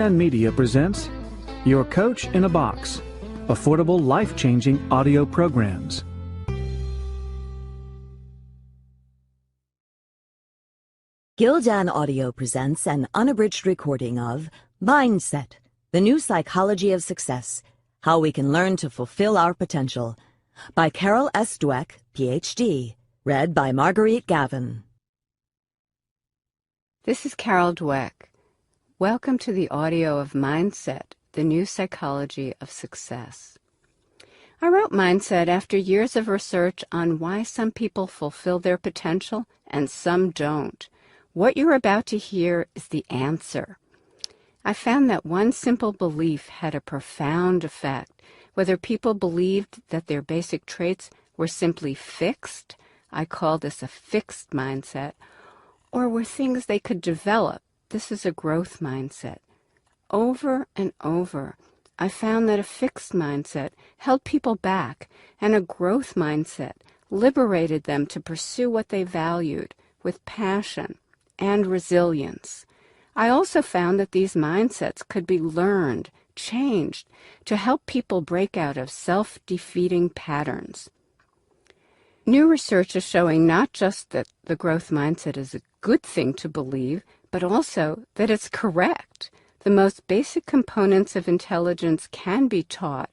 And Media presents Your Coach in a Box, affordable, life-changing audio programs. Gildan Audio presents an unabridged recording of Mindset, the New Psychology of Success, How We Can Learn to Fulfill Our Potential, by Carol S. Dweck, Ph.D., read by Marguerite Gavin. This is Carol Dweck. Welcome to the audio of Mindset, the New Psychology of Success. I wrote Mindset after years of research on why some people fulfill their potential and some don't. What you're about to hear is the answer. I found that one simple belief had a profound effect. Whether people believed that their basic traits were simply fixed, I call this a fixed mindset, or were things they could develop. This is a growth mindset. Over and over, I found that a fixed mindset held people back, and a growth mindset liberated them to pursue what they valued with passion and resilience. I also found that these mindsets could be learned, changed, to help people break out of self-defeating patterns. New research is showing not just that the growth mindset is a good thing to believe, but also that it's correct. The most basic components of intelligence can be taught,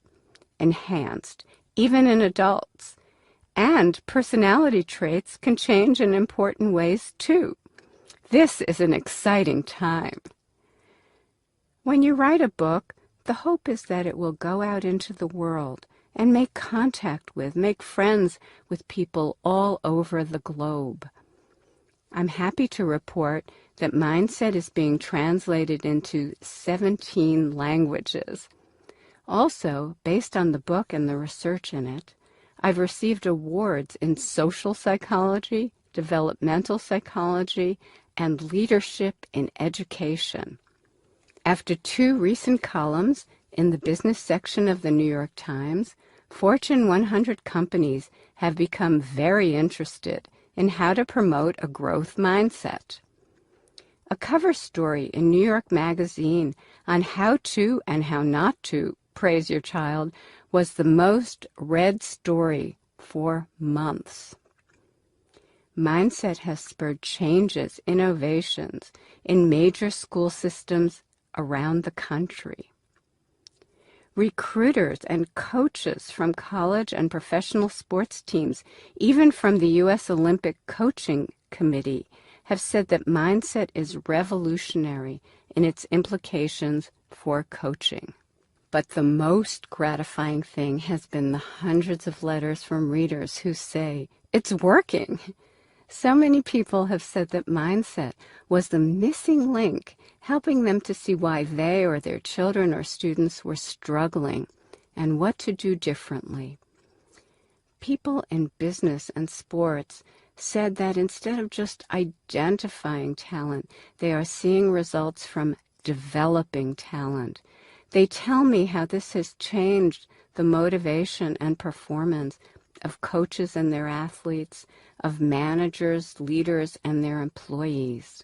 enhanced, even in adults. And personality traits can change in important ways too. This is an exciting time. When you write a book, the hope is that it will go out into the world and make contact with, make friends with people all over the globe. I'm happy to report that Mindset is being translated into 17 languages. Also, based on the book and the research in it, I've received awards in social psychology, developmental psychology, and leadership in education. After 2 recent columns in the business section of the New York Times, Fortune 100 companies have become very interested in how to promote a growth mindset. A cover story in New York Magazine on how to and how not to praise your child was the most read story for months. Mindset has spurred changes, innovations in major school systems around the country. Recruiters and coaches from college and professional sports teams, even from the U.S. Olympic Coaching Committee, have said that mindset is revolutionary in its implications for coaching. But the most gratifying thing has been the hundreds of letters from readers who say, "It's working." So many people have said that mindset was the missing link, helping them to see why they or their children or students were struggling and what to do differently. People in business and sports said that instead of just identifying talent, they are seeing results from developing talent. They tell me how this has changed the motivation and performance of coaches and their athletes, of managers, leaders, and their employees.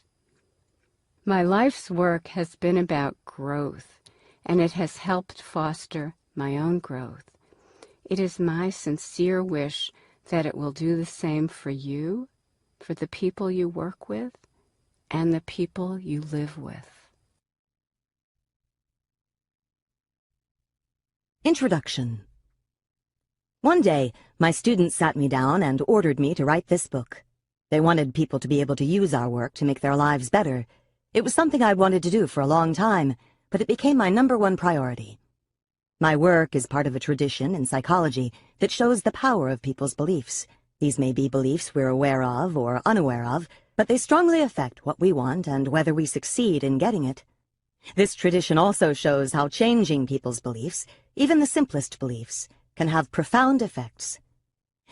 My life's work has been about growth, and it has helped foster my own growth. It is my sincere wish that it will do the same for you, for the people you work with, and the people you live with. Introduction. One day, my students sat me down and ordered me to write this book. They wanted people to be able to use our work to make their lives better. It was something I'd wanted to do for a long time, but it became my #1 priority. My work is part of a tradition in psychology that shows the power of people's beliefs. These may be beliefs we're aware of or unaware of, but they strongly affect what we want and whether we succeed in getting it. This tradition also shows how changing people's beliefs, even the simplest beliefs, can have profound effects.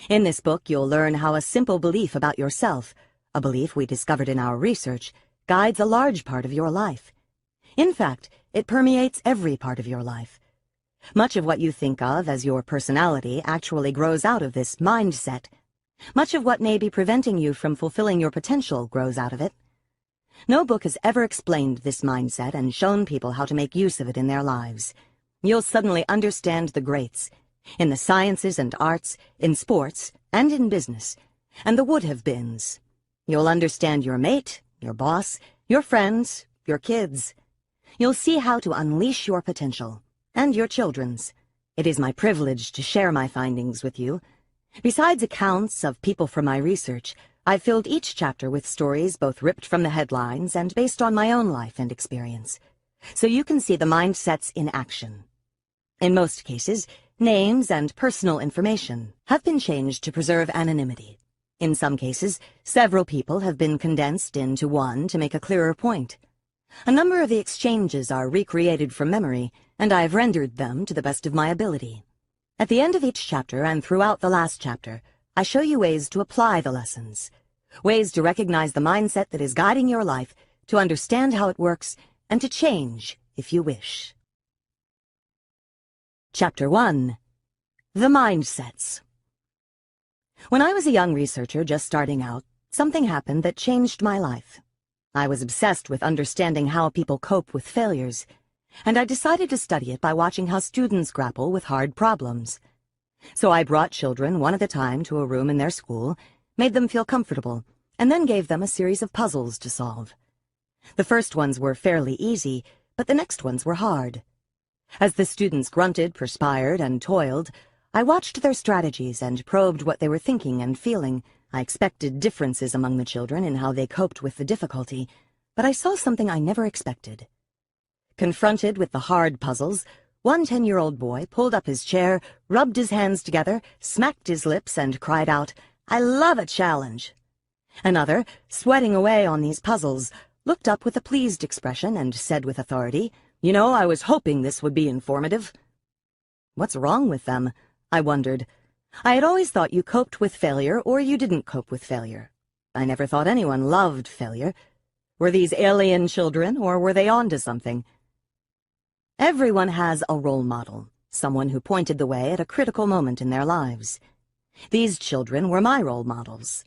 In this book, you'll learn how a simple belief about yourself, a belief we discovered in our research, guides a large part of your life. In fact, it permeates every part of your life. Much of what you think of as your personality actually grows out of this mindset. Much of what may be preventing you from fulfilling your potential grows out of it. No book has ever explained this mindset and shown people how to make use of it in their lives. You'll suddenly understand the greats, in the sciences and arts, in sports, and in business, and the would-have-beens. You'll understand your mate, your boss, your friends, your kids. You'll see how to unleash your potential, and your children's. It is my privilege to share my findings with you. Besides accounts of people from my research, I've filled each chapter with stories both ripped from the headlines and based on my own life and experience, so you can see the mindsets in action. In most cases, names and personal information have been changed to preserve anonymity. In some cases, several people have been condensed into one to make a clearer point. A number of the exchanges are recreated from memory, and I have rendered them to the best of my ability. At the end of each chapter and throughout the last chapter, I show you ways to apply the lessons, ways to recognize the mindset that is guiding your life, to understand how it works, and to change if you wish. Chapter 1. The Mindsets. When I was a young researcher just starting out, something happened that changed my life. I was obsessed with understanding how people cope with failures, and I decided to study it by watching how students grapple with hard problems. So I brought children one at a time to a room in their school, made them feel comfortable, and then gave them a series of puzzles to solve. The first ones were fairly easy, but the next ones were hard. As the students grunted, perspired, and toiled, I watched their strategies and probed what they were thinking and feeling. I expected differences among the children in how they coped with the difficulty, but I saw something I never expected. Confronted with the hard puzzles, one 10-year-old boy pulled up his chair, rubbed his hands together, smacked his lips, and cried out, "I love a challenge!" Another, sweating away on these puzzles, looked up with a pleased expression and said with authority, "You know, I was hoping this would be informative." What's wrong with them? I wondered. I had always thought you coped with failure or you didn't cope with failure. I never thought anyone loved failure. Were these alien children, or were they onto something? Everyone has a role model, someone who pointed the way at a critical moment in their lives. These children were my role models.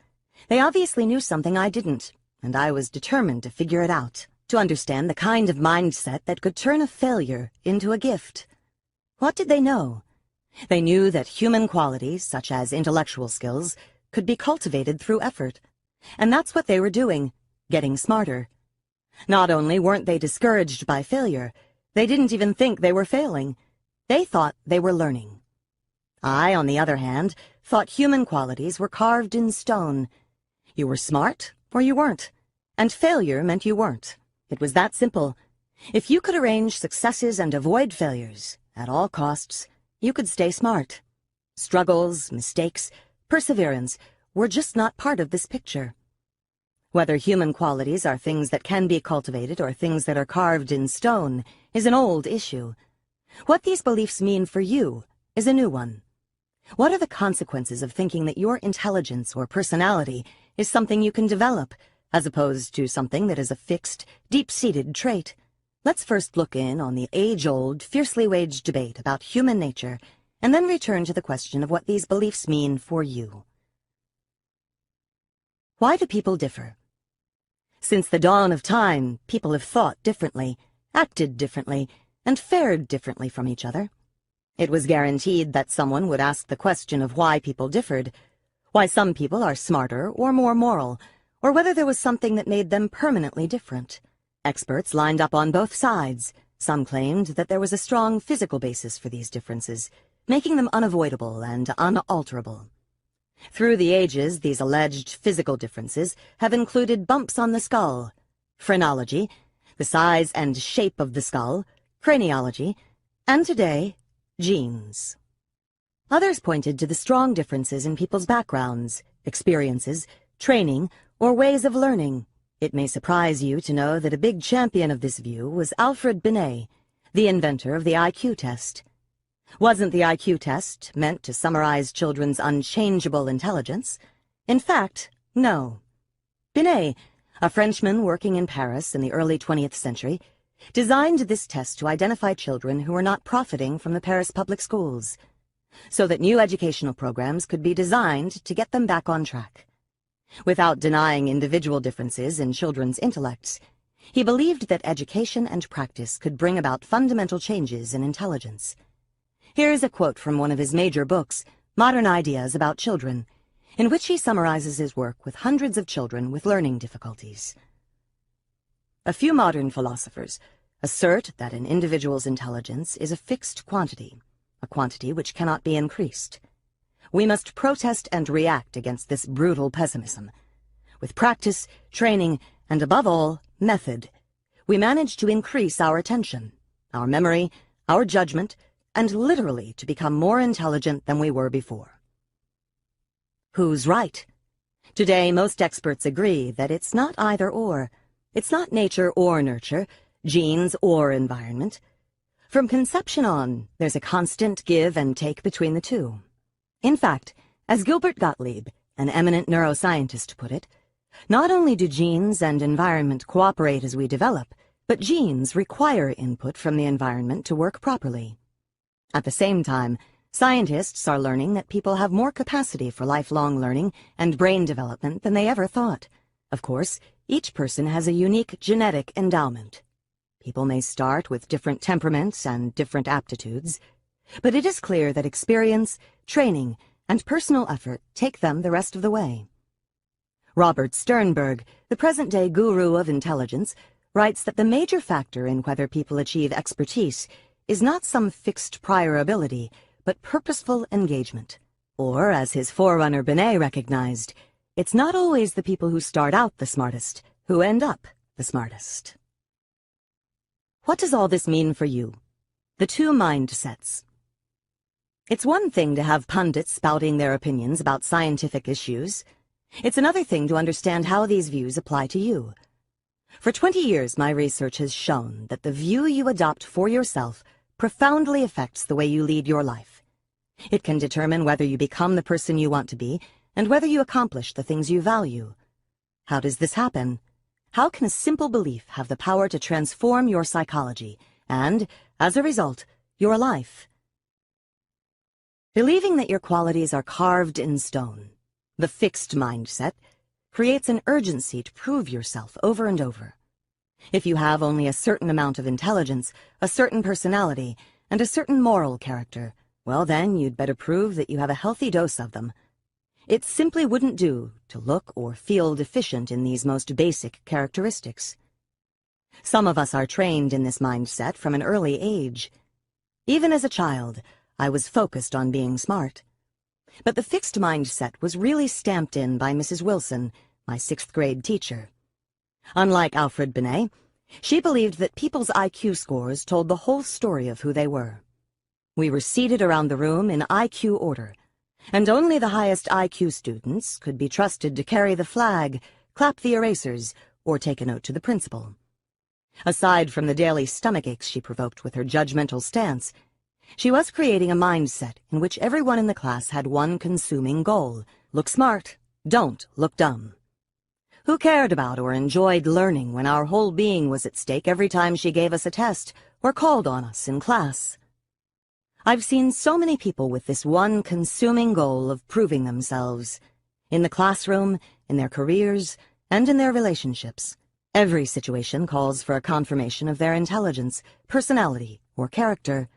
They obviously knew something I didn't, and I was determined to figure it out, to understand the kind of mindset that could turn a failure into a gift. What did they know? They knew that human qualities, such as intellectual skills, could be cultivated through effort. And that's what they were doing, getting smarter. Not only weren't they discouraged by failure, they didn't even think they were failing. They thought they were learning. I, on the other hand, thought human qualities were carved in stone. You were smart, or you weren't. And failure meant you weren't. It was that simple. If you could arrange successes and avoid failures, at all costs, you could stay smart. Struggles, mistakes, perseverance were just not part of this picture. Whether human qualities are things that can be cultivated or things that are carved in stone is an old issue. What these beliefs mean for you is a new one. What are the consequences of thinking that your intelligence or personality is something you can develop, as opposed to something that is a fixed, deep-seated trait? Let's first look in on the age-old, fiercely waged debate about human nature, and then return to the question of what these beliefs mean for you. Why do people differ? Since the dawn of time, people have thought differently, acted differently, and fared differently from each other. It was guaranteed that someone would ask the question of why people differed, why some people are smarter or more moral, or whether there was something that made them permanently different. Experts lined up on both sides. Some claimed that there was a strong physical basis for these differences, making them unavoidable and unalterable. Through the ages, these alleged physical differences have included bumps on the skull, phrenology, the size and shape of the skull, craniology, and today, genes. Others pointed to the strong differences in people's backgrounds, experiences, training, or ways of learning. It may surprise you to know that a big champion of this view was Alfred Binet, the inventor of the IQ test. Wasn't the IQ test meant to summarize children's unchangeable intelligence? In fact, no. Binet, a Frenchman working in Paris in the early 20th century, designed this test to identify children who were not profiting from the Paris public schools, so that new educational programs could be designed to get them back on track. Without denying individual differences in children's intellects, he believed that education and practice could bring about fundamental changes in intelligence. Here's a quote from one of his major books, Modern Ideas About Children, in which he summarizes his work with hundreds of children with learning difficulties. A few modern philosophers assert that an individual's intelligence is a fixed quantity, a quantity which cannot be increased. We must protest and react against this brutal pessimism. With practice, training, and above all, method, we manage to increase our attention, our memory, our judgment, and literally to become more intelligent than we were before. Who's right? Today, most experts agree that it's not either or. It's not nature or nurture, genes or environment. From conception on, there's a constant give and take between the two. In fact, as Gilbert Gottlieb, an eminent neuroscientist, put it, not only do genes and environment cooperate as we develop, but genes require input from the environment to work properly. At the same time, scientists are learning that people have more capacity for lifelong learning and brain development than they ever thought. Of course, each person has a unique genetic endowment. People may start with different temperaments and different aptitudes, but it is clear that experience, training, and personal effort take them the rest of the way. Robert Sternberg, the present-day guru of intelligence, writes that the major factor in whether people achieve expertise is not some fixed prior ability, but purposeful engagement. Or, as his forerunner Binet recognized, it's not always the people who start out the smartest who end up the smartest. What does all this mean for you? The two mindsets. It's one thing to have pundits spouting their opinions about scientific issues. It's another thing to understand how these views apply to you. For 20 years, my research has shown that the view you adopt for yourself profoundly affects the way you lead your life. It can determine whether you become the person you want to be and whether you accomplish the things you value. How does this happen? How can a simple belief have the power to transform your psychology and, as a result, your life? Believing that your qualities are carved in stone, the fixed mindset, creates an urgency to prove yourself over and over. If you have only a certain amount of intelligence, a certain personality, and a certain moral character, well then you'd better prove that you have a healthy dose of them. It simply wouldn't do to look or feel deficient in these most basic characteristics. Some of us are trained in this mindset from an early age. Even as a child, I was focused on being smart. But the fixed mindset was really stamped in by Mrs. Wilson, my 6th grade teacher. Unlike Alfred Binet, she believed that people's IQ scores told the whole story of who they were. We were seated around the room in IQ order, and only the highest IQ students could be trusted to carry the flag, clap the erasers, or take a note to the principal. Aside from the daily stomach aches she provoked with her judgmental stance, she was creating a mindset in which everyone in the class had one consuming goal: look smart, don't look dumb. Who cared about or enjoyed learning when our whole being was at stake every time she gave us a test or called on us in class? I've seen so many people with this one consuming goal of proving themselves. In the classroom, in their careers, and in their relationships. Every situation calls for a confirmation of their intelligence, personality, or character.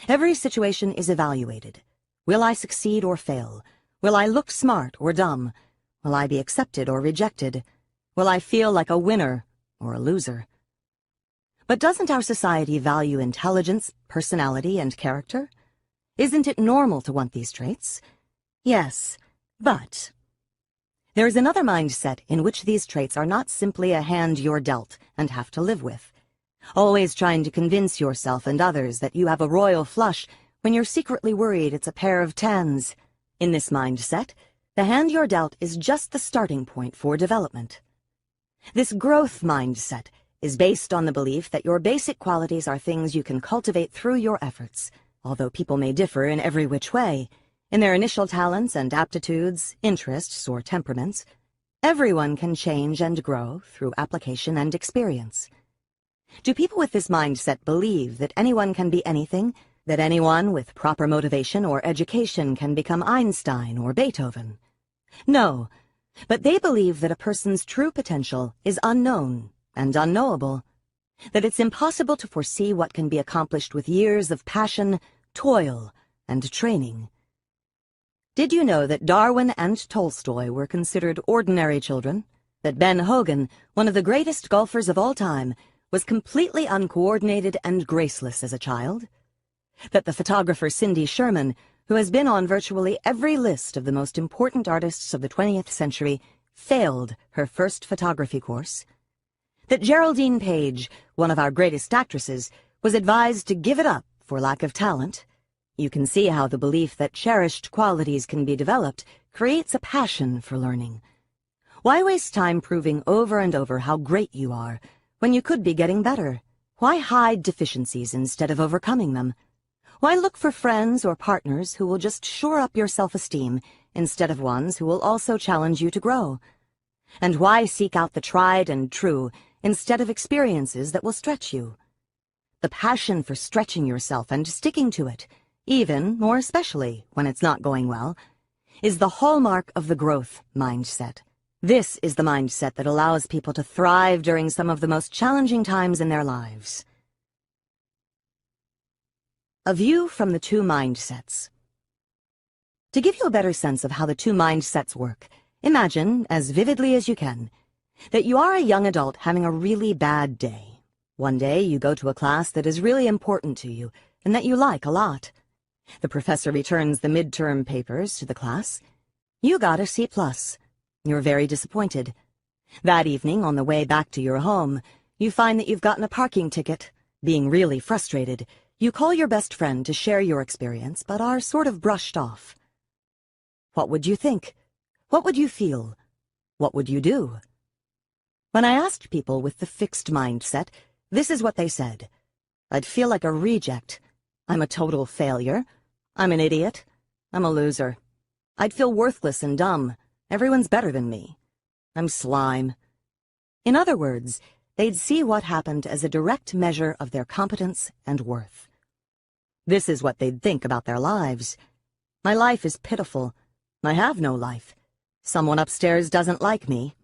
Every situation is evaluated. Will I succeed or fail? Will I look smart or dumb? Will I be accepted or rejected? Will I feel like a winner or a loser? But doesn't our society value intelligence, personality, and character? Isn't it normal to want these traits? Yes, but there is another mindset in which these traits are not simply a hand you're dealt and have to live with. Always trying to convince yourself and others that you have a royal flush when you're secretly worried it's a pair of tens. In this mindset, the hand you're dealt is just the starting point for development. This growth mindset is based on the belief that your basic qualities are things you can cultivate through your efforts, although people may differ in every which way, in their initial talents and aptitudes, interests, or temperaments. Everyone can change and grow through application and experience. Do people with this mindset believe that anyone can be anything, that anyone with proper motivation or education can become Einstein or Beethoven? No, But they believe that a person's true potential is unknown and unknowable, that it's impossible to foresee what can be accomplished with years of passion, toil, and training. Did you know that Darwin and Tolstoy were considered ordinary children? That Ben Hogan, one of the greatest golfers of all time, was completely uncoordinated and graceless as a child? That the photographer Cindy Sherman, who has been on virtually every list of the most important artists of the 20th century, failed her first photography course? That Geraldine Page, one of our greatest actresses, was advised to give it up for lack of talent? You can see how the belief that cherished qualities can be developed creates a passion for learning. Why waste time proving over and over how great you are when you could be getting better? Why hide deficiencies instead of overcoming them? Why look for friends or partners who will just shore up your self-esteem instead of ones who will also challenge you to grow? And why seek out the tried and true instead of experiences that will stretch you? The passion for stretching yourself and sticking to it, even or especially when it's not going well, is the hallmark of the growth mindset. This is the mindset that allows people to thrive during some of the most challenging times in their lives. A view from the two mindsets. To give you a better sense of how the two mindsets work, imagine, as vividly as you can, that you are a young adult having a really bad day. One day you go to a class that is really important to you and that you like a lot. The professor returns the midterm papers to the class. You got a C+. You're very disappointed. That evening, on the way back to your home, you find that you've gotten a parking ticket. Being really frustrated, you call your best friend to share your experience, but are sort of brushed off. What would you think? What would you feel? What would you do? When I asked people with the fixed mindset, this is what they said. I'd feel like a reject. I'm a total failure. I'm an idiot. I'm a loser. I'd feel worthless and dumb. Everyone's better than me. I'm slime. In other words, they'd see what happened as a direct measure of their competence and worth. This is what they'd think about their lives. My life is pitiful. I have no life. Someone upstairs doesn't like me.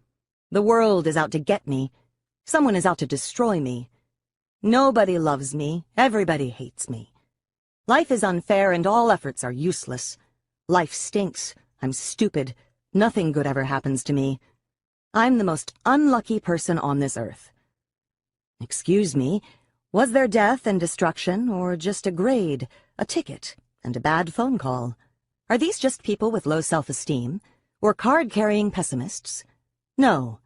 The world is out to get me. Someone is out to destroy me. Nobody loves me. Everybody hates me. Life is unfair and all efforts are useless. Life stinks. I'm stupid. Nothing good ever happens to me. I'm the most unlucky person on this earth. Excuse me, was there death and destruction, or just a grade, a ticket, and a bad phone call? Are these just people with low self-esteem, or card-carrying pessimists? No.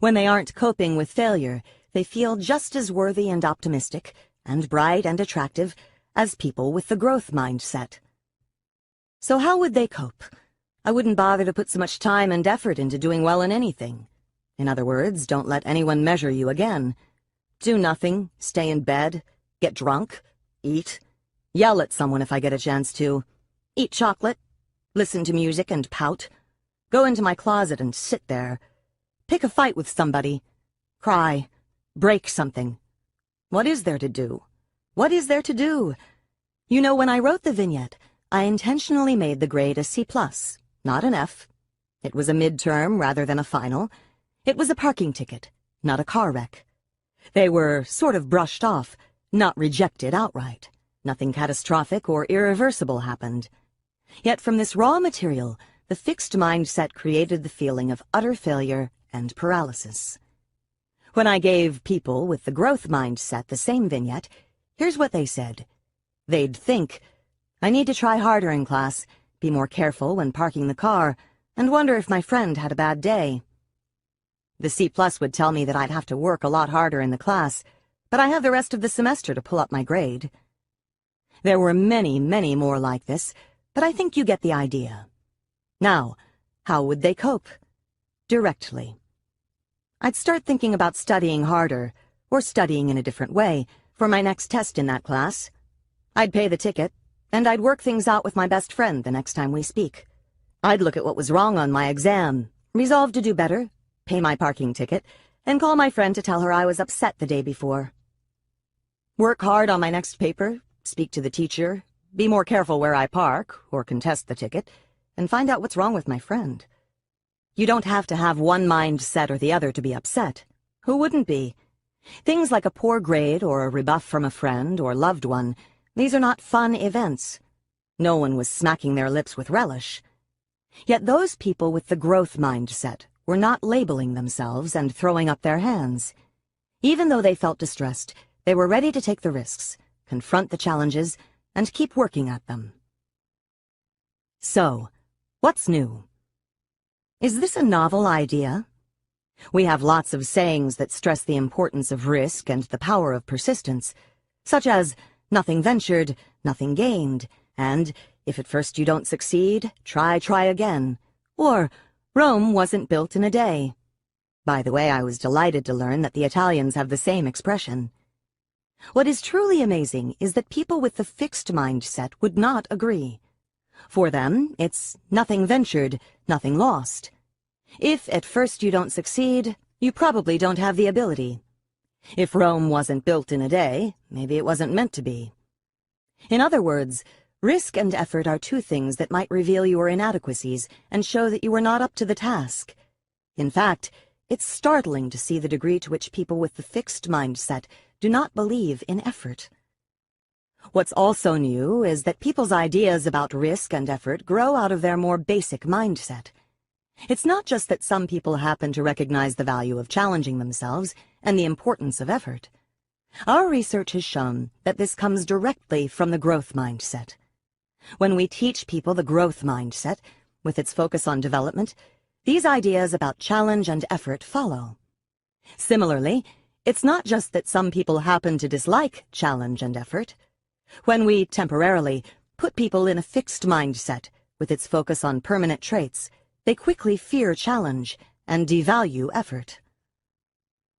When they aren't coping with failure, they feel just as worthy and optimistic, and bright and attractive, as people with the growth mindset. So how would they cope? I wouldn't bother to put so much time and effort into doing well in anything. In other words, don't let anyone measure you again. Do nothing, stay in bed, get drunk, eat, yell at someone if I get a chance to, eat chocolate, listen to music and pout, go into my closet and sit there, pick a fight with somebody, cry, break something. What is there to do? What is there to do? You know, when I wrote the vignette, I intentionally made the grade a C+, not an F. It was a midterm rather than a final. It was a parking ticket, not a car wreck. They were sort of brushed off, not rejected outright. Nothing catastrophic or irreversible happened. Yet from this raw material, the fixed mindset created the feeling of utter failure and paralysis. When I gave people with the growth mindset the same vignette, here's what they said. They'd think, I need to try harder in class, be more careful when parking the car, and wonder if my friend had a bad day. The C+ would tell me that I'd have to work a lot harder in the class, but I have the rest of the semester to pull up my grade. There were many, many more like this, but I think you get the idea. Now, how would they cope? Directly. I'd start thinking about studying harder, or studying in a different way, for my next test in that class. I'd pay the ticket, and I'd work things out with my best friend the next time we speak. I'd look at what was wrong on my exam, resolve to do better, pay my parking ticket, and call my friend to tell her I was upset the day before. Work hard on my next paper, speak to the teacher, be more careful where I park, or contest the ticket, and find out what's wrong with my friend. You don't have to have one mindset or the other to be upset. Who wouldn't be? Things like a poor grade or a rebuff from a friend or loved one, these are not fun events. No one was smacking their lips with relish. Yet those people with the growth mindset were not labeling themselves and throwing up their hands. Even though they felt distressed, they were ready to take the risks, confront the challenges, and keep working at them. So, what's new? Is this a novel idea? We have lots of sayings that stress the importance of risk and the power of persistence, such as, nothing ventured, nothing gained, and, if at first you don't succeed, try again, or, Rome wasn't built in a day. By the way, I was delighted to learn that the Italians have the same expression. What is truly amazing is that people with the fixed mindset would not agree. For them, it's nothing ventured, nothing lost. If at first you don't succeed, you probably don't have the ability. If Rome wasn't built in a day, maybe it wasn't meant to be. In other words, risk and effort are two things that might reveal your inadequacies and show that you are not up to the task. In fact, it's startling to see the degree to which people with the fixed mindset do not believe in effort. What's also new is that people's ideas about risk and effort grow out of their more basic mindset. It's not just that some people happen to recognize the value of challenging themselves and the importance of effort. Our research has shown that this comes directly from the growth mindset. When we teach people the growth mindset, with its focus on development, these ideas about challenge and effort follow. Similarly, it's not just that some people happen to dislike challenge and effort. When we temporarily put people in a fixed mindset with its focus on permanent traits, they quickly fear challenge and devalue effort.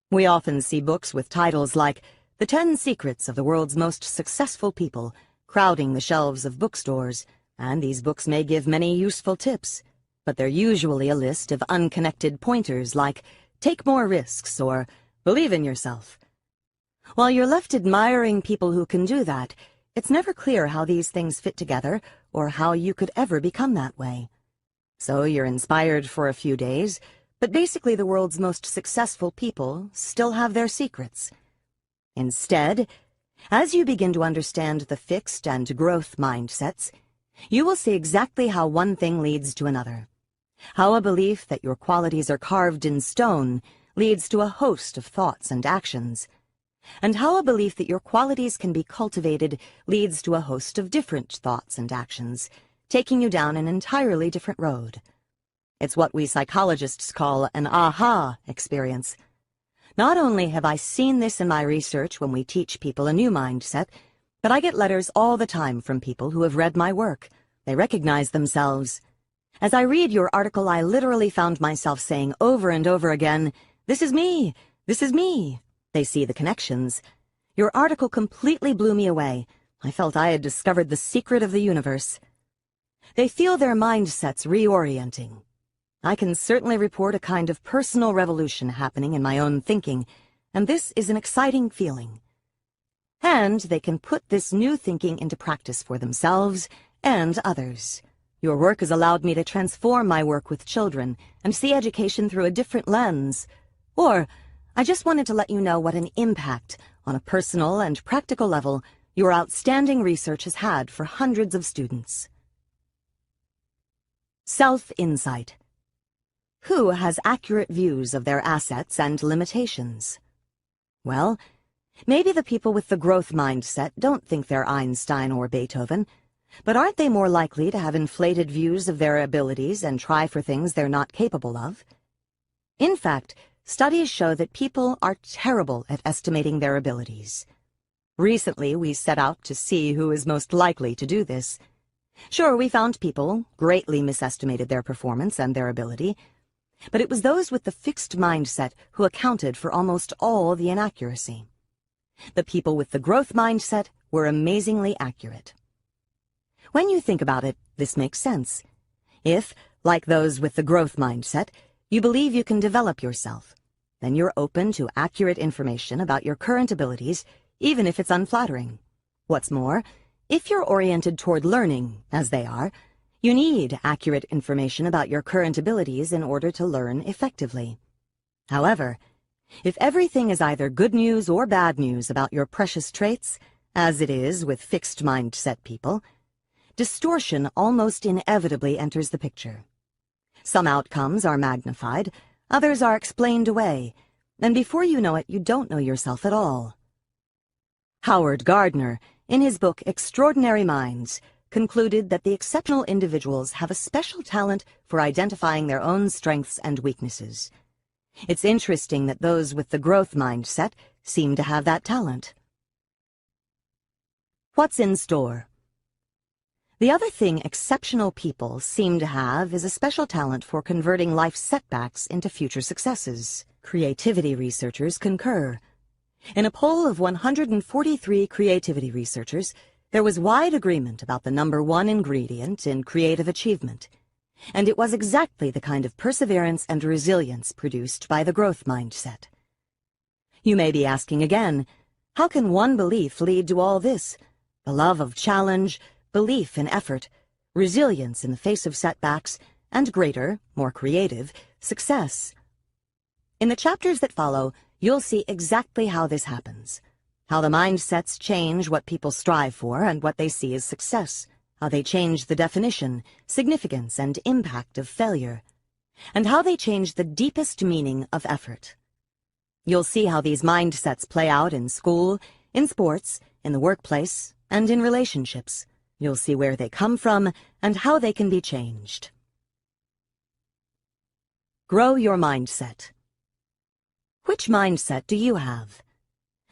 We often see books with titles like The 10 Secrets of the World's Most Successful People crowding the shelves of bookstores, and these books may give many useful tips, but they're usually a list of unconnected pointers like take more risks or believe in yourself. While you're left admiring people who can do that, it's never clear how these things fit together or how you could ever become that way. So you're inspired for a few days, but basically the world's most successful people still have their secrets. Instead, as you begin to understand the fixed and growth mindsets, you will see exactly how one thing leads to another. How a belief that your qualities are carved in stone leads to a host of thoughts and actions. And how a belief that your qualities can be cultivated leads to a host of different thoughts and actions, taking you down an entirely different road. It's what we psychologists call an aha experience. Not only have I seen this in my research when we teach people a new mindset, but I get letters all the time from people who have read my work. They recognize themselves. As I read your article, I literally found myself saying over and over again, "This is me! This is me!" They see the connections. Your article completely blew me away. I felt I had discovered the secret of the universe. They feel their mindsets reorienting. I can certainly report a kind of personal revolution happening in my own thinking, and this is an exciting feeling. And they can put this new thinking into practice for themselves and others. Your work has allowed me to transform my work with children and see education through a different lens. Or, I just wanted to let you know what an impact, on a personal and practical level, your outstanding research has had for hundreds of students. Self-insight. Who has accurate views of their assets and limitations? Well, maybe the people with the growth mindset don't think they're Einstein or Beethoven, but aren't they more likely to have inflated views of their abilities and try for things they're not capable of? In fact, studies show that people are terrible at estimating their abilities. Recently, we set out to see who is most likely to do this. Sure, we found people greatly misestimated their performance and their ability, but it was those with the fixed mindset who accounted for almost all the inaccuracy. The people with the growth mindset were amazingly accurate. When you think about it, this makes sense. If, like those with the growth mindset, you believe you can develop yourself, then you're open to accurate information about your current abilities, even if it's unflattering. What's more, if you're oriented toward learning, as they are, You need accurate information about your current abilities in order to learn effectively. However, if everything is either good news or bad news about your precious traits, as it is with fixed mindset people, distortion almost inevitably enters the picture. Some outcomes are magnified, others are explained away, and before you know it, you don't know yourself at all. Howard Gardner, in his book Extraordinary Minds, concluded that the exceptional individuals have a special talent for identifying their own strengths and weaknesses. It's interesting that those with the growth mindset seem to have that talent. What's in store? The other thing exceptional people seem to have is a special talent for converting life's setbacks into future successes. Creativity researchers concur. In a poll of 143 creativity researchers, there was wide agreement about the #1 ingredient in creative achievement, and it was exactly the kind of perseverance and resilience produced by the growth mindset. You may be asking again, how can one belief lead to all this? The love of challenge, belief in effort, resilience in the face of setbacks, and greater, more creative, success. In the chapters that follow, you'll see exactly how this happens, how the mindsets change what people strive for and what they see as success, how they change the definition, significance, and impact of failure, and how they change the deepest meaning of effort. You'll see how these mindsets play out in school, in sports, in the workplace, and in relationships. You'll see where they come from and how they can be changed. Grow your mindset. Which mindset do you have?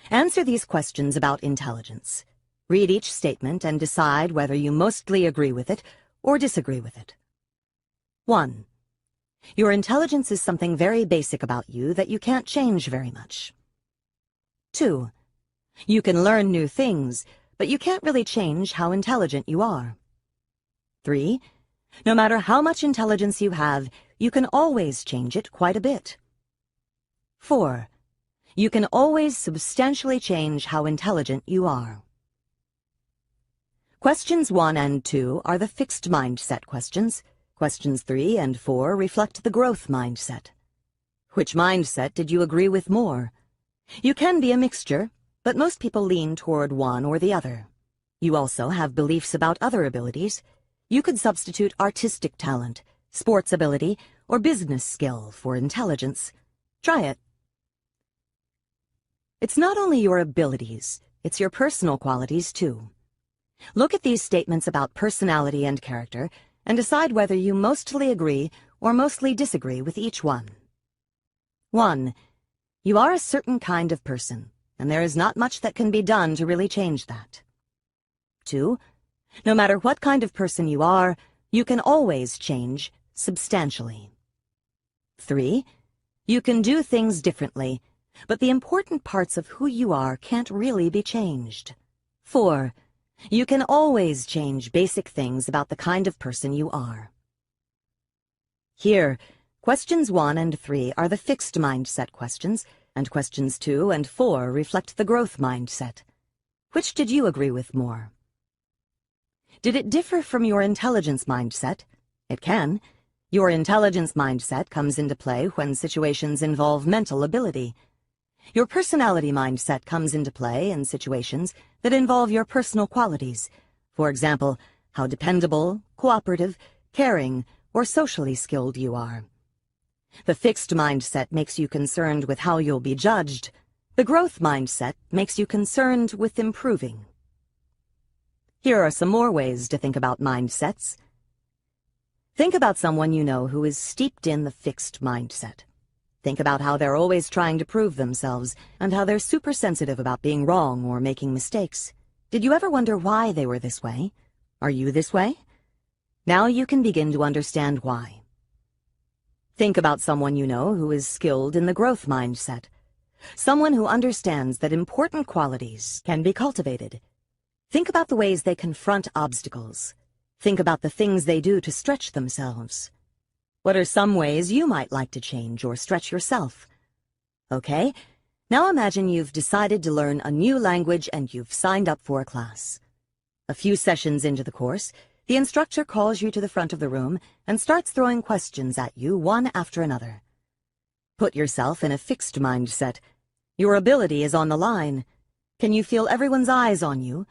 Answer these questions about intelligence. Read each statement and decide whether you mostly agree with it or disagree with it. 1. Your intelligence is something very basic about you that you can't change very much. 2. You can learn new things, but you can't really change how intelligent you are. 3. No matter how much intelligence you have, you can always change it quite a bit. 4. You can always substantially change how intelligent you are. Questions 1 and 2 are the fixed mindset questions. Questions 3 and 4 reflect the growth mindset. Which mindset did you agree with more? You can be a mixture, but most people lean toward one or the other. You also have beliefs about other abilities. You could substitute artistic talent, sports ability, or business skill for intelligence. Try it. It's not only your abilities, it's your personal qualities too. Look at these statements about personality and character and decide whether you mostly agree or mostly disagree with each one. 1. You are a certain kind of person, and there is not much that can be done to really change that. 2. No matter what kind of person you are, you can always change substantially. 3. You can do things differently, but the important parts of who you are can't really be changed. 4. You can always change basic things about the kind of person you are. Here, questions 1 and 3 are the fixed mindset questions, and questions 2 and 4 reflect the growth mindset. Which did you agree with more? Did it differ from your intelligence mindset? It can. Your intelligence mindset comes into play when situations involve mental ability. Your personality mindset comes into play in situations that involve your personal qualities. For example, how dependable, cooperative, caring, or socially skilled you are. The fixed mindset makes you concerned with how you'll be judged. The growth mindset makes you concerned with improving. Here are some more ways to think about mindsets. Think about someone you know who is steeped in the fixed mindset. Think about how they're always trying to prove themselves and how they're super sensitive about being wrong or making mistakes. Did you ever wonder why they were this way? Are you this way? Now you can begin to understand why. Think about someone you know who is skilled in the growth mindset. Someone who understands that important qualities can be cultivated. Think about the ways they confront obstacles. Think about the things they do to stretch themselves. What are some ways you might like to change or stretch yourself? Okay, now imagine you've decided to learn a new language and you've signed up for a class. A few sessions into the course, The instructor calls you to the front of the room and starts throwing questions at you one after another. Put yourself in a fixed mindset. Your ability is on the line. Can you feel everyone's eyes on you?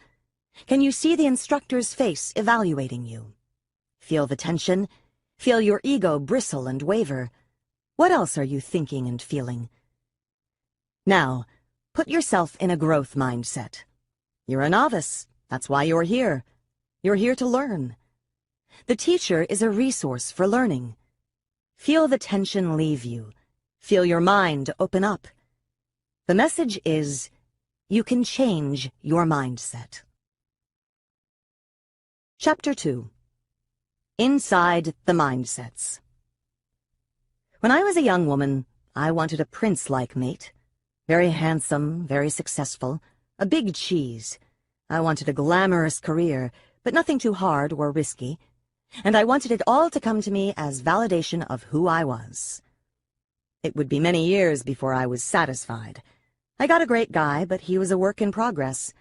Can you see the instructor's face evaluating you? Feel the tension? Feel your ego bristle and waver? What else are you thinking and feeling? Now, put yourself in a growth mindset. You're a novice. That's why you're here. You're here to learn. The teacher is a resource for learning. Feel the tension leave you. Feel your mind open up. The message is, you can change your mindset. Chapter 2. Inside the Mindsets. When I was a young woman, I wanted a prince-like mate. Very handsome, very successful, a big cheese. I wanted a glamorous career, but nothing too hard or risky. And I wanted it all to come to me as validation of who I was. It would be many years before I was satisfied. I got a great guy, but he was a work in progress.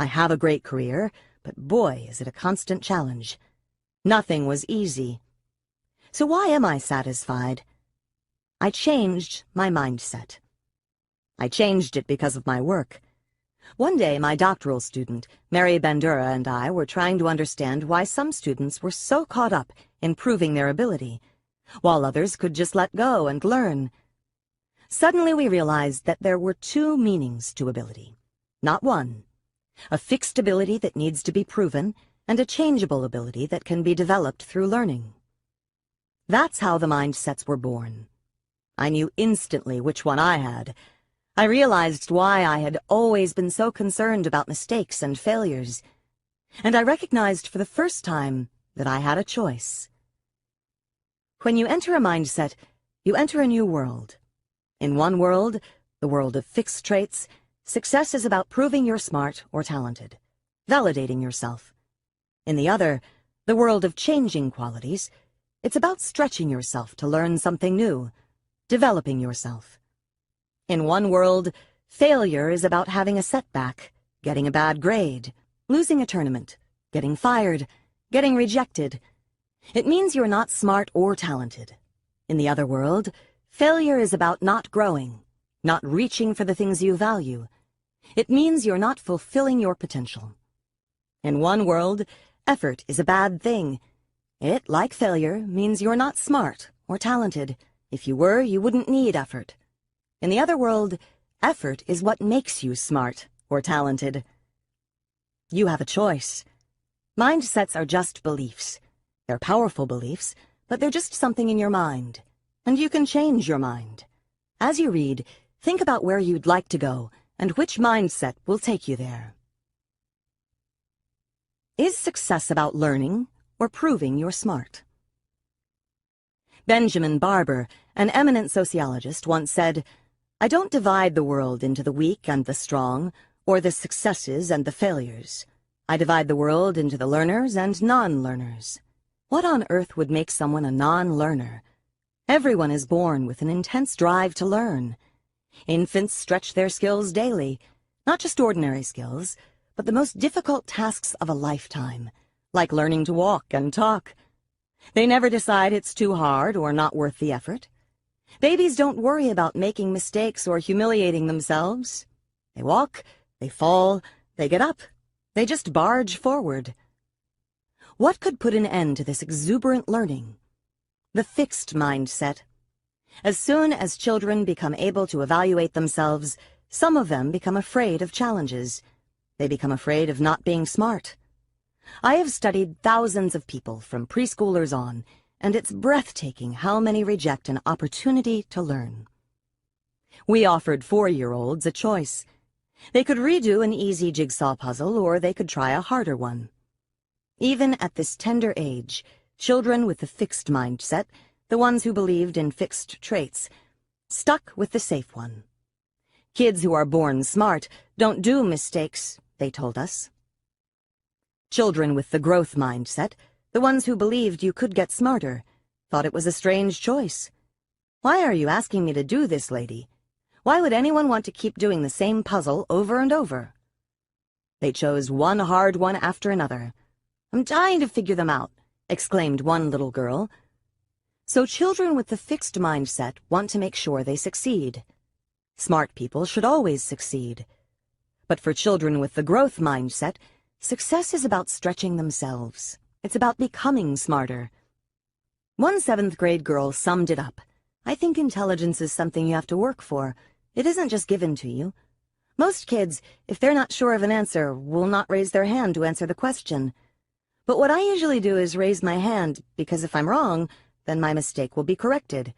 I have a great career, but boy, is it a constant challenge. Nothing was easy. So why am I satisfied? I changed my mindset. I changed it because of my work. One day, my doctoral student, Mary Bandura, and I were trying to understand why some students were so caught up in proving their ability, while others could just let go and learn. Suddenly we realized that there were two meanings to ability, not one. A fixed ability that needs to be proven, and a changeable ability that can be developed through learning. That's how the mindsets were born. I knew instantly which one I had. I realized why I had always been so concerned about mistakes and failures. And I recognized for the first time that I had a choice. When you enter a mindset, you enter a new world. In one world, the world of fixed traits, success is about proving you're smart or talented, validating yourself. In the other, the world of changing qualities, it's about stretching yourself to learn something new, developing yourself. In one world, failure is about having a setback, getting a bad grade, losing a tournament, getting fired, getting rejected. It means you're not smart or talented. In the other world, failure is about not growing, not reaching for the things you value. It means you're not fulfilling your potential. In one world, effort is a bad thing. It, like failure, means you're not smart or talented. If you were, you wouldn't need effort. In the other world, effort is what makes you smart or talented. You have a choice. Mindsets are just beliefs. They're powerful beliefs, but they're just something in your mind. And you can change your mind. As you read, think about where you'd like to go and which mindset will take you there. Is success about learning or proving you're smart? Benjamin Barber, an eminent sociologist, once said, "I don't divide the world into the weak and the strong, or the successes and the failures. I divide the world into the learners and non-learners." What on earth would make someone a non-learner? Everyone is born with an intense drive to learn. Infants stretch their skills daily, not just ordinary skills, but the most difficult tasks of a lifetime, like learning to walk and talk. They never decide it's too hard or not worth the effort. Babies don't worry about making mistakes or humiliating themselves. They walk, they fall, they get up. They just barge forward. What could put an end to this exuberant learning? The fixed mindset. As soon as children become able to evaluate themselves, some of them become afraid of challenges. They become afraid of not being smart. I have studied thousands of people from preschoolers on, and it's breathtaking how many reject an opportunity to learn. We offered 4-year-olds a choice. They could redo an easy jigsaw puzzle, or they could try a harder one. Even at this tender age, children with the fixed mindset, the ones who believed in fixed traits, stuck with the safe one. Kids who are born smart don't do mistakes, they told us. Children with the growth mindset, the ones who believed you could get smarter, thought it was a strange choice. "Why are you asking me to do this, lady? Why would anyone want to keep doing the same puzzle over and over?" They chose one hard one after another. I'm dying to figure them out, exclaimed one little girl. So children with the fixed mindset want to make sure they succeed. Smart people should always succeed. But for children with the growth mindset, success is about stretching themselves. It's about becoming smarter. One 7th grade girl summed it up. I think intelligence is something you have to work for. It isn't just given to you. Most kids, if they're not sure of an answer, will not raise their hand to answer the question. But what I usually do is raise my hand, because if I'm wrong, then my mistake will be corrected.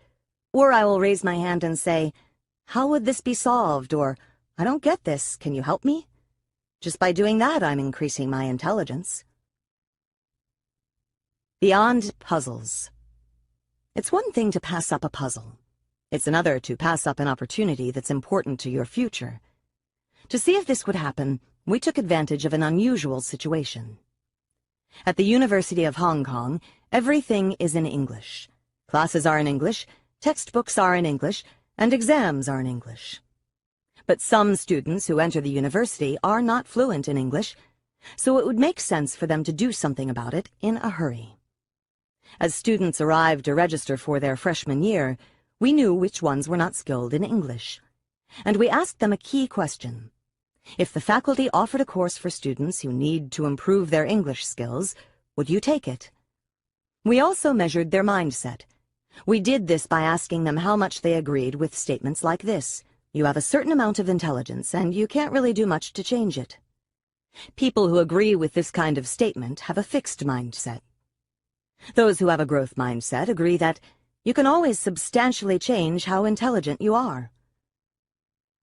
Or I will raise my hand and say, how would this be solved? Or, I don't get this, can you help me? Just by doing that, I'm increasing my intelligence. Beyond puzzles. It's one thing to pass up a puzzle. It's another to pass up an opportunity that's important to your future. To see if this would happen, we took advantage of an unusual situation. At the University of Hong Kong, everything is in English. Classes are in English, textbooks are in English, and exams are in English. But some students who enter the university are not fluent in English, so it would make sense for them to do something about it in a hurry. As students arrived to register for their freshman year, we knew which ones were not skilled in English, and we asked them a key question. If the faculty offered a course for students who need to improve their English skills, would you take it? We also measured their mindset. We did this by asking them how much they agreed with statements like this: you have a certain amount of intelligence, and you can't really do much to change it. People who agree with this kind of statement have a fixed mindset. Those who have a growth mindset agree that you can always substantially change how intelligent you are.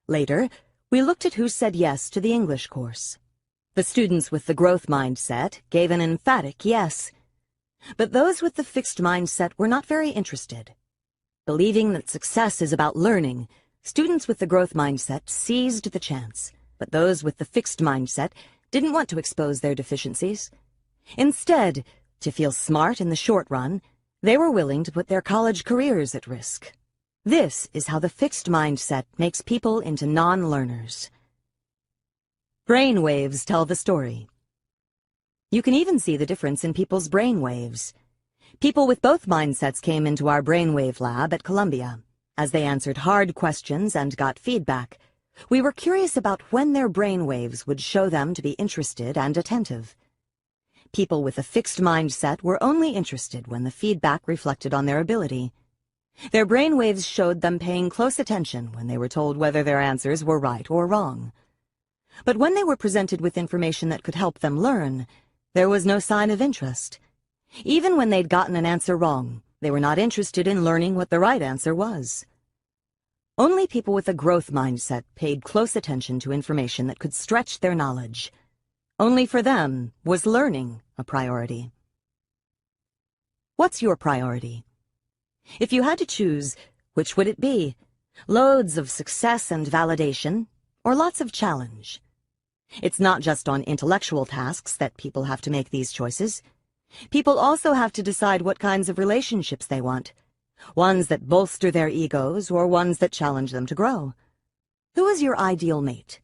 Later, we looked at who said yes to the English course. The students with the growth mindset gave an emphatic yes. But those with the fixed mindset were not very interested. Believing that success is about learning, students with the growth mindset seized the chance, but those with the fixed mindset didn't want to expose their deficiencies. Instead, to feel smart in the short run, they were willing to put their college careers at risk. This is how the fixed mindset makes people into non-learners. Brain waves tell the story. You can even see the difference in people's brain waves. People with both mindsets came into our brainwave lab at Columbia. As they answered hard questions and got feedback, we were curious about when their brain waves would show them to be interested and attentive. People with a fixed mindset were only interested when the feedback reflected on their ability. Their brain waves showed them paying close attention when they were told whether their answers were right or wrong. But when they were presented with information that could help them learn, there was no sign of interest. Even when they'd gotten an answer wrong, they were not interested in learning what the right answer was. Only people with a growth mindset paid close attention to information that could stretch their knowledge. Only for them was learning a priority. What's your priority? If you had to choose, which would it be? Loads of success and validation, or lots of challenge? It's not just on intellectual tasks that people have to make these choices. People also have to decide what kinds of relationships they want. Ones that bolster their egos, or ones that challenge them to grow. Who is your ideal mate?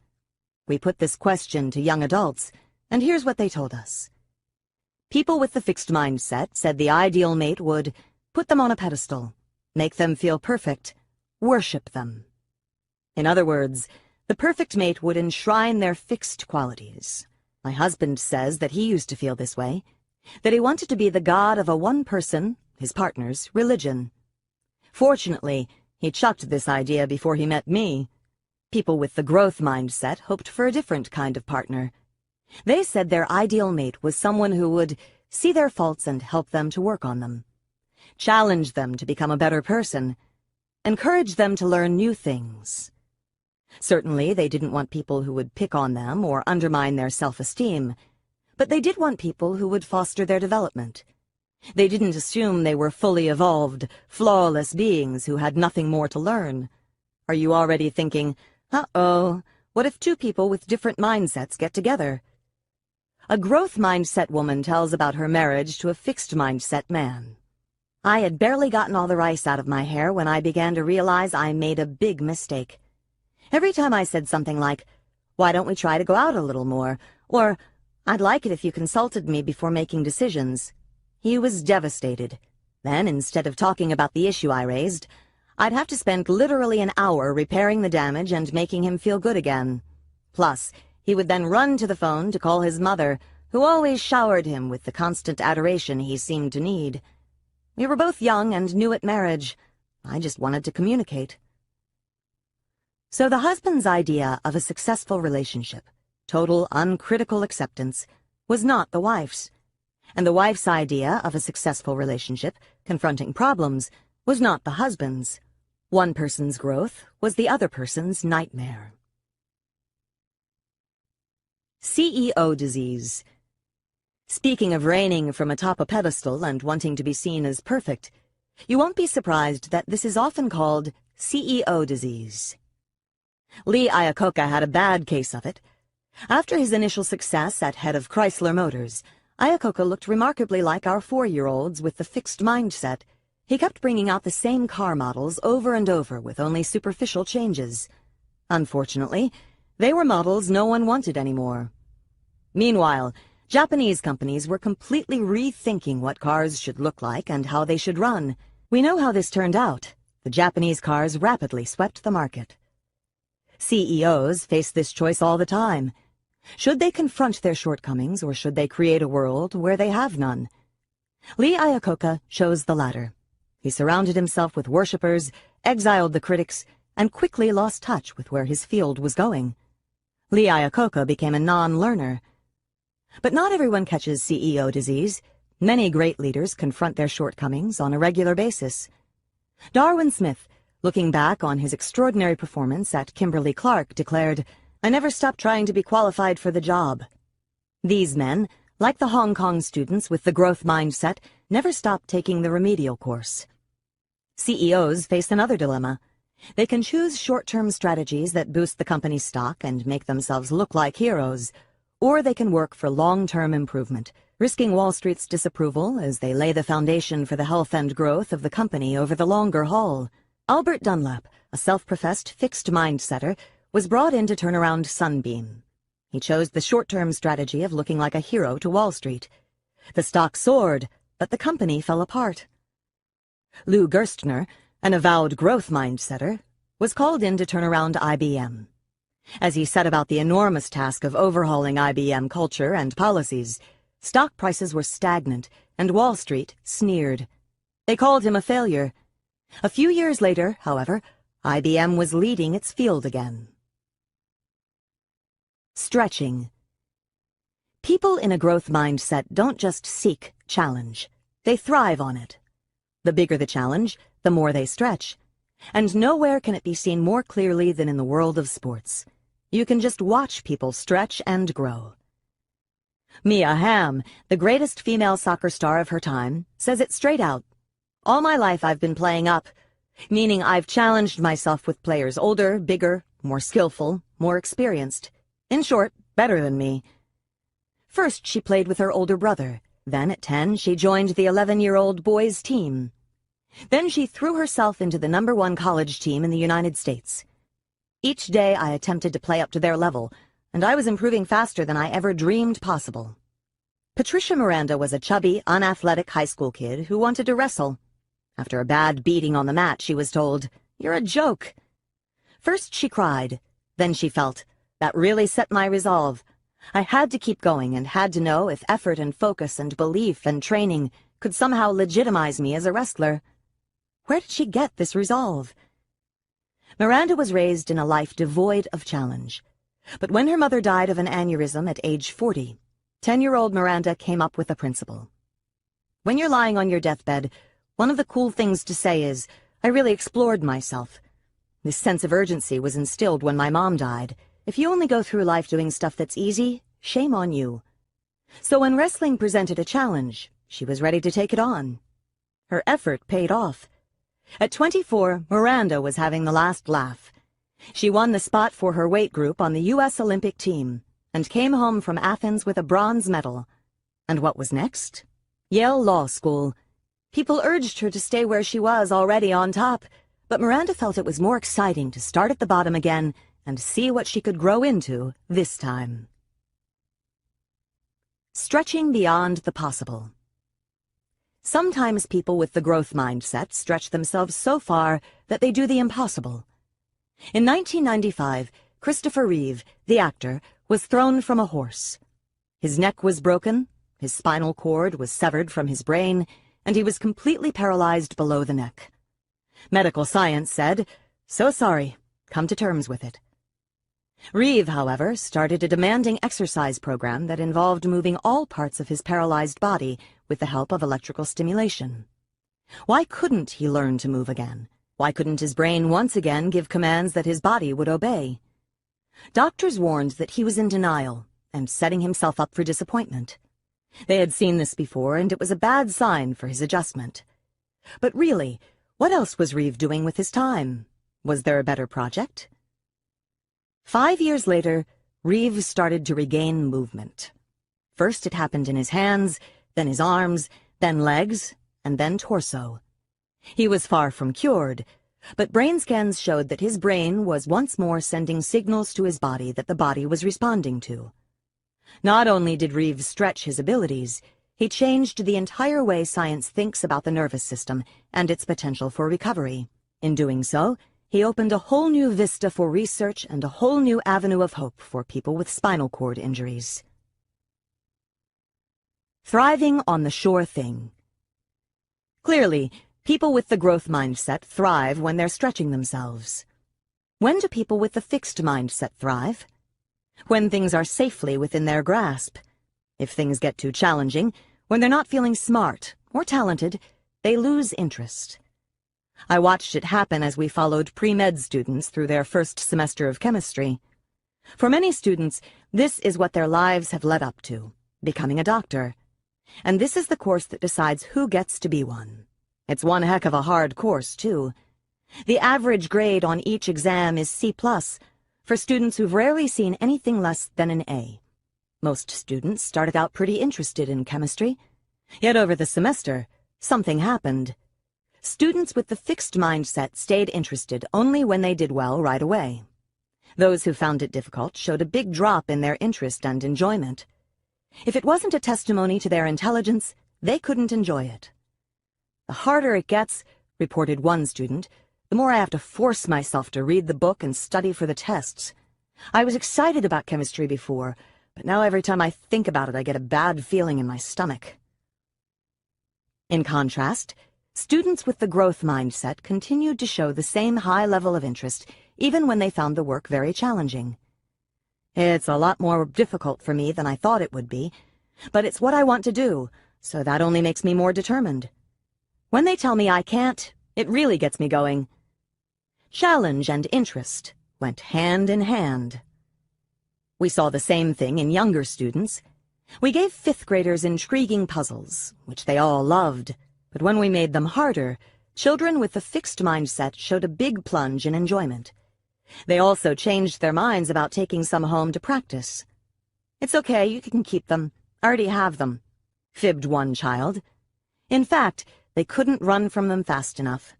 We put this question to young adults, and here's what they told us. People with the fixed mindset said the ideal mate would put them on a pedestal, make them feel perfect, worship them. In other words, the perfect mate would enshrine their fixed qualities. My husband says that he used to feel this way, that he wanted to be the god of a one person, his partner's, religion. Fortunately, he chucked this idea before he met me. People with the growth mindset hoped for a different kind of partner. They said their ideal mate was someone who would see their faults and help them to work on them, challenge them to become a better person, encourage them to learn new things. Certainly, they didn't want people who would pick on them or undermine their self-esteem, but they did want people who would foster their development. They didn't assume they were fully evolved, flawless beings who had nothing more to learn. Are you already thinking, uh-oh, what if two people with different mindsets get together? A growth mindset woman tells about her marriage to a fixed mindset man. I had barely gotten all the rice out of my hair when I began to realize I made a big mistake. Every time I said something like, "Why don't we try to go out a little more?" or, I'd like it if you consulted me before making decisions. He was devastated. Then, instead of talking about the issue I raised, I'd have to spend literally an hour repairing the damage and making him feel good again. Plus, he would then run to the phone to call his mother, who always showered him with the constant adoration he seemed to need. We were both young and new at marriage. I just wanted to communicate. So the husband's idea of a successful relationship, total uncritical acceptance, was not the wife's. And the wife's idea of a successful relationship, confronting problems, was not the husband's. One person's growth was the other person's nightmare. CEO disease. Speaking of reigning from atop a pedestal and wanting to be seen as perfect, you won't be surprised that this is often called CEO disease. Lee Iacocca had a bad case of it. After his initial success at head of Chrysler Motors, Iacocca looked remarkably like our 4-year-olds with the fixed mindset. He kept bringing out the same car models over and over with only superficial changes. Unfortunately, they were models no one wanted anymore. Meanwhile, Japanese companies were completely rethinking what cars should look like and how they should run. We know how this turned out. The Japanese cars rapidly swept the market. CEOs face this choice all the time. Should they confront their shortcomings, or should they create a world where they have none? Lee Iacocca chose the latter. He surrounded himself with worshippers, exiled the critics, and quickly lost touch with where his field was going. Lee Iacocca became a non-learner. But not everyone catches CEO disease. Many great leaders confront their shortcomings on a regular basis. Darwin Smith, looking back on his extraordinary performance at Kimberly-Clark, declared, "I never stopped trying to be qualified for the job." These men, like the Hong Kong students with the growth mindset, never stopped taking the remedial course. CEOs face another dilemma. They can choose short-term strategies that boost the company's stock and make themselves look like heroes, or they can work for long-term improvement, risking Wall Street's disapproval as they lay the foundation for the health and growth of the company over the longer haul. Albert Dunlap, a self-professed fixed mindsetter, was brought in to turn around Sunbeam. He chose the short-term strategy of looking like a hero to Wall Street. The stock soared, but the company fell apart. Lou Gerstner, an avowed growth mindsetter, was called in to turn around IBM. As he set about the enormous task of overhauling IBM culture and policies, stock prices were stagnant, and Wall Street sneered. They called him a failure. A few years later, however, IBM was leading its field again. Stretching. People in a growth mindset don't just seek challenge. They thrive on it. The bigger the challenge, the more they stretch. And nowhere can it be seen more clearly than in the world of sports. You can just watch people stretch and grow. Mia Hamm, the greatest female soccer star of her time, says it straight out. "All my life I've been playing up, meaning I've challenged myself with players older, bigger, more skillful, more experienced. In short, better than me." First, she played with her older brother. Then, at 10, she joined the 11-year-old boys' team. Then she threw herself into the #1 college team in the United States. Each day I attempted to play up to their level, and I was improving faster than I ever dreamed possible. Patricia Miranda was a chubby, unathletic high school kid who wanted to wrestle. After a bad beating on the mat, she was told, "You're a joke." First she cried, then she felt, "That really set my resolve. I had to keep going and had to know if effort and focus and belief and training could somehow legitimize me as a wrestler." Where did she get this resolve? Miranda was raised in a life devoid of challenge. But when her mother died of an aneurysm at age 40, 10-year-old Miranda came up with a principle. When you're lying on your deathbed, one of the cool things to say is, "I really explored myself." This sense of urgency was instilled when my mom died. If you only go through life doing stuff that's easy, shame on you. So when wrestling presented a challenge, she was ready to take it on. Her effort paid off. At 24, Miranda was having the last laugh. She won the spot for her weight group on the U.S. Olympic team and came home from Athens with a bronze medal. And what was next? Yale Law School. People urged her to stay where she was already on top, but Miranda felt it was more exciting to start at the bottom again and see what she could grow into this time. Stretching beyond the possible. Sometimes people with the growth mindset stretch themselves so far that they do the impossible. In 1995, Christopher Reeve, the actor, was thrown from a horse. His neck was broken, his spinal cord was severed from his brain, and he was completely paralyzed below the neck. Medical science said, "So sorry, come to terms with it." Reeve, however, started a demanding exercise program that involved moving all parts of his paralyzed body with the help of electrical stimulation. Why couldn't he learn to move again? Why couldn't his brain once again give commands that his body would obey? Doctors warned that he was in denial and setting himself up for disappointment. They had seen this before, and it was a bad sign for his adjustment. But really, what else was Reeve doing with his time? Was there a better project? 5 years later, Reeve started to regain movement. First it happened in his hands, then his arms, then legs, and then torso. He was far from cured, but brain scans showed that his brain was once more sending signals to his body that the body was responding to. Not only did Reeve stretch his abilities, he changed the entire way science thinks about the nervous system and its potential for recovery. In doing so, he opened a whole new vista for research and a whole new avenue of hope for people with spinal cord injuries. Thriving on the sure thing. Clearly, people with the growth mindset thrive when they're stretching themselves. When do people with the fixed mindset thrive? When things are safely within their grasp. If things get too challenging, when they're not feeling smart or talented, they lose interest. I watched it happen as we followed pre-med students through their first semester of chemistry. For many students, this is what their lives have led up to, becoming a doctor. And this is the course that decides who gets to be one. It's one heck of a hard course, too. The average grade on each exam is C+, for students who've rarely seen anything less than an A. Most students started out pretty interested in chemistry, yet over the semester, something happened. Students with the fixed mindset stayed interested only when they did well right away. Those who found it difficult showed a big drop in their interest and enjoyment. If it wasn't a testimony to their intelligence, they couldn't enjoy it. "The harder it gets," reported one student, "the more I have to force myself to read the book and study for the tests. I was excited about chemistry before, but now every time I think about it, I get a bad feeling in my stomach." In contrast, students with the growth mindset continued to show the same high level of interest even when they found the work very challenging. "It's a lot more difficult for me than I thought it would be, but it's what I want to do, so that only makes me more determined. When they tell me I can't, it really gets me going." Challenge and interest went hand in hand. We saw the same thing in younger students. We gave fifth graders intriguing puzzles, which they all loved, but when we made them harder, children with the fixed mindset showed a big plunge in enjoyment. They also changed their minds about taking some home to practice. "It's okay, you can keep them. I already have them," fibbed one child. In fact, they couldn't run from them fast enough.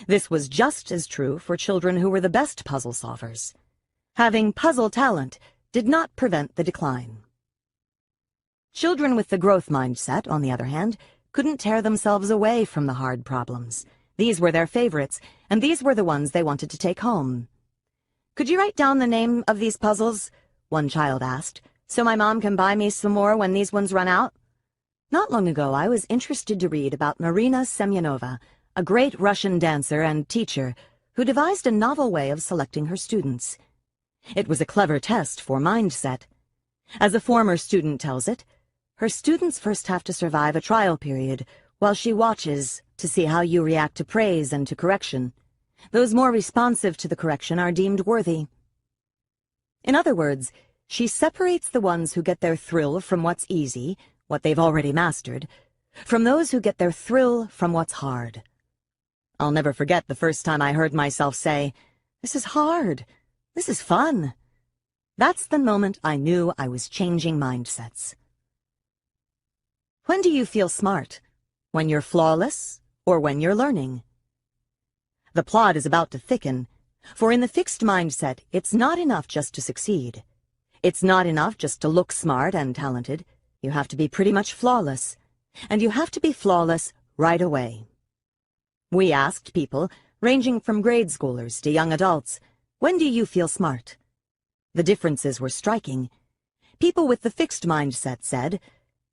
This was just as true for children who were the best puzzle solvers. Having puzzle talent did not prevent the decline. Children with the growth mindset, on the other hand, couldn't tear themselves away from the hard problems. These were their favorites, and these were the ones they wanted to take home. "Could you write down the name of these puzzles?" one child asked, "so my mom can buy me some more when these ones run out?" Not long ago, I was interested to read about Marina Semyonova, a great Russian dancer and teacher who devised a novel way of selecting her students. It was a clever test for mindset. As a former student tells it, her students first have to survive a trial period while she watches to see how you react to praise and to correction. Those more responsive to the correction are deemed worthy. In other words, she separates the ones who get their thrill from what's easy, what they've already mastered, from those who get their thrill from what's hard. I'll never forget the first time I heard myself say, "This is hard. This is fun." That's the moment I knew I was changing mindsets. When do you feel smart? When you're flawless or when you're learning? The plot is about to thicken, for in the fixed mindset, it's not enough just to succeed. It's not enough just to look smart and talented. You have to be pretty much flawless, and you have to be flawless right away. We asked people, ranging from grade schoolers to young adults, when do you feel smart? The differences were striking. People with the fixed mindset said,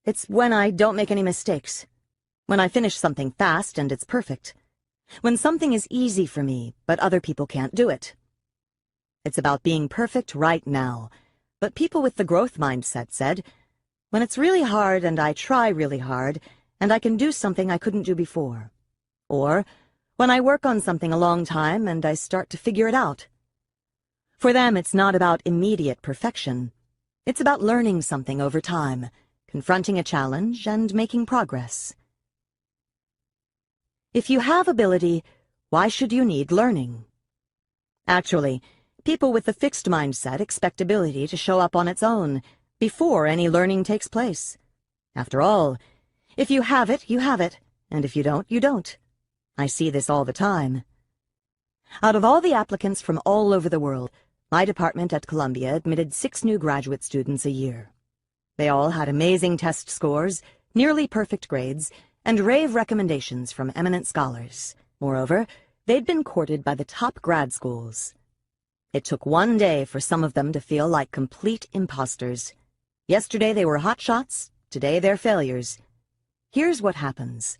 it's when I don't make any mistakes. When I finish something fast and it's perfect. When something is easy for me, but other people can't do it. It's about being perfect right now. But people with the growth mindset said, when it's really hard and I try really hard, and I can do something I couldn't do before. Or, when I work on something a long time and I start to figure it out. For them, it's not about immediate perfection. It's about learning something over time, confronting a challenge, and making progress. If you have ability, why should you need learning? Actually, people with the fixed mindset expect ability to show up on its own, before any learning takes place. After all, if you have it, you have it, and if you don't, you don't. I see this all the time. Out of all the applicants from all over the world, my department at Columbia admitted 6 new graduate students a year. They all had amazing test scores, nearly perfect grades, and rave recommendations from eminent scholars. Moreover, they'd been courted by the top grad schools. It took one day for some of them to feel like complete imposters. Yesterday they were hotshots, today they're failures. Here's what happens.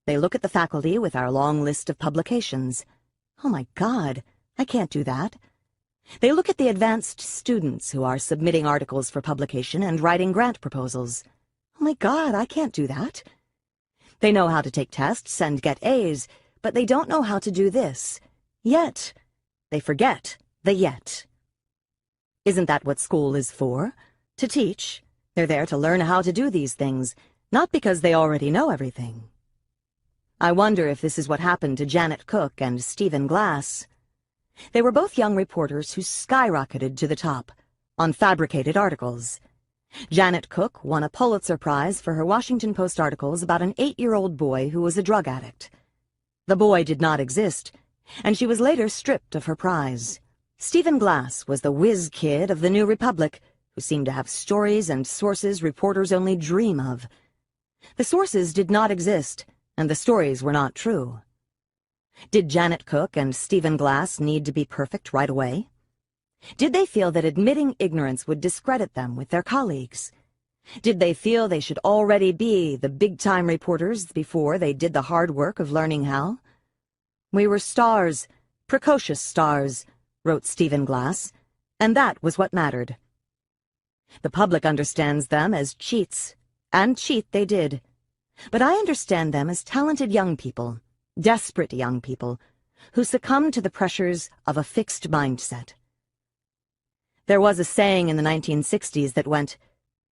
They look at the faculty with our long list of publications. Oh my God, I can't do that. They look at the advanced students who are submitting articles for publication and writing grant proposals. Oh my God, I can't do that. They know how to take tests and get A's, but they don't know how to do this. Yet. They forget the yet. Isn't that what school is for? To teach. They're there to learn how to do these things, not because they already know everything. I wonder if this is what happened to Janet Cook and Stephen Glass. They were both young reporters who skyrocketed to the top on fabricated articles. Janet Cook won a Pulitzer Prize for her Washington Post articles about an 8-year-old boy who was a drug addict. The boy did not exist, and she was later stripped of her prize. Stephen Glass was the whiz kid of the New Republic, who seemed to have stories and sources reporters only dream of. The sources did not exist, and the stories were not true. Did Janet Cook and Stephen Glass need to be perfect right away? Did they feel that admitting ignorance would discredit them with their colleagues? Did they feel they should already be the big-time reporters before they did the hard work of learning how? We were stars, precocious stars, wrote Stephen Glass, and that was what mattered. The public understands them as cheats, and cheat they did. But I understand them as talented young people, desperate young people, who succumbed to the pressures of a fixed mindset. There was a saying in the 1960s that went,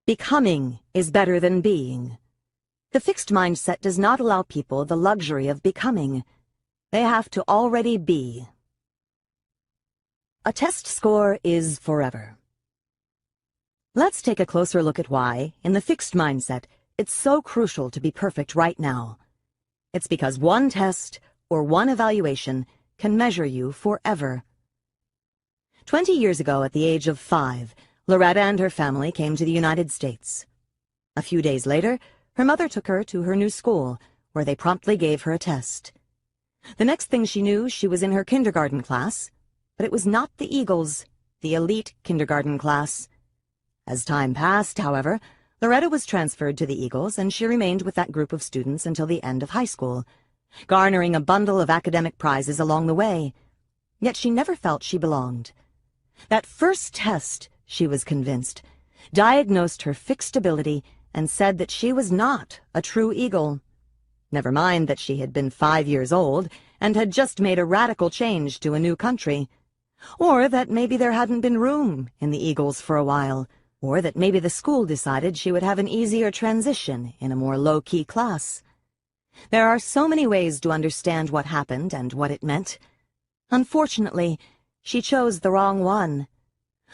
"Becoming is better than being." The fixed mindset does not allow people the luxury of becoming. They have to already be. A test score is forever. Let's take a closer look at why, in the fixed mindset, it's so crucial to be perfect right now. It's because one test or one evaluation can measure you forever. 20 years ago, at the age of 5, Loretta and her family came to the United States. A few days later, her mother took her to her new school, where they promptly gave her a test. The next thing she knew, she was in her kindergarten class, but it was not the Eagles, the elite kindergarten class. As time passed, however, Loretta was transferred to the Eagles, and she remained with that group of students until the end of high school, garnering a bundle of academic prizes along the way. Yet she never felt she belonged. That first test, she was convinced, diagnosed her fixed ability and said that she was not a true Eagle. Never mind that she had been 5 years old and had just made a radical change to a new country. Or that maybe there hadn't been room in the Eagles for a while. Or that maybe the school decided she would have an easier transition in a more low-key class. There are so many ways to understand what happened and what it meant. Unfortunately, she chose the wrong one.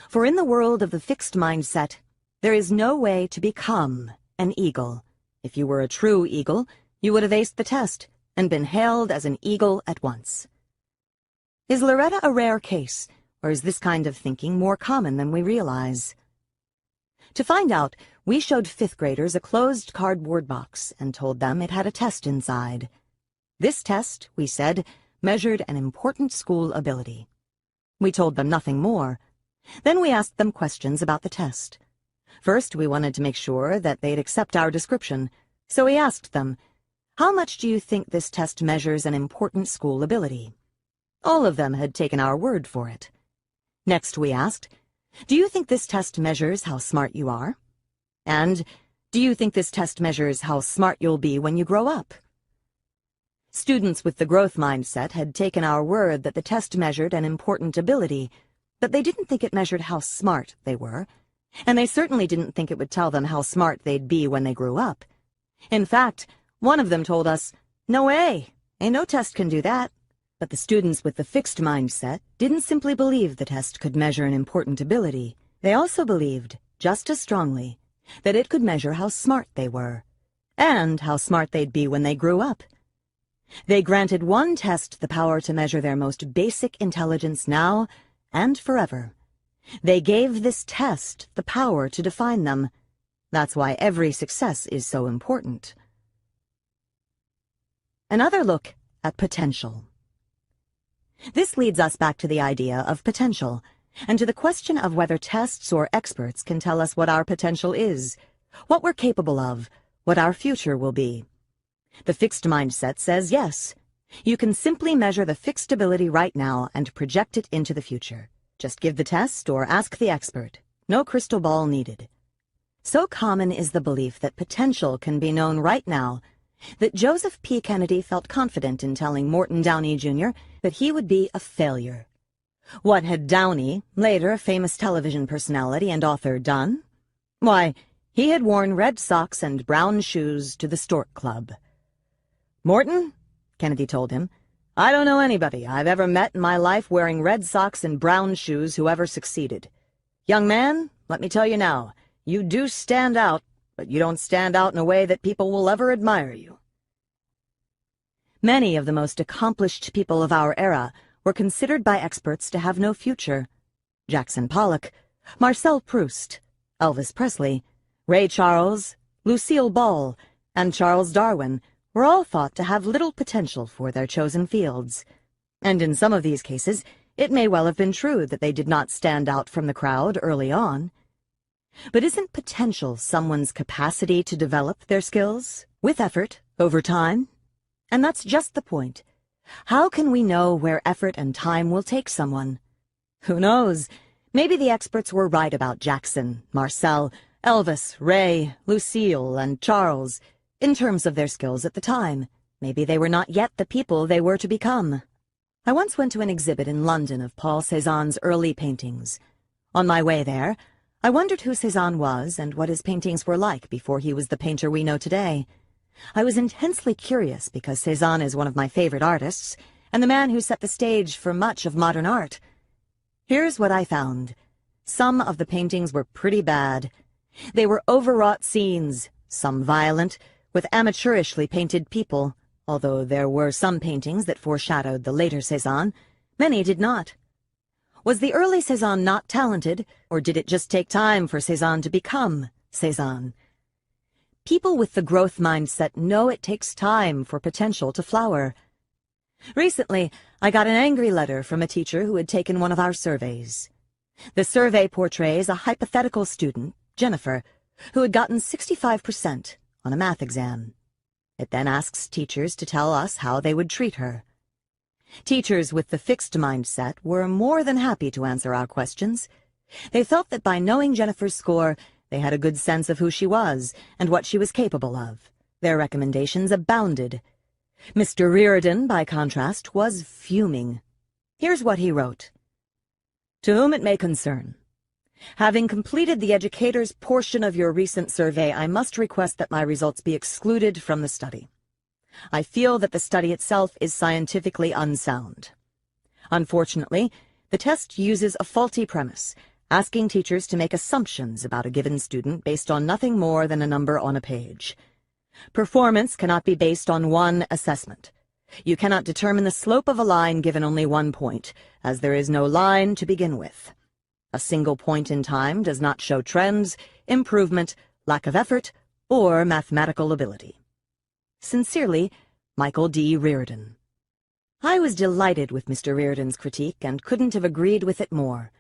For in the world of the fixed mindset, there is no way to become an Eagle. If you were a true Eagle, you would have aced the test and been hailed as an Eagle at once. Is Loretta a rare case, or is this kind of thinking more common than we realize? To find out, we showed fifth graders a closed cardboard box and told them it had a test inside. This test, we said, measured an important school ability. We told them nothing more. Then we asked them questions about the test. First, we wanted to make sure that they'd accept our description, so we asked them, "How much do you think this test measures an important school ability?" All of them had taken our word for it. Next, we asked, "Do you think this test measures how smart you are?" And, "Do you think this test measures how smart you'll be when you grow up?" Students with the growth mindset had taken our word that the test measured an important ability, but they didn't think it measured how smart they were, and they certainly didn't think it would tell them how smart they'd be when they grew up. In fact, one of them told us, "No way, ain't no test can do that." But the students with the fixed mindset didn't simply believe the test could measure an important ability. They also believed, just as strongly, that it could measure how smart they were, and how smart they'd be when they grew up. They granted one test the power to measure their most basic intelligence now and forever. They gave this test the power to define them. That's why every success is so important. Another look at potential. This leads us back to the idea of potential, and to the question of whether tests or experts can tell us what our potential is, what we're capable of, what our future will be. The fixed mindset says yes. You can simply measure the fixed ability right now and project it into the future. Just give the test or ask the expert. No crystal ball needed. So common is the belief that potential can be known right now that Joseph P. Kennedy felt confident in telling Morton Downey Jr. that he would be a failure. What had Downey, later a famous television personality and author, done? Why, he had worn red socks and brown shoes to the Stork Club. "Morton," Kennedy told him, "I don't know anybody I've ever met in my life wearing red socks and brown shoes who ever succeeded. Young man, let me tell you now, you do stand out, but you don't stand out in a way that people will ever admire you." Many of the most accomplished people of our era were considered by experts to have no future. Jackson Pollock, Marcel Proust, Elvis Presley, Ray Charles, Lucille Ball, and Charles Darwin were all thought to have little potential for their chosen fields. And in some of these cases, it may well have been true that they did not stand out from the crowd early on. But isn't potential someone's capacity to develop their skills, with effort, over time? And that's just the point. How can we know where effort and time will take someone? Who knows? Maybe the experts were right about Jackson, Marcel, Elvis, Ray, Lucille, and Charles. In terms of their skills at the time, maybe they were not yet the people they were to become. I once went to an exhibit in London of Paul Cézanne's early paintings. On my way there, I wondered who Cézanne was and what his paintings were like before he was the painter we know today. I was intensely curious because Cézanne is one of my favorite artists, and the man who set the stage for much of modern art. Here's what I found. Some of the paintings were pretty bad. They were overwrought scenes, some violent, with amateurishly painted people, although there were some paintings that foreshadowed the later Cézanne. Many did not. Was the early Cézanne not talented, or did it just take time for Cézanne to become Cézanne? People with the growth mindset know it takes time for potential to flower. Recently, I got an angry letter from a teacher who had taken one of our surveys. The survey portrays a hypothetical student, Jennifer, who had gotten 65% on a math exam. It then asks teachers to tell us how they would treat her. Teachers with the fixed mindset were more than happy to answer our questions. They felt that by knowing Jennifer's score, they had a good sense of who she was and what she was capable of. Their recommendations abounded. Mr. Reardon, by contrast, was fuming. Here's what he wrote. "To whom it may concern. Having completed the educator's portion of your recent survey, I must request that my results be excluded from the study. I feel that the study itself is scientifically unsound. Unfortunately, the test uses a faulty premise, asking teachers to make assumptions about a given student based on nothing more than a number on a page. Performance cannot be based on one assessment. You cannot determine the slope of a line given only 1 point, as there is no line to begin with. A single point in time does not show trends, improvement, lack of effort, or mathematical ability. Sincerely, Michael D. Reardon. I was delighted with Mr. Reardon's critique and couldn't have agreed with it more.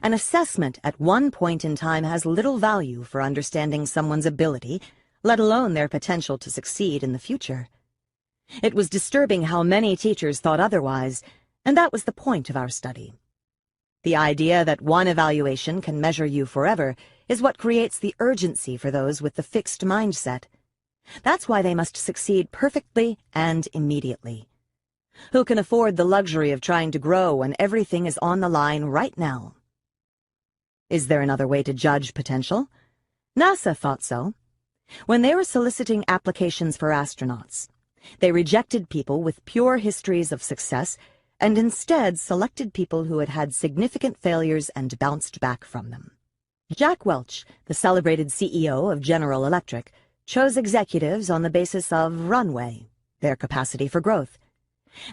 An assessment at one point in time has little value for understanding someone's ability, let alone their potential to succeed in the future. It was disturbing how many teachers thought otherwise, and that was the point of our study. The idea that one evaluation can measure you forever is what creates the urgency for those with the fixed mindset. That's why they must succeed perfectly and immediately. Who can afford the luxury of trying to grow when everything is on the line right now? Is there another way to judge potential? NASA thought so. When they were soliciting applications for astronauts, they rejected people with pure histories of success and instead selected people who had had significant failures and bounced back from them. Jack Welch, the celebrated CEO of General Electric, chose executives on the basis of runway, their capacity for growth.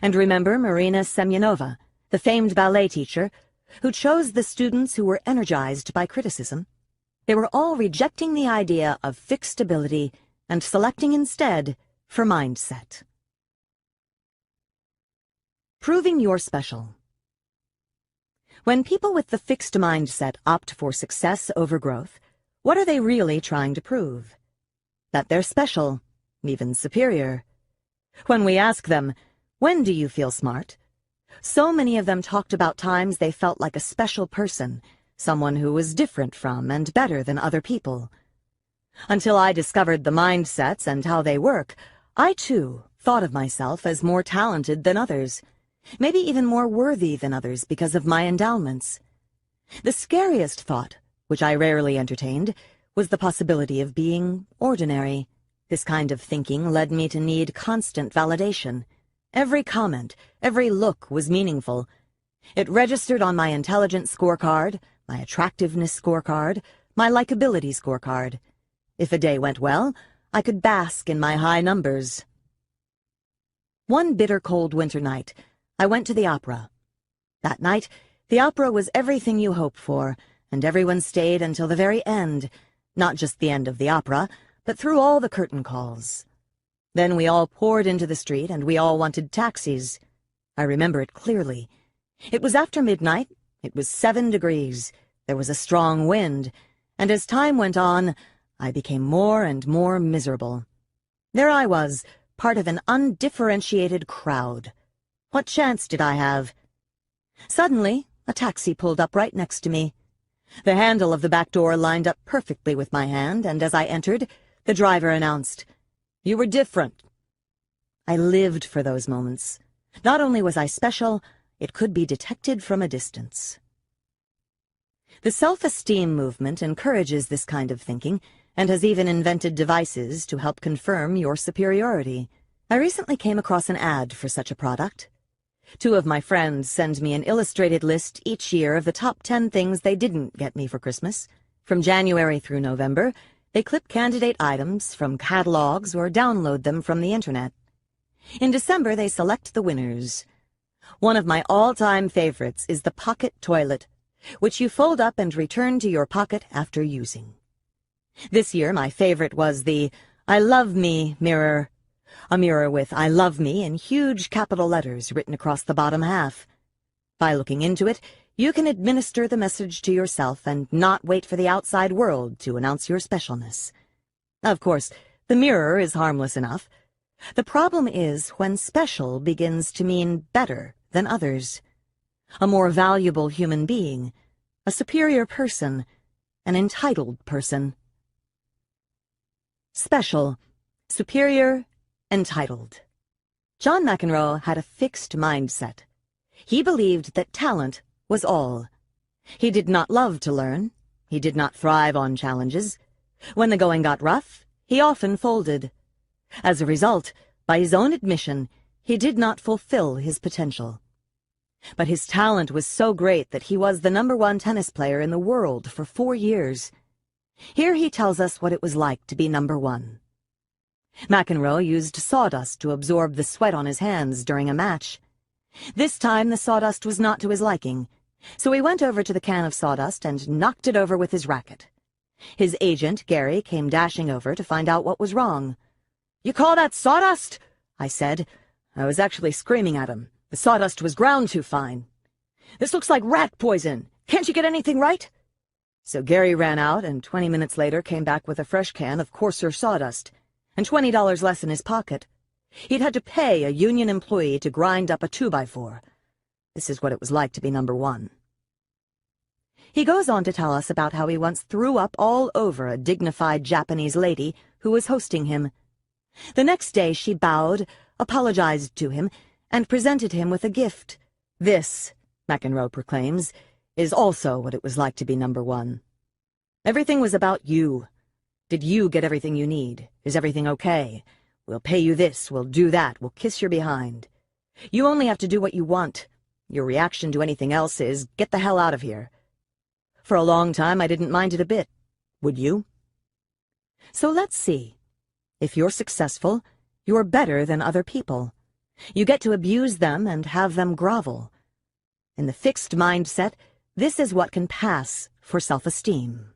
And remember Marina Semyonova, the famed ballet teacher, who chose the students who were energized by criticism. They were all rejecting the idea of fixed ability and selecting instead for mindset. Proving you're special. When people with the fixed mindset opt for success over growth, what are they really trying to prove? That they're special, even superior. When we ask them, "When do you feel smart?" so many of them talked about times they felt like a special person, someone who was different from and better than other people. Until I discovered the mindsets and how they work, I too thought of myself as more talented than others, maybe even more worthy than others because of my endowments. The scariest thought, which I rarely entertained, was the possibility of being ordinary. This kind of thinking led me to need constant validation. Every comment, every look was meaningful. It registered on my intelligence scorecard, my attractiveness scorecard, my likability scorecard. If a day went well, I could bask in my high numbers. One bitter cold winter night, I went to the opera. That night, the opera was everything you hope for, and everyone stayed until the very end, not just the end of the opera, but through all the curtain calls. Then we all poured into the street, and we all wanted taxis. I remember it clearly. It was after midnight, it was 7 degrees, there was a strong wind, and as time went on, I became more and more miserable. There I was, part of an undifferentiated crowd. What chance did I have? Suddenly, a taxi pulled up right next to me. The handle of the back door lined up perfectly with my hand, and as I entered, the driver announced, "You were different." I lived for those moments. Not only was I special, it could be detected from a distance. The self-esteem movement encourages this kind of thinking, and has even invented devices to help confirm your superiority. I recently came across an ad for such a product. 2 of my friends send me an illustrated list each year of the top 10 things they didn't get me for Christmas. From January through November, they clip candidate items from catalogs or download them from the internet. In December, they select the winners. One of my all-time favorites is the pocket toilet, which you fold up and return to your pocket after using. This year, my favorite was the "I Love Me" mirror. A mirror with "I love me" in huge capital letters written across the bottom half. By looking into it, you can administer the message to yourself and not wait for the outside world to announce your specialness. Of course, the mirror is harmless enough. The problem is when special begins to mean better than others. A more valuable human being, a superior person, an entitled person. Special, superior, entitled. John McEnroe had a fixed mindset. He believed that talent was all. He did not love to learn. He did not thrive on challenges. When the going got rough, he often folded. As a result, by his own admission, he did not fulfill his potential. But his talent was so great that he was the #1 tennis player in the world for 4 years. Here he tells us what it was like to be #1. McEnroe used sawdust to absorb the sweat on his hands during a match. This time the sawdust was not to his liking, so he went over to the can of sawdust and knocked it over with his racket. His agent, Gary, came dashing over to find out what was wrong. "You call that sawdust?" I said. I was actually screaming at him. The sawdust was ground too fine. "This looks like rat poison. Can't you get anything right?" So Gary ran out, and 20 minutes later came back with a fresh can of coarser sawdust, and $20 less in his pocket. He'd had to pay a union employee to grind up a 2x4. This is what it was like to be number one. He goes on to tell us about how he once threw up all over a dignified Japanese lady who was hosting him. The next day she bowed, apologized to him, and presented him with a gift. This, McEnroe proclaims, is also what it was like to be number one. Everything was about you. Did you get everything you need? Is everything okay? We'll pay you this, we'll do that, we'll kiss your behind. You only have to do what you want. Your reaction to anything else is, get the hell out of here. For a long time I didn't mind it a bit. Would you? So let's see. If you're successful, you're better than other people. You get to abuse them and have them grovel. In the fixed mindset, this is what can pass for self-esteem.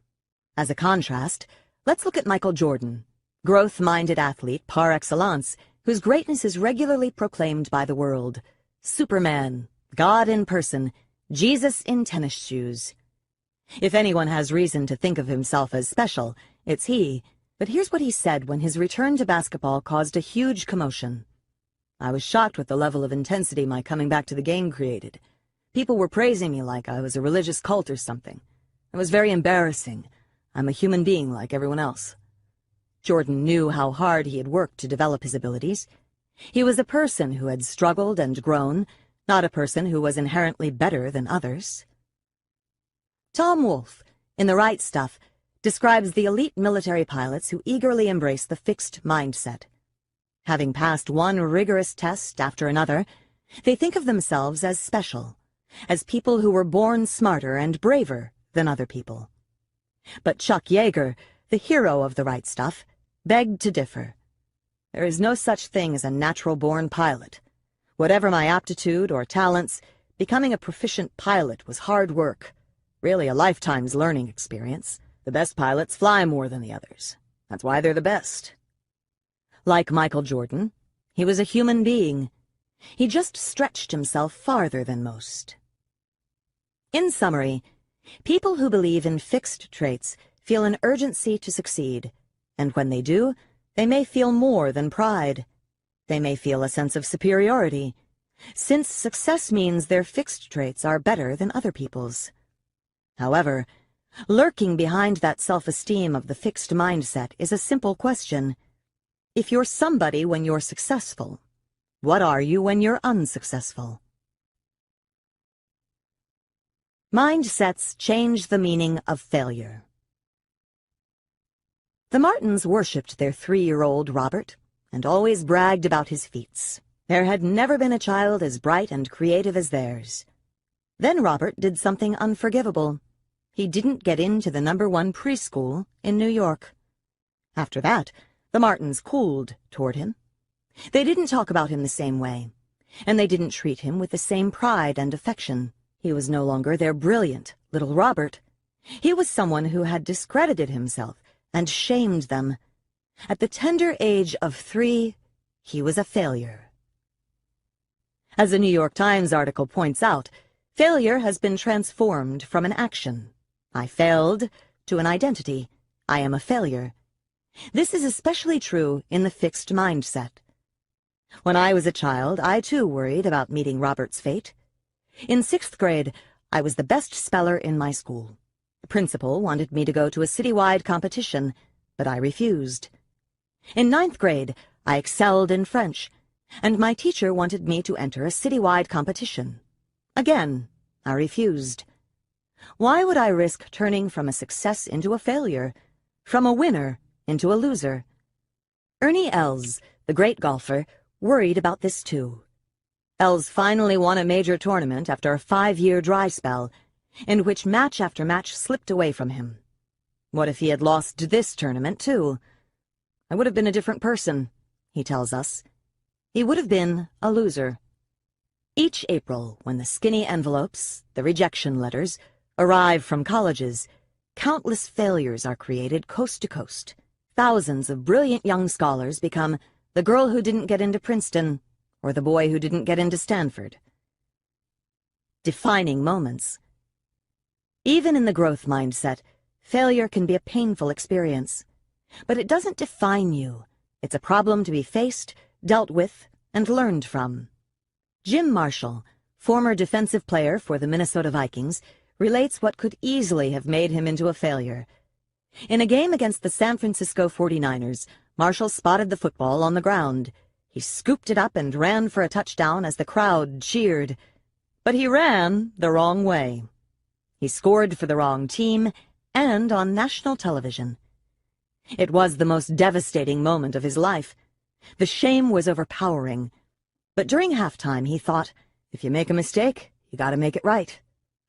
As a contrast, let's look at Michael Jordan, growth-minded athlete par excellence, whose greatness is regularly proclaimed by the world. Superman, God in person, Jesus in tennis shoes. If anyone has reason to think of himself as special, it's he. But here's what he said when his return to basketball caused a huge commotion. "I was shocked with the level of intensity my coming back to the game created. People were praising me like I was a religious cult or something. It was very embarrassing. I'm a human being like everyone else." Jordan knew how hard he had worked to develop his abilities. He was a person who had struggled and grown, not a person who was inherently better than others. Tom Wolfe, in The Right Stuff, describes the elite military pilots who eagerly embrace the fixed mindset. Having passed one rigorous test after another, they think of themselves as special, as people who were born smarter and braver than other people. But Chuck Yeager, the hero of The Right Stuff, begged to differ. "There is no such thing as a natural-born pilot. Whatever my aptitude or talents, becoming a proficient pilot was hard work. Really a lifetime's learning experience. The best pilots fly more than the others. That's why they're the best." Like Michael Jordan, he was a human being. He just stretched himself farther than most. In summary, people who believe in fixed traits feel an urgency to succeed, and when they do, they may feel more than pride. They may feel a sense of superiority, since success means their fixed traits are better than other people's. However, lurking behind that self-esteem of the fixed mindset is a simple question. If you're somebody when you're successful, what are you when you're unsuccessful? Mindsets change the meaning of failure. The Martins worshipped their 3-year-old Robert and always bragged about his feats. There had never been a child as bright and creative as theirs. Then Robert did something unforgivable. He didn't get into the #1 preschool in New York. After that, the Martins cooled toward him. They didn't talk about him the same way, and they didn't treat him with the same pride and affection. He was no longer their brilliant little Robert. He was someone who had discredited himself and shamed them. At the tender age of 3, he was a failure. As a New York Times article points out, failure has been transformed from an action. I failed to an identity. I am a failure. This is especially true in the fixed mindset. When I was a child, I too worried about meeting Robert's fate. In 6th grade, I was the best speller in my school. The principal wanted me to go to a citywide competition, but I refused. In 9th grade, I excelled in French, and my teacher wanted me to enter a citywide competition. Again, I refused. Why would I risk turning from a success into a failure, from a winner into a loser? Ernie Els, the great golfer, worried about this too. Els finally won a major tournament after a 5-year dry spell, in which match after match slipped away from him. What if he had lost this tournament too? I would have been a different person, he tells us. He would have been a loser. Each April, when the skinny envelopes, the rejection letters, arrive from colleges, countless failures are created coast to coast. Thousands of brilliant young scholars become the girl who didn't get into Princeton or the boy who didn't get into Stanford. Defining moments. Even in the growth mindset, failure can be a painful experience. But it doesn't define you. It's a problem to be faced, dealt with, and learned from. Jim Marshall, former defensive player for the Minnesota Vikings, relates what could easily have made him into a failure. In a game against the San Francisco 49ers, Marshall spotted the football on the ground. He scooped it up and ran for a touchdown as the crowd cheered. But he ran the wrong way. He scored for the wrong team and on national television. It was the most devastating moment of his life. The shame was overpowering. But during halftime, he thought, if you make a mistake, you gotta make it right.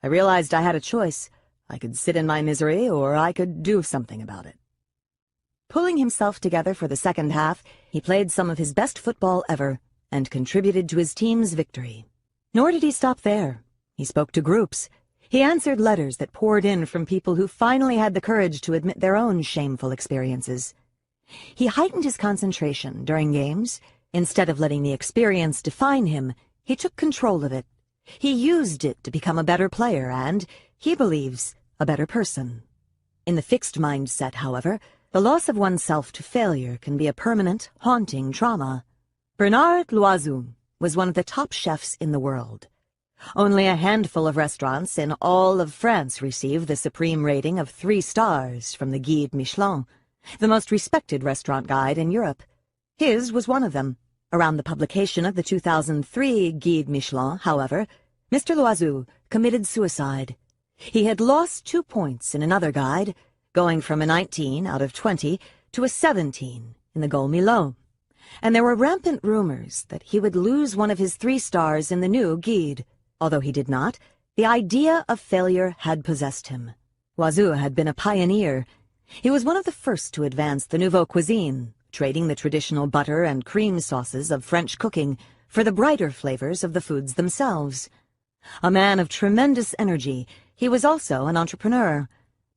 I realized I had a choice. I could sit in my misery, or I could do something about it. Pulling himself together for the second half, he played some of his best football ever and contributed to his team's victory. Nor did he stop there. He spoke to groups. He answered letters that poured in from people who finally had the courage to admit their own shameful experiences. He heightened his concentration during games. Instead of letting the experience define him, he took control of it. He used it to become a better player and, he believes, a better person. In the fixed mindset, however, the loss of oneself to failure can be a permanent, haunting trauma. Bernard Loiseau was one of the top chefs in the world. Only a handful of restaurants in all of France receive the supreme rating of 3 stars from the Guide Michelin, the most respected restaurant guide in Europe. His was one of them. Around the publication of the 2003 Guide Michelin, however, Mr. Loiseau committed suicide. He had lost 2 points in another guide, going from a 19 out of 20 to a 17 in the Gol Milon, and there were rampant rumors that he would lose one of his 3 stars in the new Guide. Although he did not, the idea of failure had possessed him. Loiseau had been a pioneer. He was one of the first to advance the nouveau cuisine, trading the traditional butter and cream sauces of French cooking for the brighter flavors of the foods themselves. A man of tremendous energy, he was also an entrepreneur.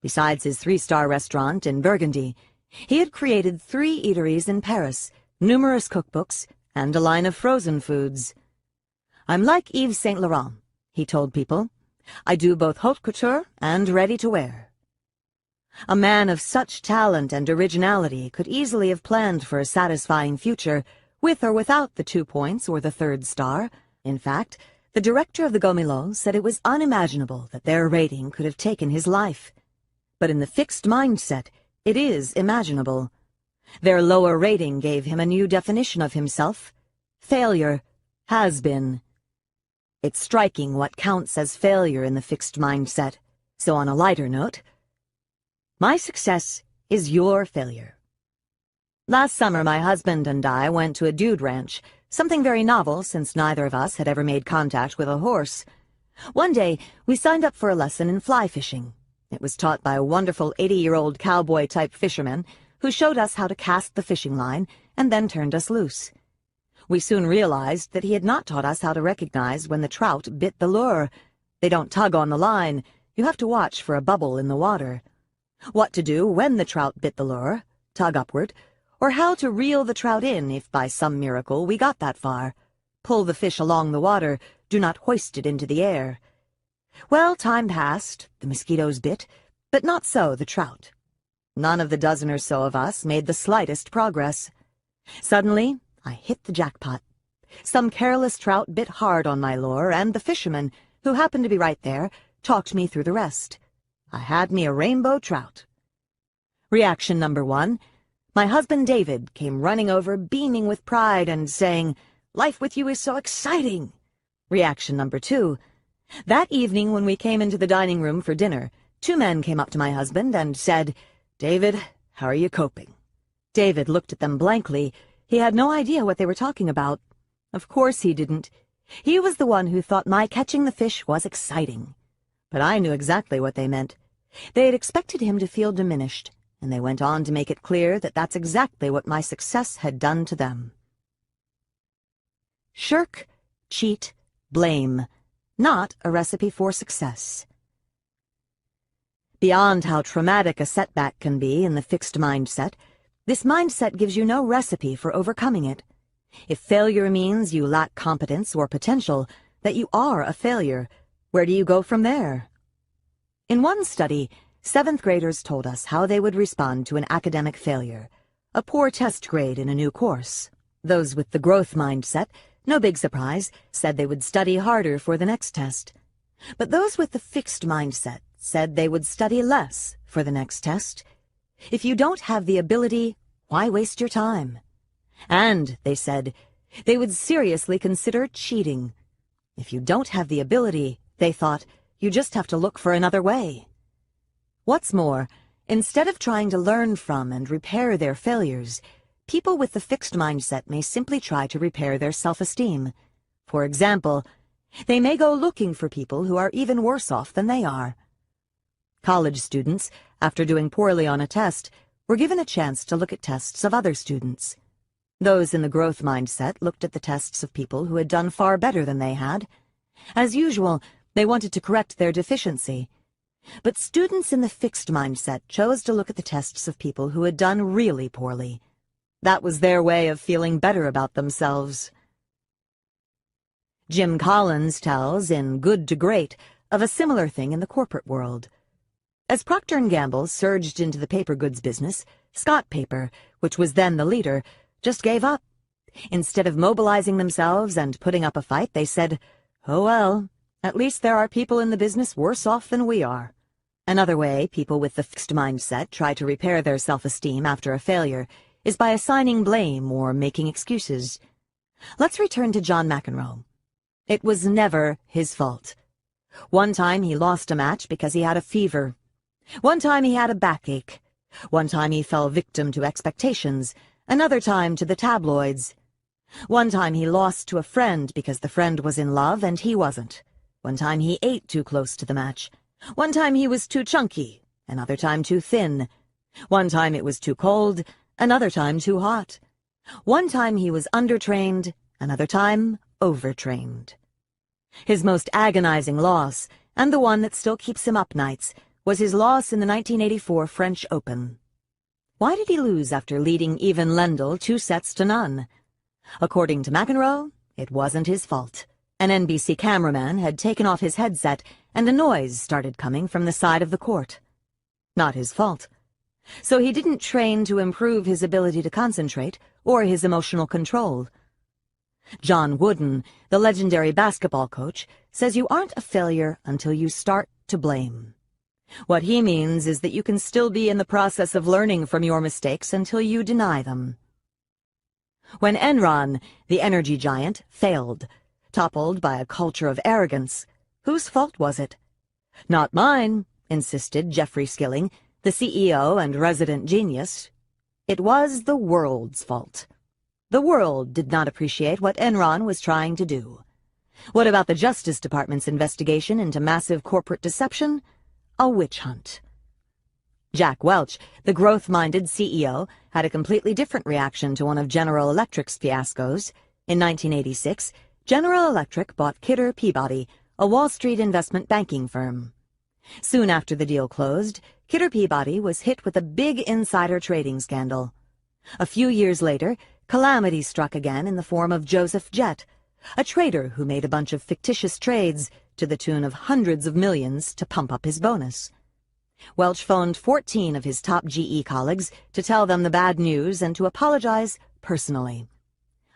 Besides his 3-star restaurant in Burgundy, he had created 3 eateries in Paris, numerous cookbooks, and a line of frozen foods. I'm like Yves Saint Laurent, he told people. I do both haute couture and ready-to-wear. A man of such talent and originality could easily have planned for a satisfying future, with or without the 2 points or the 3rd star. In fact, the director of the Gol Milon said it was unimaginable that their rating could have taken his life. But in the fixed mindset, it is imaginable. Their lower rating gave him a new definition of himself. Failure. Has been. It's striking what counts as failure in the fixed mindset. So on a lighter note, my success is your failure. Last summer, my husband and I went to a dude ranch, something very novel since neither of us had ever made contact with a horse. One day, we signed up for a lesson in fly fishing. It was taught by a wonderful 80-year-old cowboy-type fisherman who showed us how to cast the fishing line and then turned us loose. We soon realized that he had not taught us how to recognize when the trout bit the lure. They don't tug on the line. You have to watch for a bubble in the water. What to do when the trout bit the lure, tug upward, or how to reel the trout in if by some miracle we got that far. Pull the fish along the water, do not hoist it into the air. Well, time passed, the mosquitoes bit, but not so the trout. None of the dozen or so of us made the slightest progress. Suddenly, I hit the jackpot. Some careless trout bit hard on my lure, and the fisherman, who happened to be right there, talked me through the rest. I had me a rainbow trout. Reaction number 1. My husband David came running over, beaming with pride and saying, "Life with you is so exciting." Reaction number 2. That evening when we came into the dining room for dinner, 2 men came up to my husband and said, "David, how are you coping?" David looked at them blankly. He had no idea what they were talking about. Of course he didn't. He was the one who thought my catching the fish was exciting. But I knew exactly what they meant. They had expected him to feel diminished, and they went on to make it clear that that's exactly what my success had done to them. Shirk, cheat, blame. Not a recipe for success. Beyond how traumatic a setback can be in the fixed mindset, this mindset gives you no recipe for overcoming it. If failure means you lack competence or potential, that you are a failure, where do you go from there? In one study, 7th graders told us how they would respond to an academic failure, a poor test grade in a new course. Those with the growth mindset, no big surprise, said they would study harder for the next test. But those with the fixed mindset said they would study less for the next test. If you don't have the ability, why waste your time? And, they said, they would seriously consider cheating. If you don't have the ability, they thought, you just have to look for another way. What's more, instead of trying to learn from and repair their failures, people with the fixed mindset may simply try to repair their self-esteem. For example, they may go looking for people who are even worse off than they are. College students, after doing poorly on a test, were given a chance to look at tests of other students. Those in the growth mindset looked at the tests of people who had done far better than they had. As usual, they wanted to correct their deficiency. But students in the fixed mindset chose to look at the tests of people who had done really poorly. That was their way of feeling better about themselves. Jim Collins tells, in Good to Great, of a similar thing in the corporate world. As Procter & Gamble surged into the paper goods business, Scott Paper, which was then the leader, just gave up. Instead of mobilizing themselves and putting up a fight, they said, "Oh well, at least there are people in the business worse off than we are." Another way people with the fixed mindset try to repair their self-esteem after a failure is by assigning blame or making excuses. Let's return to John McEnroe. It was never his fault. One time he lost a match because he had a fever. One time he had a backache. One time he fell victim to expectations. Another time to the tabloids. One time he lost to a friend because the friend was in love and he wasn't. One time he ate too close to the match. One time he was too chunky. Another time too thin. One time it was too cold. Another time too hot. One time he was undertrained. Another time overtrained. His most agonizing loss, and the one that still keeps him up nights, was his loss in the 1984 French Open. Why did he lose after leading Even Lendl 2-0? According to McEnroe, it wasn't his fault. An NBC cameraman had taken off his headset, and a noise started coming from the side of the court. Not his fault. So he didn't train to improve his ability to concentrate or his emotional control. John Wooden, the legendary basketball coach, says you aren't a failure until you start to blame. What he means is that you can still be in the process of learning from your mistakes until you deny them. When Enron, the energy giant, failed, toppled by a culture of arrogance, whose fault was it? Not mine, insisted Jeffrey Skilling, the CEO and resident genius. It was the world's fault. The world did not appreciate what Enron was trying to do. What about the Justice Department's investigation into massive corporate deception? A witch hunt. Jack Welch, the growth-minded CEO, had a completely different reaction to one of General Electric's fiascos. In 1986, General Electric bought Kidder Peabody, a Wall Street investment banking firm. Soon after the deal closed, Kidder Peabody was hit with a big insider trading scandal. A few years later, calamity struck again in the form of Joseph Jett, a trader who made a bunch of fictitious trades to the tune of hundreds of millions to pump up his bonus. Welch phoned 14 of his top GE colleagues to tell them the bad news and to apologize personally.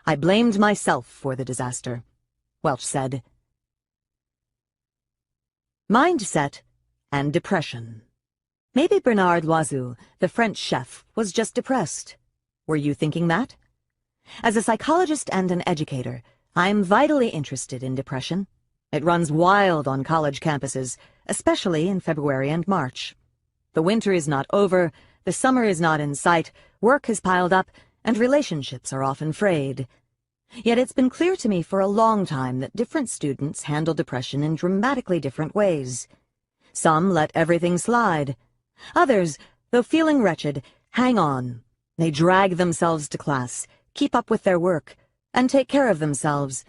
"I blamed myself for the disaster," Welch said. Mindset and depression. Maybe Bernard Loiseau, the French chef, was just depressed. Were you thinking that? As a psychologist and an educator, I'm vitally interested in depression. It runs wild on college campuses, especially in February and March. The winter is not over, the summer is not in sight, work has piled up, and relationships are often frayed. Yet it's been clear to me for a long time that different students handle depression in dramatically different ways. Some let everything slide. Others, though feeling wretched, hang on. They drag themselves to class, keep up with their work, and take care of themselves,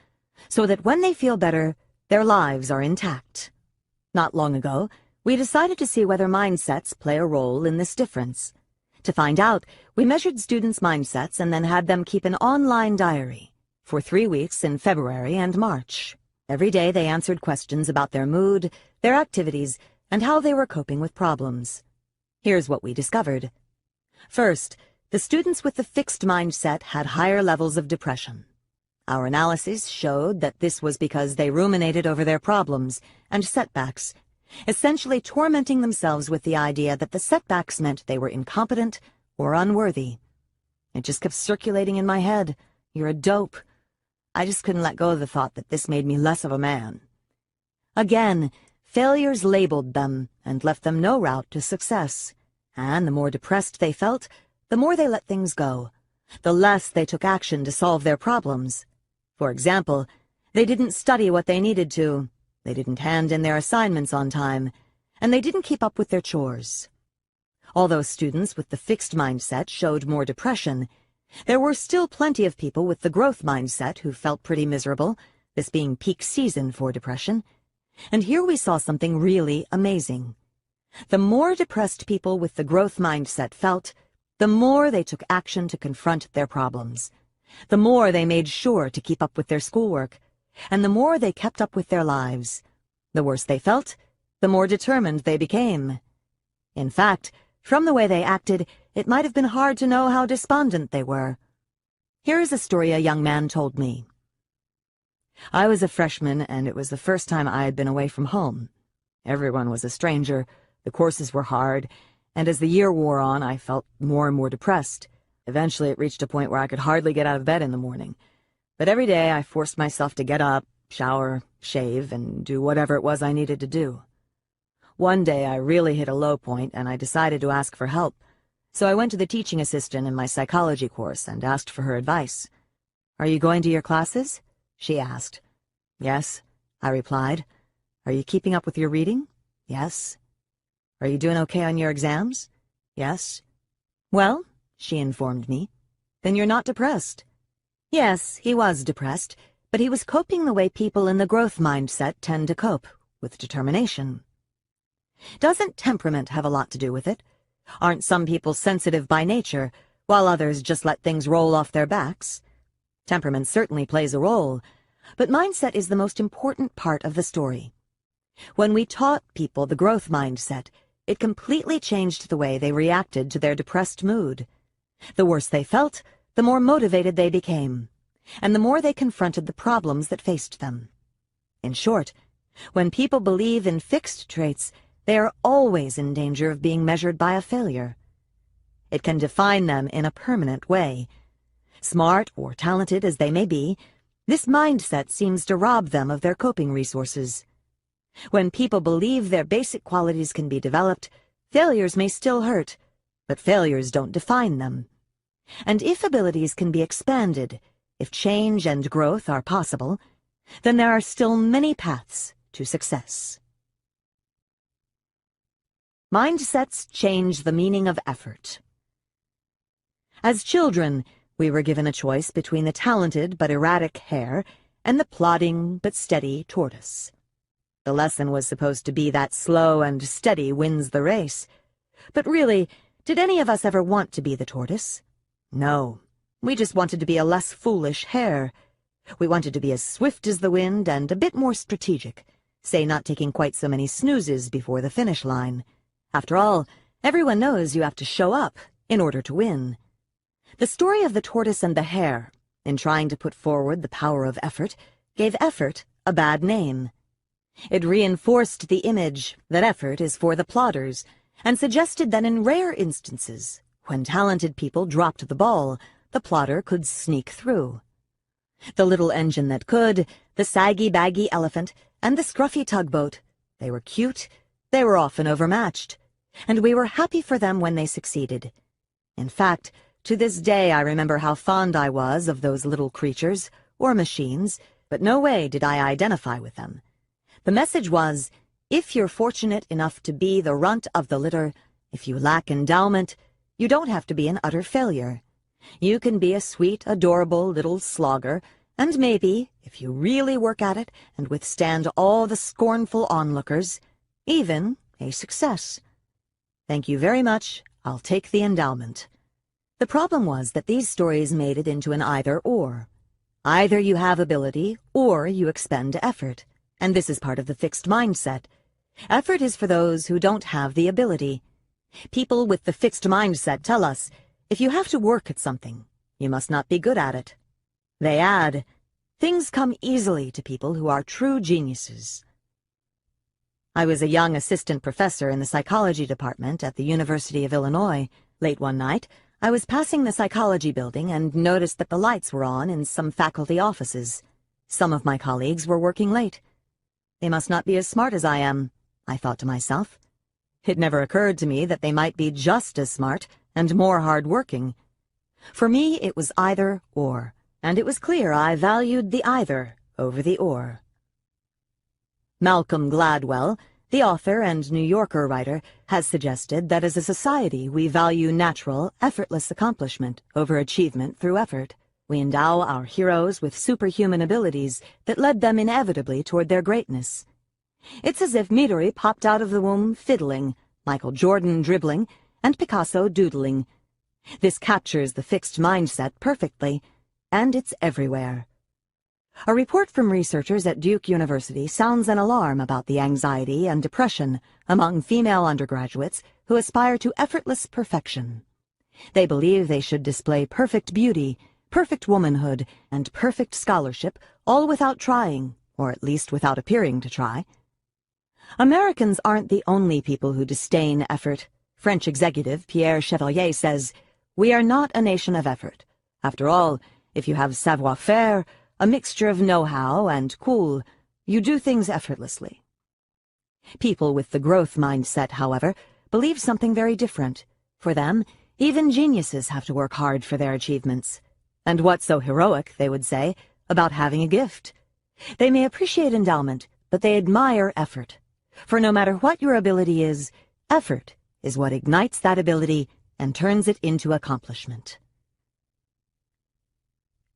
so that when they feel better, their lives are intact. Not long ago, We decided to see whether mindsets play a role in this difference. To find out, we measured students' mindsets and then had them keep an online diary for 3 weeks in February and March. Every day they answered questions about their mood, their activities, and how they were coping with problems. Here's what we discovered. First, the students with the fixed mindset had higher levels of depression. Our analyses showed that this was because they ruminated over their problems and setbacks, essentially tormenting themselves with the idea that the setbacks meant they were incompetent or unworthy. It just kept circulating in my head. You're a dope. I just couldn't let go of the thought that this made me less of a man. Again, failures labeled them and left them no route to success. And the more depressed they felt, the more they let things go, the less they took action to solve their problems. For example, they didn't study what they needed to, they didn't hand in their assignments on time, and they didn't keep up with their chores. Although students with the fixed mindset showed more depression, there were still plenty of people with the growth mindset who felt pretty miserable, this being peak season for depression. And here we saw something really amazing. The more depressed people with the growth mindset felt, the more they took action to confront their problems, the more they made sure to keep up with their schoolwork, and the more they kept up with their lives. The worse they felt, the more determined they became. In fact, from the way they acted, it might have been hard to know how despondent they were. Here is a story a young man told me. I was a freshman, and it was the first time I had been away from home. Everyone was a stranger, the courses were hard, and as the year wore on, I felt more and more depressed. Eventually, it reached a point where I could hardly get out of bed in the morning. But every day, I forced myself to get up, shower, shave, and do whatever it was I needed to do. One day, I really hit a low point, and I decided to ask for help. So I went to the teaching assistant in my psychology course and asked for her advice. "Are you going to your classes?" she asked. "Yes," I replied. "Are you keeping up with your reading?" "Yes." "Are you doing okay on your exams?" "Yes." "Well," she informed me, "then you're not depressed." Yes, he was depressed, but he was coping the way people in the growth mindset tend to cope, with determination. Doesn't temperament have a lot to do with it? Aren't some people sensitive by nature, while others just let things roll off their backs? Temperament certainly plays a role, but mindset is the most important part of the story. When we taught people the growth mindset, it completely changed the way they reacted to their depressed mood. The worse they felt, the more motivated they became, and the more they confronted the problems that faced them. In short, when people believe in fixed traits, they are always in danger of being measured by a failure. It can define them in a permanent way. Smart or talented as they may be, this mindset seems to rob them of their coping resources. When people believe their basic qualities can be developed, failures may still hurt, but failures don't define them. And if abilities can be expanded, if change and growth are possible, then there are still many paths to success. Mindsets change the meaning of effort. As children, we were given a choice between the talented but erratic hare and the plodding but steady tortoise. The lesson was supposed to be that slow and steady wins the race. But really, did any of us ever want to be the tortoise? No, we just wanted to be a less foolish hare. We wanted to be as swift as the wind and a bit more strategic, say not taking quite so many snoozes before the finish line. After all, everyone knows you have to show up in order to win. The story of the tortoise and the hare, in trying to put forward the power of effort, gave effort a bad name. It reinforced the image that effort is for the plodders, and suggested that in rare instances, when talented people dropped the ball, the plodder could sneak through. The little engine that could, the saggy-baggy elephant, and the scruffy tugboat, they were cute, they were often overmatched, and we were happy for them when they succeeded. In fact, to this day I remember how fond I was of those little creatures, or machines, but no way did I identify with them. The message was, if you're fortunate enough to be the runt of the litter, if you lack endowment, you don't have to be an utter failure. You can be a sweet, adorable little slogger, and maybe, if you really work at it and withstand all the scornful onlookers, even a success. Thank you very much. I'll take the endowment. The problem was that these stories made it into an either-or. Either you have ability, or you expend effort. And this is part of the fixed mindset. Effort is for those who don't have the ability. People with the fixed mindset tell us, if you have to work at something, you must not be good at it. They add, things come easily to people who are true geniuses. I was a young assistant professor in the psychology department at the University of Illinois. Late one night, I was passing the psychology building and noticed that the lights were on in some faculty offices. Some of my colleagues were working late. They must not be as smart as I am, I thought to myself. It never occurred to me that they might be just as smart and more hard-working. For me, it was either or, and it was clear I valued the either over the or. Malcolm Gladwell, the author and New Yorker writer, has suggested that as a society we value natural, effortless accomplishment over achievement through effort. We endow our heroes with superhuman abilities that led them inevitably toward their greatness. It's as if Midori popped out of the womb fiddling, Michael Jordan dribbling, and Picasso doodling. This captures the fixed mindset perfectly, and it's everywhere. A report from researchers at Duke University sounds an alarm about the anxiety and depression among female undergraduates who aspire to effortless perfection. They believe they should display perfect beauty, perfect womanhood, and perfect scholarship, all without trying, or at least without appearing to try. Americans aren't the only people who disdain effort. French executive Pierre Chevalier says, "We are not a nation of effort. After all, if you have savoir-faire, a mixture of know-how and cool, you do things effortlessly." People with the growth mindset, however, believe something very different. For them, even geniuses have to work hard for their achievements. And what's so heroic, they would say, about having a gift? They may appreciate endowment, but they admire effort. For no matter what your ability is, effort is what ignites that ability and turns it into accomplishment.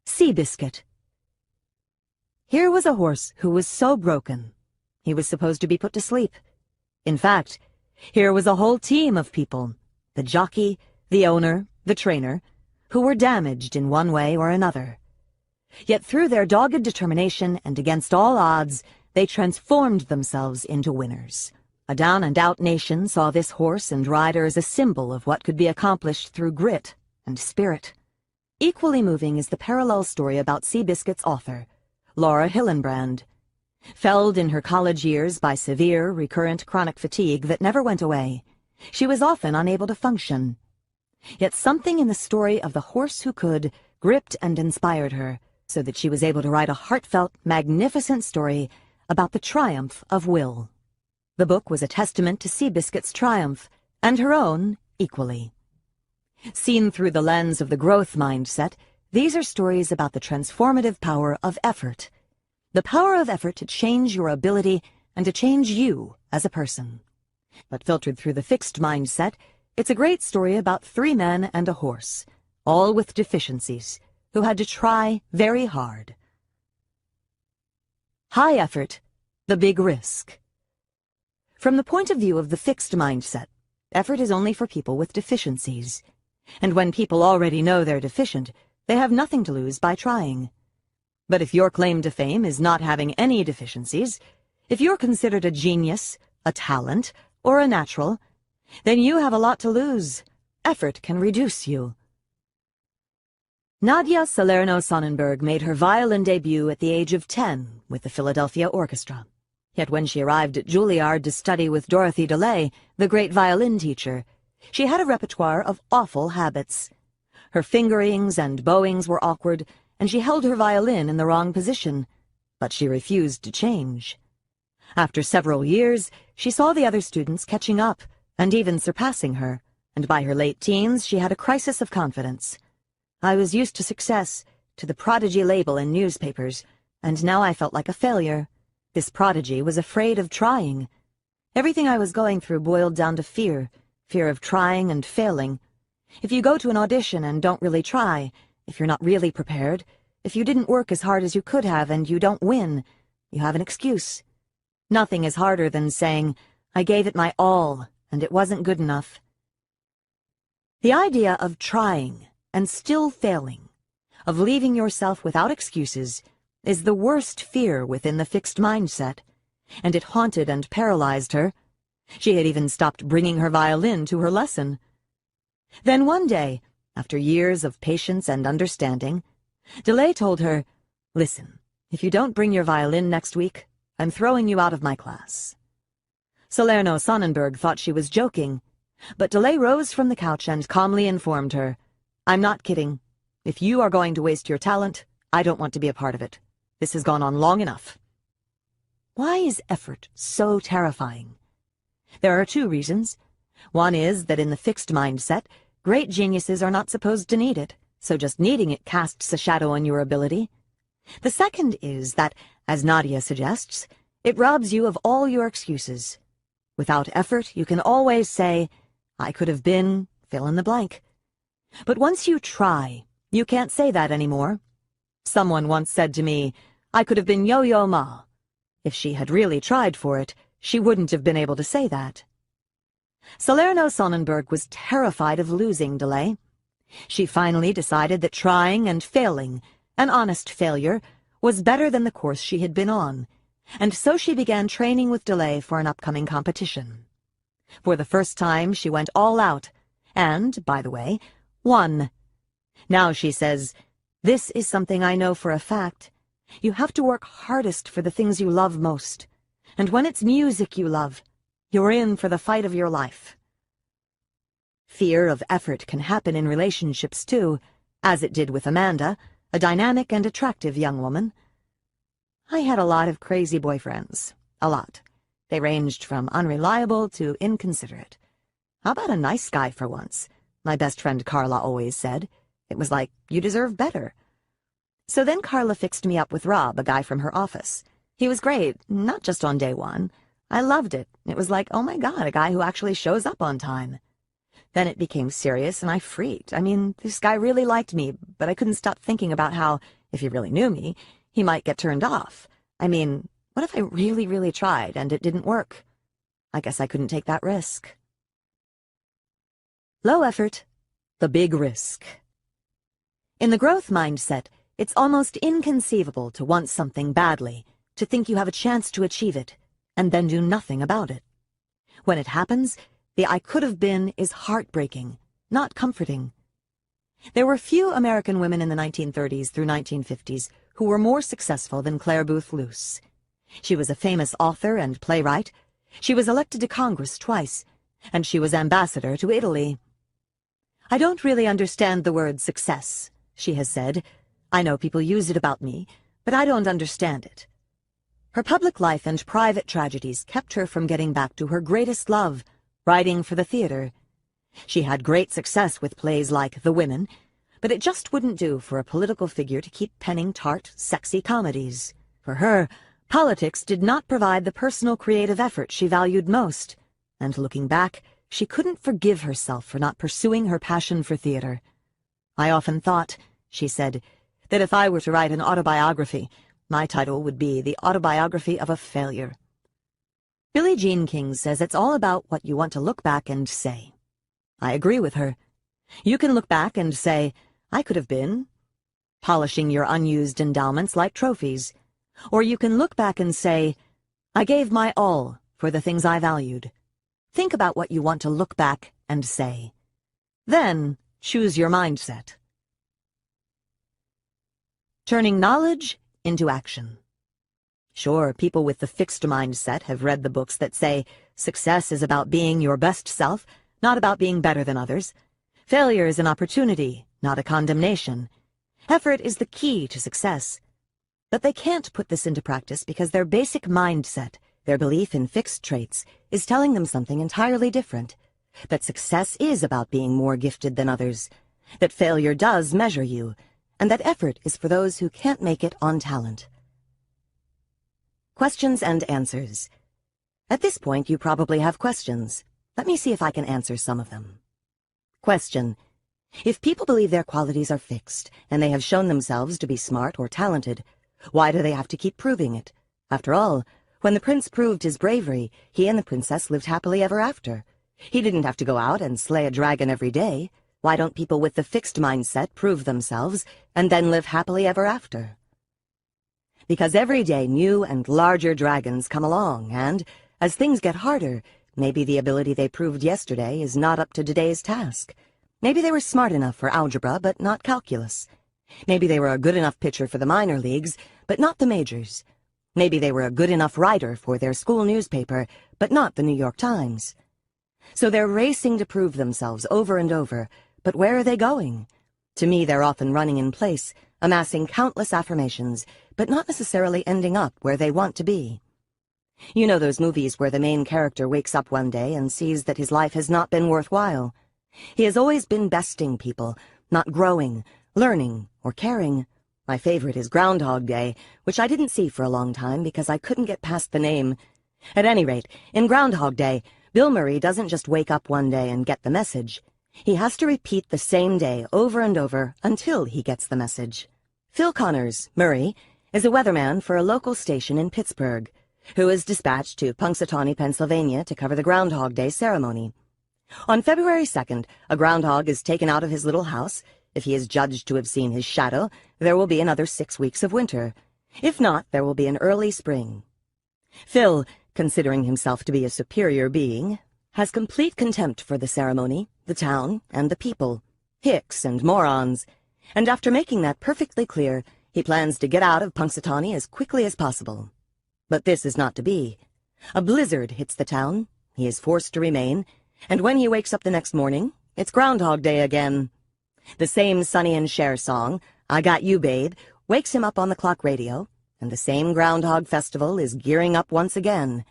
Seabiscuit. Here was a horse who was so broken, he was supposed to be put to sleep. In fact, here was a whole team of people, the jockey, the owner, the trainer, who were damaged in one way or another. Yet through their dogged determination and against all odds, they transformed themselves into winners. A down-and-out nation saw this horse and rider as a symbol of what could be accomplished through grit and spirit. Equally moving is the parallel story about Seabiscuit's author, Laura Hillenbrand. Felled in her college years by severe, recurrent chronic fatigue that never went away, she was often unable to function. Yet something in the story of the horse who could gripped and inspired her, so that she was able to write a heartfelt, magnificent story about the triumph of will. The book was a testament to Seabiscuit's triumph, and her own equally. Seen through the lens of the growth mindset, these are stories about the transformative power of effort. The power of effort to change your ability and to change you as a person. But filtered through the fixed mindset, it's a great story about 3 men and a horse, all with deficiencies, who had to try very hard. High effort, the big risk. From the point of view of the fixed mindset, effort is only for people with deficiencies. And when people already know they're deficient, they have nothing to lose by trying. But if your claim to fame is not having any deficiencies, if you're considered a genius, a talent, or a natural, then you have a lot to lose. Effort can reduce you. Nadia Salerno-Sonnenberg made her violin debut at the age of 10 with the Philadelphia Orchestra. Yet when she arrived at Juilliard to study with Dorothy DeLay, the great violin teacher, she had a repertoire of awful habits. Her fingerings and bowings were awkward, and she held her violin in the wrong position, but she refused to change. After several years, she saw the other students catching up, and even surpassing her, and by her late teens she had a crisis of confidence. I was used to success, to the prodigy label in newspapers, and now I felt like a failure. This prodigy was afraid of trying. Everything I was going through boiled down to fear of trying and failing. If you go to an audition and don't really try, if you're not really prepared, if you didn't work as hard as you could have and you don't win, you have an excuse. Nothing is harder than saying, I gave it my all, and it wasn't good enough. The idea of trying and still failing, of leaving yourself without excuses, is the worst fear within the fixed mindset, and it haunted and paralyzed her. She had even stopped bringing her violin to her lesson. Then one day, after years of patience and understanding, DeLay told her, "Listen, if you don't bring your violin next week, I'm throwing you out of my class." Salerno Sonnenberg thought she was joking, but DeLay rose from the couch and calmly informed her, "I'm not kidding. If you are going to waste your talent, I don't want to be a part of it. This has gone on long enough." Why is effort so terrifying? There are two reasons. One is that in the fixed mindset, great geniuses are not supposed to need it, so just needing it casts a shadow on your ability. The second is that, as Nadia suggests, it robs you of all your excuses. Without effort, you can always say, "I could have been," fill in the blank. But once you try, you can't say that anymore. Someone once said to me, "I could have been Yo-Yo Ma." If she had really tried for it, she wouldn't have been able to say that. Salerno Sonnenberg was terrified of losing DeLay. She finally decided that trying and failing, an honest failure, was better than the course she had been on, and so she began training with DeLay for an upcoming competition. For the first time, she went all out, and, by the way, won. Now she says, "This is something I know for a fact. You have to work hardest for the things you love most, and when it's music you love, you're in for the fight of your life." Fear of effort can happen in relationships, too, as it did with Amanda, a dynamic and attractive young woman. I had a lot of crazy boyfriends. A lot. They ranged from unreliable to inconsiderate. "How about a nice guy for once?" my best friend Carla always said. It was like, you deserve better. So then Carla fixed me up with Rob, a guy from her office. He was great, not just on day one. I loved it. It was like, oh my God, a guy who actually shows up on time. Then it became serious, and I freaked. I mean, this guy really liked me, but I couldn't stop thinking about how, if he really knew me, he might get turned off. I mean, what if I really, really tried and it didn't work? I guess I couldn't take that risk. Low effort, the big risk. In the growth mindset, it's almost inconceivable to want something badly, to think you have a chance to achieve it, and then do nothing about it. When it happens, the "I could have been" is heartbreaking, not comforting. There were few American women in the 1930s through 1950s who were more successful than Clare Boothe Luce. She was a famous author and playwright. She was elected to Congress twice, and she was ambassador to Italy. "I don't really understand the word success," she has said. "I know people use it about me, but I don't understand it." Her public life and private tragedies kept her from getting back to her greatest love, writing for the theater. She had great success with plays like The Women, but it just wouldn't do for a political figure to keep penning tart, sexy comedies. For her, politics did not provide the personal creative effort she valued most, and looking back, she couldn't forgive herself for not pursuing her passion for theater. "I often thought," she said, "that if I were to write an autobiography, my title would be The Autobiography of a Failure." Billie Jean King says it's all about what you want to look back and say. I agree with her. You can look back and say, "I could have been," polishing your unused endowments like trophies. Or you can look back and say, "I gave my all for the things I valued." Think about what you want to look back and say. Then choose your mindset. Turning knowledge into action. Sure, people with the fixed mindset have read the books that say success is about being your best self, not about being better than others. Failure is an opportunity, not a condemnation. Effort is the key to success. But they can't put this into practice because their basic mindset, their belief in fixed traits, is telling them something entirely different. That success is about being more gifted than others. That failure does measure you. And that effort is for those who can't make it on talent. Questions and answers. At this point, you probably have questions. Let me see if I can answer some of them. Question. If people believe their qualities are fixed, and they have shown themselves to be smart or talented, why do they have to keep proving it? After all, When the prince proved his bravery, he and the princess lived happily ever after. He didn't have to go out and slay a dragon every day. Why don't people with the fixed mindset prove themselves and then live happily ever after? Because every day new and larger dragons come along, and as things get harder, maybe the ability they proved yesterday is not up to today's task. Maybe they were smart enough for algebra, but not calculus. Maybe they were a good enough pitcher for the minor leagues, but not the majors. Maybe they were a good enough writer for their school newspaper, but not the New York Times. So they're racing to prove themselves over and over, but where are they going? To me, they're often running in place, amassing countless affirmations, but not necessarily ending up where they want to be. You know those movies where the main character wakes up one day and sees that his life has not been worthwhile. He has always been besting people, not growing, learning, or caring. My favorite is Groundhog Day, which I didn't see for a long time because I couldn't get past the name. At any rate, in Groundhog Day, Bill Murray doesn't just wake up one day and get the message. He has to repeat the same day over and over until he gets the message. Phil Connors, Murray, is a weatherman for a local station in Pittsburgh, who is dispatched to Punxsutawney, Pennsylvania to cover the Groundhog Day ceremony. On February 2nd, a groundhog is taken out of his little house. If he is judged to have seen his shadow, there will be another 6 weeks of winter. If not, there will be an early spring. Phil, considering himself to be a superior being, has complete contempt for the ceremony, the town, and the people, hicks and morons, and after making that perfectly clear, he plans to get out of Punxsutawney as quickly as possible. But this is not to be. A blizzard hits the town, he is forced to remain, and when he wakes up the next morning, it's Groundhog Day again. The same Sonny and Cher song, I Got You, Babe, wakes him up on the clock radio, and the same Groundhog Festival is gearing up once again,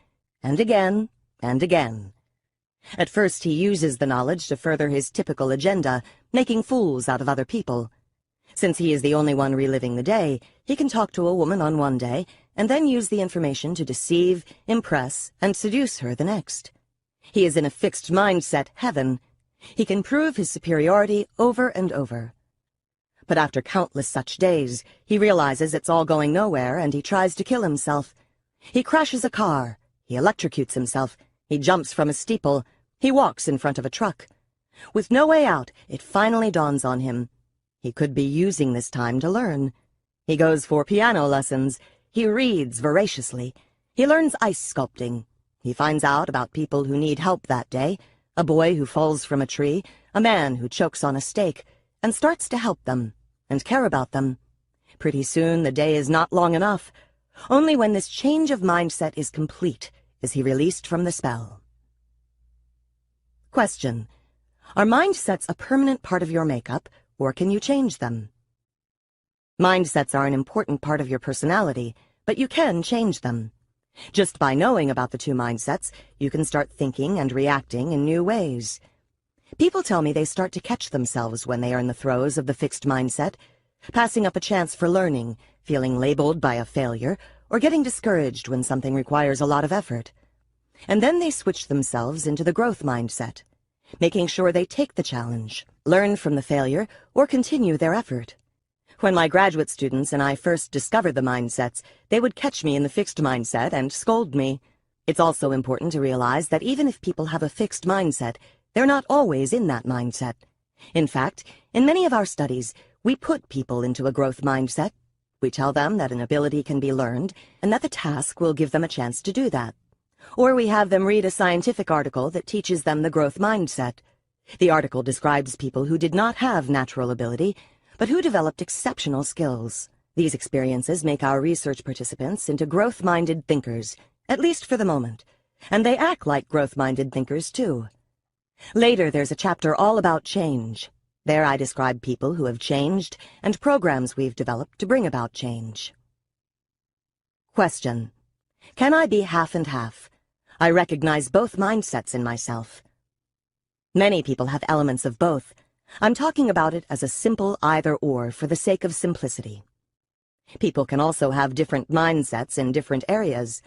and again, and again. At first he uses the knowledge to further his typical agenda, making fools out of other people. Since he is the only one reliving the day, he can talk to a woman on one day, and then use the information to deceive, impress, and seduce her the next. He is in a fixed mindset heaven. He can prove his superiority over and over. But after countless such days, he realizes it's all going nowhere, and he tries to kill himself. He crashes a car, he electrocutes himself, he jumps from a steeple, he walks in front of a truck. With no way out, it finally dawns on him. He could be using this time to learn. He goes for piano lessons, he reads voraciously, he learns ice sculpting. He finds out about people who need help that day, a boy who falls from a tree, a man who chokes on a steak, and starts to help them, and care about them. Pretty soon the day is not long enough. Only when this change of mindset is complete is he released from the spell. Question: are mindsets a permanent part of your makeup, or can you change them? Mindsets are an important part of your personality, but you can change them. Just by knowing about the two mindsets, you can start thinking and reacting in new ways. People tell me they start to catch themselves when they are in the throes of the fixed mindset, passing up a chance for learning, feeling labeled by a failure, or getting discouraged when something requires a lot of effort. And then they switch themselves into the growth mindset, making sure they take the challenge, learn from the failure, or continue their effort. When my graduate students and I first discovered the mindsets, they would catch me in the fixed mindset and scold me. It's also important to realize that even if people have a fixed mindset, they're not always in that mindset. In fact, in many of our studies, we put people into a growth mindset. We tell them that an ability can be learned and that the task will give them a chance to do that. Or we have them read a scientific article that teaches them the growth mindset. The article describes people who did not have natural ability, but who developed exceptional skills. These experiences make our research participants into growth-minded thinkers, at least for the moment, and they act like growth-minded thinkers too. Later, there's a chapter all about change. There I describe people who have changed and programs we've developed to bring about change. Question: can I be half and half? I recognize both mindsets in myself. Many people have elements of both. I'm talking about it as a simple either-or for the sake of simplicity. People can also have different mindsets in different areas.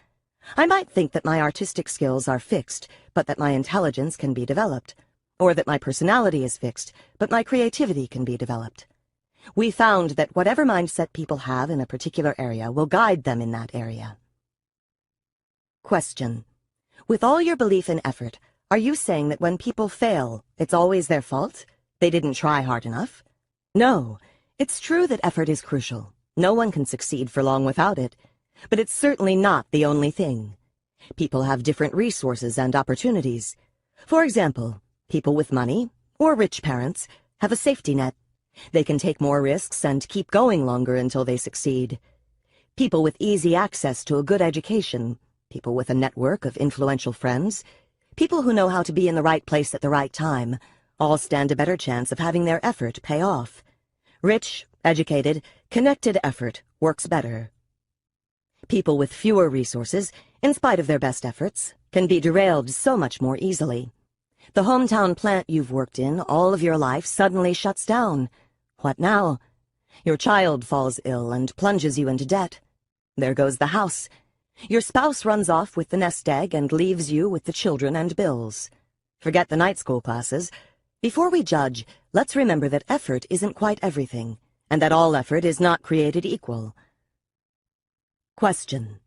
I might think that my artistic skills are fixed, but that my intelligence can be developed, or that my personality is fixed, but my creativity can be developed. We found that whatever mindset people have in a particular area will guide them in that area. Question. With all your belief in effort, are you saying that when people fail, it's always their fault? They didn't try hard enough? No, it's true that effort is crucial. No one can succeed for long without it. But it's certainly not the only thing. People have different resources and opportunities. For example, people with money, or rich parents, have a safety net. They can take more risks and keep going longer until they succeed. People with easy access to a good education, people with a network of influential friends, people who know how to be in the right place at the right time, all stand a better chance of having their effort pay off. Rich, educated, connected effort works better. People with fewer resources, in spite of their best efforts, can be derailed so much more easily. The hometown plant you've worked in all of your life suddenly shuts down. What now? Your child falls ill and plunges you into debt. There goes the house. Your spouse runs off with the nest egg and leaves you with the children and bills. Forget the night school classes. Before we judge, let's remember that effort isn't quite everything, and that all effort is not created equal. Question.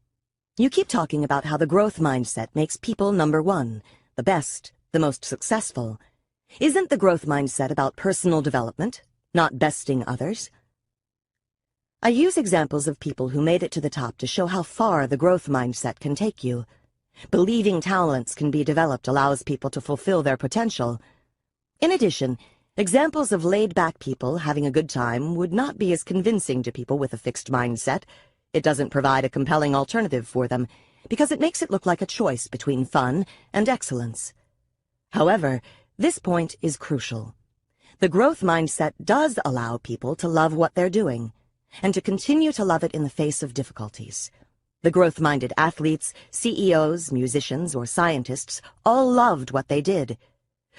You keep talking about how the growth mindset makes people number one, the best, the most successful. Isn't the growth mindset about personal development, not besting others? I use examples of people who made it to the top to show how far the growth mindset can take you. Believing talents can be developed allows people to fulfill their potential. In addition, examples of laid-back people having a good time would not be as convincing to people with a fixed mindset. It doesn't provide a compelling alternative for them, because it makes it look like a choice between fun and excellence. However, this point is crucial. The growth mindset does allow people to love what they're doing, and to continue to love it in the face of difficulties. The growth-minded athletes, CEOs, musicians, or scientists all loved what they did,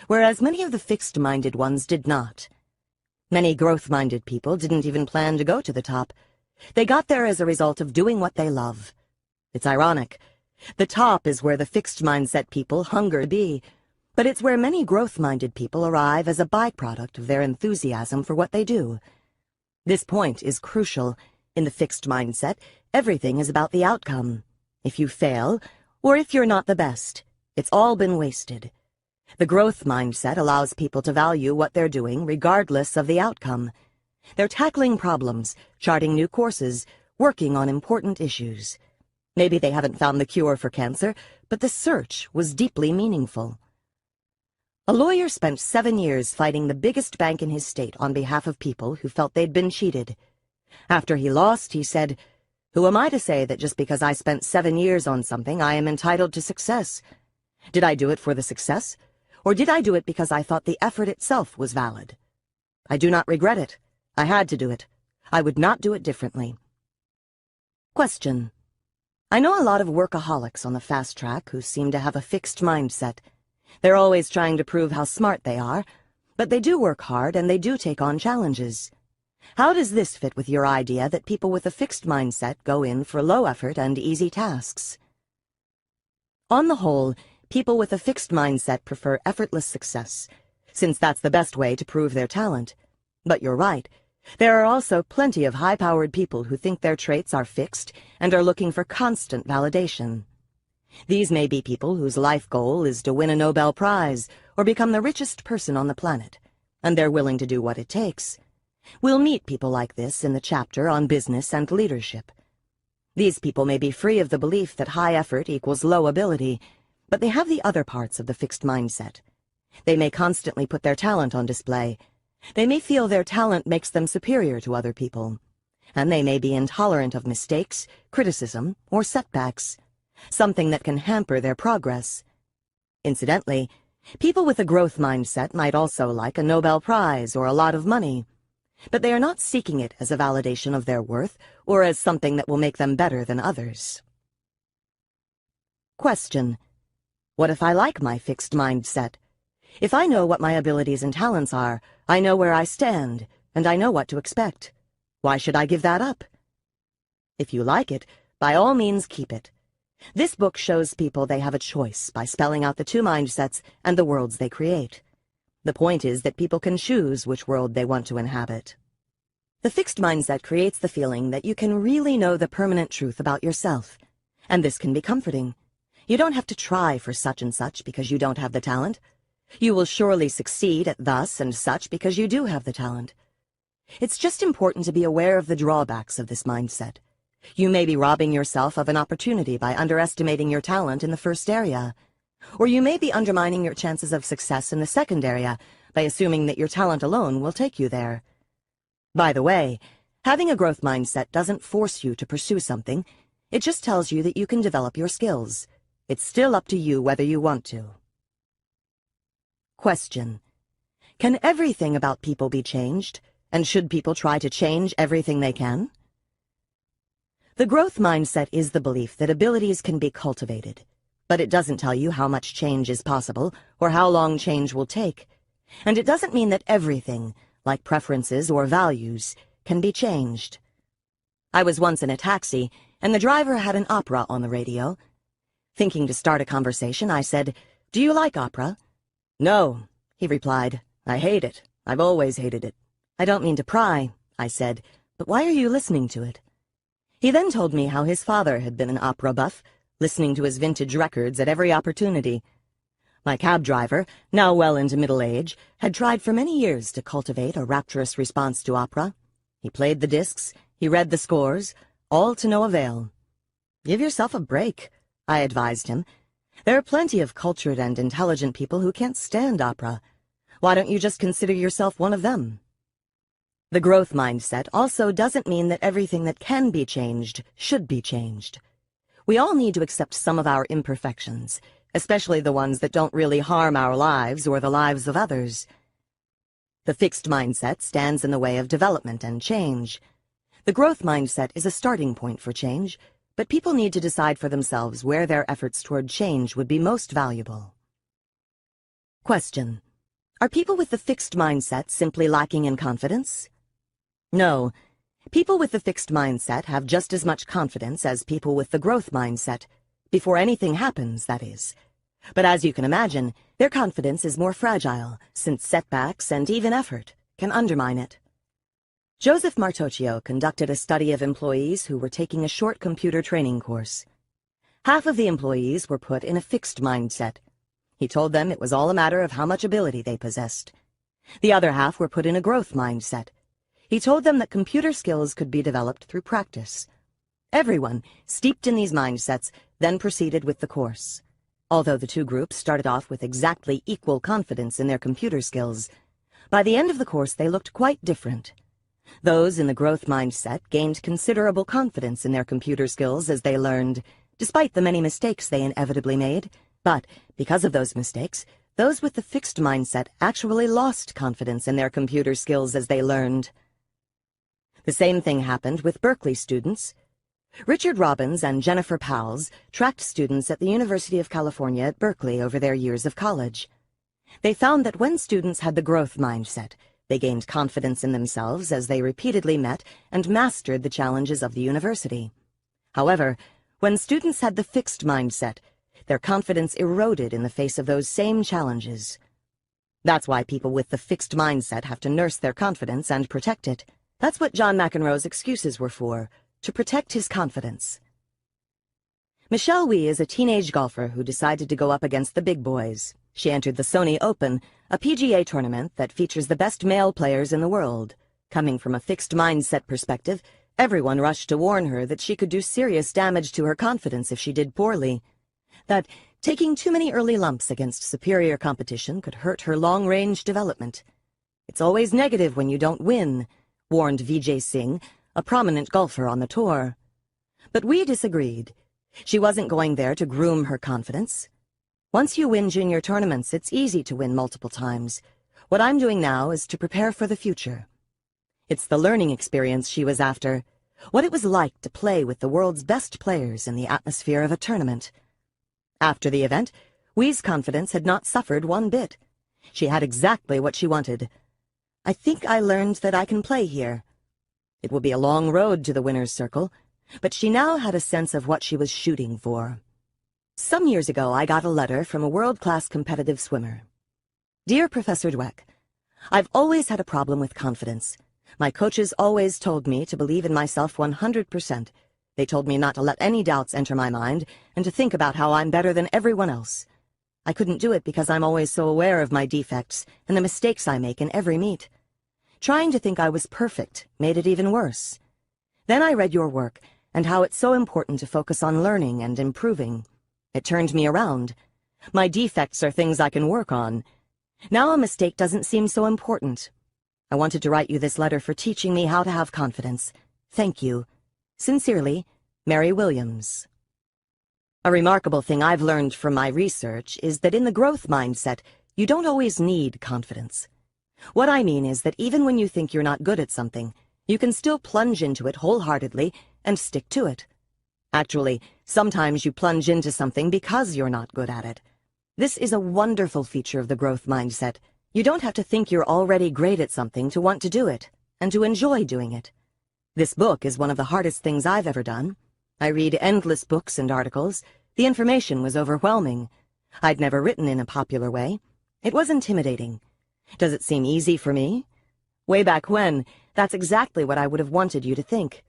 whereas many of the fixed-minded ones did not. Many growth-minded people didn't even plan to go to the top. They got there as a result of doing what they love. It's ironic. The top is where the fixed-mindset people hunger to be, but it's where many growth-minded people arrive as a byproduct of their enthusiasm for what they do. This point is crucial. In the fixed mindset, everything is about the outcome. If you fail, or if you're not the best, it's all been wasted. The growth mindset allows people to value what they're doing regardless of the outcome. They're tackling problems, charting new courses, working on important issues. Maybe they haven't found the cure for cancer, but the search was deeply meaningful. A lawyer spent 7 years fighting the biggest bank in his state on behalf of people who felt they'd been cheated. After he lost, he said, "Who am I to say that just because I spent 7 years on something I am entitled to success? Did I do it for the success, or did I do it because I thought the effort itself was valid? I do not regret it. I had to do it. I would not do it differently." Question. I know a lot of workaholics on the fast track who seem to have a fixed mindset. They're always trying to prove how smart they are, but they do work hard and they do take on challenges. How does this fit with your idea that people with a fixed mindset go in for low effort and easy tasks? On the whole, people with a fixed mindset prefer effortless success, since that's the best way to prove their talent. But you're right. There are also plenty of high-powered people who think their traits are fixed and are looking for constant validation. These may be people whose life goal is to win a Nobel Prize or become the richest person on the planet, and they're willing to do what it takes. We'll meet people like this in the chapter on business and leadership. These people may be free of the belief that high effort equals low ability, but they have the other parts of the fixed mindset. They may constantly put their talent on display. They may feel their talent makes them superior to other people. And they may be intolerant of mistakes, criticism, or setbacks, something that can hamper their progress. Incidentally, people with a growth mindset might also like a Nobel Prize or a lot of money, but they are not seeking it as a validation of their worth or as something that will make them better than others. Question. What if I like my fixed mindset? If I know what my abilities and talents are, I know where I stand, and I know what to expect. Why should I give that up? If you like it, by all means keep it. This book shows people they have a choice by spelling out the two mindsets and the worlds they create. The point is that people can choose which world they want to inhabit. The fixed mindset creates the feeling that you can really know the permanent truth about yourself, and this can be comforting. You don't have to try for such and such because you don't have the talent. You will surely succeed at thus and such because you do have the talent. It's just important to be aware of the drawbacks of this mindset. You may be robbing yourself of an opportunity by underestimating your talent in the first area. Or you may be undermining your chances of success in the second area by assuming that your talent alone will take you there. By the way, having a growth mindset doesn't force you to pursue something. It just tells you that you can develop your skills. It's still up to you whether you want to. Question: can everything about people be changed? And should people try to change everything they can? The growth mindset is the belief that abilities can be cultivated, but it doesn't tell you how much change is possible or how long change will take. And it doesn't mean that everything, like preferences or values, can be changed. I was once in a taxi, and the driver had an opera on the radio. Thinking to start a conversation, I said, "Do you like opera?" "No," he replied. "I hate it. I've always hated it." "I don't mean to pry," I said, "but why are you listening to it?" He then told me how his father had been an opera buff, listening to his vintage records at every opportunity. My cab driver, now well into middle age, had tried for many years to cultivate a rapturous response to opera. He played the discs, he read the scores, all to no avail. "Give yourself a break," I advised him. "There are plenty of cultured and intelligent people who can't stand opera. Why don't you just consider yourself one of them?" The growth mindset also doesn't mean that everything that can be changed should be changed. We all need to accept some of our imperfections, especially the ones that don't really harm our lives or the lives of others. The fixed mindset stands in the way of development and change. The growth mindset is a starting point for change, but people need to decide for themselves where their efforts toward change would be most valuable. Question: are people with the fixed mindset simply lacking in confidence? No. People with the fixed mindset have just as much confidence as people with the growth mindset. Before anything happens, that is. But as you can imagine, their confidence is more fragile, since setbacks and even effort can undermine it. Joseph Martocchio conducted a study of employees who were taking a short computer training course. Half of the employees were put in a fixed mindset. He told them it was all a matter of how much ability they possessed. The other half were put in a growth mindset. He told them that computer skills could be developed through practice. Everyone, steeped in these mindsets, then proceeded with the course. Although the two groups started off with exactly equal confidence in their computer skills, by the end of the course they looked quite different. Those in the growth mindset gained considerable confidence in their computer skills as they learned, despite the many mistakes they inevitably made. But, because of those mistakes, those with the fixed mindset actually lost confidence in their computer skills as they learned. The same thing happened with Berkeley students. Richard Robbins and Jennifer Powles tracked students at the University of California at Berkeley over their years of college. They found that when students had the growth mindset, they gained confidence in themselves as they repeatedly met and mastered the challenges of the university. However, when students had the fixed mindset, their confidence eroded in the face of those same challenges. That's why people with the fixed mindset have to nurse their confidence and protect it. That's what John McEnroe's excuses were for, to protect his confidence. Michelle Wie is a teenage golfer who decided to go up against the big boys. She entered the Sony Open, a PGA tournament that features the best male players in the world. Coming from a fixed mindset perspective, everyone rushed to warn her that she could do serious damage to her confidence if she did poorly. That taking too many early lumps against superior competition could hurt her long-range development. "It's always negative when you don't win," warned Vijay Singh, a prominent golfer on the tour. But Wie disagreed. She wasn't going there to groom her confidence. Once you win junior tournaments, it's easy to win multiple times. What I'm doing now is to prepare for the future. It's the learning experience she was after, what it was like to play with the world's best players in the atmosphere of a tournament. After the event, Wie's confidence had not suffered one bit. She had exactly what she wanted. "I think I learned that I can play here." It will be a long road to the winner's circle, but she now had a sense of what she was shooting for. Some years ago, I got a letter from a world-class competitive swimmer. "Dear Professor Dweck, I've always had a problem with confidence. My coaches always told me to believe in myself 100%, They told me not to let any doubts enter my mind and to think about how I'm better than everyone else. I couldn't do it because I'm always so aware of my defects and the mistakes I make in every meet. Trying to think I was perfect made it even worse. Then I read your work and how it's so important to focus on learning and improving. It turned me around. My defects are things I can work on. Now a mistake doesn't seem so important. I wanted to write you this letter for teaching me how to have confidence. Thank you. Sincerely, Mary Williams. A remarkable thing I've learned from my research is that in the growth mindset, you don't always need confidence. What I mean is that even when you think you're not good at something, you can still plunge into it wholeheartedly and stick to it. Actually, sometimes you plunge into something because you're not good at it. This is a wonderful feature of the growth mindset. You don't have to think you're already great at something to want to do it, and to enjoy doing it. This book is one of the hardest things I've ever done. I read endless books and articles. The information was overwhelming. I'd never written in a popular way. It was intimidating. Does it seem easy for me? Way back when, that's exactly what I would have wanted you to think.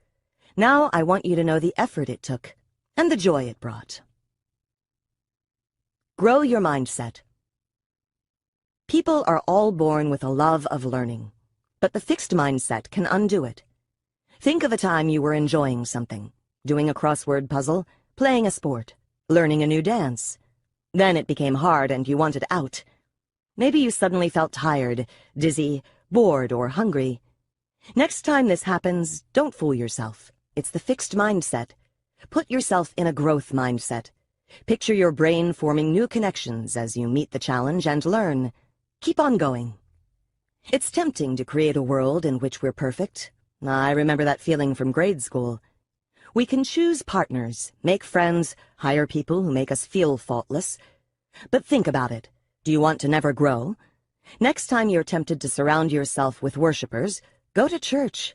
Now I want you to know the effort it took, and the joy it brought. Grow your mindset. People are all born with a love of learning, but the fixed mindset can undo it. Think of a time you were enjoying something, doing a crossword puzzle, playing a sport, learning a new dance. Then it became hard and you wanted out. Maybe you suddenly felt tired, dizzy, bored, or hungry. Next time this happens, don't fool yourself. It's the fixed mindset. Put yourself in a growth mindset. Picture your brain forming new connections as you meet the challenge and learn. Keep on going. It's tempting to create a world in which we're perfect. I remember that feeling from grade school. We can choose partners, make friends, hire people who make us feel faultless. But think about it. Do you want to never grow? Next time you're tempted to surround yourself with worshipers, go to church.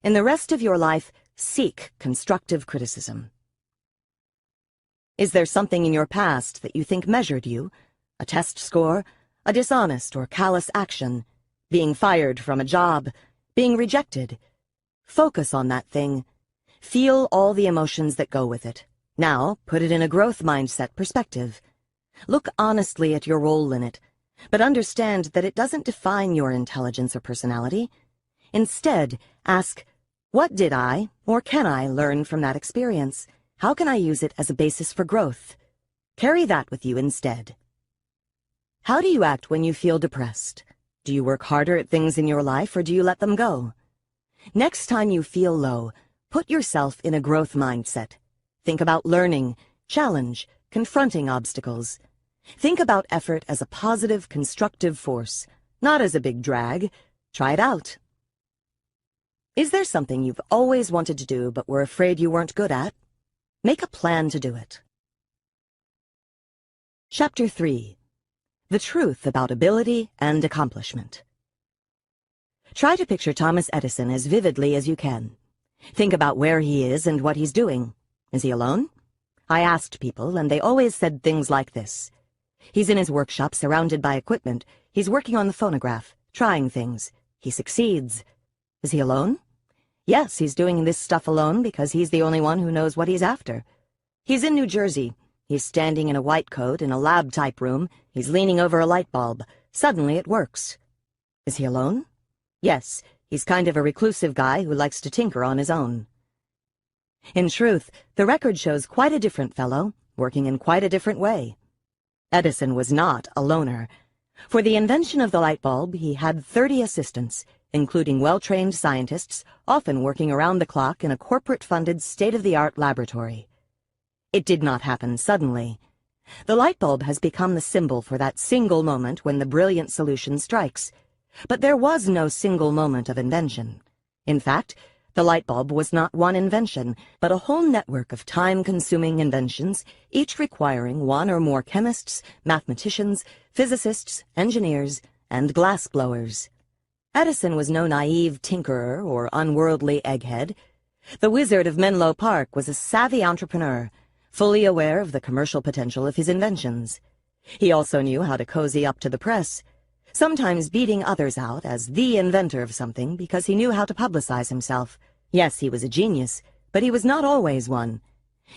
In the rest of your life, seek constructive criticism. Is there something in your past that you think measured you? A test score? A dishonest or callous action? Being fired from a job? Being rejected? Focus on that thing. Feel all the emotions that go with it. Now, put it in a growth mindset perspective. Look honestly at your role in it, but understand that it doesn't define your intelligence or personality. Instead, ask, what did I, or can I, learn from that experience? How can I use it as a basis for growth? Carry that with you instead. How do you act when you feel depressed? Do you work harder at things in your life, or do you let them go? Next time you feel low, put yourself in a growth mindset. Think about learning, challenge, confronting obstacles. Think about effort as a positive, constructive force, not as a big drag. Try it out. Is there something you've always wanted to do but were afraid you weren't good at? Make a plan to do it. Chapter 3. The Truth About Ability and Accomplishment. Try to picture Thomas Edison as vividly as you can. Think about where he is and what he's doing. Is he alone? I asked people, and they always said things like this. He's in his workshop, surrounded by equipment. He's working on the phonograph, trying things. He succeeds. Is he alone? Yes, he's doing this stuff alone because he's the only one who knows what he's after. He's in New Jersey. He's standing in a white coat in a lab-type room. He's leaning over a light bulb. Suddenly it works. Is he alone? Yes, he's kind of a reclusive guy who likes to tinker on his own. In truth, the record shows quite a different fellow, working in quite a different way. Edison was not a loner. For the invention of the light bulb, he had 30 assistants, including well-trained scientists, often working around the clock in a corporate-funded, state-of-the-art laboratory. It did not happen suddenly. The light bulb has become the symbol for that single moment when the brilliant solution strikes. But there was no single moment of invention. In fact, the light bulb was not one invention, but a whole network of time-consuming inventions, each requiring one or more chemists, mathematicians, physicists, engineers, and glass-blowers. Edison was no naive tinkerer or unworldly egghead. The Wizard of Menlo Park was a savvy entrepreneur, fully aware of the commercial potential of his inventions. He also knew how to cozy up to the press, sometimes beating others out as the inventor of something because he knew how to publicize himself. Yes, he was a genius, But he was not always one.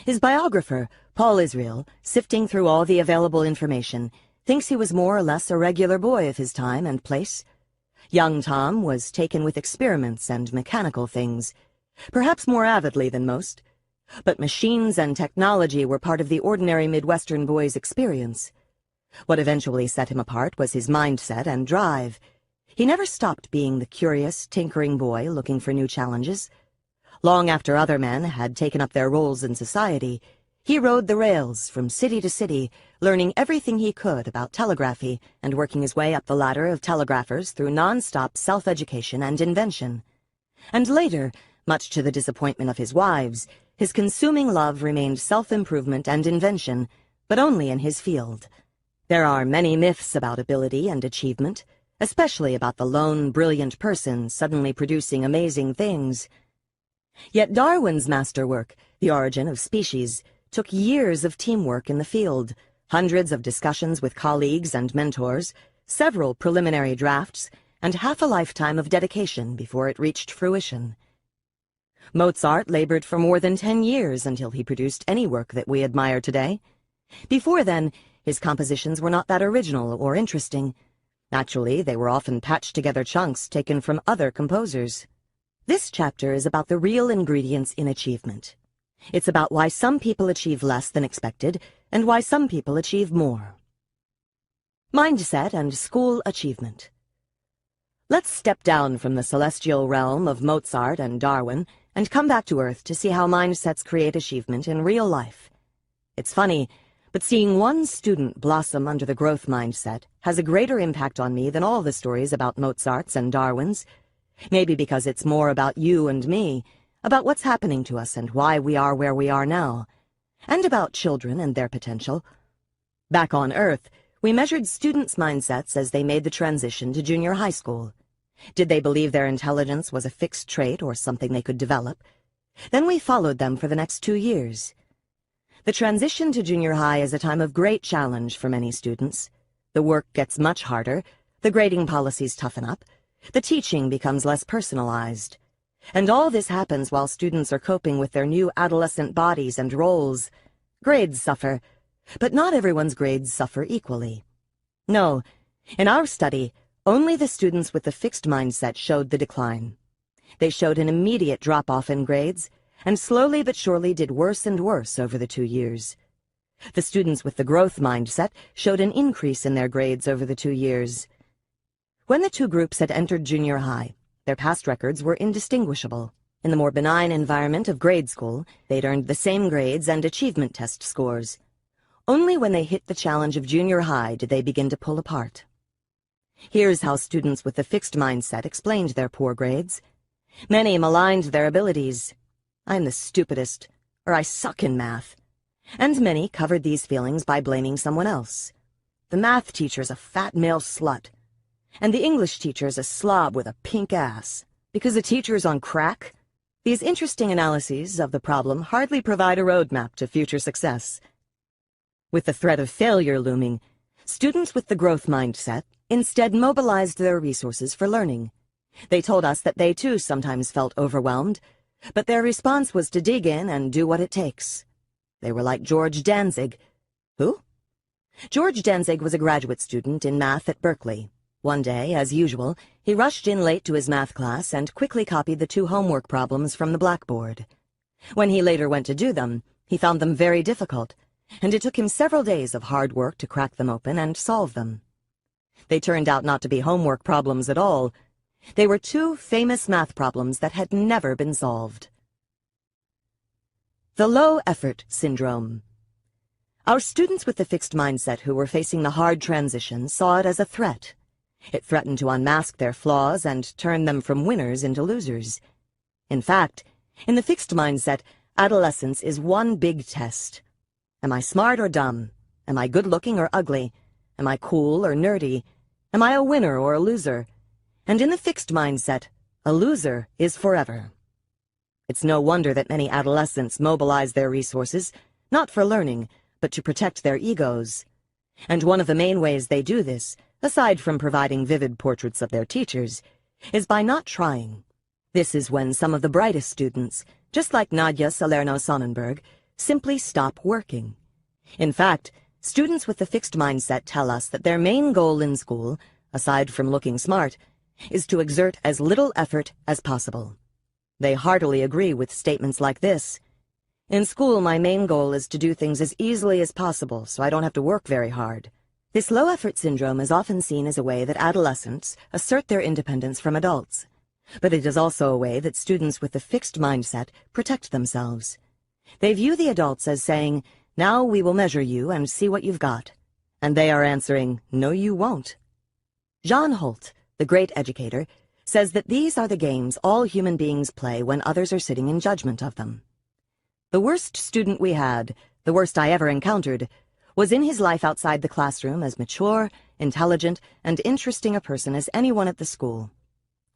His biographer, Paul Israel, sifting through all the available information, thinks he was more or less a regular boy of his time and place. Young Tom was taken with experiments and mechanical things, perhaps more avidly than most. But machines and technology were part of the ordinary Midwestern boy's experience. What eventually set him apart was his mindset and drive. He never stopped being the curious, tinkering boy looking for new challenges. Long after other men had taken up their roles in society, he rode the rails from city to city, learning everything he could about telegraphy and working his way up the ladder of telegraphers through non-stop self-education and invention. And later, much to the disappointment of his wives, his consuming love remained self-improvement and invention, but only in his field. There are many myths about ability and achievement, especially about the lone, brilliant person suddenly producing amazing things. Yet Darwin's masterwork, The Origin of Species, took years of teamwork in the field, hundreds of discussions with colleagues and mentors, several preliminary drafts, and half a lifetime of dedication before it reached fruition. Mozart labored for more than 10 years until he produced any work that we admire today. Before then, his compositions were not that original or interesting. Actually, they were often patched-together chunks taken from other composers. This chapter is about the real ingredients in achievement. It's about why some people achieve less than expected and why some people achieve more. Mindset and school achievement. Let's step down from the celestial realm of Mozart and Darwin and come back to Earth to see how mindsets create achievement in real life. It's funny, but seeing one student blossom under the growth mindset has a greater impact on me than all the stories about Mozart's and Darwin's. Maybe because it's more about you and me, about what's happening to us and why we are where we are now, and about children and their potential. Back on Earth, we measured students' mindsets as they made the transition to junior high school. Did they believe their intelligence was a fixed trait or something they could develop? Then we followed them for the next 2 years. The transition to junior high is a time of great challenge for many students. The work gets much harder, the grading policies toughen up, the teaching becomes less personalized. And all this happens while students are coping with their new adolescent bodies and roles. Grades suffer, but not everyone's grades suffer equally. No, in our study, only the students with the fixed mindset showed the decline. They showed an immediate drop-off in grades, and slowly but surely did worse and worse over the 2 years. The students with the growth mindset showed an increase in their grades over the 2 years. When the two groups had entered junior high, their past records were indistinguishable. In the more benign environment of grade school, they'd earned the same grades and achievement test scores. Only when they hit the challenge of junior high did they begin to pull apart. Here's how students with the fixed mindset explained their poor grades. Many maligned their abilities. I'm the stupidest, or I suck in math. And many covered these feelings by blaming someone else. The math teacher's a fat male slut. And the English teacher's a slob with a pink ass. Because the teacher's on crack? These interesting analyses of the problem hardly provide a roadmap to future success. With the threat of failure looming, students with the growth mindset instead mobilized their resources for learning. They told us that they too sometimes felt overwhelmed, but their response was to dig in and do what it takes. They were like George Danzig. Who? George Danzig was a graduate student in math at Berkeley. One day, as usual, he rushed in late to his math class and quickly copied the 2 homework problems from the blackboard. When he later went to do them, he found them very difficult, and it took him several days of hard work to crack them open and solve them. They turned out not to be homework problems at all. They were 2 famous math problems that had never been solved. The low-effort syndrome. Our students with the fixed mindset who were facing the hard transition saw it as a threat. It threatened to unmask their flaws and turn them from winners into losers. In fact, in the fixed mindset, adolescence is one big test. Am I smart or dumb? Am I good-looking or ugly? Am I cool or nerdy? Am I a winner or a loser? And in the fixed mindset, a loser is forever. It's no wonder that many adolescents mobilize their resources, not for learning, but to protect their egos. And one of the main ways they do this, aside from providing vivid portraits of their teachers, is by not trying. This is when some of the brightest students, just like Nadia Salerno-Sonnenberg, simply stop working. In fact, students with the fixed mindset tell us that their main goal in school, aside from looking smart, is to exert as little effort as possible. They heartily agree with statements like this. In school, my main goal is to do things as easily as possible so I don't have to work very hard. This low-effort syndrome is often seen as a way that adolescents assert their independence from adults. But it is also a way that students with the fixed mindset protect themselves. They view the adults as saying, "Now we will measure you and see what you've got." And they are answering, "No, you won't." John Holt, the great educator, says that these are the games all human beings play when others are sitting in judgment of them. The worst student we had, the worst I ever encountered, was in his life outside the classroom as mature, intelligent, and interesting a person as anyone at the school.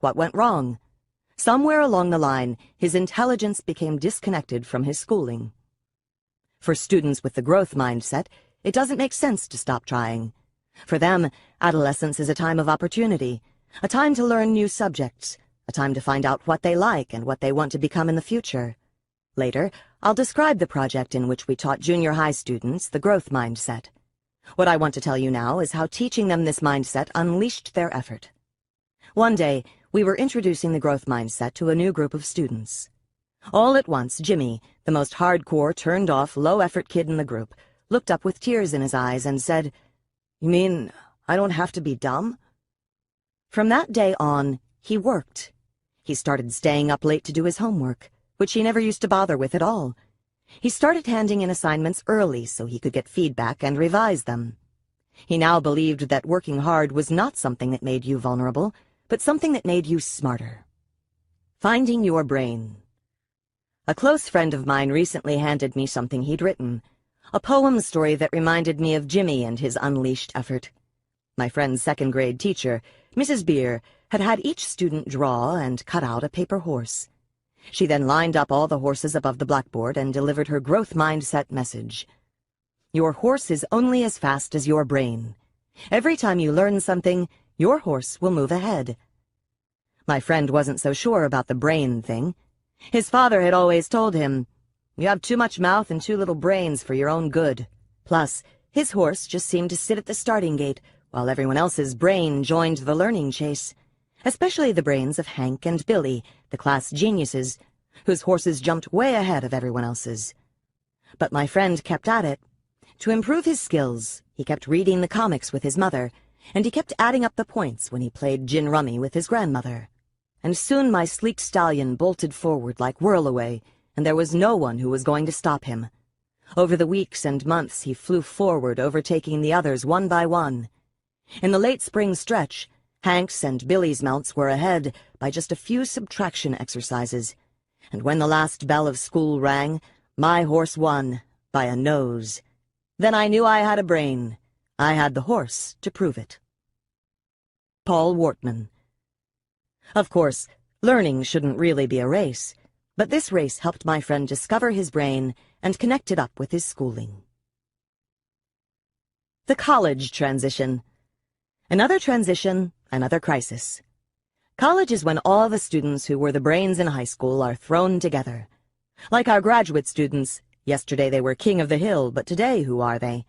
What went wrong? Somewhere along the line, his intelligence became disconnected from his schooling. For students with the growth mindset, it doesn't make sense to stop trying. For them, adolescence is a time of opportunity, a time to learn new subjects, a time to find out what they like and what they want to become in the future. Later, I'll describe the project in which we taught junior high students the growth mindset. What I want to tell you now is how teaching them this mindset unleashed their effort. One day, we were introducing the growth mindset to a new group of students. All at once, Jimmy, the most hardcore, turned-off, low-effort kid in the group, looked up with tears in his eyes and said, "You mean I don't have to be dumb?" From that day on, he worked. He started staying up late to do his homework, which he never used to bother with at all. He started handing in assignments early so he could get feedback and revise them. He now believed that working hard was not something that made you vulnerable, but something that made you smarter. Finding your brain. A close friend of mine recently handed me something he'd written, a poem story that reminded me of Jimmy and his unleashed effort. My friend's second-grade teacher, Mrs. Beer, had had each student draw and cut out a paper horse. She then lined up all the horses above the blackboard and delivered her growth mindset message. Your horse is only as fast as your brain. Every time you learn something, your horse will move ahead. My friend wasn't so sure about the brain thing. His father had always told him, "You have too much mouth and too little brains for your own good." Plus, his horse just seemed to sit at the starting gate while everyone else's brain joined the learning chase. Especially the brains of Hank and Billy, the class geniuses, whose horses jumped way ahead of everyone else's. But my friend kept at it. To improve his skills, he kept reading the comics with his mother, and he kept adding up the points when he played gin rummy with his grandmother. And soon my sleek stallion bolted forward like whirlaway, and there was no one who was going to stop him. Over the weeks and months he flew forward, overtaking the others one by one. In the late spring stretch, Hank's and Billy's mounts were ahead by just a few subtraction exercises, and when the last bell of school rang, my horse won by a nose. Then I knew I had a brain. I had the horse to prove it. Paul Wortman. Of course, learning shouldn't really be a race, but this race helped my friend discover his brain and connect it up with his schooling. The college transition. Another transition, another crisis. College is when all the students who were the brains in high school are thrown together. Like our graduate students, yesterday they were king of the hill, but today who are they?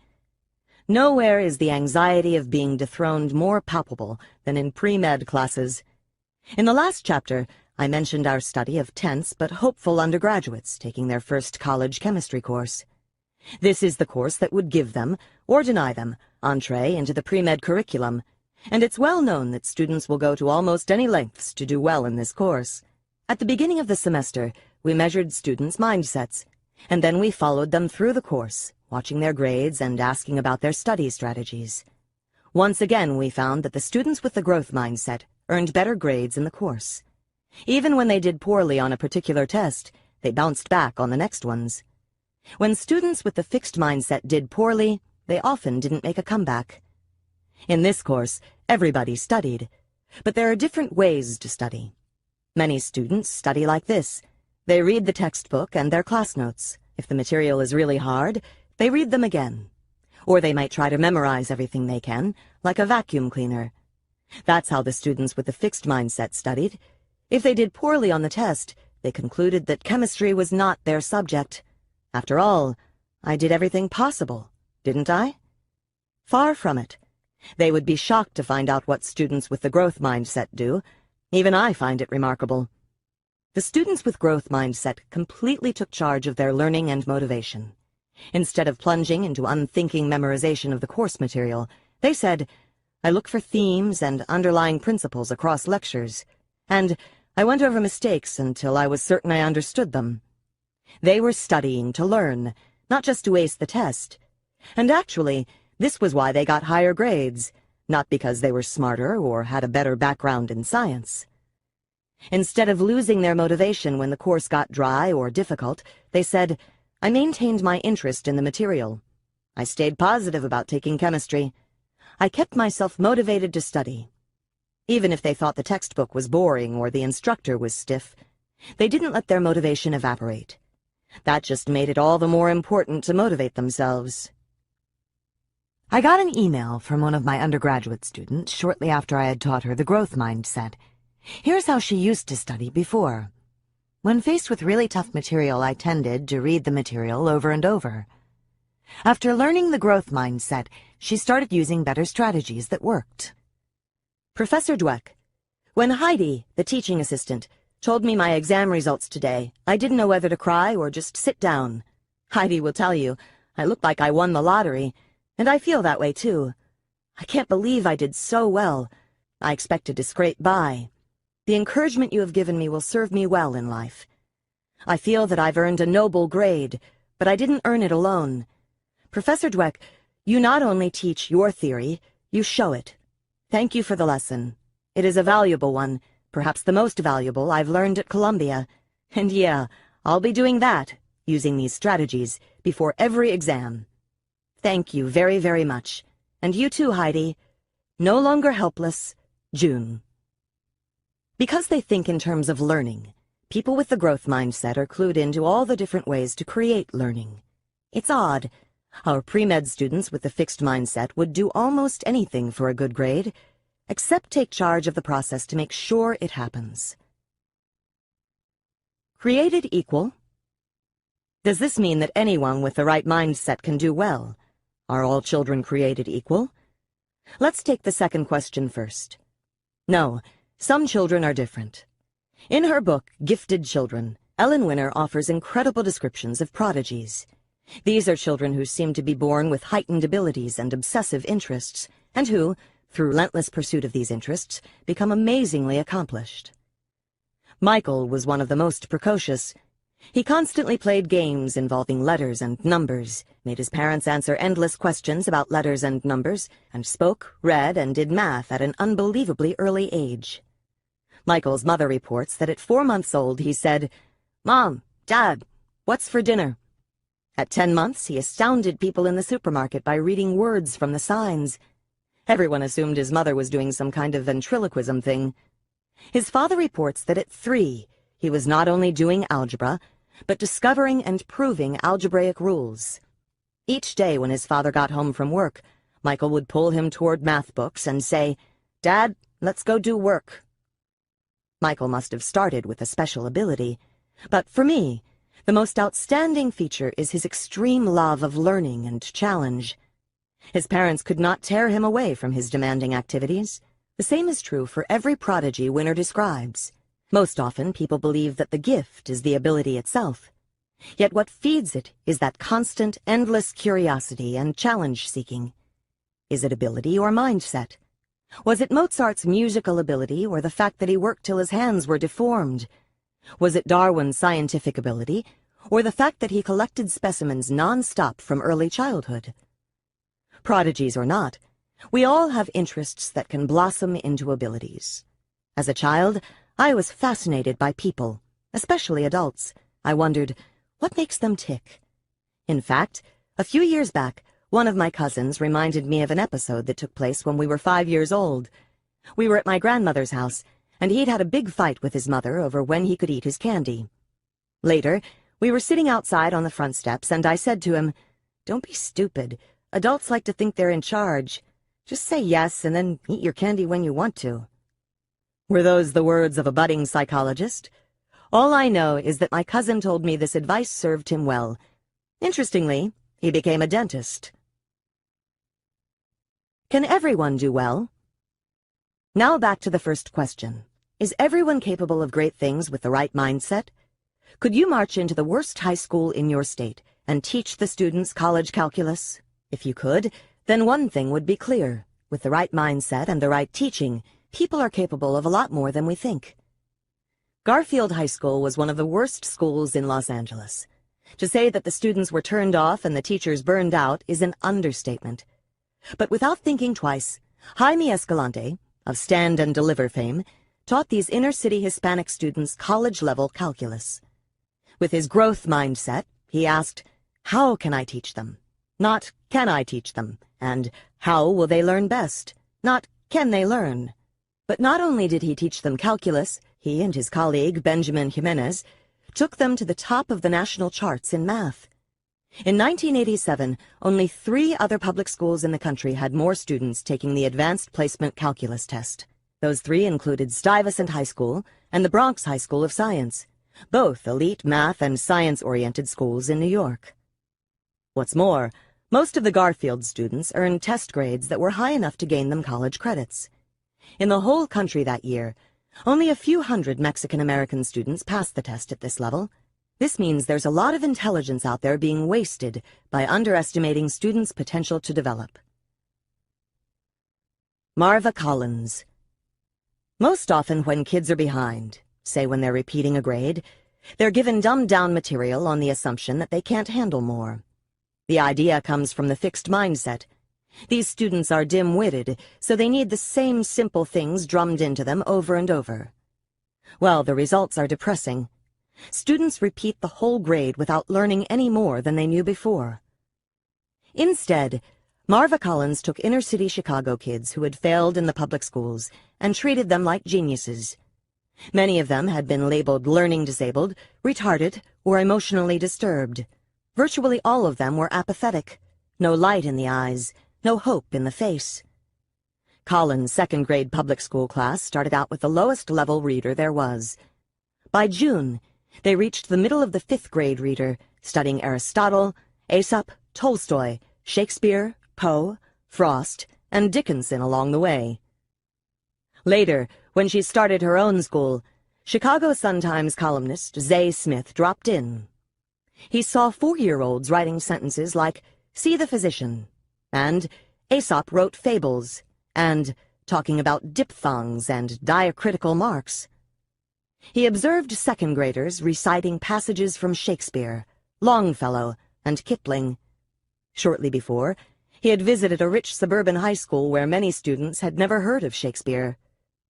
Nowhere is the anxiety of being dethroned more palpable than in pre-med classes. In the last chapter, I mentioned our study of tense but hopeful undergraduates taking their first college chemistry course. This is the course that would give them, or deny them, entree into the pre-med curriculum, and it's well known that students will go to almost any lengths to do well in this course. At the beginning of the semester, we measured students' mindsets, and then we followed them through the course, watching their grades and asking about their study strategies. Once again, we found that the students with the growth mindset earned better grades in the course. Even when they did poorly on a particular test, they bounced back on the next ones. When students with the fixed mindset did poorly, they often didn't make a comeback. In this course, everybody studied, but there are different ways to study. Many students study like this. They read the textbook and their class notes. If the material is really hard, they read them again. Or they might try to memorize everything they can, like a vacuum cleaner. That's how the students with the fixed mindset studied. If they did poorly on the test, They concluded that chemistry was not their subject. After all, I did everything possible, didn't I? Far from it. They would be shocked to find out what students with the growth mindset do. Even I find it remarkable. The students with growth mindset completely took charge of their learning and motivation. Instead of plunging into unthinking memorization of the course material, they said, I look for themes and underlying principles across lectures, and I went over mistakes until I was certain I understood them. They were studying to learn, not just to ace the test. And actually, this was why they got higher grades, not because they were smarter or had a better background in science. Instead of losing their motivation when the course got dry or difficult, they said, I maintained my interest in the material. I stayed positive about taking chemistry. I kept myself motivated to study. Even if they thought the textbook was boring or the instructor was stiff, they didn't let their motivation evaporate. That just made it all the more important to motivate themselves. I got an email from one of my undergraduate students shortly after I had taught her the growth mindset. Here's how she used to study before. When faced with really tough material, I tended to read the material over and over. After learning the growth mindset, she started using better strategies that worked. Professor Dweck, when Heidi, the teaching assistant, told me my exam results today, I didn't know whether to cry or just sit down. Heidi will tell you, I look like I won the lottery, and I feel that way too. I can't believe I did so well. I expected to scrape by. The encouragement you have given me will serve me well in life. I feel that I've earned a noble grade, but I didn't earn it alone. Professor Dweck, you not only teach your theory, you show it. Thank you for the lesson. It is a valuable one, perhaps the most valuable I've learned at Columbia. And yeah, I'll be doing that, using these strategies, before every exam. Thank you very, very much. And you too, Heidi. No longer helpless, June. Because they think in terms of learning, people with the growth mindset are clued into all the different ways to create learning. It's odd. Our pre-med students with the fixed mindset would do almost anything for a good grade, except take charge of the process to make sure it happens. Created equal? Does this mean that anyone with the right mindset can do well? Are all children created equal? Let's take the second question first. No. Some children are different. In her book, Gifted Children, Ellen Winner offers incredible descriptions of prodigies. These are children who seem to be born with heightened abilities and obsessive interests, and who, through relentless pursuit of these interests, become amazingly accomplished. Michael was one of the most precocious. He constantly played games involving letters and numbers, made his parents answer endless questions about letters and numbers, and spoke, read, and did math at an unbelievably early age. Michael's mother reports that at 4 months old he said, Mom, Dad, what's for dinner? At 10 months, he astounded people in the supermarket by reading words from the signs. Everyone assumed his mother was doing some kind of ventriloquism thing. His father reports that at 3, he was not only doing algebra, but discovering and proving algebraic rules. Each day when his father got home from work, Michael would pull him toward math books and say, Dad, let's go do work. Michael must have started with a special ability, but for me, the most outstanding feature is his extreme love of learning and challenge. His parents could not tear him away from his demanding activities. The same is true for every prodigy Winner describes. Most often, people believe that the gift is the ability itself. Yet what feeds it is that constant, endless curiosity and challenge-seeking. Is it ability or mindset? Was it Mozart's musical ability or the fact that he worked till his hands were deformed? Was it Darwin's scientific ability or the fact that he collected specimens non-stop from early childhood? Prodigies or not, we all have interests that can blossom into abilities. As a child, I was fascinated by people, especially adults. I wondered, what makes them tick? In fact, a few years back, one of my cousins reminded me of an episode that took place when we were 5 years old. We were at my grandmother's house, and he'd had a big fight with his mother over when he could eat his candy. Later, we were sitting outside on the front steps, and I said to him, Don't be stupid. Adults like to think they're in charge. Just say yes and then eat your candy when you want to. Were those the words of a budding psychologist? All I know is that my cousin told me this advice served him well. Interestingly, he became a dentist. Can everyone do well? Now back to the first question. Is everyone capable of great things with the right mindset? Could you march into the worst high school in your state and teach the students college calculus? If you could, then one thing would be clear. With the right mindset and the right teaching, people are capable of a lot more than we think. Garfield High School was one of the worst schools in Los Angeles. To say that the students were turned off and the teachers burned out is an understatement. But without thinking twice, Jaime Escalante, of Stand and Deliver fame, taught these inner-city Hispanic students college-level calculus. With his growth mindset, he asked, "How can I teach them?" Not, "Can I teach them?" And, "How will they learn best?" Not, "Can they learn?" But not only did he teach them calculus, he and his colleague, Benjamin Jimenez, took them to the top of the national charts in math. In 1987, only 3 other public schools in the country had more students taking the Advanced Placement Calculus test. Those 3 included Stuyvesant High School and the Bronx High School of Science, both elite math and science-oriented schools in New York. What's more, most of the Garfield students earned test grades that were high enough to gain them college credits. In the whole country that year, only a few hundred Mexican-American students passed the test at this level. This means there's a lot of intelligence out there being wasted by underestimating students' potential to develop. Marva Collins. Most often when kids are behind, say when they're repeating a grade, they're given dumbed-down material on the assumption that they can't handle more. The idea comes from the fixed mindset. These students are dim-witted, so they need the same simple things drummed into them over and over. Well, the results are depressing. Students repeat the whole grade without learning any more than they knew before. Instead, Marva Collins took inner-city Chicago kids who had failed in the public schools and treated them like geniuses. Many of them had been labeled learning disabled, retarded, or emotionally disturbed. Virtually all of them were apathetic, no light in the eyes, no hope in the face. Collins' second-grade public school class started out with the lowest-level reader there was. By June, they reached the middle of the 5th-grade reader, studying Aristotle, Aesop, Tolstoy, Shakespeare, Poe, Frost, and Dickinson along the way. Later, when she started her own school, Chicago Sun-Times columnist Zay Smith dropped in. He saw 4-year-olds writing sentences like, "See the physician," and "Aesop wrote fables," and talking about diphthongs and diacritical marks. He observed second-graders reciting passages from Shakespeare, Longfellow, and Kipling. Shortly before, he had visited a rich suburban high school where many students had never heard of Shakespeare.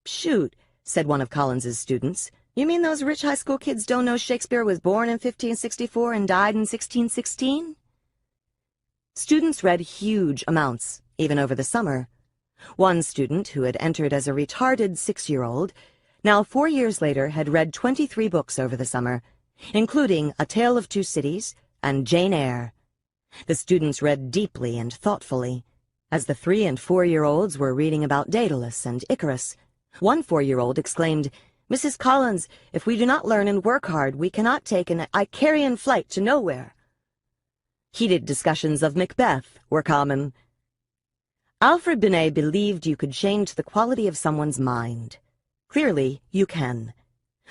"Shoot," said one of Collins's students, "you mean those rich high school kids don't know Shakespeare was born in 1564 and died in 1616? Students read huge amounts, even over the summer. One student, who had entered as a retarded 6-year-old, now 4 years later had read 23 books over the summer, including A Tale of Two Cities and Jane Eyre. The students read deeply and thoughtfully. As the 3- and 4-year-olds were reading about Daedalus and Icarus, one 4-year-old exclaimed, "Mrs. Collins, if we do not learn and work hard, we cannot take an Icarian flight to nowhere." Heated discussions of Macbeth were common. Alfred Binet believed you could change the quality of someone's mind. Clearly, you can.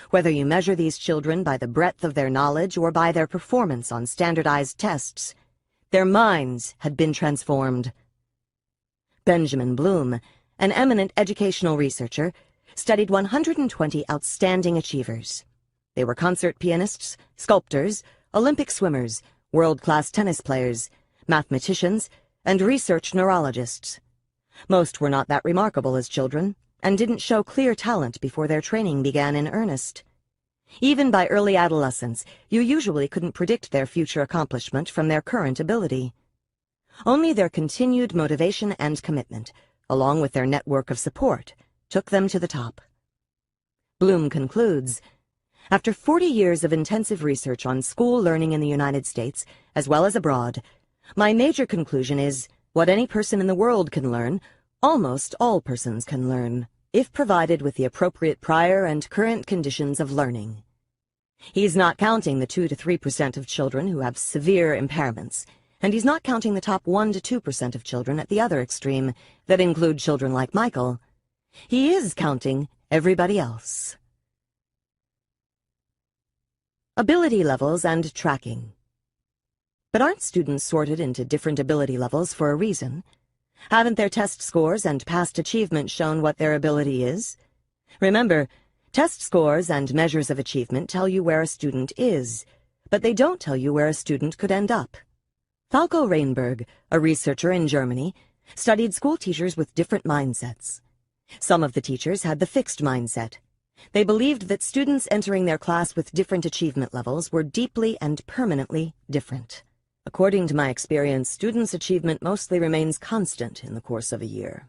Whether you measure these children by the breadth of their knowledge or by their performance on standardized tests, their minds had been transformed. Benjamin Bloom, an eminent educational researcher, studied 120 outstanding achievers. They were concert pianists, sculptors, Olympic swimmers, world-class tennis players, mathematicians, and research neurologists. Most were not that remarkable as children, and didn't show clear talent before their training began in earnest. Even by early adolescence, you usually couldn't predict their future accomplishment from their current ability. Only their continued motivation and commitment, along with their network of support, took them to the top. Bloom concludes, "After 40 years of intensive research on school learning in the United States, as well as abroad, my major conclusion is, what any person in the world can learn, almost all persons can learn, if provided with the appropriate prior and current conditions of learning. He's not counting the 2 to 3% of children who have severe impairments, and he's not counting the top 1 to 2% of children at the other extreme that include children like Michael. He is counting everybody else. Ability levels and tracking. But aren't students sorted into different ability levels for a reason? Haven't their test scores and past achievement shown what their ability is? Remember, test scores and measures of achievement tell you where a student is, but they don't tell you where a student could end up. Falco Reinberg, a researcher in Germany, studied school teachers with different mindsets. Some of the teachers had the fixed mindset. They believed that students entering their class with different achievement levels were deeply and permanently different. According to my experience, students' achievement mostly remains constant in the course of a year.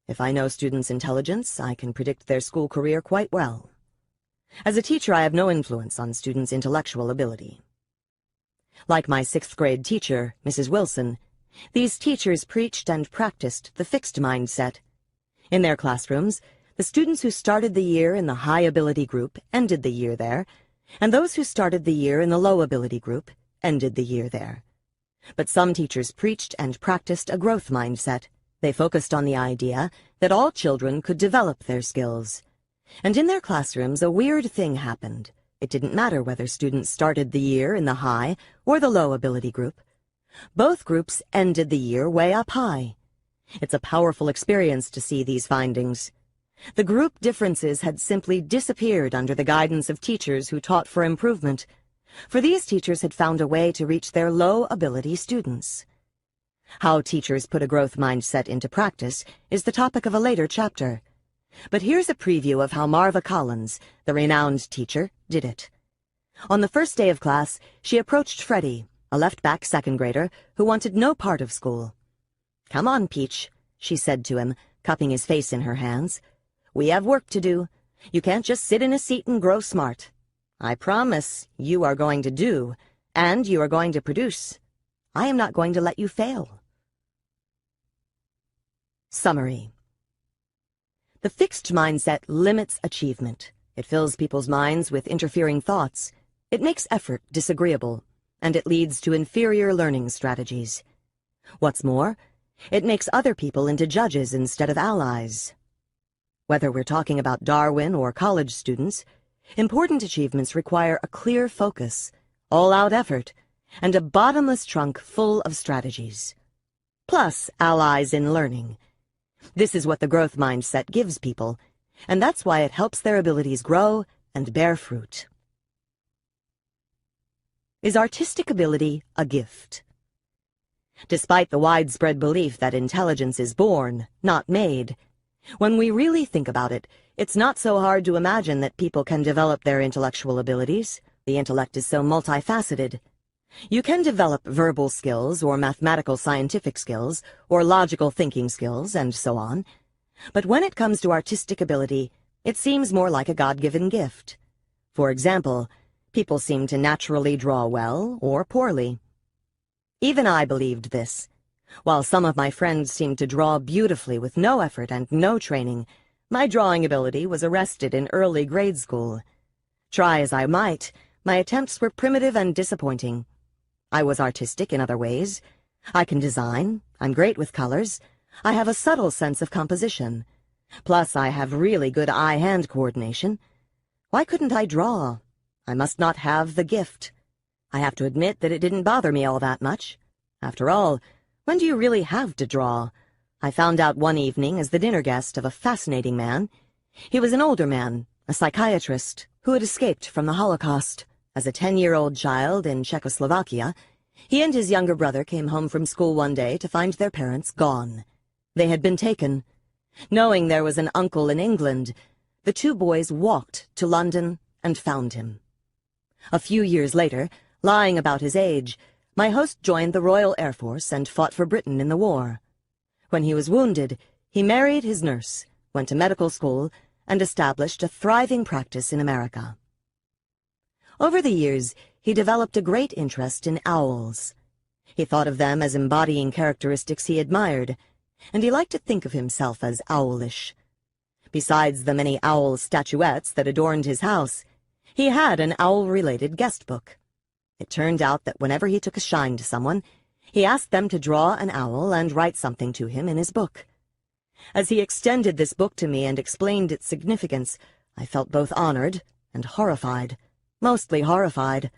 If I know students' intelligence, I can predict their school career quite well. As a teacher, I have no influence on students' intellectual ability. Like my 6th grade teacher, Mrs. Wilson, these teachers preached and practiced the fixed mindset. In their classrooms, the students who started the year in the high ability group ended the year there, and those who started the year in the low ability group ended the year there. But some teachers preached and practiced a growth mindset. They focused on the idea that all children could develop their skills. And in their classrooms, a weird thing happened. It didn't matter whether students started the year in the high or the low ability group. Both groups ended the year way up high. It's a powerful experience to see these findings. The group differences had simply disappeared under the guidance of teachers who taught for improvement, for these teachers had found a way to reach their low-ability students. How teachers put a growth mindset into practice is the topic of a later chapter. But here's a preview of how Marva Collins, the renowned teacher, did it. On the first day of class, she approached Freddie, a left-back 2nd grader who wanted no part of school. "Come on, Peach," she said to him, cupping his face in her hands. "We have work to do. You can't just sit in a seat and grow smart. I promise you are going to do, and you are going to produce. I am not going to let you fail." Summary. The fixed mindset limits achievement. It fills people's minds with interfering thoughts. It makes effort disagreeable, and it leads to inferior learning strategies. What's more, it makes other people into judges instead of allies. Whether we're talking about Darwin or college students, important achievements require a clear focus, all-out effort, and a bottomless trunk full of strategies. Plus allies in learning. This is what the growth mindset gives people, and that's why it helps their abilities grow and bear fruit. Is artistic ability a gift? Despite the widespread belief that intelligence is born, not made, when we really think about it, it's not so hard to imagine that people can develop their intellectual abilities. The intellect is so multifaceted. You can develop verbal skills or mathematical scientific skills or logical thinking skills and so on. But when it comes to artistic ability, it seems more like a God-given gift. For example, people seem to naturally draw well or poorly. Even I believed this. While some of my friends seemed to draw beautifully with no effort and no training, my drawing ability was arrested in early grade school. Try as I might, my attempts were primitive and disappointing. I was artistic in other ways. I can design, I'm great with colors, I have a subtle sense of composition. Plus, I have really good eye-hand coordination. Why couldn't I draw? I must not have the gift. I have to admit that it didn't bother me all that much. After all, when do you really have to draw? I found out one evening as the dinner guest of a fascinating man. He was an older man, a psychiatrist, who had escaped from the Holocaust. As a 10-year-old child in Czechoslovakia, he and his younger brother came home from school one day to find their parents gone. They had been taken. Knowing there was an uncle in England, the two boys walked to London and found him. A few years later, lying about his age, my host joined the Royal Air Force and fought for Britain in the war. When he was wounded, he married his nurse, went to medical school, and established a thriving practice in America. Over the years, he developed a great interest in owls. He thought of them as embodying characteristics he admired, and he liked to think of himself as owlish. Besides the many owl statuettes that adorned his house, He had an owl-related guest book. It turned out that whenever he took a shine to someone, he asked them to draw an owl and write something to him in his book. As he extended this book to me and explained its significance, I felt both honored and horrified, mostly horrified.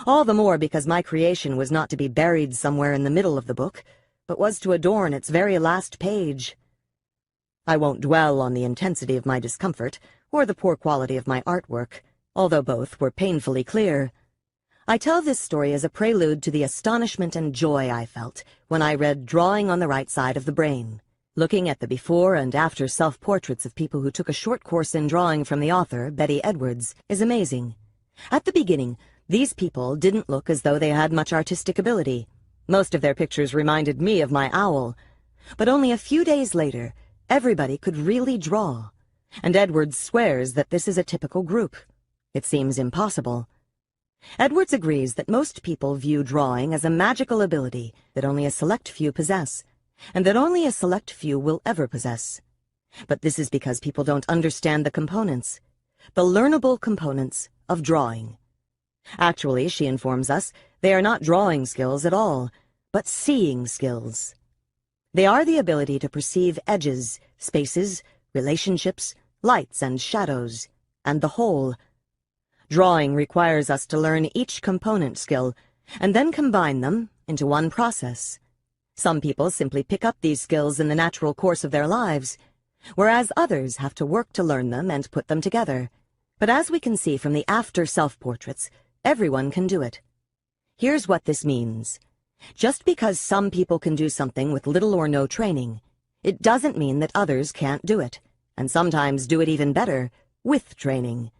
All the more because my creation was not to be buried somewhere in the middle of the book, but was to adorn its very last page. I won't dwell on the intensity of my discomfort or the poor quality of my artwork, although both were painfully clear. I tell this story as a prelude to the astonishment and joy I felt when I read Drawing on the Right Side of the Brain. Looking at the before and after self-portraits of people who took a short course in drawing from the author, Betty Edwards, is amazing. At the beginning, these people didn't look as though they had much artistic ability. Most of their pictures reminded me of my owl. But only a few days later, everybody could really draw. And Edwards swears that this is a typical group. It seems impossible. Edwards agrees that most people view drawing as a magical ability that only a select few possess, and that only a select few will ever possess. But this is because people don't understand the components, the learnable components of drawing. Actually, she informs us, they are not drawing skills at all, but seeing skills. They are the ability to perceive edges, spaces, relationships, lights and shadows, and the whole. Drawing requires us to learn each component skill, and then combine them into one process. Some people simply pick up these skills in the natural course of their lives, whereas others have to work to learn them and put them together. But as we can see from the after self-portraits, everyone can do it. Here's what this means. Just because some people can do something with little or no training, it doesn't mean that others can't do it, and sometimes do it even better, with training.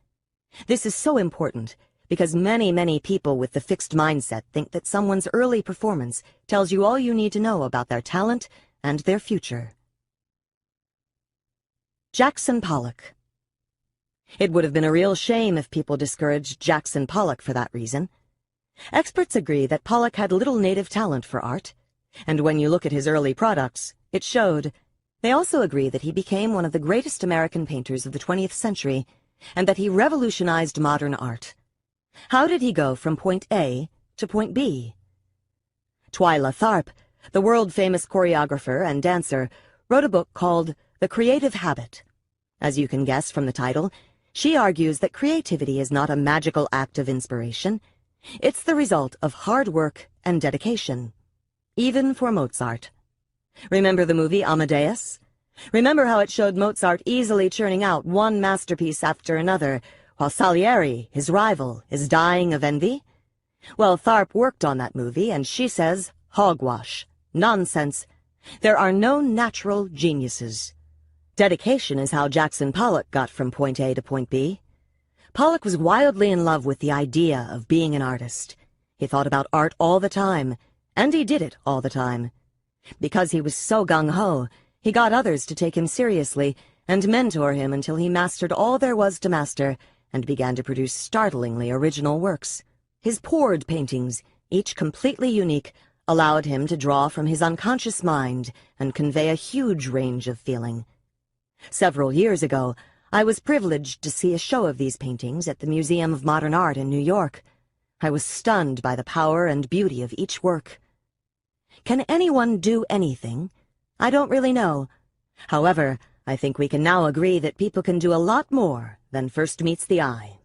This is so important, because many people with the fixed mindset think that someone's early performance tells you all you need to know about their talent and their future. Jackson Pollock. It would have been a real shame if people discouraged Jackson Pollock for that reason. Experts agree that Pollock had little native talent for art, and when you look at his early products, it showed. They also agree that he became one of the greatest American painters of the 20th century, and that he revolutionized modern art. How did he go from point A to point B? Twyla Tharp, the world-famous choreographer and dancer, wrote a book called The Creative Habit. As you can guess from the title, she argues that creativity is not a magical act of inspiration. It's the result of hard work and dedication, even for Mozart. Remember the movie Amadeus? Remember how it showed Mozart easily churning out one masterpiece after another, while Salieri, his rival, is dying of envy? Well, Tharp worked on that movie, and she says, hogwash, nonsense. There are no natural geniuses. Dedication is how Jackson Pollock got from point A to point B. Pollock was wildly in love with the idea of being an artist. He thought about art all the time, and he did it all the time. Because he was so gung-ho, he got others to take him seriously and mentor him until he mastered all there was to master and began to produce startlingly original works. His poured paintings, each completely unique, allowed him to draw from his unconscious mind and convey a huge range of feeling. Several years ago, I was privileged to see a show of these paintings at the Museum of Modern Art in New York. I was stunned by the power and beauty of each work. Can anyone do anything? I don't really know. However, I think we can now agree that people can do a lot more than first meets the eye.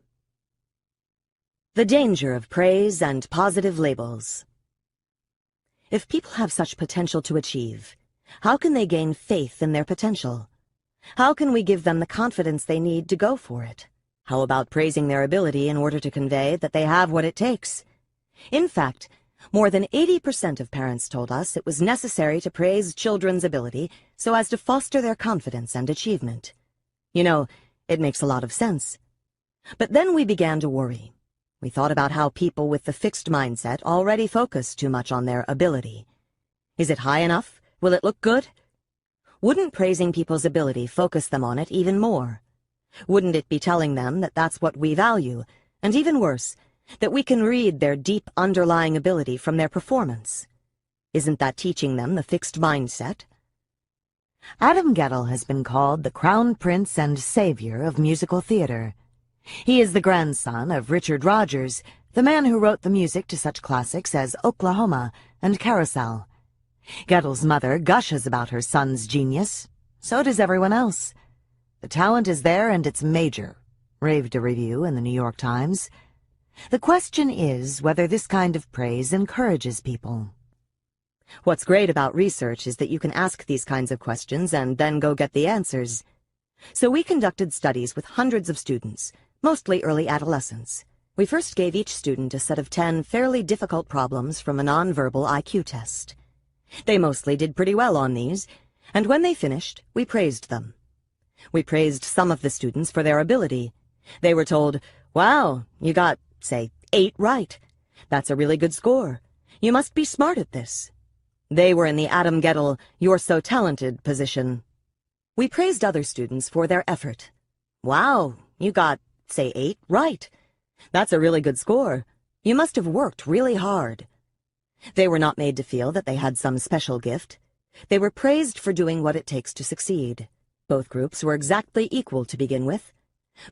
The danger of praise and positive labels. If people have such potential to achieve, how can they gain faith in their potential? How can we give them the confidence they need to go for it? How about praising their ability in order to convey that they have what it takes? In fact, more than 80% of parents told us it was necessary to praise children's ability so as to foster their confidence and achievement. You know, it makes a lot of sense. But then we began to worry. We thought about how people with the fixed mindset already focus too much on their ability. Is it high enough? Will it look good? Wouldn't praising people's ability focus them on it even more? Wouldn't it be telling them that that's what we value, and even worse, that we can read their deep underlying ability from their performance? Isn't that teaching them the fixed mindset? Adam Guettel has been called the crown prince and savior of musical theater. He is the grandson of Richard Rodgers, the man who wrote the music to such classics as Oklahoma and Carousel. Gettel's mother gushes about her son's genius. So does everyone else. The talent is there and it's major, raved a review in the New York Times. The question is whether this kind of praise encourages people. What's great about research is that you can ask these kinds of questions and then go get the answers. So we conducted studies with hundreds of students, mostly early adolescents. We first gave each student a set of 10 fairly difficult problems from a nonverbal IQ test. They mostly did pretty well on these, and when they finished, we praised them. We praised some of the students for their ability. They were told, "Wow, you got, say, 8 right. That's a really good score. You must be smart at this." They were in the Adam Gettel, "you're so talented" position. We praised other students for their effort. "Wow, you got, say, 8 right. That's a really good score. You must have worked really hard." They were not made to feel that they had some special gift. They were praised for doing what it takes to succeed. Both groups were exactly equal to begin with,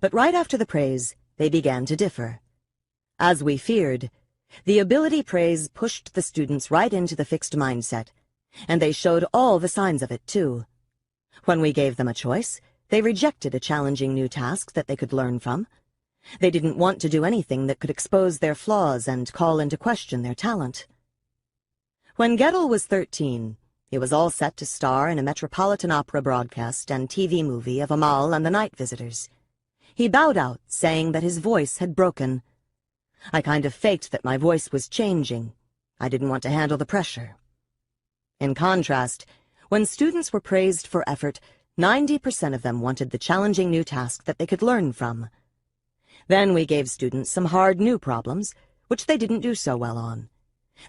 but right after the praise, they began to differ. As we feared, the ability praise pushed the students right into the fixed mindset, and they showed all the signs of it, too. When we gave them a choice, they rejected a challenging new task that they could learn from. They didn't want to do anything that could expose their flaws and call into question their talent. When Gettel was 13, he was all set to star in a Metropolitan Opera broadcast and TV movie of Amal and the Night Visitors. He bowed out, saying that his voice had broken. "I kind of faked that my voice was changing. I didn't want to handle the pressure." In contrast, when students were praised for effort, 90% of them wanted the challenging new task that they could learn from. Then we gave students some hard new problems, which they didn't do so well on.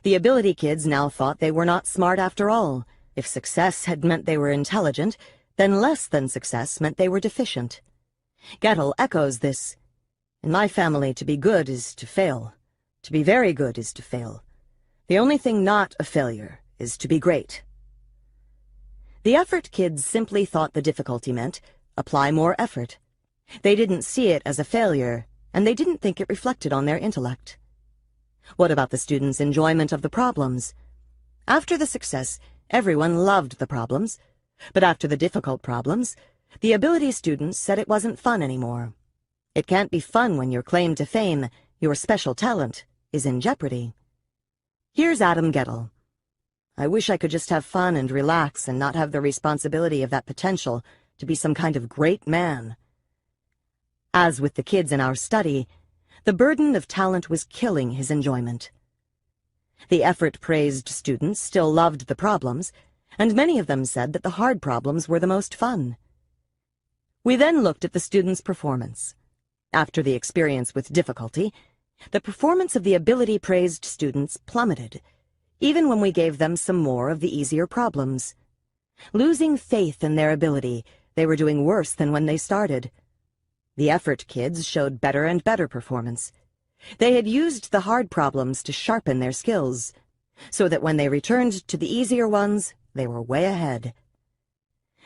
The ability kids now thought they were not smart after all. If success had meant they were intelligent, then less than success meant they were deficient. Gettel echoes this. "In my family, to be good is to fail. To be very good is to fail. The only thing not a failure is to be great." The effort kids simply thought the difficulty meant apply more effort. They didn't see it as a failure, and they didn't think it reflected on their intellect. What about the students' enjoyment of the problems? After the success, everyone loved the problems, but after the difficult problems, the ability students said it wasn't fun anymore. It can't be fun when your claim to fame, your special talent, is in jeopardy. Here's Adam Gettel. "I wish I could just have fun and relax and not have the responsibility of that potential to be some kind of great man." As with the kids in our study, the burden of talent was killing his enjoyment. The effort-praised students still loved the problems, and many of them said that the hard problems were the most fun. We then looked at the students' performance. After the experience with difficulty, the performance of the ability-praised students plummeted, even when we gave them some more of the easier problems. Losing faith in their ability, they were doing worse than when they started. The effort kids showed better and better performance. They had used the hard problems to sharpen their skills, so that when they returned to the easier ones, they were way ahead.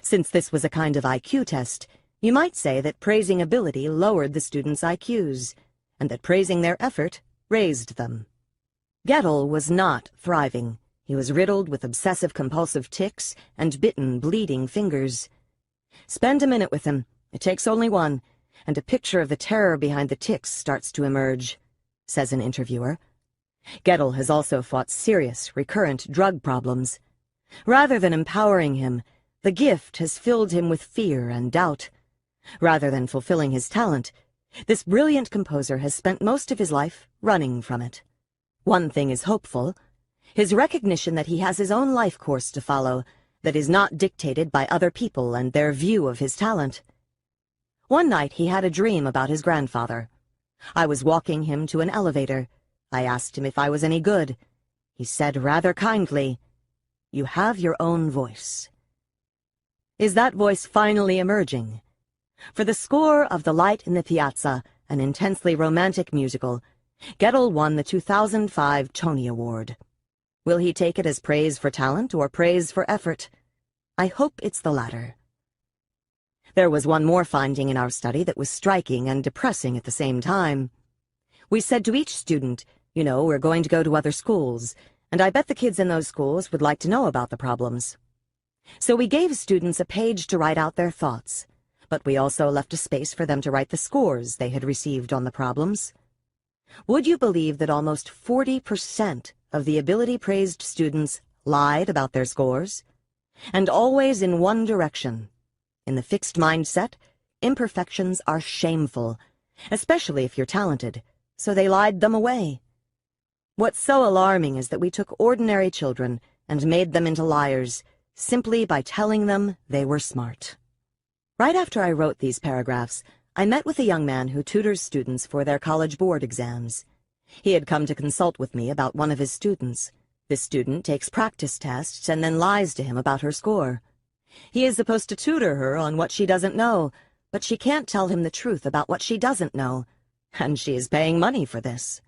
Since this was a kind of IQ test, you might say that praising ability lowered the students' IQs, and that praising their effort raised them. Gettel was not thriving. He was riddled with obsessive-compulsive tics and bitten, bleeding fingers. Spend a minute with him. It takes only one, and a picture of the terror behind the tics starts to emerge, says an interviewer. Gettel has also fought serious, recurrent drug problems. Rather than empowering him, the gift has filled him with fear and doubt. Rather than fulfilling his talent, this brilliant composer has spent most of his life running from it. One thing is hopeful: his recognition that he has his own life course to follow, that is not dictated by other people and their view of his talent. One night he had a dream about his grandfather. I was walking him to an elevator. I asked him if I was any good. He said rather kindly, "You have your own voice." Is that voice finally emerging? For the score of The Light in the Piazza, an intensely romantic musical, Gettel won the 2005 Tony Award. Will he take it as praise for talent or praise for effort? I hope it's the latter. There was one more finding in our study that was striking and depressing at the same time. We said to each student, you know, we're going to go to other schools, and I bet the kids in those schools would like to know about the problems. So we gave students a page to write out their thoughts, but we also left a space for them to write the scores they had received on the problems. Would you believe that almost 40% of the ability-praised students lied about their scores? And always in one direction. In the fixed mindset, imperfections are shameful, especially if you're talented, so they lied them away. What's so alarming is that we took ordinary children and made them into liars, simply by telling them they were smart. Right after I wrote these paragraphs, I met with a young man who tutors students for their college board exams. He had come to consult with me about one of his students. This student takes practice tests and then lies to him about her score. He is supposed to tutor her on what she doesn't know, but she can't tell him the truth about what she doesn't know, and she is paying money for this.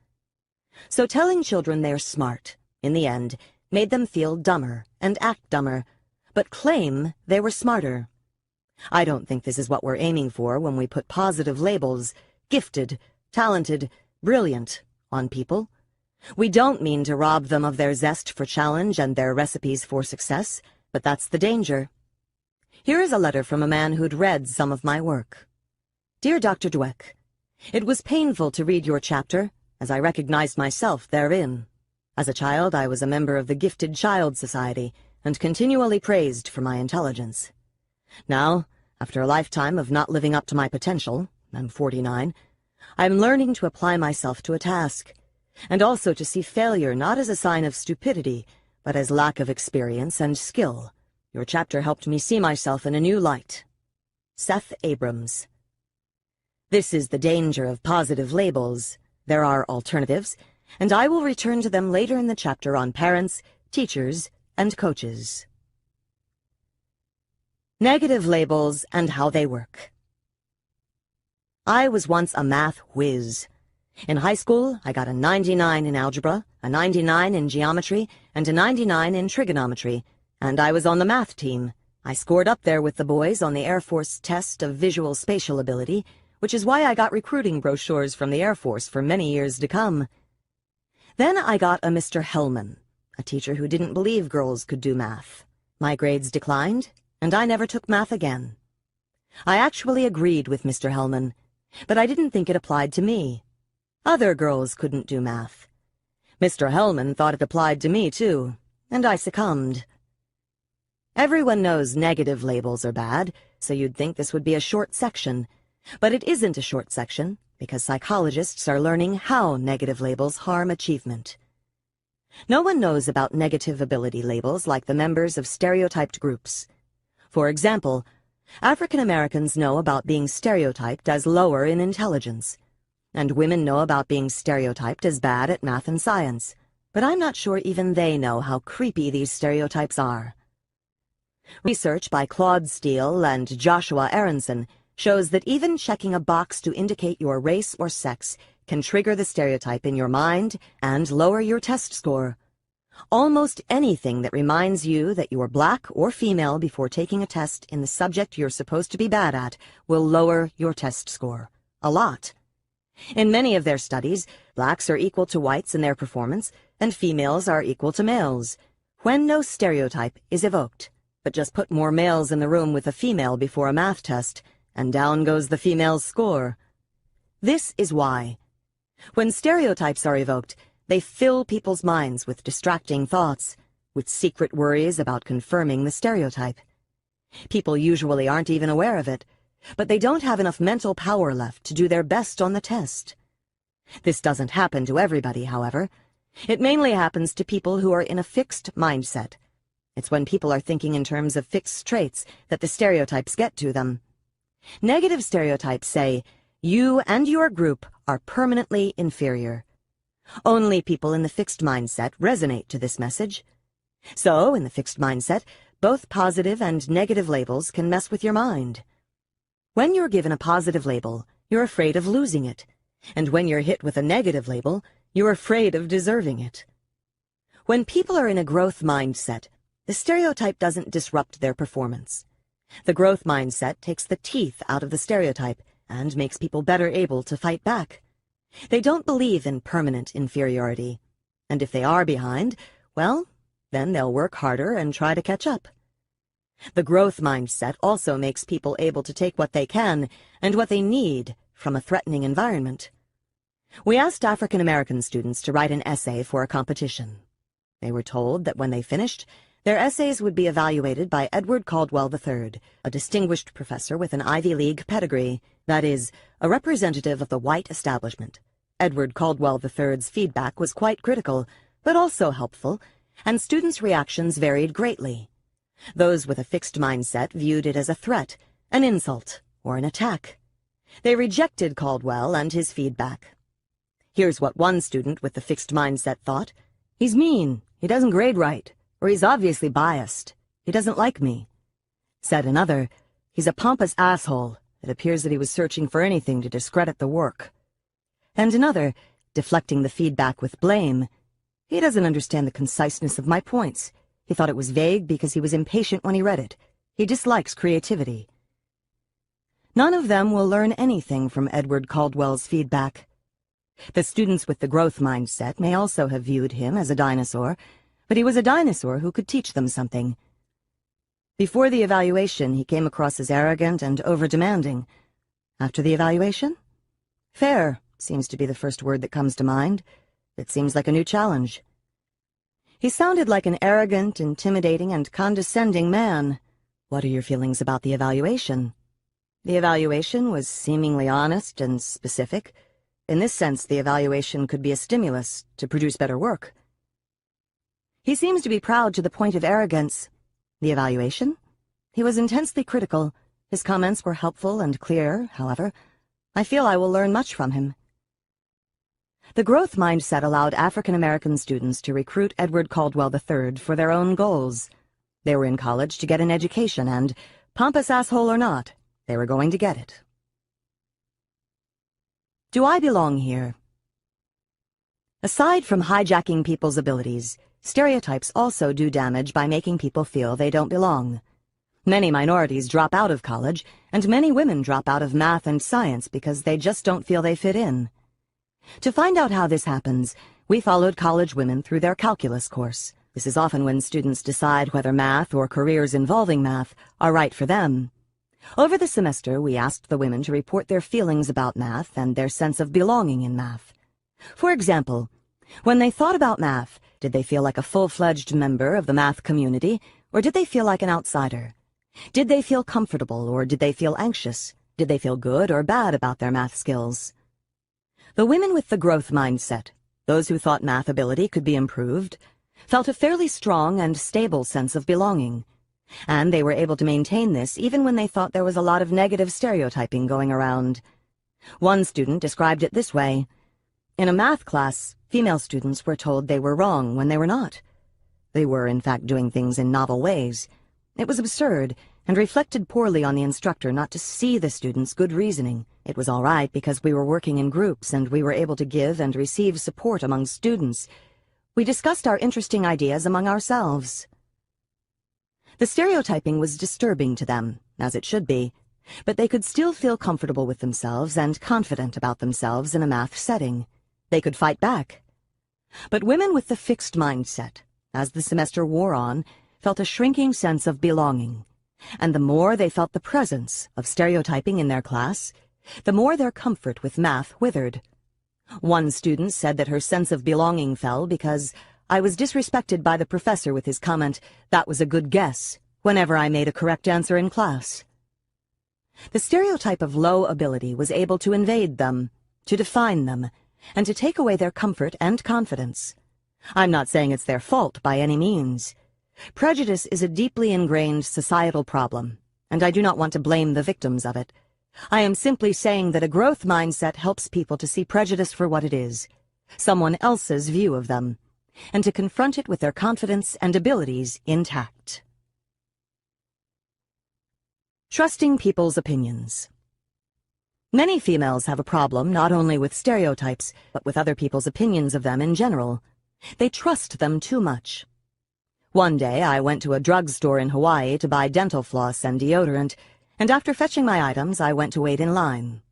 So telling children they're smart, in the end, made them feel dumber and act dumber, but claim they were smarter. I don't think this is what we're aiming for when we put positive labels, gifted, talented, brilliant, on people. We don't mean to rob them of their zest for challenge and their recipes for success, but that's the danger. Here is a letter from a man who'd read some of my work. Dear Dr. Dweck, it was painful to read your chapter, as I recognized myself therein. As a child, I was a member of the Gifted Child Society and continually praised for my intelligence. Now, after a lifetime of not living up to my potential, I'm 49, I'm learning to apply myself to a task, and also to see failure not as a sign of stupidity, but as lack of experience and skill. Your chapter helped me see myself in a new light. Seth Abrams. This is the danger of positive labels. There are alternatives, and I will return to them later in the chapter on parents, teachers, and coaches. Negative labels and how they work. I was once a math whiz. In high school, I got a 99 in algebra, a 99 in geometry, and a 99 in trigonometry, and I was on the math team. I scored up there with the boys on the Air Force test of visual spatial ability, which is why I got recruiting brochures from the Air Force for many years to come. Then I got a Mr. Hellman, a teacher who didn't believe girls could do math. My grades declined, and I never took math again. I actually agreed with Mr. Hellman, but I didn't think it applied to me. Other girls couldn't do math. Mr. Hellman thought it applied to me, too, and I succumbed. Everyone knows negative labels are bad, so you'd think this would be a short section. But it isn't a short section, because psychologists are learning how negative labels harm achievement. No one knows about negative ability labels like the members of stereotyped groups. For example, African Americans know about being stereotyped as lower in intelligence, and women know about being stereotyped as bad at math and science, but I'm not sure even they know how creepy these stereotypes are. Research by Claude Steele and Joshua Aronson shows that even checking a box to indicate your race or sex can trigger the stereotype in your mind and lower your test score. Almost anything that reminds you that you are black or female before taking a test in the subject you're supposed to be bad at will lower your test score. A lot. In many of their studies, blacks are equal to whites in their performance, and females are equal to males, when no stereotype is evoked. But just put more males in the room with a female before a math test, and down goes the female's score. This is why. When stereotypes are evoked, they fill people's minds with distracting thoughts, with secret worries about confirming the stereotype. People usually aren't even aware of it, but they don't have enough mental power left to do their best on the test. This doesn't happen to everybody, however. It mainly happens to people who are in a fixed mindset. It's when people are thinking in terms of fixed traits that the stereotypes get to them. Negative stereotypes say, you and your group are permanently inferior. Only people in the fixed mindset resonate to this message. So, in the fixed mindset, both positive and negative labels can mess with your mind. When you're given a positive label, you're afraid of losing it. And when you're hit with a negative label, you're afraid of deserving it. When people are in a growth mindset, the stereotype doesn't disrupt their performance. The growth mindset takes the teeth out of the stereotype and makes people better able to fight back. They don't believe in permanent inferiority. And if they are behind, well, then they'll work harder and try to catch up. The growth mindset also makes people able to take what they can and what they need from a threatening environment. We asked African American students to write an essay for a competition. They were told that when they finished, their essays would be evaluated by Edward Caldwell III, a distinguished professor with an Ivy League pedigree, that is, a representative of the white establishment. Edward Caldwell III's feedback was quite critical, but also helpful, and students' reactions varied greatly. Those with a fixed mindset viewed it as a threat, an insult, or an attack. They rejected Caldwell and his feedback. Here's what one student with the fixed mindset thought: "He's mean, he doesn't grade right, or he's obviously biased. He doesn't like me." Said another, "He's a pompous asshole. It appears that he was searching for anything to discredit the work." And another, deflecting the feedback with blame, "He doesn't understand the conciseness of my points. He thought it was vague because he was impatient when he read it. He dislikes creativity." None of them will learn anything from Edward Caldwell's feedback. The students with the growth mindset may also have viewed him as a dinosaur, but he was a dinosaur who could teach them something. Before the evaluation, he came across as arrogant and over-demanding. After the evaluation? Fair seems to be the first word that comes to mind. It seems like a new challenge. He sounded like an arrogant, intimidating, and condescending man. What are your feelings about the evaluation? The evaluation was seemingly honest and specific. In this sense, the evaluation could be a stimulus to produce better work. He seems to be proud to the point of arrogance. The evaluation? He was intensely critical. His comments were helpful and clear, however. I feel I will learn much from him. The growth mindset allowed African American students to recruit Edward Caldwell III for their own goals. They were in college to get an education, and, pompous asshole or not, they were going to get it. Do I belong here? Aside from hijacking people's abilities, stereotypes also do damage by making people feel they don't belong. Many minorities drop out of college, and many women drop out of math and science because they just don't feel they fit in. To find out how this happens, we followed college women through their calculus course. This is often when students decide whether math or careers involving math are right for them. Over the semester, we asked the women to report their feelings about math and their sense of belonging in math. For example, when they thought about math, did they feel like a full-fledged member of the math community, or did they feel like an outsider? Did they feel comfortable, or did they feel anxious? Did they feel good or bad about their math skills? The women with the growth mindset, those who thought math ability could be improved, felt a fairly strong and stable sense of belonging, and they were able to maintain this even when they thought there was a lot of negative stereotyping going around. One student described it this way: "In a math class, female students were told they were wrong when they were not. They were, in fact, doing things in novel ways. It was absurd and reflected poorly on the instructor not to see the students' good reasoning. It was all right because we were working in groups and we were able to give and receive support among students. We discussed our interesting ideas among ourselves." The stereotyping was disturbing to them, as it should be, but they could still feel comfortable with themselves and confident about themselves in a math setting. They could fight back. But women with the fixed mindset, as the semester wore on, felt a shrinking sense of belonging, and the more they felt the presence of stereotyping in their class, the more their comfort with math withered. One student said that her sense of belonging fell because I was disrespected by the professor with his comment, "That was a good guess," whenever I made a correct answer in class. The stereotype of low ability was able to invade them, to define them, and to take away their comfort and confidence. I'm not saying it's their fault by any means. Prejudice is a deeply ingrained societal problem, and I do not want to blame the victims of it. I am simply saying that a growth mindset helps people to see prejudice for what it is, someone else's view of them, and to confront it with their confidence and abilities intact. Trusting people's opinions. Many females have a problem not only with stereotypes, but with other people's opinions of them in general. They trust them too much. One day, I went to a drugstore in Hawaii to buy dental floss and deodorant, and after fetching my items, I went to wait in line.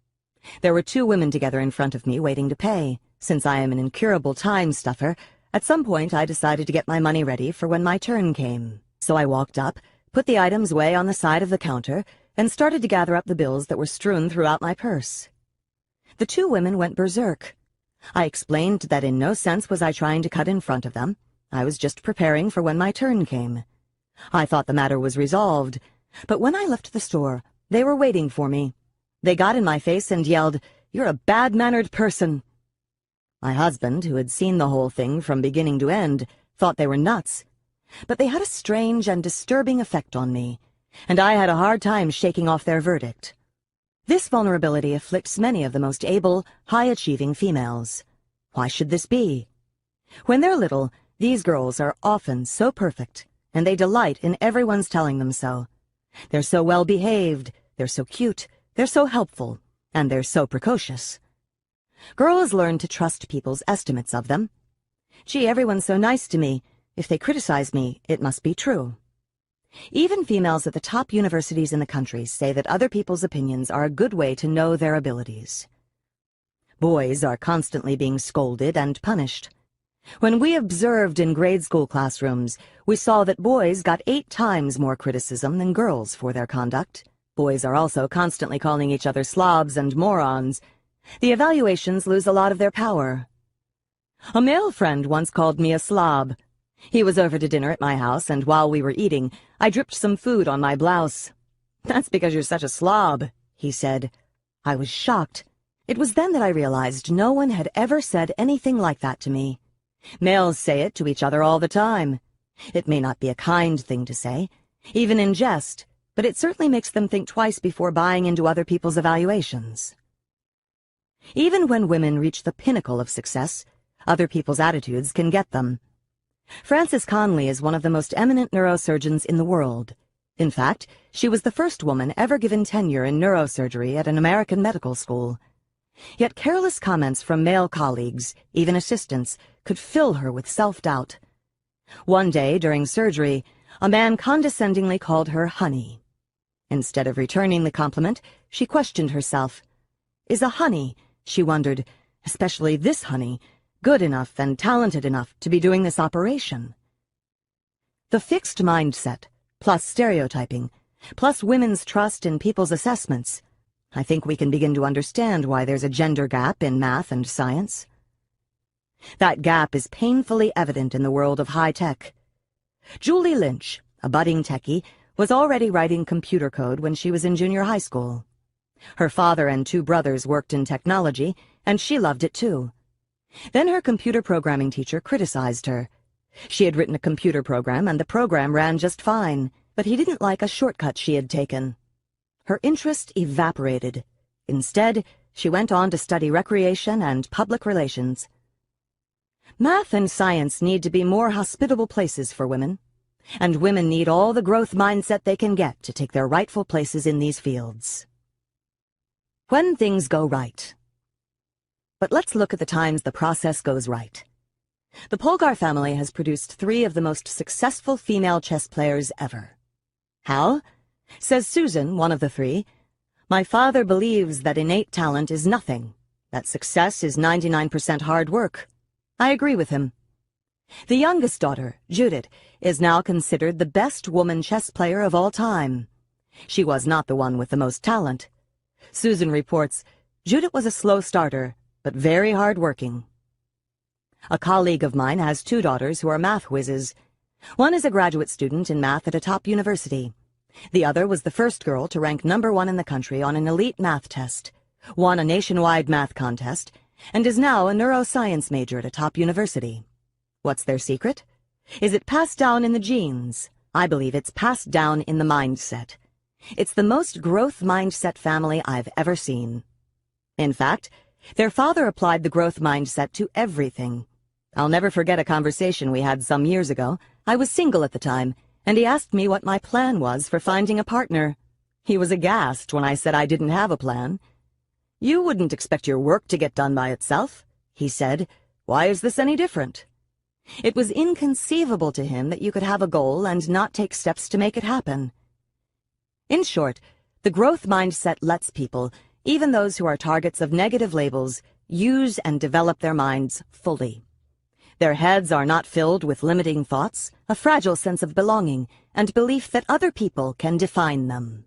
There were 2 women together in front of me waiting to pay. Since I am an incurable time stuffer, at some point I decided to get my money ready for when my turn came. So I walked up, put the items away on the side of the counter, and started to gather up the bills that were strewn throughout my purse. The 2 women went berserk. I explained that in no sense was I trying to cut in front of them. I was just preparing for when my turn came. I thought the matter was resolved, but when I left the store, they were waiting for me. They got in my face and yelled, "You're a bad-mannered person." My husband, who had seen the whole thing from beginning to end, thought they were nuts. But they had a strange and disturbing effect on me, and I had a hard time shaking off their verdict. This vulnerability afflicts many of the most able, high-achieving females. Why should this be? When they're little, these girls are often so perfect, and they delight in everyone's telling them so. They're so well-behaved, they're so cute, they're so helpful, and they're so precocious. Girls learn to trust people's estimates of them. Gee, everyone's so nice to me. If they criticize me, it must be true. Even females at the top universities in the country say that other people's opinions are a good way to know their abilities. Boys are constantly being scolded and punished. When we observed in grade school classrooms, we saw that boys got 8 times more criticism than girls for their conduct. Boys are also constantly calling each other slobs and morons. The evaluations lose a lot of their power. A male friend once called me a slob. He was over to dinner at my house, and while we were eating, I dripped some food on my blouse. "That's because you're such a slob," he said. I was shocked. It was then that I realized no one had ever said anything like that to me. Males say it to each other all the time. It may not be a kind thing to say, even in jest, but it certainly makes them think twice before buying into other people's evaluations. Even when women reach the pinnacle of success, other people's attitudes can get them. Frances Conley is one of the most eminent neurosurgeons in the world. In fact, she was the first woman ever given tenure in neurosurgery at an American medical school. Yet careless comments from male colleagues, even assistants, could fill her with self-doubt. One day, during surgery, a man condescendingly called her honey. Instead of returning the compliment, she questioned herself. Is a honey, she wondered, especially this honey, good enough and talented enough to be doing this operation? The fixed mindset, plus stereotyping, plus women's trust in people's assessments, I think we can begin to understand why there's a gender gap in math and science. That gap is painfully evident in the world of high-tech. Julie Lynch, a budding techie, was already writing computer code when she was in junior high school. Her father and 2 brothers worked in technology, and she loved it too. Then her computer programming teacher criticized her. She had written a computer program, and the program ran just fine, but he didn't like a shortcut she had taken. Her interest evaporated. Instead, she went on to study recreation and public relations. Math and science need to be more hospitable places for women, and women need all the growth mindset they can get to take their rightful places in these fields. When things go right. But let's look at the times the process goes right. The Polgar family has produced 3 of the most successful female chess players ever. How? Says Susan, one of the 3, "My father believes that innate talent is nothing, that success is 99% hard work. I agree with him." The youngest daughter, Judith, is now considered the best woman chess player of all time. She was not the one with the most talent. Susan reports, Judith was a slow starter, but very hard-working. A colleague of mine has 2 daughters who are math whizzes. One is a graduate student in math at a top university. The other was the first girl to rank #1 in the country on an elite math test, won a nationwide math contest, and is now a neuroscience major at a top university. What's their secret? Is it passed down in the genes? I believe it's passed down in the mindset. It's the most growth mindset family I've ever seen. In fact, their father applied the growth mindset to everything. I'll never forget a conversation we had some years ago. I was single at the time, and he asked me what my plan was for finding a partner. He was aghast when I said I didn't have a plan. "You wouldn't expect your work to get done by itself," he said. "Why is this any different?" It was inconceivable to him that you could have a goal and not take steps to make it happen. In short, the growth mindset lets people, even those who are targets of negative labels, use and develop their minds fully. Their heads are not filled with limiting thoughts, a fragile sense of belonging, and belief that other people can define them.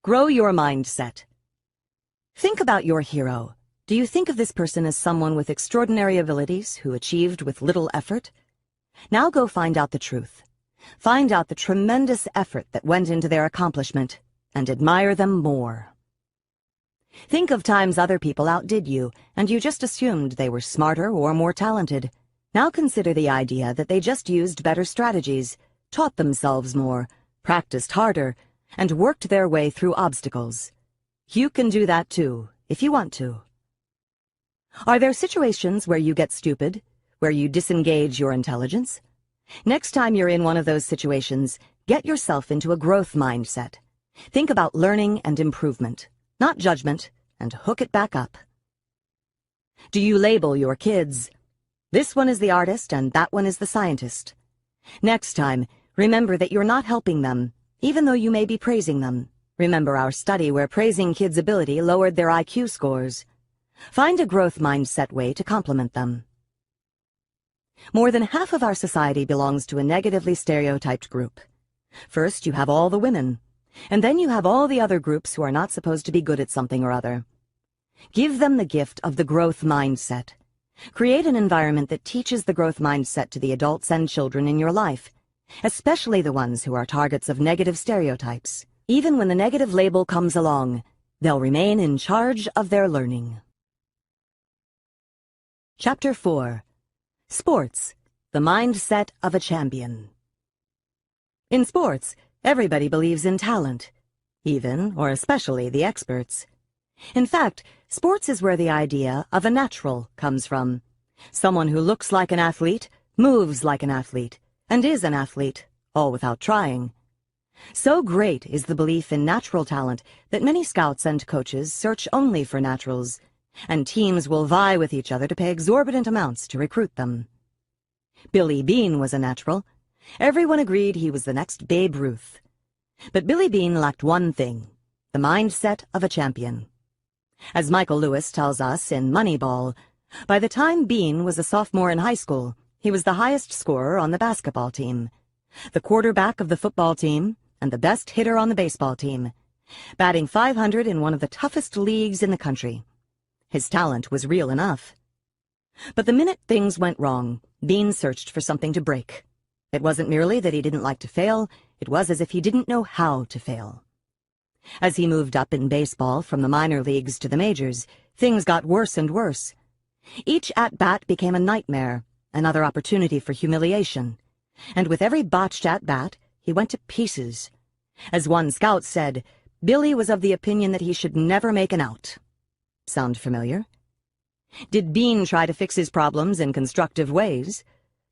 Grow your mindset. Think about your hero. Do you think of this person as someone with extraordinary abilities who achieved with little effort? Now go find out the truth. Find out the tremendous effort that went into their accomplishment, and admire them more. Think of times other people outdid you, and you just assumed they were smarter or more talented. Now consider the idea that they just used better strategies, taught themselves more, practiced harder, and worked their way through obstacles. You can do that too, if you want to. Are there situations where you get stupid, where you disengage your intelligence? Next time you're in one of those situations, get yourself into a growth mindset. Think about learning and improvement, not judgment, and hook it back up. Do you label your kids? This one is the artist and that one is the scientist. Next time, remember that you're not helping them, even though you may be praising them. Remember our study where praising kids' ability lowered their IQ scores. Find a growth mindset way to complement them. More than half of our society belongs to a negatively stereotyped group. First, you have all the women, and then you have all the other groups who are not supposed to be good at something or other. Give them the gift of the growth mindset. Create an environment that teaches the growth mindset to the adults and children in your life, especially the ones who are targets of negative stereotypes. Even when the negative label comes along, they'll remain in charge of their learning. Chapter 4. Sports, the mindset of a champion. In sports, everybody believes in talent, even or especially the experts. In fact, sports is where the idea of a natural comes from. Someone who looks like an athlete, moves like an athlete, and is an athlete, all without trying. So great is the belief in natural talent that many scouts and coaches search only for naturals, and teams will vie with each other to pay exorbitant amounts to recruit them. Billy Beane was a natural. Everyone agreed he was the next Babe Ruth. But Billy Beane lacked one thing, the mindset of a champion. As Michael Lewis tells us in Moneyball, by the time Beane was a sophomore in high school, he was the highest scorer on the basketball team, the quarterback of the football team, and the best hitter on the baseball team, batting .500 in one of the toughest leagues in the country. His talent was real enough. But the minute things went wrong, Beane searched for something to break. It wasn't merely that he didn't like to fail, it was as if he didn't know how to fail. As he moved up in baseball from the minor leagues to the majors, things got worse and worse. Each at-bat became a nightmare, another opportunity for humiliation. And with every botched at-bat, he went to pieces. As one scout said, Billy was of the opinion that he should never make an out. Sound familiar? Did Beane try to fix his problems in constructive ways?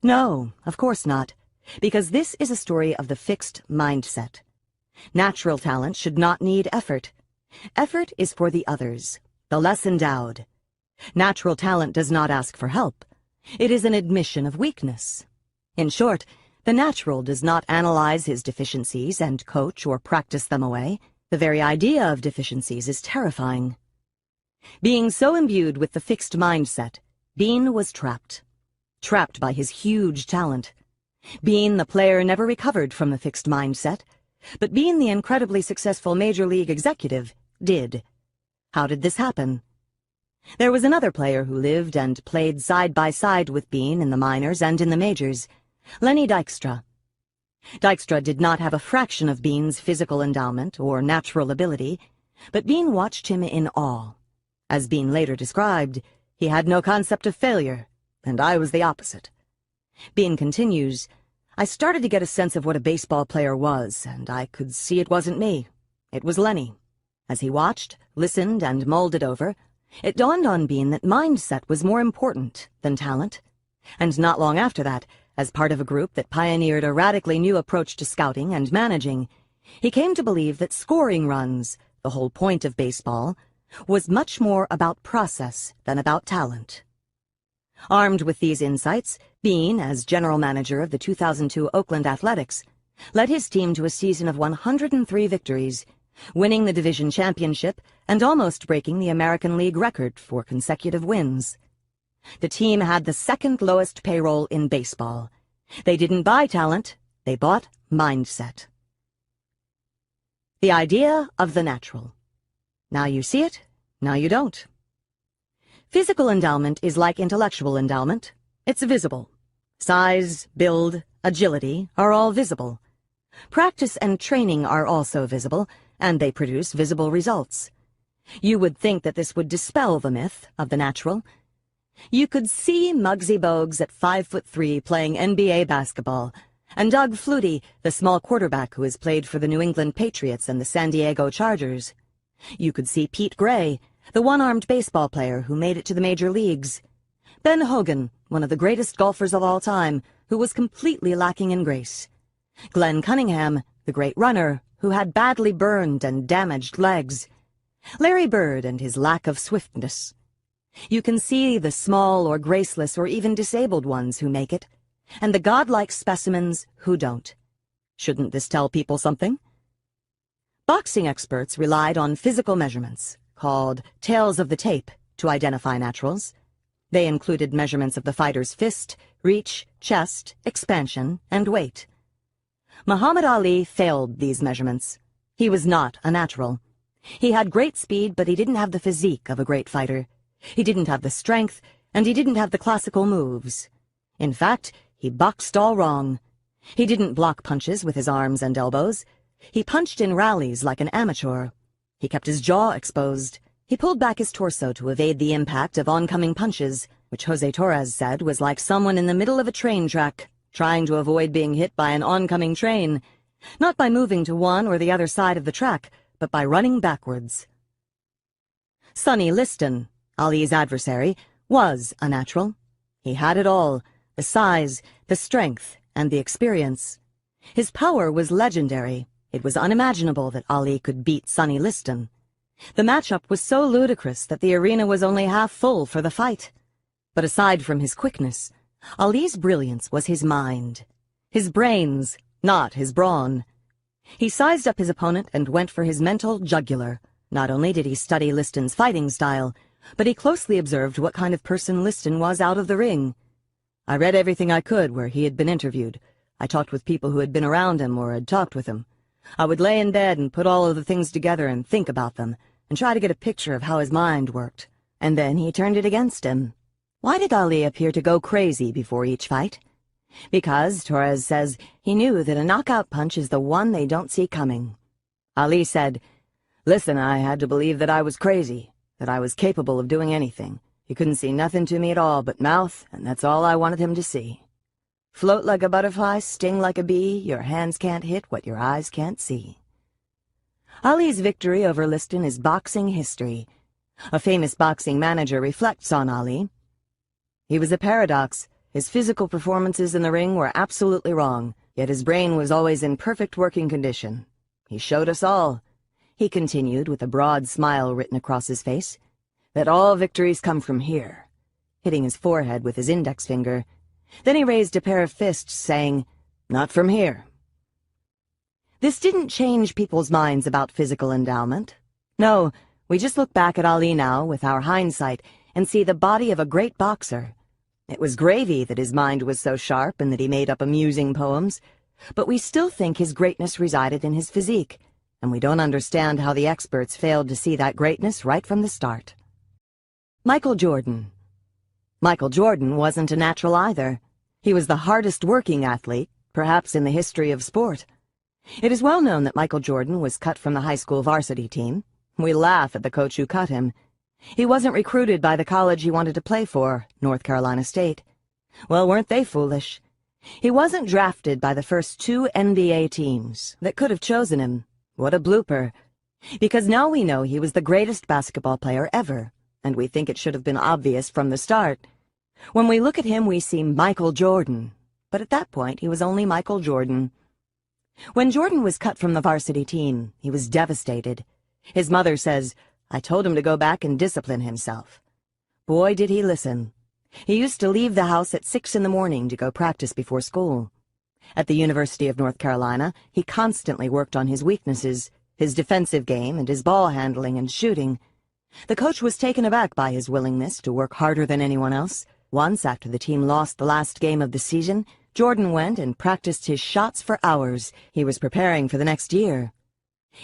No, of course not, because this is a story of the fixed mindset. Natural talent should not need effort. Effort is for the others, the less endowed. Natural talent does not ask for help. It is an admission of weakness. In short, the natural does not analyze his deficiencies and coach or practice them away. The very idea of deficiencies is terrifying. Being so imbued with the fixed mindset, Beane was trapped. Trapped by his huge talent. Beane, the player, never recovered from the fixed mindset, but Beane, the incredibly successful major league executive, did. How did this happen? There was another player who lived and played side by side with Beane in the minors and in the majors, Lenny Dykstra. Dykstra did not have a fraction of Beane's physical endowment or natural ability, but Beane watched him in awe. As Beane later described, he had no concept of failure, and I was the opposite. Beane continues, I started to get a sense of what a baseball player was, and I could see it wasn't me. It was Lenny. As he watched, listened, and mulled it over, it dawned on Beane that mindset was more important than talent. And not long after that, as part of a group that pioneered a radically new approach to scouting and managing, he came to believe that scoring runs, the whole point of baseball, was much more about process than about talent. Armed with these insights, Bean, as general manager of the 2002 Oakland Athletics, led his team to a season of 103 victories, winning the division championship and almost breaking the American League record for consecutive wins. The team had the second lowest payroll in baseball. They didn't buy talent, they bought mindset. The idea of the natural. Now you see it, now you don't. Physical endowment is like intellectual endowment. It's visible. Size, build, agility are all visible. Practice and training are also visible, and they produce visible results. You would think that this would dispel the myth of the natural. You could see Muggsy Bogues at 5'3" playing NBA basketball, and Doug Flutie, the small quarterback who has played for the New England Patriots and the San Diego Chargers. You could see Pete Gray, the one-armed baseball player who made it to the major leagues. Ben Hogan, one of the greatest golfers of all time, who was completely lacking in grace. Glenn Cunningham, the great runner, who had badly burned and damaged legs. Larry Bird and his lack of swiftness. You can see the small or graceless or even disabled ones who make it, and the godlike specimens who don't. Shouldn't this tell people something? Boxing experts relied on physical measurements, called tails of the tape, to identify naturals. They included measurements of the fighter's fist, reach, chest, expansion, and weight. Muhammad Ali failed these measurements. He was not a natural. He had great speed, but he didn't have the physique of a great fighter. He didn't have the strength, and he didn't have the classical moves. In fact, he boxed all wrong. He didn't block punches with his arms and elbows. He punched in rallies like an amateur. He kept his jaw exposed. He pulled back his torso to evade the impact of oncoming punches, which Jose Torres said was like someone in the middle of a train track, trying to avoid being hit by an oncoming train, not by moving to one or the other side of the track, but by running backwards. Sonny Liston, Ali's adversary, was a natural. He had it all, the size, the strength, and the experience. His power was legendary. It was unimaginable that Ali could beat Sonny Liston. The matchup was so ludicrous that the arena was only half full for the fight. But aside from his quickness, Ali's brilliance was his mind. His brains, not his brawn. He sized up his opponent and went for his mental jugular. Not only did he study Liston's fighting style, but he closely observed what kind of person Liston was out of the ring. I read everything I could where he had been interviewed. I talked with people who had been around him or had talked with him. I would lay in bed and put all of the things together and think about them, and try to get a picture of how his mind worked. And then he turned it against him. Why did Ali appear to go crazy before each fight? Because, Torres says, he knew that a knockout punch is the one they don't see coming. Ali said, "Listen, I had to believe that I was crazy, that I was capable of doing anything. He couldn't see nothing to me at all but mouth, and that's all I wanted him to see. Float like a butterfly, sting like a bee, your hands can't hit what your eyes can't see." Ali's victory over Liston is boxing history. A famous boxing manager reflects on Ali. He was a paradox. His physical performances in the ring were absolutely wrong, yet his brain was always in perfect working condition. He showed us all, he continued with a broad smile written across his face, that all victories come from here, hitting his forehead with his index finger. Then he raised a pair of fists, saying, "Not from here." This didn't change people's minds about physical endowment. No, we just look back at Ali now with our hindsight and see the body of a great boxer. It was gravy that his mind was so sharp and that he made up amusing poems, but we still think his greatness resided in his physique, and we don't understand how the experts failed to see that greatness right from the start. Michael Jordan. Michael Jordan wasn't a natural either. He was the hardest working athlete, perhaps in the history of sport. It is well known that Michael Jordan was cut from the high school varsity team. We laugh at the coach who cut him. He wasn't recruited by the college he wanted to play for, North Carolina State. Well, weren't they foolish? He wasn't drafted by the first 2 NBA teams that could have chosen him. What a blooper. Because now we know he was the greatest basketball player ever, and we think it should have been obvious from the start. When we look at him, we see Michael Jordan, but at that point he was only Michael Jordan. When Jordan was cut from the varsity team, he was devastated. His mother says, "I told him to go back and discipline himself." Boy, did he listen. He used to leave the house at 6 in the morning to go practice before school. At the University of North Carolina, he constantly worked on his weaknesses, his defensive game and his ball handling and shooting. The coach was taken aback by his willingness to work harder than anyone else. Once, after the team lost the last game of the season, Jordan went and practiced his shots for hours. He was preparing for the next year.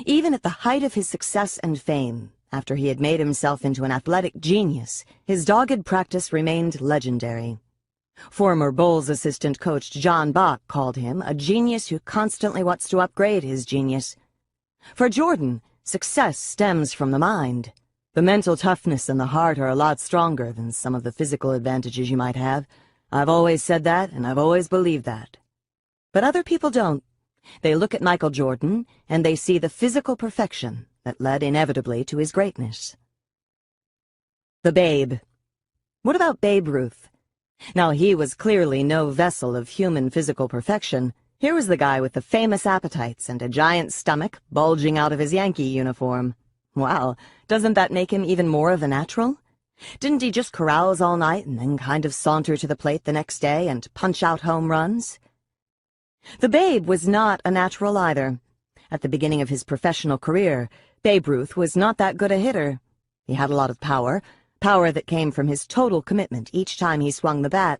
Even at the height of his success and fame, after he had made himself into an athletic genius, his dogged practice remained legendary. Former Bulls assistant coach John Bach called him a genius who constantly wants to upgrade his genius. For Jordan, success stems from the mind. The mental toughness and the heart are a lot stronger than some of the physical advantages you might have. I've always said that, and I've always believed that. But other people don't. They look at Michael Jordan, and they see the physical perfection that led inevitably to his greatness. The Babe. What about Babe Ruth? Now, he was clearly no vessel of human physical perfection. Here was the guy with the famous appetites and a giant stomach bulging out of his Yankee uniform. Wow, doesn't that make him even more of a natural? Didn't he just carouse all night and then kind of saunter to the plate the next day and punch out home runs? The Babe was not a natural either. At the beginning of his professional career, Babe Ruth was not that good a hitter. He had a lot of power that came from his total commitment each time he swung the bat.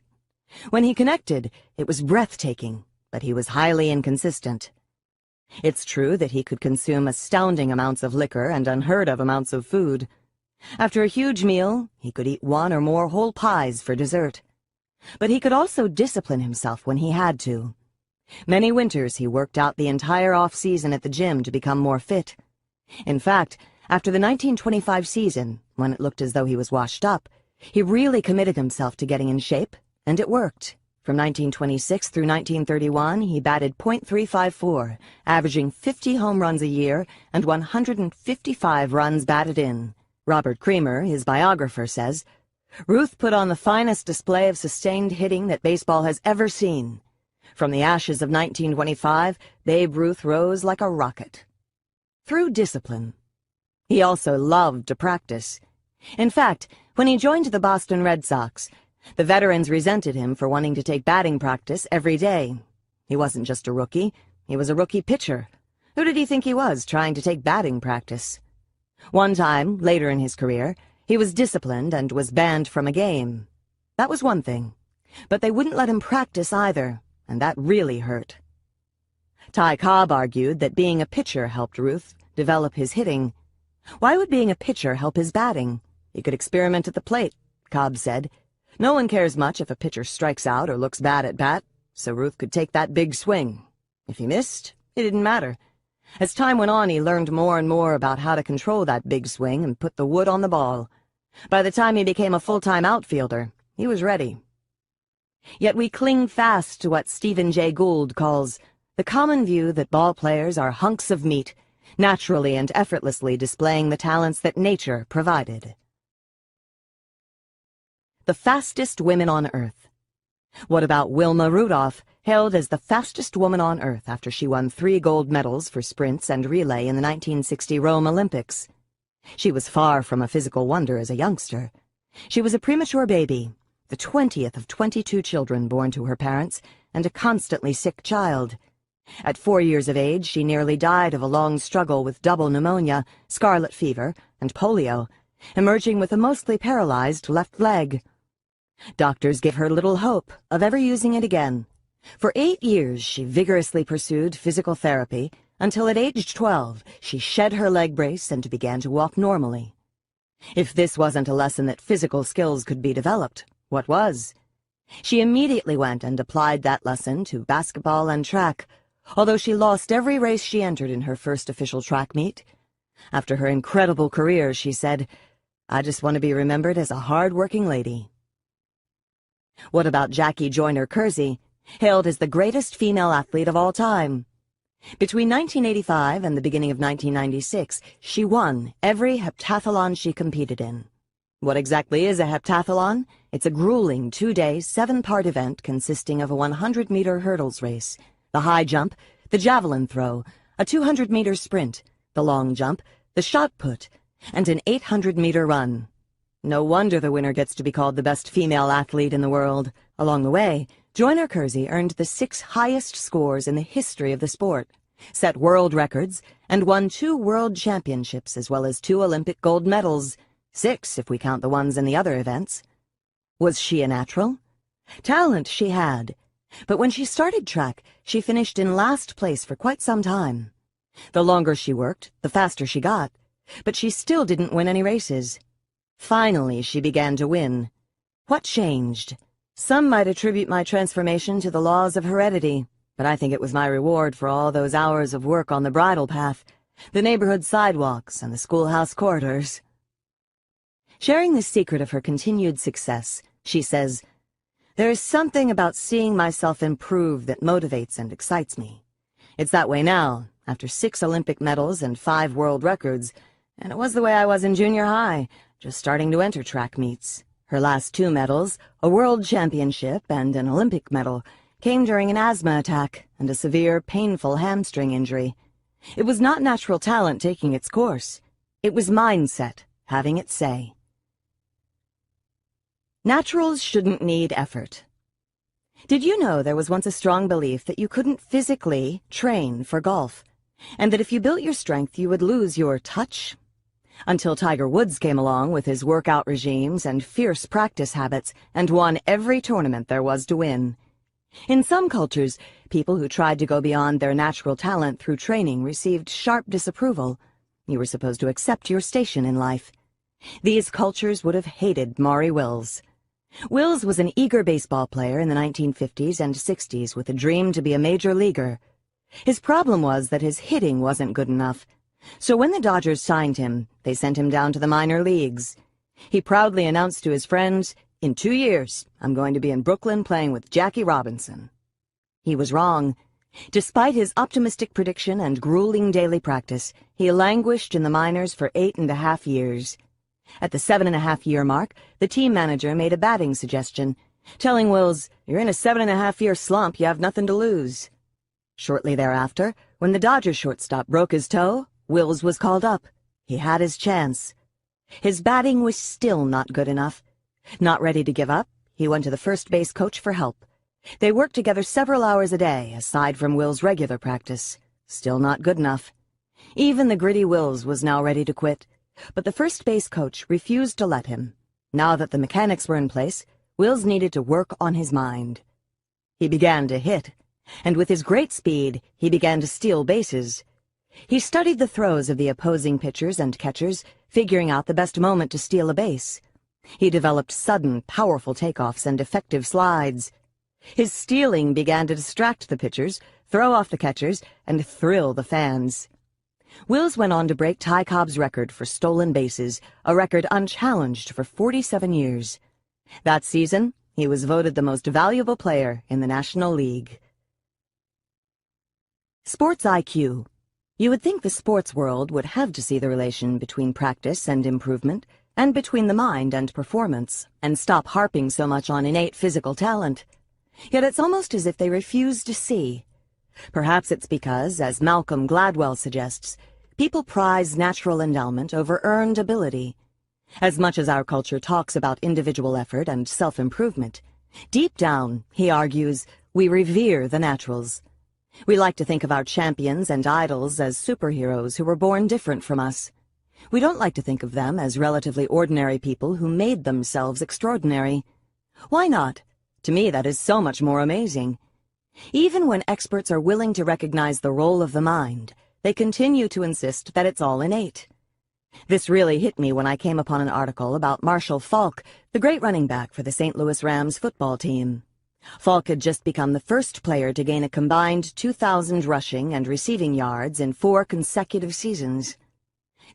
When he connected, it was breathtaking, but he was highly inconsistent. It's true that he could consume astounding amounts of liquor and unheard-of amounts of food. After a huge meal, he could eat one or more whole pies for dessert. But he could also discipline himself when he had to. Many winters he worked out the entire off-season at the gym to become more fit. In fact, after the 1925 season, when it looked as though he was washed up, he really committed himself to getting in shape, and it worked. From 1926 through 1931, he batted .354, averaging 50 home runs a year and 155 runs batted in. Robert Creamer, his biographer, says, "Ruth put on the finest display of sustained hitting that baseball has ever seen. From the ashes of 1925, Babe Ruth rose like a rocket." Through discipline. He also loved to practice. In fact, when he joined the Boston Red Sox, the veterans resented him for wanting to take batting practice every day. He wasn't just a rookie, he was a rookie pitcher. Who did he think he was, trying to take batting practice? One time, later in his career, he was disciplined and was banned from a game. That was one thing. But they wouldn't let him practice either, and that really hurt. Ty Cobb argued that being a pitcher helped Ruth develop his hitting. Why would being a pitcher help his batting? He could experiment at the plate, Cobb said. No one cares much if a pitcher strikes out or looks bad at bat, so Ruth could take that big swing. If he missed, it didn't matter. As time went on, he learned more and more about how to control that big swing and put the wood on the ball. By the time he became a full-time outfielder, he was ready. Yet we cling fast to what Stephen Jay Gould calls the common view that ball players are hunks of meat, naturally and effortlessly displaying the talents that nature provided. The fastest women on Earth. What about Wilma Rudolph, hailed as the fastest woman on Earth after she won 3 gold medals for sprints and relay in the 1960 Rome Olympics? She was far from a physical wonder as a youngster. She was a premature baby, the 20th of 22 children born to her parents, and a constantly sick child. At 4 years of age, she nearly died of a long struggle with double pneumonia, scarlet fever, and polio, emerging with a mostly paralyzed left leg. Doctors gave her little hope of ever using it again. For 8 years, she vigorously pursued physical therapy, until at age 12, she shed her leg brace and began to walk normally. If this wasn't a lesson that physical skills could be developed, what was? She immediately went and applied that lesson to basketball and track, although she lost every race she entered in her first official track meet. After her incredible career, she said, "I just want to be remembered as a hard-working lady." What about Jackie Joyner-Kersee, hailed as the greatest female athlete of all time? Between 1985 and the beginning of 1996, she won every heptathlon she competed in. What exactly is a heptathlon? It's a grueling 2-day, 7-part event consisting of a 100-meter hurdles race, the high jump, the javelin throw, a 200-meter sprint, the long jump, the shot put, and an 800-meter run. No wonder the winner gets to be called the best female athlete in the world. Along the way, Joyner Kersey earned the 6 highest scores in the history of the sport, set world records, and won 2 world championships as well as 2 Olympic gold medals, 6 if we count the ones in the other events. Was she a natural? Talent she had, but when she started track, she finished in last place for quite some time. The longer she worked, the faster she got, but she still didn't win any races. Finally, she began to win. What changed? Some might attribute my transformation to the laws of heredity, but I think it was my reward for all those hours of work on the bridle path, the neighborhood sidewalks, and the schoolhouse corridors. Sharing the secret of her continued success, she says, "There is something about seeing myself improve that motivates and excites me. It's that way now, after 6 Olympic medals and 5 world records, and it was the way I was in junior high, just starting to enter track meets. Her last 2 medals, a world championship and an Olympic medal, came during an asthma attack and a severe, painful hamstring injury. It was not natural talent taking its course. It was mindset having its say." Naturals shouldn't need effort. Did you know there was once a strong belief that you couldn't physically train for golf, and that if you built your strength you would lose your touch? Until Tiger Woods came along with his workout regimes and fierce practice habits and won every tournament there was to win. In some cultures, people who tried to go beyond their natural talent through training received sharp disapproval. You were supposed to accept your station in life. These cultures would have hated Maury Wills. Wills was an eager baseball player in the 1950s and 60s with a dream to be a major leaguer. His problem was that his hitting wasn't good enough. So when the Dodgers signed him, they sent him down to the minor leagues. He proudly announced to his friends, "In 2 years, I'm going to be in Brooklyn playing with Jackie Robinson." He was wrong. Despite his optimistic prediction and grueling daily practice, he languished in the minors for 8.5 years. At the 7.5-year mark, the team manager made a batting suggestion, telling Wills, "You're in a 7.5-year slump, you have nothing to lose." Shortly thereafter, when the Dodgers shortstop broke his toe, Wills was called up. He had his chance. His batting was still not good enough. Not ready to give up, he went to the first base coach for help. They worked together several hours a day, aside from Wills' regular practice. Still not good enough. Even the gritty Wills was now ready to quit, but the first base coach refused to let him. Now that the mechanics were in place, Wills needed to work on his mind. He began to hit, and with his great speed, he began to steal bases. He studied the throws of the opposing pitchers and catchers, figuring out the best moment to steal a base. He developed sudden, powerful takeoffs and effective slides. His stealing began to distract the pitchers, throw off the catchers, and thrill the fans. Wills went on to break Ty Cobb's record for stolen bases, a record unchallenged for 47 years. That season, he was voted the most valuable player in the National League. Sports IQ. You would think the sports world would have to see the relation between practice and improvement, and between the mind and performance, and stop harping so much on innate physical talent. Yet it's almost as if they refuse to see. Perhaps it's because, as Malcolm Gladwell suggests, people prize natural endowment over earned ability. As much as our culture talks about individual effort and self-improvement, deep down, he argues, we revere the naturals. We like to think of our champions and idols as superheroes who were born different from us. We don't like to think of them as relatively ordinary people who made themselves extraordinary. Why not? To me, that is so much more amazing. Even when experts are willing to recognize the role of the mind, they continue to insist that it's all innate. This really hit me when I came upon an article about Marshall Faulk, the great running back for the St. Louis Rams football team. Faulk had just become the first player to gain a combined 2,000 rushing and receiving yards in 4 consecutive seasons.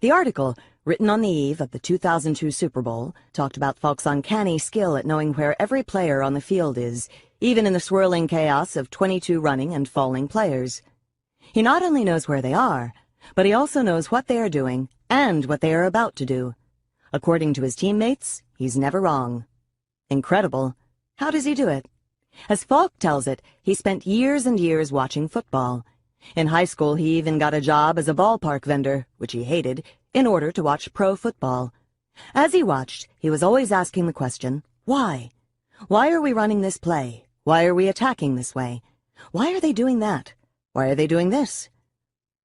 The article, written on the eve of the 2002 Super Bowl, talked about Faulk's uncanny skill at knowing where every player on the field is, even in the swirling chaos of 22 running and falling players. He not only knows where they are, but he also knows what they are doing and what they are about to do. According to his teammates, he's never wrong. Incredible. How does he do it? As Faulk tells it, he spent years and years watching football. In high school, he even got a job as a ballpark vendor, which he hated, in order to watch pro football. As he watched, he was always asking the question, why? Why are we running this play? Why are we attacking this way? Why are they doing that? Why are they doing this?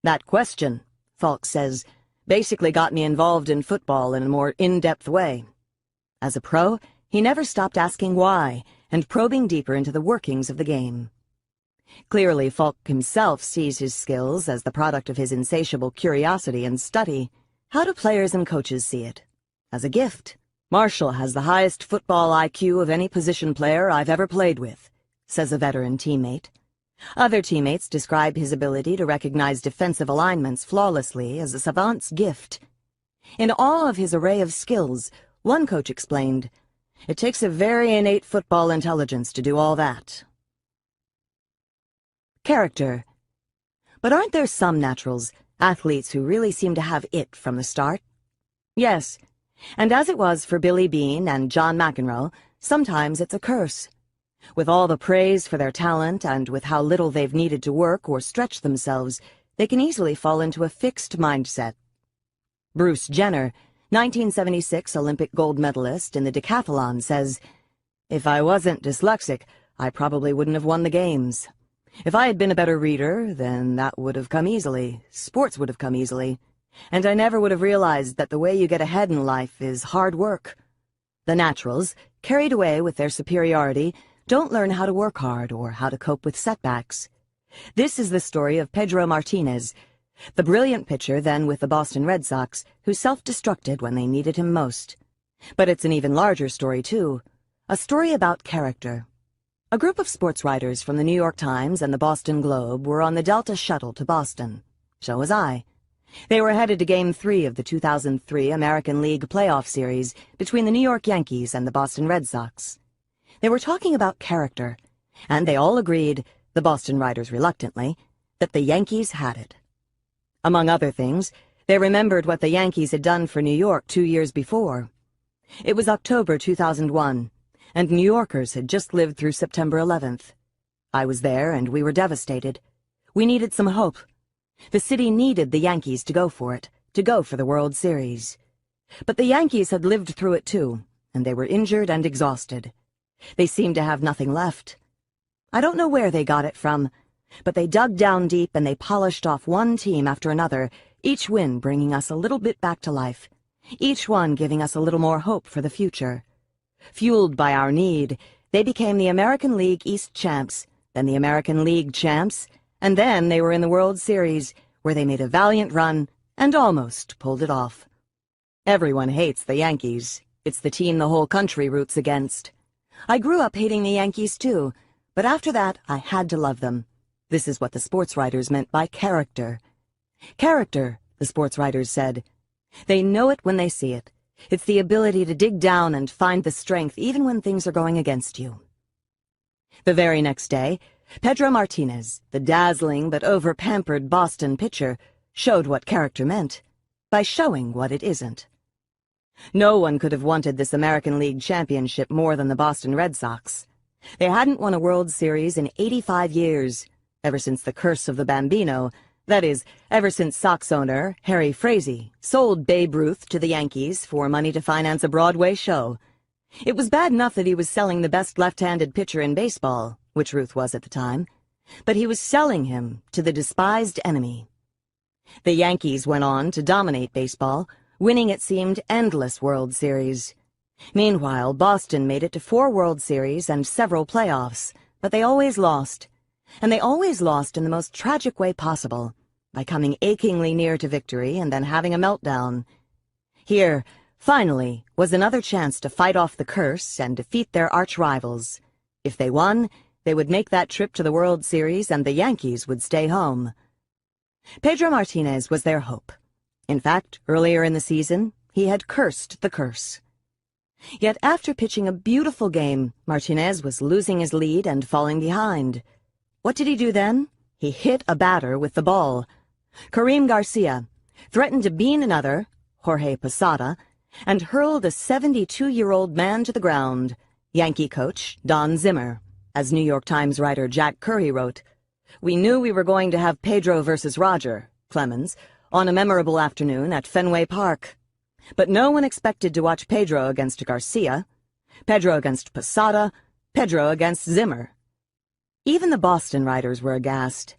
That question, Falk says, basically got me involved in football in a more in-depth way. As a pro, he never stopped asking why and probing deeper into the workings of the game. Clearly, Falk himself sees his skills as the product of his insatiable curiosity and study. How do players and coaches see it? As a gift. Marshall has the highest football IQ of any position player I've ever played with, says a veteran teammate. Other teammates describe his ability to recognize defensive alignments flawlessly as a savant's gift. In awe of his array of skills, one coach explained, "It takes a very innate football intelligence to do all that." Character. But aren't there some naturals, athletes who really seem to have it from the start? Yes, and as it was for Billy Beane and John McEnroe, sometimes it's a curse. With all the praise for their talent and with how little they've needed to work or stretch themselves, they can easily fall into a fixed mindset. Bruce Jenner, 1976 Olympic gold medalist in the decathlon, says, "If I wasn't dyslexic, I probably wouldn't have won the games. If I had been a better reader, then that would have come easily. Sports would have come easily. And I never would have realized that the way you get ahead in life is hard work." The naturals, carried away with their superiority, don't learn how to work hard or how to cope with setbacks. This is the story of Pedro Martinez, the brilliant pitcher then with the Boston Red Sox, who self-destructed when they needed him most. But it's an even larger story, too. A story about character. A group of sports writers from the New York Times and the Boston Globe were on the Delta shuttle to Boston. So was I. They were headed to Game 3 of the 2003 American League playoff series between the New York Yankees and the Boston Red Sox. They were talking about character, and they all agreed, the Boston writers reluctantly, that the Yankees had it. Among other things, they remembered what the Yankees had done for New York 2 years before. It was October 2001, and New Yorkers had just lived through September 11th. I was there, and we were devastated. We needed some hope. The city needed the Yankees to go for it, to go for the World Series. But the Yankees had lived through it too, and they were injured and exhausted. They seemed to have nothing left. I don't know where they got it from, but they dug down deep and they polished off one team after another, each win bringing us a little bit back to life, each one giving us a little more hope for the future. Fueled by our need, they became the American League East champs, then the American League champs, and then they were in the World Series, where they made a valiant run and almost pulled it off. Everyone hates the Yankees. It's the team the whole country roots against. I grew up hating the Yankees too, but after that I had to love them. This is what the sports writers meant by character. Character, the sports writers said. They know it when they see it. It's the ability to dig down and find the strength even when things are going against you. The very next day, Pedro Martinez, the dazzling but over-pampered Boston pitcher, showed what character meant by showing what it isn't. No one could have wanted this American League championship more than the Boston Red Sox. They hadn't won a World Series in 85 years, ever since the curse of the Bambino, that is, ever since Sox owner Harry Frazee sold Babe Ruth to the Yankees for money to finance a Broadway show. It was bad enough that he was selling the best left-handed pitcher in baseball, which Ruth was at the time, but he was selling him to the despised enemy. The Yankees went on to dominate baseball, winning, it seemed, endless World Series. Meanwhile, Boston made it to 4 World Series and several playoffs, but they always lost. And they always lost in the most tragic way possible, by coming achingly near to victory and then having a meltdown. Here, finally, was another chance to fight off the curse and defeat their arch-rivals. If they won, they would make that trip to the World Series and the Yankees would stay home. Pedro Martinez was their hope. In fact, earlier in the season, he had cursed the curse. Yet after pitching a beautiful game, Martinez was losing his lead and falling behind. What did he do then? He hit a batter with the ball. Karim Garcia threatened to bean another, Jorge Posada, and hurled a 72-year-old man to the ground, Yankee coach Don Zimmer. As New York Times writer Jack Curry wrote, "We knew we were going to have Pedro versus Roger, Clemens, on a memorable afternoon at Fenway Park. But no one expected to watch Pedro against Garcia, Pedro against Posada, Pedro against Zimmer. Even the Boston writers were aghast.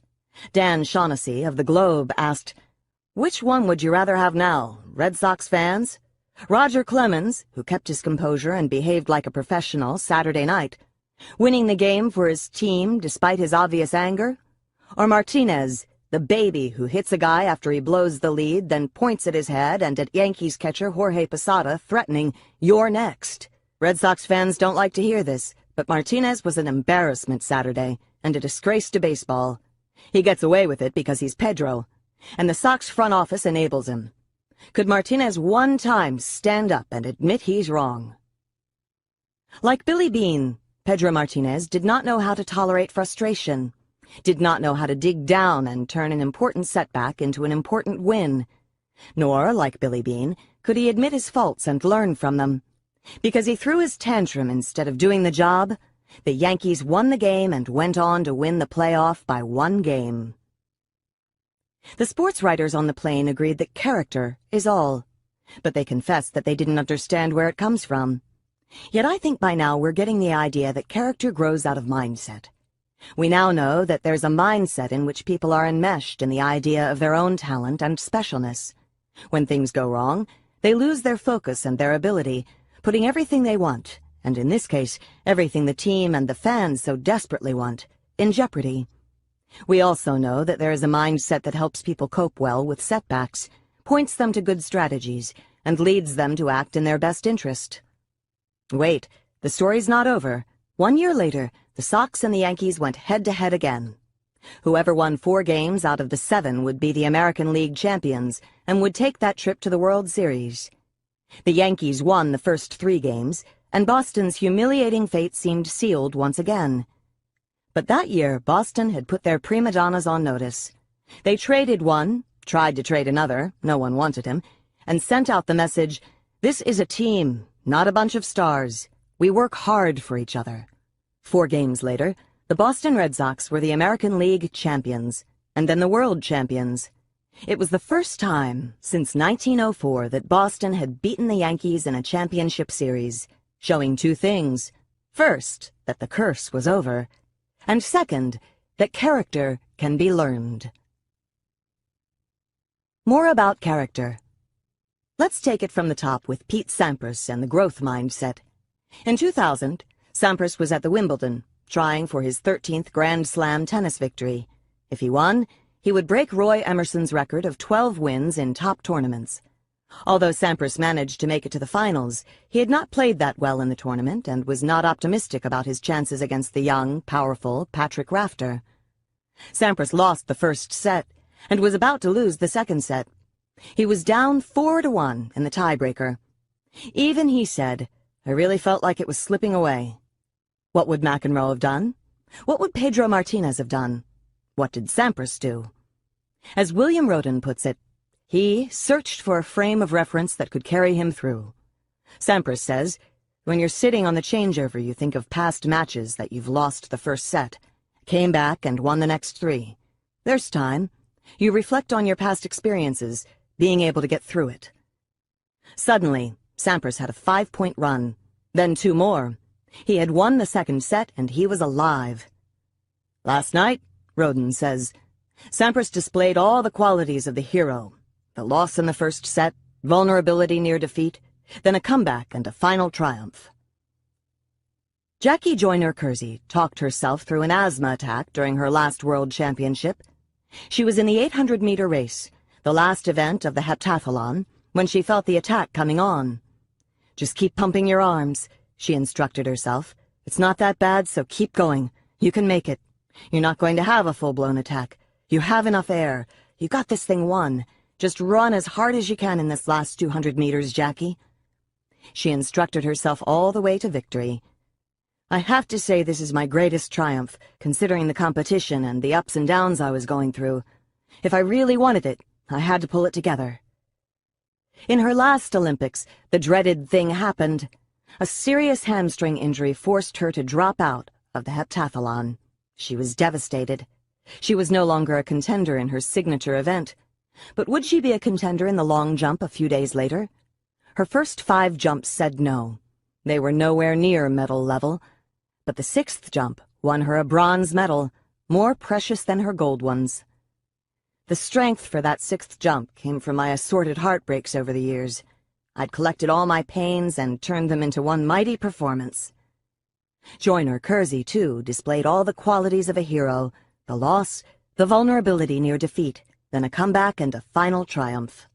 Dan Shaughnessy of the Globe asked, "Which one would you rather have now, Red Sox fans? Roger Clemens, who kept his composure and behaved like a professional Saturday night, winning the game for his team despite his obvious anger? Or Martinez, the baby who hits a guy after he blows the lead, then points at his head and at Yankees catcher Jorge Posada, threatening, 'You're next'?" Red Sox fans don't like to hear this, but Martinez was an embarrassment Saturday and a disgrace to baseball. He gets away with it because he's Pedro, and the Sox front office enables him. Could Martinez one time stand up and admit he's wrong? Like Billy Beane, Pedro Martinez did not know how to tolerate frustration, did not know how to dig down and turn an important setback into an important win. Nor, like Billy Beane, could he admit his faults and learn from them. Because he threw his tantrum instead of doing the job, the Yankees won the game and went on to win the playoff by 1 game. The sports writers on the plane agreed that character is all, but they confessed that they didn't understand where it comes from. Yet I think by now we're getting the idea that character grows out of mindset. We now know that there's a mindset in which people are enmeshed in the idea of their own talent and specialness. When things go wrong, they lose their focus and their ability, putting everything they want, and in this case, everything the team and the fans so desperately want, in jeopardy. We also know that there is a mindset that helps people cope well with setbacks, points them to good strategies, and leads them to act in their best interest. Wait, the story's not over. 1 year later, the Sox and the Yankees went head-to-head again. Whoever won 4 games out of the 7 would be the American League champions and would take that trip to the World Series. The Yankees won the first 3 games, and Boston's humiliating fate seemed sealed once again. But that year, Boston had put their prima donnas on notice. They traded one, tried to trade another, no one wanted him, and sent out the message, "This is a team, not a bunch of stars. We work hard for each other." 4 games later, the Boston Red Sox were the American League champions, and then the world champions. It was the first time since 1904 that Boston had beaten the Yankees in a championship series, showing 2 things. First, that the curse was over, and second, that character can be learned. More about character. Let's take it from the top with Pete Sampras and the growth mindset. In 2000, Sampras was at the Wimbledon, trying for his 13th Grand Slam tennis victory. If he won, he would break Roy Emerson's record of 12 wins in top tournaments. Although Sampras managed to make it to the finals, he had not played that well in the tournament and was not optimistic about his chances against the young, powerful Patrick Rafter. Sampras lost the first set and was about to lose the second set. He was down 4-1 in the tiebreaker. Even he said, "I really felt like it was slipping away." What would McEnroe have done? What would Pedro Martinez have done? What did Sampras do? As William Roden puts it, he searched for a frame of reference that could carry him through. Sampras says, when you're sitting on the changeover, you think of past matches that you've lost the first set, came back and won the next 3. There's time. You reflect on your past experiences, being able to get through it. Suddenly, Sampras had a 5-point run, then 2 more. He had won the second set, and he was alive. Last night, Roden says, Sampras displayed all the qualities of the hero. The loss in the first set, vulnerability near defeat, then a comeback and a final triumph. Jackie Joyner-Kersee talked herself through an asthma attack during her last World Championship. She was in the 800-meter race, the last event of the heptathlon, when she felt the attack coming on. "Just keep pumping your arms," she instructed herself. "It's not that bad, so keep going. You can make it. You're not going to have a full-blown attack. You have enough air. You got this thing won. Just run as hard as you can in this last 200 meters, Jackie." She instructed herself all the way to victory. "I have to say this is my greatest triumph, considering the competition and the ups and downs I was going through. If I really wanted it, I had to pull it together." In her last Olympics, the dreaded thing happened. A serious hamstring injury forced her to drop out of the heptathlon. She was devastated. She was no longer a contender in her signature event. But would she be a contender in the long jump a few days later? Her first 5 jumps said no. They were nowhere near medal level. But the 6th jump won her a bronze medal, more precious than her gold ones. The strength for that 6th jump came from my assorted heartbreaks over the years. I'd collected all my pains and turned them into one mighty performance. Joyner Kersey, too, displayed all the qualities of a hero, the loss, the vulnerability near defeat, then a comeback and a final triumph.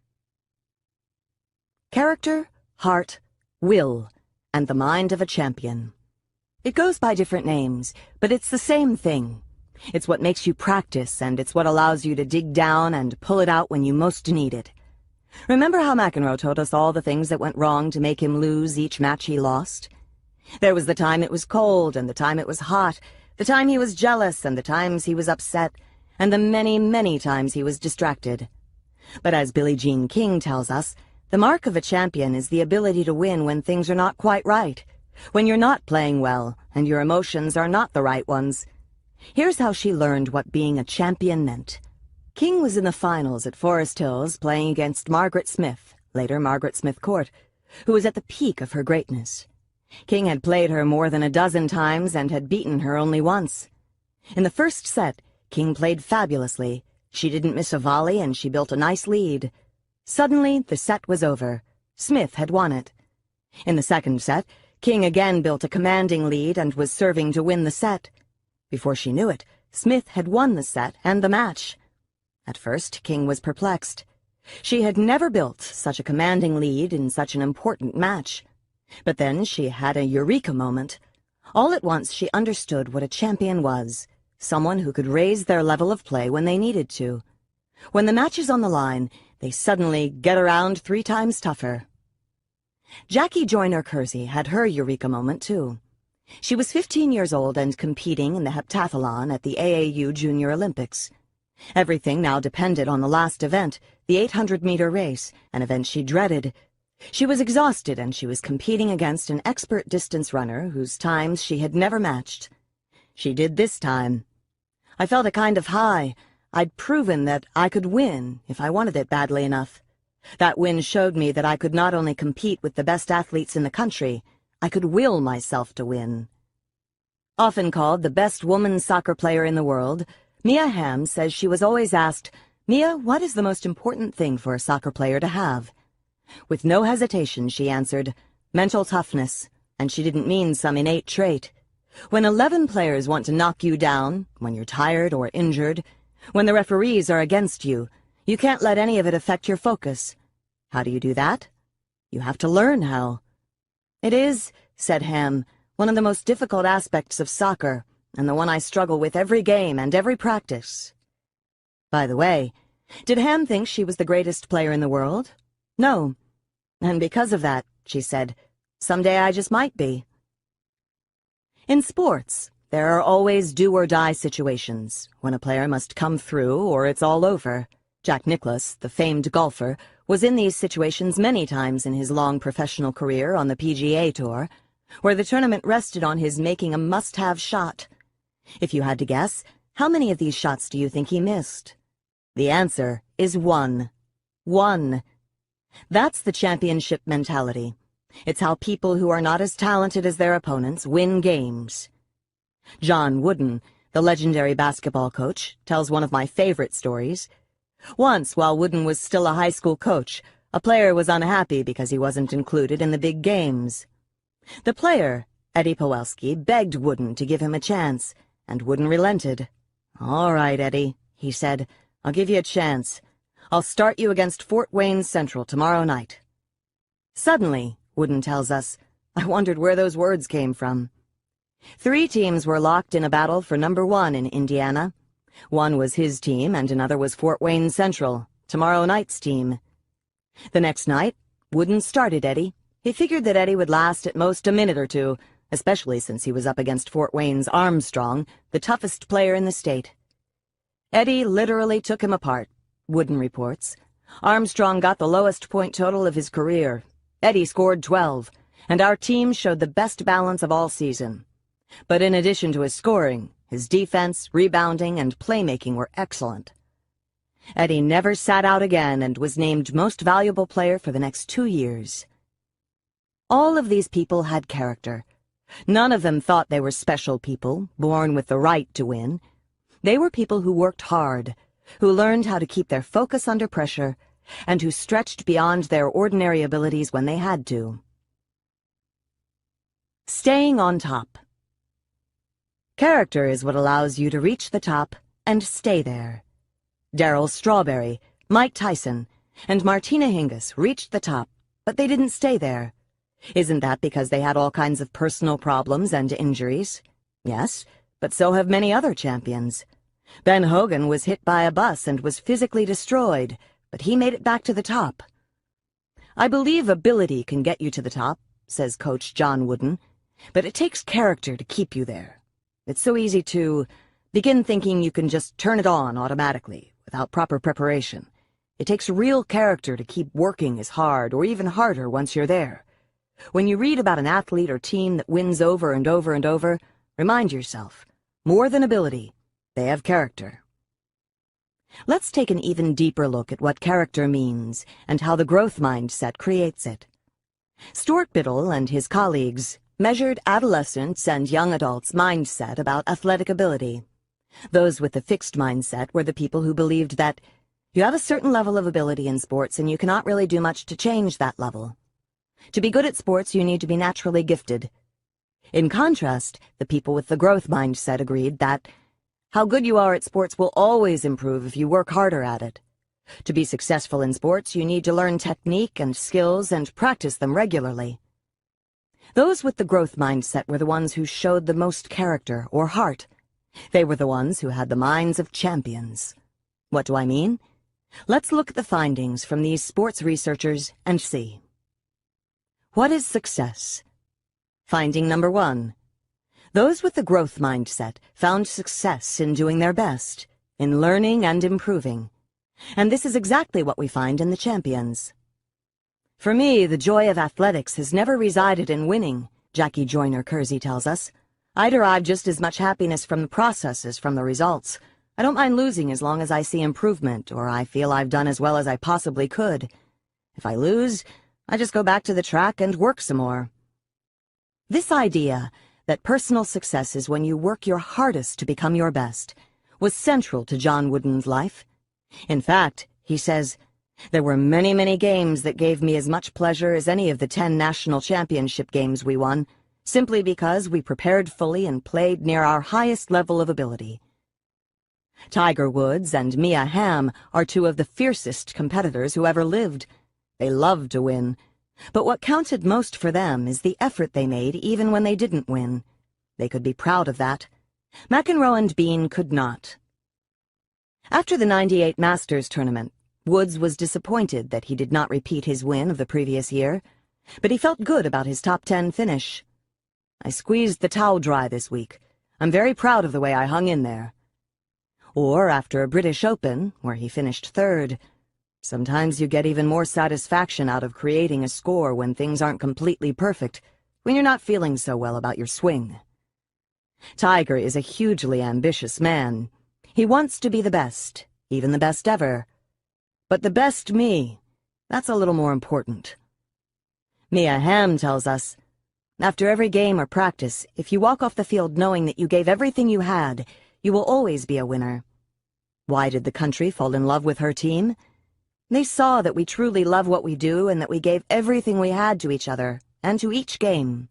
Character, heart, will, and the mind of a champion. It goes by different names, but it's the same thing. It's what makes you practice, and it's what allows you to dig down and pull it out when you most need it. Remember how McEnroe told us all the things that went wrong to make him lose each match he lost? There was the time it was cold, and the time it was hot, the time he was jealous, and the times he was upset, and the many, many times he was distracted. But as Billie Jean King tells us, the mark of a champion is the ability to win when things are not quite right, when you're not playing well, and your emotions are not the right ones. Here's how she learned what being a champion meant. King was in the finals at Forest Hills playing against Margaret Smith, later Margaret Smith Court, who was at the peak of her greatness. King had played her more than a dozen times and had beaten her only once. In the first set, King played fabulously. She didn't miss a volley and she built a nice lead. Suddenly, the set was over. Smith had won it. In the second set, King again built a commanding lead and was serving to win the set. Before she knew it, Smith had won the set and the match. At first, King was perplexed. She had never built such a commanding lead in such an important match. But then she had a eureka moment. All at once she understood what a champion was, someone who could raise their level of play when they needed to. When the match is on the line, they suddenly get around 3 times tougher. Jackie Joyner Kersey had her eureka moment, too. She was 15 years old and competing in the heptathlon at the AAU Junior Olympics. Everything now depended on the last event, the 800-meter race, an event she dreaded. She was exhausted and she was competing against an expert distance runner whose times she had never matched. She did this time. I felt a kind of high. I'd proven that I could win if I wanted it badly enough. That win showed me that I could not only compete with the best athletes in the country, I could will myself to win. Often called the best woman soccer player in the world, Mia Hamm says she was always asked, "Mia, what is the most important thing for a soccer player to have?" With no hesitation, she answered, "Mental toughness," and she didn't mean some innate trait. When 11 players want to knock you down, when you're tired or injured, when the referees are against you, you can't let any of it affect your focus. How do you do that? You have to learn how. It is, said Hamm, one of the most difficult aspects of soccer, and the one I struggle with every game and every practice. By the way, did Hamm think she was the greatest player in the world? No. And because of that, she said, someday I just might be. In sports, there are always do-or-die situations, when a player must come through or it's all over. Jack Nicklaus, the famed golfer, was in these situations many times in his long professional career on the PGA Tour, where the tournament rested on his making a must-have shot. If you had to guess, how many of these shots do you think he missed? The answer is 1. 1. That's the championship mentality. It's how people who are not as talented as their opponents win games. John Wooden, the legendary basketball coach, tells one of my favorite stories. Once, while Wooden was still a high school coach, a player was unhappy because he wasn't included in the big games. The player, Eddie Powelski, begged Wooden to give him a chance, and Wooden relented. "All right, Eddie," he said, "I'll give you a chance. I'll start you against Fort Wayne Central tomorrow night." Suddenly, Wooden tells us, I wondered where those words came from. 3 teams were locked in a battle for number 1 in Indiana. One was his team and another was Fort Wayne Central, tomorrow night's team. The next night, Wooden started Eddie. He figured that Eddie would last at most a minute or 2, especially since he was up against Fort Wayne's Armstrong, the toughest player in the state. Eddie literally took him apart, Wooden reports. Armstrong got the lowest point total of his career. Eddie scored 12, and our team showed the best balance of all season. But in addition to his scoring, his defense, rebounding, and playmaking were excellent. Eddie never sat out again and was named Most Valuable Player for the next 2 years. All of these people had character. None of them thought they were special people, born with the right to win. They were people who worked hard, who learned how to keep their focus under pressure, and who stretched beyond their ordinary abilities when they had to. Staying on top. Character is what allows you to reach the top and stay there. Darryl Strawberry, Mike Tyson, and Martina Hingis reached the top, but they didn't stay there. Isn't that because they had all kinds of personal problems and injuries? Yes, but so have many other champions. Ben Hogan was hit by a bus and was physically destroyed, but he made it back to the top. I believe ability can get you to the top, says Coach John Wooden, but it takes character to keep you there. It's so easy to begin thinking you can just turn it on automatically, without proper preparation. It takes real character to keep working as hard or even harder once you're there. When you read about an athlete or team that wins over and over and over, remind yourself, more than ability, they have character. Let's take an even deeper look at what character means and how the growth mindset creates it. Stuart Biddle and his colleagues measured adolescents and young adults' mindset about athletic ability. Those with the fixed mindset were the people who believed that you have a certain level of ability in sports and you cannot really do much to change that level. To be good at sports, you need to be naturally gifted. In contrast, the people with the growth mindset agreed that how good you are at sports will always improve if you work harder at it. To be successful in sports, you need to learn technique and skills and practice them regularly. Those with the growth mindset were the ones who showed the most character or heart. They were the ones who had the minds of champions. What do I mean? Let's look at the findings from these sports researchers and see. What is success? Finding number 1. Those with the growth mindset found success in doing their best, in learning and improving. And this is exactly what we find in the champions. For me, the joy of athletics has never resided in winning, Jackie Joyner-Kersee tells us. I derive just as much happiness from the process as from the results. I don't mind losing as long as I see improvement or I feel I've done as well as I possibly could. If I lose, I just go back to the track and work some more. This idea that personal success is when you work your hardest to become your best was central to John Wooden's life. In fact, he says, there were many, many games that gave me as much pleasure as any of the 10 national championship games we won, simply because we prepared fully and played near our highest level of ability. Tiger Woods and Mia Hamm are 2 of the fiercest competitors who ever lived. They loved to win, but what counted most for them is the effort they made even when they didn't win. They could be proud of that. McEnroe and Bean could not. After the '98 Masters tournament, Woods was disappointed that he did not repeat his win of the previous year, but he felt good about his top 10 finish. I squeezed the towel dry this week. I'm very proud of the way I hung in there. Or after a British Open, where he finished 3rd. Sometimes you get even more satisfaction out of creating a score when things aren't completely perfect, when you're not feeling so well about your swing. Tiger is a hugely ambitious man. He wants to be the best, even the best ever. But the best me, that's a little more important. Mia Hamm tells us, after every game or practice, if you walk off the field knowing that you gave everything you had, you will always be a winner. Why did the country fall in love with her team? They saw that we truly love what we do and that we gave everything we had to each other and to each game.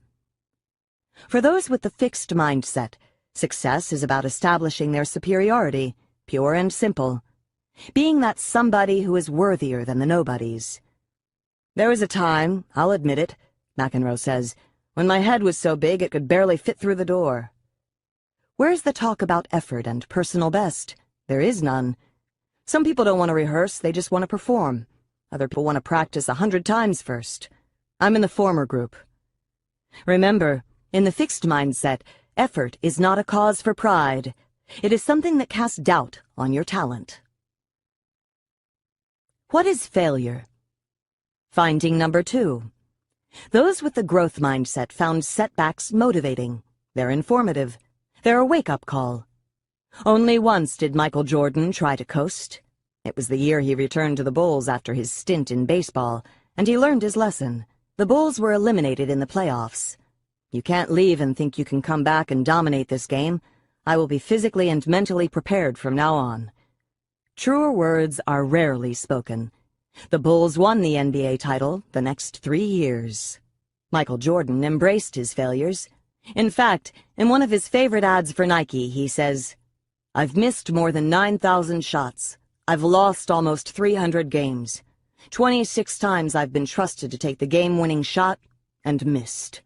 For those with the fixed mindset, success is about establishing their superiority, pure and simple. Being that somebody who is worthier than the nobodies. There was a time, I'll admit it, McEnroe says, when my head was so big it could barely fit through the door. Where's the talk about effort and personal best? There is none. Some people don't want to rehearse, they just want to perform. Other people want to practice 100 times first. I'm in the former group. Remember, in the fixed mindset, effort is not a cause for pride. It is something that casts doubt on your talent. What is failure? Finding number 2. Those with the growth mindset found setbacks motivating. They're informative. They're a wake-up call. Only once did Michael Jordan try to coast. It was the year he returned to the Bulls after his stint in baseball, and he learned his lesson. The Bulls were eliminated in the playoffs. You can't leave and think you can come back and dominate this game. I will be physically and mentally prepared from now on. Truer words are rarely spoken. The Bulls won the NBA title the next 3 years. Michael Jordan embraced his failures. In fact, in one of his favorite ads for Nike, he says, "I've missed more than 9,000 shots. I've lost almost 300 games. 26 times I've been trusted to take the game-winning shot and missed."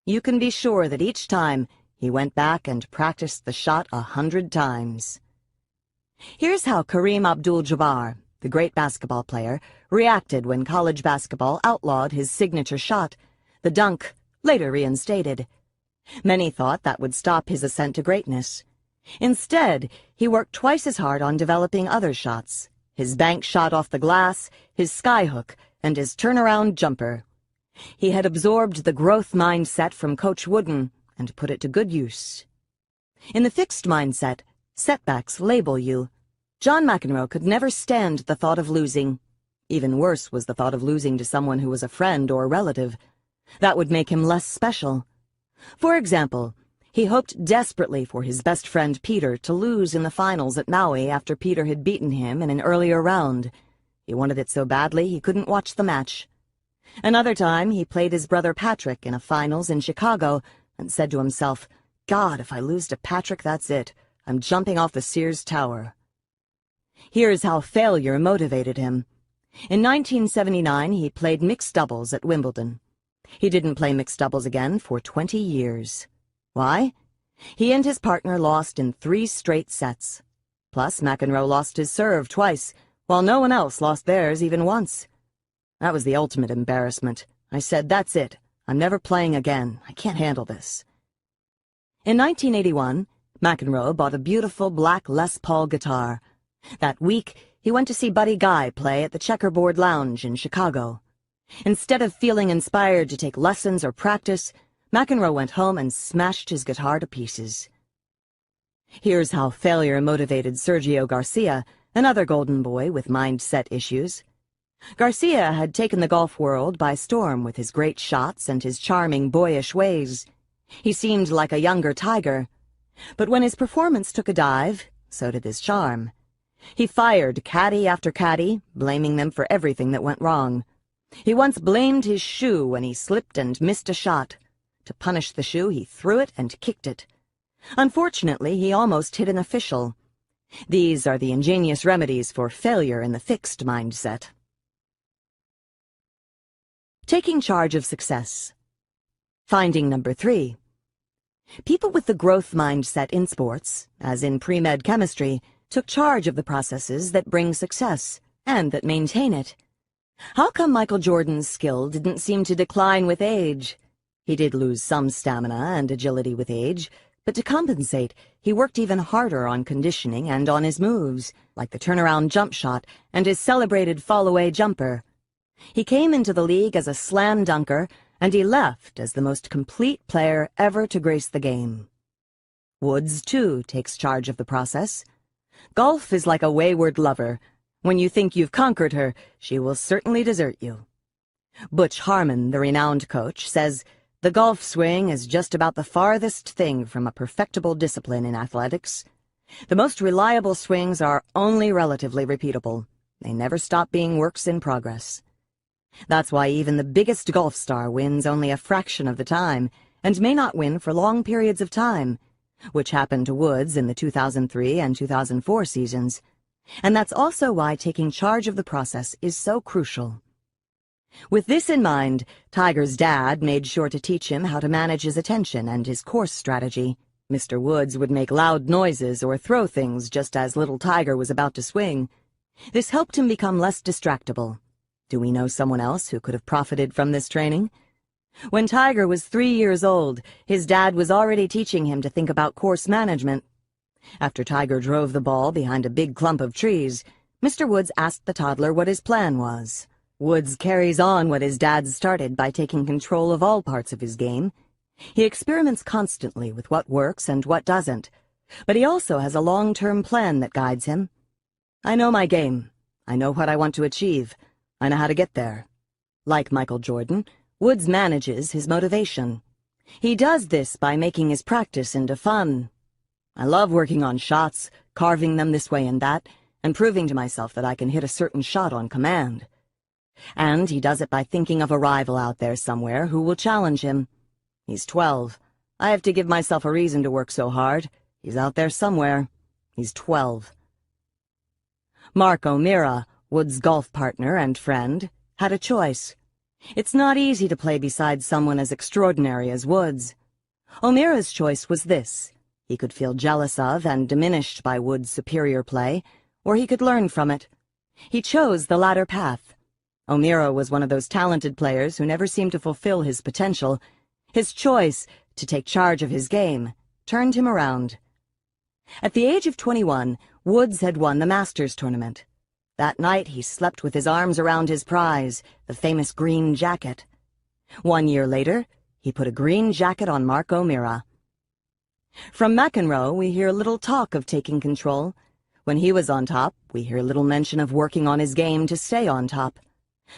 You can be sure that each time he went back and practiced the shot 100 times. Here's how Kareem Abdul-Jabbar, the great basketball player, reacted when college basketball outlawed his signature shot, the dunk, later reinstated. Many thought that would stop his ascent to greatness. Instead, he worked twice as hard on developing other shots: his bank shot off the glass, his skyhook, and his turnaround jumper. He had absorbed the growth mindset from Coach Wooden and put it to good use. In the fixed mindset, setbacks label you. John McEnroe could never stand the thought of losing. Even worse was the thought of losing to someone who was a friend or relative. That would make him less special. For example, he hoped desperately for his best friend Peter to lose in the finals at Maui after Peter had beaten him in an earlier round. He wanted it so badly he couldn't watch the match. Another time, he played his brother Patrick in a finals in Chicago and said to himself, "God, if I lose to Patrick, that's it. I'm jumping off the Sears Tower." Here's how failure motivated him. In 1979, he played mixed doubles at Wimbledon. He didn't play mixed doubles again for 20 years. Why? He and his partner lost in 3 straight sets. Plus, McEnroe lost his serve twice, while no one else lost theirs even once. That was the ultimate embarrassment. I said, "That's it. I'm never playing again. I can't handle this." In 1981, McEnroe bought a beautiful black Les Paul guitar. That week, he went to see Buddy Guy play at the Checkerboard Lounge in Chicago. Instead of feeling inspired to take lessons or practice, McEnroe went home and smashed his guitar to pieces. Here's how failure motivated Sergio Garcia, another golden boy with mindset issues. Garcia had taken the golf world by storm with his great shots and his charming boyish ways. He seemed like a younger Tiger. But when his performance took a dive, so did his charm. He fired caddy after caddy, blaming them for everything that went wrong. He once blamed his shoe when he slipped and missed a shot. To punish the shoe, he threw it and kicked it. Unfortunately, he almost hit an official. These are the ingenious remedies for failure in the fixed mindset. Taking charge of success. Finding number 3. People with the growth mindset in sports, as in pre-med chemistry, took charge of the processes that bring success and that maintain it. How come Michael Jordan's skill didn't seem to decline with age? He did lose some stamina and agility with age, but to compensate, he worked even harder on conditioning and on his moves, like the turnaround jump shot and his celebrated fall-away jumper. He came into the league as a slam dunker, and he left as the most complete player ever to grace the game. Woods, too, takes charge of the process. Golf is like a wayward lover. When you think you've conquered her, she will certainly desert you. Butch Harmon, the renowned coach, says, "The golf swing is just about the farthest thing from a perfectible discipline in athletics. The most reliable swings are only relatively repeatable. They never stop being works in progress." That's why even the biggest golf star wins only a fraction of the time, and may not win for long periods of time, which happened to Woods in the 2003 and 2004 seasons. And that's also why taking charge of the process is so crucial. With this in mind, Tiger's dad made sure to teach him how to manage his attention and his course strategy. Mr. Woods would make loud noises or throw things just as little Tiger was about to swing. This helped him become less distractible. Do we know someone else who could have profited from this training? When Tiger was 3 years old, his dad was already teaching him to think about course management. After Tiger drove the ball behind a big clump of trees, Mr. Woods asked the toddler what his plan was. Woods carries on what his dad started by taking control of all parts of his game. He experiments constantly with what works and what doesn't, but he also has a long-term plan that guides him. "I know my game. I know what I want to achieve. I know how to get there." Like Michael Jordan, Woods manages his motivation. He does this by making his practice into fun. I love working on shots, carving them this way and that, and proving to myself that I can hit a certain shot on command. And he does it by thinking of a rival out there somewhere who will challenge him. He's 12. I have to give myself a reason to work so hard. He's out there somewhere. He's 12. Mark O'Meara, Wood's golf partner and friend, had a choice. It's not easy to play beside someone as extraordinary as Woods. O'Meara's choice was this. He could feel jealous of and diminished by Wood's superior play, or he could learn from it. He chose the latter path. O'Meara was one of those talented players who never seemed to fulfill his potential. His choice, to take charge of his game, turned him around. At the age of 21, Woods had won the Masters tournament. That night he slept with his arms around his prize, the famous green jacket. 1 year later, he put a green jacket on Mark O'Meara. From McEnroe, we hear little talk of taking control. When he was on top, we hear little mention of working on his game to stay on top.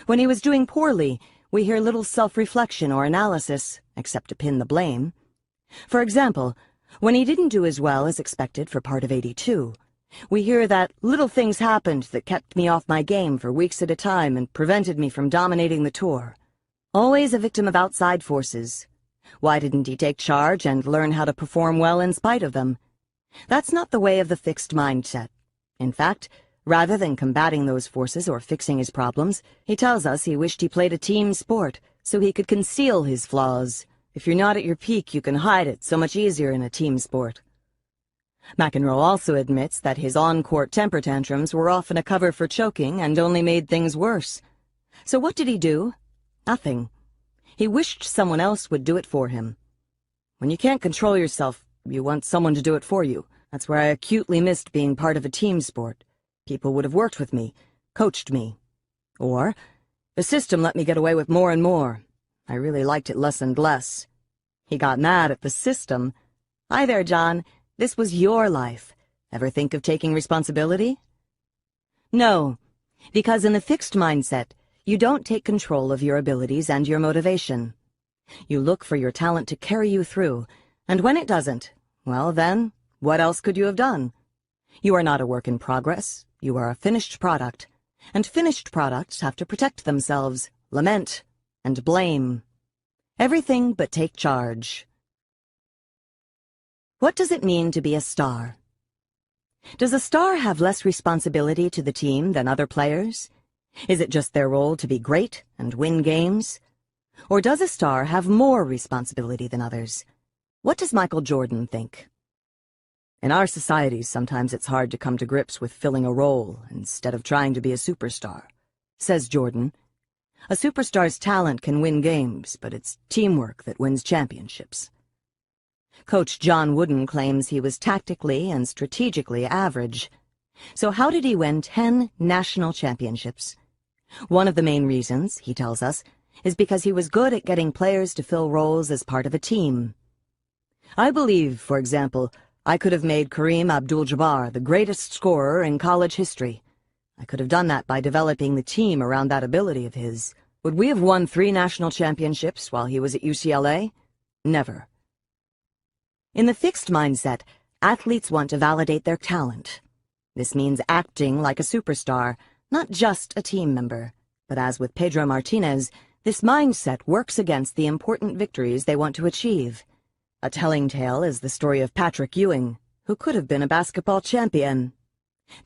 When he was doing poorly, we hear little self-reflection or analysis, except to pin the blame. For example, when he didn't do as well as expected for part of '82, we hear that little things happened that kept me off my game for weeks at a time and prevented me from dominating the tour. Always a victim of outside forces. Why didn't he take charge and learn how to perform well in spite of them? That's not the way of the fixed mindset. In fact, rather than combating those forces or fixing his problems, he tells us he wished he played a team sport so he could conceal his flaws. If you're not at your peak, you can hide it so much easier in a team sport. McEnroe also admits that his on-court temper tantrums were often a cover for choking and only made things worse. So what did he do? Nothing. He wished someone else would do it for him. When you can't control yourself, you want someone to do it for you. That's where I acutely missed being part of a team sport. People would have worked with me, coached me. Or, the system let me get away with more and more. I really liked it less and less. He got mad at the system. Hi there, John. This was your life. Ever think of taking responsibility? No, because in the fixed mindset, you don't take control of your abilities and your motivation. You look for your talent to carry you through, and when it doesn't, well then, what else could you have done? You are not a work in progress, you are a finished product, and finished products have to protect themselves, lament, and blame. Everything but take charge. What does it mean to be a star? Does a star have less responsibility to the team than other players? Is it just their role to be great and win games? Or does a star have more responsibility than others? What does Michael Jordan think? In our societies, sometimes it's hard to come to grips with filling a role instead of trying to be a superstar, says Jordan. A superstar's talent can win games, but it's teamwork that wins championships. Coach John Wooden claims he was tactically and strategically average. So how did he win 10 national championships? One of the main reasons, he tells us, is because he was good at getting players to fill roles as part of a team. I believe, for example, I could have made Kareem Abdul-Jabbar the greatest scorer in college history. I could have done that by developing the team around that ability of his. Would we have won 3 national championships while he was at UCLA? Never. In the fixed mindset, athletes want to validate their talent. This means acting like a superstar, not just a team member. But as with Pedro Martinez, this mindset works against the important victories they want to achieve. A telling tale is the story of Patrick Ewing, who could have been a basketball champion.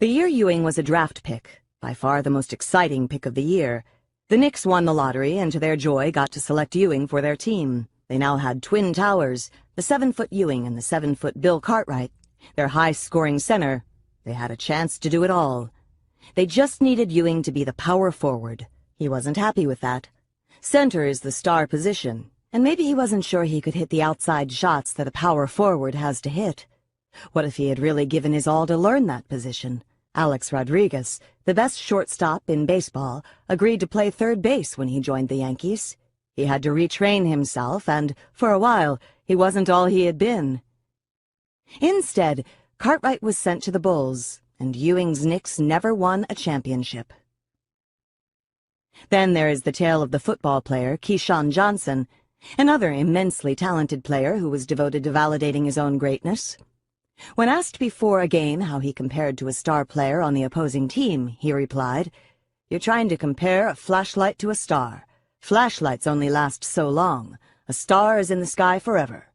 The year Ewing was a draft pick, by far the most exciting pick of the year. The Knicks won the lottery and to their joy got to select Ewing for their team. They now had twin towers, the 7-foot Ewing and the 7-foot Bill Cartwright, their high-scoring center. They had a chance to do it all. They just needed Ewing to be the power forward. He wasn't happy with that. Center is the star position, and maybe he wasn't sure he could hit the outside shots that a power forward has to hit. What if he had really given his all to learn that position? Alex Rodriguez, the best shortstop in baseball, agreed to play third base when he joined the Yankees. He had to retrain himself, and, for a while, he wasn't all he had been. Instead, Cartwright was sent to the Bulls, and Ewing's Knicks never won a championship. Then there is the tale of the football player Keyshawn Johnson, another immensely talented player who was devoted to validating his own greatness. When asked before a game how he compared to a star player on the opposing team, he replied, "You're trying to compare a flashlight to a star. Flashlights only last so long. A star is in the sky forever."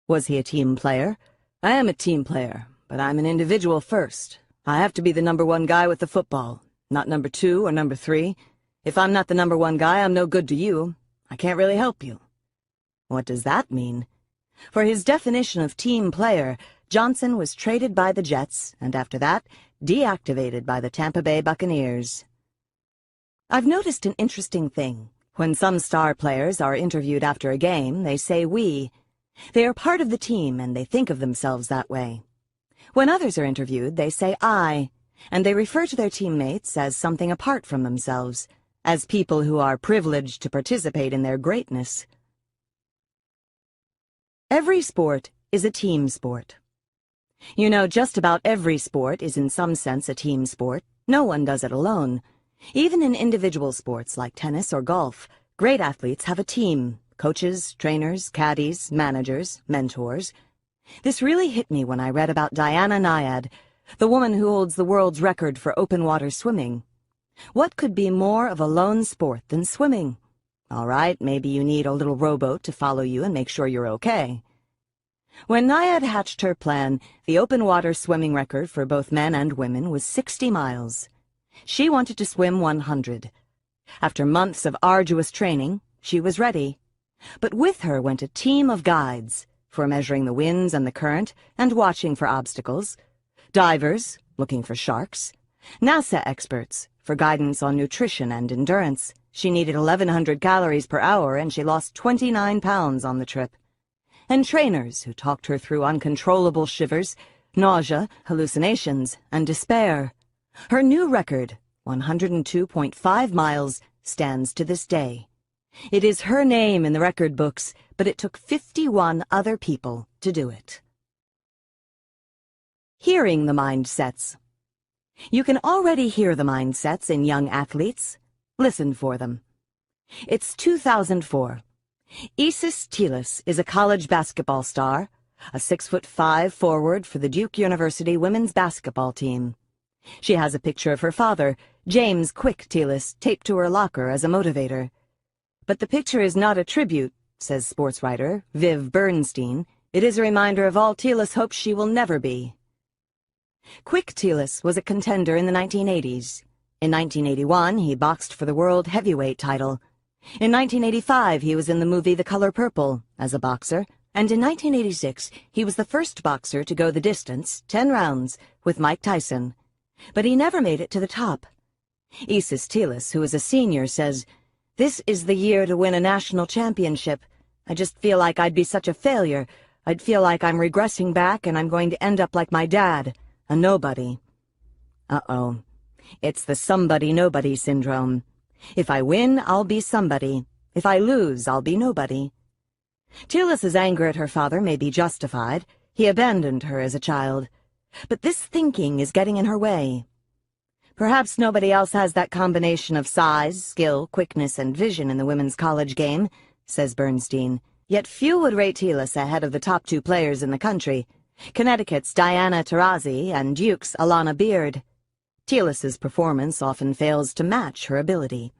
Was he a team player? I am a team player, but I'm an individual first. I have to be the #1 guy with the football, not #2 or #3. If I'm not the #1 guy, I'm no good to you. I can't really help you. What does that mean? For his definition of team player, Johnson was traded by the Jets, and after that, deactivated by the Tampa Bay Buccaneers. I've noticed an interesting thing. When some star players are interviewed after a game, they say we. They are part of the team, and they think of themselves that way. When others are interviewed, they say I, and they refer to their teammates as something apart from themselves, as people who are privileged to participate in their greatness. Every sport is a team sport. You know, just about every sport is in some sense a team sport. No one does it alone. Even in individual sports like tennis or golf, great athletes have a team: coaches, trainers, caddies, managers, mentors. This really hit me when I read about Diana Nyad, the woman who holds the world's record for open water swimming. What could be more of a lone sport than swimming? All right, maybe you need a little rowboat to follow you and make sure you're okay. When Nyad hatched her plan, the open water swimming record for both men and women was 60 miles. She wanted to swim 100. After months of arduous training, she was ready. But with her went a team of guides for measuring the winds and the current and watching for obstacles, divers looking for sharks, NASA experts for guidance on nutrition and endurance. She needed 1,100 calories per hour, and she lost 29 pounds on the trip. And trainers who talked her through uncontrollable shivers, nausea, hallucinations, and despair. Her new record, 102.5 miles, stands to this day. It is her name in the record books, but it took 51 other people to do it. Hearing the mindsets. You can already hear the mindsets in young athletes. Listen for them. It's 2004. Isis Telis is a college basketball star, a 6'5" forward for the Duke University women's basketball team. She has a picture of her father, James Quick Telis, taped to her locker as a motivator. But the picture is not a tribute, says sports writer Viv Bernstein. It is a reminder of all Telis hopes she will never be. Quick Telis was a contender in the 1980s. In 1981, he boxed for the world heavyweight title. In 1985, he was in the movie The Color Purple as a boxer, and in 1986, he was the first boxer to go the distance, 10 rounds, with Mike Tyson. But he never made it to the top. Isis Telis, who is a senior, says, "This is the year to win a national championship. I just feel like I'd be such a failure. I'd feel like I'm regressing back and I'm going to end up like my dad, a nobody." Uh-oh. It's the somebody-nobody syndrome. If I win, I'll be somebody. If I lose, I'll be nobody. Telis's anger at her father may be justified. He abandoned her as a child. But this thinking is getting in her way. Perhaps nobody else has that combination of size, skill, quickness, and vision in the women's college game, says Bernstein. Yet few would rate Telis ahead of the top 2 players in the country, Connecticut's Diana Taurasi and Duke's Alana Beard. Telis's performance often fails to match her ability.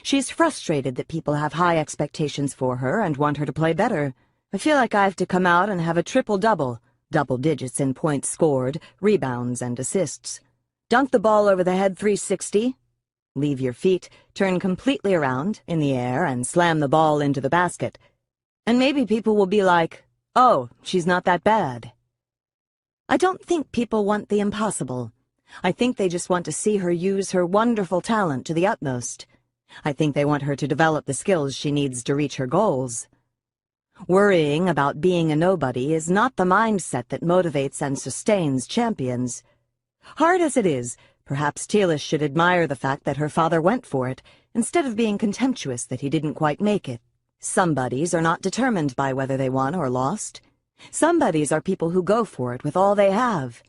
She's frustrated that people have high expectations for her and want her to play better. "I feel like I have to come out and have a triple-double, double digits in points scored, rebounds, and assists. Dunk the ball over the head 360, leave your feet, turn completely around, in the air, and slam the ball into the basket. And maybe people will be like, oh, she's not that bad." I don't think people want the impossible. I think they just want to see her use her wonderful talent to the utmost. I think they want her to develop the skills she needs to reach her goals. Worrying about being a nobody is not the mindset that motivates and sustains champions. Hard as it is, perhaps Telis should admire the fact that her father went for it, instead of being contemptuous that he didn't quite make it. Somebodies are not determined by whether they won or lost. Somebodies are people who go for it with all they have.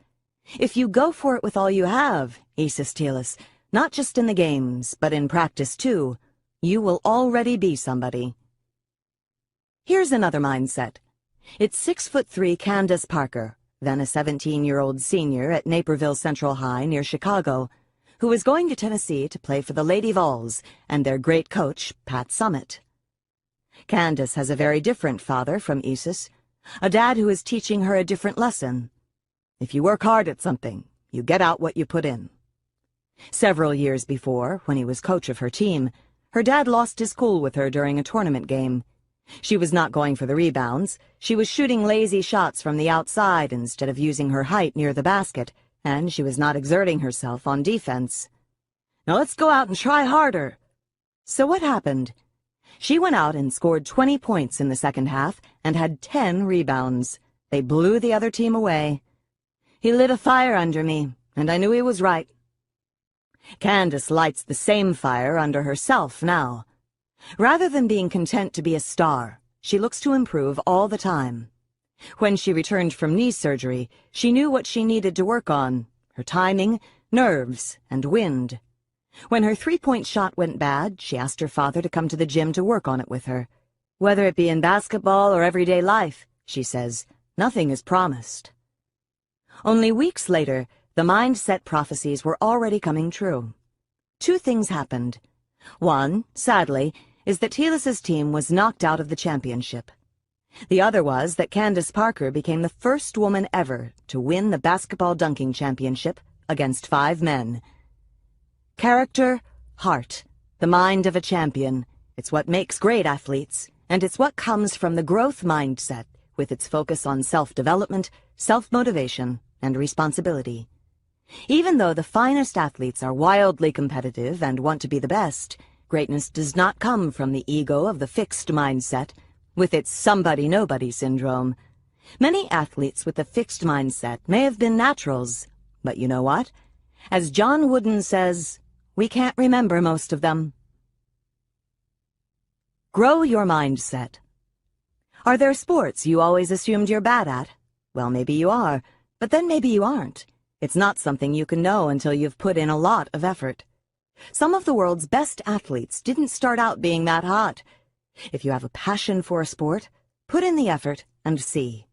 If you go for it with all you have, Isis Telis, Not just in the games, but in practice too. You will already be somebody. Here's another mindset. It's 6'3" Candace Parker, then a 17-year-old senior at Naperville Central High near Chicago, who was going to Tennessee to play for the Lady Vols and their great coach, Pat Summitt. Candace has a very different father from Isis, a dad who is teaching her a different lesson. If you work hard at something, you get out what you put in. Several years before, when he was coach of her team, her dad lost his cool with her during a tournament game. She was not going for the rebounds. She was shooting lazy shots from the outside instead of using her height near the basket, and she was not exerting herself on defense. Now let's go out and try harder. So what happened? She went out and scored 20 points in the second half and had 10 rebounds. They blew the other team away. He lit a fire under me, and I knew he was right. Candace lights the same fire under herself now. Rather than being content to be a star, she looks to improve all the time. When she returned from knee surgery, she knew what she needed to work on: her timing, nerves, and wind. When her three-point shot went bad, she asked her father to come to the gym to work on it with her. Whether it be in basketball or everyday life, she says, nothing is promised. Only weeks later, the mindset prophecies were already coming true. Two things happened. One, sadly, is that Telis's team was knocked out of the championship. The other was that Candace Parker became the first woman ever to win the basketball dunking championship against 5 men. Character, heart, the mind of a champion. It's what makes great athletes, and it's what comes from the growth mindset with its focus on self-development, self-motivation, and responsibility. Even though the finest athletes are wildly competitive and want to be the best, greatness does not come from the ego of the fixed mindset, with its somebody-nobody syndrome. Many athletes with a fixed mindset may have been naturals, but you know what? As John Wooden says, we can't remember most of them. Grow your mindset. Are there sports you always assumed you're bad at? Well, maybe you are, but then maybe you aren't. It's not something you can know until you've put in a lot of effort. Some of the world's best athletes didn't start out being that hot. If you have a passion for a sport, put in the effort and see.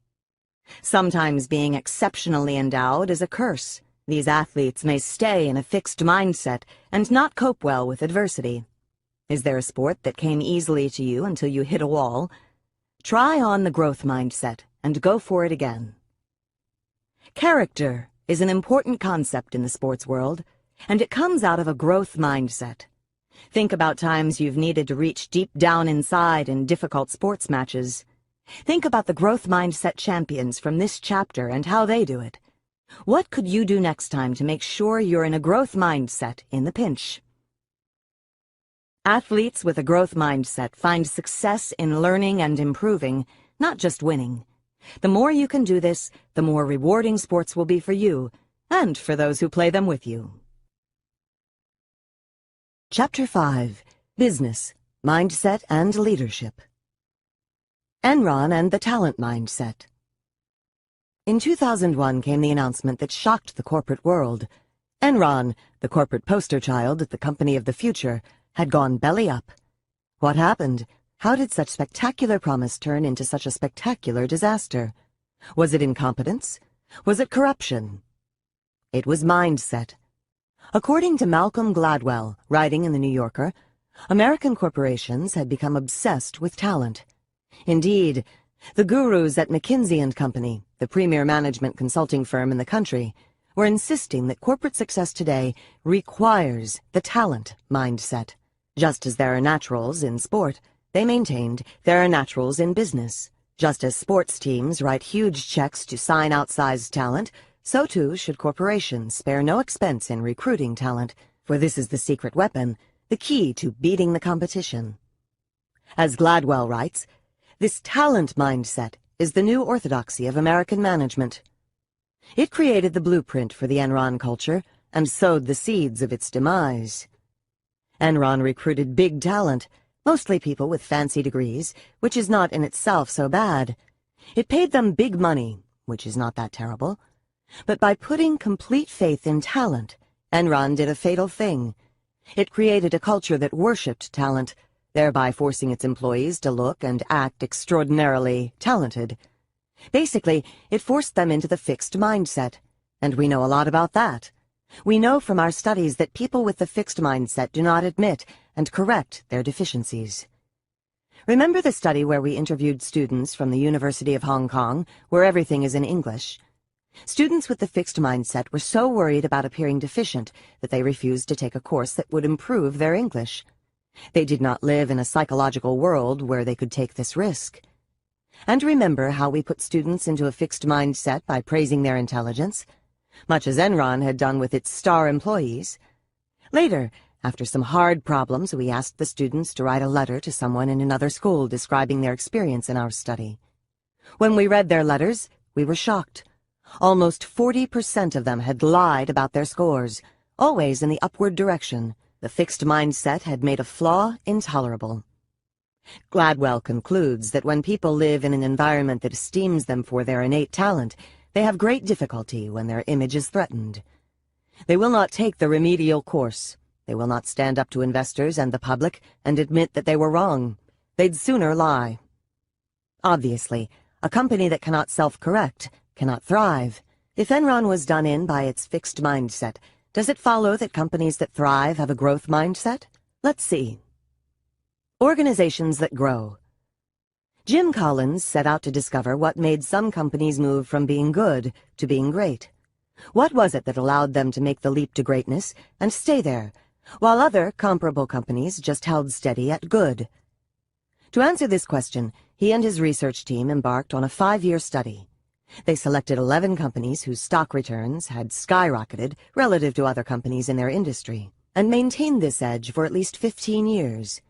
Sometimes being exceptionally endowed is a curse. These athletes may stay in a fixed mindset and not cope well with adversity. Is there a sport that came easily to you until you hit a wall? Try on the growth mindset and go for it again. Character is an important concept in the sports world, and it comes out of a growth mindset. Think about times you've needed to reach deep down inside in difficult sports matches. Think about the growth mindset champions from this chapter and how they do it. What could you do next time to make sure you're in a growth mindset in the pinch? Athletes with a growth mindset find success in learning and improving, not just winning. The more you can do this, the more rewarding sports will be for you and for those who play them with you. Chapter 5. Business, Mindset and Leadership. Enron and the Talent Mindset. In 2001 came the announcement that shocked the corporate world. Enron, the corporate poster child at the company of the future, had gone belly up. What happened? How did such spectacular promise turn into such a spectacular disaster? Was it incompetence? Was it corruption? It was mindset. According to Malcolm Gladwell, writing in The New Yorker, American corporations had become obsessed with talent. Indeed, the gurus at McKinsey & Company, the premier management consulting firm in the country, were insisting that corporate success today requires the talent mindset. Just as there are naturals in sport, they maintained there are naturals in business. Just as sports teams write huge checks to sign outsized talent, so too should corporations spare no expense in recruiting talent, for this is the secret weapon, the key to beating the competition. As Gladwell writes, this talent mindset is the new orthodoxy of American management. It created the blueprint for the Enron culture and sowed the seeds of its demise. Enron recruited big talent, mostly people with fancy degrees, which is not in itself so bad. It paid them big money, which is not that terrible. But by putting complete faith in talent, Enron did a fatal thing. It created a culture that worshipped talent, thereby forcing its employees to look and act extraordinarily talented. Basically, it forced them into the fixed mindset, and we know a lot about that. We know from our studies that people with the fixed mindset do not admit and correct their deficiencies. Remember the study where we interviewed students from the University of Hong Kong, where everything is in English? Students with the fixed mindset were so worried about appearing deficient that they refused to take a course that would improve their English. They did not live in a psychological world where they could take this risk. And remember how we put students into a fixed mindset by praising their intelligence, much as Enron had done with its star employees. Later, after some hard problems, we asked the students to write a letter to someone in another school describing their experience in our study. When we read their letters, we were shocked. Almost 40% of them had lied about their scores, always in the upward direction. The fixed mindset had made a flaw intolerable. Gladwell concludes that when people live in an environment that esteems them for their innate talent, they have great difficulty when their image is threatened. They will not take the remedial course. They will not stand up to investors and the public and admit that they were wrong. They'd sooner lie. Obviously, a company that cannot self-correct cannot thrive. If Enron was done in by its fixed mindset, does it follow that companies that thrive have a growth mindset? Let's see. Organizations that grow. Jim Collins set out to discover what made some companies move from being good to being great. What was it that allowed them to make the leap to greatness and stay there, while other comparable companies just held steady at good? To answer this question, he and his research team embarked on a 5-year study. They selected 11 companies whose stock returns had skyrocketed relative to other companies in their industry, and maintained this edge for at least 15 years.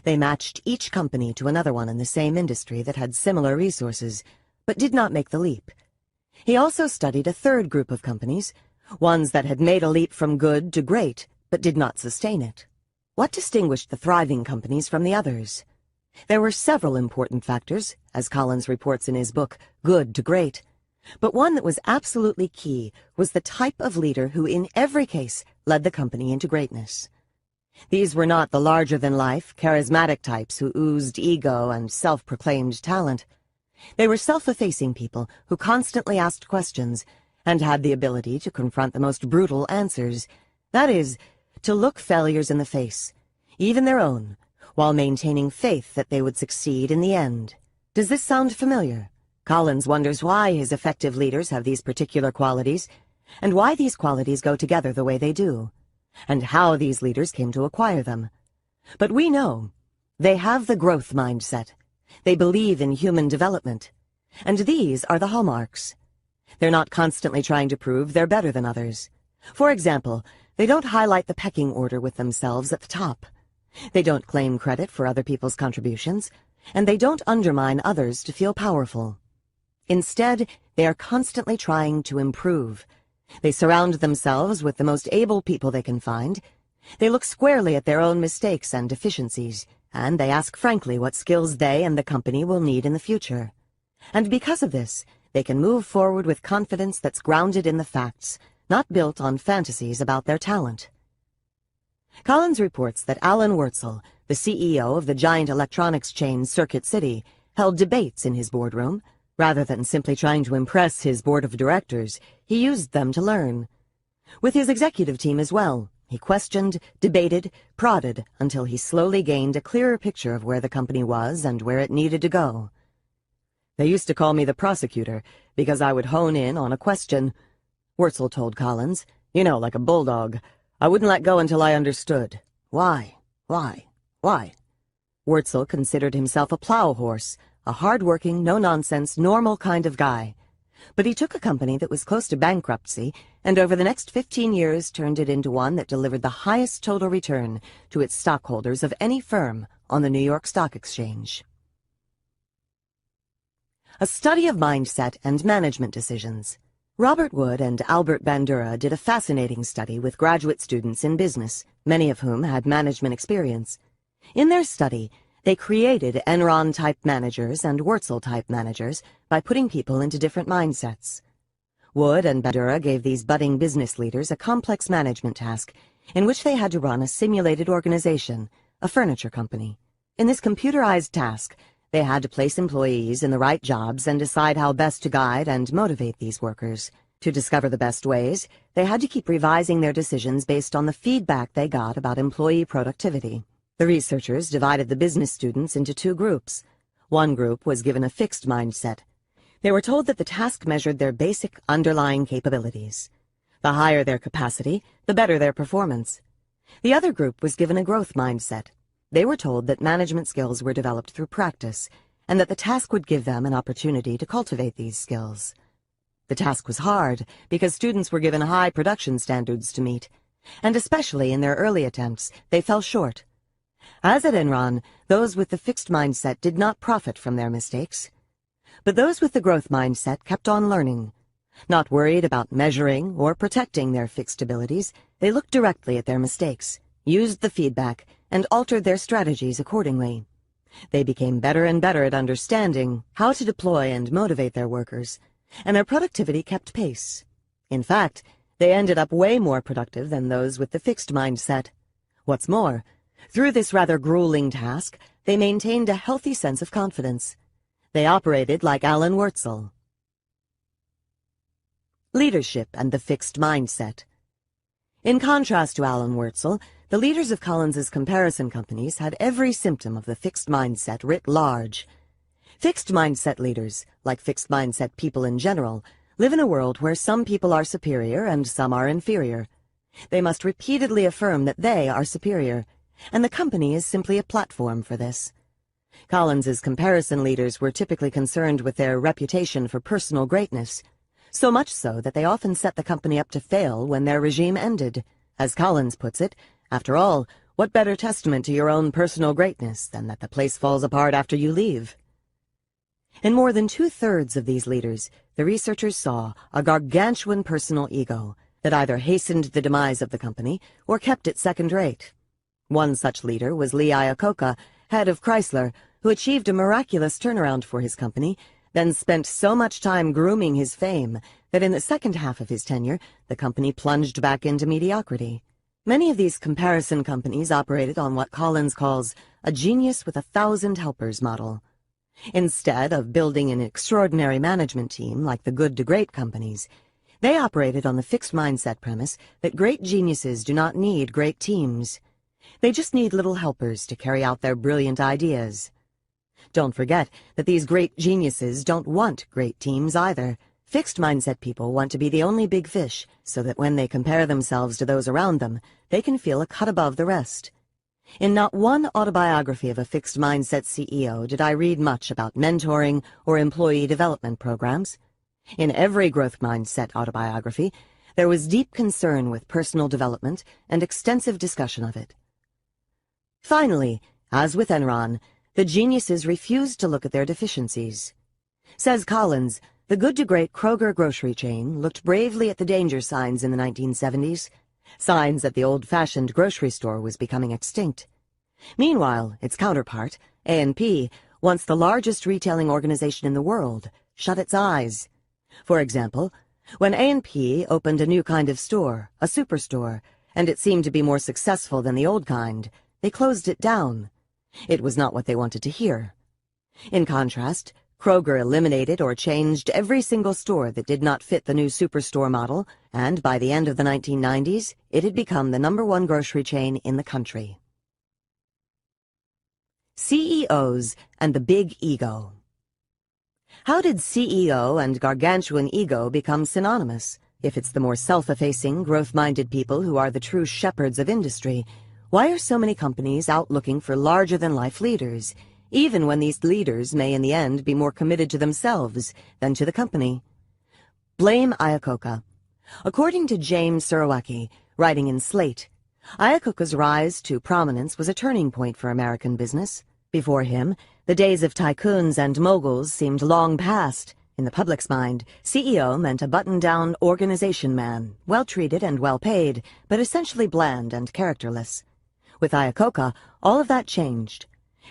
They matched each company to another one in the same industry that had similar resources, but did not make the leap. He also studied a third group of companies, ones that had made a leap from good to great, but did not sustain it. What distinguished the thriving companies from the others? There were several important factors, as Collins reports in his book, Good to Great. But one that was absolutely key was the type of leader who in every case led the company into greatness. These were not the larger-than-life, charismatic types who oozed ego and self-proclaimed talent. They were self-effacing people who constantly asked questions and had the ability to confront the most brutal answers. That is, to look failures in the face, even their own, while maintaining faith that they would succeed in the end. Does this sound familiar? Collins wonders why his effective leaders have these particular qualities, and why these qualities go together the way they do, and how these leaders came to acquire them. But we know they have the growth mindset. They believe in human development. And these are the hallmarks. They're not constantly trying to prove they're better than others. For example, they don't highlight the pecking order with themselves at the top. They don't claim credit for other people's contributions, and they don't undermine others to feel powerful. Instead, they are constantly trying to improve. They surround themselves with the most able people they can find. They look squarely at their own mistakes and deficiencies, and they ask frankly what skills they and the company will need in the future. And because of this, they can move forward with confidence that's grounded in the facts, not built on fantasies about their talent. Collins reports that Alan Wurtzel, the CEO of the giant electronics chain Circuit City, held debates in his boardroom. Rather than simply trying to impress his board of directors, he used them to learn. With his executive team as well, he questioned, debated, prodded until he slowly gained a clearer picture of where the company was and where it needed to go. They used to call me the prosecutor because I would hone in on a question, Wurtzel told Collins. You know, like a bulldog. I wouldn't let go until I understood. Why? Wurtzel considered himself a plow horse, a hard-working, no-nonsense, normal kind of guy. But he took a company that was close to bankruptcy and over the next 15 years turned it into one that delivered the highest total return to its stockholders of any firm on the New York Stock Exchange. A study of mindset and management decisions. Robert Wood and Albert Bandura did a fascinating study with graduate students in business, many of whom had management experience. In their study, they created Enron-type managers and Wurtzel-type managers by putting people into different mindsets. Wood and Bandura gave these budding business leaders a complex management task in which they had to run a simulated organization, a furniture company. In this computerized task, they had to place employees in the right jobs and decide how best to guide and motivate these workers. To discover the best ways, they had to keep revising their decisions based on the feedback they got about employee productivity. The researchers divided the business students into two groups. One group was given a fixed mindset. They were told that the task measured their basic underlying capabilities. The higher their capacity, the better their performance. The other group was given a growth mindset. They were told that management skills were developed through practice, and that the task would give them an opportunity to cultivate these skills. The task was hard because students were given high production standards to meet, and especially in their early attempts, they fell short. As at Enron, those with the fixed mindset did not profit from their mistakes. But those with the growth mindset kept on learning. Not worried about measuring or protecting their fixed abilities, they looked directly at their mistakes, used the feedback, and altered their strategies accordingly. They became better and better at understanding how to deploy and motivate their workers, and their productivity kept pace. In fact, they ended up way more productive than those with the fixed mindset. What's more, through this rather grueling task, they maintained a healthy sense of confidence. They operated like Alan Wurtzel. Leadership and the fixed mindset. In contrast to Alan Wurtzel, the leaders of Collins's comparison companies had every symptom of the fixed mindset writ large. Fixed mindset leaders, like fixed mindset people in general, live in a world where some people are superior and some are inferior. They must repeatedly affirm that they are superior, and the company is simply a platform for this. Collins's comparison leaders were typically concerned with their reputation for personal greatness, so much so that they often set the company up to fail when their regime ended. As Collins puts it, after all, what better testament to your own personal greatness than that the place falls apart after you leave? In more than 2/3 of these leaders, the researchers saw a gargantuan personal ego that either hastened the demise of the company or kept it second-rate. One such leader was Lee Iacocca, head of Chrysler, who achieved a miraculous turnaround for his company, then spent so much time grooming his fame that in the second half of his tenure, the company plunged back into mediocrity. Many of these comparison companies operated on what Collins calls a genius with 1,000 helpers model. Instead of building an extraordinary management team like the good to great companies, they operated on the fixed mindset premise that great geniuses do not need great teams. They just need little helpers to carry out their brilliant ideas. Don't forget that these great geniuses don't want great teams either. Fixed mindset people want to be the only big fish so that when they compare themselves to those around them, they can feel a cut above the rest. In not one autobiography of a fixed mindset CEO did I read much about mentoring or employee development programs. In every growth mindset autobiography, there was deep concern with personal development and extensive discussion of it. Finally, as with Enron, the geniuses refused to look at their deficiencies. Says Collins, the good-to-great Kroger grocery chain looked bravely at the danger signs in the 1970s, signs that the old-fashioned grocery store was becoming extinct. Meanwhile, its counterpart, A&P, once the largest retailing organization in the world, shut its eyes. For example, when A&P opened a new kind of store, a superstore, and it seemed to be more successful than the old kind, they closed it down. It was not what they wanted to hear. In contrast, Kroger eliminated or changed every single store that did not fit the new superstore model, and by the end of the 1990s, it had become the #1 grocery chain in the country. CEOs and the big ego. How did CEO and gargantuan ego become synonymous? If it's the more self-effacing, growth-minded people who are the true shepherds of industry, why are so many companies out looking for larger-than-life leaders, even when these leaders may in the end be more committed to themselves than to the company? Blame Iacocca. According to James Surowiecki, writing in Slate, Iacocca's rise to prominence was a turning point for American business. Before him, the days of tycoons and moguls seemed long past. In the public's mind, CEO meant a button-down organization man, well-treated and well-paid, but essentially bland and characterless. With Iacocca, all of that changed.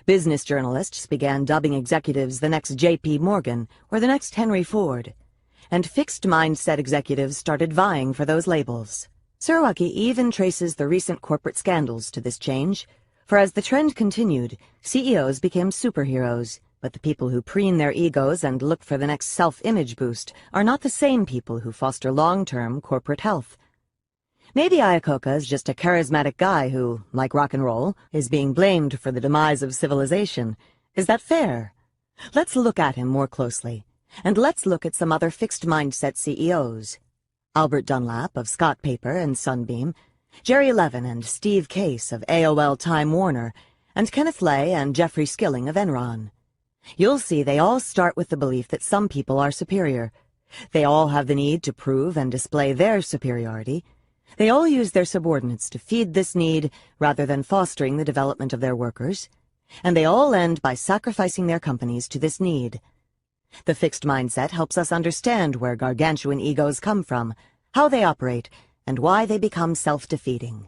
Business journalists began dubbing executives the next J.P. Morgan or the next Henry Ford. and fixed mindset executives started vying for those labels. Surowiecki even traces the recent corporate scandals to this change, for as the trend continued, CEOs became superheroes, but the people who preen their egos and look for the next self-image boost are not the same people who foster long-term corporate health. Maybe Iacocca is just a charismatic guy who, like rock and roll, is being blamed for the demise of civilization. Is that fair? Let's look at him more closely, and let's look at some other fixed-mindset CEOs. Albert Dunlap of Scott Paper and Sunbeam, Jerry Levin and Steve Case of AOL Time Warner, and Kenneth Lay and Jeffrey Skilling of Enron. You'll see they all start with the belief that some people are superior. They all have the need to prove and display their superiority. They all use their subordinates to feed this need rather than fostering the development of their workers. And they all end by sacrificing their companies to this need. The fixed mindset helps us understand where gargantuan egos come from, how they operate, and why they become self-defeating.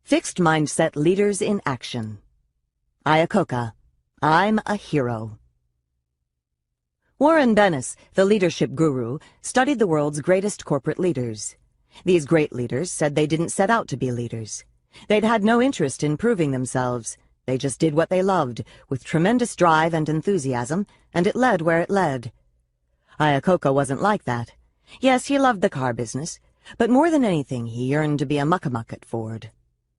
Fixed mindset leaders in action. Iacocca, I'm a hero. Warren Bennis, the leadership guru, studied the world's greatest corporate leaders. These great leaders said they didn't set out to be leaders. They'd had no interest in proving themselves. They just did what they loved, with tremendous drive and enthusiasm, and it led where it led. Iacocca wasn't like that. Yes, he loved the car business, but more than anything he yearned to be a muckamuck at Ford.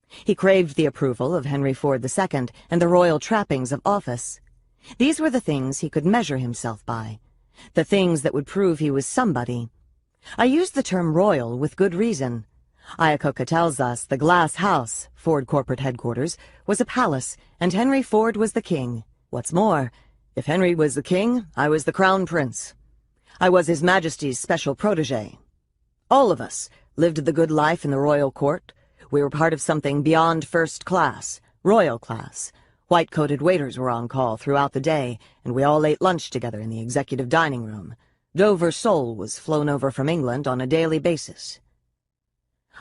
He craved the approval of Henry Ford II and the royal trappings of office. These were the things he could measure himself by, the things that would prove he was somebody. I use the term royal with good reason. Iacocca tells us the glass house, Ford corporate headquarters, was a palace, and Henry Ford was the king. What's more, if Henry was the king, I was the crown prince. I was His Majesty's special protege. All of us lived the good life in the royal court. We were part of something beyond first class, royal class. White-coated waiters were on call throughout the day, and we all ate lunch together in the executive dining room. Dover sole was flown over from England on a daily basis.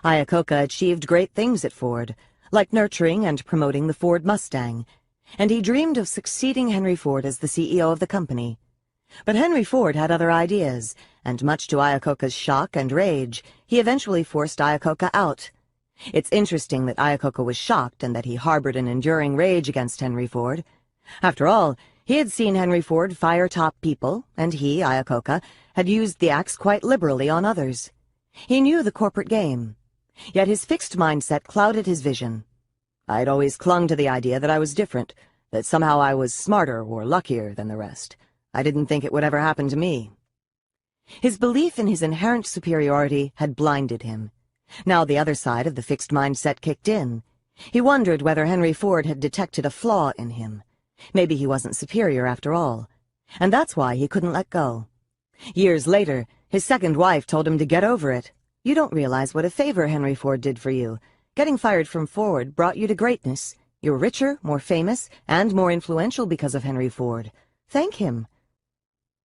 Iacocca achieved great things at Ford, like nurturing and promoting the Ford Mustang, and he dreamed of succeeding Henry Ford as the CEO of the company. But Henry Ford had other ideas, and much to Iacocca's shock and rage, he eventually forced Iacocca out. It's interesting that Iacocca was shocked and that he harbored an enduring rage against Henry Ford. After all, he had seen Henry Ford fire top people, and he, Iacocca, had used the axe quite liberally on others. He knew the corporate game. Yet his fixed mindset clouded his vision. I'd always clung to the idea that I was different, that somehow I was smarter or luckier than the rest. I didn't think it would ever happen to me. His belief in his inherent superiority had blinded him. Now the other side of the fixed mindset kicked in. He wondered whether Henry Ford had detected a flaw in him. Maybe he wasn't superior after all. And that's why he couldn't let go. Years later, his second wife told him to get over it. You don't realize what a favor Henry Ford did for you. Getting fired from Ford brought you to greatness. You're richer, more famous, and more influential because of Henry Ford. Thank him.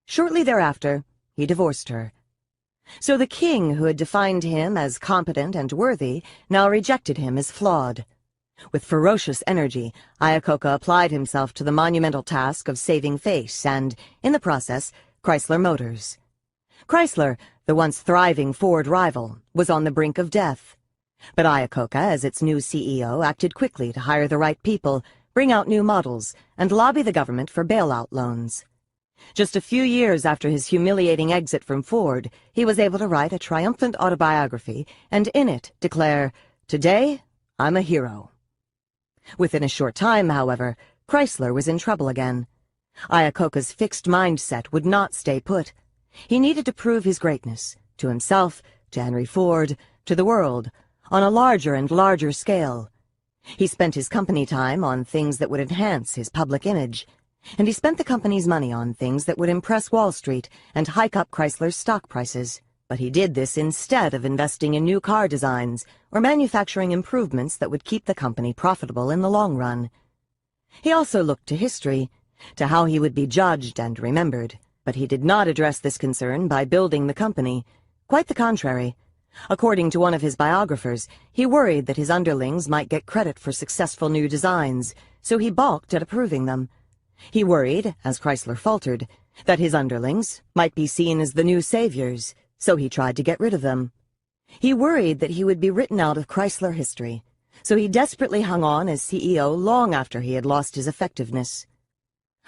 Shortly thereafter, he divorced her. So the king who had defined him as competent and worthy now rejected him as flawed. With ferocious energy, Iacocca applied himself to the monumental task of saving face and, in the process, Chrysler Motors. Chrysler, the once thriving Ford rival, was on the brink of death. But Iacocca, as its new CEO, acted quickly to hire the right people, bring out new models, and lobby the government for bailout loans. Just a few years after his humiliating exit from Ford, he was able to write a triumphant autobiography and in it declare, "Today, I'm a hero." Within a short time, however, Chrysler was in trouble again. Iacocca's fixed mindset would not stay put. He needed to prove his greatness, to himself, to Henry Ford, to the world, on a larger and larger scale. He spent his company time on things that would enhance his public image, and he spent the company's money on things that would impress Wall Street and hike up Chrysler's stock prices. But he did this instead of investing in new car designs or manufacturing improvements that would keep the company profitable in the long run. He also looked to history, to how he would be judged and remembered, but he did not address this concern by building the company. Quite the contrary. According to one of his biographers, he worried that his underlings might get credit for successful new designs, so he balked at approving them. He worried, as Chrysler faltered, that his underlings might be seen as the new saviors, so he tried to get rid of them. He worried that he would be written out of Chrysler history, so he desperately hung on as CEO long after he had lost his effectiveness.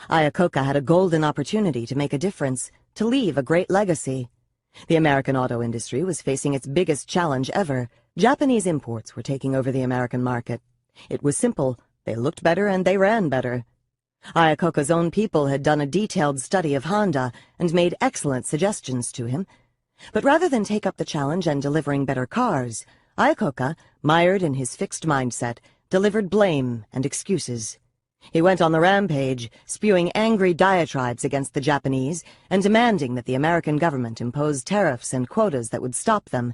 Iacocca had a golden opportunity to make a difference, to leave a great legacy. The American auto industry was facing its biggest challenge ever. Japanese imports were taking over the American market. It was simple. They looked better and they ran better. Iacocca's own people had done a detailed study of Honda and made excellent suggestions to him. But rather than take up the challenge and delivering better cars, Iacocca, mired in his fixed mindset, delivered blame and excuses. He went on the rampage, spewing angry diatribes against the Japanese and demanding that the American government impose tariffs and quotas that would stop them.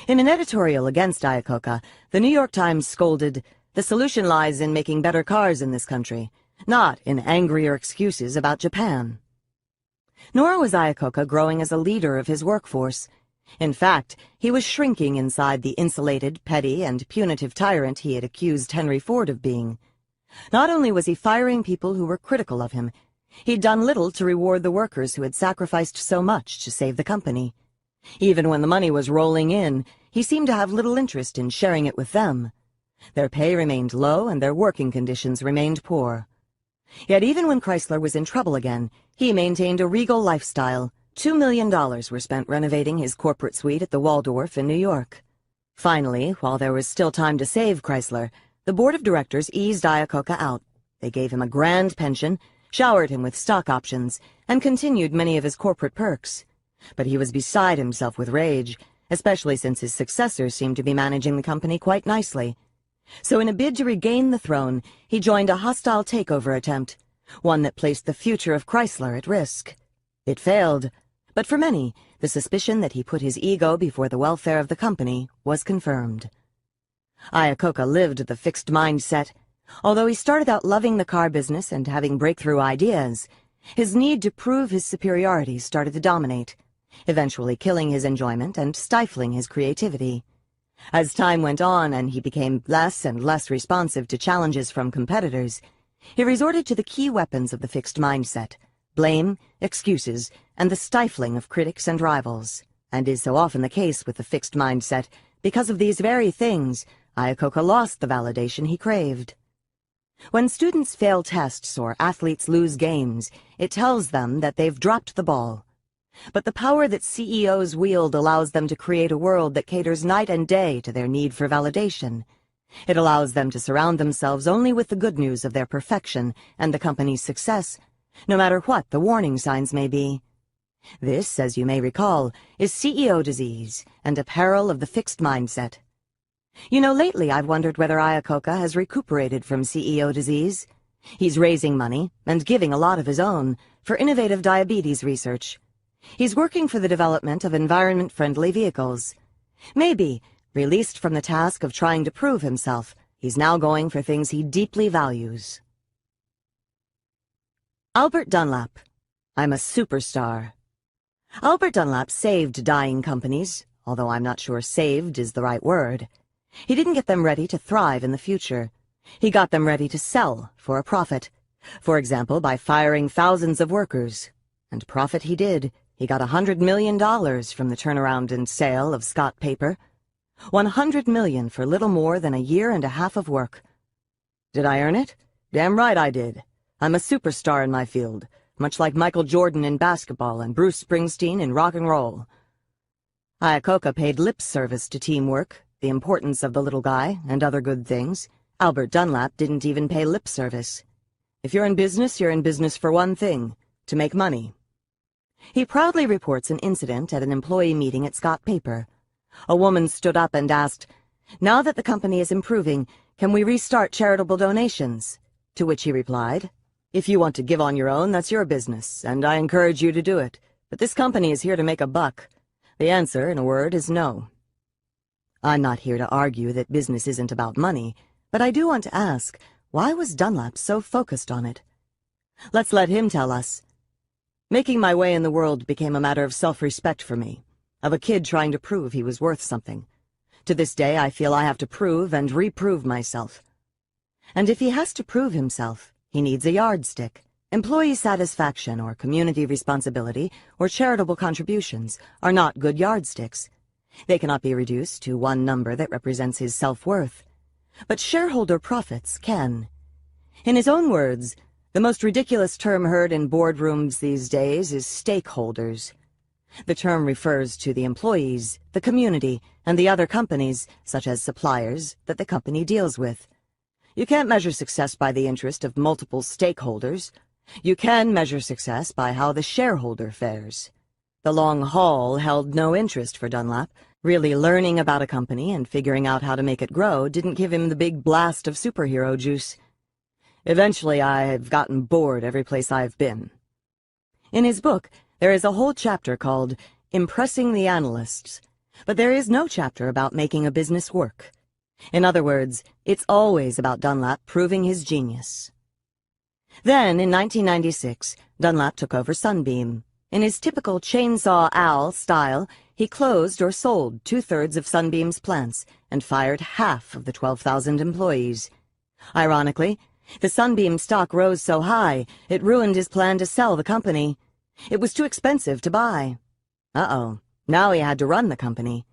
In an editorial against Iacocca, the New York Times scolded, "The solution lies in making better cars in this country, not in angrier excuses about Japan." Nor was Iacocca growing as a leader of his workforce. In fact, he was shrinking inside the insulated, petty, and punitive tyrant he had accused Henry Ford of being. Not only was he firing people who were critical of him, he'd done little to reward the workers who had sacrificed so much to save the company. Even when the money was rolling in, he seemed to have little interest in sharing it with them. Their pay remained low and their working conditions remained poor. Yet even when Chrysler was in trouble again, he maintained a regal lifestyle. $2 million were spent renovating his corporate suite at the Waldorf in New York. Finally, while there was still time to save Chrysler, the board of directors eased Iacocca out. They gave him a grand pension, showered him with stock options, and continued many of his corporate perks. But he was beside himself with rage, especially since his successors seemed to be managing the company quite nicely. So in a bid to regain the throne, he joined a hostile takeover attempt, one that placed the future of Chrysler at risk. It failed, but for many, the suspicion that he put his ego before the welfare of the company was confirmed. Iacocca lived the fixed mindset. Although he started out loving the car business and having breakthrough ideas, his need to prove his superiority started to dominate, eventually killing his enjoyment and stifling his creativity. As time went on and he became less and less responsive to challenges from competitors, he resorted to the key weapons of the fixed mindset: blame, excuses, and the stifling of critics and rivals. And is so often the case with the fixed mindset, because of these very things, Iacocca lost the validation he craved. When students fail tests or athletes lose games, it tells them that they've dropped the ball. But the power that CEOs wield allows them to create a world that caters night and day to their need for validation. It allows them to surround themselves only with the good news of their perfection and the company's success, no matter what the warning signs may be. This, as you may recall, is CEO disease and a peril of the fixed mindset. You know, lately I've wondered whether Iacocca has recuperated from CEO disease. He's raising money, and giving a lot of his own, for innovative diabetes research. He's working for the development of environment-friendly vehicles. Maybe, released from the task of trying to prove himself, he's now going for things he deeply values. Albert Dunlap. I'm a superstar. Albert Dunlap saved dying companies, although I'm not sure saved is the right word. He didn't get them ready to thrive in the future. He got them ready to sell for a profit. For example, by firing thousands of workers. And profit he did. He got $100 million from the turnaround and sale of Scott Paper. $100 million for little more than a year and a half of work. Did I earn it? Damn right I did. I'm a superstar in my field, much like Michael Jordan in basketball and Bruce Springsteen in rock and roll. Iacocca paid lip service to teamwork, the importance of the little guy, and other good things. Albert Dunlap didn't even pay lip service. If you're in business for one thing: to make money. He proudly reports an incident at an employee meeting at Scott Paper. A woman stood up and asked, "Now that the company is improving, can we restart charitable donations?" To which he replied, "If you want to give on your own, that's your business, and I encourage you to do it. But this company is here to make a buck." The answer, in a word, is no. I'm not here to argue that business isn't about money, but I do want to ask, why was Dunlap so focused on it? Let's let him tell us. Making my way in the world became a matter of self-respect for me, of a kid trying to prove he was worth something. To this day, I feel I have to prove and reprove myself. And if he has to prove himself, he needs a yardstick, Employee satisfaction or community responsibility or charitable contributions are not good yardsticks. They cannot be reduced to one number that represents his self-worth. But shareholder profits can. In his own words, the most ridiculous term heard in boardrooms these days is stakeholders. The term refers to the employees, the community, and the other companies, such as suppliers, that the company deals with. You can't measure success by the interest of multiple stakeholders. You can measure success by how the shareholder fares. The long haul held no interest for Dunlap. Really learning about a company and figuring out how to make it grow didn't give him the big blast of superhero juice. Eventually, I've gotten bored every place I've been. In his book, there is a whole chapter called Impressing the Analysts, but there is no chapter about making a business work. In other words, it's always about Dunlap proving his genius. Then, in 1996, Dunlap took over Sunbeam. In his typical Chainsaw Al style, he closed or sold 2/3 of Sunbeam's plants and fired half of the 12,000 employees. Ironically, the Sunbeam stock rose so high, it ruined his plan to sell the company. It was too expensive to buy. Uh-oh, now he had to run the company.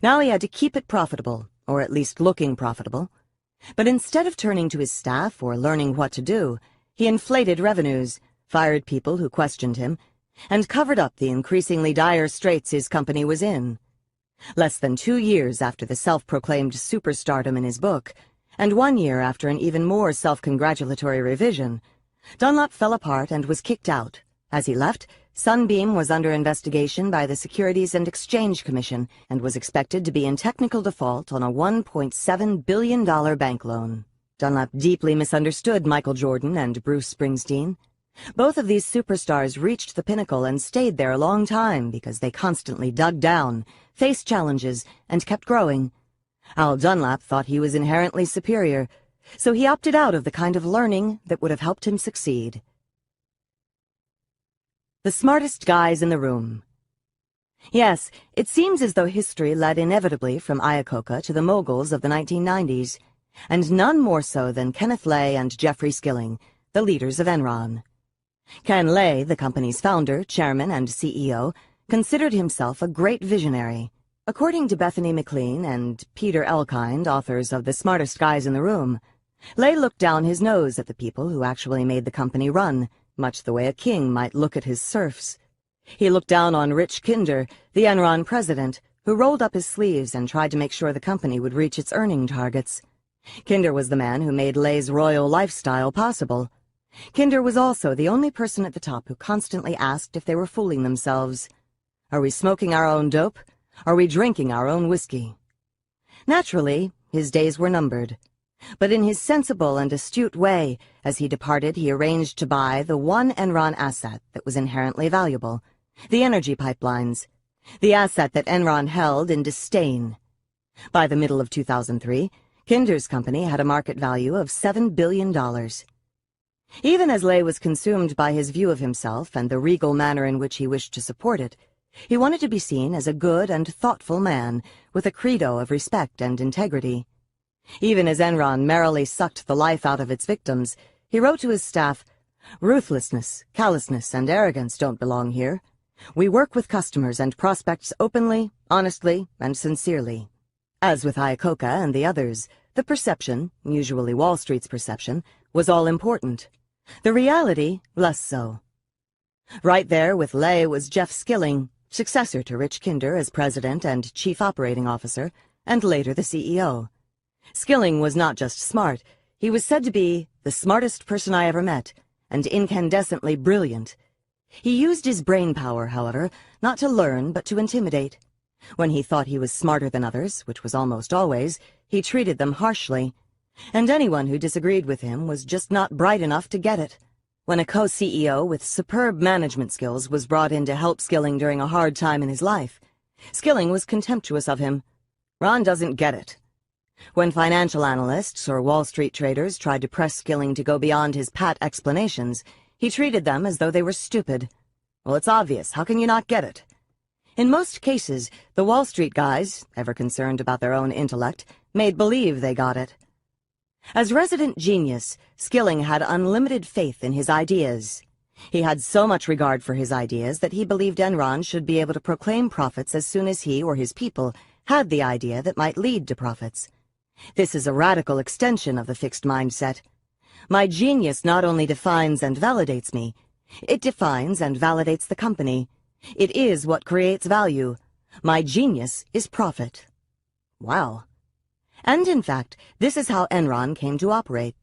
Now he had to keep it profitable, or at least looking profitable. But instead of turning to his staff or learning what to do, he inflated revenues, fired people who questioned him, and covered up the increasingly dire straits his company was in. Less than 2 years after the self-proclaimed superstardom in his book, and 1 year after an even more self-congratulatory revision, Dunlap fell apart and was kicked out. As he left, Sunbeam was under investigation by the Securities and Exchange Commission and was expected to be in technical default on a $1.7 billion bank loan. Dunlap deeply misunderstood Michael Jordan and Bruce Springsteen. Both of these superstars reached the pinnacle and stayed there a long time because they constantly dug down, faced challenges, and kept growing. Al Dunlap thought he was inherently superior, so he opted out of the kind of learning that would have helped him succeed. The smartest guys in the room. Yes, it seems as though history led inevitably from Iacocca to the moguls of the 1990s, and none more so than Kenneth Lay and Jeffrey Skilling, the leaders of Enron. Ken Lay, the company's founder, chairman, and CEO, considered himself a great visionary. According to Bethany McLean and Peter Elkind, authors of The Smartest Guys in the Room, Lay looked down his nose at the people who actually made the company run, much the way a king might look at his serfs. He looked down on Rich Kinder, the Enron president, who rolled up his sleeves and tried to make sure the company would reach its earning targets. Kinder was the man who made Lay's royal lifestyle possible. Kinder was also the only person at the top who constantly asked if they were fooling themselves. Are we smoking our own dope? Are we drinking our own whiskey? Naturally, his days were numbered. But in his sensible and astute way, as he departed, he arranged to buy the one Enron asset that was inherently valuable, the energy pipelines, the asset that Enron held in disdain. By the middle of 2003, Kinder's company had a market value of $7 billion. Even as Lay was consumed by his view of himself and the regal manner in which he wished to support it, he wanted to be seen as a good and thoughtful man with a credo of respect and integrity. Even as Enron merrily sucked the life out of its victims, he wrote to his staff, "Ruthlessness, callousness, and arrogance don't belong here. We work with customers and prospects openly, honestly, and sincerely." As with Iacocca and the others, the perception, usually Wall Street's perception, was all important. The reality, less so. Right there with Lay was Jeff Skilling, successor to Rich Kinder as president and chief operating officer, and later the CEO. Skilling was not just smart, he was said to be the smartest person I ever met, and incandescently brilliant. He used his brain power, however, not to learn but to intimidate. When he thought he was smarter than others, which was almost always, he treated them harshly. And anyone who disagreed with him was just not bright enough to get it. When a co-CEO with superb management skills was brought in to help Skilling during a hard time in his life, Skilling was contemptuous of him. "Ron doesn't get it." When financial analysts or Wall Street traders tried to press Skilling to go beyond his pat explanations, he treated them as though they were stupid. "Well, it's obvious. How can you not get it?" In most cases, the Wall Street guys, ever concerned about their own intellect, made believe they got it. As resident genius, Skilling had unlimited faith in his ideas. He had so much regard for his ideas that he believed Enron should be able to proclaim profits as soon as he or his people had the idea that might lead to profits. This is a radical extension of the fixed mindset. My genius not only defines and validates me, it defines and validates the company. It is what creates value. My genius is profit. Wow. And in fact, this is how Enron came to operate.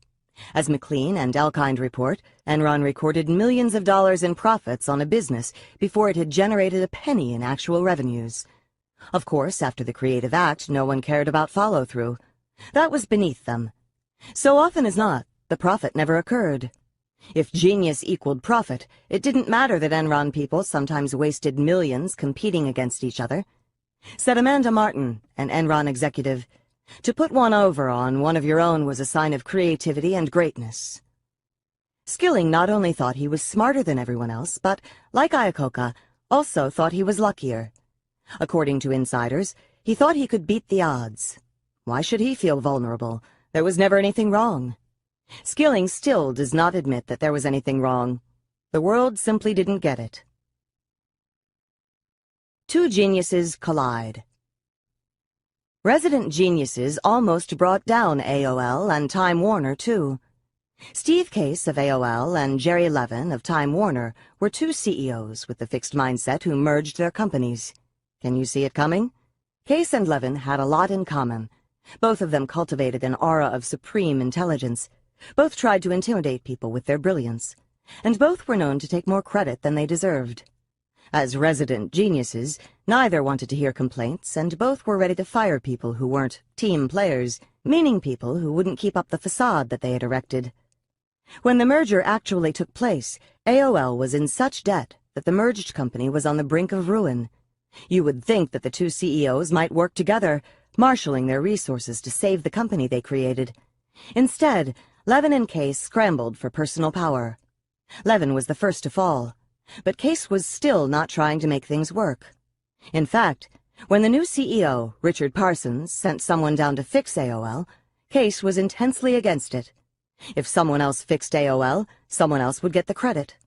As McLean and Elkind report, Enron recorded millions of dollars in profits on a business before it had generated a penny in actual revenues. Of course, after the creative act, no one cared about follow-through. That was beneath them. So often as not, the profit never occurred. If genius equaled profit, it didn't matter that Enron people sometimes wasted millions competing against each other. Said Amanda Martin, an Enron executive, "To put one over on one of your own was a sign of creativity and greatness." Skilling not only thought he was smarter than everyone else, but, like Iacocca, also thought he was luckier. According to insiders, he thought he could beat the odds. Why should he feel vulnerable? There was never anything wrong. Skilling still does not admit that there was anything wrong. The world simply didn't get it. Two geniuses collide. Resident geniuses almost brought down AOL and Time Warner, too. Steve Case of AOL and Jerry Levin of Time Warner were two CEOs with the fixed mindset who merged their companies. Can you see it coming? Case and Levin had a lot in common. Both of them cultivated an aura of supreme intelligence. Both tried to intimidate people with their brilliance. And both were known to take more credit than they deserved. As resident geniuses, neither wanted to hear complaints, and both were ready to fire people who weren't team players, meaning people who wouldn't keep up the facade that they had erected. When the merger actually took place, AOL was in such debt that the merged company was on the brink of ruin. You would think that the two CEOs might work together, marshaling their resources to save the company they created. Instead, Levin and Case scrambled for personal power. Levin was the first to fall. But Case was still not trying to make things work. In fact, when the new CEO, Richard Parsons, sent someone down to fix AOL, Case was intensely against it. If someone else fixed AOL, someone else would get the credit.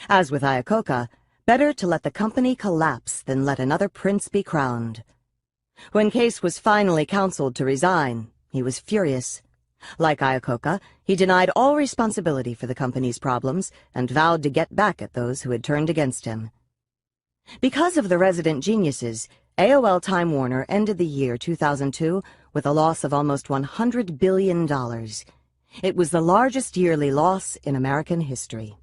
As with Iacocca, better to let the company collapse than let another prince be crowned. When Case was finally counseled to resign, he was furious. Like Iacocca, he denied all responsibility for the company's problems and vowed to get back at those who had turned against him. Because of the resident geniuses, AOL Time Warner ended the year 2002 with a loss of almost $100 billion. It was the largest yearly loss in American history.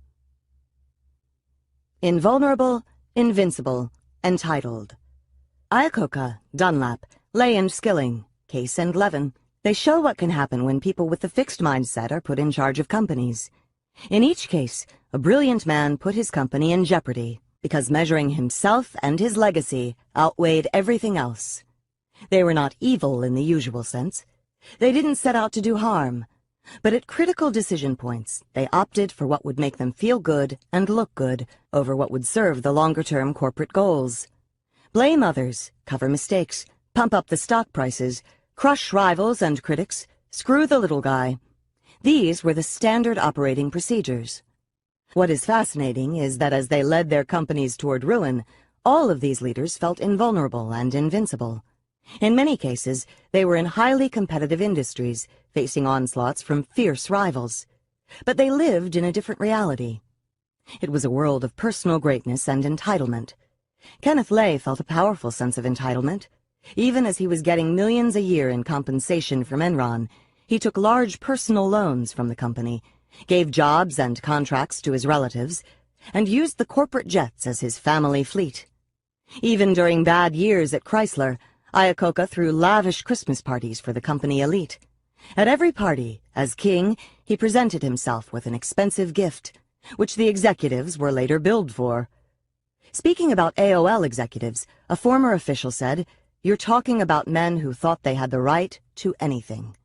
Invulnerable, invincible, entitled. Iacocca, Dunlap, Lay and Skilling, Case and Levin. They show what can happen when people with the fixed mindset are put in charge of companies. In each case, a brilliant man put his company in jeopardy because measuring himself and his legacy outweighed everything else. They were not evil in the usual sense. They didn't set out to do harm. But at critical decision points, they opted for what would make them feel good and look good over what would serve the longer-term corporate goals. Blame others, cover mistakes, pump up the stock prices, crush rivals and critics, screw the little guy. These were the standard operating procedures. What is fascinating is that as they led their companies toward ruin, all of these leaders felt invulnerable and invincible. In many cases, they were in highly competitive industries, facing onslaughts from fierce rivals. But they lived in a different reality. It was a world of personal greatness and entitlement. Kenneth Lay felt a powerful sense of entitlement. Even as he was getting millions a year in compensation from Enron, he took large personal loans from the company, gave jobs and contracts to his relatives, and used the corporate jets as his family fleet. Even during bad years at Chrysler, Iacocca threw lavish Christmas parties for the company elite. At every party, as king, he presented himself with an expensive gift, which the executives were later billed for. Speaking about AOL executives, a former official said, "You're talking about men who thought they had the right to anything."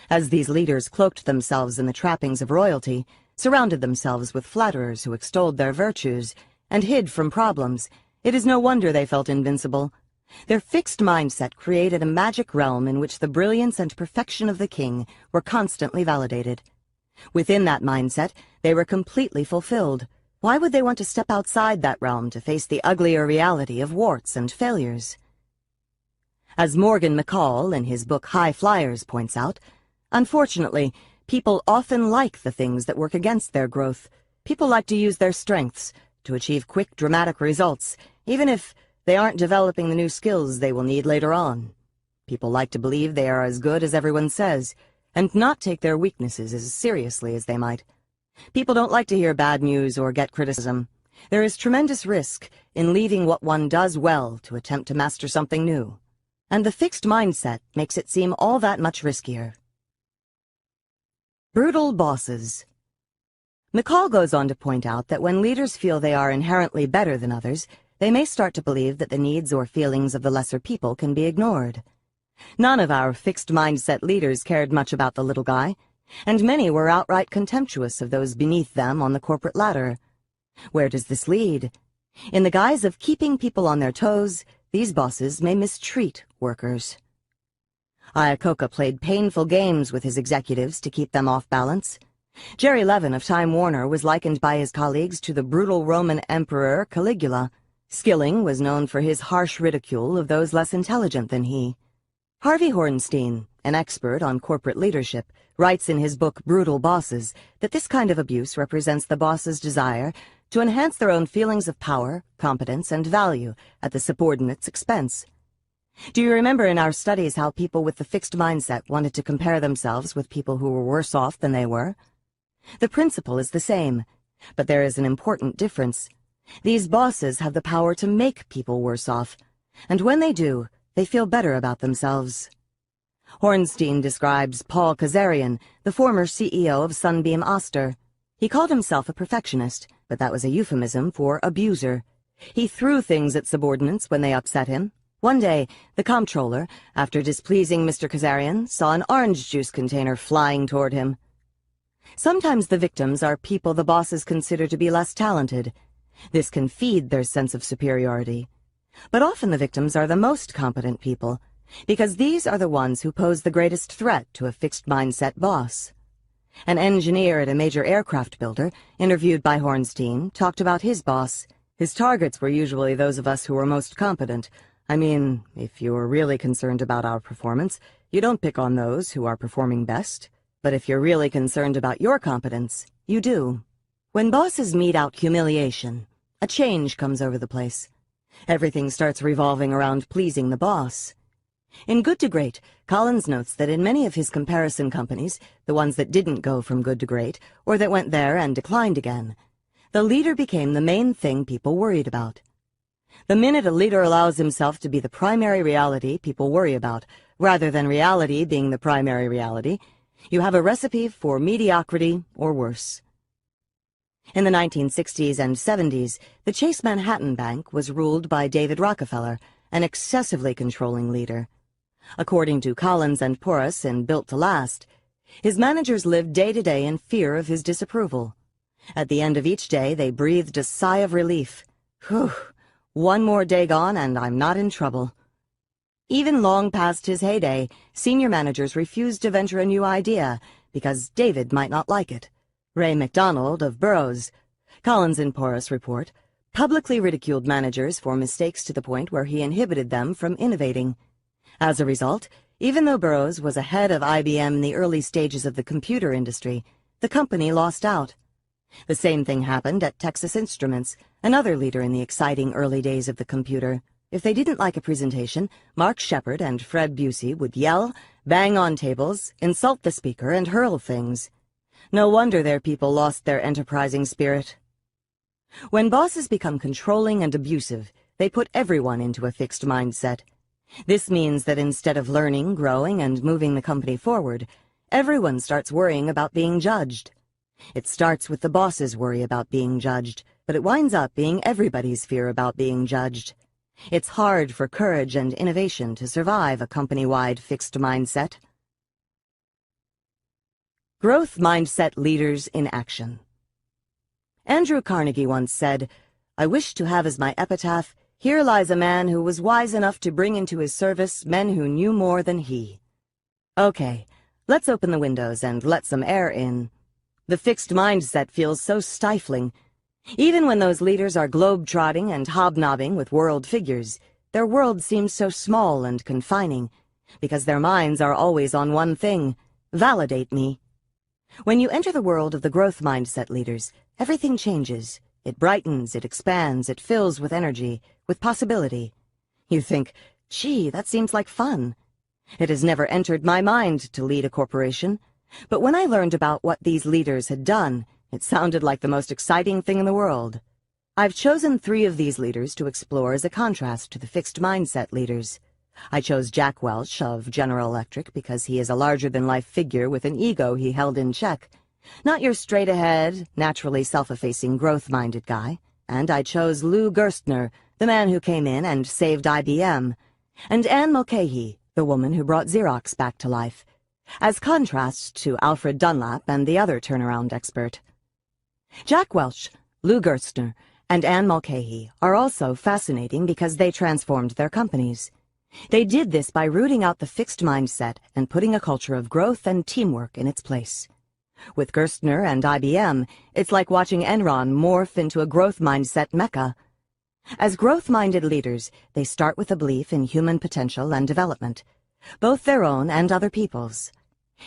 As these leaders cloaked themselves in the trappings of royalty, surrounded themselves with flatterers who extolled their virtues, and hid from problems, it is no wonder they felt invincible. Their fixed mindset created a magic realm in which the brilliance and perfection of the king were constantly validated. Within that mindset, they were completely fulfilled. Why would they want to step outside that realm to face the uglier reality of warts and failures? As Morgan McCall, in his book High Flyers, points out, unfortunately, people often like the things that work against their growth. People like to use their strengths to achieve quick, dramatic results, even if they aren't developing the new skills they will need later on. People like to believe they are as good as everyone says, and not take their weaknesses as seriously as they might. People don't like to hear bad news or get criticism. There is tremendous risk in leaving what one does well to attempt to master something new. And the fixed mindset makes it seem all that much riskier. Brutal bosses. McCall goes on to point out that when leaders feel they are inherently better than others, they may start to believe that the needs or feelings of the lesser people can be ignored. None of our fixed mindset leaders cared much about the little guy, and many were outright contemptuous of those beneath them on the corporate ladder. Where does this lead? In the guise of keeping people on their toes, these bosses may mistreat workers. Iacocca played painful games with his executives to keep them off balance. Jerry Levin of Time Warner was likened by his colleagues to the brutal Roman Emperor Caligula. Skilling was known for his harsh ridicule of those less intelligent than he. Harvey Hornstein, an expert on corporate leadership, writes in his book Brutal Bosses that this kind of abuse represents the boss's desire to enhance their own feelings of power, competence, and value at the subordinate's expense. Do you remember in our studies how people with the fixed mindset wanted to compare themselves with people who were worse off than they were? The principle is the same, but there is an important difference. These bosses have the power to make people worse off, and when they do, they feel better about themselves. Hornstein describes Paul Kazarian, the former CEO of Sunbeam Oster. He called himself a perfectionist, but that was a euphemism for abuser. He threw things at subordinates when they upset him. One day, the comptroller, after displeasing Mr. Kazarian, saw an orange juice container flying toward him. Sometimes the victims are people the bosses consider to be less talented. This can feed their sense of superiority. But often the victims are the most competent people, because these are the ones who pose the greatest threat to a fixed mindset boss. An engineer at a major aircraft builder, interviewed by Hornstein, talked about his boss. His targets were usually those of us who were most competent. I mean, if you're really concerned about our performance, you don't pick on those who are performing best. But if you're really concerned about your competence, you do. When bosses mete out humiliation, a change comes over the place. Everything starts revolving around pleasing the boss. In Good to Great, Collins notes that in many of his comparison companies, the ones that didn't go from good to great, or that went there and declined again, the leader became the main thing people worried about. The minute a leader allows himself to be the primary reality people worry about, rather than reality being the primary reality, you have a recipe for mediocrity or worse. In the 1960s and 70s, the Chase Manhattan Bank was ruled by David Rockefeller, an excessively controlling leader. According to Collins and Porras in Built to Last, his managers lived day to day in fear of his disapproval. At the end of each day, they breathed a sigh of relief. Whew, one more day gone and I'm not in trouble. Even long past his heyday, senior managers refused to venture a new idea because David might not like it. Ray McDonald of Burroughs, Collins and Porras report, publicly ridiculed managers for mistakes to the point where he inhibited them from innovating. As a result, even though Burroughs was ahead of IBM in the early stages of the computer industry, the company lost out. The same thing happened at Texas Instruments, another leader in the exciting early days of the computer. If they didn't like a presentation, Mark Shepard and Fred Busey would yell, bang on tables, insult the speaker, and hurl things. No wonder their people lost their enterprising spirit. When bosses become controlling and abusive, they put everyone into a fixed mindset. This means that instead of learning, growing, and moving the company forward, everyone starts worrying about being judged. It starts with the boss's worry about being judged, but it winds up being everybody's fear about being judged. It's hard for courage and innovation to survive a company-wide fixed mindset. Growth mindset leaders in action. Andrew Carnegie once said, "I wish to have as my epitaph, Here lies a man who was wise enough to bring into his service men who knew more than he. Okay, let's open the windows and let some air in. The fixed mindset feels so stifling. Even when those leaders are globe-trotting and hobnobbing with world figures, their world seems so small and confining, because their minds are always on one thing: validate me. When you enter the world of the growth mindset leaders, everything changes. It brightens, it expands, it fills with energy, with possibility. You think, gee, that seems like fun. It has never entered my mind to lead a corporation, but when I learned about what these leaders had done, it sounded like the most exciting thing in the world. I've chosen 3 of these leaders to explore as a contrast to the fixed mindset leaders. I chose Jack Welch of General Electric because he is a larger-than-life figure with an ego he held in check. Not your straight-ahead, naturally self-effacing, growth-minded guy. And I chose Lou Gerstner, the man who came in and saved IBM, and Anne Mulcahy, the woman who brought Xerox back to life, as contrasts to Alfred Dunlap and the other turnaround expert. Jack Welch, Lou Gerstner, and Anne Mulcahy are also fascinating because they transformed their companies. They did this by rooting out the fixed mindset and putting a culture of growth and teamwork in its place. With Gerstner and IBM, it's like watching Enron morph into a growth mindset mecca. As growth-minded leaders, they start with a belief in human potential and development, both their own and other people's.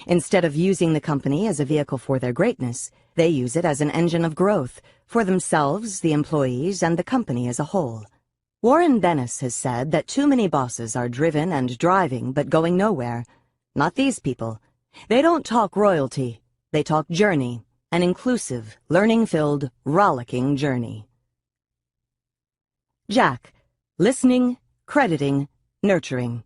Instead of using the company as a vehicle for their greatness, they use it as an engine of growth for themselves, the employees, and the company as a whole. Warren Bennis has said that too many bosses are driven and driving but going nowhere. Not these people. They don't talk royalty. They talk journey, an inclusive, learning-filled, rollicking journey. Jack, listening, crediting, nurturing.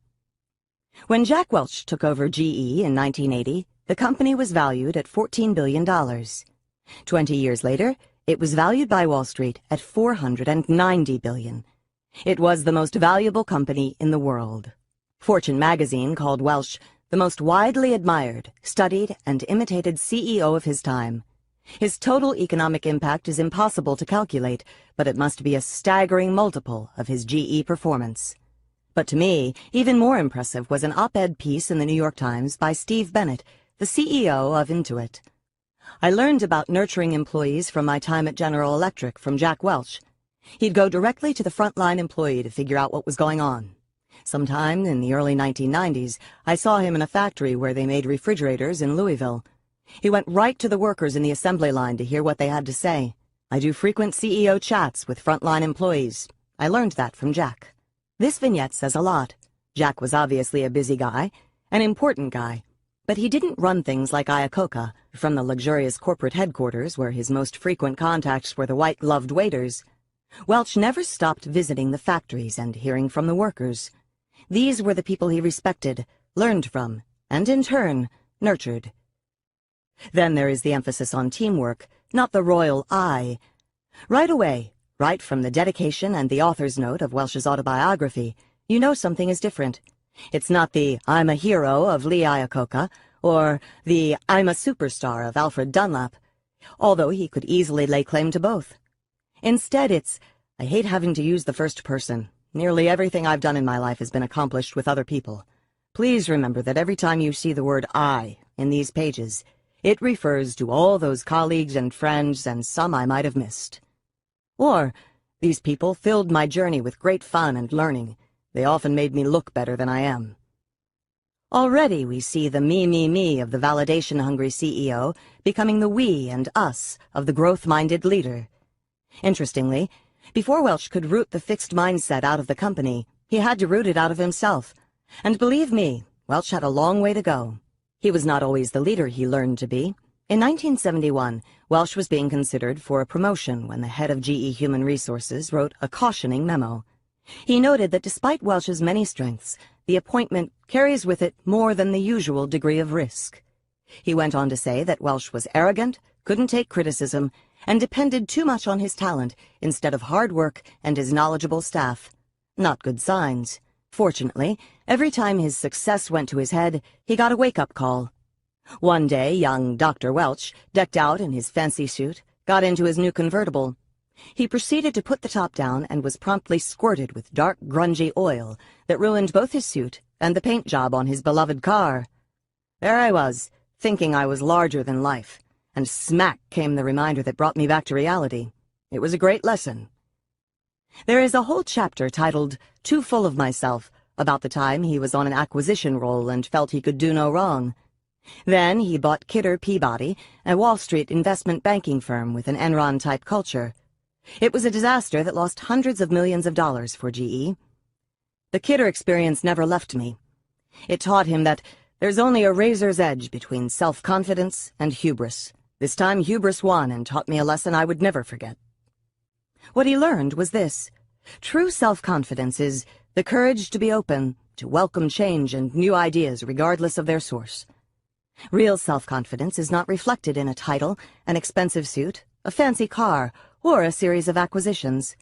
When Jack Welch took over GE in 1980, the company was valued at $14 billion. 20 years later, it was valued by Wall Street at $490 billion. It was the most valuable company in the world. Fortune magazine called Welch the most widely admired, studied, and imitated CEO of his time. His total economic impact is impossible to calculate, but it must be a staggering multiple of his GE performance. But to me, even more impressive was an op-ed piece in the New York Times by Steve Bennett, the CEO of Intuit. I learned about nurturing employees from my time at General Electric from Jack Welch. He'd go directly to the frontline employee to figure out what was going on. Sometime in the early 1990s, I saw him in a factory where they made refrigerators in Louisville. He went right to the workers in the assembly line to hear what they had to say. I do frequent CEO chats with frontline employees. I learned that from Jack. This vignette says a lot. Jack was obviously a busy guy, an important guy, but he didn't run things like Iacocca from the luxurious corporate headquarters where his most frequent contacts were the white-gloved waiters. Welch never stopped visiting the factories and hearing from the workers. These were the people he respected, learned from, and in turn, nurtured. Then there is the emphasis on teamwork, not the royal I. Right away, right from the dedication and the author's note of Welch's autobiography, you know something is different. It's not the I'm a hero of Lee Iacocca, or the I'm a superstar of Alfred Dunlap, although he could easily lay claim to both. Instead, it's, I hate having to use the first person. Nearly everything I've done in my life has been accomplished with other people. Please remember that every time you see the word I in these pages, it refers to all those colleagues and friends and some I might have missed. Or, these people filled my journey with great fun and learning. They often made me look better than I am. Already we see the me of the validation-hungry CEO becoming the we and us of the growth-minded leader. Interestingly, before Welch could root the fixed mindset out of the company, he had to root it out of himself. And believe me, Welch had a long way to go. He was not always the leader he learned to be. In 1971, Welch was being considered for a promotion when the head of GE Human Resources wrote a cautioning memo. He noted that despite Welch's many strengths, the appointment carries with it more than the usual degree of risk. He went on to say that Welch was arrogant, couldn't take criticism, and depended too much on his talent instead of hard work and his knowledgeable staff. Not good signs. Fortunately, every time his success went to his head, he got a wake-up call. One day, young Dr. Welch, decked out in his fancy suit, got into his new convertible. He proceeded to put the top down and was promptly squirted with dark, grungy oil that ruined both his suit and the paint job on his beloved car. There I was, thinking I was larger than life, and smack came the reminder that brought me back to reality. It was a great lesson. There is a whole chapter titled "Too Full of Myself" about the time he was on an acquisition roll and felt he could do no wrong. Then he bought Kidder Peabody, a Wall Street investment banking firm with an Enron-type culture. It was a disaster that lost hundreds of millions of dollars for GE. The Kidder experience never left me. It taught him that there's only a razor's edge between self-confidence and hubris. This time hubris won and taught me a lesson I would never forget. What he learned was this: true self-confidence is the courage to be open, to welcome change and new ideas regardless of their source. Real self-confidence is not reflected in a title, an expensive suit, a fancy car, or a series of acquisitions.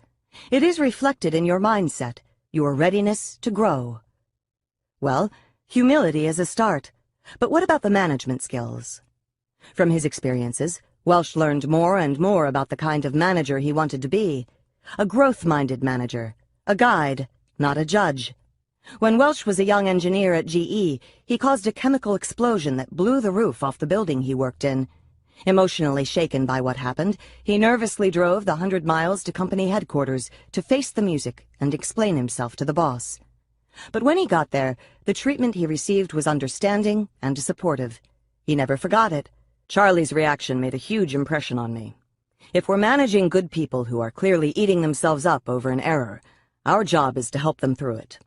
It is reflected in your mindset, your readiness to grow. Well, humility is a start, but what about the management skills? From his experiences, Welch learned more and more about the kind of manager he wanted to be. A growth-minded manager, a guide, not a judge. When Welch was a young engineer at GE, he caused a chemical explosion that blew the roof off the building he worked in. Emotionally shaken by what happened, he nervously drove the 100 miles to company headquarters to face the music and explain himself to the boss. But when he got there, the treatment he received was understanding and supportive. He never forgot it. Charlie's reaction made a huge impression on me. If we're managing good people who are clearly eating themselves up over an error, our job is to help them through it.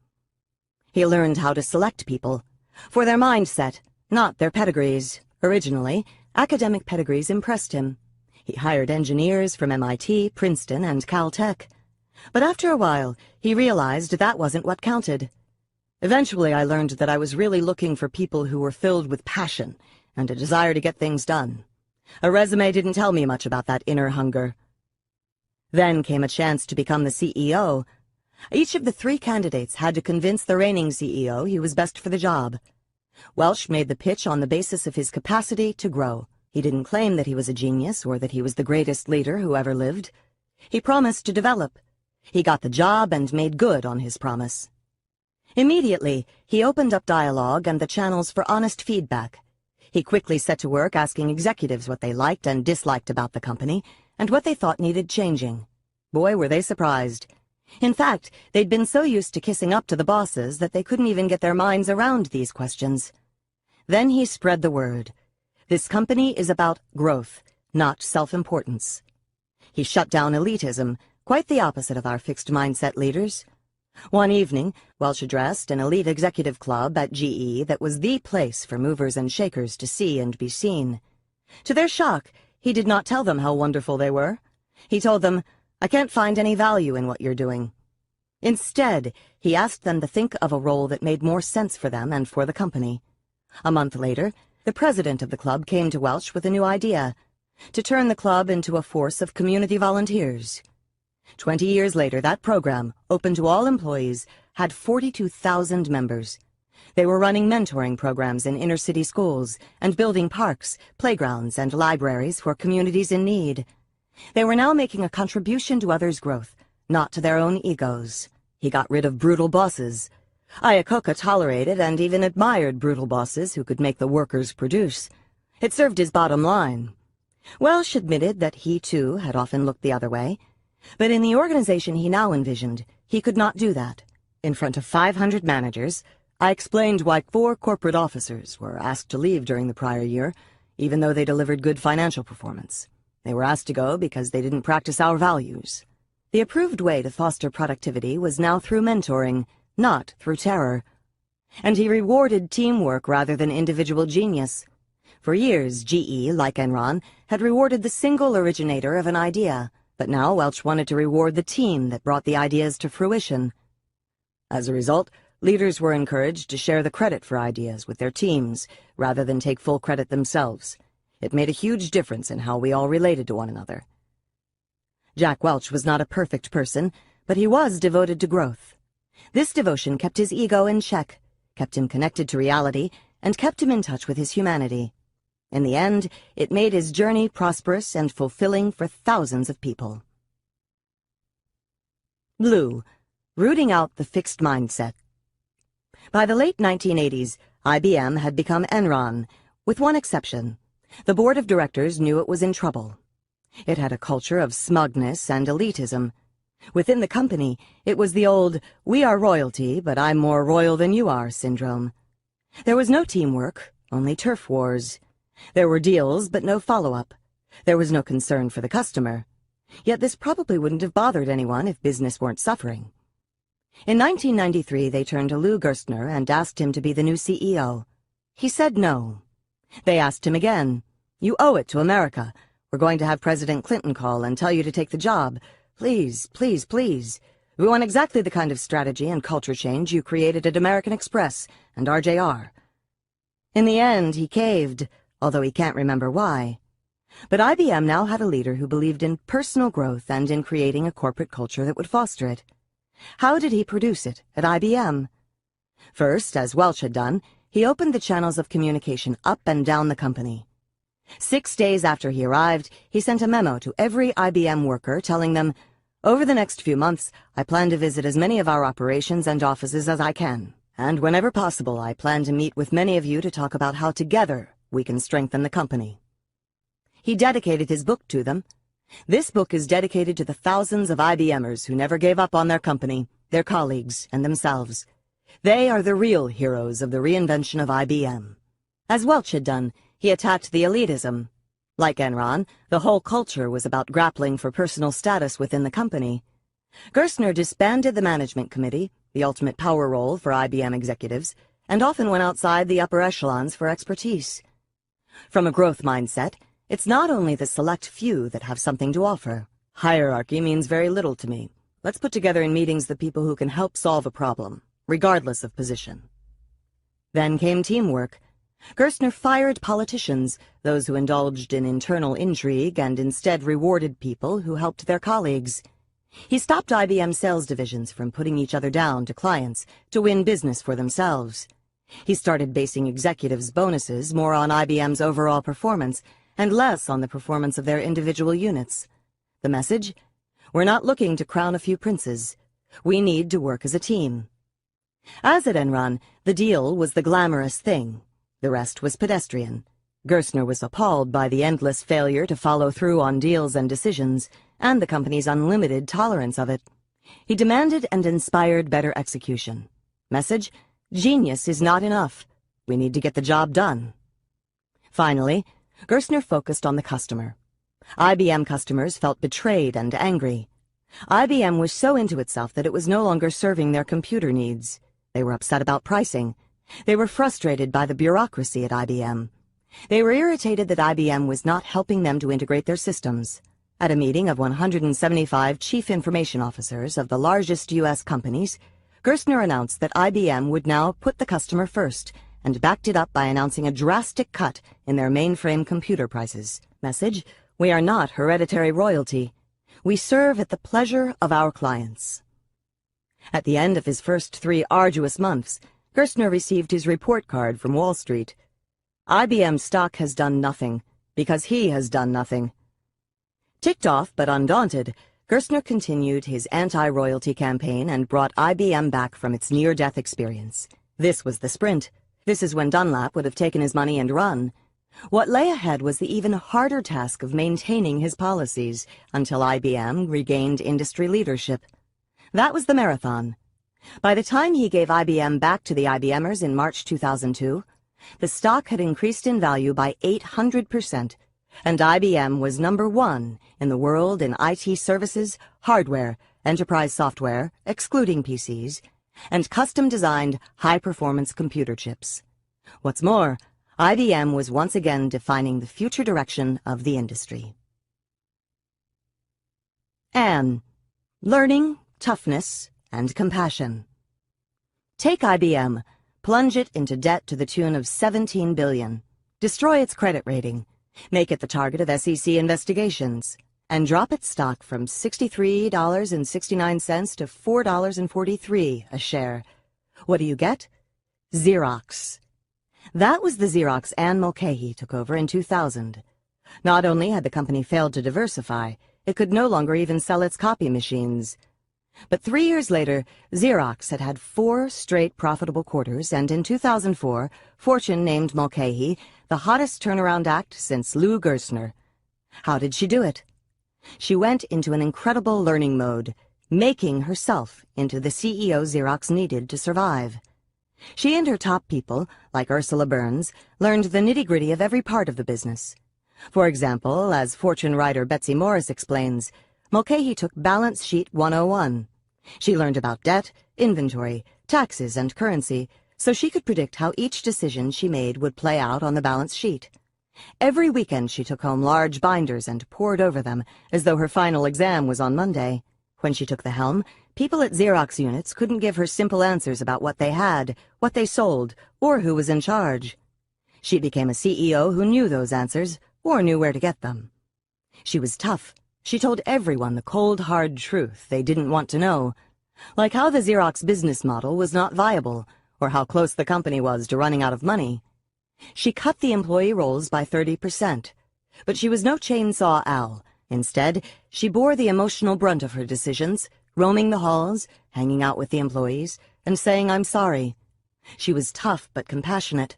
He learned how to select people for their mindset, not their pedigrees. Originally, academic pedigrees impressed him. He hired engineers from MIT, Princeton, and Caltech. But after a while, he realized that wasn't what counted. Eventually, I learned that I was really looking for people who were filled with passion and a desire to get things done. A resume didn't tell me much about that inner hunger. Then came a chance to become the CEO. Each of the 3 candidates had to convince the reigning CEO he was best for the job. Welch made the pitch on the basis of his capacity to grow. He didn't claim that he was a genius or that he was the greatest leader who ever lived. He promised to develop. He got the job and made good on his promise. Immediately, he opened up dialogue and the channels for honest feedback. He quickly set to work asking executives what they liked and disliked about the company and what they thought needed changing. Boy, were they surprised. In fact, they'd been so used to kissing up to the bosses that they couldn't even get their minds around these questions. Then he spread the word. This company is about growth, not self-importance. He shut down elitism, quite the opposite of our fixed-mindset leaders. One evening, Welch addressed an elite executive club at GE that was the place for movers and shakers to see and be seen. To their shock, he did not tell them how wonderful they were. He told them, "I can't find any value in what you're doing." Instead, he asked them to think of a role that made more sense for them and for the company. A month later, the president of the club came to Welch with a new idea: to turn the club into a force of community volunteers. 20 years later, that program, open to all employees, had 42,000 members. They were running mentoring programs in inner-city schools and building parks, playgrounds, and libraries for communities in need. They were now making a contribution to others' growth, not to their own egos. He got rid of brutal bosses. Iacocca tolerated and even admired brutal bosses who could make the workers produce. It served his bottom line. Welch admitted that he, too, had often looked the other way. But in the organization he now envisioned, he could not do that. In front of 500 managers, I explained why 4 corporate officers were asked to leave during the prior year, even though they delivered good financial performance. They were asked to go because they didn't practice our values. The approved way to foster productivity was now through mentoring, not through terror. And he rewarded teamwork rather than individual genius. For years, GE, like Enron, had rewarded the single originator of an idea, but now Welch wanted to reward the team that brought the ideas to fruition. As a result, leaders were encouraged to share the credit for ideas with their teams, rather than take full credit themselves. It made a huge difference in how we all related to one another. Jack Welch was not a perfect person, but he was devoted to growth. This devotion kept his ego in check, kept him connected to reality, and kept him in touch with his humanity. In the end, it made his journey prosperous and fulfilling for thousands of people. Blue, rooting out the fixed mindset. By the late 1980s, IBM had become Enron, with one exception. The board of directors knew it was in trouble. It had a culture of smugness and elitism. Within the company, it was the old, "we are royalty, but I'm more royal than you are" syndrome. There was no teamwork, only turf wars. There were deals, but no follow-up. There was no concern for the customer. Yet this probably wouldn't have bothered anyone if business weren't suffering. In 1993, they turned to Lou Gerstner and asked him to be the new CEO. He said no. They asked him again, "You owe it to America. We're going to have President Clinton call and tell you to take the job. Please, please, please. We want exactly the kind of strategy and culture change you created at American Express and RJR." In the end, he caved, although he can't remember why. But IBM now had a leader who believed in personal growth and in creating a corporate culture that would foster it. How did he produce it at IBM? First, as Welch had done, he opened the channels of communication up and down the company. 6 days after he arrived, he sent a memo to every IBM worker telling them, "Over the next few months, I plan to visit as many of our operations and offices as I can. And whenever possible, I plan to meet with many of you to talk about how together we can strengthen the company." He dedicated his book to them. This book is dedicated to the thousands of IBMers who never gave up on their company, their colleagues, and themselves. They are the real heroes of the reinvention of IBM. As Welch had done, he attacked the elitism. Like Enron, the whole culture was about grappling for personal status within the company. Gerstner disbanded the management committee, the ultimate power role for IBM executives, and often went outside the upper echelons for expertise. From a growth mindset, it's not only the select few that have something to offer. Hierarchy means very little to me. Let's put together in meetings the people who can help solve a problem, regardless of position. Then came teamwork. Gerstner fired politicians, those who indulged in internal intrigue and instead rewarded people who helped their colleagues. He stopped IBM sales divisions from putting each other down to clients to win business for themselves. He started basing executives' bonuses more on IBM's overall performance and less on the performance of their individual units. The message? We're not looking to crown a few princes. We need to work as a team. As at Enron, the deal was the glamorous thing. The rest was pedestrian. Gerstner was appalled by the endless failure to follow through on deals and decisions, and the company's unlimited tolerance of it. He demanded and inspired better execution. Message? Genius is not enough. We need to get the job done. Finally, Gerstner focused on the customer. IBM customers felt betrayed and angry. IBM was so into itself that it was no longer serving their computer needs. They were upset about pricing. They were frustrated by the bureaucracy at IBM. They were irritated that IBM was not helping them to integrate their systems. At a meeting of 175 chief information officers of the largest U.S. companies, Gerstner announced that IBM would now put the customer first, and backed it up by announcing a drastic cut in their mainframe computer prices. Message? We are not hereditary royalty. We serve at the pleasure of our clients. At the end of his first 3 arduous months, Gerstner received his report card from Wall Street. IBM stock has done nothing, because he has done nothing. Ticked off but undaunted, Gerstner continued his anti-royalty campaign and brought IBM back from its near-death experience. This was the sprint. This is when Dunlap would have taken his money and run. What lay ahead was the even harder task of maintaining his policies until IBM regained industry leadership. That was the marathon. By the time he gave IBM back to the IBMers in March 2002, the stock had increased in value by 800%, and IBM was #1 in the world in IT services, hardware, enterprise software, excluding PCs, and custom-designed high-performance computer chips. What's more, IBM was once again defining the future direction of the industry. Anne. Learning, toughness, and compassion. Take IBM, plunge it into debt to the tune of $17 billion, destroy its credit rating, make it the target of SEC investigations, and drop its stock from $63.69 to $4.43 a share. What do you get? Xerox. That was the Xerox Anne Mulcahy took over in 2000. Not only had the company failed to diversify, it could no longer even sell its copy machines. But 3 years later, Xerox had had 4 straight profitable quarters, and in 2004, Fortune named Mulcahy the hottest turnaround act since Lou Gerstner. How did she do it? She went into an incredible learning mode, making herself into the CEO Xerox needed to survive. She and her top people, like Ursula Burns, learned the nitty-gritty of every part of the business. For example, as Fortune writer Betsy Morris explains, Mulcahy took Balance Sheet 101. She learned about debt, inventory, taxes, and currency, so she could predict how each decision she made would play out on the balance sheet. Every weekend she took home large binders and pored over them, as though her final exam was on Monday. When she took the helm, people at Xerox units couldn't give her simple answers about what they had, what they sold, or who was in charge. She became a CEO who knew those answers, or knew where to get them. She was tough. She told everyone the cold, hard truth they didn't want to know, like how the Xerox business model was not viable, or how close the company was to running out of money. She cut the employee rolls by 30%, but she was no chainsaw Al. Instead, she bore the emotional brunt of her decisions, roaming the halls, hanging out with the employees, and saying, "I'm sorry." She was tough but compassionate.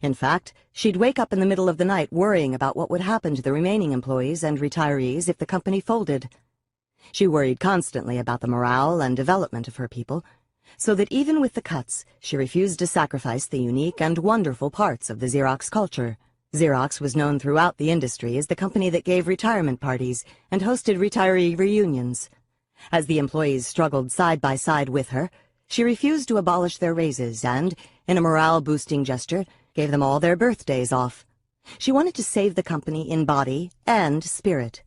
In fact, she'd wake up in the middle of the night worrying about what would happen to the remaining employees and retirees if the company folded. She worried constantly about the morale and development of her people, so that even with the cuts, she refused to sacrifice the unique and wonderful parts of the Xerox culture. Xerox was known throughout the industry as the company that gave retirement parties and hosted retiree reunions. As the employees struggled side by side with her, she refused to abolish their raises and, in a morale-boosting gesture, gave them all their birthdays off. She wanted to save the company in body and spirit,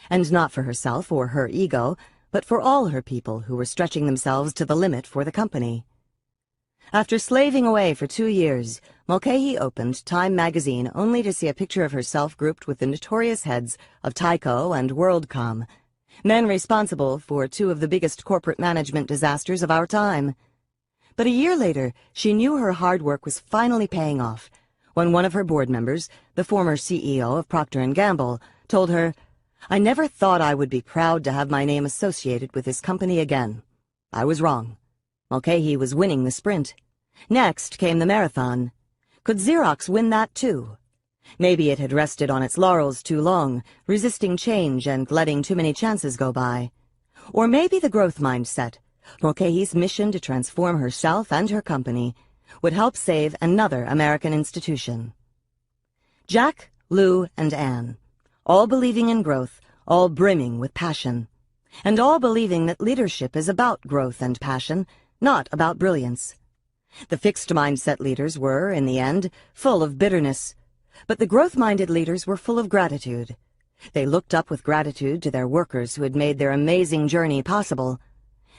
and not for herself or her ego, but for all her people who were stretching themselves to the limit for the company. After slaving away for 2 years, Mulcahy opened Time magazine only to see a picture of herself grouped with the notorious heads of Tyco and WorldCom, men responsible for 2 of the biggest corporate management disasters of our time. But a year later, she knew her hard work was finally paying off when one of her board members, the former CEO of Procter & Gamble, told her, "I never thought I would be proud to have my name associated with this company again." I was wrong. Mulcahy was winning the sprint. Next came the marathon. Could Xerox win that too? Maybe it had rested on its laurels too long, resisting change and letting too many chances go by. Or maybe the growth mindset, Mulcahy's mission to transform herself and her company, would help save another American institution. Jack, Lou, and Anne, all believing in growth, all brimming with passion, and all believing that leadership is about growth and passion, not about brilliance. The fixed-mindset leaders were, in the end, full of bitterness, but the growth-minded leaders were full of gratitude. They looked up with gratitude to their workers who had made their amazing journey possible.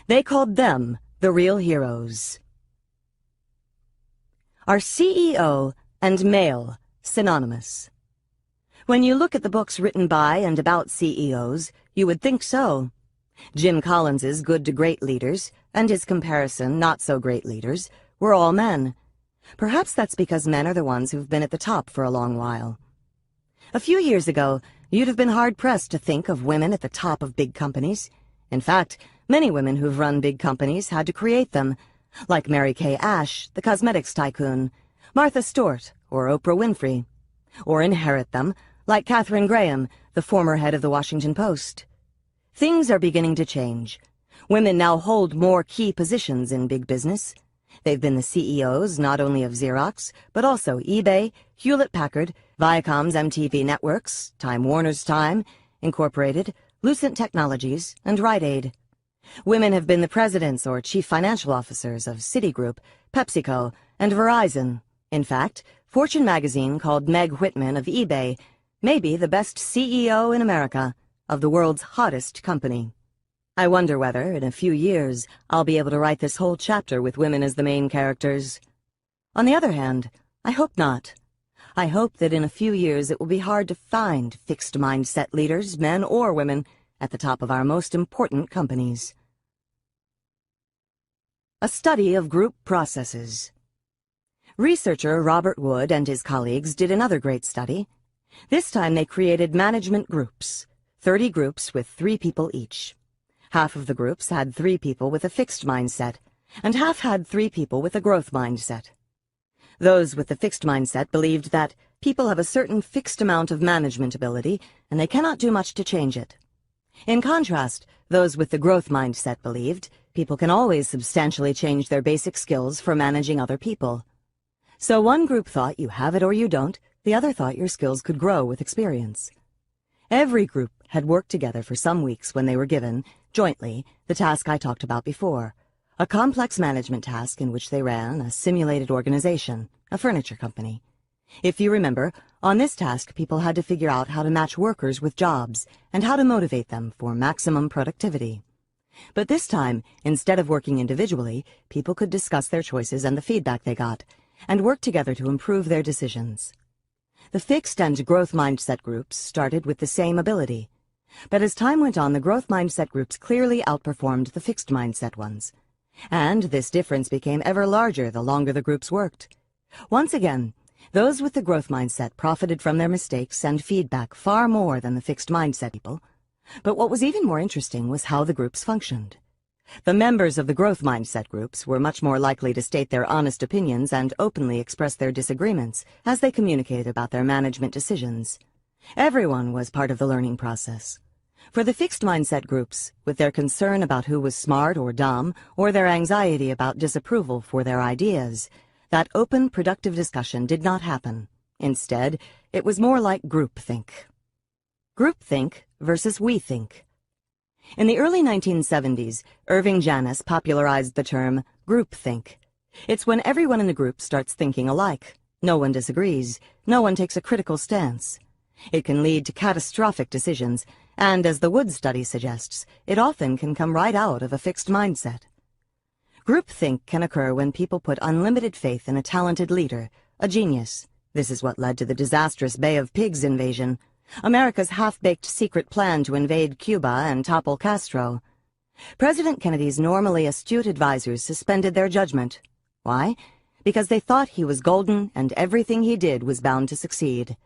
They called them the real heroes. Are CEO and male synonymous? When you look at the books written by and about CEOs, you would think so. Jim Collins's Good to Great Leaders and his comparison Not So Great Leaders were all men. Perhaps that's because men are the ones who've been at the top for a long while. A few years ago, you'd have been hard-pressed to think of women at the top of big companies. In fact, many women who've run big companies had to create them, like Mary Kay Ash, the cosmetics tycoon, Martha Stewart, or Oprah Winfrey, or inherit them, like Katharine Graham, the former head of the Washington Post. Things are beginning to change. Women now hold more key positions in big business. They've been the CEOs not only of Xerox, but also eBay, Hewlett-Packard, Viacom's MTV Networks, Time Warner's Time, Incorporated, Lucent Technologies, and Rite Aid. Women have been the presidents or chief financial officers of Citigroup, PepsiCo, and Verizon. In fact, Fortune magazine called Meg Whitman of eBay maybe the best CEO in America, of the world's hottest company. I wonder whether, in a few years, I'll be able to write this whole chapter with women as the main characters. On the other hand, I hope not. I hope that in a few years it will be hard to find fixed-mindset leaders, men or women, at the top of our most important companies. A study of group processes. Researcher Robert Wood and his colleagues did another great study. This time they created management groups, 30 groups with 3 people each. Half of the groups had 3 people with a fixed mindset, and half had 3 people with a growth mindset. Those with the fixed mindset believed that people have a certain fixed amount of management ability, and they cannot do much to change it. In contrast, those with the growth mindset believed people can always substantially change their basic skills for managing other people. So one group thought you have it or you don't, the other thought your skills could grow with experience. Every group had worked together for some weeks when they were given, jointly, the task I talked about before, a complex management task in which they ran a simulated organization, a furniture company. If you remember, on this task people had to figure out how to match workers with jobs and how to motivate them for maximum productivity. But this time, instead of working individually, people could discuss their choices and the feedback they got, and work together to improve their decisions. The fixed and growth mindset groups started with the same ability. But as time went on, the growth mindset groups clearly outperformed the fixed mindset ones. And this difference became ever larger the longer the groups worked. Once again, those with the growth mindset profited from their mistakes and feedback far more than the fixed mindset people. But what was even more interesting was how the groups functioned. The members of the growth mindset groups were much more likely to state their honest opinions and openly express their disagreements as they communicated about their management decisions. Everyone was part of the learning process. For the fixed mindset groups, with their concern about who was smart or dumb, or their anxiety about disapproval for their ideas, that open, productive discussion did not happen. Instead, it was more like groupthink. Groupthink versus we think. In the early 1970s, Irving Janis popularized the term groupthink. It's when everyone in the group starts thinking alike. No one disagrees. No one takes a critical stance. It can lead to catastrophic decisions, and as the Wood study suggests, it often can come right out of a fixed mindset. Groupthink can occur when people put unlimited faith in a talented leader, a genius. This is what led to the disastrous Bay of Pigs invasion, America's half-baked secret plan to invade Cuba and topple Castro. President Kennedy's normally astute advisors suspended their judgment. Why? Because they thought he was golden and everything he did was bound to succeed.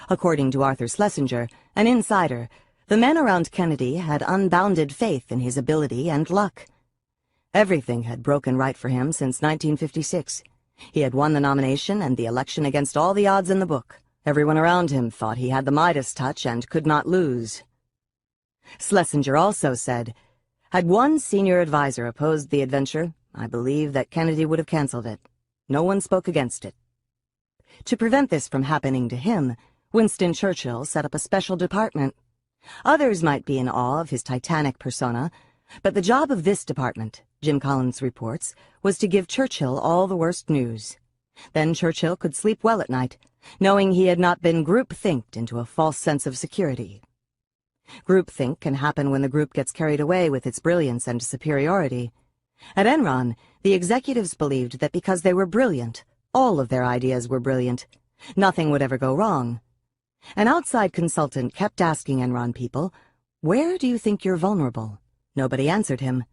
According to Arthur Schlesinger, an insider, the men around Kennedy had unbounded faith in his ability and luck. Everything had broken right for him since 1956. He had won the nomination and the election against all the odds in the book. Everyone around him thought he had the Midas touch and could not lose. Schlesinger also said, "Had one senior advisor opposed the adventure, I believe that Kennedy would have canceled it. No one spoke against it." To prevent this from happening to him, Winston Churchill set up a special department. Others might be in awe of his titanic persona, but the job of this department, Jim Collins reports, was to give Churchill all the worst news. Then Churchill could sleep well at night, knowing he had not been group-thinked into a false sense of security. Groupthink can happen when the group gets carried away with its brilliance and superiority. At Enron, the executives believed that because they were brilliant, all of their ideas were brilliant. Nothing would ever go wrong. An outside consultant kept asking Enron people, "Where do you think you're vulnerable?" Nobody answered him.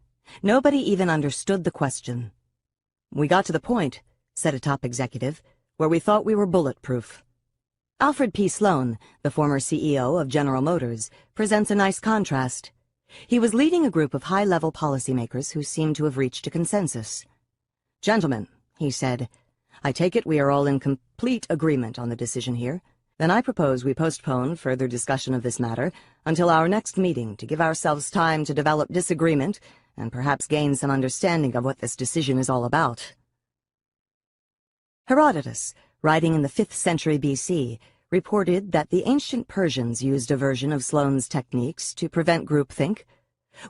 Nobody even understood the question. "We got to the point," said a top executive, "where we thought we were bulletproof." Alfred P. Sloan, the former CEO of General Motors, presents a nice contrast. He was leading a group of high-level policymakers who seemed to have reached a consensus. "Gentlemen," he said, "I take it we are all in complete agreement on the decision here. Then I propose we postpone further discussion of this matter until our next meeting to give ourselves time to develop disagreement and perhaps gain some understanding of what this decision is all about." Herodotus, writing in the 5th century BC, reported that the ancient Persians used a version of Sloane's techniques to prevent groupthink.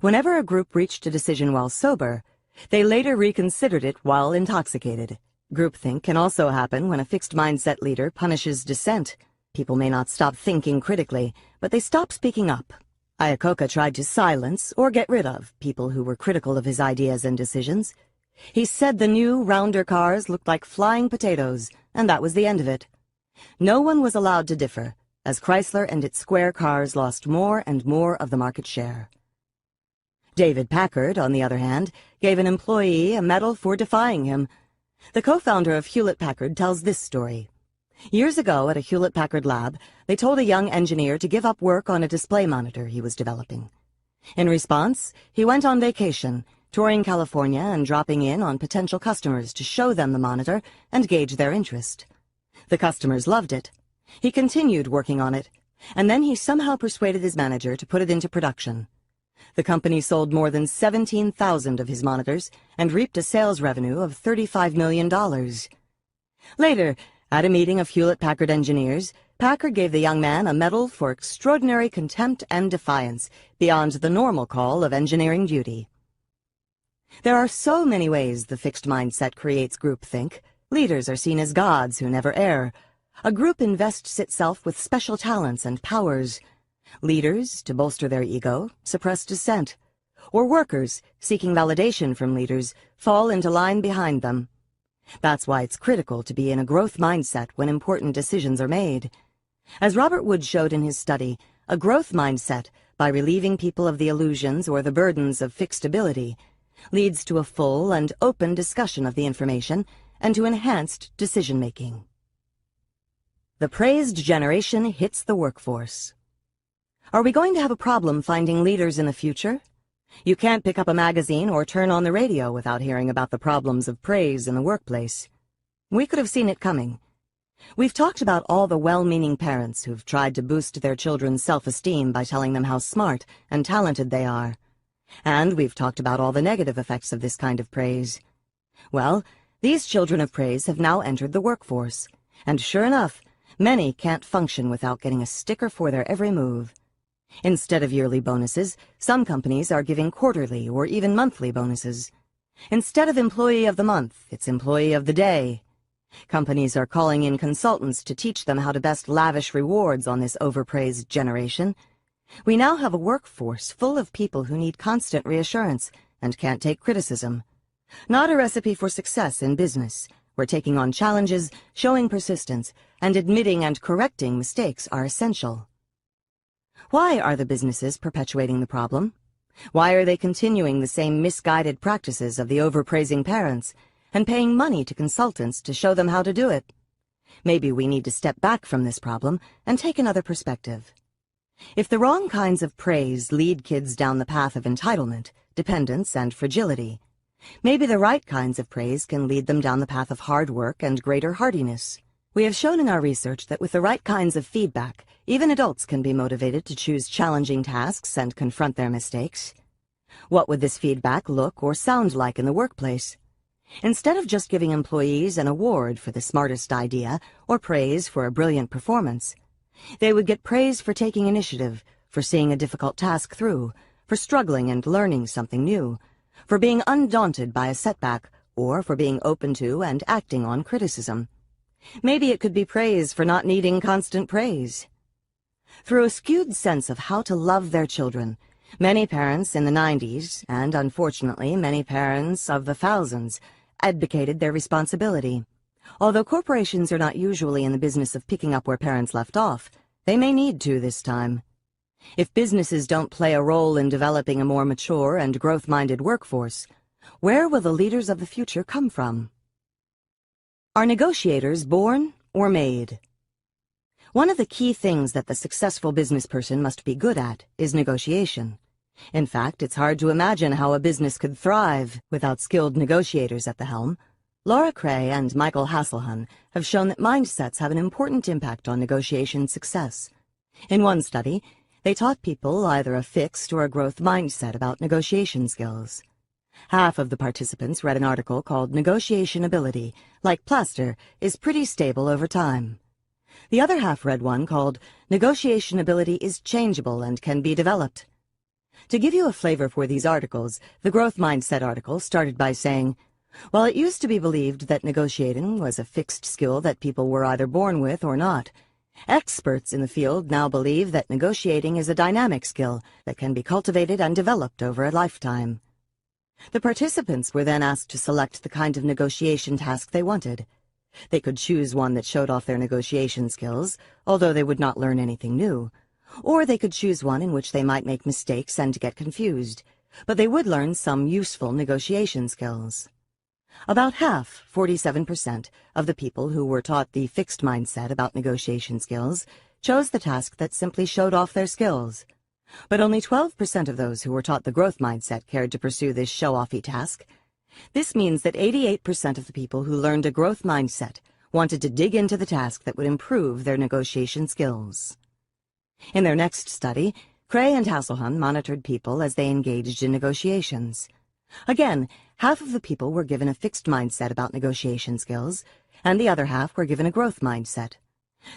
Whenever a group reached a decision while sober, they later reconsidered it while intoxicated. Groupthink can also happen when a fixed mindset leader punishes dissent. People may not stop thinking critically, but they stop speaking up. Iacocca tried to silence or get rid of people who were critical of his ideas and decisions. He said the new, rounder cars looked like flying potatoes, and that was the end of it. No one was allowed to differ, as Chrysler and its square cars lost more and more of the market share. David Packard, on the other hand, gave an employee a medal for defying him. The co-founder of Hewlett-Packard tells this story. Years ago at a Hewlett-Packard lab, they told a young engineer to give up work on a display monitor he was developing. In response, he went on vacation, touring California and dropping in on potential customers to show them the monitor and gauge their interest. The customers loved it. He continued working on it, and then he somehow persuaded his manager to put it into production. The company sold more than 17,000 of his monitors and reaped a sales revenue of $35 million. Later, at a meeting of Hewlett-Packard engineers, Packard gave the young man a medal for extraordinary contempt and defiance beyond the normal call of engineering duty. There are so many ways the fixed mindset creates groupthink. Leaders are seen as gods who never err. A group invests itself with special talents and powers. Leaders, to bolster their ego, suppress dissent. Or workers, seeking validation from leaders, fall into line behind them. That's why it's critical to be in a growth mindset when important decisions are made. As Robert Wood showed in his study, a growth mindset, by relieving people of the illusions or the burdens of fixed ability, leads to a full and open discussion of the information and to enhanced decision-making. The praised generation hits the workforce. Are we going to have a problem finding leaders in the future? You can't pick up a magazine or turn on the radio without hearing about the problems of praise in the workplace. We could have seen it coming. We've talked about all the well-meaning parents who've tried to boost their children's self-esteem by telling them how smart and talented they are. And we've talked about all the negative effects of this kind of praise. Well, these children of praise have now entered the workforce, and sure enough, many can't function without getting a sticker for their every move. Instead of yearly bonuses, some companies are giving quarterly or even monthly bonuses. Instead of Employee of the Month, it's Employee of the Day. Companies are calling in consultants to teach them how to best lavish rewards on this overpraised generation. We now have a workforce full of people who need constant reassurance and can't take criticism. Not a recipe for success in business, where taking on challenges, showing persistence, and admitting and correcting mistakes are essential. Why are the businesses perpetuating the problem? Why are they continuing the same misguided practices of the overpraising parents and paying money to consultants to show them how to do it? Maybe we need to step back from this problem and take another perspective. If the wrong kinds of praise lead kids down the path of entitlement, dependence, and fragility, maybe the right kinds of praise can lead them down the path of hard work and greater hardiness. We have shown in our research that with the right kinds of feedback, even adults can be motivated to choose challenging tasks and confront their mistakes. What would this feedback look or sound like in the workplace? Instead of just giving employees an award for the smartest idea or praise for a brilliant performance, they would get praise for taking initiative, for seeing a difficult task through, for struggling and learning something new, for being undaunted by a setback, or for being open to and acting on criticism. Maybe it could be praise for not needing constant praise. Through a skewed sense of how to love their children, many parents in the 90s, and unfortunately many parents of the thousands, advocated their responsibility. Although corporations are not usually in the business of picking up where parents left off, they may need to this time. If businesses don't play a role in developing a more mature and growth-minded workforce, where will the leaders of the future come from? Are negotiators born or made? One of the key things that the successful business person must be good at is negotiation. In fact, it's hard to imagine how a business could thrive without skilled negotiators at the helm. Laura Cray and Michael Hasselhun have shown that mindsets have an important impact on negotiation success. In one study, they taught people either a fixed or a growth mindset about negotiation skills. Half of the participants read an article called Negotiation Ability, Like Plaster, is Pretty Stable Over Time. The other half read one called Negotiation Ability is Changeable and Can Be Developed. To give you a flavor for these articles, the Growth Mindset article started by saying, while it used to be believed that negotiating was a fixed skill that people were either born with or not, experts in the field now believe that negotiating is a dynamic skill that can be cultivated and developed over a lifetime. The participants were then asked to select the kind of negotiation task they wanted. They could choose one that showed off their negotiation skills, although they would not learn anything new, or they could choose one in which they might make mistakes and get confused, but they would learn some useful negotiation skills. About half, 47%, of the people who were taught the fixed mindset about negotiation skills chose the task that simply showed off their skills. But only 12% of those who were taught the growth mindset cared to pursue this show-offy task. This means that 88% of the people who learned a growth mindset wanted to dig into the task that would improve their negotiation skills. In their next study, Cray and Hasselhun monitored people as they engaged in negotiations. Again, half of the people were given a fixed mindset about negotiation skills, and the other half were given a growth mindset.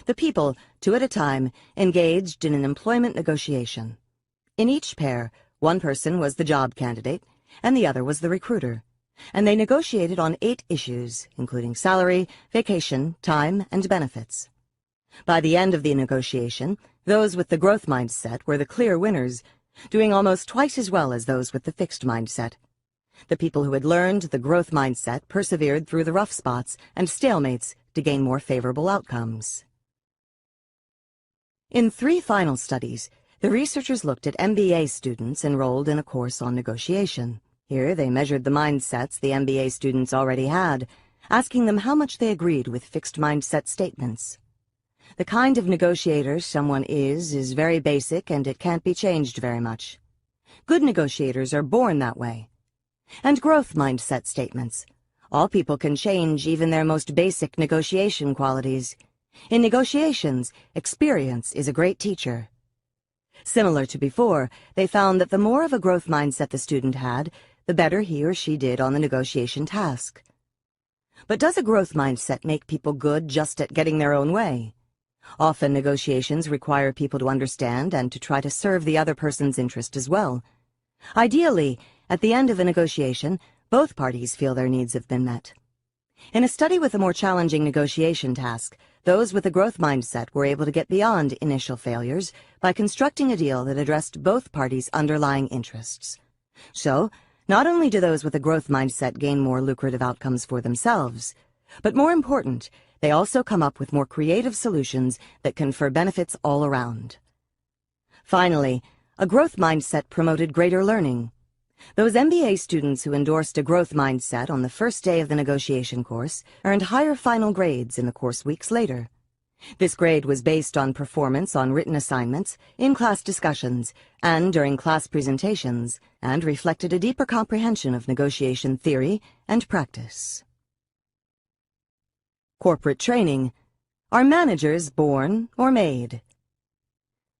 The people, 2 at a time, engaged in an employment negotiation. In each pair, one person was the job candidate, and the other was the recruiter, and they negotiated on 8 issues, including salary, vacation, time, and benefits. By the end of the negotiation, those with the growth mindset were the clear winners, doing almost twice as well as those with the fixed mindset. The people who had learned the growth mindset persevered through the rough spots and stalemates to gain more favorable outcomes. In 3 final studies, the researchers looked at MBA students enrolled in a course on negotiation. Here they measured the mindsets the MBA students already had, asking them how much they agreed with fixed mindset statements. The kind of negotiator someone is very basic and it can't be changed very much. Good negotiators are born that way. And growth mindset statements. All people can change even their most basic negotiation qualities. In negotiations, experience is a great teacher. Similar to before, they found that the more of a growth mindset the student had, the better he or she did on the negotiation task. But does a growth mindset make people good just at getting their own way? Often negotiations require people to understand and to try to serve the other person's interest as well. Ideally, at the end of a negotiation, both parties feel their needs have been met. In a study with a more challenging negotiation task, those with a growth mindset were able to get beyond initial failures by constructing a deal that addressed both parties' underlying interests. So, not only do those with a growth mindset gain more lucrative outcomes for themselves, but more important, they also come up with more creative solutions that confer benefits all around. Finally, a growth mindset promoted greater learning. Those MBA students who endorsed a growth mindset on the first day of the negotiation course earned higher final grades in the course weeks later. This grade was based on performance on written assignments, in-class discussions, and during class presentations, and reflected a deeper comprehension of negotiation theory and practice. Corporate training. Are managers born or made?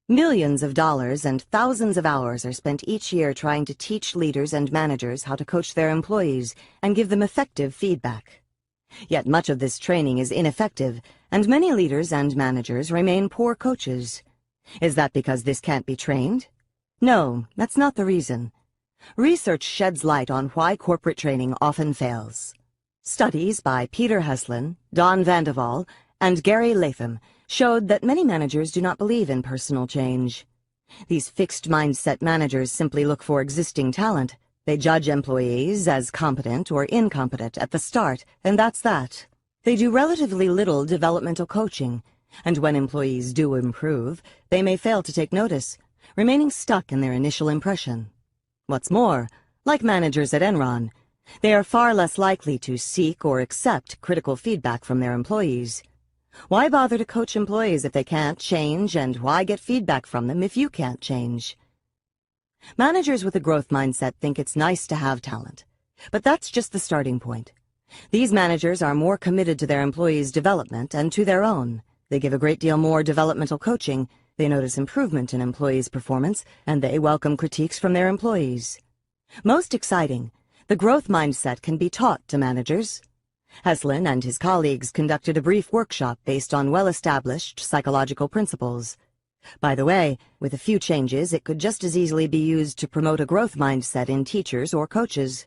Millions of dollars and thousands of hours are spent each year trying to teach leaders and managers how to coach their employees and give them effective feedback. Yet much of this training is ineffective, and many leaders and managers remain poor coaches. Is that because this can't be trained? No, that's not the reason. Research sheds light on why corporate training often fails. Studies by Peter Heslin, Don Vandeval, and Gary Latham showed that many managers do not believe in personal change. These fixed mindset managers simply look for existing talent. They judge employees as competent or incompetent at the start, and that's that. They do relatively little developmental coaching, and when employees do improve, they may fail to take notice, remaining stuck in their initial impression. What's more, like managers at Enron, they are far less likely to seek or accept critical feedback from their employees. Why bother to coach employees if they can't change, and why get feedback from them if you can't change? Managers with a growth mindset think it's nice to have talent, but that's just the starting point. These managers are more committed to their employees' development and to their own. They give a great deal more developmental coaching, they notice improvement in employees' performance, and they welcome critiques from their employees. Most exciting, the growth mindset can be taught to managers. Heslin and his colleagues conducted a brief workshop based on well-established psychological principles. By the way, with a few changes, it could just as easily be used to promote a growth mindset in teachers or coaches.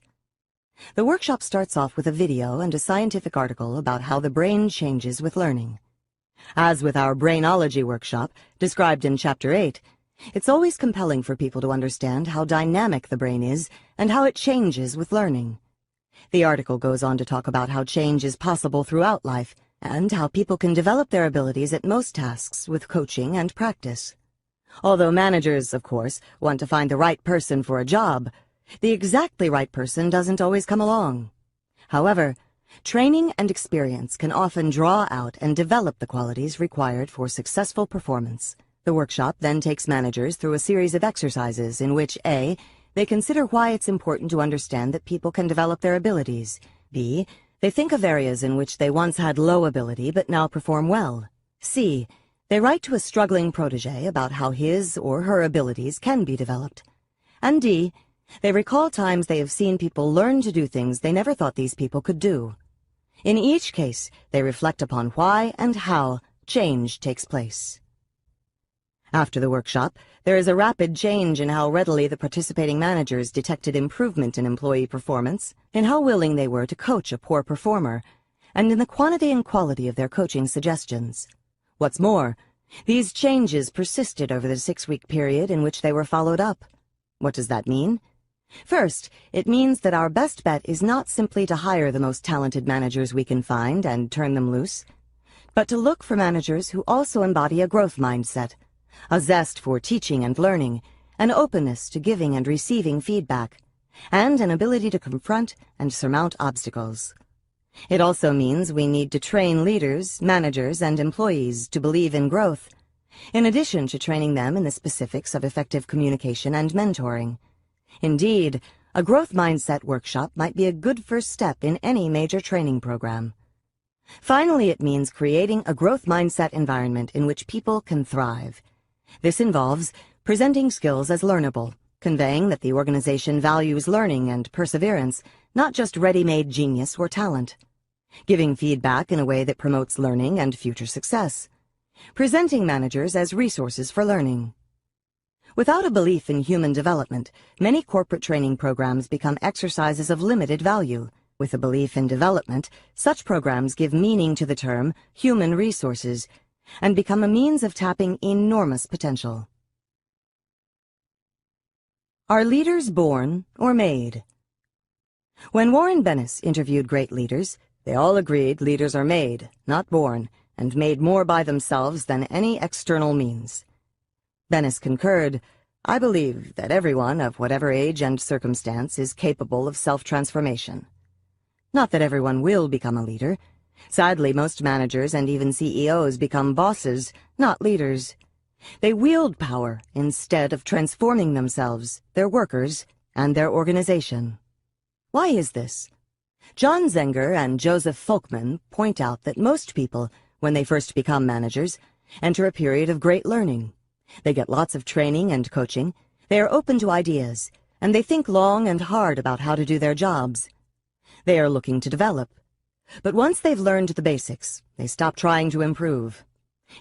The workshop starts off with a video and a scientific article about how the brain changes with learning. As with our Brainology workshop, described in Chapter 8, it's always compelling for people to understand how dynamic the brain is and how it changes with learning. The article goes on to talk about how change is possible throughout life and how people can develop their abilities at most tasks with coaching and practice. Although managers, of course, want to find the right person for a job, the exactly right person doesn't always come along. However, training and experience can often draw out and develop the qualities required for successful performance. The workshop then takes managers through a series of exercises in which A, they consider why it's important to understand that people can develop their abilities. B, they think of areas in which they once had low ability but now perform well. C, they write to a struggling protege about how his or her abilities can be developed. And D, they recall times they have seen people learn to do things they never thought these people could do. In each case, they reflect upon why and how change takes place. After the workshop, there is a rapid change in how readily the participating managers detected improvement in employee performance, in how willing they were to coach a poor performer, and in the quantity and quality of their coaching suggestions. What's more, these changes persisted over the 6-week period in which they were followed up. What does that mean? First, it means that our best bet is not simply to hire the most talented managers we can find and turn them loose, but to look for managers who also embody a growth mindset, a zest for teaching and learning, an openness to giving and receiving feedback, and an ability to confront and surmount obstacles. It also means we need to train leaders, managers, and employees to believe in growth, in addition to training them in the specifics of effective communication and mentoring. Indeed, a growth mindset workshop might be a good first step in any major training program. Finally, it means creating a growth mindset environment in which people can thrive. This involves presenting skills as learnable, conveying that the organization values learning and perseverance, not just ready-made genius or talent. Giving feedback in a way that promotes learning and future success. Presenting managers as resources for learning. Without a belief in human development, many corporate training programs become exercises of limited value. With a belief in development, such programs give meaning to the term human resources and become a means of tapping enormous potential. Are leaders born or made? When Warren Bennis interviewed great leaders, they all agreed leaders are made, not born, and made more by themselves than any external means. Bennis concurred, "I believe that everyone of whatever age and circumstance is capable of self-transformation." Not that everyone will become a leader. Sadly, most managers and even CEOs become bosses, not leaders. They wield power instead of transforming themselves, their workers, and their organization. Why is this? John Zenger and Joseph Folkman point out that most people, when they first become managers, enter a period of great learning. They get lots of training and coaching, they are open to ideas, and they think long and hard about how to do their jobs. They are looking to develop. But once they've learned the basics, they stop trying to improve.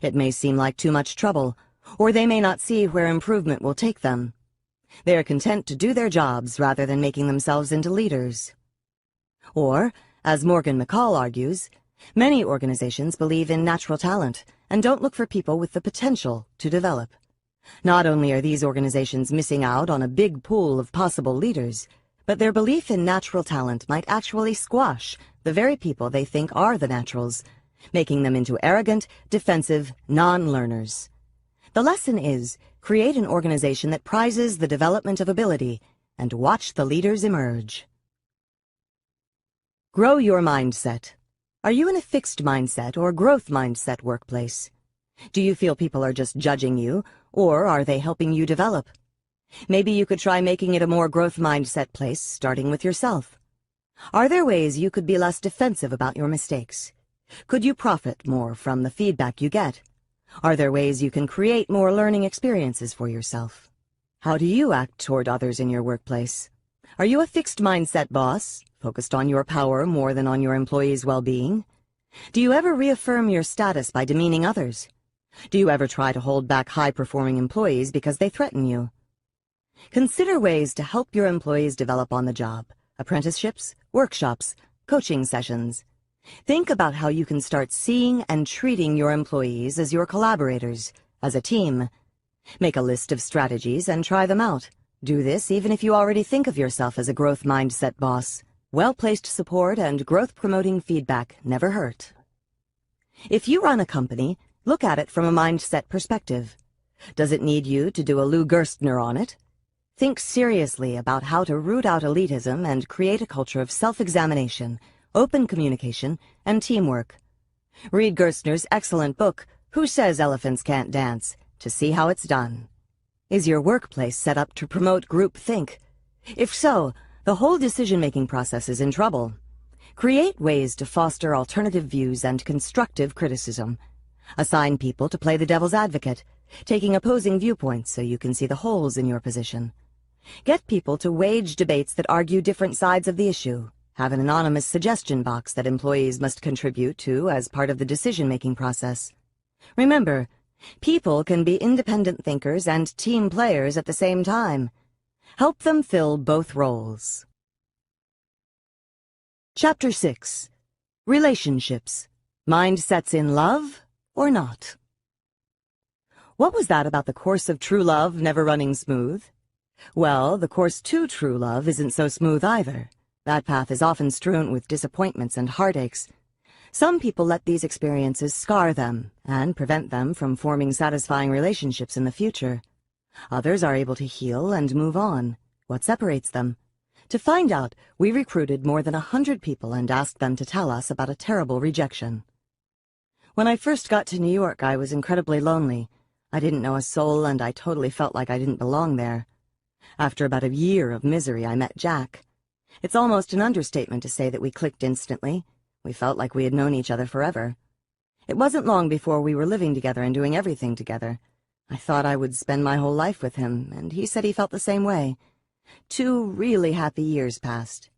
It may seem like too much trouble, or they may not see where improvement will take them. They are content to do their jobs rather than making themselves into leaders. Or, as Morgan McCall argues, many organizations believe in natural talent and don't look for people with the potential to develop. Not only are these organizations missing out on a big pool of possible leaders, but their belief in natural talent might actually squash the very people they think are the naturals, making them into arrogant, defensive, non-learners. The lesson is, create an organization that prizes the development of ability and watch the leaders emerge. Grow your mindset. Are you in a fixed mindset or growth mindset workplace? Do you feel people are just judging you, or are they helping you develop? Maybe you could try making it a more growth mindset place, starting with yourself. Are there ways you could be less defensive about your mistakes? Could you profit more from the feedback you get? Are there ways you can create more learning experiences for yourself? How do you act toward others in your workplace? Are you a fixed mindset boss, focused on your power more than on your employees' well-being? Do you ever reaffirm your status by demeaning others? Do you ever try to hold back high-performing employees because they threaten you? Consider ways to help your employees develop on the job, apprenticeships, workshops, coaching sessions. Think about how you can start seeing and treating your employees as your collaborators, as a team. Make a list of strategies and try them out. Do this even if you already think of yourself as a growth mindset boss. Well-placed support and growth-promoting feedback never hurt. If you run a company, look at it from a mindset perspective. Does it need you to do a Lou Gerstner on it? Think seriously about how to root out elitism and create a culture of self-examination, open communication, and teamwork. Read Gerstner's excellent book, Who Says Elephants Can't Dance? to see how it's done. Is your workplace set up to promote groupthink? If so, the whole decision-making process is in trouble. Create ways to foster alternative views and constructive criticism. Assign people to play the devil's advocate, taking opposing viewpoints so you can see the holes in your position. Get people to wage debates that argue different sides of the issue. Have an anonymous suggestion box that employees must contribute to as part of the decision-making process. Remember, people can be independent thinkers and team players at the same time. Help them fill both roles. Chapter 6. Relationships. Mindsets in love or not? What was that about the course of true love never running smooth? Well, the course to true love isn't so smooth either. That path is often strewn with disappointments and heartaches. Some people let these experiences scar them and prevent them from forming satisfying relationships in the future. Others are able to heal and move on. What separates them? To find out, we recruited more than 100 people and asked them to tell us about a terrible rejection. When I first got to New York, I was incredibly lonely. I didn't know a soul, and I totally felt like I didn't belong there. After about a year of misery, I met Jack. It's almost an understatement to say that we clicked instantly. We felt like we had known each other forever. It wasn't long before we were living together and doing everything together. I thought I would spend my whole life with him, and he said he felt the same way. 2 really happy years passed.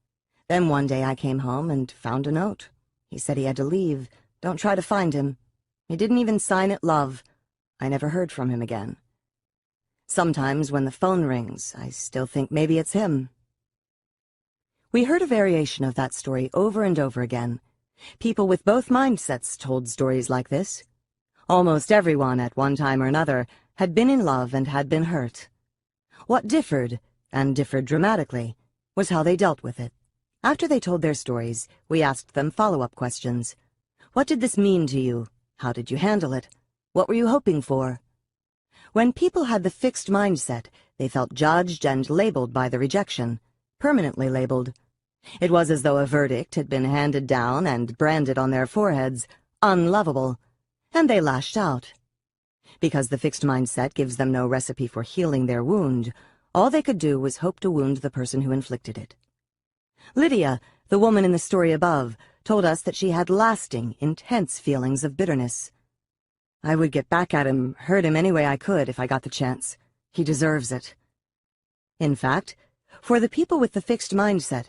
Then one day I came home and found a note. He said he had to leave. Don't try to find him. He didn't even sign it love. I never heard from him again. Sometimes when the phone rings, I still think maybe it's him. We heard a variation of that story over and over again. People with both mindsets told stories like this. Almost everyone at one time or another had been in love and had been hurt. What differed, and differed dramatically, was how they dealt with it. After they told their stories, we asked them follow-up questions. What did this mean to you? How did you handle it? What were you hoping for? When people had the fixed mindset, they felt judged and labeled by the rejection, permanently labeled. It was as though a verdict had been handed down and branded on their foreheads, unlovable, and they lashed out. Because the fixed mindset gives them no recipe for healing their wound, all they could do was hope to wound the person who inflicted it. Lydia, the woman in the story above, told us that she had lasting, intense feelings of bitterness. I would get back at him, hurt him any way I could if I got the chance. He deserves it. In fact, for the people with the fixed mindset,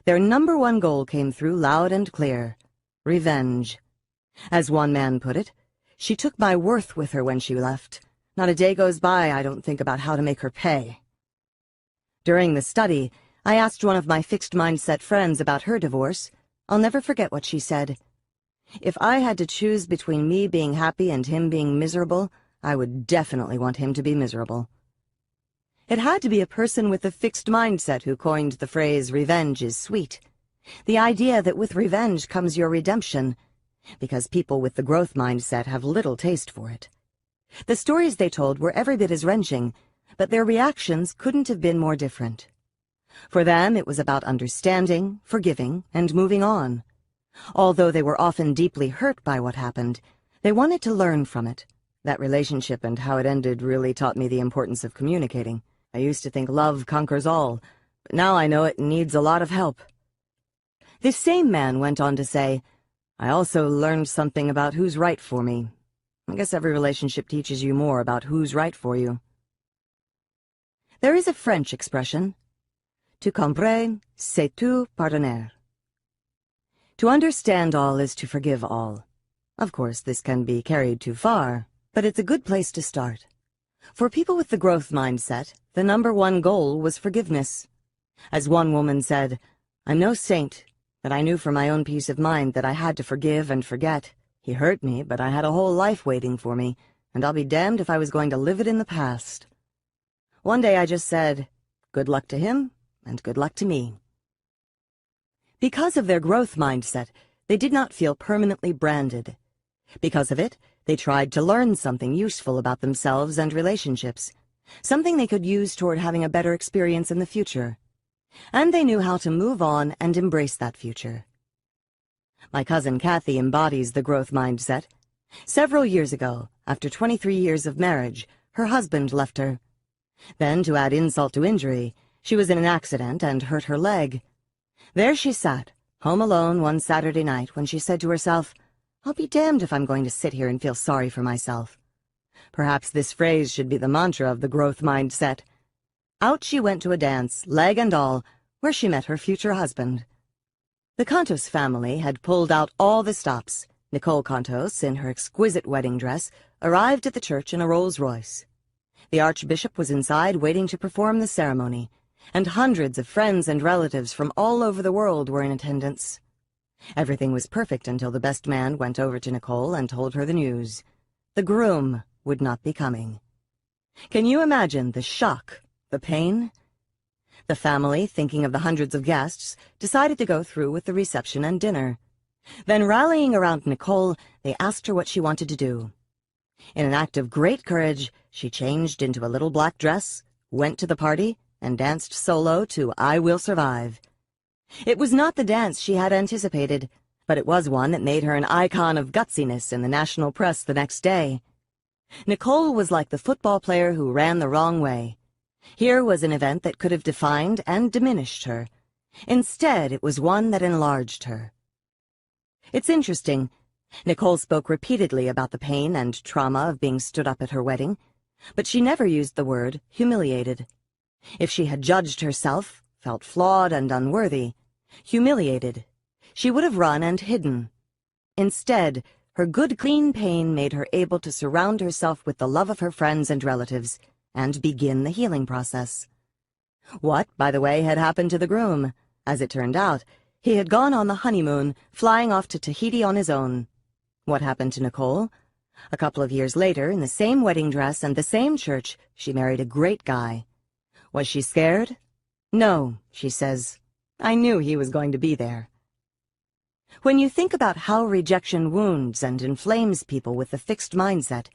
their #1 goal came through loud and clear: revenge. As one man put it, she took my worth with her when she left. Not a day goes by I don't think about how to make her pay. During the study, I asked one of my fixed mindset friends about her divorce. I'll never forget what she said. If I had to choose between me being happy and him being miserable, I would definitely want him to be miserable. It had to be a person with a fixed mindset who coined the phrase, "Revenge is sweet." The idea that with revenge comes your redemption, because people with the growth mindset have little taste for it. The stories they told were every bit as wrenching, but their reactions couldn't have been more different. For them, it was about understanding, forgiving, and moving on. Although they were often deeply hurt by what happened, they wanted to learn from it. That relationship and how it ended really taught me the importance of communicating. I used to think love conquers all, but now I know it needs a lot of help. This same man went on to say, I also learned something about who's right for me. I guess every relationship teaches you more about who's right for you. There is a French expression, "Tu comprends, c'est tout pardonner." To understand all is to forgive all. Of course, this can be carried too far, but it's a good place to start. For people with the growth mindset, the #1 goal was forgiveness. As one woman said, "I'm no saint, but I knew for my own peace of mind that I had to forgive and forget. He hurt me, but I had a whole life waiting for me, and I'll be damned if I was going to live it in the past." One day I just said, good luck to him, and good luck to me. Because of their growth mindset, they did not feel permanently branded. Because of it, they tried to learn something useful about themselves and relationships, something they could use toward having a better experience in the future. And they knew how to move on and embrace that future. My cousin Kathy embodies the growth mindset. Several years ago, after 23 years of marriage, her husband left her. Then, to add insult to injury, she was in an accident and hurt her leg. There she sat, home alone one Saturday night, when she said to herself, "I'll be damned if I'm going to sit here and feel sorry for myself." Perhaps this phrase should be the mantra of the growth mindset. Out she went to a dance, leg and all, where she met her future husband. The Contos family had pulled out all the stops. Nicole Contos, in her exquisite wedding dress, arrived at the church in a Rolls-Royce. The Archbishop was inside waiting to perform the ceremony, and hundreds of friends and relatives from all over the world were in attendance. Everything was perfect until the best man went over to Nicole and told her the news. The groom would not be coming. Can you imagine the shock, the pain? The family, thinking of the hundreds of guests, decided to go through with the reception and dinner. Then, rallying around Nicole, they asked her what she wanted to do. In an act of great courage, she changed into a little black dress, went to the party, and danced solo to "I Will Survive." It was not the dance she had anticipated, but it was one that made her an icon of gutsiness in the national press the next day. Nicole was like the football player who ran the wrong way. Here was an event that could have defined and diminished her. Instead, it was one that enlarged her. It's interesting. Nicole spoke repeatedly about the pain and trauma of being stood up at her wedding, but she never used the word humiliated. If she had judged herself, felt flawed and unworthy, humiliated, she would have run and hidden. Instead, her good, clean pain made her able to surround herself with the love of her friends and relatives and begin the healing process. What, by the way, had happened to the groom? As it turned out, he had gone on the honeymoon, flying off to Tahiti on his own. What happened to Nicole? A couple of years later, in the same wedding dress and the same church, she married a great guy. Was she scared? No, she says. I knew he was going to be there. When you think about how rejection wounds and inflames people with the fixed mindset,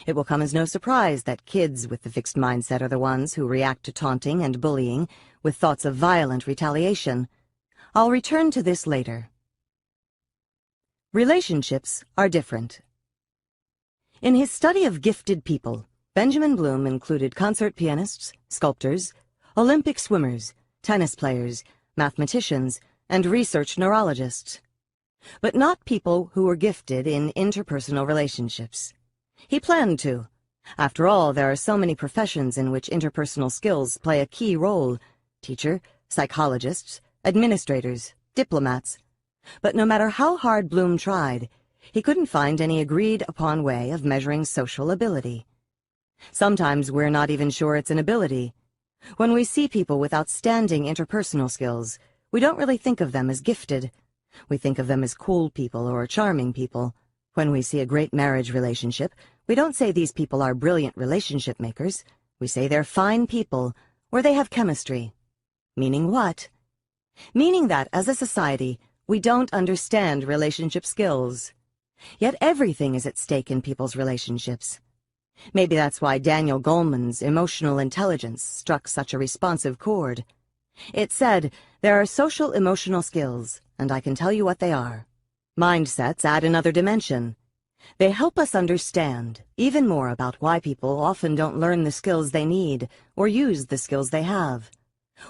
it will come as no surprise that kids with the fixed mindset are the ones who react to taunting and bullying with thoughts of violent retaliation. I'll return to this later. Relationships are different. In his study of gifted people, Benjamin Bloom included concert pianists, sculptors, Olympic swimmers, tennis players, mathematicians, and research neurologists. But not people who were gifted in interpersonal relationships. He planned to. After all, there are so many professions in which interpersonal skills play a key role: teacher, psychologists, administrators, diplomats. But no matter how hard Bloom tried, he couldn't find any agreed-upon way of measuring social ability. Sometimes we're not even sure it's an ability. When we see people with outstanding interpersonal skills, we don't really think of them as gifted. We think of them as cool people or charming people. When we see a great marriage relationship, we don't say these people are brilliant relationship makers. We say they're fine people, or they have chemistry. Meaning what? Meaning that, as a society, we don't understand relationship skills. Yet everything is at stake in people's relationships. Maybe that's why Daniel Goleman's emotional intelligence struck such a responsive chord. It said, there are social emotional skills, and I can tell you what they are. Mindsets add another dimension. They help us understand even more about why people often don't learn the skills they need or use the skills they have.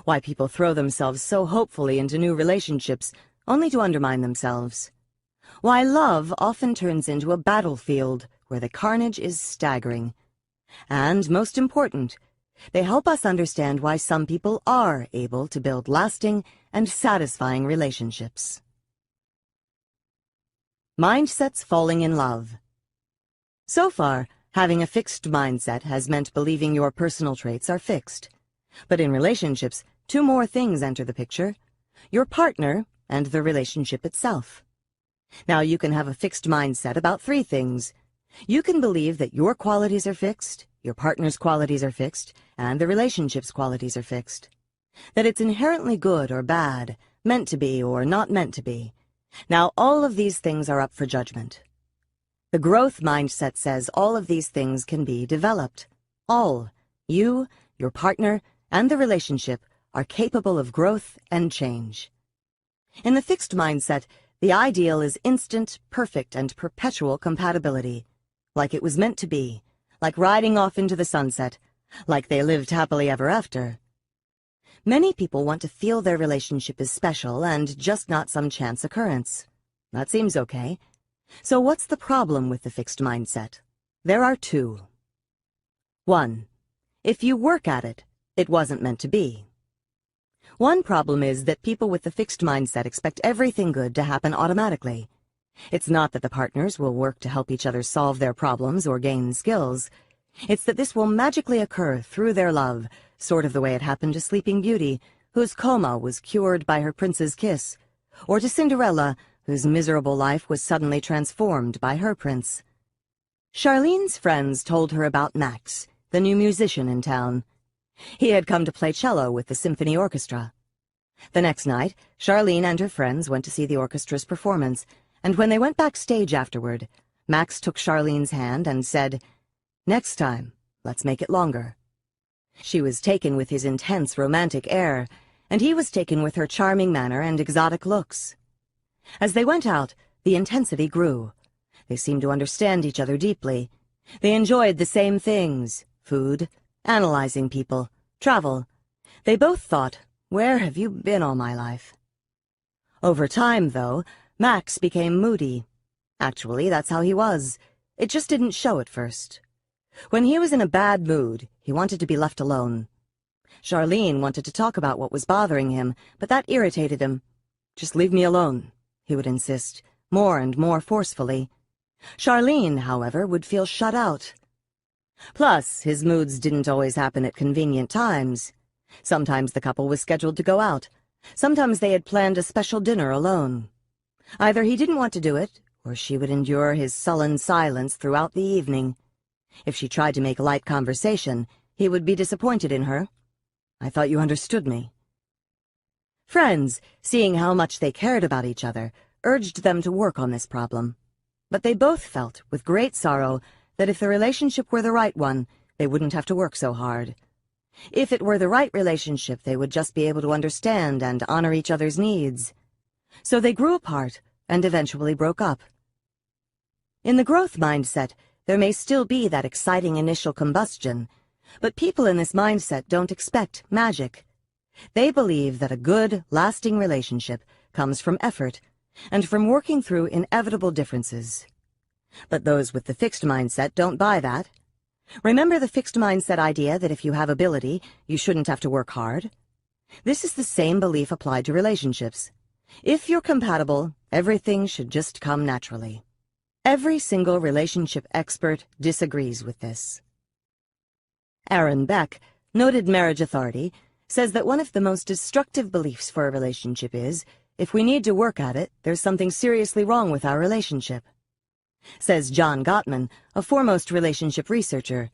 Why people throw themselves so hopefully into new relationships only to undermine themselves. Why love often turns into a battlefield where the carnage is staggering. And, most important, they help us understand why some people are able to build lasting and satisfying relationships. Mindsets falling in love. So far, having a fixed mindset has meant believing your personal traits are fixed. But in relationships, two more things enter the picture: your partner and the relationship itself. Now, you can have a fixed mindset about three things. You can believe that your qualities are fixed, your partner's qualities are fixed, and the relationship's qualities are fixed. That it's inherently good or bad, meant to be or not meant to be. Now, all of these things are up for judgment. The growth mindset says all of these things can be developed. All, you, your partner, and the relationship are capable of growth and change. In the fixed mindset, the ideal is instant, perfect, and perpetual compatibility, like it was meant to be, like riding off into the sunset, like they lived happily ever after. Many people want to feel their relationship is special and just not some chance occurrence. That seems okay. So what's the problem with the fixed mindset? There are two. 1. If you work at it, it wasn't meant to be. One problem is that people with the fixed mindset expect everything good to happen automatically. It's not that the partners will work to help each other solve their problems or gain skills. It's that this will magically occur through their love, sort of the way it happened to Sleeping Beauty, whose coma was cured by her prince's kiss, or to Cinderella, whose miserable life was suddenly transformed by her prince. Charlene's friends told her about Max, the new musician in town. He had come to play cello with the symphony orchestra. The next night, Charlene and her friends went to see the orchestra's performance, and when they went backstage afterward, Max took Charlene's hand and said, "Next time, let's make it longer." She was taken with his intense romantic air, and he was taken with her charming manner and exotic looks. As they went out, the intensity grew. They seemed to understand each other deeply. They enjoyed the same things: food, analyzing people, travel. They both thought, "Where have you been all my life?" Over time, though, Max became moody. Actually, that's how he was. It just didn't show at first. When he was in a bad mood, he wanted to be left alone. Charlene wanted to talk about what was bothering him, but that irritated him. "Just leave me alone," he would insist, more and more forcefully. Charlene, however, would feel shut out. Plus, his moods didn't always happen at convenient times. Sometimes the couple was scheduled to go out. Sometimes they had planned a special dinner alone. Either he didn't want to do it, or she would endure his sullen silence throughout the evening. If she tried to make light conversation, he would be disappointed in her. "I thought you understood me." Friends, seeing how much they cared about each other, urged them to work on this problem. But they both felt, with great sorrow, that if the relationship were the right one, they wouldn't have to work so hard. If it were the right relationship, they would just be able to understand and honor each other's needs. So they grew apart and eventually broke up. In the growth mindset, there may still be that exciting initial combustion, but people in this mindset don't expect magic. They believe that a good, lasting relationship comes from effort and from working through inevitable differences. But those with the fixed mindset don't buy that. Remember the fixed mindset idea that if you have ability, you shouldn't have to work hard? This is the same belief applied to relationships. If you're compatible, everything should just come naturally. Every single relationship expert disagrees with this. Aaron Beck, noted marriage authority, says that one of the most destructive beliefs for a relationship is, if we need to work at it, there's something seriously wrong with our relationship. Says John Gottman, a foremost relationship researcher,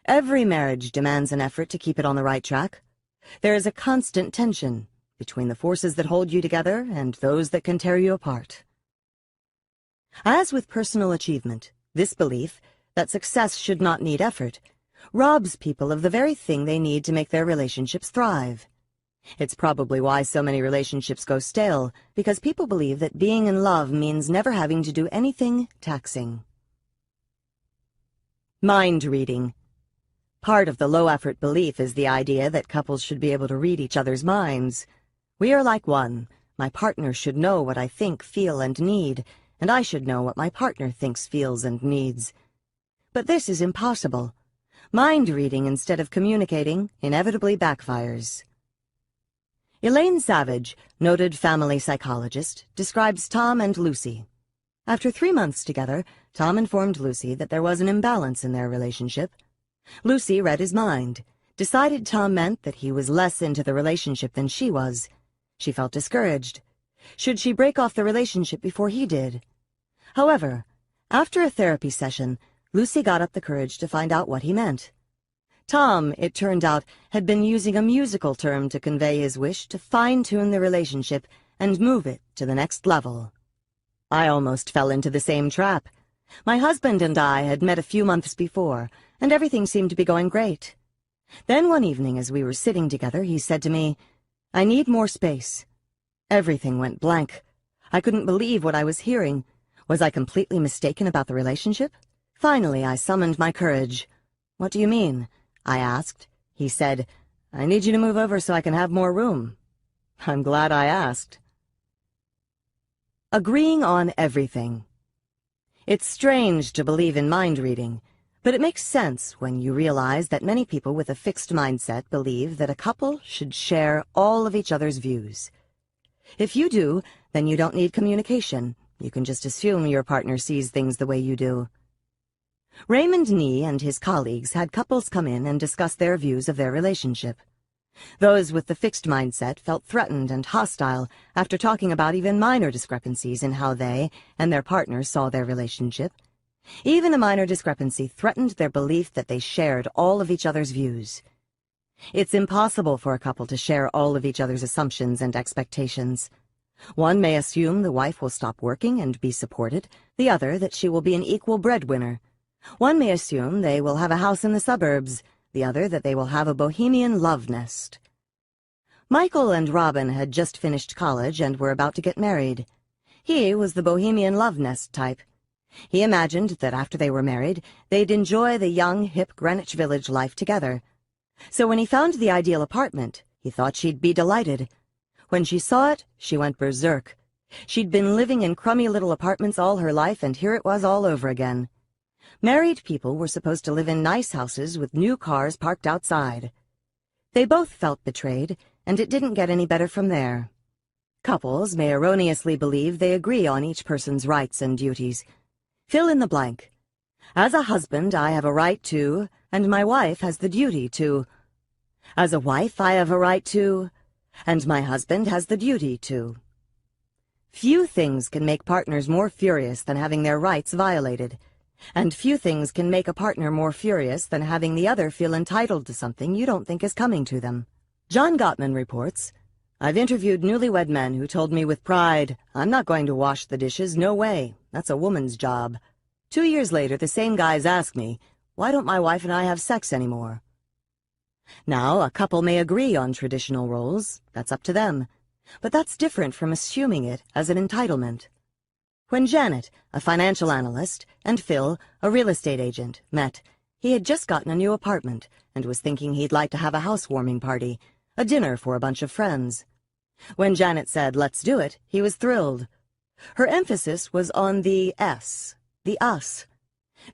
every marriage demands an effort to keep it on the right track. There is a constant tension between the forces that hold you together and those that can tear you apart. As with personal achievement, this belief, that success should not need effort, robs people of the very thing they need to make their relationships thrive. It's probably why so many relationships go stale, because people believe that being in love means never having to do anything taxing. Mind reading. Part of the low-effort belief is the idea that couples should be able to read each other's minds. We are like one. My partner should know what I think, feel, and need, and I should know what my partner thinks, feels, and needs. But this is impossible. Mind reading instead of communicating inevitably backfires. Elaine Savage, noted family psychologist, describes Tom and Lucy. After 3 months together, Tom informed Lucy that there was an imbalance in their relationship. Lucy read his mind, decided Tom meant that he was less into the relationship than she was. She felt discouraged. Should she break off the relationship before he did? However, after a therapy session, Lucy got up the courage to find out what he meant. Tom, it turned out, had been using a musical term to convey his wish to fine-tune the relationship and move it to the next level. I almost fell into the same trap. My husband and I had met a few months before, and everything seemed to be going great. Then one evening as we were sitting together, he said to me, "I need more space." Everything went blank. I couldn't believe what I was hearing. Was I completely mistaken about the relationship? Finally, I summoned my courage. "What do you mean?" I asked. He said, "I need you to move over so I can have more room." I'm glad I asked. Agreeing on everything. It's strange to believe in mind reading, but it makes sense when you realize that many people with a fixed mindset believe that a couple should share all of each other's views. If you do, then you don't need communication. You can just assume your partner sees things the way you do. Raymond Nee and his colleagues had couples come in and discuss their views of their relationship. Those with the fixed mindset felt threatened and hostile after talking about even minor discrepancies in how they and their partners saw their relationship. Even a minor discrepancy threatened their belief that they shared all of each other's views. It's impossible for a couple to share all of each other's assumptions and expectations. One may assume the wife will stop working and be supported, the other that she will be an equal breadwinner. One may assume they will have a house in the suburbs, the other that they will have a bohemian love nest. Michael and Robin had just finished college and were about to get married. He was the bohemian love nest type. He imagined that after they were married, they'd enjoy the young, hip Greenwich Village life together. So when he found the ideal apartment, he thought she'd be delighted. When she saw it, she went berserk. She'd been living in crummy little apartments all her life, and here it was all over again. Married people were supposed to live in nice houses with new cars parked outside. They both felt betrayed, and it didn't get any better from there. Couples may erroneously believe they agree on each person's rights and duties. Fill in the blank. As a husband, I have a right to, and my wife has the duty to. As a wife, I have a right to, and my husband has the duty to. Few things can make partners more furious than having their rights violated. And few things can make a partner more furious than having the other feel entitled to something you don't think is coming to them. John Gottman reports, "I've interviewed newlywed men who told me with pride, 'I'm not going to wash the dishes, no way. That's a woman's job.' 2 years later, the same guys ask me, 'Why don't my wife and I have sex anymore?' Now, a couple may agree on traditional roles. That's up to them. But that's different from assuming it as an entitlement. When Janet, a financial analyst, and Phil, a real estate agent, met, he had just gotten a new apartment and was thinking he'd like to have a housewarming party, a dinner for a bunch of friends. When Janet said, 'Let's do it,' he was thrilled. Her emphasis was on the S, the us.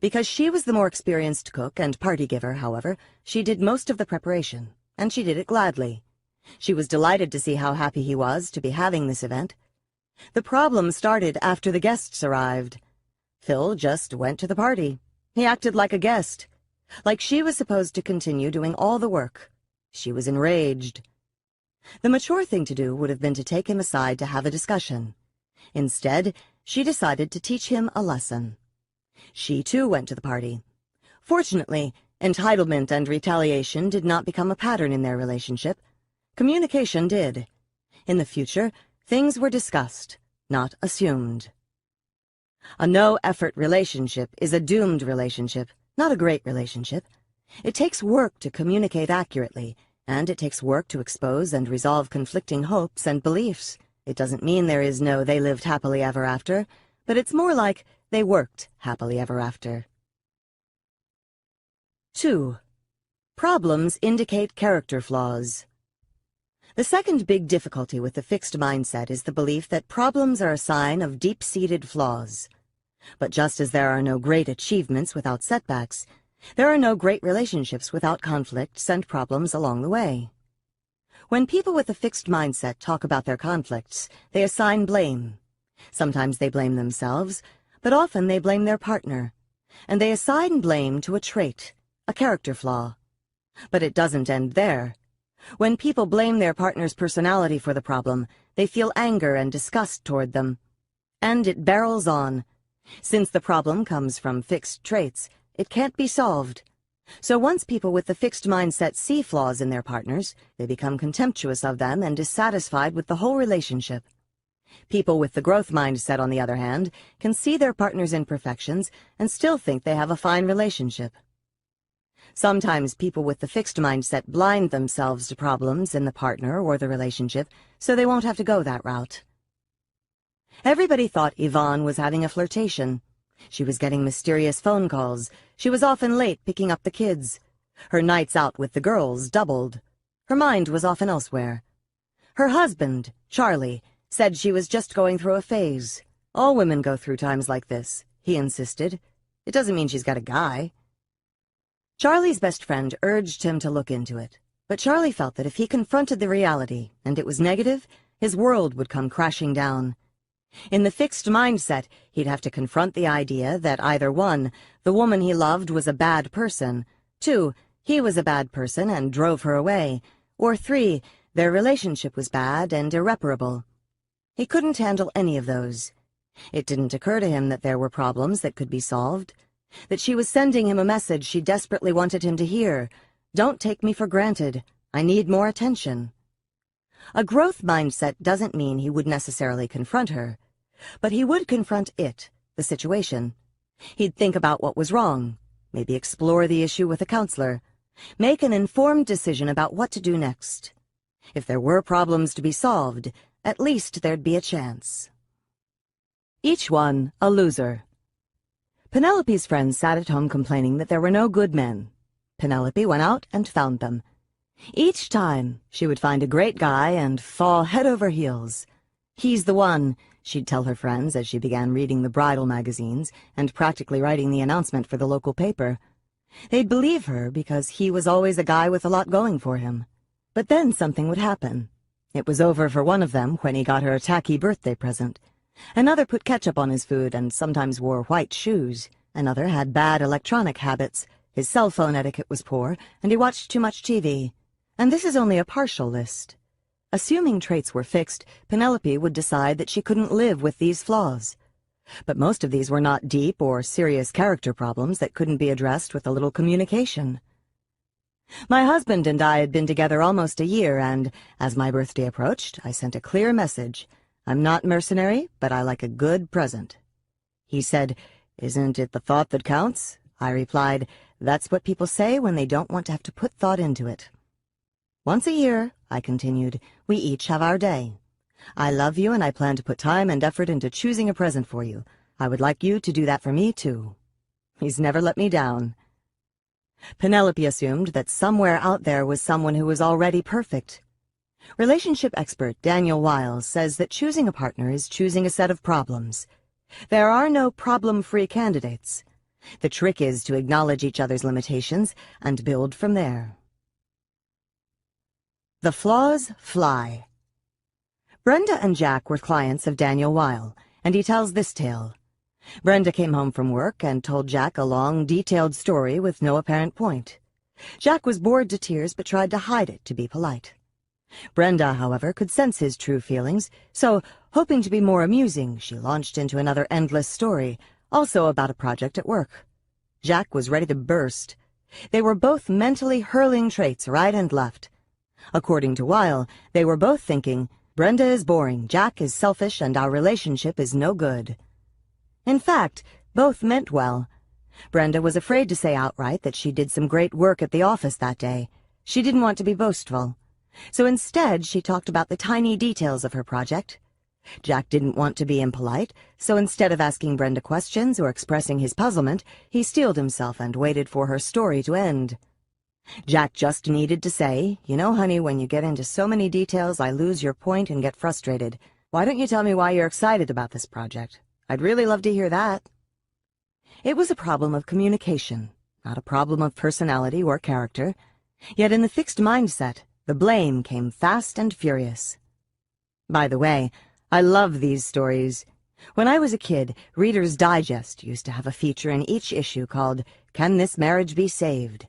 Because she was the more experienced cook and party giver, however, she did most of the preparation, and she did it gladly. She was delighted to see how happy he was to be having this event. The problem started after the guests arrived. Phil just went to the party. He acted like a guest, like she was supposed to continue doing all the work. She was enraged. The mature thing to do would have been to take him aside to have a discussion. Instead, she decided to teach him a lesson. She too went to the party. Fortunately, entitlement and retaliation did not become a pattern in their relationship. Communication did. In the future, things were discussed, not assumed. A no-effort relationship is a doomed relationship, not a great relationship. It takes work to communicate accurately, and it takes work to expose and resolve conflicting hopes and beliefs. It doesn't mean there is no "they lived happily ever after," but it's more like they worked happily ever after. 2. Problems indicate character flaws. The second big difficulty with the fixed mindset is the belief that problems are a sign of deep-seated flaws. But just as there are no great achievements without setbacks, there are no great relationships without conflicts and problems along the way. When people with a fixed mindset talk about their conflicts, they assign blame. Sometimes they blame themselves, but often they blame their partner. And they assign blame to a trait, a character flaw. But it doesn't end there. When people blame their partner's personality for the problem, they feel anger and disgust toward them. And it barrels on. Since the problem comes from fixed traits, it can't be solved. So once people with the fixed mindset see flaws in their partners, they become contemptuous of them and dissatisfied with the whole relationship. People with the growth mindset, on the other hand, can see their partner's imperfections and still think they have a fine relationship. Sometimes people with the fixed mindset blind themselves to problems in the partner or the relationship, so they won't have to go that route. Everybody thought Yvonne was having a flirtation. She was getting mysterious phone calls. She was often late picking up the kids. Her nights out with the girls doubled. Her mind was often elsewhere. Her husband, Charlie, said she was just going through a phase. All women go through times like this, he insisted. It doesn't mean she's got a guy. Charlie's best friend urged him to look into it, but Charlie felt that if he confronted the reality, and it was negative, his world would come crashing down. In the fixed mindset, he'd have to confront the idea that either 1, the woman he loved was a bad person, 2, he was a bad person and drove her away, or 3, their relationship was bad and irreparable. He couldn't handle any of those. It didn't occur to him that there were problems that could be solved, that she was sending him a message she desperately wanted him to hear. Don't take me for granted. I need more attention. A growth mindset doesn't mean he would necessarily confront her, but he would confront it, the situation. He'd think about what was wrong, maybe explore the issue with a counselor, make an informed decision about what to do next. If there were problems to be solved, at least there'd be a chance. Each one a loser. Penelope's friends sat at home complaining that there were no good men. Penelope went out and found them. Each time, she would find a great guy and fall head over heels. He's the one, she'd tell her friends as she began reading the bridal magazines and practically writing the announcement for the local paper. They'd believe her because he was always a guy with a lot going for him. But then something would happen. It was over for one of them when he got her a tacky birthday present. Another put ketchup on his food and sometimes wore white shoes. Another had bad electronic habits. His cell phone etiquette was poor, and he watched too much TV. And this is only a partial list. Assuming traits were fixed, Penelope would decide that she couldn't live with these flaws. But most of these were not deep or serious character problems that couldn't be addressed with a little communication. My husband and I had been together almost a year, and as my birthday approached, I sent a clear message. I'm not mercenary, but I like a good present. He said, "Isn't it the thought that counts?" I replied, "That's what people say when they don't want to have to put thought into it." Once a year, I continued, we each have our day. I love you and I plan to put time and effort into choosing a present for you. I would like you to do that for me, too. He's never let me down. Penelope assumed that somewhere out there was someone who was already perfect. Relationship expert Daniel Wiles says that choosing a partner is choosing a set of problems. There are no problem-free candidates. The trick is to acknowledge each other's limitations and build from there. The flaws fly. Brenda and Jack were clients of Daniel Weil, and he tells this tale. Brenda came home from work and told Jack a long, detailed story with no apparent point. Jack was bored to tears but tried to hide it to be polite. Brenda, however, could sense his true feelings, so, hoping to be more amusing, she launched into another endless story, also about a project at work. Jack was ready to burst. They were both mentally hurling traits right and left. According to Weil, they were both thinking, Brenda is boring, Jack is selfish, and our relationship is no good. In fact, both meant well. Brenda was afraid to say outright that she did some great work at the office that day. She didn't want to be boastful. So instead, she talked about the tiny details of her project. Jack didn't want to be impolite, so instead of asking Brenda questions or expressing his puzzlement, he steeled himself and waited for her story to end. Jack just needed to say, "You know, honey, when you get into so many details, I lose your point and get frustrated. Why don't you tell me why you're excited about this project? I'd really love to hear that." It was a problem of communication, not a problem of personality or character. Yet in the fixed mindset, the blame came fast and furious. By the way, I love these stories. When I was a kid, Reader's Digest used to have a feature in each issue called, "Can This Marriage Be Saved?"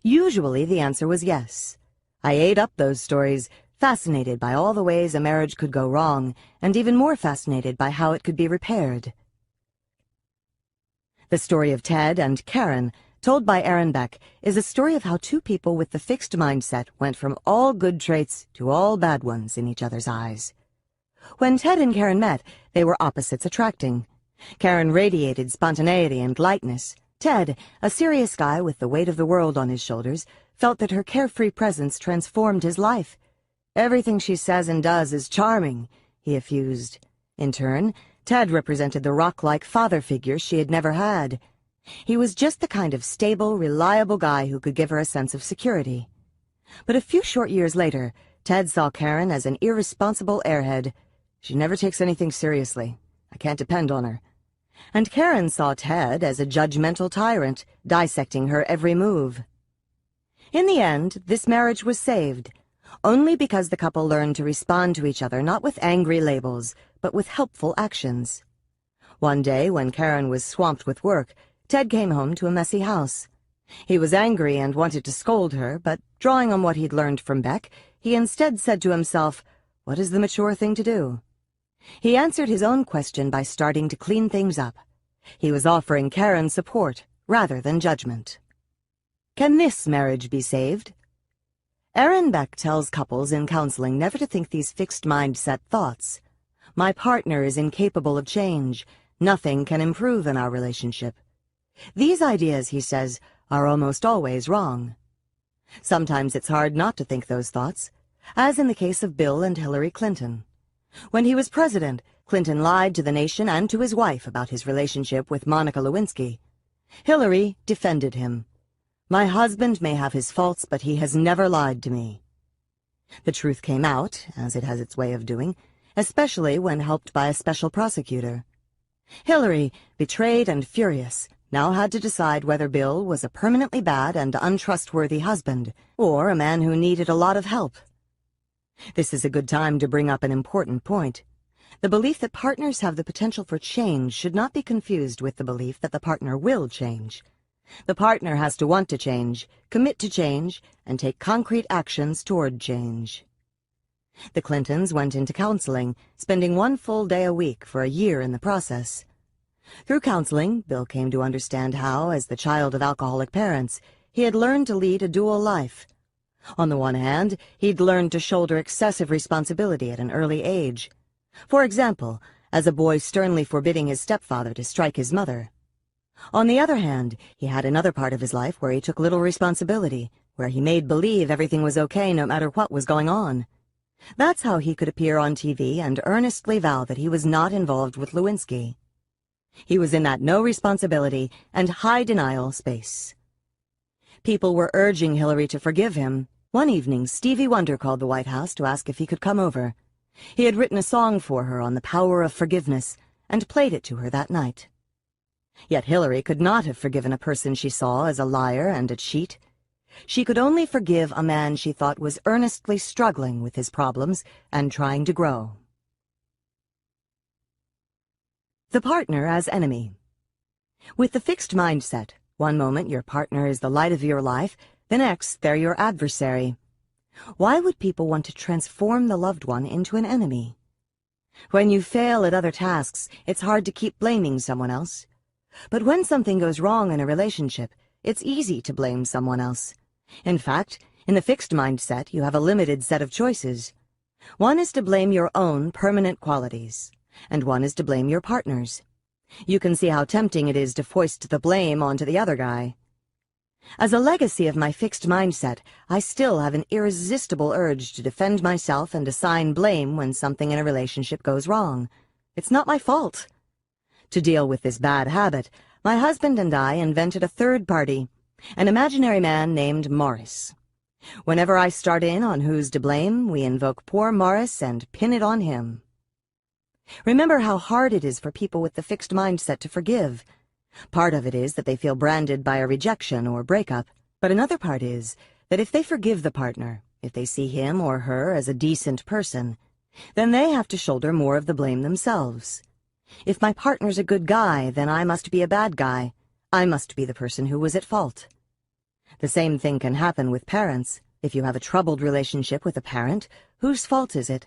Usually the answer was yes. I ate up those stories, fascinated by all the ways a marriage could go wrong, and even more fascinated by how it could be repaired. The story of Ted and Karen, told by Aaron Beck, is a story of how two people with the fixed mindset went from all good traits to all bad ones in each other's eyes. When Ted and Karen met, they were opposites attracting. Karen radiated spontaneity and lightness. Ted, a serious guy with the weight of the world on his shoulders, felt that her carefree presence transformed his life. "Everything she says and does is charming," he effused. In turn, Ted represented the rock-like father figure she had never had. He was just the kind of stable, reliable guy who could give her a sense of security. But a few short years later, Ted saw Karen as an irresponsible airhead. She never takes anything seriously. I can't depend on her. And Karen saw Ted as a judgmental tyrant, dissecting her every move. In the end, this marriage was saved, only because the couple learned to respond to each other not with angry labels, but with helpful actions. One day, when Karen was swamped with work, Ted came home to a messy house. He was angry and wanted to scold her, but drawing on what he'd learned from Beck, he instead said to himself, "What is the mature thing to do?" He answered his own question by starting to clean things up. He was offering Karen support rather than judgment. Can this marriage be saved? Aaron Beck tells couples in counseling never to think these fixed mindset thoughts. My partner is incapable of change. Nothing can improve in our relationship. These ideas, he says, are almost always wrong. Sometimes it's hard not to think those thoughts, as in the case of Bill and Hillary Clinton. When he was president, Clinton lied to the nation and to his wife about his relationship with Monica Lewinsky. Hillary defended him. "My husband may have his faults, but he has never lied to me." The truth came out, as it has its way of doing, especially when helped by a special prosecutor. Hillary, betrayed and furious, now had to decide whether Bill was a permanently bad and untrustworthy husband, or a man who needed a lot of help. This is a good time to bring up an important point. The belief that partners have the potential for change should not be confused with the belief that the partner will change. The partner has to want to change, commit to change, and take concrete actions toward change. The Clintons went into counseling, spending one full day a week for a year in the process. Through counseling, Bill came to understand how, as the child of alcoholic parents, he had learned to lead a dual life. On the one hand, he'd learned to shoulder excessive responsibility at an early age. For example, as a boy sternly forbidding his stepfather to strike his mother. On the other hand, he had another part of his life where he took little responsibility, where he made believe everything was okay no matter what was going on. That's how he could appear on TV and earnestly vow that he was not involved with Lewinsky. He was in that no responsibility and high denial space. People were urging Hillary to forgive him. One evening, Stevie Wonder called the White House to ask if he could come over. He had written a song for her on the power of forgiveness and played it to her that night. Yet Hillary could not have forgiven a person she saw as a liar and a cheat. She could only forgive a man she thought was earnestly struggling with his problems and trying to grow. The partner as enemy. With the fixed mindset, one moment your partner is the light of your life, the next they're your adversary. Why would people want to transform the loved one into an enemy? When you fail at other tasks, it's hard to keep blaming someone else. But when something goes wrong in a relationship, it's easy to blame someone else. In fact, in the fixed mindset, you have a limited set of choices. One is to blame your own permanent qualities, and one is to blame your partner's. You can see how tempting it is to foist the blame onto the other guy. As a legacy of my fixed mindset, I still have an irresistible urge to defend myself and assign blame when something in a relationship goes wrong. It's not my fault. To deal with this bad habit, my husband and I invented a third party, an imaginary man named Morris. Whenever I start in on who's to blame, we invoke poor Morris and pin it on him. Remember how hard it is for people with the fixed mindset to forgive. Part of it is that they feel branded by a rejection or breakup, but another part is that if they forgive the partner, if they see him or her as a decent person, then they have to shoulder more of the blame themselves. If my partner's a good guy, then I must be a bad guy. I must be the person who was at fault. The same thing can happen with parents. If you have a troubled relationship with a parent, whose fault is it?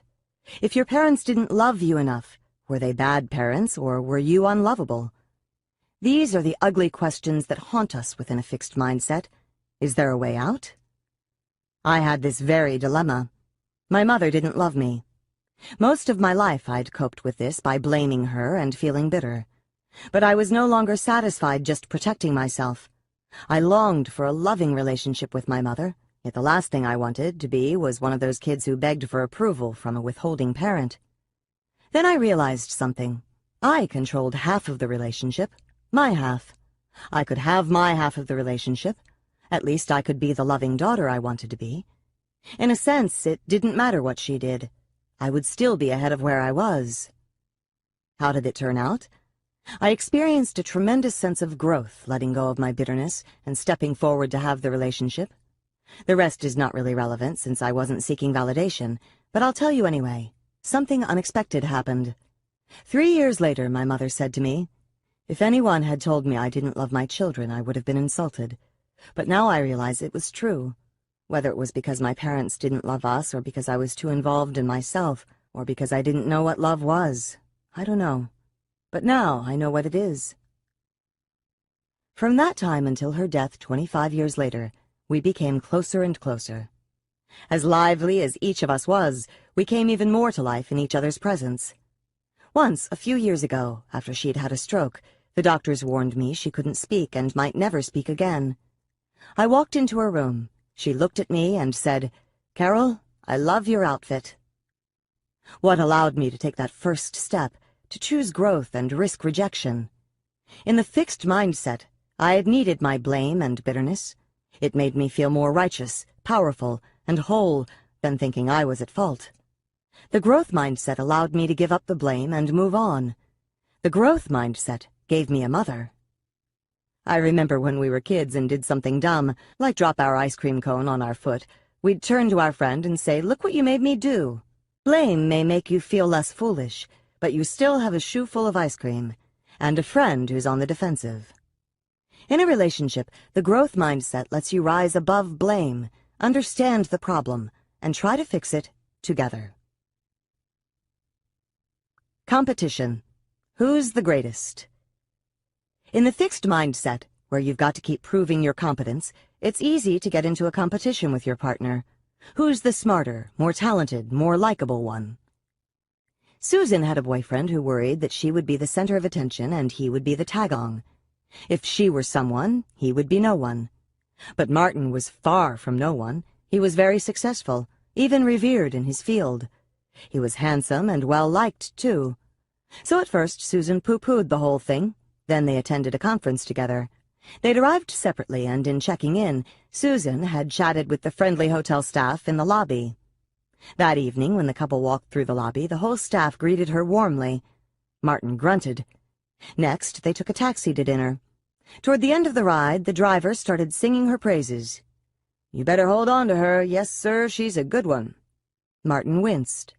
If your parents didn't love you enough, were they bad parents or were you unlovable? These are the ugly questions that haunt us within a fixed mindset. Is there a way out? I had this very dilemma. My mother didn't love me. Most of my life I'd coped with this by blaming her and feeling bitter. But I was no longer satisfied just protecting myself. I longed for a loving relationship with my mother, yet the last thing I wanted to be was one of those kids who begged for approval from a withholding parent. Then I realized something. I controlled half of the relationship, my half. I could have my half of the relationship. At least I could be the loving daughter I wanted to be. In a sense, it didn't matter what she did. I would still be ahead of where I was. How did it turn out? I experienced a tremendous sense of growth, letting go of my bitterness and stepping forward to have the relationship. The rest is not really relevant since I wasn't seeking validation, but I'll tell you anyway. Something unexpected happened. 3 years later, my mother said to me, "If anyone had told me I didn't love my children, I would have been insulted. But now I realize it was true. Whether it was because my parents didn't love us, or because I was too involved in myself, or because I didn't know what love was, I don't know. But now I know what it is." From that time until her death 25 years later, we became closer and closer. As lively as each of us was, we came even more to life in each other's presence. Once, a few years ago, after she'd had a stroke, the doctors warned me she couldn't speak and might never speak again. I walked into her room. She looked at me and said, "Carol, I love your outfit." What allowed me to take that first step, to choose growth and risk rejection? In the fixed mindset, I had needed my blame and bitterness. It made me feel more righteous, powerful, and whole than thinking I was at fault. The growth mindset allowed me to give up the blame and move on. The growth mindset gave me a mother. I remember when we were kids and did something dumb, like drop our ice cream cone on our foot, we'd turn to our friend and say, "Look what you made me do." Blame may make you feel less foolish, but you still have a shoe full of ice cream, and a friend who's on the defensive. In a relationship, the growth mindset lets you rise above blame, understand the problem, and try to fix it together. Competition. Who's the greatest? In the fixed mindset, where you've got to keep proving your competence, it's easy to get into a competition with your partner. Who's the smarter, more talented, more likable one? Susan had a boyfriend who worried that she would be the center of attention and he would be the tag-along. If she were someone, he would be no one. But Martin was far from no one. He was very successful, even revered in his field. He was handsome and well-liked, too. So at first Susan pooh-poohed the whole thing. Then they attended a conference together. They'd arrived separately, and in checking in, Susan had chatted with the friendly hotel staff in the lobby. That evening, when the couple walked through the lobby, the whole staff greeted her warmly. Martin grunted. Next, they took a taxi to dinner. Toward the end of the ride, the driver started singing her praises. "You better hold on to her. Yes, sir, she's a good one." Martin winced.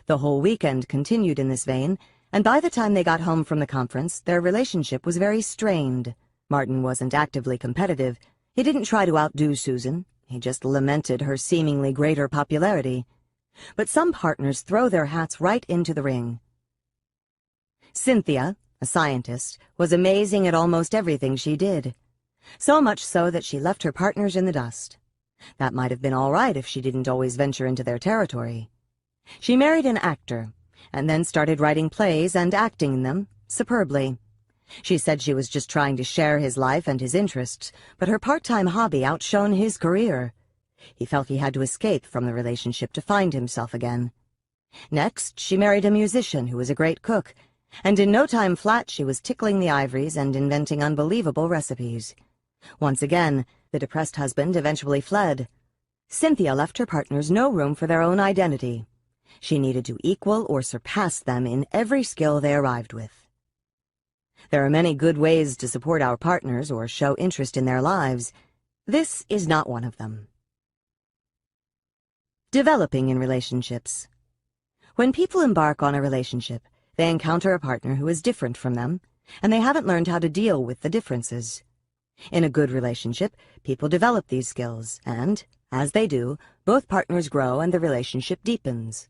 The whole weekend continued in this vein, and by the time they got home from the conference, their relationship was very strained. Martin wasn't actively competitive. He didn't try to outdo Susan. He just lamented her seemingly greater popularity. But some partners throw their hats right into the ring. Cynthia, a scientist, was amazing at almost everything she did. So much so that she left her partners in the dust. That might have been all right if she didn't always venture into their territory. She married an actor, and then started writing plays and acting in them superbly. She said she was just trying to share his life and his interests, but her part-time hobby outshone his career. He felt he had to escape from the relationship to find himself again. Next, she married a musician who was a great cook, and in no time flat she was tickling the ivories and inventing unbelievable recipes. Once again, the depressed husband eventually fled. Cynthia left her partners no room for their own identity. She needed to equal or surpass them in every skill they arrived with. There are many good ways to support our partners or show interest in their lives. This is not one of them. Developing in relationships. When people embark on a relationship, they encounter a partner who is different from them, and they haven't learned how to deal with the differences. In a good relationship, people develop these skills, and, as they do, both partners grow and the relationship deepens.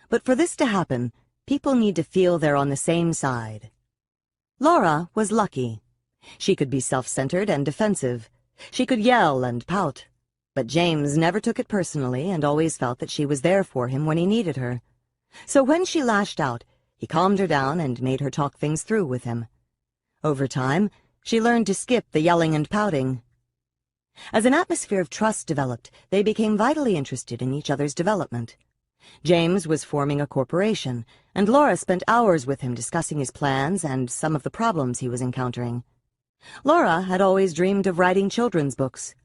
But for this to happen, people need to feel they're on the same side. Laura was lucky. She could be self-centered and defensive. She could yell and pout. But James never took it personally and always felt that she was there for him when he needed her. So when she lashed out, he calmed her down and made her talk things through with him. Over time, she learned to skip the yelling and pouting. As an atmosphere of trust developed, they became vitally interested in each other's development. James was forming a corporation, and Laura spent hours with him discussing his plans and some of the problems he was encountering. Laura had always dreamed of writing children's books.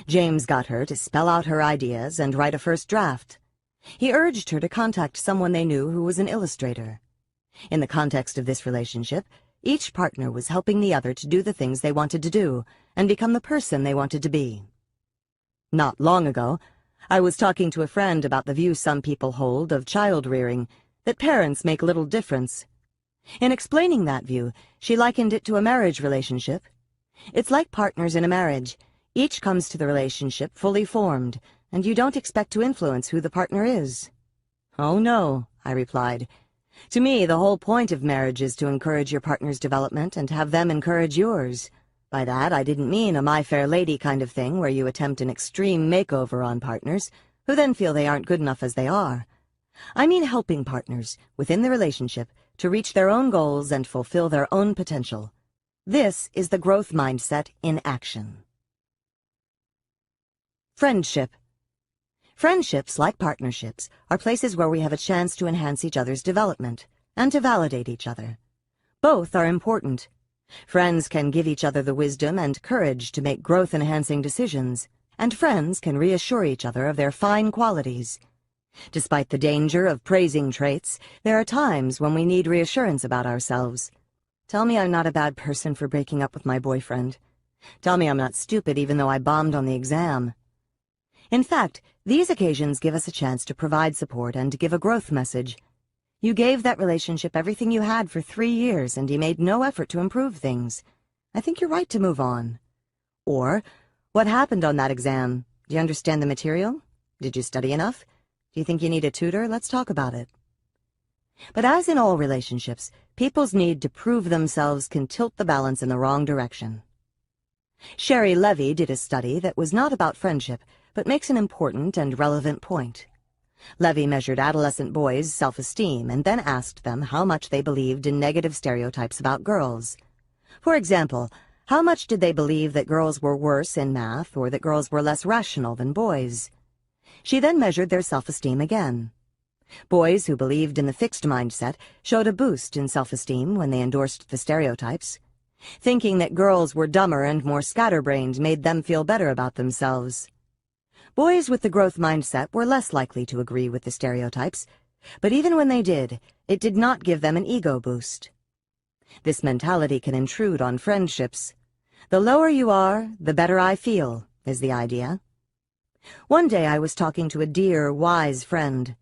James got her to spell out her ideas and write a first draft. He urged her to contact someone they knew who was an illustrator. In the context of this relationship, each partner was helping the other to do the things they wanted to do and become the person they wanted to be. Not long ago, I was talking to a friend about the view some people hold of child-rearing, that parents make little difference. In explaining that view, she likened it to a marriage relationship. It's like partners in a marriage. Each comes to the relationship fully formed, and you don't expect to influence who the partner is. "Oh, no," I replied. "To me, the whole point of marriage is to encourage your partner's development and have them encourage yours. By that, I didn't mean a My Fair Lady kind of thing where you attempt an extreme makeover on partners, who then feel they aren't good enough as they are. I mean helping partners, within the relationship, to reach their own goals and fulfill their own potential. This is the growth mindset in action." Friendship. Friendships, like partnerships, are places where we have a chance to enhance each other's development and to validate each other. Both are important. Friends can give each other the wisdom and courage to make growth-enhancing decisions, and friends can reassure each other of their fine qualities. Despite the danger of praising traits, there are times when we need reassurance about ourselves. Tell me I'm not a bad person for breaking up with my boyfriend. Tell me I'm not stupid even though I bombed on the exam. In fact, these occasions give us a chance to provide support and to give a growth message. You gave that relationship everything you had for 3 years and you made no effort to improve things. I think you're right to move on. Or, what happened on that exam? Do you understand the material? Did you study enough? Do you think you need a tutor? Let's talk about it. But as in all relationships, people's need to prove themselves can tilt the balance in the wrong direction. Sherry Levy did a study that was not about friendship, but makes an important and relevant point. Levy measured adolescent boys' self-esteem and then asked them how much they believed in negative stereotypes about girls. For example, how much did they believe that girls were worse in math or that girls were less rational than boys? She then measured their self-esteem again. Boys who believed in the fixed mindset showed a boost in self-esteem when they endorsed the stereotypes. Thinking that girls were dumber and more scatterbrained made them feel better about themselves. Boys with the growth mindset were less likely to agree with the stereotypes, but even when they did, it did not give them an ego boost. This mentality can intrude on friendships. The lower you are, the better I feel, is the idea. One day I was talking to a dear, wise friend.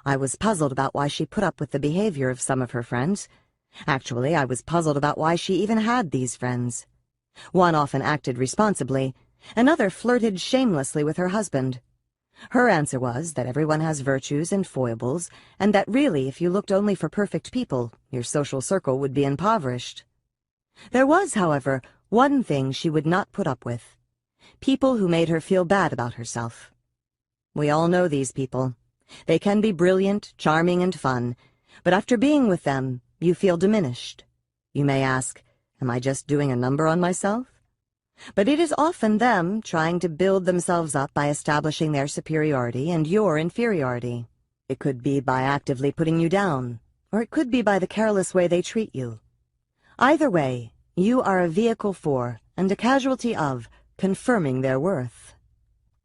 I was puzzled about why she put up with the behavior of some of her friends. Actually, I was puzzled about why she even had these friends. One often acted responsibly, another flirted shamelessly with her husband. Her answer was that everyone has virtues and foibles, and that really, if you looked only for perfect people, your social circle would be impoverished. There was, however, one thing she would not put up with: people who made her feel bad about herself. We all know these people. They can be brilliant, charming, and fun, but after being with them, you feel diminished. You may ask, am I just doing a number on myself? But it is often them trying to build themselves up by establishing their superiority and your inferiority. It could be by actively putting you down, or it could be by the careless way they treat you. Either way, you are a vehicle for, and a casualty of, confirming their worth.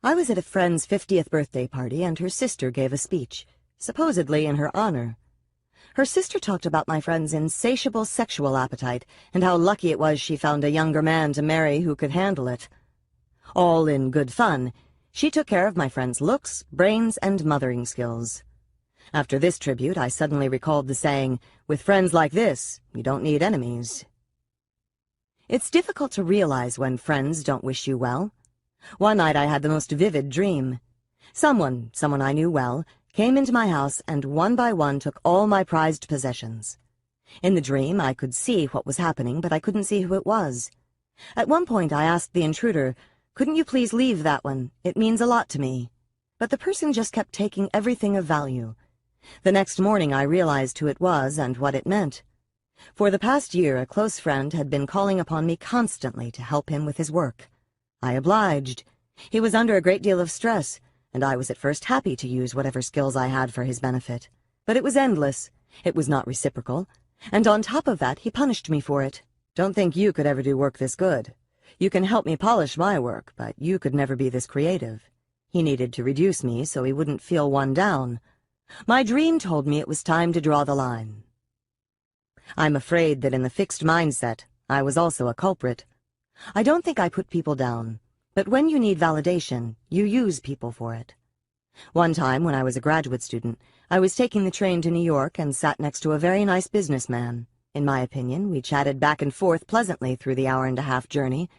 I was at a friend's 50th birthday party and her sister gave a speech, supposedly in her honor. Her sister talked about my friend's insatiable sexual appetite and how lucky it was she found a younger man to marry who could handle it. All in good fun, she took care of my friend's looks, brains, and mothering skills. After this tribute, I suddenly recalled the saying, "With friends like this, you don't need enemies." It's difficult to realize when friends don't wish you well. One night I had the most vivid dream. Someone I knew well, came into my house and one by one took all my prized possessions. In the dream, I could see what was happening, but I couldn't see who it was. At one point, I asked the intruder, "Couldn't you please leave that one? It means a lot to me." But the person just kept taking everything of value. The next morning, I realized who it was and what it meant. For the past year, a close friend had been calling upon me constantly to help him with his work. I obliged. He was under a great deal of stress, and I was at first happy to use whatever skills I had for his benefit. But it was endless. It was not reciprocal. And on top of that, he punished me for it. Don't think you could ever do work this good. You can help me polish my work, but you could never be this creative. He needed to reduce me so he wouldn't feel one down. My dream told me it was time to draw the line. I'm afraid that in the fixed mindset, I was also a culprit. I don't think I put people down, but when you need validation, you use people for it. One time, when I was a graduate student, I was taking the train to New York and sat next to a very nice businessman. In my opinion, we chatted back and forth pleasantly through the hour-and-a-half journey.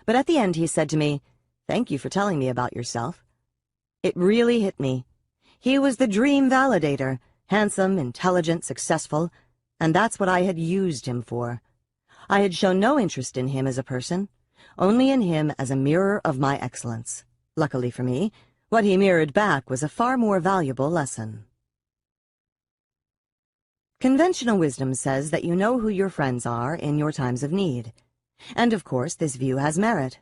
But at the end, he said to me, "Thank you for telling me about yourself." It really hit me. He was the dream validator, handsome, intelligent, successful, and that's what I had used him for. I had shown no interest in him as a person, only in him as a mirror of my excellence. Luckily for me, what he mirrored back was a far more valuable lesson. Conventional wisdom says that you know who your friends are in your times of need. And of course, this view has merit.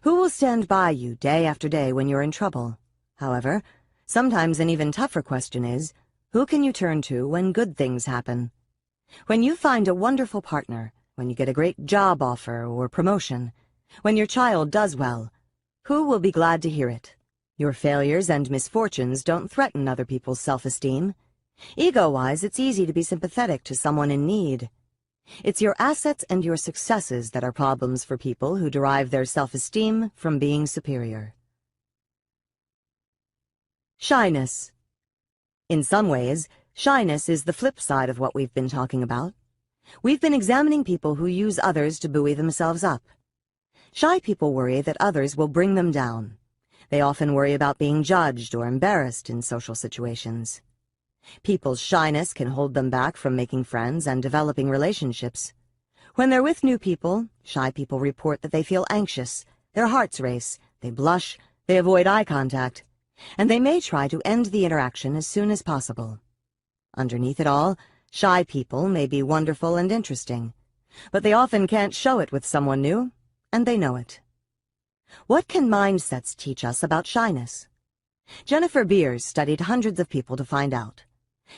Who will stand by you day after day when you're in trouble? However, sometimes an even tougher question is, who can you turn to when good things happen? When you find a wonderful partner, when you get a great job offer or promotion, when your child does well, who will be glad to hear it? Your failures and misfortunes don't threaten other people's self-esteem. Ego-wise, it's easy to be sympathetic to someone in need. It's your assets and your successes that are problems for people who derive their self-esteem from being superior. Shyness. In some ways, shyness is the flip side of what we've been talking about. We've been examining people who use others to buoy themselves up. Shy people worry that others will bring them down. They often worry about being judged or embarrassed in social situations. People's shyness can hold them back from making friends and developing relationships. When they're with new people, shy people report that they feel anxious, their hearts race, they blush, they avoid eye contact, and they may try to end the interaction as soon as possible. Underneath it all, shy people may be wonderful and interesting, but they often can't show it with someone new, and they know it. What can mindsets teach us about shyness? Jennifer Beers studied hundreds of people to find out.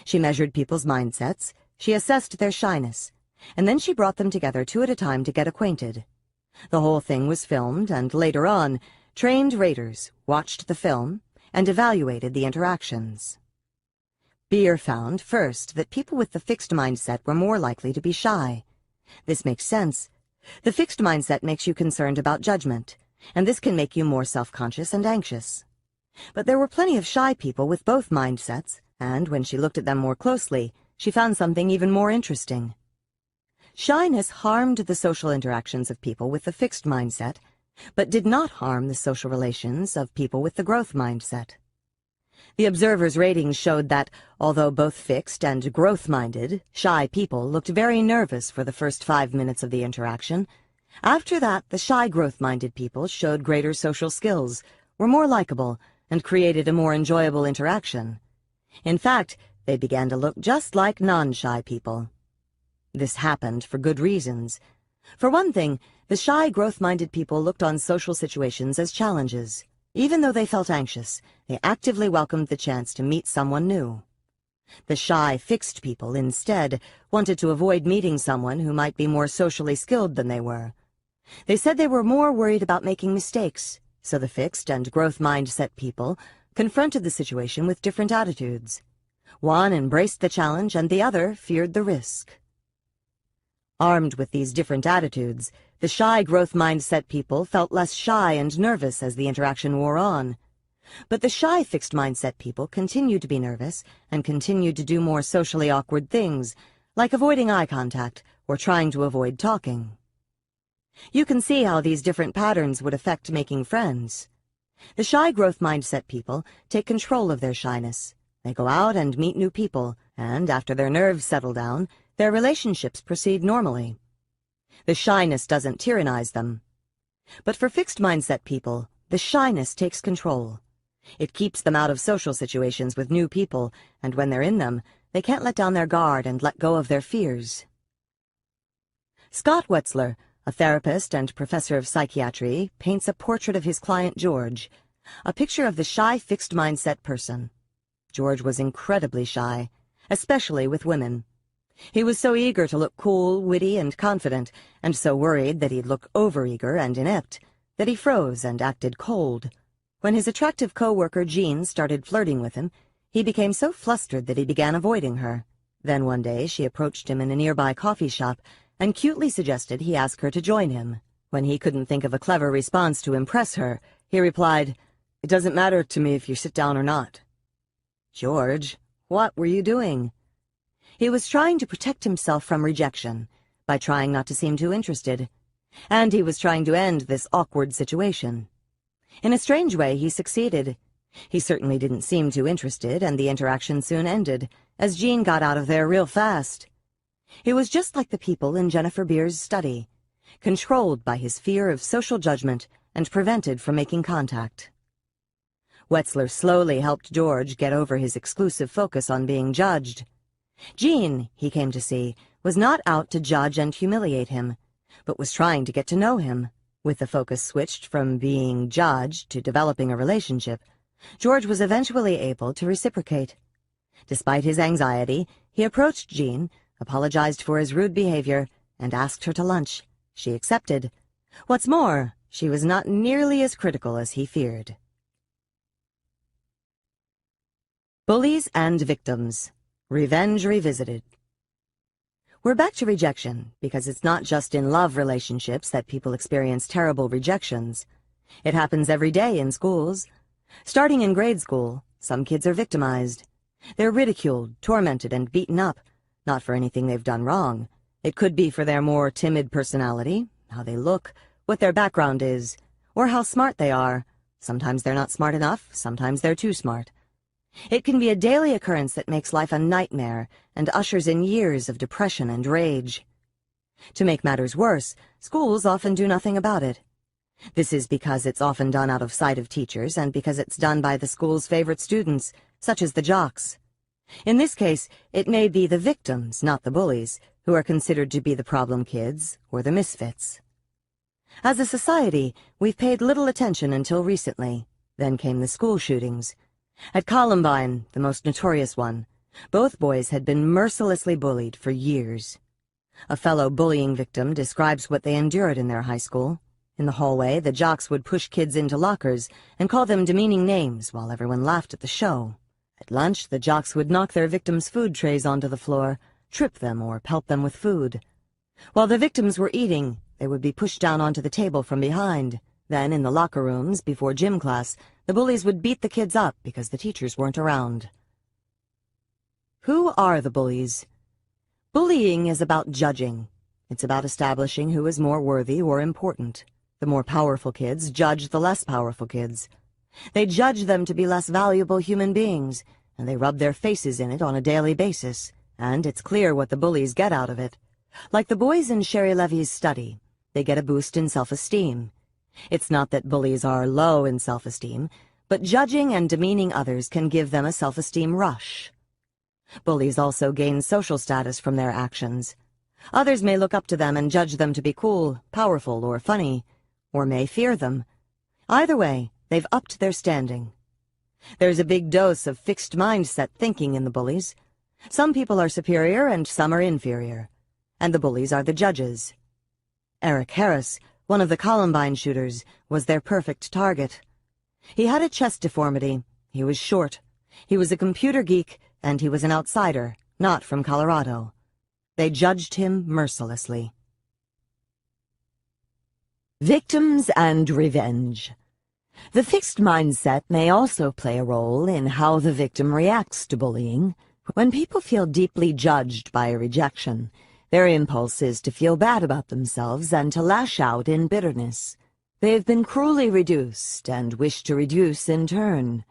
She measured people's mindsets, she assessed their shyness, and then she brought them together 2 at a time to get acquainted. The whole thing was filmed, and later on, trained raters watched the film and evaluated the interactions. Beer found, first, that people with the fixed mindset were more likely to be shy. This makes sense. The fixed mindset makes you concerned about judgment, and this can make you more self-conscious and anxious. But there were plenty of shy people with both mindsets, and when she looked at them more closely, she found something even more interesting. Shyness harmed the social interactions of people with the fixed mindset, but did not harm the social relations of people with the growth mindset. The observers' ratings showed that, although both fixed and growth-minded, shy people looked very nervous for the first 5 minutes of the interaction. After that, the shy growth-minded people showed greater social skills, were more likable, and created a more enjoyable interaction. In fact, they began to look just like non-shy people. This happened for good reasons. For one thing, the shy, growth-minded people looked on social situations as challenges. Even though they felt anxious, they actively welcomed the chance to meet someone new. The shy, fixed people, instead, wanted to avoid meeting someone who might be more socially skilled than they were. They said they were more worried about making mistakes, so the fixed and growth mindset people confronted the situation with different attitudes. One embraced the challenge and the other feared the risk. Armed with these different attitudes, the shy growth mindset people felt less shy and nervous as the interaction wore on. But the shy fixed mindset people continued to be nervous and continued to do more socially awkward things, like avoiding eye contact or trying to avoid talking. You can see how these different patterns would affect making friends. The shy growth mindset people take control of their shyness. They go out and meet new people, and after their nerves settle down, their relationships proceed normally. The shyness doesn't tyrannize them. But for fixed mindset people, the shyness takes control. It keeps them out of social situations with new people, and when they're in them, they can't let down their guard and let go of their fears. Scott Wetzler, a therapist and professor of psychiatry, paints a portrait of his client George, A picture of the shy, fixed-mindset person. George was incredibly shy, especially with women. He was so eager to look cool, witty, and confident, and so worried that he'd look overeager and inept, that he froze and acted cold. When his attractive co-worker Jean started flirting with him, he became so flustered that he began avoiding her. Then one day she approached him in a nearby coffee shop and cutely suggested he ask her to join him. When he couldn't think of a clever response to impress her, he replied, "It doesn't matter to me if you sit down or not." "George, what were you doing?" He was trying to protect himself from rejection by trying not to seem too interested, and he was trying to end this awkward situation. In a strange way, he succeeded. He certainly didn't seem too interested, and the interaction soon ended, as Jean got out of there real fast. He was just like the people in Jennifer Beer's study, controlled by his fear of social judgment and prevented from making contact. Wetzler slowly helped George get over his exclusive focus on being judged. Jean, he came to see, was not out to judge and humiliate him, but was trying to get to know him. With the focus switched from being judged to developing a relationship, George was eventually able to reciprocate. Despite his anxiety, he approached Jean, apologized for his rude behavior, and asked her to lunch. She accepted. What's more, she was not nearly as critical as he feared. Bullies and Victims. Revenge Revisited. We're back to rejection, because it's not just in love relationships that people experience terrible rejections. It happens every day in schools. Starting in grade school, some kids are victimized. They're ridiculed, tormented, and beaten up, not for anything they've done wrong. It could be for their more timid personality, how they look, what their background is, or how smart they are. Sometimes they're not smart enough, sometimes they're too smart. It can be a daily occurrence that makes life a nightmare and ushers in years of depression and rage. To make matters worse, schools often do nothing about it. This is because it's often done out of sight of teachers and because it's done by the school's favorite students, such as the jocks. In this case, it may be the victims, not the bullies, who are considered to be the problem kids or the misfits. As a society, we've paid little attention until recently. Then came the school shootings. At Columbine, the most notorious one, both boys had been mercilessly bullied for years. A fellow bullying victim describes what they endured in their high school. In the hallway, the jocks would push kids into lockers and call them demeaning names while everyone laughed at the show. At lunch, the jocks would knock their victims' food trays onto the floor, trip them, or pelt them with food. While the victims were eating, they would be pushed down onto the table from behind. Then, in the locker rooms, before gym class, the bullies would beat the kids up because the teachers weren't around. Who are the bullies? Bullying is about judging. It's about establishing who is more worthy or important. The more powerful kids judge the less powerful kids. They judge them to be less valuable human beings, and they rub their faces in it on a daily basis. And it's clear what the bullies get out of it. Like the boys in Sherry Levy's study, they get a boost in self-esteem. It's not that bullies are low in self-esteem, but judging and demeaning others can give them a self-esteem rush. Bullies also gain social status from their actions. Others may look up to them and judge them to be cool, powerful, or funny, or may fear them. Either way, they've upped their standing. There's a big dose of fixed mindset thinking in the bullies. Some people are superior and some are inferior, and the bullies are the judges. Eric Harris, one of the Columbine shooters, was their perfect target. He had a chest deformity, he was short, he was a computer geek, and he was an outsider, not from Colorado. They judged him mercilessly. Victims and revenge. The fixed mindset may also play a role in how the victim reacts to bullying. When people feel deeply judged by a rejection, their impulse is to feel bad about themselves and to lash out in bitterness. They've been cruelly reduced and wish to reduce in turn.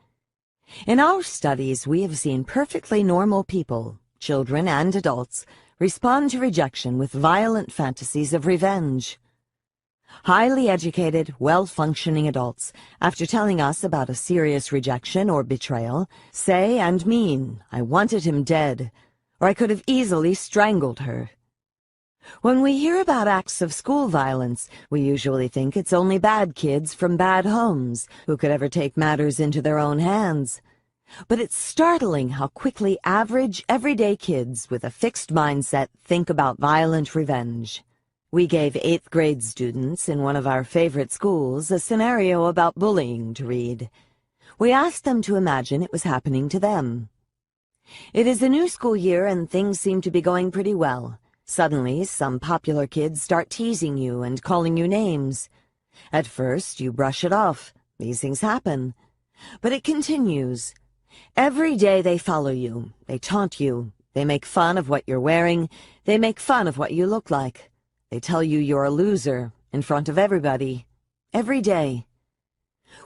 In our studies, we have seen perfectly normal people, children and adults, respond to rejection with violent fantasies of revenge. Highly educated, well-functioning adults, after telling us about a serious rejection or betrayal, say and mean, "I wanted him dead," or "I could have easily strangled her." When we hear about acts of school violence, we usually think it's only bad kids from bad homes who could ever take matters into their own hands. But it's startling how quickly average, everyday kids with a fixed mindset think about violent revenge. We gave 8th grade students in one of our favorite schools a scenario about bullying to read. We asked them to imagine it was happening to them. It is a new school year and things seem to be going pretty well. Suddenly, some popular kids start teasing you and calling you names. At first, you brush it off. These things happen. But it continues. Every day they follow you. They taunt you. They make fun of what you're wearing. They make fun of what you look like. They tell you you're a loser in front of everybody. Every day.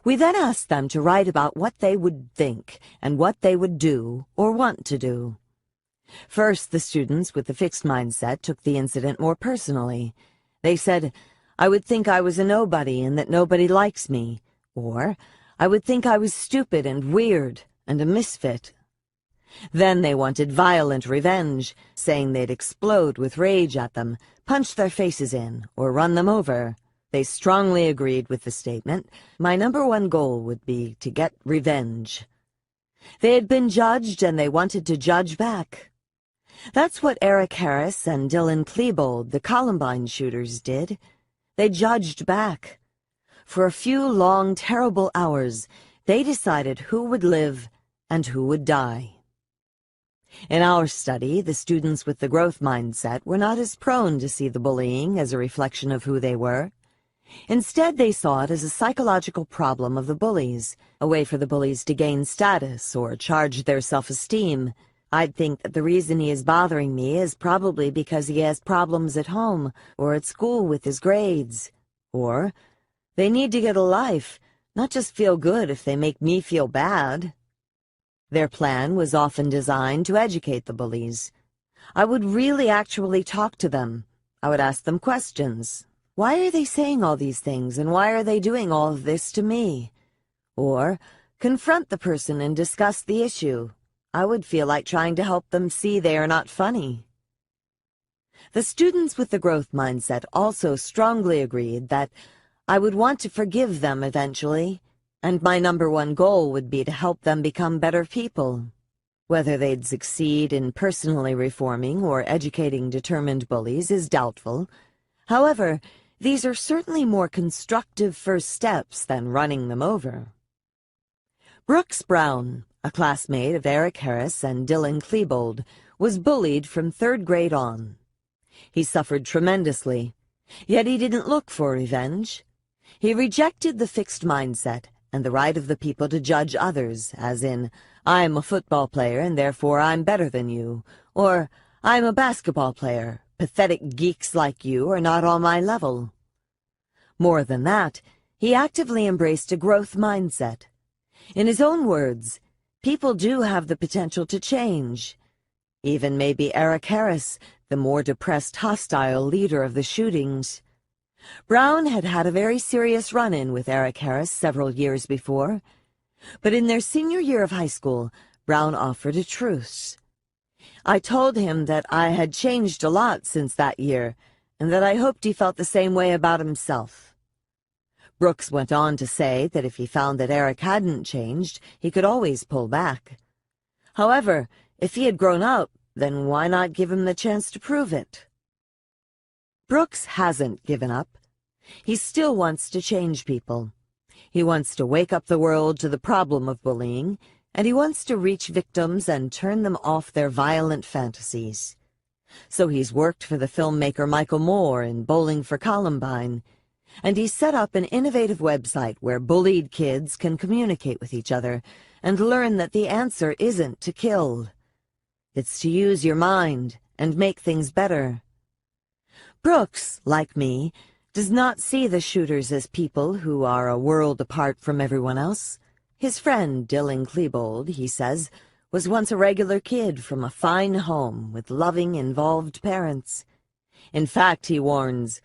We then ask them to write about what they would think and what they would do or want to do. First, the students with the fixed mindset took the incident more personally. They said, "I would think I was a nobody and that nobody likes me," or, "I would think I was stupid and weird and a misfit." Then they wanted violent revenge, saying they'd explode with rage at them, punch their faces in, or run them over. They strongly agreed with the statement, "My #1 goal would be to get revenge." They had been judged and they wanted to judge back. That's what Eric Harris and Dylan Klebold, the Columbine shooters, did. They judged back. For a few long, terrible hours, they decided who would live and who would die. In our study, the students with the growth mindset were not as prone to see the bullying as a reflection of who they were. Instead, they saw it as a psychological problem of the bullies, a way for the bullies to gain status or charge their self-esteem. I'd think that the reason he is bothering me is probably because he has problems at home or at school with his grades. Or, they need to get a life, not just feel good if they make me feel bad. Their plan was often designed to educate the bullies. I would really actually talk to them. I would ask them questions. Why are they saying all these things, and why are they doing all of this to me? Or, confront the person and discuss the issue. I would feel like trying to help them see they are not funny. The students with the growth mindset also strongly agreed that I would want to forgive them eventually, and my #1 goal would be to help them become better people. Whether they'd succeed in personally reforming or educating determined bullies is doubtful. However, these are certainly more constructive first steps than running them over. Brooks Brown, a classmate of Eric Harris and Dylan Klebold, was bullied from 3rd grade on. He suffered tremendously, yet he didn't look for revenge. He rejected the fixed mindset and the right of the people to judge others, as in, "I'm a football player and therefore I'm better than you," or, "I'm a basketball player. Pathetic geeks like you are not on my level." More than that, he actively embraced a growth mindset. In his own words, people do have the potential to change. Even maybe Eric Harris, the more depressed, hostile leader of the shootings. Brown had had a very serious run-in with Eric Harris several years before. But in their senior year of high school, Brown offered a truce. "I told him that I had changed a lot since that year, and that I hoped he felt the same way about himself." Brooks went on to say that if he found that Eric hadn't changed, he could always pull back. However, if he had grown up, then why not give him the chance to prove it? Brooks hasn't given up. He still wants to change people. He wants to wake up the world to the problem of bullying, and he wants to reach victims and turn them off their violent fantasies. So he's worked for the filmmaker Michael Moore in Bowling for Columbine, and he's set up an innovative website where bullied kids can communicate with each other and learn that the answer isn't to kill. It's to use your mind and make things better. Brooks, like me, does not see the shooters as people who are a world apart from everyone else. His friend, Dylan Klebold, he says, was once a regular kid from a fine home with loving, involved parents. In fact, he warns,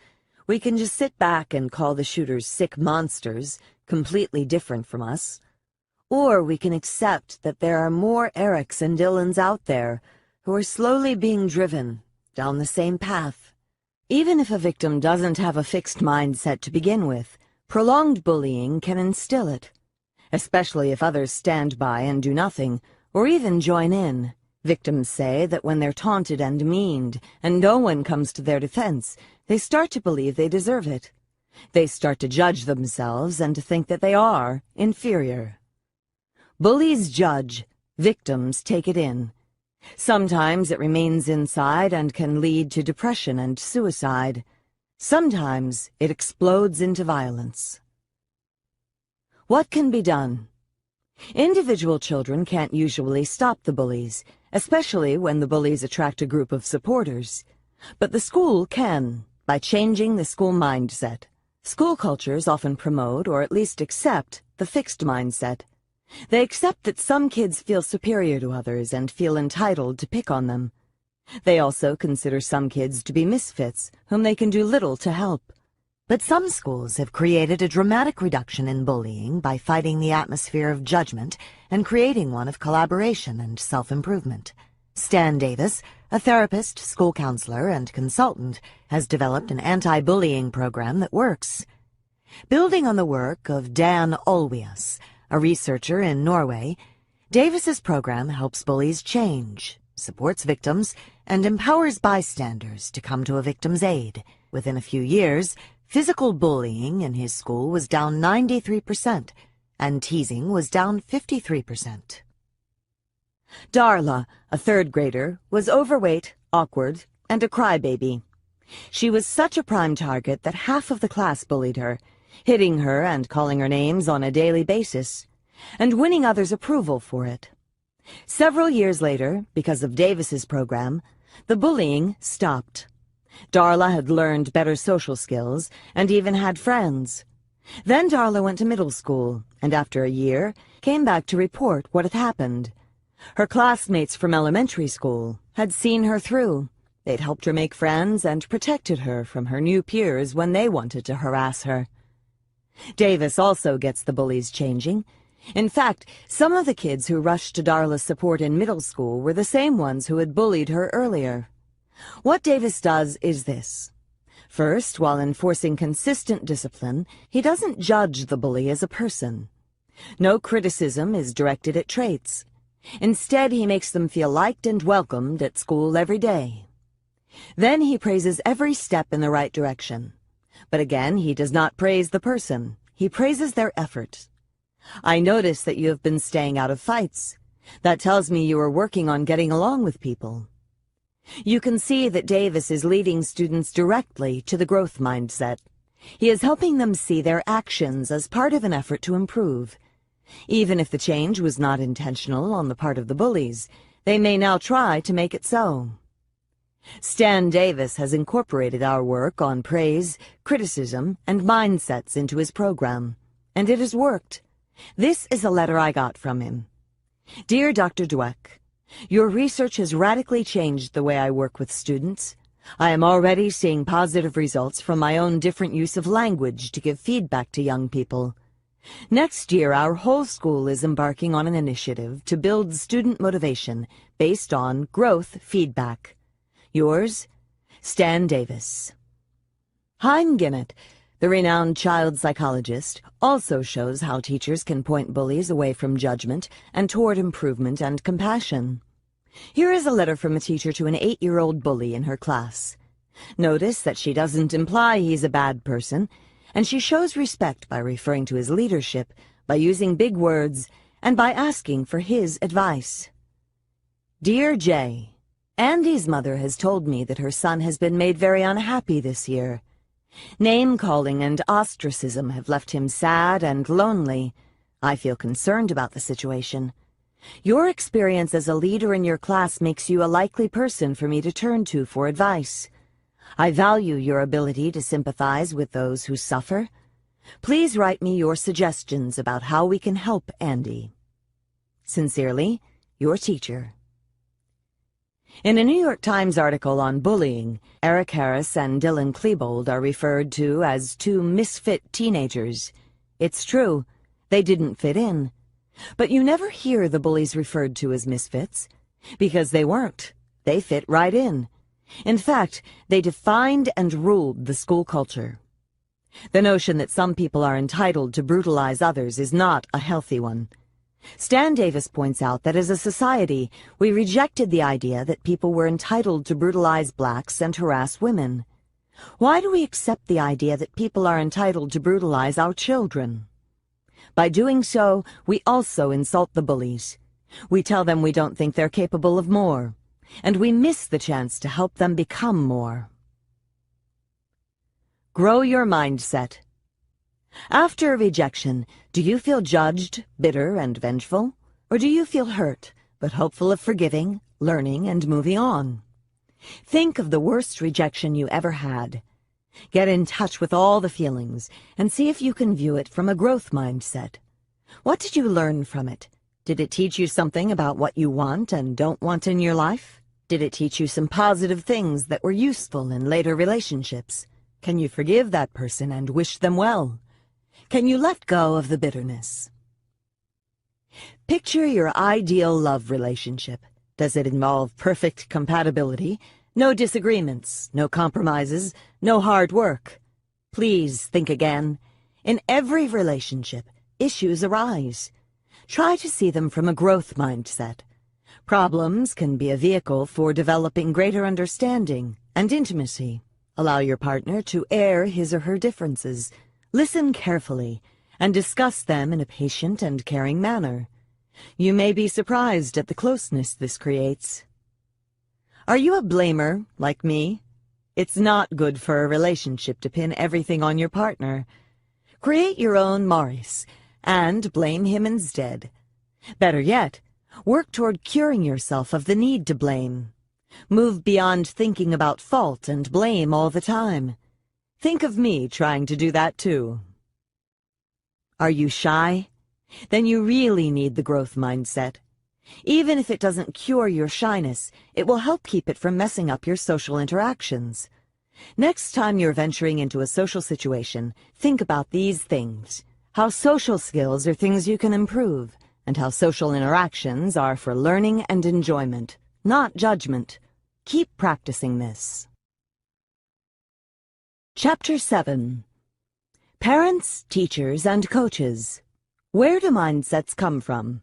we can just sit back and call the shooters sick monsters, completely different from us. Or we can accept that there are more Erics and Dylans out there who are slowly being driven down the same path. Even if a victim doesn't have a fixed mindset to begin with, prolonged bullying can instill it. Especially if others stand by and do nothing, or even join in. Victims say that when they're taunted and meaned, and no one comes to their defense, they start to believe they deserve it. They start to judge themselves and to think that they are inferior. Bullies judge, victims take it in. Sometimes it remains inside and can lead to depression and suicide. Sometimes it explodes into violence. What can be done? Individual children can't usually stop the bullies, especially when the bullies attract a group of supporters. But the school can, by changing the school mindset. School cultures often promote, or at least accept, the fixed mindset. They accept that some kids feel superior to others and feel entitled to pick on them. They also consider some kids to be misfits, whom they can do little to help. But some schools have created a dramatic reduction in bullying by fighting the atmosphere of judgment and creating one of collaboration and self-improvement. Stan Davis, a therapist, school counselor, and consultant, has developed an anti-bullying program that works. Building on the work of Dan Olweus, a researcher in Norway, Davis's program helps bullies change, supports victims, and empowers bystanders to come to a victim's aid. Within a few years, physical bullying in his school was down 93%, and teasing was down 53%. Darla, a third grader, was overweight, awkward, and a crybaby. She was such a prime target that half of the class bullied her, hitting her and calling her names on a daily basis, and winning others' approval for it. Several years later, because of Davis's program, the bullying stopped. Darla had learned better social skills and even had friends. Then Darla went to middle school, and after a year, came back to report what had happened. Her classmates from elementary school had seen her through. They'd helped her make friends and protected her from her new peers when they wanted to harass her. Davis also gets the bullies changing. In fact, some of the kids who rushed to Darla's support in middle school were the same ones who had bullied her earlier. What Davis does is this. First, while enforcing consistent discipline, he doesn't judge the bully as a person. No criticism is directed at traits. Instead, he makes them feel liked and welcomed at school every day. Then he praises every step in the right direction. But again, he does not praise the person. He praises their effort. I notice that you have been staying out of fights. That tells me you are working on getting along with people. You can see that Davis is leading students directly to the growth mindset. He is helping them see their actions as part of an effort to improve. Even if the change was not intentional on the part of the bullies, they may now try to make it so. Stan Davis has incorporated our work on praise, criticism, and mindsets into his program, and it has worked. This is a letter I got from him. Dear Dr. Dweck, your research has radically changed the way I work with students. I am already seeing positive results from my own different use of language to give feedback to young people. Next year, our whole school is embarking on an initiative to build student motivation based on growth feedback. Yours, Stan Davis. Haim Ginnett, the renowned child psychologist, also shows how teachers can point bullies away from judgment and toward improvement and compassion. Here is a letter from a teacher to an 8-year-old bully in her class. Notice that she doesn't imply he's a bad person, and she shows respect by referring to his leadership, by using big words, and by asking for his advice. Dear Jay, Andy's mother has told me that her son has been made very unhappy this year. Name-calling and ostracism have left him sad and lonely. I feel concerned about the situation. Your experience as a leader in your class makes you a likely person for me to turn to for advice. I value your ability to sympathize with those who suffer. Please write me your suggestions about how we can help Andy. Sincerely, your teacher. In a New York Times article on bullying, Eric Harris and Dylan Klebold are referred to as two misfit teenagers. It's true, they didn't fit in. But you never hear the bullies referred to as misfits, because they weren't. They fit right in. In fact, they defined and ruled the school culture. The notion that some people are entitled to brutalize others is not a healthy one. Stan Davis points out that as a society, we rejected the idea that people were entitled to brutalize blacks and harass women. Why do we accept the idea that people are entitled to brutalize our children? By doing so, we also insult the bullies. We tell them we don't think they're capable of more, and we miss the chance to help them become more. Grow your mindset. After a rejection, do you feel judged, bitter, and vengeful? Or do you feel hurt, but hopeful of forgiving, learning, and moving on? Think of the worst rejection you ever had. Get in touch with all the feelings, and see if you can view it from a growth mindset. What did you learn from it? Did it teach you something about what you want and don't want in your life? Did it teach you some positive things that were useful in later relationships? Can you forgive that person and wish them well? Can you let go of the bitterness? Picture your ideal love relationship. Does it involve perfect compatibility? No disagreements, no compromises, no hard work? Please think again. In every relationship, issues arise. Try to see them from a growth mindset. Problems can be a vehicle for developing greater understanding and intimacy. Allow your partner to air his or her differences. Listen carefully and discuss them in a patient and caring manner. You may be surprised at the closeness this creates. Are you a blamer, like me? It's not good for a relationship to pin everything on your partner. Create your own Maurice and blame him instead. Better yet, work toward curing yourself of the need to blame. Move beyond thinking about fault and blame all the time. Think of me trying to do that too. Are you shy? Then you really need the growth mindset. Even if it doesn't cure your shyness, it will help keep it from messing up your social interactions. Next time you're venturing into a social situation, think about these things. How social skills are things you can improve, and how social interactions are for learning and enjoyment, not judgment. Keep practicing this. Chapter 7. Parents, Teachers, and Coaches. Where do mindsets come from?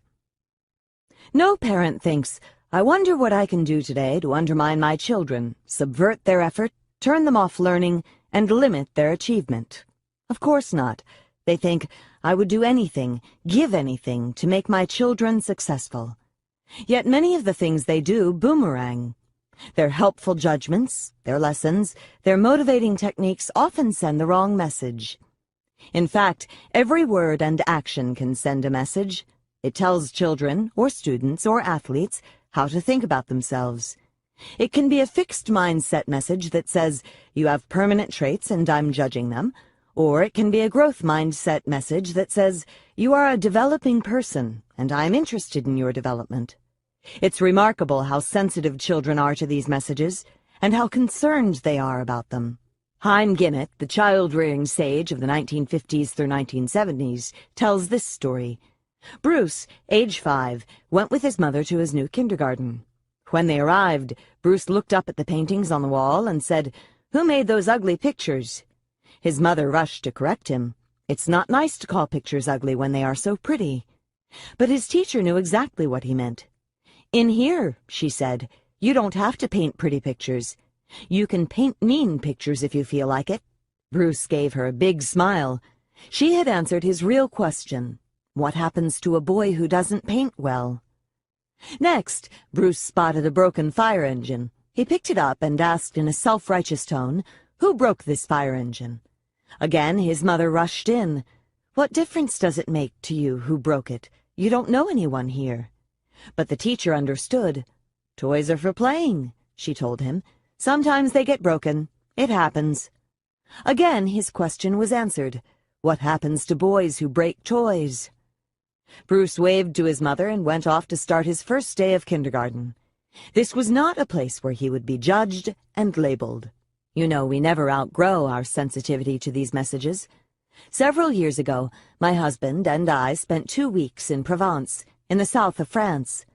No parent thinks, I wonder what I can do today to undermine my children, subvert their effort, turn them off learning, and limit their achievement. Of course not. They think, I would do anything, give anything, to make my children successful. Yet many of the things they do boomerang. Their helpful judgments, their lessons, their motivating techniques often send the wrong message. In fact, every word and action can send a message. It tells children, or students, or athletes how to think about themselves. It can be a fixed mindset message that says, you have permanent traits and I'm judging them. Or it can be a growth mindset message that says, you are a developing person and I'm interested in your development. It's remarkable how sensitive children are to these messages, and how concerned they are about them. Haim Ginnett, the child-rearing sage of the 1950s through 1970s, tells this story. Bruce, age 5, went with his mother to his new kindergarten. When they arrived, Bruce looked up at the paintings on the wall and said, "Who made those ugly pictures?" His mother rushed to correct him. It's not nice to call pictures ugly when they are so pretty. But his teacher knew exactly what he meant. "In here," she said, "you don't have to paint pretty pictures. You can paint mean pictures if you feel like it." Bruce gave her a big smile. She had answered his real question. What happens to a boy who doesn't paint well? Next, Bruce spotted a broken fire engine. He picked it up and asked in a self-righteous tone, "Who broke this fire engine?" Again, his mother rushed in. "What difference does it make to you who broke it? You don't know anyone here." But the teacher understood. "Toys are for playing," she told him. "Sometimes they get broken. It happens." Again, his question was answered. What happens to boys who break toys? Bruce waved to his mother and went off to start his first day of kindergarten. This was not a place where he would be judged and labeled. You know, we never outgrow our sensitivity to these messages. Several years ago, my husband and I spent 2 weeks in Provence, in the south of France.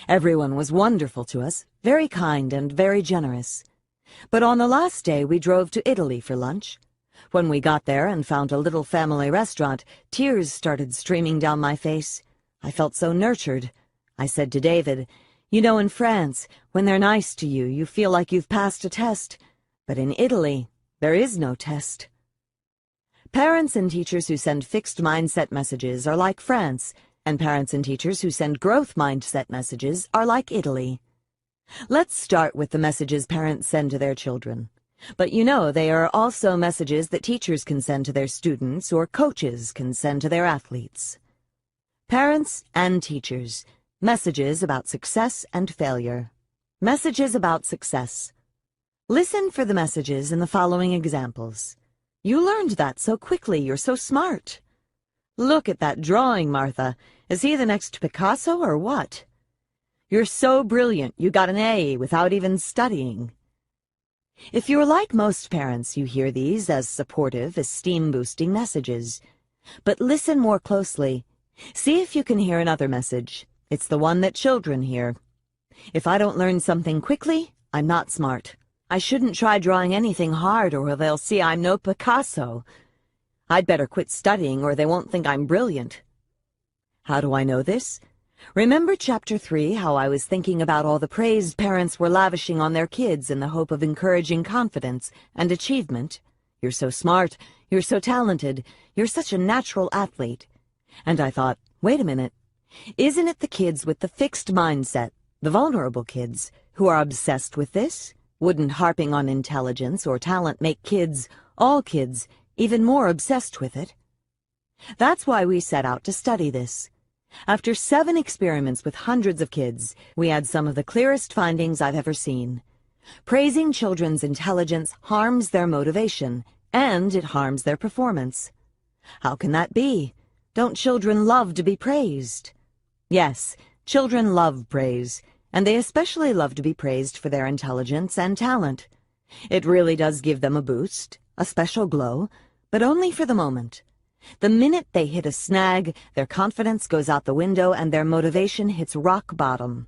Everyone was wonderful to us, very kind and very generous. But on the last day, we drove to Italy for lunch. When we got there and found a little family restaurant, tears started streaming down my face. I felt so nurtured. I said to David, "You know, in France, when they're nice to you, you feel like you've passed a test. But in Italy, there is no test." Parents and teachers who send fixed mindset messages are like France, and parents and teachers who send growth mindset messages are like Italy. Let's start with the messages parents send to their children. But you know, they are also messages that teachers can send to their students or coaches can send to their athletes. Parents and teachers, messages about success and failure. Messages about success. Listen for the messages in the following examples. You learned that so quickly, you're so smart. Look at that drawing, Martha. Is he the next Picasso or what? You're so brilliant, you got an A without even studying. If you're like most parents, you hear these as supportive, esteem-boosting messages. But listen more closely. See if you can hear another message. It's the one that children hear. If I don't learn something quickly, I'm not smart. I shouldn't try drawing anything hard or they'll see I'm no Picasso. I'd better quit studying or they won't think I'm brilliant. How do I know this? Remember Chapter 3, how I was thinking about all the praise parents were lavishing on their kids in the hope of encouraging confidence and achievement? You're so smart, you're so talented, you're such a natural athlete. And I thought, wait a minute, isn't it the kids with the fixed mindset, the vulnerable kids, who are obsessed with this? Wouldn't harping on intelligence or talent make kids, all kids, even more obsessed with it? That's why we set out to study this. After 7 experiments with hundreds of kids, we had some of the clearest findings I've ever seen. Praising children's intelligence harms their motivation, and it harms their performance. How can that be? Don't children love to be praised? Yes, children love praise, and they especially love to be praised for their intelligence and talent. It really does give them a boost, a special glow, but only for the moment. The minute they hit a snag, their confidence goes out the window and their motivation hits rock bottom.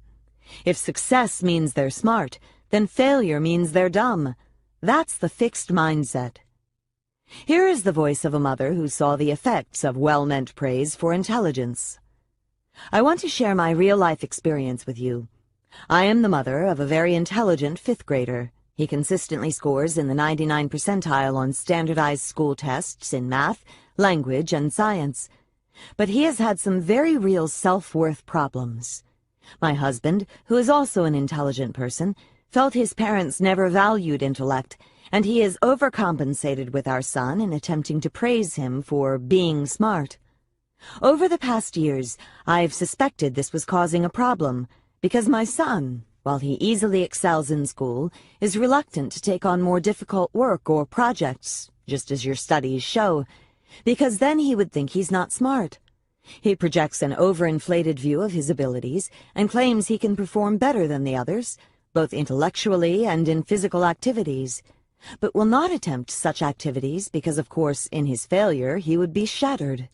If success means they're smart, then failure means they're dumb. That's the fixed mindset. Here is the voice of a mother who saw the effects of well-meant praise for intelligence. I want to share my real-life experience with you. I am the mother of a very intelligent 5th grader. He consistently scores in the 99 percentile on standardized school tests in math, language, and science. But he has had some very real self-worth problems. My husband, who is also an intelligent person, felt his parents never valued intellect, and he is overcompensated with our son in attempting to praise him for being smart. Over the past years, I've suspected this was causing a problem, because my son, while he easily excels in school, is reluctant to take on more difficult work or projects, just as your studies show, because then he would think he's not smart. He projects an overinflated view of his abilities and claims he can perform better than the others, both intellectually and in physical activities, but will not attempt such activities because, of course, in his failure, he would be shattered.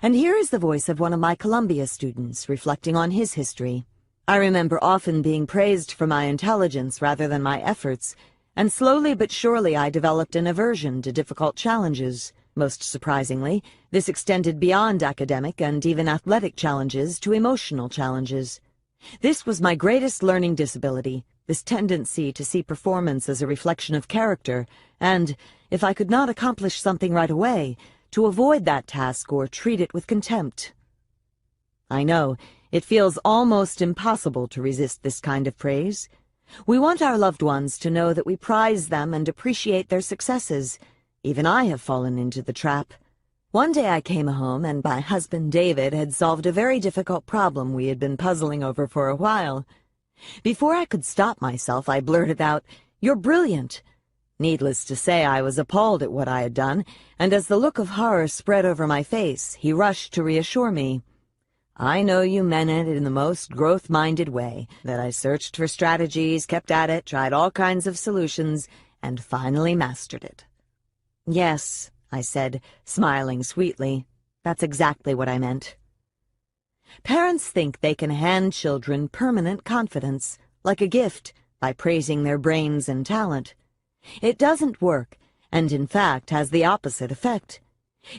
And here is the voice of one of my Columbia students reflecting on his history. I remember often being praised for my intelligence rather than my efforts, and slowly but surely I developed an aversion to difficult challenges. Most surprisingly, this extended beyond academic and even athletic challenges to emotional challenges. This was my greatest learning disability, this tendency to see performance as a reflection of character, and, if I could not accomplish something right away, to avoid that task or treat it with contempt. I know, it feels almost impossible to resist this kind of praise. We want our loved ones to know that we prize them and appreciate their successes. Even I have fallen into the trap. One day I came home and my husband David had solved a very difficult problem we had been puzzling over for a while. Before I could stop myself, I blurted out, "You're brilliant." Needless to say, I was appalled at what I had done, and as the look of horror spread over my face, he rushed to reassure me. I know you meant it in the most growth-minded way, that I searched for strategies, kept at it, tried all kinds of solutions, and finally mastered it. Yes, I said, smiling sweetly. That's exactly what I meant. Parents think they can hand children permanent confidence, like a gift, by praising their brains and talent. It doesn't work, and in fact has the opposite effect.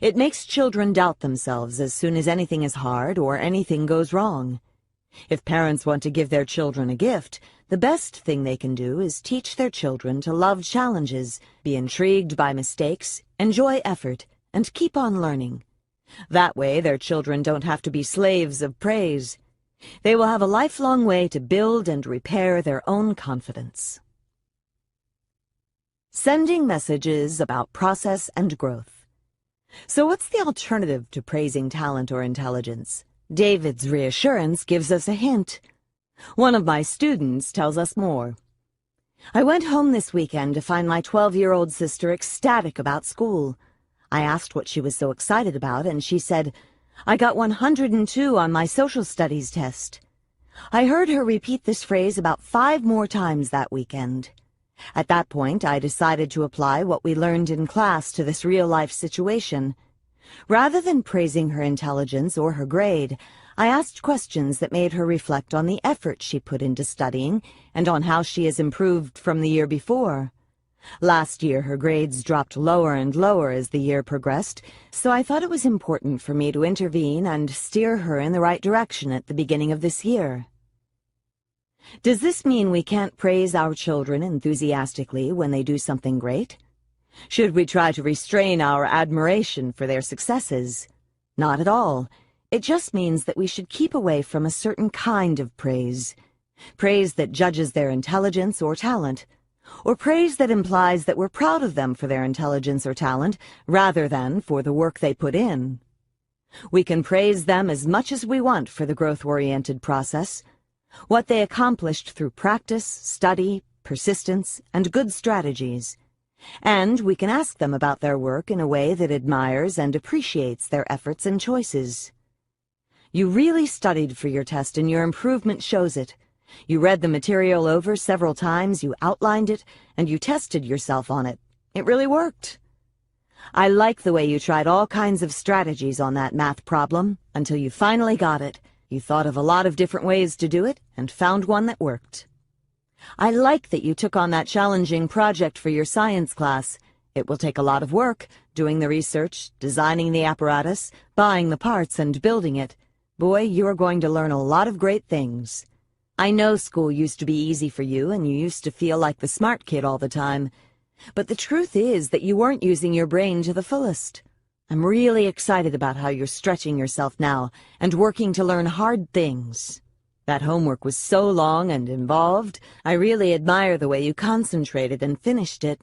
It makes children doubt themselves as soon as anything is hard or anything goes wrong. If parents want to give their children a gift, the best thing they can do is teach their children to love challenges, be intrigued by mistakes, enjoy effort, and keep on learning. That way, their children don't have to be slaves of praise. They will have a lifelong way to build and repair their own confidence. Sending messages about process and growth. So what's the alternative to praising talent or intelligence? David's reassurance gives us a hint. One of my students tells us more. I went home this weekend to find my 12-year-old sister ecstatic about school. I asked what she was so excited about, and she said, "I got 102 on my social studies test." I heard her repeat this phrase about 5 more times that weekend. At that point, I decided to apply what we learned in class to this real-life situation. Rather than praising her intelligence or her grade, I asked questions that made her reflect on the effort she put into studying and on how she has improved from the year before. Last year, her grades dropped lower and lower as the year progressed, so I thought it was important for me to intervene and steer her in the right direction at the beginning of this year. Does this mean we can't praise our children enthusiastically when they do something great? Should we try to restrain our admiration for their successes? Not at all. It just means that we should keep away from a certain kind of praise. Praise that judges their intelligence or talent, or praise that implies that we're proud of them for their intelligence or talent rather than for the work they put in. We can praise them as much as we want for the growth-oriented process, what they accomplished through practice, study, persistence, and good strategies. And we can ask them about their work in a way that admires and appreciates their efforts and choices. You really studied for your test and your improvement shows it. You read the material over several times, you outlined it, and you tested yourself on it. It really worked. I like the way you tried all kinds of strategies on that math problem until you finally got it. You thought of a lot of different ways to do it and found one that worked. I like that you took on that challenging project for your science class. It will take a lot of work, doing the research, designing the apparatus, buying the parts, and building it. Boy, you are going to learn a lot of great things. I know school used to be easy for you, and you used to feel like the smart kid all the time. But the truth is that you weren't using your brain to the fullest. I'm really excited about how you're stretching yourself now and working to learn hard things. That homework was so long and involved. I really admire the way you concentrated and finished it.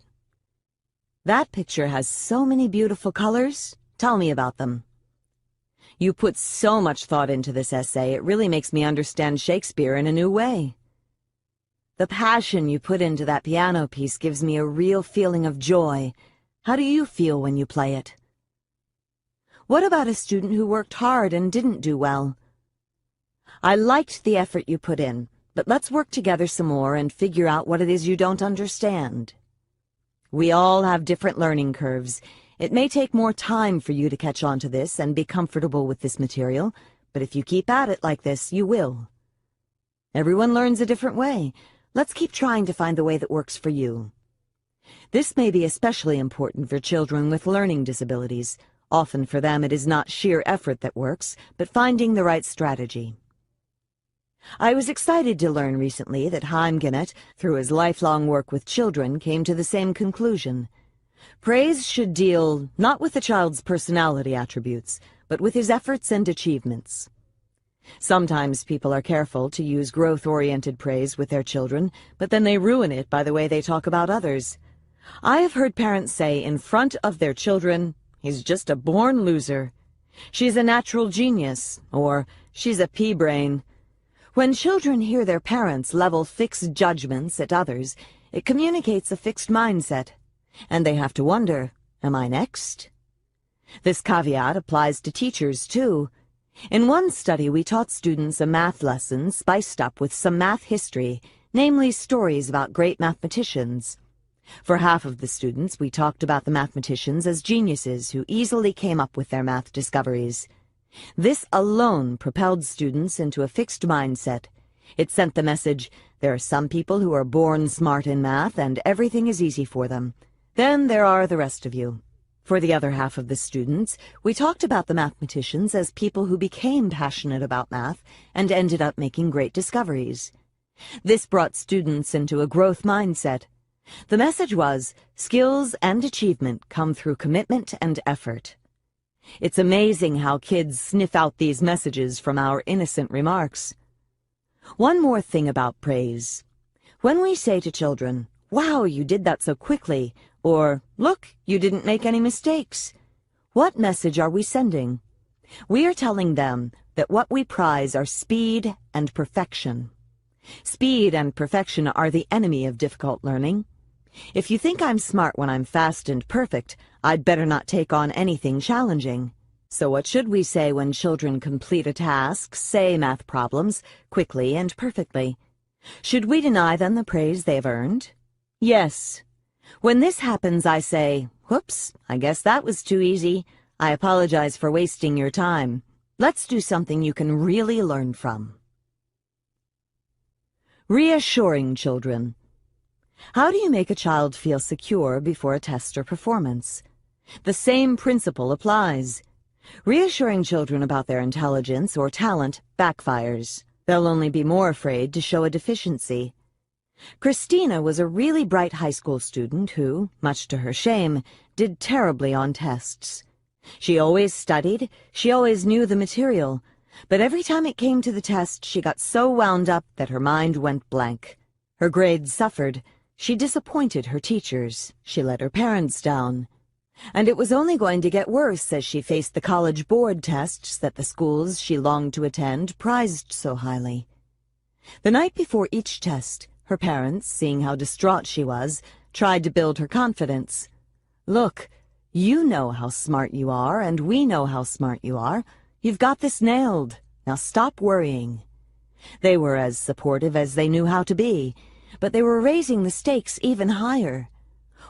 That picture has so many beautiful colors. Tell me about them. You put so much thought into this essay, it really makes me understand Shakespeare in a new way. The passion you put into that piano piece gives me a real feeling of joy. How do you feel when you play it? What about a student who worked hard and didn't do well? I liked the effort you put in, but let's work together some more and figure out what it is you don't understand. We all have different learning curves. It may take more time for you to catch on to this and be comfortable with this material, but if you keep at it like this, you will. Everyone learns a different way. Let's keep trying to find the way that works for you. This may be especially important for children with learning disabilities. Often for them it is not sheer effort that works, but finding the right strategy. I was excited to learn recently that Chaim Gennett, through his lifelong work with children, came to the same conclusion. Praise should deal not with the child's personality attributes, but with his efforts and achievements. Sometimes people are careful to use growth-oriented praise with their children, but then they ruin it by the way they talk about others. I have heard parents say in front of their children, "He's just a born loser," "She's a natural genius," or "She's a pea-brain." When children hear their parents level fixed judgments at others, it communicates a fixed mindset, and they have to wonder, am I next? This caveat applies to teachers, too. In one study, we taught students a math lesson spiced up with some math history, namely stories about great mathematicians. For half of the students, we talked about the mathematicians as geniuses who easily came up with their math discoveries. This alone propelled students into a fixed mindset. It sent the message, there are some people who are born smart in math and everything is easy for them. Then there are the rest of you. For the other half of the students, we talked about the mathematicians as people who became passionate about math and ended up making great discoveries. This brought students into a growth mindset. The message was, skills and achievement come through commitment and effort. It's amazing how kids sniff out these messages from our innocent remarks. One more thing about praise. When we say to children, "Wow, you did that so quickly," or, "Look, you didn't make any mistakes," what message are we sending? We are telling them that what we prize are speed and perfection. Speed and perfection are the enemy of difficult learning. If you think I'm smart when I'm fast and perfect, I'd better not take on anything challenging. So what should we say when children complete a task, say math problems, quickly and perfectly? Should we deny them the praise they've earned? Yes. When this happens, I say, "Whoops, I guess that was too easy. I apologize for wasting your time. Let's do something you can really learn from." Reassuring children. How do you make a child feel secure before a test or performance? The same principle applies. Reassuring children about their intelligence or talent backfires. They'll only be more afraid to show a deficiency. Christina was a really bright high school student who, much to her shame, did terribly on tests. She always studied, she always knew the material, but every time it came to the test, she got so wound up that her mind went blank. Her grades suffered. She disappointed her teachers. She let her parents down. And it was only going to get worse as she faced the college board tests that the schools she longed to attend prized so highly. The night before each test, her parents, seeing how distraught she was, tried to build her confidence. "Look, you know how smart you are, and we know how smart you are. You've got this nailed. Now stop worrying." They were as supportive as they knew how to be, but they were raising the stakes even higher.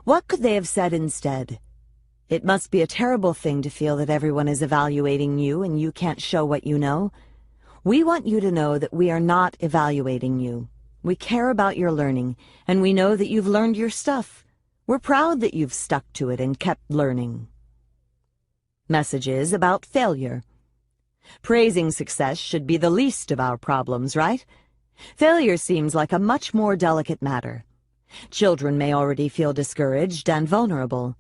What could they have said instead? "It must be a terrible thing to feel that everyone is evaluating you and you can't show what you know. We want you to know that we are not evaluating you. We care about your learning, and we know that you've learned your stuff. We're proud that you've stuck to it and kept learning." Messages about failure. Praising success should be the least of our problems, right? Failure seems like a much more delicate matter. Children may already feel discouraged and vulnerable.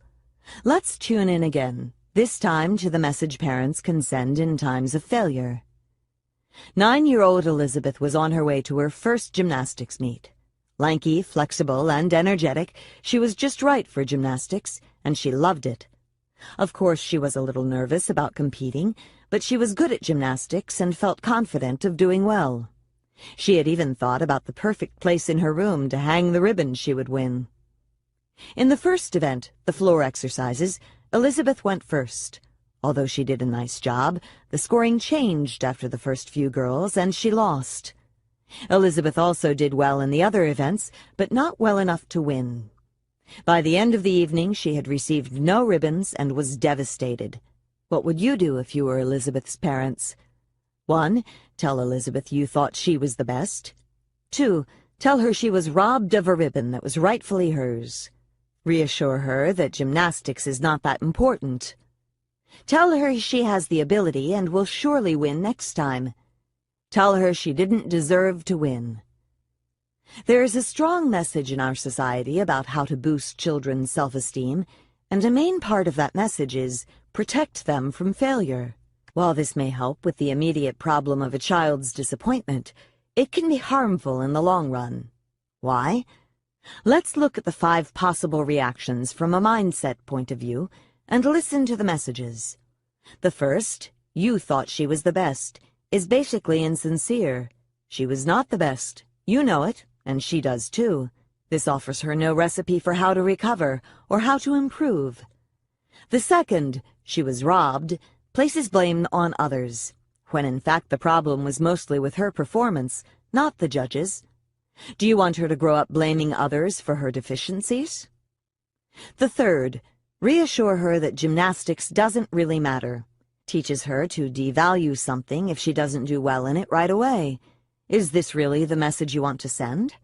Let's tune in again, this time to the message parents can send in times of failure. 9-year-old Elizabeth was on her way to her first gymnastics meet. Lanky, flexible, and energetic, she was just right for gymnastics, and she loved it. Of course, she was a little nervous about competing, but she was good at gymnastics and felt confident of doing well. She had even thought about the perfect place in her room to hang the ribbon she would win. In the first event, the floor exercises, Elizabeth went first. Although she did a nice job, the scoring changed after the first few girls, and she lost. Elizabeth also did well in the other events, but not well enough to win. By the end of the evening, she had received no ribbons and was devastated. What would you do if you were Elizabeth's parents? 1. Tell Elizabeth you thought she was the best. 2. Tell her she was robbed of a ribbon that was rightfully hers. Reassure her that gymnastics is not that important. Tell her she has the ability and will surely win next time. Tell her she didn't deserve to win. There is a strong message in our society about how to boost children's self-esteem, and a main part of that message is protect them from failure. While this may help with the immediate problem of a child's disappointment, it can be harmful in the long run. Why? Let's look at the 5 possible reactions from a mindset point of view and listen to the messages. The first, "You thought she was the best," is basically insincere. She was not the best. You know it, and she does too. This offers her no recipe for how to recover or how to improve. The second, "She was robbed," places blame on others, when in fact the problem was mostly with her performance, not the judges. Do you want her to grow up blaming others for her deficiencies? The third, reassure her that gymnastics doesn't really matter. Teaches her to devalue something if she doesn't do well in it right away. Is this really the message you want to send?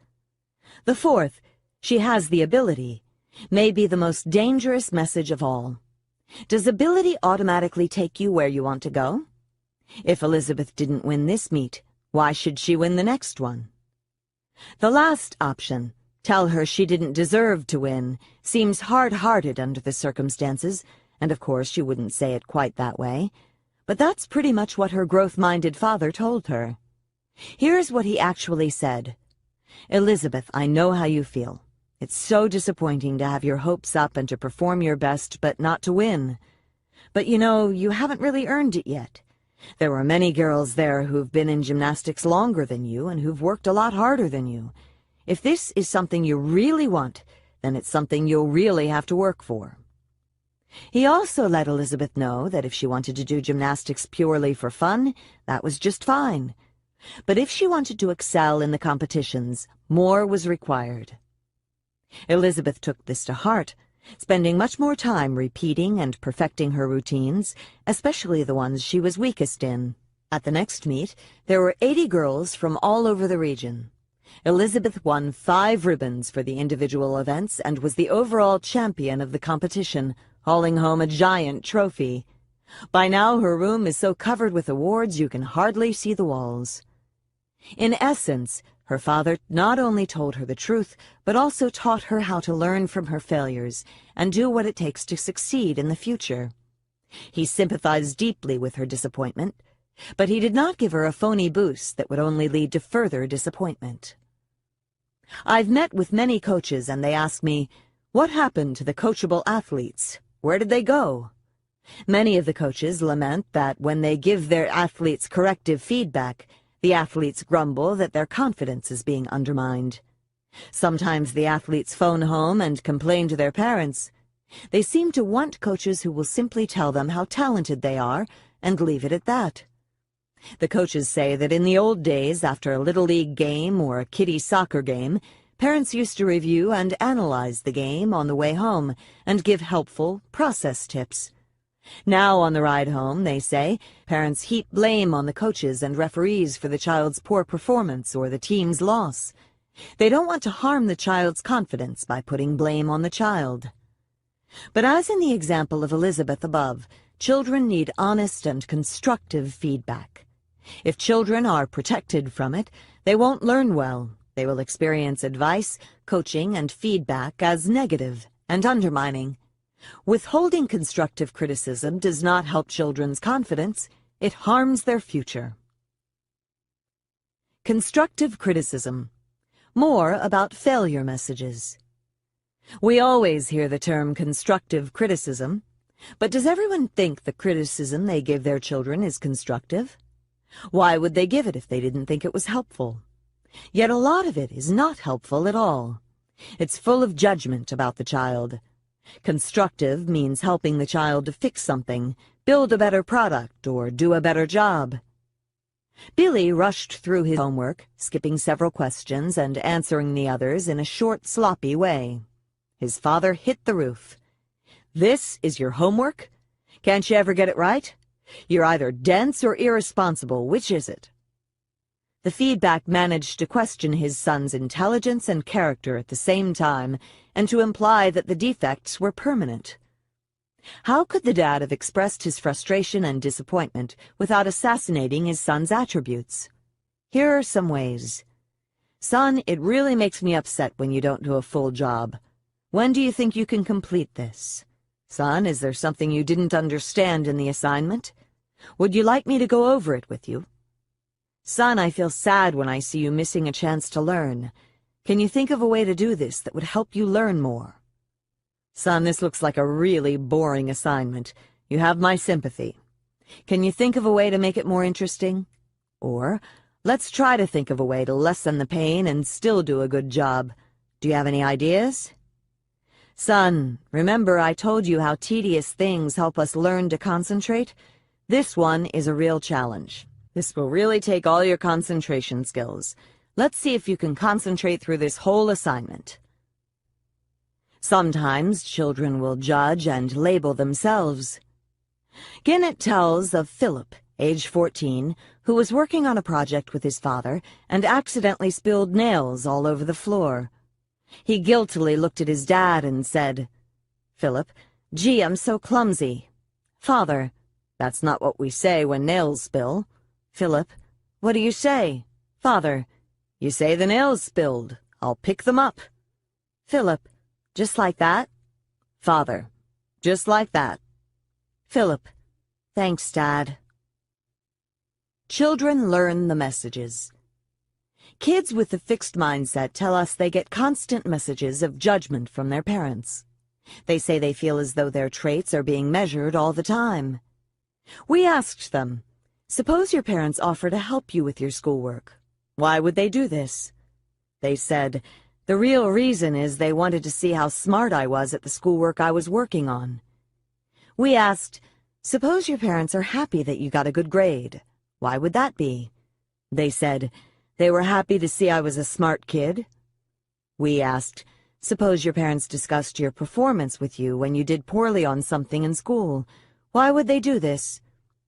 The fourth, she has the ability, may be the most dangerous message of all. Does ability automatically take you where you want to go? If Elizabeth didn't win this meet, why should she win the next one? The last option, tell her she didn't deserve to win, seems hard-hearted under the circumstances, and of course you wouldn't say it quite that way. But that's pretty much what her growth-minded father told her. Here's what he actually said. Elizabeth, I know how you feel. It's so disappointing to have your hopes up and to perform your best, but not to win. But you know, you haven't really earned it yet. There were many girls there who've been in gymnastics longer than you and who've worked a lot harder than you. If this is something you really want, then it's something you'll really have to work for. He also let Elizabeth know that if she wanted to do gymnastics purely for fun, that was just fine. But if she wanted to excel in the competitions, more was required. Elizabeth took this to heart, spending much more time repeating and perfecting her routines, especially the ones she was weakest in. At the next meet, there were 80 girls from all over the region. Elizabeth won 5 ribbons for the individual events and was the overall champion of the competition, hauling home a giant trophy. By now her room is so covered with awards you can hardly see the walls. In essence, her father not only told her the truth, but also taught her how to learn from her failures and do what it takes to succeed in the future. He sympathized deeply with her disappointment, but he did not give her a phony boost that would only lead to further disappointment. I've met with many coaches and they ask me, what happened to the coachable athletes? Where did they go? Many of the coaches lament that when they give their athletes corrective feedback, the athletes grumble that their confidence is being undermined. Sometimes the athletes phone home and complain to their parents. They seem to want coaches who will simply tell them how talented they are and leave it at that. The coaches say that in the old days, after a Little League game or a kiddie soccer game, parents used to review and analyze the game on the way home and give helpful process tips. Now, on the ride home, they say, parents heap blame on the coaches and referees for the child's poor performance or the team's loss. They don't want to harm the child's confidence by putting blame on the child. But as in the example of Elizabeth above, children need honest and constructive feedback. If children are protected from it, they won't learn well. They will experience advice, coaching, and feedback as negative and undermining. Withholding constructive criticism does not help children's confidence, it harms their future. Constructive criticism. More about failure messages. We always hear the term constructive criticism, but does everyone think the criticism they give their children is constructive? Why would they give it if they didn't think it was helpful? Yet a lot of it is not helpful at all. It's full of judgment about the child. Constructive means helping the child to fix something, build a better product, or do a better job. Billy rushed through his homework, skipping several questions and answering the others in a short, sloppy way. His father hit the roof. "This is your homework? Can't you ever get it right? You're either dense or irresponsible. Which is it?" The feedback managed to question his son's intelligence and character at the same time, and to imply that the defects were permanent. How could the dad have expressed his frustration and disappointment without assassinating his son's attributes? Here are some ways. "Son, it really makes me upset when you don't do a full job. When do you think you can complete this? Son, is there something you didn't understand in the assignment? Would you like me to go over it with you? Son, I feel sad when I see you missing a chance to learn. Can you think of a way to do this that would help you learn more? Son, this looks like a really boring assignment. You have my sympathy. Can you think of a way to make it more interesting? Or, let's try to think of a way to lessen the pain and still do a good job. Do you have any ideas? Son, remember I told you how tedious things help us learn to concentrate? This one is a real challenge. This will really take all your concentration skills. Let's see if you can concentrate through this whole assignment." Sometimes children will judge and label themselves. Ginnett tells of Philip, age 14, who was working on a project with his father and accidentally spilled nails all over the floor. He guiltily looked at his dad and said, "Philip, gee, I'm so clumsy." "Father, that's not what we say when nails spill." "Philip, what do you say?" "Father, you say the nails spilled. I'll pick them up." "Philip, just like that?" "Father, just like that." "Philip, thanks, Dad." Children learn the messages. Kids with the fixed mindset tell us they get constant messages of judgment from their parents. They say they feel as though their traits are being measured all the time. We asked them, suppose your parents offer to help you with your schoolwork. Why would they do this? They said, the real reason is they wanted to see how smart I was at the schoolwork I was working on. We asked, suppose your parents are happy that you got a good grade. Why would that be? They said, they were happy to see I was a smart kid. We asked, suppose your parents discussed your performance with you when you did poorly on something in school. Why would they do this?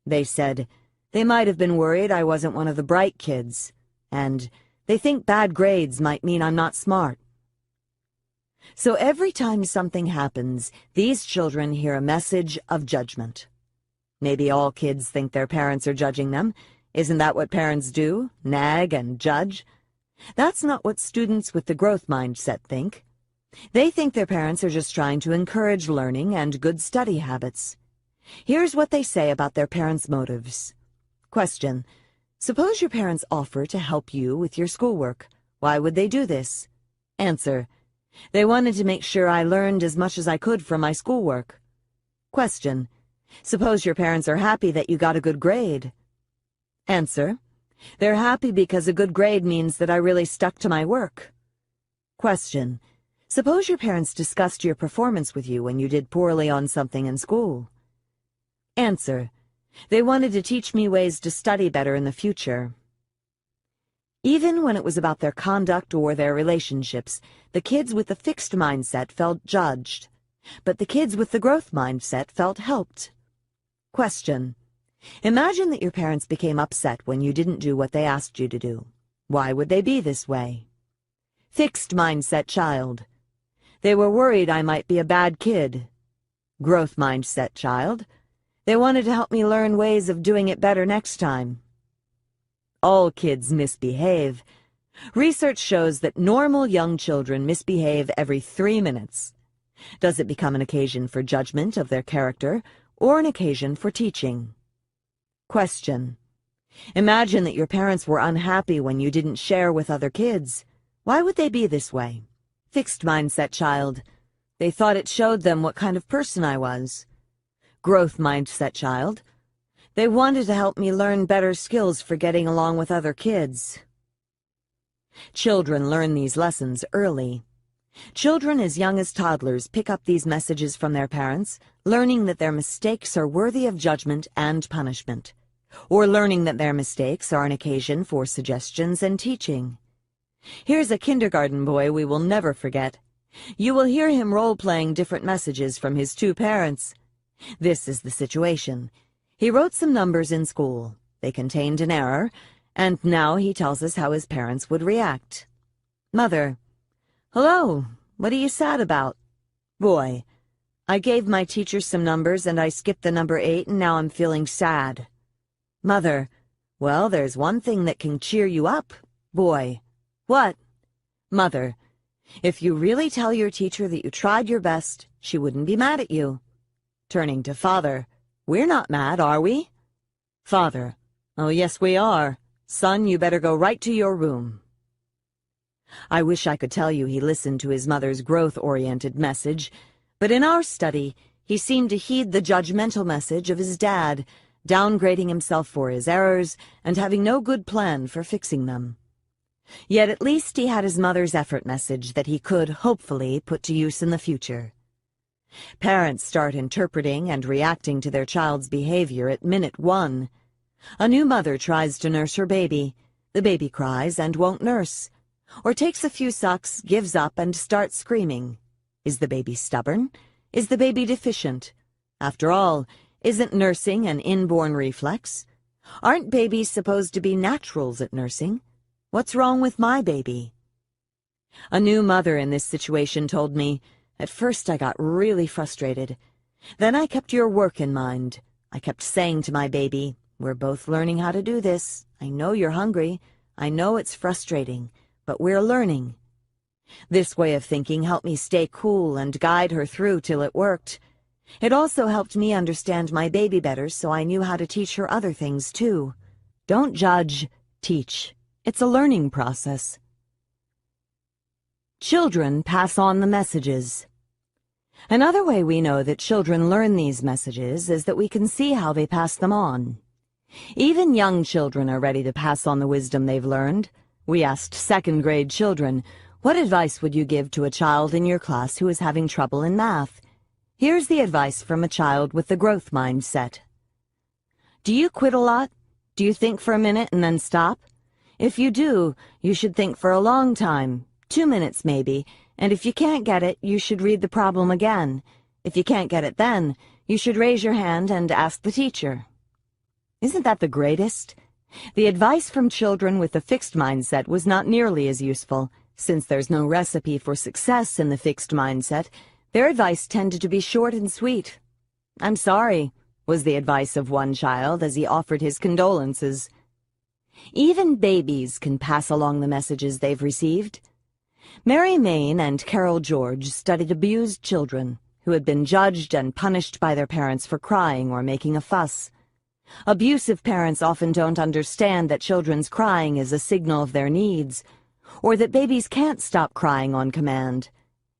They said, they might have been worried I wasn't one of the bright kids, and they think bad grades might mean I'm not smart. So every time something happens, these children hear a message of judgment. Maybe all kids think their parents are judging them. Isn't that what parents do? Nag and judge? That's not what students with the growth mindset think. They think their parents are just trying to encourage learning and good study habits. Here's what they say about their parents' motives. Question: suppose your parents offer to help you with your schoolwork. Why would they do this? Answer: they wanted to make sure I learned as much as I could from my schoolwork. Question: suppose your parents are happy that you got a good grade. Answer: they're happy because a good grade means that I really stuck to my work. Question: suppose your parents discussed your performance with you when you did poorly on something in school. Answer: they wanted to teach me ways to study better in the future. Even when it was about their conduct or their relationships, the kids with the fixed mindset felt judged, but the kids with the growth mindset felt helped. Question: imagine that your parents became upset when you didn't do what they asked you to do. Why would they be this way? Fixed mindset child: they were worried I might be a bad kid. Growth mindset child: they wanted to help me learn ways of doing it better next time. All kids misbehave. Research shows that normal young children misbehave every 3 minutes. Does it become an occasion for judgment of their character or an occasion for teaching? Question: imagine that your parents were unhappy when you didn't share with other kids. Why would they be this way? Fixed mindset child: they thought it showed them what kind of person I was. Growth mindset child: they wanted to help me learn better skills for getting along with other kids. Children learn these lessons early. Children as young as toddlers pick up these messages from their parents, learning that their mistakes are worthy of judgment and punishment, or learning that their mistakes are an occasion for suggestions and teaching. Here's a kindergarten boy we will never forget. You will hear him role-playing different messages from his 2 parents. This is the situation. He wrote some numbers in school. They contained an error, and now he tells us how his parents would react. Mother: hello, what are you sad about? Boy: I gave my teacher some numbers and I skipped the number 8 and now I'm feeling sad. Mother: well, there's one thing that can cheer you up. Boy: what? Mother: if you really tell your teacher that you tried your best, she wouldn't be mad at you. Turning to Father: we're not mad, are we? Father: oh, yes, we are. Son, you better go right to your room. I wish I could tell you he listened to his mother's growth-oriented message, but in our study, he seemed to heed the judgmental message of his dad, downgrading himself for his errors and having no good plan for fixing them. Yet at least he had his mother's effort message that he could, hopefully, put to use in the future. Parents start interpreting and reacting to their child's behavior at minute 1. A new mother tries to nurse her baby. The baby cries and won't nurse, or takes a few sucks, gives up, and starts screaming. Is the baby stubborn? Is the baby deficient? After all, isn't nursing an inborn reflex? Aren't babies supposed to be naturals at nursing? What's wrong with my baby? A new mother in this situation told me, "At first I got really frustrated. Then I kept your work in mind. I kept saying to my baby, 'We're both learning how to do this. I know you're hungry. I know it's frustrating, but we're learning.' This way of thinking helped me stay cool and guide her through till it worked. It also helped me understand my baby better, so I knew how to teach her other things too. Don't judge, teach. It's a learning process." Children pass on the messages. Another way we know that children learn these messages is that we can see how they pass them on. Even young children are ready to pass on the wisdom they've learned. We asked second-grade children, "What advice would you give to a child in your class who is having trouble in math?" Here's the advice from a child with the growth mindset. "Do you quit a lot? Do you think for a minute and then stop? If you do, you should think for a long time, 2 minutes maybe, and if you can't get it, you should read the problem again. If you can't get it then, you should raise your hand and ask the teacher." Isn't that the greatest? The advice from children with a fixed mindset was not nearly as useful. Since there's no recipe for success in the fixed mindset, their advice tended to be short and sweet. "I'm sorry," was the advice of one child as he offered his condolences. Even babies can pass along the messages they've received. Mary Main and Carol George studied abused children who had been judged and punished by their parents for crying or making a fuss. Abusive parents often don't understand that children's crying is a signal of their needs, or that babies can't stop crying on command.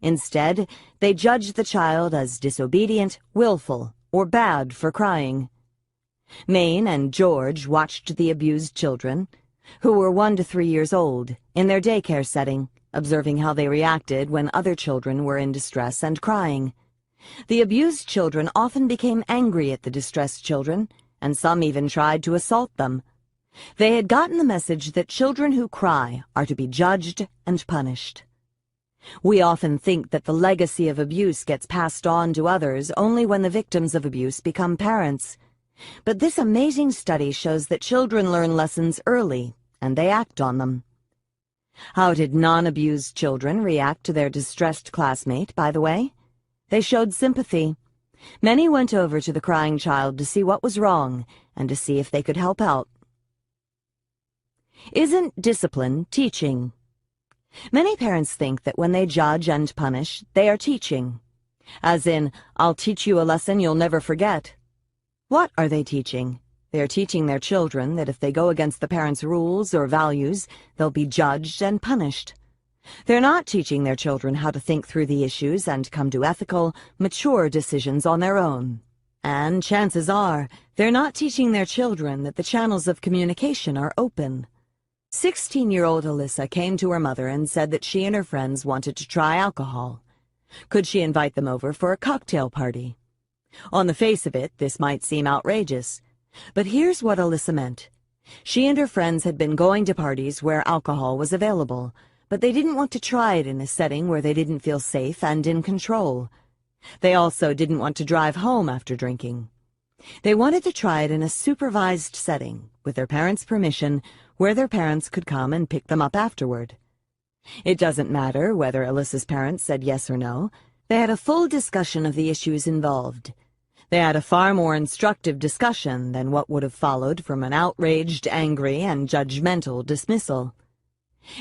Instead, they judge the child as disobedient, willful, or bad for crying. Maine and George watched the abused children, who were 1 to 3 years old, in their daycare setting, observing how they reacted when other children were in distress and crying. The abused children often became angry at the distressed children, and some even tried to assault them. They had gotten the message that children who cry are to be judged and punished. We often think that the legacy of abuse gets passed on to others only when the victims of abuse become parents. But this amazing study shows that children learn lessons early, and they act on them. How did non-abused children react to their distressed classmate, by the way? They showed sympathy. Many went over to the crying child to see what was wrong and to see if they could help out. Isn't discipline teaching? Many parents think that when they judge and punish, they are teaching. As in, "I'll teach you a lesson you'll never forget." What are they teaching? They are teaching their children that if they go against the parents' rules or values, they'll be judged and punished. They're not teaching their children how to think through the issues and come to ethical, mature decisions on their own. And chances are, they're not teaching their children that the channels of communication are open. 16-year-old Alyssa came to her mother and said that she and her friends wanted to try alcohol. Could she invite them over for a cocktail party? On the face of it, this might seem outrageous. But here's what Alyssa meant. She and her friends had been going to parties where alcohol was available, but they didn't want to try it in a setting where they didn't feel safe and in control. They also didn't want to drive home after drinking. They wanted to try it in a supervised setting, with their parents' permission, where their parents could come and pick them up afterward. It doesn't matter whether Alyssa's parents said yes or no. They had a full discussion of the issues involved. They had a far more instructive discussion than what would have followed from an outraged, angry, and judgmental dismissal.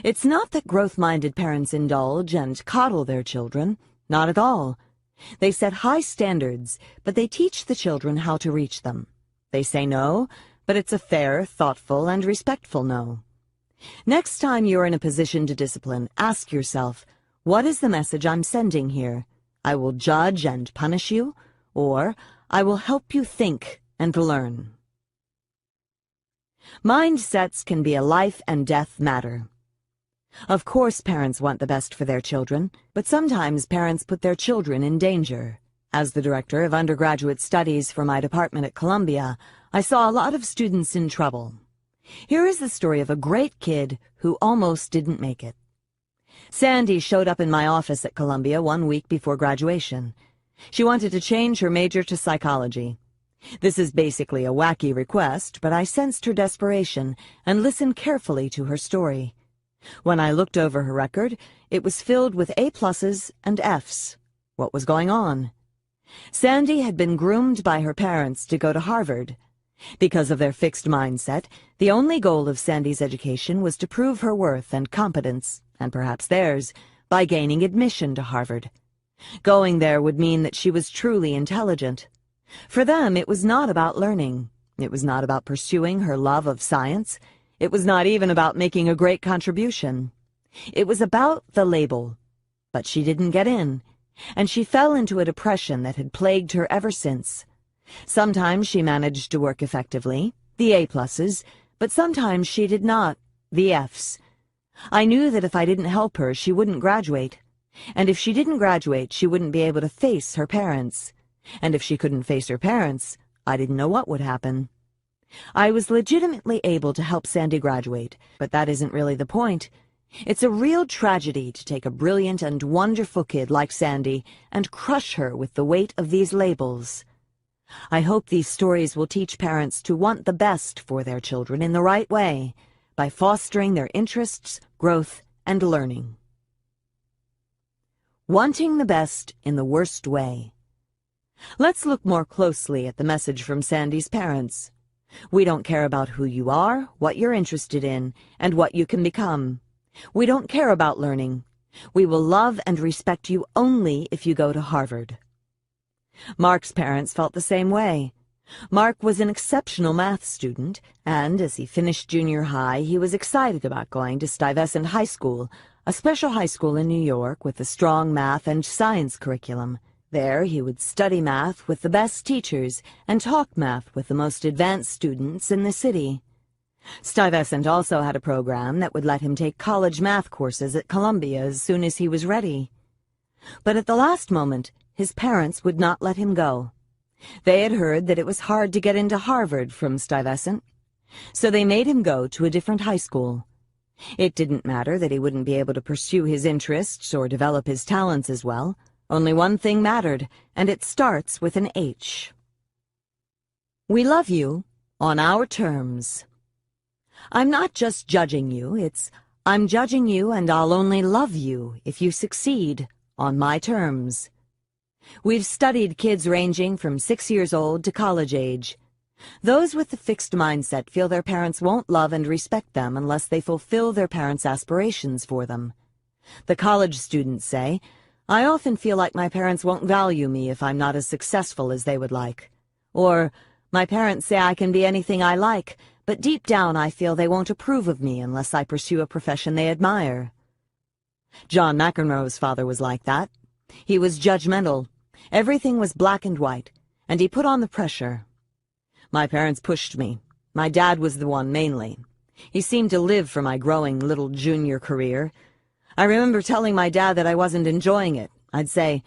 It's not that growth-minded parents indulge and coddle their children. Not at all. They set high standards, but they teach the children how to reach them. They say no, but it's a fair, thoughtful, and respectful no. Next time you're in a position to discipline, ask yourself, what is the message I'm sending here? I will judge and punish you, or I will help you think and learn. Mindsets can be a life and death matter. Of course parents want the best for their children, but sometimes parents put their children in danger. As the director of undergraduate studies for my department at Columbia, I saw a lot of students in trouble. Here is the story of a great kid who almost didn't make it. Sandy showed up in my office at Columbia 1 week before graduation. She wanted to change her major to psychology. This is basically a wacky request, but I sensed her desperation and listened carefully to her story. When I looked over her record, it was filled with A+s and Fs. What was going on? Sandy had been groomed by her parents to go to Harvard. Because of their fixed mindset, the only goal of Sandy's education was to prove her worth and competence, and perhaps theirs, by gaining admission to Harvard. Going there would mean that she was truly intelligent. For them, it was not about learning. It was not about pursuing her love of science. It was not even about making a great contribution. It was about the label. But she didn't get in, and she fell into a depression that had plagued her ever since. Sometimes she managed to work effectively, the A+s, but sometimes she did not, the Fs. I knew that if I didn't help her, she wouldn't graduate. And if she didn't graduate, she wouldn't be able to face her parents. And if she couldn't face her parents, I didn't know what would happen. I was legitimately able to help Sandy graduate, but that isn't really the point. It's a real tragedy to take a brilliant and wonderful kid like Sandy and crush her with the weight of these labels. I hope these stories will teach parents to want the best for their children in the right way, by fostering their interests, growth, and learning. Wanting the best in the worst way. Let's look more closely at the message from Sandy's parents. We don't care about who you are, what you're interested in, and what you can become. We don't care about learning. We will love and respect you only if you go to Harvard. Mark's parents felt the same way. Mark was an exceptional math student, and as he finished junior high, he was excited about going to Stuyvesant High School, a special high school in New York with a strong math and science curriculum. There he would study math with the best teachers and talk math with the most advanced students in the city. Stuyvesant also had a program that would let him take college math courses at Columbia as soon as he was ready. But at the last moment, his parents would not let him go. They had heard that it was hard to get into Harvard from Stuyvesant, so they made him go to a different high school. It didn't matter that he wouldn't be able to pursue his interests or develop his talents as well. Only one thing mattered, and it starts with an H. We love you on our terms. I'm not just judging you, I'm judging you and I'll only love you if you succeed on my terms. We've studied kids ranging from 6 years old to college age. Those with the fixed mindset feel their parents won't love and respect them unless they fulfill their parents' aspirations for them. The college students say, I often feel like my parents won't value me if I'm not as successful as they would like. Or, my parents say I can be anything I like, but deep down I feel they won't approve of me unless I pursue a profession they admire. John McEnroe's father was like that. He was judgmental. Everything was black and white, and he put on the pressure. My parents pushed me. My dad was the one mainly. He seemed to live for my growing little junior career. I remember telling my dad that I wasn't enjoying it. I'd say,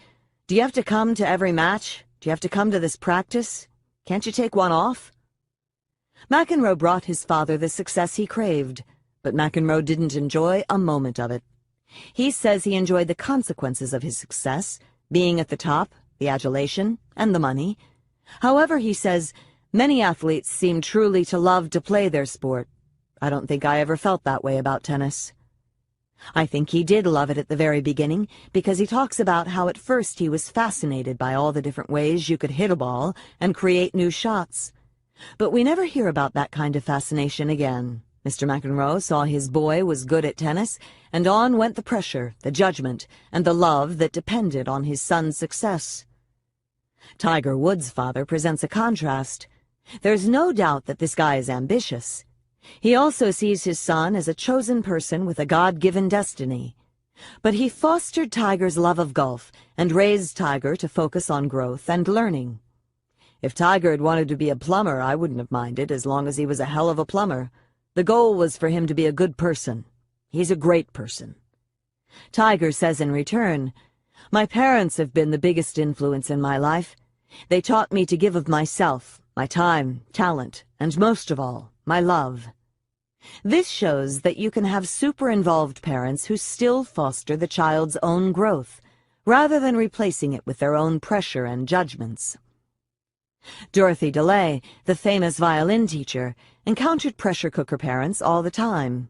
do you have to come to every match? Do you have to come to this practice? Can't you take one off? McEnroe brought his father the success he craved, but McEnroe didn't enjoy a moment of it. He says he enjoyed the consequences of his success, being at the top, the adulation, and the money. However, he says, many athletes seem truly to love to play their sport. I don't think I ever felt that way about tennis. I think he did love it at the very beginning, because he talks about how at first he was fascinated by all the different ways you could hit a ball and create new shots. But we never hear about that kind of fascination again. Mr. McEnroe saw his boy was good at tennis, and on went the pressure, the judgment, and the love that depended on his son's success. Tiger Woods' father presents a contrast. There's no doubt that this guy is ambitious. He also sees his son as a chosen person with a God-given destiny. But he fostered Tiger's love of golf and raised Tiger to focus on growth and learning. If Tiger had wanted to be a plumber, I wouldn't have minded, as long as he was a hell of a plumber. The goal was for him to be a good person. He's a great person. Tiger says in return, my parents have been the biggest influence in my life. They taught me to give of myself, my time, talent, and most of all, my love. This shows that you can have super-involved parents who still foster the child's own growth, rather than replacing it with their own pressure and judgments. Dorothy DeLay, the famous violin teacher, encountered pressure cooker parents all the time.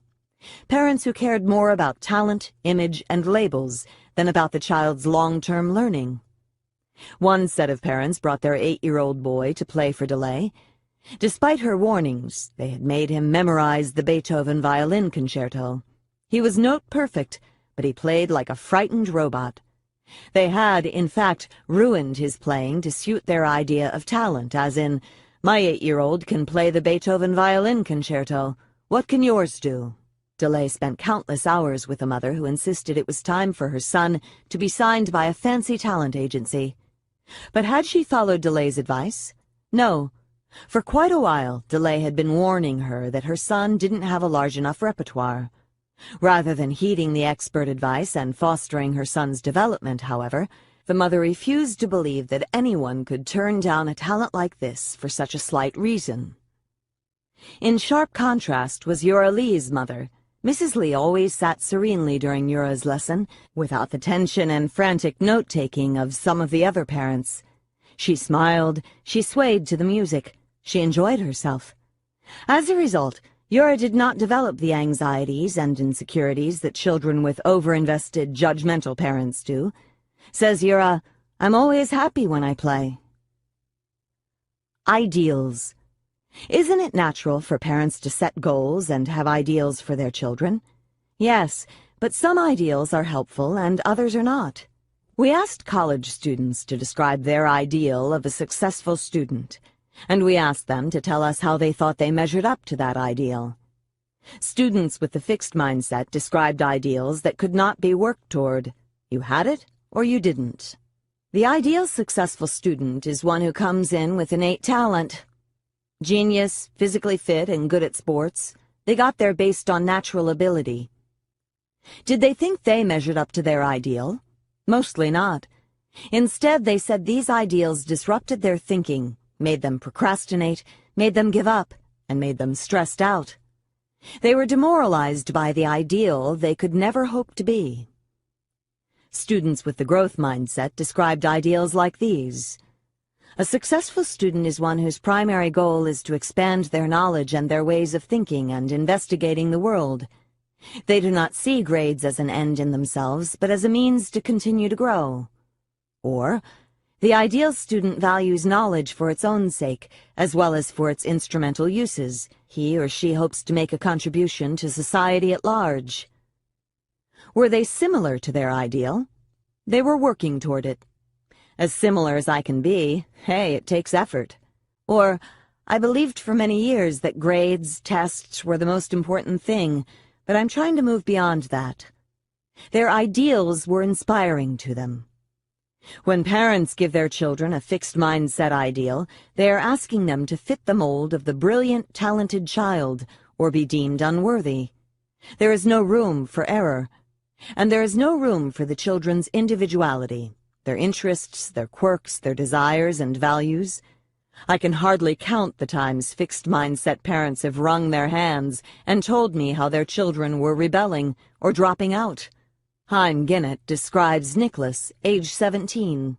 Parents who cared more about talent, image, and labels than about the child's long-term learning. One set of parents brought their 8-year-old boy to play for DeLay. Despite her warnings, they had made him memorize the Beethoven violin concerto. He was note perfect, but he played like a frightened robot. They had, in fact, ruined his playing to suit their idea of talent, as in, "My 8-year-old can play the Beethoven violin concerto. What can yours do?" DeLay spent countless hours with a mother who insisted it was time for her son to be signed by a fancy talent agency. But had she followed DeLay's advice? No. For quite a while, DeLay had been warning her that her son didn't have a large enough repertoire. Rather than heeding the expert advice and fostering her son's development, however, the mother refused to believe that anyone could turn down a talent like this for such a slight reason. In sharp contrast was Yura Lee's mother. Mrs. Lee always sat serenely during Yura's lesson, without the tension and frantic note-taking of some of the other parents. She smiled, she swayed to the music, she enjoyed herself. As a result, Yura did not develop the anxieties and insecurities that children with over-invested, judgmental parents do. Says Yura, "I'm always happy when I play." Ideals. Isn't it natural for parents to set goals and have ideals for their children? Yes, but some ideals are helpful and others are not. We asked college students to describe their ideal of a successful student, and we asked them to tell us how they thought they measured up to that ideal. Students with the fixed mindset described ideals that could not be worked toward. You had it or you didn't. The ideal successful student is one who comes in with innate talent. Genius, physically fit, and good at sports. They got there based on natural ability. Did they think they measured up to their ideal? Mostly not. Instead, they said these ideals disrupted their thinking, made them procrastinate, made them give up, and made them stressed out. They were demoralized by the ideal they could never hope to be. Students with the growth mindset described ideals like these. A successful student is one whose primary goal is to expand their knowledge and their ways of thinking and investigating the world. They do not see grades as an end in themselves, but as a means to continue to grow. Or, the ideal student values knowledge for its own sake, as well as for its instrumental uses. He or she hopes to make a contribution to society at large. Were they similar to their ideal? They were working toward it. As similar as I can be, hey, it takes effort. Or, I believed for many years that grades, tests were the most important thing, but I'm trying to move beyond that. Their ideals were inspiring to them. When parents give their children a fixed mindset ideal, they are asking them to fit the mold of the brilliant, talented child, or be deemed unworthy. There is no room for error, and there is no room for the children's individuality. Their interests, their quirks, their desires and values. I can hardly count the times fixed-mindset parents have wrung their hands and told me how their children were rebelling or dropping out. Haim Ginnett describes Nicholas, age 17.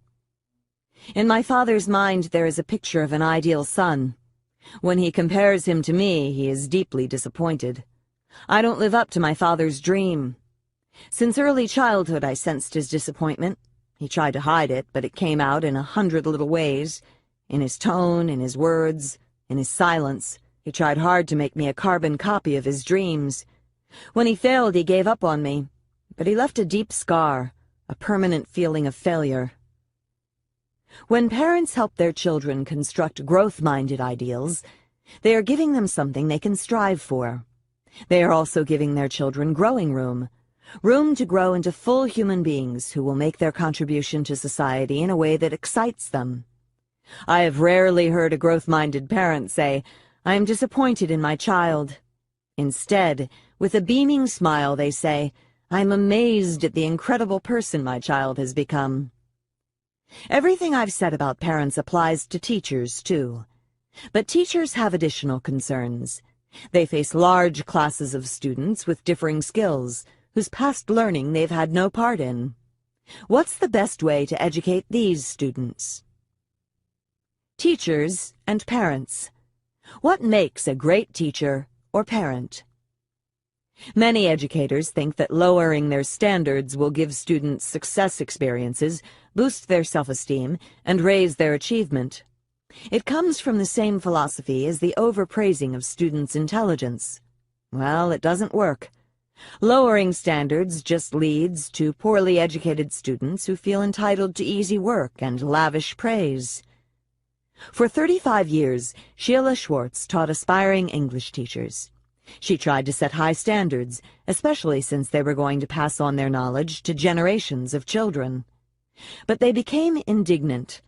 In my father's mind there is a picture of an ideal son. When he compares him to me, he is deeply disappointed. I don't live up to my father's dream. Since early childhood I sensed his disappointment. He tried to hide it, but it came out in 100 little ways. In his tone, in his words, in his silence. He tried hard to make me a carbon copy of his dreams. When he failed, he gave up on me. But he left a deep scar, a permanent feeling of failure. When parents help their children construct growth-minded ideals, they are giving them something they can strive for. They are also giving their children growing room. Room to grow into full human beings who will make their contribution to society in a way that excites them. I have rarely heard a growth-minded parent say, "I am disappointed in my child." Instead, with a beaming smile, they say, "I am amazed at the incredible person my child has become." Everything I've said about parents applies to teachers, too. But teachers have additional concerns. They face large classes of students with differing skills, whose past learning they've had no part in. What's the best way to educate these students? Teachers and parents. What makes a great teacher or parent? Many educators think that lowering their standards will give students success experiences, boost their self-esteem, and raise their achievement. It comes from the same philosophy as the overpraising of students' intelligence. Well, it doesn't work. Lowering standards just leads to poorly educated students who feel entitled to easy work and lavish praise. For 35 years, Sheila Schwartz taught aspiring English teachers. She tried to set high standards, especially since they were going to pass on their knowledge to generations of children. But they became indignant.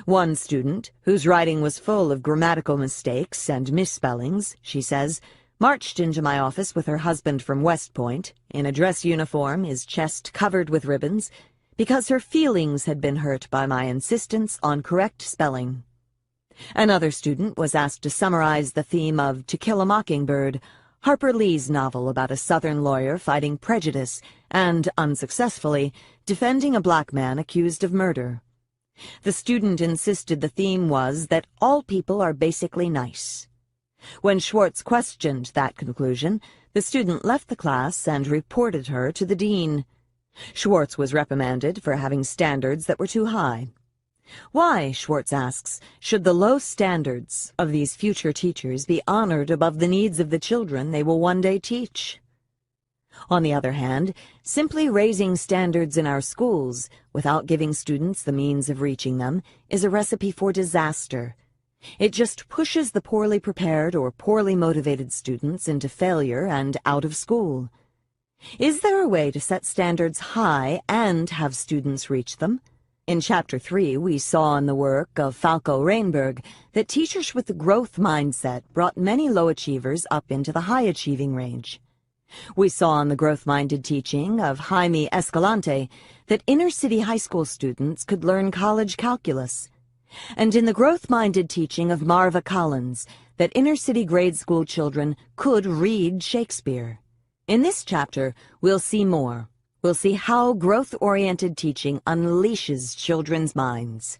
One student, whose writing was full of grammatical mistakes and misspellings, she says, marched into my office with her husband from West Point, in a dress uniform, his chest covered with ribbons, because her feelings had been hurt by my insistence on correct spelling. Another student was asked to summarize the theme of To Kill a Mockingbird, Harper Lee's novel about a Southern lawyer fighting prejudice and, unsuccessfully, defending a black man accused of murder. The student insisted the theme was that all people are basically nice. When Schwartz questioned that conclusion, the student left the class and reported her to the dean. Schwartz was reprimanded for having standards that were too high. Why, Schwartz asks, should the low standards of these future teachers be honored above the needs of the children they will one day teach? On the other hand, simply raising standards in our schools without giving students the means of reaching them is a recipe for disaster. It just pushes the poorly prepared or poorly motivated students into failure and out of school. Is there a way to set standards high and have students reach them? In Chapter 3, we saw in the work of Falco Rainberg that teachers with the growth mindset brought many low achievers up into the high-achieving range. We saw in the growth-minded teaching of Jaime Escalante that inner-city high school students could learn college calculus, and in the growth-minded teaching of Marva Collins that inner-city grade school children could read Shakespeare. In this chapter, we'll see more. We'll see how growth-oriented teaching unleashes children's minds.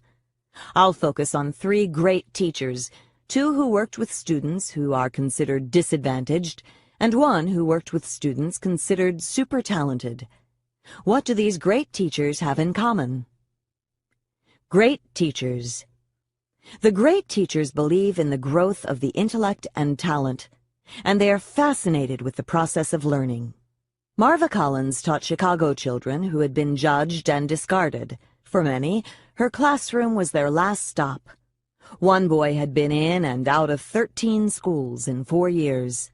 I'll focus on 3 great teachers, 2 who worked with students who are considered disadvantaged, and 1 who worked with students considered super talented. What do these great teachers have in common? Great teachers. The great teachers believe in the growth of the intellect and talent, and they are fascinated with the process of learning. Marva Collins taught Chicago children who had been judged and discarded. For many, her classroom was their last stop. One boy had been in and out of 13 schools in 4 years.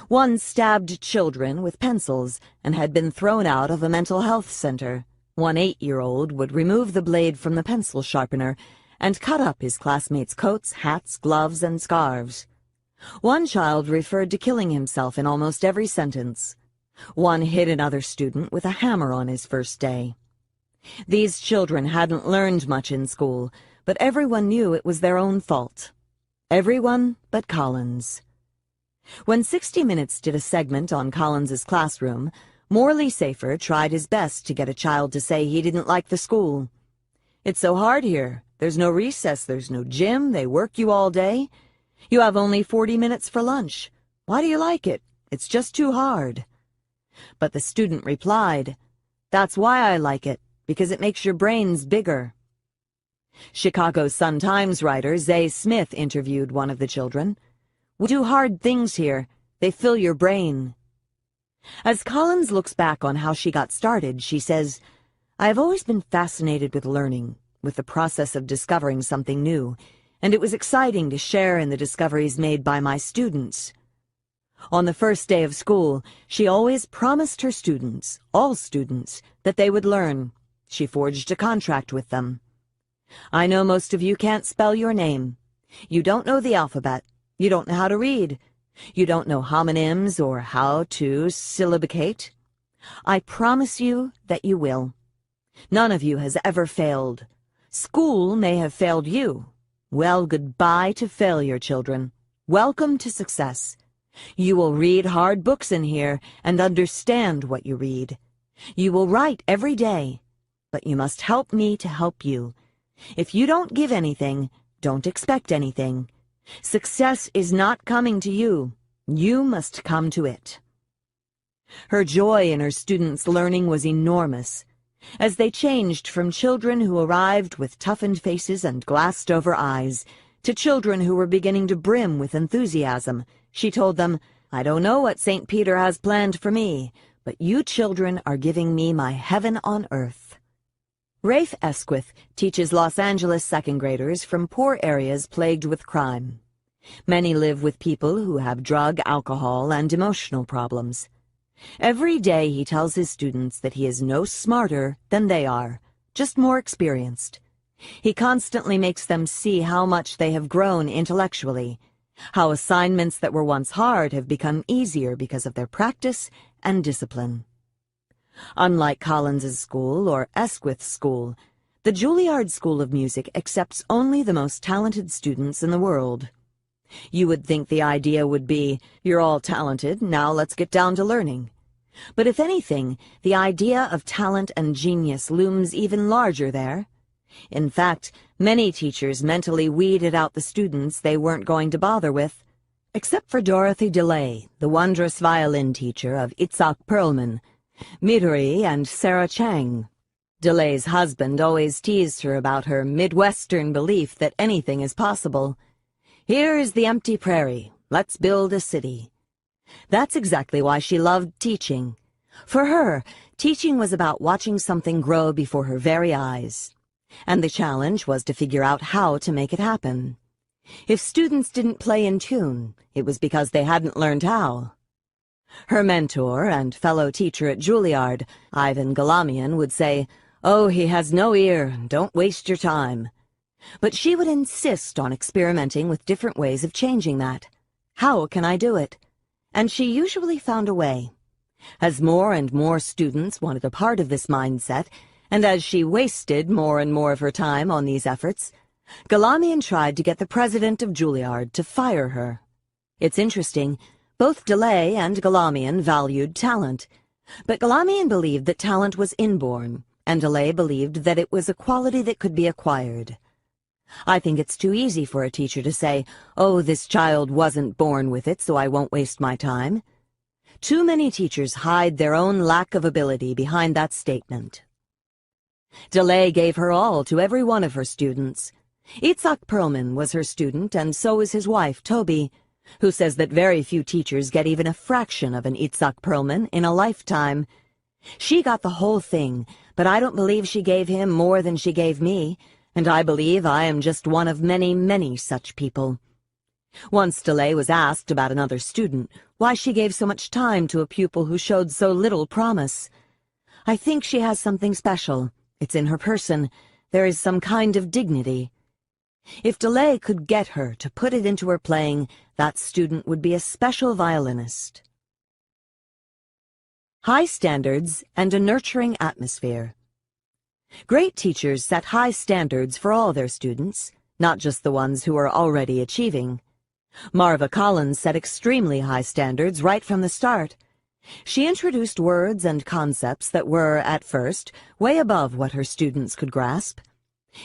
One stabbed children with pencils and had been thrown out of a mental health center. One 8-year-old would remove the blade from the pencil sharpener and cut up his classmates' coats, hats, gloves, and scarves. One child referred to killing himself in almost every sentence. One hit another student with a hammer on his first day. These children hadn't learned much in school, but everyone knew it was their own fault. Everyone but Collins. When 60 Minutes did a segment on Collins's classroom, Morley Safer tried his best to get a child to say he didn't like the school. "It's so hard here. There's no recess, there's no gym, they work you all day. You have only 40 minutes for lunch. Why do you like it? It's just too hard." But the student replied, "That's why I like it, because it makes your brains bigger." Chicago Sun-Times writer Zay Smith interviewed one of the children. "We do hard things here. They fill your brain." As Collins looks back on how she got started, she says, "I have always been fascinated with learning, with the process of discovering something new, and it was exciting to share in the discoveries made by my students." On the first day of school, she always promised her students, all students, that they would learn. She forged a contract with them. "I know most of you can't spell your name. You don't know the alphabet. You don't know how to read. You don't know homonyms or how to syllabicate. I promise you that you will. None of you has ever failed. School may have failed you. Well, goodbye to failure, children. Welcome to success. You will read hard books in here and understand what you read. You will write every day, but you must help me to help you. If you don't give anything, Don't expect anything. Success is not coming to you. You must come to it. Her joy in her students' learning was enormous. As they changed from children who arrived with toughened faces and glassed-over eyes to children who were beginning to brim with enthusiasm, she told them, "I don't know what St. Peter has planned for me, but you children are giving me my heaven on earth." Rafe Esquith teaches Los Angeles second graders from poor areas plagued with crime. Many live with people who have drug, alcohol, and emotional problems. Every day he tells his students that he is no smarter than they are, just more experienced. He constantly makes them see how much they have grown intellectually, how assignments that were once hard have become easier because of their practice and discipline. Unlike Collins's school or Esquith's school, the Juilliard School of Music accepts only the most talented students in the world. You would think the idea would be, you're all talented, now let's get down to learning. But if anything, the idea of talent and genius looms even larger there. In fact, many teachers mentally weeded out the students they weren't going to bother with, except for Dorothy DeLay, the wondrous violin teacher of Itzhak Perlman, Midori, and Sarah Chang. DeLay's husband always teased her about her Midwestern belief that anything is possible. Here is the empty prairie. Let's build a city. That's exactly why she loved teaching. For her, teaching was about watching something grow before her very eyes. And the challenge was to figure out how to make it happen. If students didn't play in tune, it was because they hadn't learned how. Her mentor and fellow teacher at Juilliard, Ivan Galamian, would say, "Oh, he has no ear. Don't waste your time." But she would insist on experimenting with different ways of changing that. How can I do it? And she usually found a way. As more and more students wanted a part of this mindset, and as she wasted more and more of her time on these efforts, Galamian tried to get the president of Juilliard to fire her. It's interesting, both DeLay and Galamian valued talent, but Galamian believed that talent was inborn, and DeLay believed that it was a quality that could be acquired. I think it's too easy for a teacher to say, "Oh, this child wasn't born with it, so I won't waste my time." Too many teachers hide their own lack of ability behind that statement. DeLay gave her all to every one of her students. Itzhak Perlman was her student, and so is his wife, Toby, who says that very few teachers get even a fraction of an Itzhak Perlman in a lifetime. She got the whole thing, but I don't believe she gave him more than she gave me, and I believe I am just one of many, many such people. Once DeLay was asked about another student, why she gave so much time to a pupil who showed so little promise. "I think she has something special. It's in her person. There is some kind of dignity." If DeLay could get her to put it into her playing, that student would be a special violinist. High standards and a nurturing atmosphere. Great teachers set high standards for all their students, not just the ones who are already achieving. Marva Collins set extremely high standards right from the start. She introduced words and concepts that were, at first, way above what her students could grasp.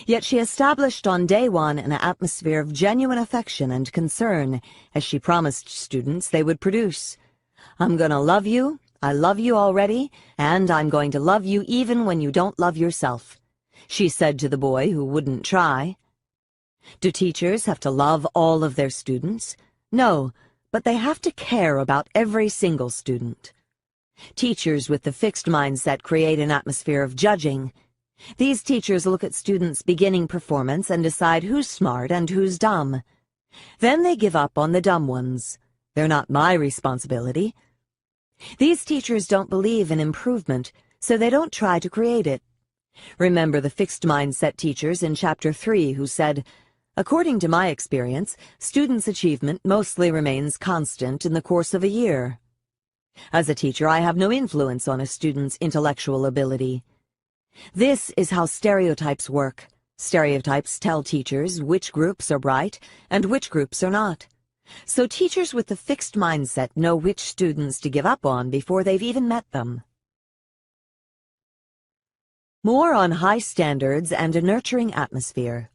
Yet she established on day one an atmosphere of genuine affection and concern, as she promised students they would produce. "I'm going to love you, I love you already, and I'm going to love you even when you don't love yourself," she said to the boy who wouldn't try. Do teachers have to love all of their students? No, but they have to care about every single student. Teachers with the fixed mindset create an atmosphere of judging. These teachers look at students' beginning performance and decide who's smart and who's dumb. Then they give up on the dumb ones. They're not my responsibility. These teachers don't believe in improvement, so they don't try to create it. Remember the fixed mindset teachers in Chapter 3 who said, "According to my experience, students' achievement mostly remains constant in the course of a year." As a teacher, I have no influence on a student's intellectual ability. This is how stereotypes work. Stereotypes tell teachers which groups are bright and which groups are not. So teachers with the fixed mindset know which students to give up on before they've even met them. More on high standards and a nurturing atmosphere.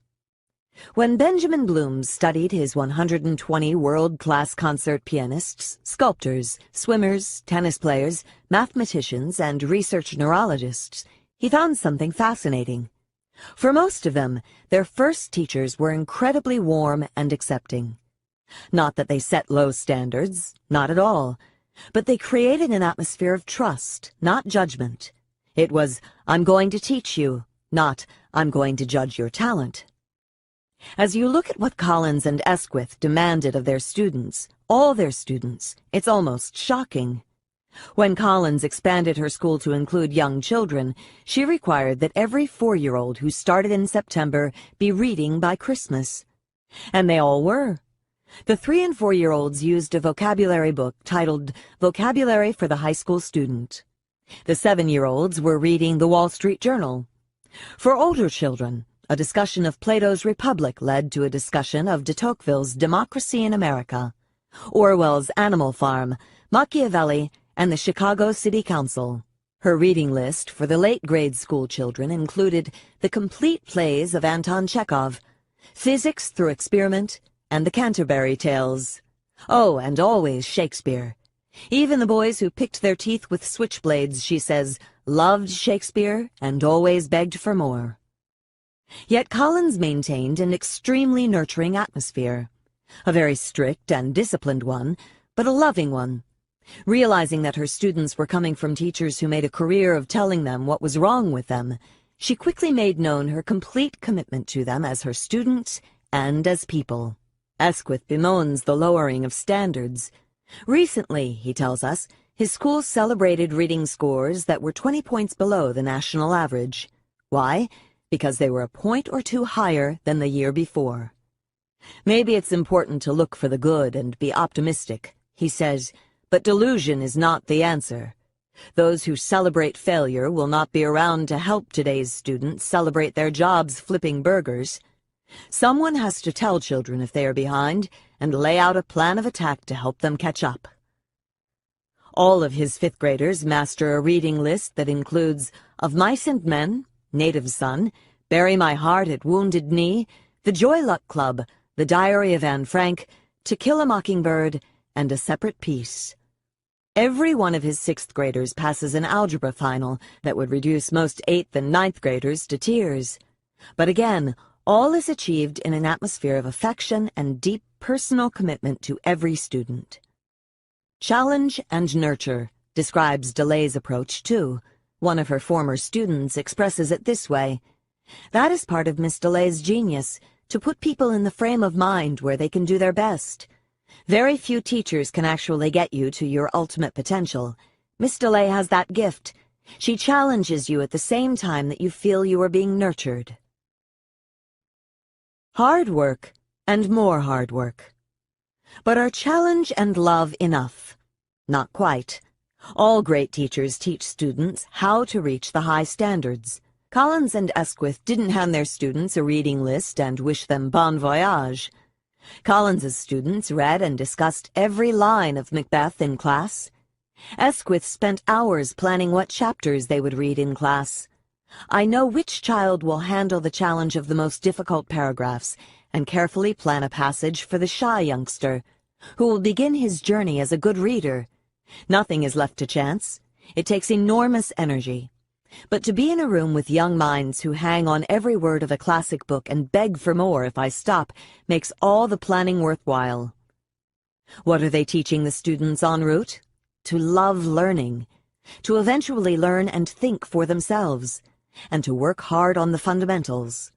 When Benjamin Bloom studied his 120 world-class concert pianists, sculptors, swimmers, tennis players, mathematicians, and research neurologists, he found something fascinating. For most of them, their first teachers were incredibly warm and accepting. Not that they set low standards, not at all, but they created an atmosphere of trust, not judgment. It was, "I'm going to teach you," not, "I'm going to judge your talent." As you look at what Collins and Esquith demanded of their students, all their students, it's almost shocking. When Collins expanded her school to include young children, she required that every 4-year-old who started in September be reading by Christmas. And they all were. The 3- and 4-year-olds used a vocabulary book titled Vocabulary for the High School Student. The 7-year-olds were reading the Wall Street Journal. For older children, a discussion of Plato's Republic led to a discussion of de Tocqueville's Democracy in America, Orwell's Animal Farm, Machiavelli, and the Chicago City Council. Her reading list for the late grade school children included the complete plays of Anton Chekhov, Physics Through Experiment, and the Canterbury Tales. Oh, and always Shakespeare. Even the boys who picked their teeth with switchblades, she says, loved Shakespeare and always begged for more. Yet Collins maintained an extremely nurturing atmosphere, a very strict and disciplined one, but a loving one. Realizing that her students were coming from teachers who made a career of telling them what was wrong with them, she quickly made known her complete commitment to them as her students and as people. Esquith bemoans the lowering of standards. Recently, he tells us, his school celebrated reading scores that were 20 points below the national average. Why? Because they were a point or two higher than the year before. Maybe it's important to look for the good and be optimistic, he says, but delusion is not the answer. Those who celebrate failure will not be around to help today's students celebrate their jobs flipping burgers. Someone has to tell children if they are behind and lay out a plan of attack to help them catch up. All of his 5th graders master a reading list that includes Of Mice and Men, Native Son, Bury My Heart at Wounded Knee, The Joy Luck Club, The Diary of Anne Frank, To Kill a Mockingbird, and A Separate Piece. Every one of his 6th graders passes an algebra final that would reduce most 8th and 9th graders to tears. But again, all is achieved in an atmosphere of affection and deep personal commitment to every student. Challenge and nurture describes DeLay's approach, too. One of her former students expresses it this way: "That is part of Miss DeLay's genius, to put people in the frame of mind where they can do their best. Very few teachers can actually get you to your ultimate potential. Miss DeLay has that gift. She challenges you at the same time that you feel you are being nurtured." Hard work and more hard work. But are challenge and love enough? Not quite. All great teachers teach students how to reach the high standards. Collins and Esquith didn't hand their students a reading list and wish them bon voyage. Collins's students read and discussed every line of Macbeth in class. Esquith spent hours planning what chapters they would read in class. I know which child will handle the challenge of the most difficult paragraphs and carefully plan a passage for the shy youngster, who will begin his journey as a good reader. Nothing is left to chance. It takes enormous energy. But to be in a room with young minds who hang on every word of a classic book and beg for more if I stop makes all the planning worthwhile. What are they teaching the students en route? To love learning, to eventually learn and think for themselves, and to work hard on the fundamentals.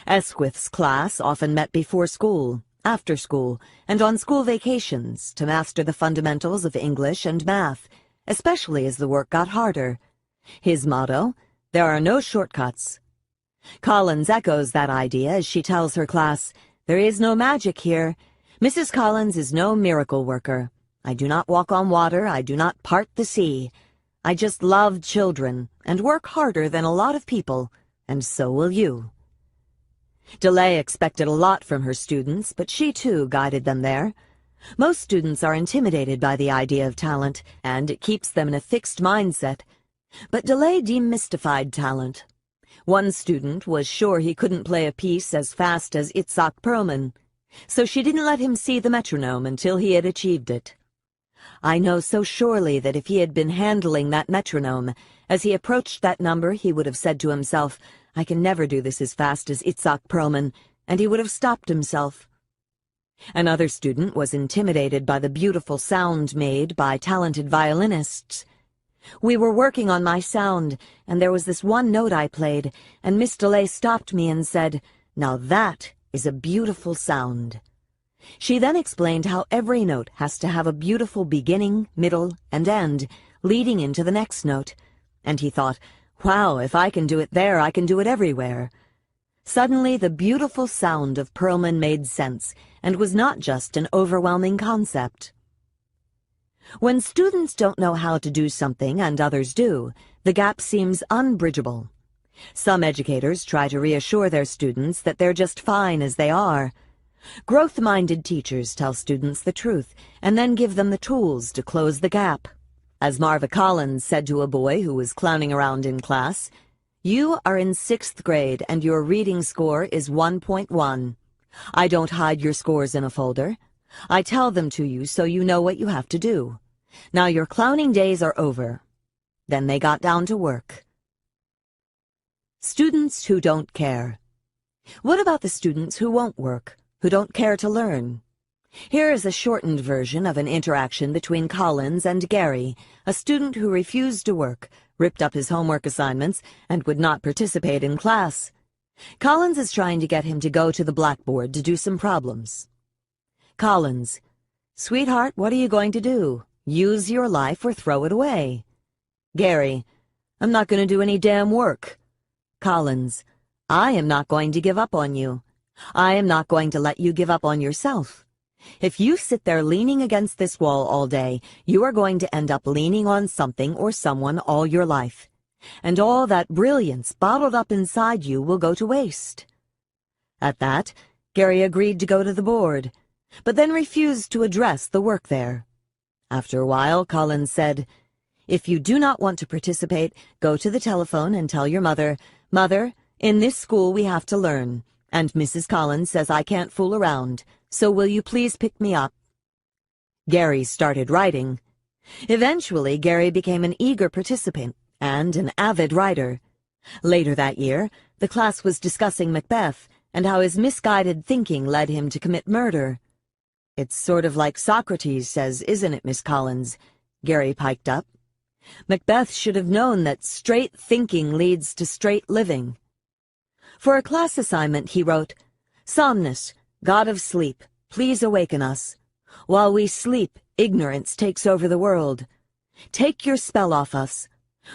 Esquith's class often met before school, after school, and on school vacations to master the fundamentals of English and math, especially as the work got harder. His motto, "There are no shortcuts." Collins echoes that idea as she tells her class, "There is no magic here. Mrs. Collins is no miracle worker. I do not walk on water, I do not part the sea. I just love children and work harder than a lot of people, and so will you." DeLay expected a lot from her students, but she too guided them there. Most students are intimidated by the idea of talent, and it keeps them in a fixed mindset. But DeLay demystified talent. One student was sure he couldn't play a piece as fast as Itzhak Perlman, so she didn't let him see the metronome until he had achieved it. I know so surely that if he had been handling that metronome, as he approached that number, he would have said to himself, "I can never do this as fast as Itzhak Perlman," and he would have stopped himself. Another student was intimidated by the beautiful sound made by talented violinists. We were working on my sound, and there was this one note I played, and Miss DeLay stopped me and said, "Now that is a beautiful sound." She then explained how every note has to have a beautiful beginning, middle, and end, leading into the next note, and he thought, "Wow, if I can do it there, I can do it everywhere." Suddenly, the beautiful sound of Perlman made sense, and was not just an overwhelming concept. When students don't know how to do something and others do, the gap seems unbridgeable. Some educators try to reassure their students that they're just fine as they are. Growth-minded teachers tell students the truth and then give them the tools to close the gap. As Marva Collins said to a boy who was clowning around in class, "You are in 6th grade and your reading score is 1.1. I don't hide your scores in a folder. I tell them to you so you know what you have to do. Now your clowning days are over." Then they got down to work. Students who don't care. What about the students who won't work, who don't care to learn? Here is a shortened version of an interaction between Collins and Gary, a student who refused to work, ripped up his homework assignments, and would not participate in class. Collins is trying to get him to go to the blackboard to do some problems. Collins: "Sweetheart, what are you going to do? Use your life or throw it away." Gary: "I'm not going to do any damn work." Collins: "I am not going to give up on you. I am not going to let you give up on yourself. If you sit there leaning against this wall all day, you are going to end up leaning on something or someone all your life. And all that brilliance bottled up inside you will go to waste." At that, Gary agreed to go to the board, but then refused to address the work there. After a while, Collins said, "If you do not want to participate, go to the telephone and tell your mother, 'Mother, in this school we have to learn, and Mrs. Collins says I can't fool around, so will you please pick me up?'" Gary started writing. Eventually, Gary became an eager participant and an avid writer. Later that year, the class was discussing Macbeth and how his misguided thinking led him to commit murder. "It's sort of like Socrates says, isn't it, Miss Collins?" Gary piped up. Macbeth should have known that straight thinking leads to straight living. For a class assignment, he wrote, "Somnus, god of sleep, please awaken us. While we sleep, ignorance takes over the world. Take your spell off us.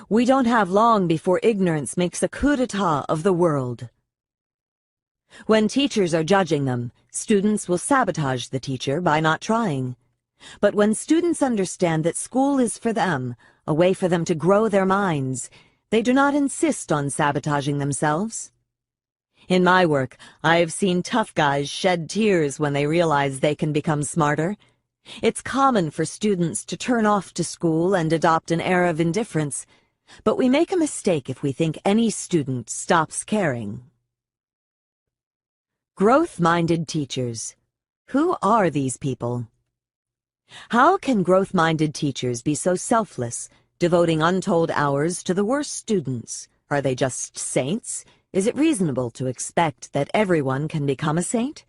We don't have long before ignorance makes a coup d'etat of the world." When teachers are judging them, students will sabotage the teacher by not trying. But when students understand that school is for them, a way for them to grow their minds, they do not insist on sabotaging themselves. In my work, I have seen tough guys shed tears when they realize they can become smarter. It's common for students to turn off to school and adopt an air of indifference, but we make a mistake if we think any student stops caring. Growth-minded teachers. Who are these people? How can growth-minded teachers be so selfless, devoting untold hours to the worst students? Are they just saints? Is it reasonable to expect that everyone can become a saint?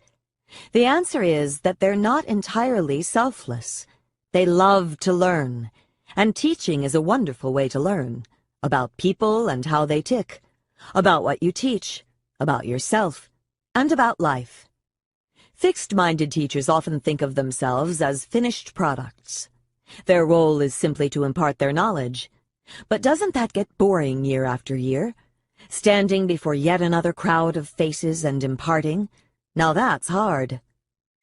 The answer is that they're not entirely selfless. They love to learn, and teaching is a wonderful way to learn, about people and how they tick, about what you teach, about yourself, and about life. Fixed-minded teachers often think of themselves as finished products. Their role is simply to impart their knowledge. But doesn't that get boring year after year? Standing before yet another crowd of faces and imparting? Now that's hard.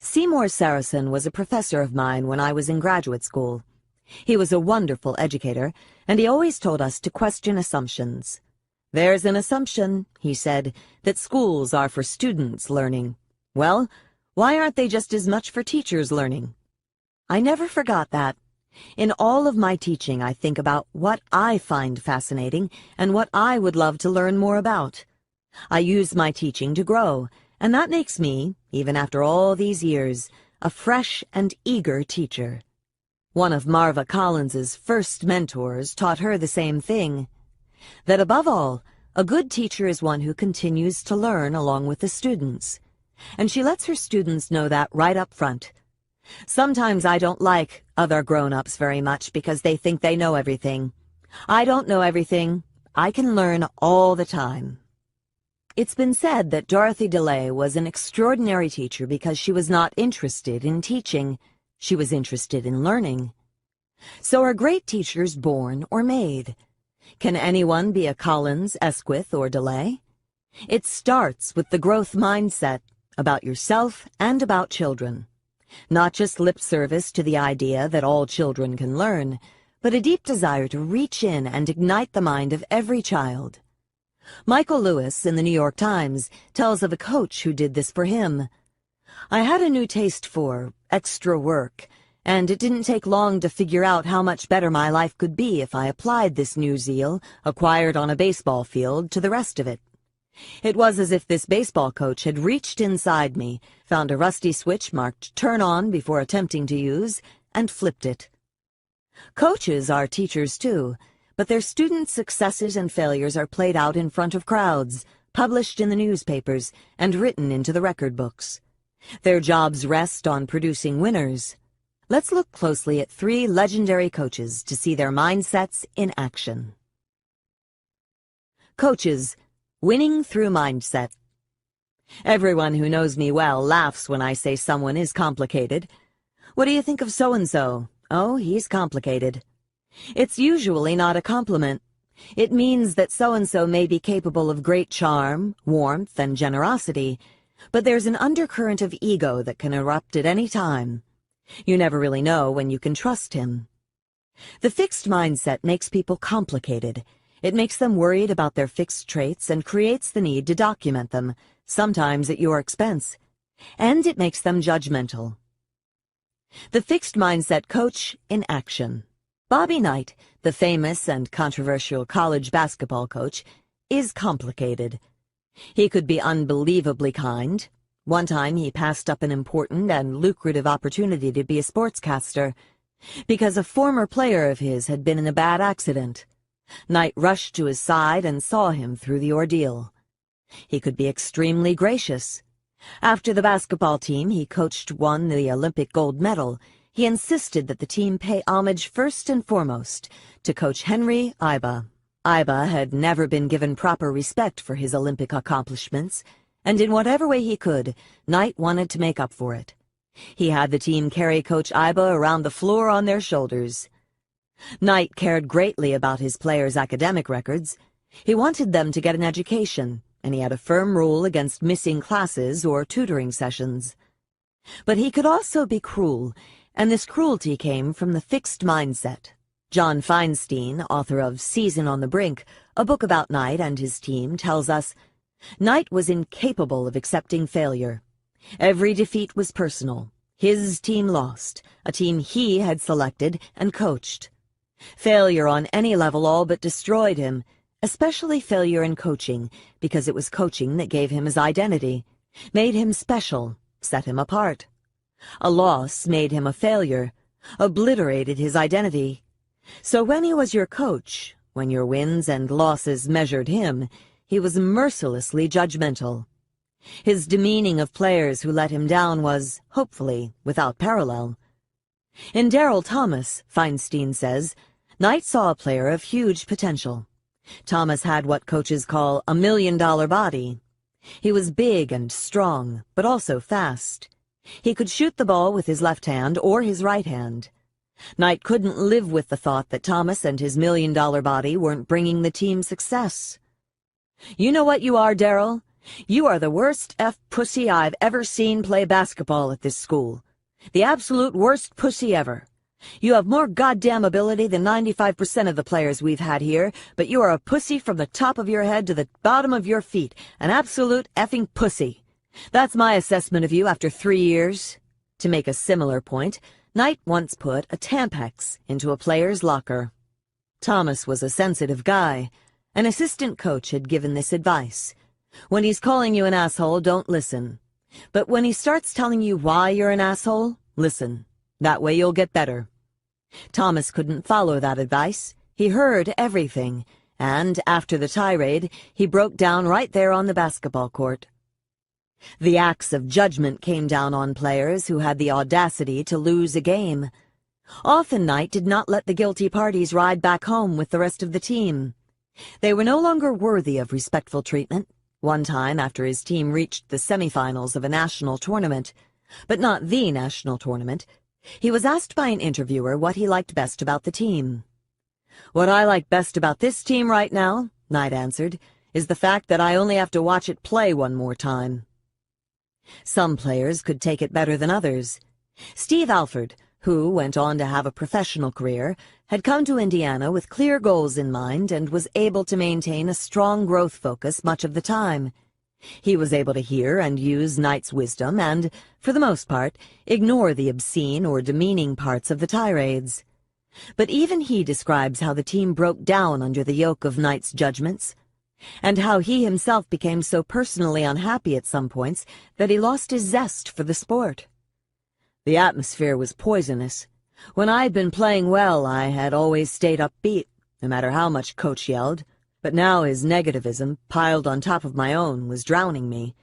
Seymour Saracen was a professor of mine when I was in graduate school. He was a wonderful educator, and he always told us to question assumptions. "There's an assumption," he said, "that schools are for students learning. Well, why aren't they just as much for teachers learning?" I never forgot that. In all of my teaching, I think about what I find fascinating and what I would love to learn more about. I use my teaching to grow, and that makes me, even after all these years, a fresh and eager teacher. One of Marva Collins's first mentors taught her the same thing, that above all, a good teacher is one who continues to learn along with the students. And she lets her students know that right up front. Sometimes I don't like other grown-ups very much because they think they know everything. I don't know everything. I can learn all the time. It's been said that Dorothy DeLay was an extraordinary teacher because she was not interested in teaching. She was interested in learning. So are great teachers born or made? Can anyone be a Collins, Esquith, or DeLay? It starts with the growth mindset about yourself and about children. Not just lip service to the idea that all children can learn, but a deep desire to reach in and ignite the mind of every child. Michael Lewis in the New York Times tells of a coach who did this for him. I had a new taste for extra work, and it didn't take long to figure out how much better my life could be if I applied this new zeal, acquired on a baseball field, to the rest of it. It was as if this baseball coach had reached inside me, found a rusty switch marked "Turn On" before attempting to use, and flipped it. Coaches are teachers too, but their students' successes and failures are played out in front of crowds, published in the newspapers, and written into the record books. Their jobs rest on producing winners. Let's look closely at 3 legendary coaches to see their mindsets in action. Coaches, winning through mindset. Everyone who knows me well laughs when I say someone is complicated. What do you think of so-and-so? Oh, he's complicated. It's usually not a compliment. It means that so-and-so may be capable of great charm, warmth, and generosity, but there's an undercurrent of ego that can erupt at any time. You never really know when you can trust him. The fixed mindset makes people complicated. It makes them worried about their fixed traits and creates the need to document them, sometimes at your expense. And it makes them judgmental. The fixed mindset coach in action. Bobby Knight, the famous and controversial college basketball coach, is complicated. He could be unbelievably kind. One time he passed up an important and lucrative opportunity to be a sportscaster because a former player of his had been in a bad accident. Knight rushed to his side and saw him through the ordeal. He could be extremely gracious. After the basketball team he coached won the Olympic gold medal, he insisted that the team pay homage first and foremost to Coach Henry Iba. Iba had never been given proper respect for his Olympic accomplishments, and in whatever way he could, Knight wanted to make up for it. He had the team carry Coach Iba around the floor on their shoulders. Knight cared greatly about his players' academic records. He wanted them to get an education, and he had a firm rule against missing classes or tutoring sessions. But he could also be cruel, and this cruelty came from the fixed mindset. John Feinstein, author of Season on the Brink, a book about Knight and his team, tells us, Knight was incapable of accepting failure. Every defeat was personal. His team lost, a team he had selected and coached. Failure on any level all but destroyed him, especially failure in coaching, because it was coaching that gave him his identity, made him special, set him apart. A loss made him a failure, obliterated his identity. So when he was your coach, when your wins and losses measured him, he was mercilessly judgmental. His demeaning of players who let him down was, hopefully, without parallel. In Darrell Thomas, Feinstein says, Knight saw a player of huge potential. Thomas had what coaches call a $1 million body. He was big and strong, but also fast. He could shoot the ball with his left hand or his right hand. Knight couldn't live with the thought that Thomas and his $1 million body weren't bringing the team success. You know what you are, Darrell? You are the worst pussy I've ever seen play basketball at this school. The absolute worst pussy ever. You have more goddamn ability than 95% of the players we've had here, but you are a pussy from the top of your head to the bottom of your feet. An absolute effing pussy. That's my assessment of you after 3 years. To make a similar point, Knight once put a Tampax into a player's locker. Thomas was a sensitive guy. An assistant coach had given this advice. When he's calling you an asshole, don't listen. But when he starts telling you why you're an asshole, listen. That way you'll get better. Thomas couldn't follow that advice. He heard everything, and after the tirade, he broke down right there on the basketball court. The axe of judgment came down on players who had the audacity to lose a game. Often Knight did not let the guilty parties ride back home with the rest of the team. They were no longer worthy of respectful treatment. One time, after his team reached the semifinals of a national tournament, but not the national tournament, he was asked by an interviewer what he liked best about the team. "What I like best about this team right now," Knight answered, "is the fact that I only have to watch it play one more time." Some players could take it better than others. Steve Alford, who went on to have a professional career, had come to Indiana with clear goals in mind and was able to maintain a strong growth focus much of the time. He was able to hear and use Knight's wisdom and, for the most part, ignore the obscene or demeaning parts of the tirades. But even he describes how the team broke down under the yoke of Knight's judgments, and how he himself became so personally unhappy at some points that he lost his zest for the sport. "The atmosphere was poisonous. When I had been playing well, I had always stayed upbeat, no matter how much Coach yelled. But now his negativism, piled on top of my own, was drowning me.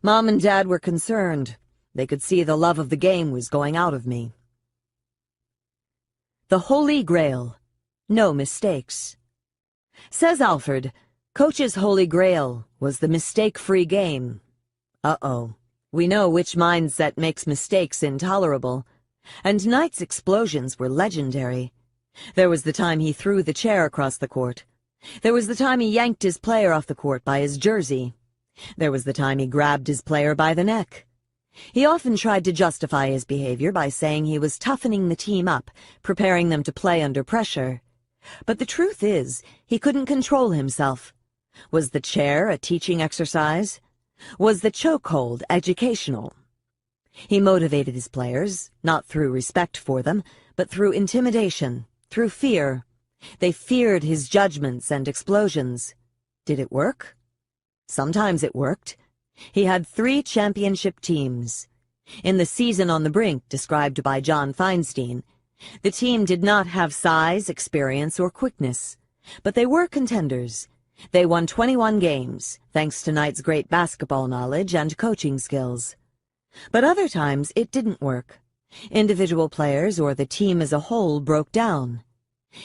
Mom and Dad were concerned. They could see the love of the game was going out of me." The Holy Grail. No mistakes. Says Alford, Coach's Holy Grail was the mistake-free game. Uh-oh. We know which mindset makes mistakes intolerable. And Knight's explosions were legendary. There was the time he threw the chair across the court. There was the time he yanked his player off the court by his jersey. There was the time he grabbed his player by the neck. He often tried to justify his behavior by saying he was toughening the team up, preparing them to play under pressure. But the truth is, he couldn't control himself. Was the chair a teaching exercise? Was the chokehold educational? He motivated his players, not through respect for them, but through intimidation, through fear. They feared his judgments and explosions. Did it work? Sometimes it worked. He had 3 championship teams. In the season on the brink, described by John Feinstein, the team did not have size, experience, or quickness, but they were contenders. They won 21 games, thanks to Knight's great basketball knowledge and coaching skills. But other times it didn't work. Individual players or the team as a whole broke down.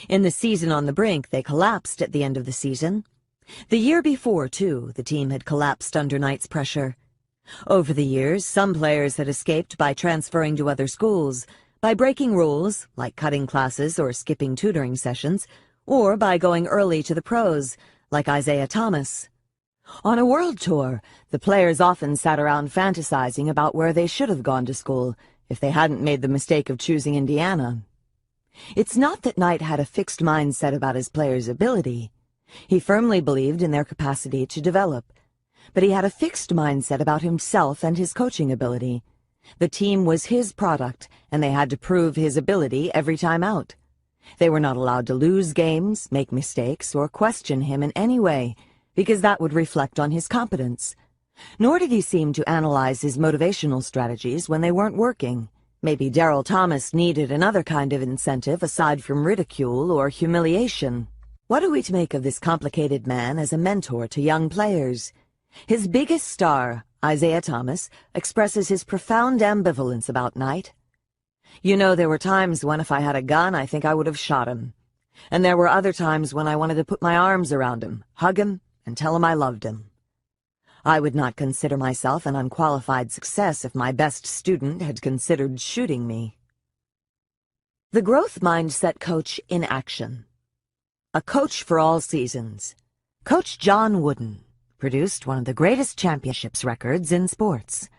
In the season on the brink, they collapsed at the end of the season. The year before, too, the team had collapsed under Knight's pressure. Over the years, some players had escaped by transferring to other schools, by breaking rules, like cutting classes or skipping tutoring sessions, or by going early to the pros, like Isaiah Thomas. On a world tour, the players often sat around fantasizing about where they should have gone to school if they hadn't made the mistake of choosing Indiana. It's not that Knight had a fixed mindset about his players' ability. He firmly believed in their capacity to develop. But he had a fixed mindset about himself and his coaching ability. The team was his product, and they had to prove his ability every time out. They were not allowed to lose games, make mistakes, or question him in any way, because that would reflect on his competence. Nor did he seem to analyze his motivational strategies when they weren't working. Maybe Darryl Thomas needed another kind of incentive aside from ridicule or humiliation. What are we to make of this complicated man as a mentor to young players? His biggest star, Isaiah Thomas, expresses his profound ambivalence about Knight. "You know, there were times when if I had a gun, I think I would have shot him. And there were other times when I wanted to put my arms around him, hug him, and tell him I loved him. I would not consider myself an unqualified success if my best student had considered shooting me." The Growth Mindset Coach in Action. A coach for all seasons. Coach John Wooden produced one of the greatest championships records in sports.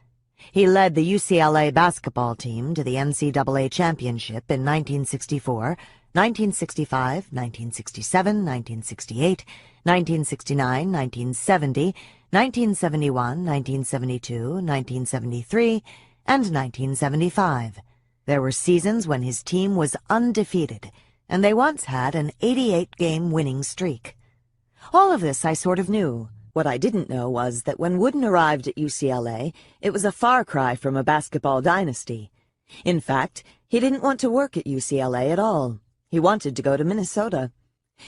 He led the UCLA basketball team to the NCAA championship in 1964, 1965, 1967, 1968, 1969, 1970, 1971, 1972, 1973, and 1975. There were seasons when his team was undefeated, and they once had an 88-game winning streak. All of this I sort of knew. What I didn't know was that when Wooden arrived at UCLA, it was a far cry from a basketball dynasty. In fact, he didn't want to work at UCLA at all. He wanted to go to Minnesota.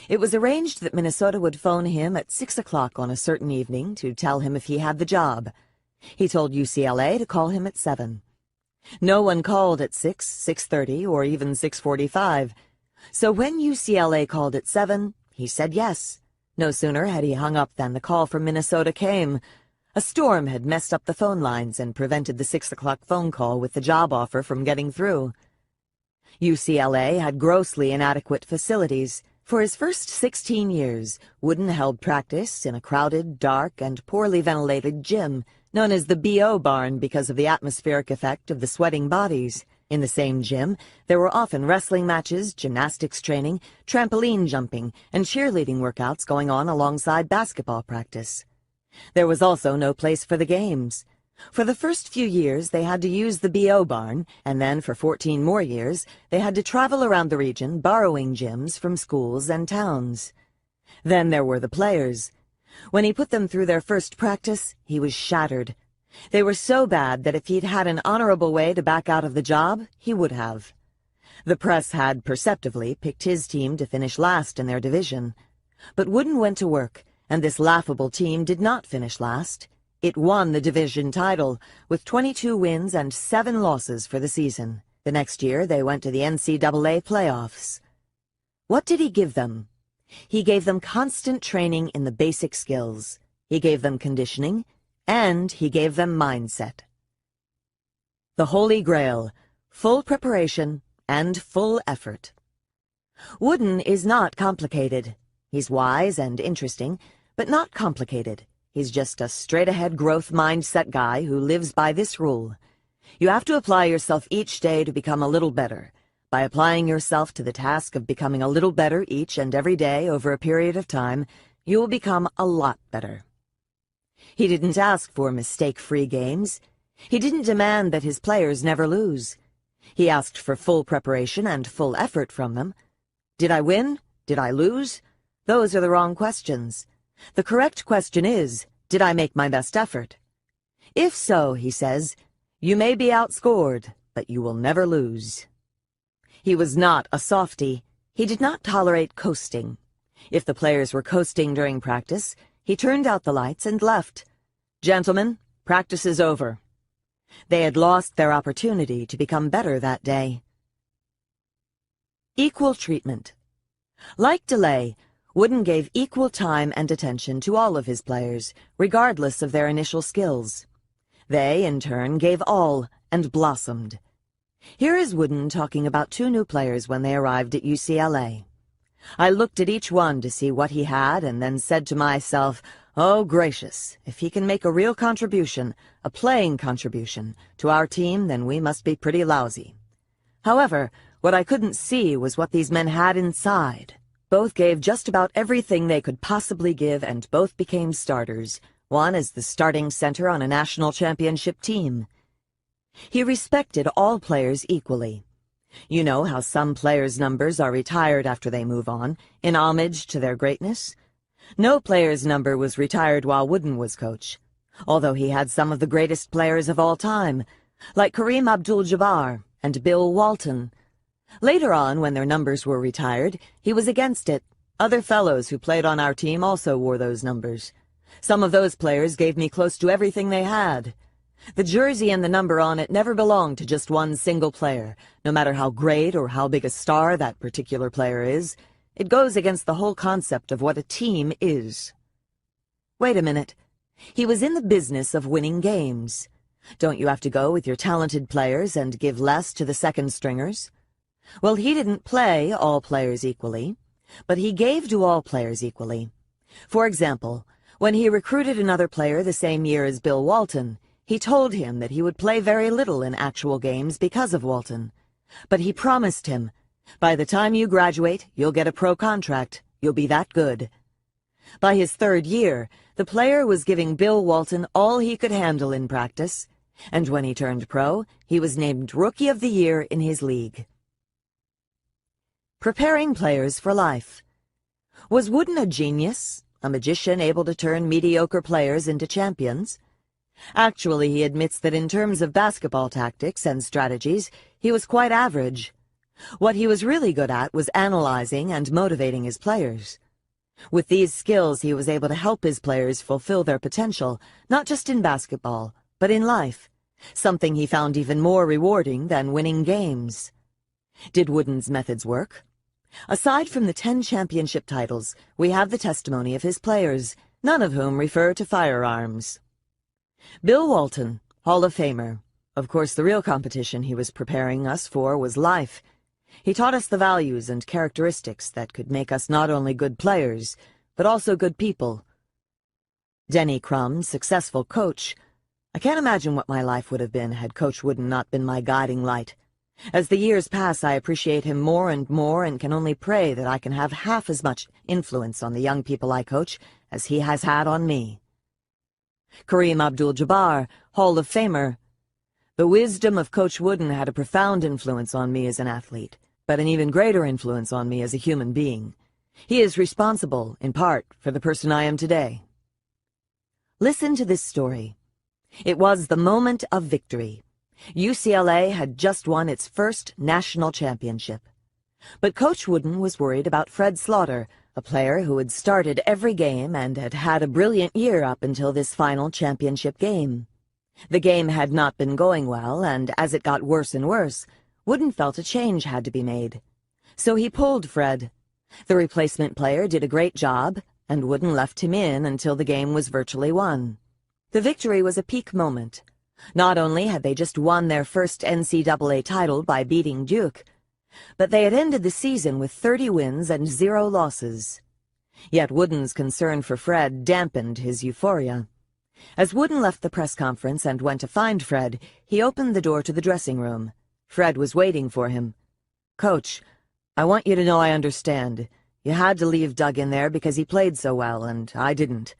It was arranged that Minnesota would phone him at 6 o'clock on a certain evening to tell him if he had the job. He told UCLA to call him at 7. No one called at 6, 6:30, or even 6:45. So when UCLA called at 7, he said yes. No sooner had he hung up than the call from Minnesota came. A storm had messed up the phone lines and prevented the 6 o'clock phone call with the job offer from getting through. UCLA had grossly inadequate facilities. For his first 16 years, Wooden held practice in a crowded, dark, and poorly ventilated gym, known as the B.O. barn because of the atmospheric effect of the sweating bodies. In the same gym, there were often wrestling matches, gymnastics training, trampoline jumping, and cheerleading workouts going on alongside basketball practice. There was also no place for the games. For the first few years, they had to use the B.O. barn, and then for 14 more years, they had to travel around the region borrowing gyms from schools and towns. Then there were the players. When he put them through their first practice, he was shattered. They were so bad that if he'd had an honorable way to back out of the job, he would have. The press had perceptively picked his team to finish last in their division. But Wooden went to work, and this laughable team did not finish last. It won the division title, with 22 wins and 7 losses for the season. The next year, they went to the NCAA playoffs. What did he give them? He gave them constant training in the basic skills. He gave them conditioning, and he gave them mindset. The Holy Grail: full preparation and full effort. Wooden is not complicated. He's wise and interesting, but not complicated. He's just a straight-ahead growth mindset guy who lives by this rule. You have to apply yourself each day to become a little better. By applying yourself to the task of becoming a little better each and every day over a period of time, you will become a lot better. He didn't ask for mistake-free games. He didn't demand that his players never lose. He asked for full preparation and full effort from them. Did I win? Did I lose? Those are the wrong questions. The correct question is, did I make my best effort? If so, he says, you may be outscored, but you will never lose. He was not a softy. He did not tolerate coasting. If the players were coasting during practice, he turned out the lights and left. Gentlemen, practice is over. They had lost their opportunity to become better that day. Equal treatment. Like DeLay, Wooden gave equal time and attention to all of his players, regardless of their initial skills. They, in turn, gave all and blossomed. Here is Wooden talking about 2 new players when they arrived at UCLA. I looked at each one to see what he had and then said to myself, oh gracious, if he can make a real contribution, a playing contribution, to our team, then we must be pretty lousy. However, what I couldn't see was what these men had inside. Both gave just about everything they could possibly give, and both became starters, one as the starting center on a national championship team. He respected all players equally. You know how some players' numbers are retired after they move on, in homage to their greatness? No player's number was retired while Wooden was coach, although he had some of the greatest players of all time, like Kareem Abdul-Jabbar and Bill Walton. Later on, when their numbers were retired, he was against it. Other fellows who played on our team also wore those numbers. Some of those players gave me close to everything they had. The jersey and the number on it never belonged to just one single player, no matter how great or how big a star that particular player is. It goes against the whole concept of what a team is. Wait a minute. He was in the business of winning games. Don't you have to go with your talented players and give less to the second stringers? Well, he didn't play all players equally, but he gave to all players equally. For example, when he recruited another player the same year as Bill Walton, he told him that he would play very little in actual games because of Walton. But he promised him, by the time you graduate, you'll get a pro contract. You'll be that good. By his 3rd year, the player was giving Bill Walton all he could handle in practice. And when he turned pro, he was named Rookie of the Year in his league. Preparing players for life. Was Wooden a genius, a magician able to turn mediocre players into champions? Actually, he admits that in terms of basketball tactics and strategies, he was quite average. What he was really good at was analyzing and motivating his players. With these skills, he was able to help his players fulfill their potential, not just in basketball, but in life, something he found even more rewarding than winning games. Did Wooden's methods work? Aside from the 10 championship titles, we have the testimony of his players, none of whom refer to firearms. Bill Walton, Hall of Famer. Of course, the real competition he was preparing us for was life. He taught us the values and characteristics that could make us not only good players, but also good people. Denny Crum, successful coach. I can't imagine what my life would have been had Coach Wooden not been my guiding light. As the years pass, I appreciate him more and can only pray that I can have half as much influence on the young people I coach as he has had on me. Kareem Abdul-Jabbar, Hall of Famer. The wisdom of Coach Wooden had a profound influence on me as an athlete, but an even greater influence on me as a human being. He is responsible, in part, for the person I am today. Listen to this story. It was the moment of victory. UCLA had just won its first national championship. But Coach Wooden was worried about Fred Slaughter, a player who had started every game and had had a brilliant year up until this final championship game. The game had not been going well, and as it got worse and worse, Wooden felt a change had to be made. So he pulled Fred. The replacement player did a great job, and Wooden left him in until the game was virtually won. The victory was a peak moment. Not only had they just won their first NCAA title by beating Duke, but they had ended the season with 30 wins and 0 losses. Yet Wooden's concern for Fred dampened his euphoria. As Wooden left the press conference and went to find Fred, he opened the door to the dressing room. Fred was waiting for him. "Coach, I want you to know I understand. You had to leave Doug in there because he played so well, and I didn't.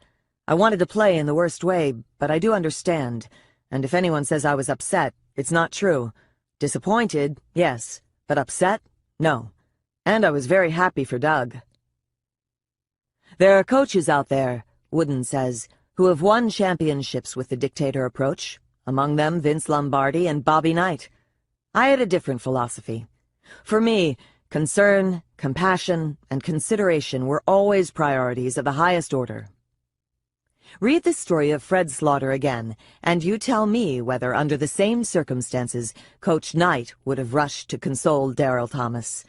I wanted to play in the worst way, but I do understand. And if anyone says I was upset, it's not true. Disappointed, yes, but upset, no. And I was very happy for Doug." There are coaches out there, Wooden says, who have won championships with the dictator approach, among them Vince Lombardi and Bobby Knight. I had a different philosophy. For me, concern, compassion, and consideration were always priorities of the highest order. Read the story of Fred Slaughter again, and you tell me whether, under the same circumstances, Coach Knight would have rushed to console Darryl Thomas.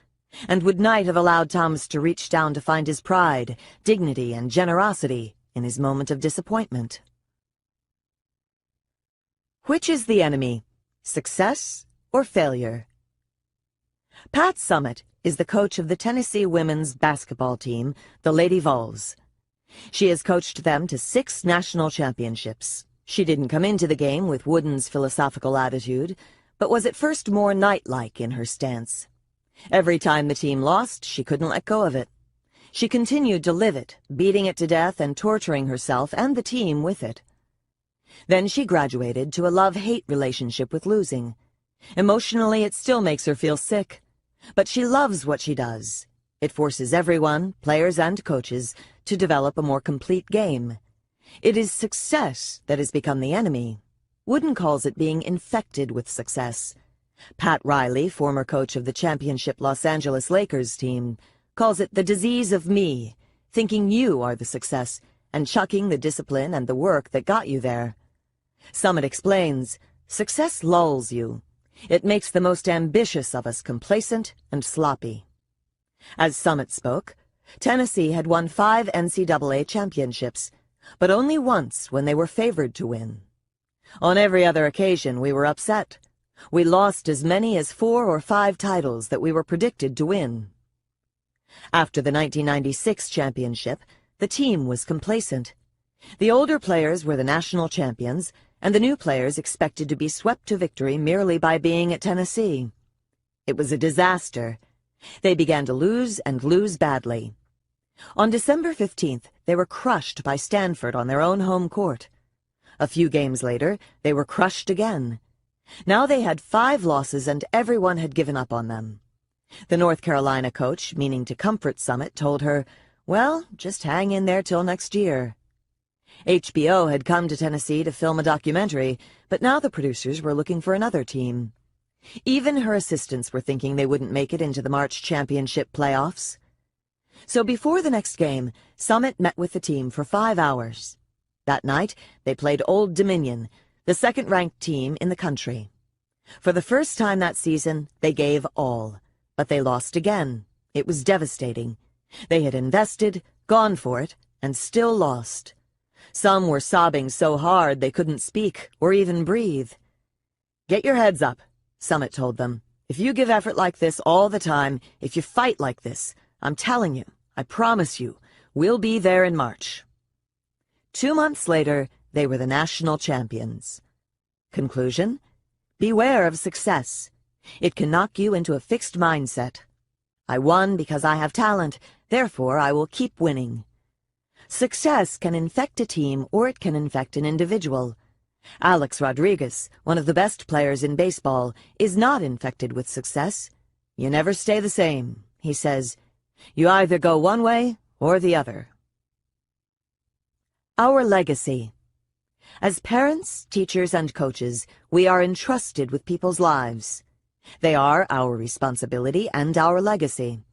And would Knight have allowed Thomas to reach down to find his pride, dignity, and generosity in his moment of disappointment? Which is the enemy, success or failure? Pat Summitt is the coach of the Tennessee women's basketball team, the Lady Vols. She has coached them to 6 national championships. She didn't come into the game with Wooden's philosophical attitude, but was at first more Knight-like in her stance. Every time the team lost, she couldn't let go of it. She continued to live it, beating it to death and torturing herself and the team with it. Then she graduated to a love-hate relationship with losing. Emotionally, it still makes her feel sick. But she loves what she does. It forces everyone, players and coaches, to develop a more complete game. It is success that has become the enemy. Wooden calls it being infected with success. Pat Riley, former coach of the championship Los Angeles Lakers team, calls it the disease of me, thinking you are the success, and chucking the discipline and the work that got you there. Summitt explains, success lulls you. It makes the most ambitious of us complacent and sloppy. As Summitt spoke, Tennessee had won 5 NCAA championships, but only once when they were favored to win. On every other occasion, we were upset. We lost as many as 4 or 5 titles that we were predicted to win. After the 1996 championship, the team was complacent. The older players were the national champions, and the new players expected to be swept to victory merely by being at Tennessee. It was a disaster. They began to lose and lose badly. On December 15th, they were crushed by Stanford on their own home court. A few games later, they were crushed again. Now they had 5 losses and everyone had given up on them. The North Carolina coach, meaning to comfort Summit, told her, "Well, just hang in there till next year." HBO had come to Tennessee to film a documentary, but now the producers were looking for another team. Even her assistants were thinking they wouldn't make it into the March championship playoffs. So before the next game, Summit met with the team for 5 hours. That night, they played Old Dominion, the second-ranked team in the country. For the first time that season, they gave all, but they lost again. It was devastating. They had invested, gone for it, and still lost. Some were sobbing so hard they couldn't speak or even breathe. "Get your heads up," Summit told them. "If you give effort like this all the time, if you fight like this, I'm telling you, I promise you, we'll be there in March." 2 months later, they were the national champions. Conclusion: beware of success. It can knock you into a fixed mindset. I won because I have talent, therefore I will keep winning. Success can infect a team or it can infect an individual. Alex Rodriguez, one of the best players in baseball, is not infected with success. "You never stay the same," he says. "You either go one way or the other." Our legacy. As parents, teachers, and coaches, we are entrusted with people's lives. They are our responsibility and our legacy.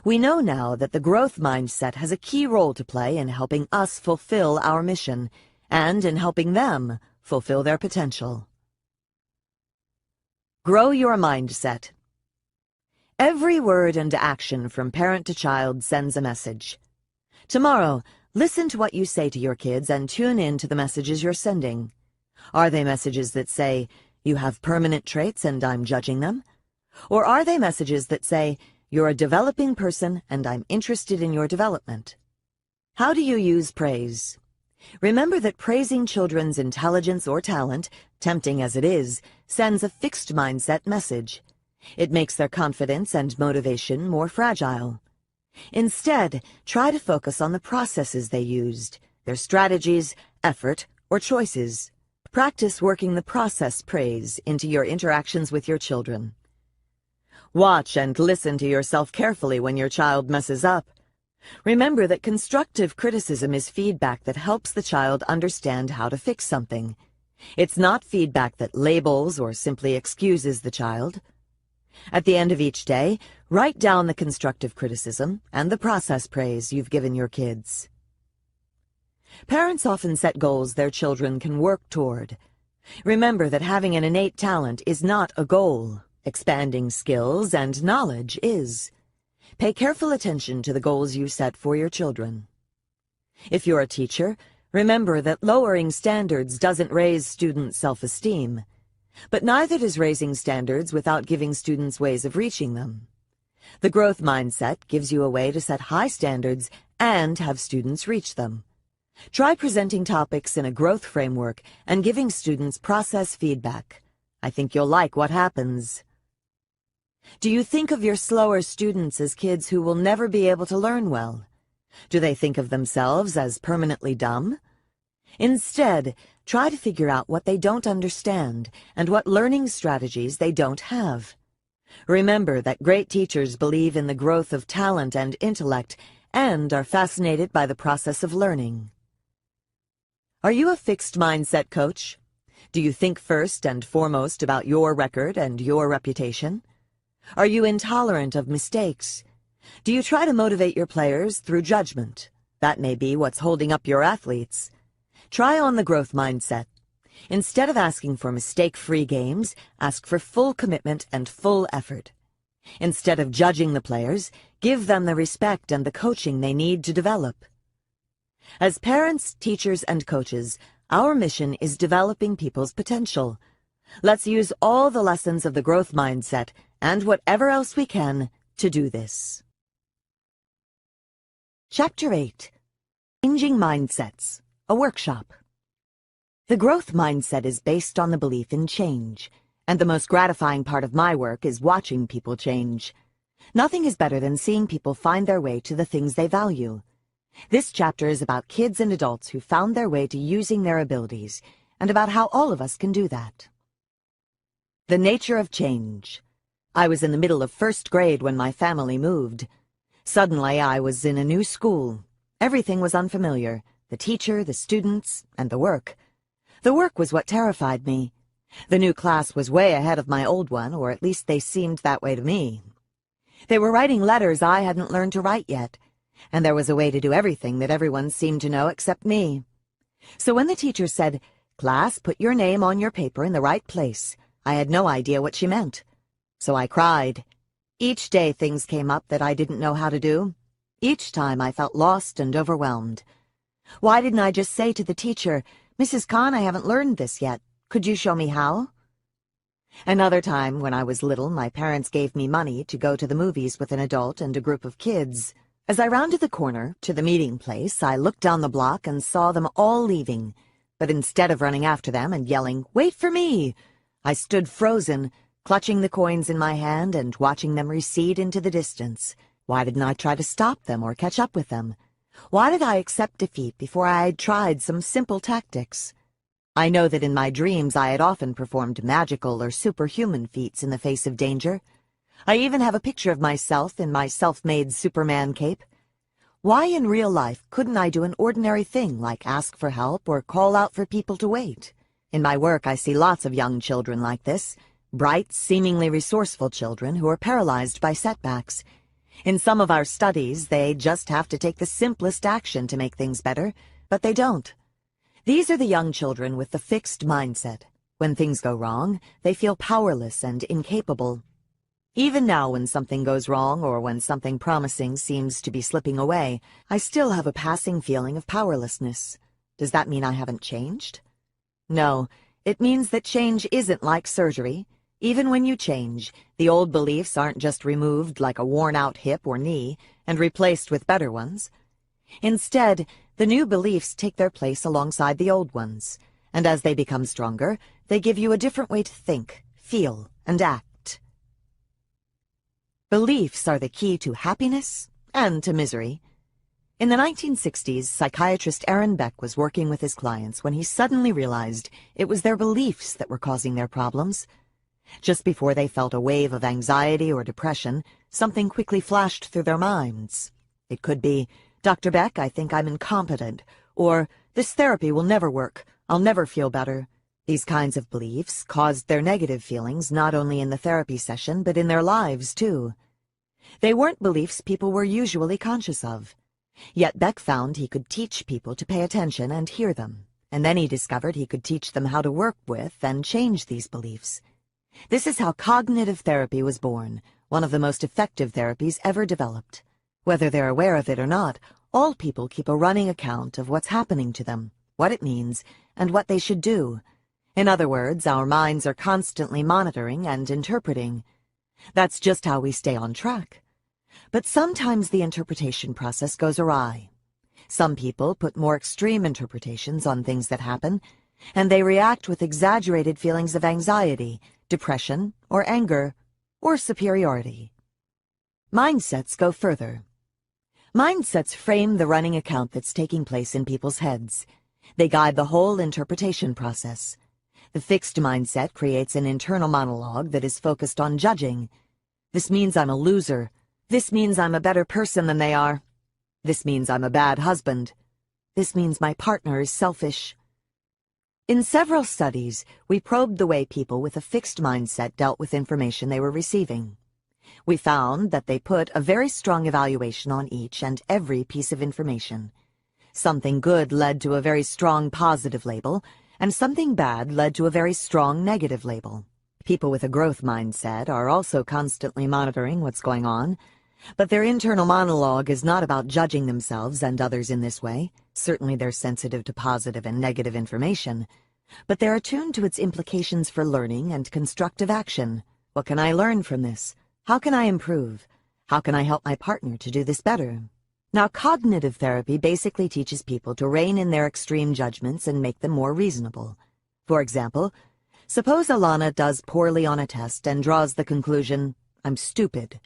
We know now that the growth mindset has a key role to play in helping us fulfill our mission and in helping them fulfill their potential. Grow your mindset. Every word and action from parent to child sends a message. Tomorrow, listen to what you say to your kids and tune in to the messages you're sending. Are they messages that say, "You have permanent traits and I'm judging them"? Or are they messages that say, "You're a developing person and I'm interested in your development"? How do you use praise? Remember that praising children's intelligence or talent, tempting as it is, sends a fixed mindset message. It makes their confidence and motivation more fragile. Instead, try to focus on the processes they used, their strategies, effort, or choices. Practice working the process praise into your interactions with your children. Watch and listen to yourself carefully when your child messes up. Remember that constructive criticism is feedback that helps the child understand how to fix something. It's not feedback that labels or simply excuses the child. At the end of each day, write down the constructive criticism and the process praise you've given your kids. Parents often set goals their children can work toward. Remember that having an innate talent is not a goal. Expanding skills and knowledge is. Pay careful attention to the goals you set for your children. If you're a teacher, remember that lowering standards doesn't raise student self-esteem. But neither does raising standards without giving students ways of reaching them. The growth mindset gives you a way to set high standards and have students reach them. Try presenting topics in a growth framework and giving students process feedback. I think you'll like what happens. Do you think of your slower students as kids who will never be able to learn well? Do they think of themselves as permanently dumb? Instead, try to figure out what they don't understand and what learning strategies they don't have. Remember that great teachers believe in the growth of talent and intellect and are fascinated by the process of learning. Are you a fixed mindset coach? Do you think first and foremost about your record and your reputation? Are you intolerant of mistakes? Do you try to motivate your players through judgment? That may be what's holding up your athletes. Try on the growth mindset. Instead of asking for mistake-free games, ask for full commitment and full effort. Instead of judging the players, give them the respect and the coaching they need to develop. As parents, teachers, and coaches, our mission is developing people's potential. Let's use all the lessons of the growth mindset and whatever else we can to do this. Chapter 8. Changing Mindsets, a workshop. The growth mindset is based on the belief in change, and the most gratifying part of my work is watching people change. Nothing is better than seeing people find their way to the things they value. This chapter is about kids and adults who found their way to using their abilities, and about how all of us can do that. The nature of change. I was in the middle of first grade when my family moved. Suddenly, I was in a new school. Everything was unfamiliar: the teacher, the students, and the work. The work was what terrified me. The new class was way ahead of my old one, or at least they seemed that way to me. They were writing letters I hadn't learned to write yet, and there was a way to do everything that everyone seemed to know except me. So when the teacher said, "Class, put your name on your paper in the right place," I had no idea what she meant. So I cried. Each day things came up that I didn't know how to do. Each time I felt lost and overwhelmed. Why didn't I just say to the teacher, "Mrs. Khan, I haven't learned this yet. Could you show me how?" Another time, when I was little, my parents gave me money to go to the movies with an adult and a group of kids. As I rounded the corner to the meeting place, I looked down the block and saw them all leaving. But instead of running after them and yelling, "Wait for me!" I stood frozen, clutching the coins in my hand and watching them recede into the distance. Why didn't I try to stop them or catch up with them? Why did I accept defeat before I had tried some simple tactics? I know that in my dreams I had often performed magical or superhuman feats in the face of danger. I even have a picture of myself in my self-made Superman cape. Why in real life couldn't I do an ordinary thing like ask for help or call out for people to wait? In my work I see lots of young children like this, bright, seemingly resourceful children who are paralyzed by setbacks. In some of our studies, they just have to take the simplest action to make things better, but they don't. These are the young children with the fixed mindset. When things go wrong, they feel powerless and incapable. Even now, when something goes wrong or when something promising seems to be slipping away, I still have a passing feeling of powerlessness. Does that mean I haven't changed? No, it means that change isn't like surgery. Even when you change, the old beliefs aren't just removed like a worn-out hip or knee and replaced with better ones. Instead, the new beliefs take their place alongside the old ones, and as they become stronger, they give you a different way to think, feel, and act. Beliefs are the key to happiness and to misery. In the 1960s, psychiatrist Aaron Beck was working with his clients when he suddenly realized it was their beliefs that were causing their problems. Just before they felt a wave of anxiety or depression, something quickly flashed through their minds. It could be, "Dr. Beck, I think I'm incompetent," or "This therapy will never work. I'll never feel better." These kinds of beliefs caused their negative feelings not only in the therapy session, but in their lives, too. They weren't beliefs people were usually conscious of. Yet Beck found he could teach people to pay attention and hear them, and then he discovered he could teach them how to work with and change these beliefs. This is how cognitive therapy was born, one of the most effective therapies ever developed. Whether they're aware of it or not, all people keep a running account of what's happening to them, what it means, and what they should do. In other words, our minds are constantly monitoring and interpreting. That's just how we stay on track. But sometimes the interpretation process goes awry. Some people put more extreme interpretations on things that happen, and they react with exaggerated feelings of anxiety, depression, or anger, or superiority. Mindsets go further. Mindsets frame the running account that's taking place in people's heads. They guide the whole interpretation process. The fixed mindset creates an internal monologue that is focused on judging. This means I'm a loser. This means I'm a better person than they are. This means I'm a bad husband. This means my partner is selfish. In several studies, we probed the way people with a fixed mindset dealt with information they were receiving. We found that they put a very strong evaluation on each and every piece of information. Something good led to a very strong positive label, and something bad led to a very strong negative label. People with a growth mindset are also constantly monitoring what's going on, but their internal monologue is not about judging themselves and others in this way. Certainly they're sensitive to positive and negative information, but they're attuned to its implications for learning and constructive action. What can I learn from this? How can I improve? How can I help my partner to do this better? Now, cognitive therapy basically teaches people to rein in their extreme judgments and make them more reasonable. For example, suppose Alana does poorly on a test and draws the conclusion, "I'm stupid."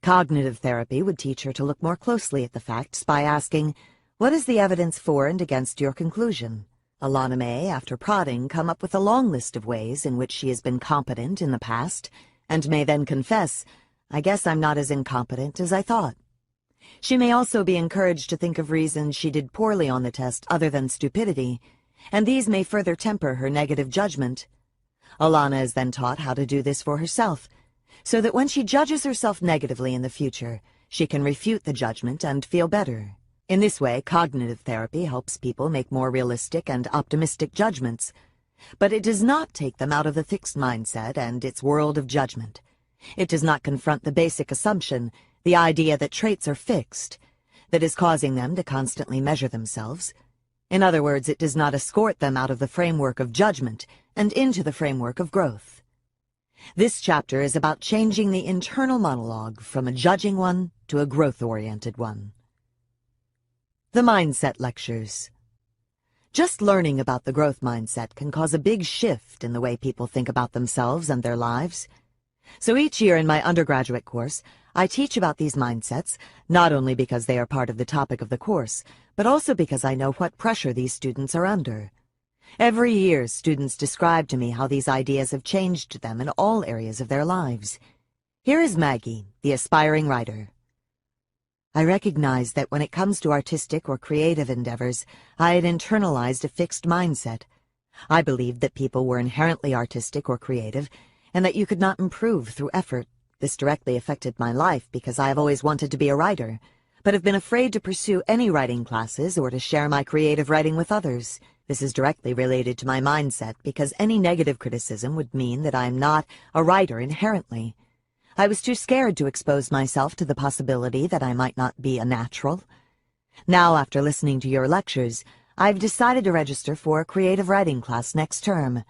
Cognitive therapy would teach her to look more closely at the facts by asking, "What is the evidence for and against your conclusion?" Alana may, after prodding, come up with a long list of ways in which she has been competent in the past, and may then confess, "I guess I'm not as incompetent as I thought." She may also be encouraged to think of reasons she did poorly on the test other than stupidity, and these may further temper her negative judgment. Alana is then taught how to do this for herself, so that when she judges herself negatively in the future, she can refute the judgment and feel better. In this way, cognitive therapy helps people make more realistic and optimistic judgments, but it does not take them out of the fixed mindset and its world of judgment. It does not confront the basic assumption, the idea that traits are fixed, that is causing them to constantly measure themselves. In other words, it does not escort them out of the framework of judgment and into the framework of growth. This chapter is about changing the internal monologue from a judging one to a growth-oriented one. The Mindset Lectures. Just learning about the growth mindset can cause a big shift in the way people think about themselves and their lives. So each year in my undergraduate course, I teach about these mindsets, not only because they are part of the topic of the course, but also because I know what pressure these students are under. Every year, students describe to me how these ideas have changed them in all areas of their lives. Here is Maggie, the aspiring writer. I recognized that when it comes to artistic or creative endeavors, I had internalized a fixed mindset. I believed that people were inherently artistic or creative, and that you could not improve through effort. This directly affected my life because I have always wanted to be a writer, but have been afraid to pursue any writing classes or to share my creative writing with others. This is directly related to my mindset because any negative criticism would mean that I am not a writer inherently. I was too scared to expose myself to the possibility that I might not be a natural. Now, after listening to your lectures, I've decided to register for a creative writing class next term,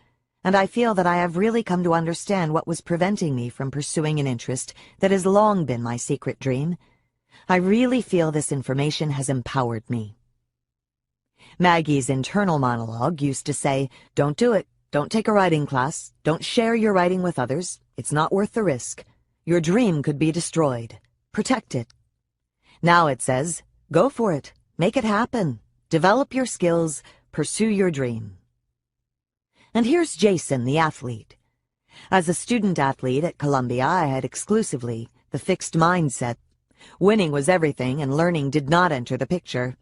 and I feel that I have really come to understand what was preventing me from pursuing an interest that has long been my secret dream. I really feel this information has empowered me. Maggie's internal monologue used to say, "Don't do it. Don't take a writing class. Don't share your writing with others. It's not worth the risk. Your dream could be destroyed. Protect it." Now it says, "Go for it. Make it happen. Develop your skills. Pursue your dream." And here's Jason, the athlete. As a student athlete at Columbia, I had exclusively the fixed mindset. Winning was everything, and learning did not enter the picture.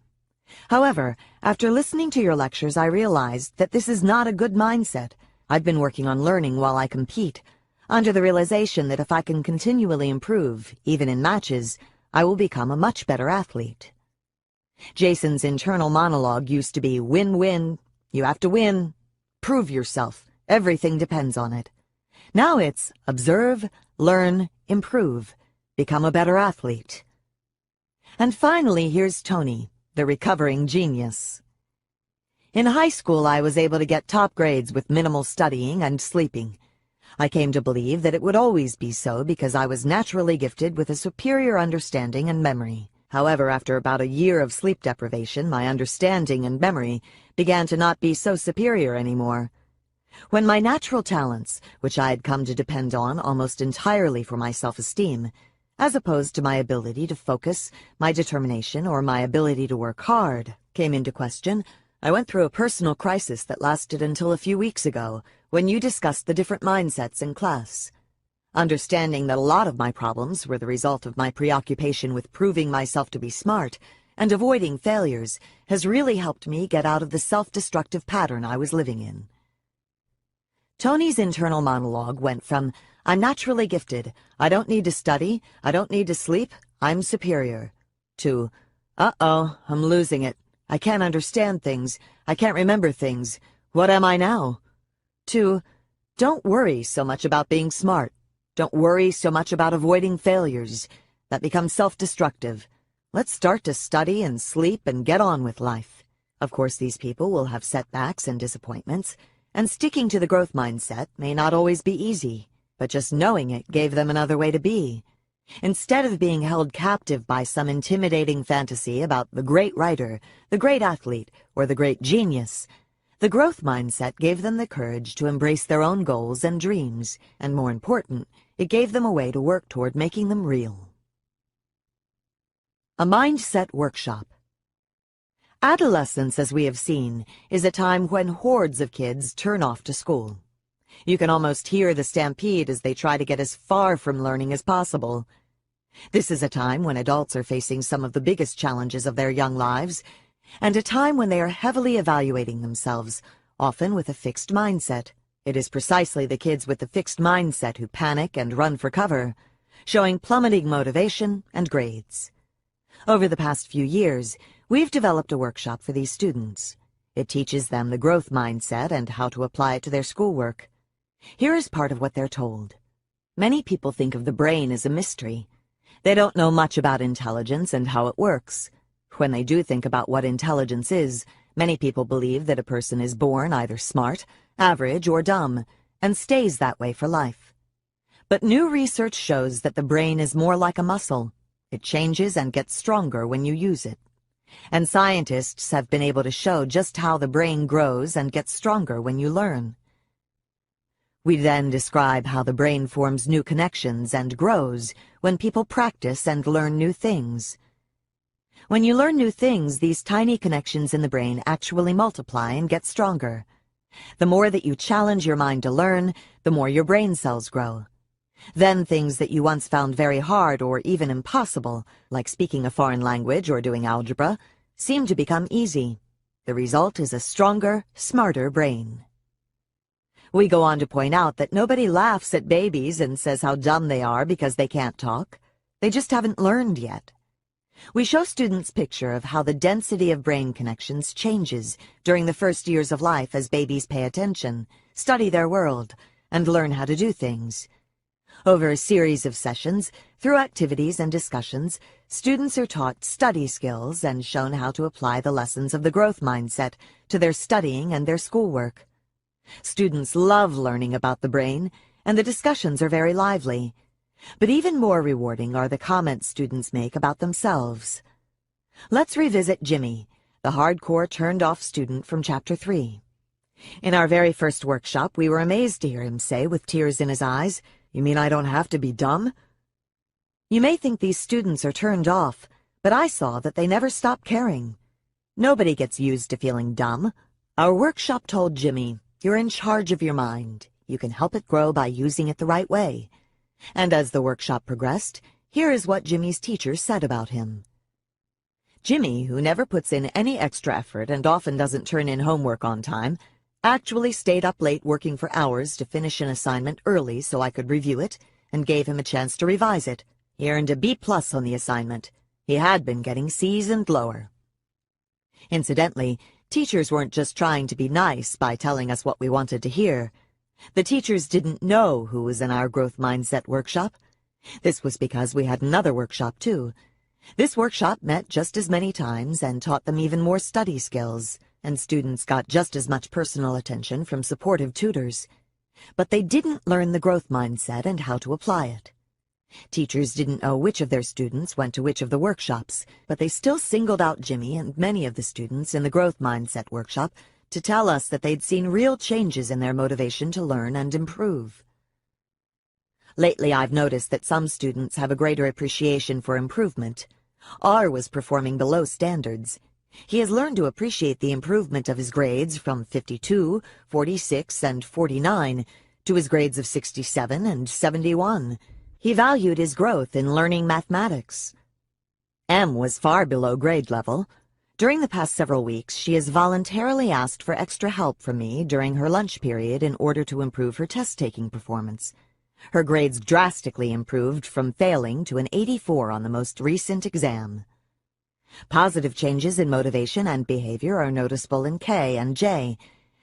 However, after listening to your lectures, I realized that this is not a good mindset. I've been working on learning while I compete, under the realization that if I can continually improve, even in matches, I will become a much better athlete. Jason's internal monologue used to be, "Win-win. You have to win. Prove yourself. Everything depends on it." Now it's observe, learn, improve, become a better athlete. And finally, here's Tony, the recovering genius. In high school, I was able to get top grades with minimal studying and sleeping. I came to believe that it would always be so because I was naturally gifted with a superior understanding and memory. However, after about a year of sleep deprivation, my understanding and memory began to not be so superior anymore. When my natural talents, which I had come to depend on almost entirely for my self-esteem, as opposed to my ability to focus, my determination, or my ability to work hard, came into question, I went through a personal crisis that lasted until a few weeks ago, when you discussed the different mindsets in class. Understanding that a lot of my problems were the result of my preoccupation with proving myself to be smart and avoiding failures has really helped me get out of the self-destructive pattern I was living in. Tony's internal monologue went from, "I'm naturally gifted, I don't need to study, I don't need to sleep, I'm superior," to, "Uh-oh, I'm losing it. I can't understand things. I can't remember things. What am I now?" To, "Don't worry so much about being smart. Don't worry so much about avoiding failures. That becomes self-destructive. Let's start to study and sleep and get on with life." Of course, these people will have setbacks and disappointments, and sticking to the growth mindset may not always be easy, but just knowing it gave them another way to be. Instead of being held captive by some intimidating fantasy about the great writer, the great athlete, or the great genius, the growth mindset gave them the courage to embrace their own goals and dreams, and more important, it gave them a way to work toward making them real. A Mindset Workshop. Adolescence, as we have seen, is a time when hordes of kids turn off to school. You can almost hear the stampede as they try to get as far from learning as possible. This is a time when adults are facing some of the biggest challenges of their young lives, and a time when they are heavily evaluating themselves, often with a fixed mindset. It is precisely the kids with the fixed mindset who panic and run for cover, showing plummeting motivation and grades. Over the past few years, we've developed a workshop for these students. It teaches them the growth mindset and how to apply it to their schoolwork. Here is part of what they're told. Many people think of the brain as a mystery. They don't know much about intelligence and how it works. When they do think about what intelligence is, many people believe that a person is born either smart, average, or dumb, and stays that way for life. But new research shows that the brain is more like a muscle. It changes and gets stronger when you use it. And scientists have been able to show just how the brain grows and gets stronger when you learn. We then describe how the brain forms new connections and grows when people practice and learn new things. When you learn new things, these tiny connections in the brain actually multiply and get stronger. The more that you challenge your mind to learn, the more your brain cells grow. Then things that you once found very hard or even impossible, like speaking a foreign language or doing algebra, seem to become easy. The result is a stronger, smarter brain. We go on to point out that nobody laughs at babies and says how dumb they are because they can't talk. They just haven't learned yet. We show students a picture of how the density of brain connections changes during the first years of life as babies pay attention, study their world, and learn how to do things. Over a series of sessions, through activities and discussions, students are taught study skills and shown how to apply the lessons of the growth mindset to their studying and their schoolwork. Students love learning about the brain, and the discussions are very lively. But even more rewarding are the comments students make about themselves. Let's revisit Jimmy, the hardcore turned-off student from Chapter 3. In our very first workshop, we were amazed to hear him say, with tears in his eyes, "You mean I don't have to be dumb?" You may think these students are turned off, but I saw that they never stop caring. Nobody gets used to feeling dumb. Our workshop told Jimmy, "You're in charge of your mind. You can help it grow by using it the right way." And as the workshop progressed, here is what Jimmy's teacher said about him. Jimmy, who never puts in any extra effort and often doesn't turn in homework on time, actually stayed up late working for hours to finish an assignment early so I could review it, and gave him a chance to revise it. He earned a B+ on the assignment. He had been getting C's and lower. Incidentally, teachers weren't just trying to be nice by telling us what we wanted to hear. The teachers didn't know who was in our growth mindset workshop. This was because we had another workshop too. This workshop met just as many times and taught them even more study skills, and students got just as much personal attention from supportive tutors. But they didn't learn the growth mindset and how to apply it. Teachers didn't know which of their students went to which of the workshops, but they still singled out Jimmy and many of the students in the growth mindset workshop to tell us that they'd seen real changes in their motivation to learn and improve. Lately, I've noticed that some students have a greater appreciation for improvement. R was performing below standards. He has learned to appreciate the improvement of his grades from 52, 46, and 49 to his grades of 67 and 71. He valued his growth in learning mathematics. M was far below grade level. During the past several weeks, she has voluntarily asked for extra help from me during her lunch period in order to improve her test-taking performance. Her grades drastically improved from failing to an 84 on the most recent exam. Positive changes in motivation and behavior are noticeable in K and J.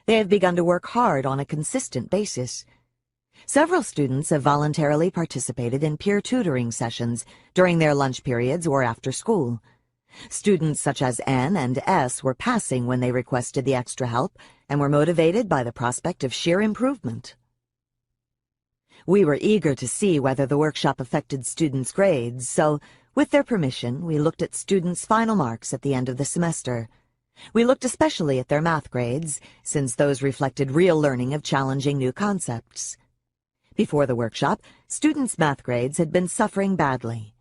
They have begun to work hard on a consistent basis. Several students have voluntarily participated in peer tutoring sessions during their lunch periods or after school. Students such as N and S were passing when they requested the extra help and were motivated by the prospect of sheer improvement. We were eager to see whether the workshop affected students' grades, so, with their permission, we looked at students' final marks at the end of the semester. We looked especially at their math grades, since those reflected real learning of challenging new concepts. Before the workshop, students' math grades had been suffering badly.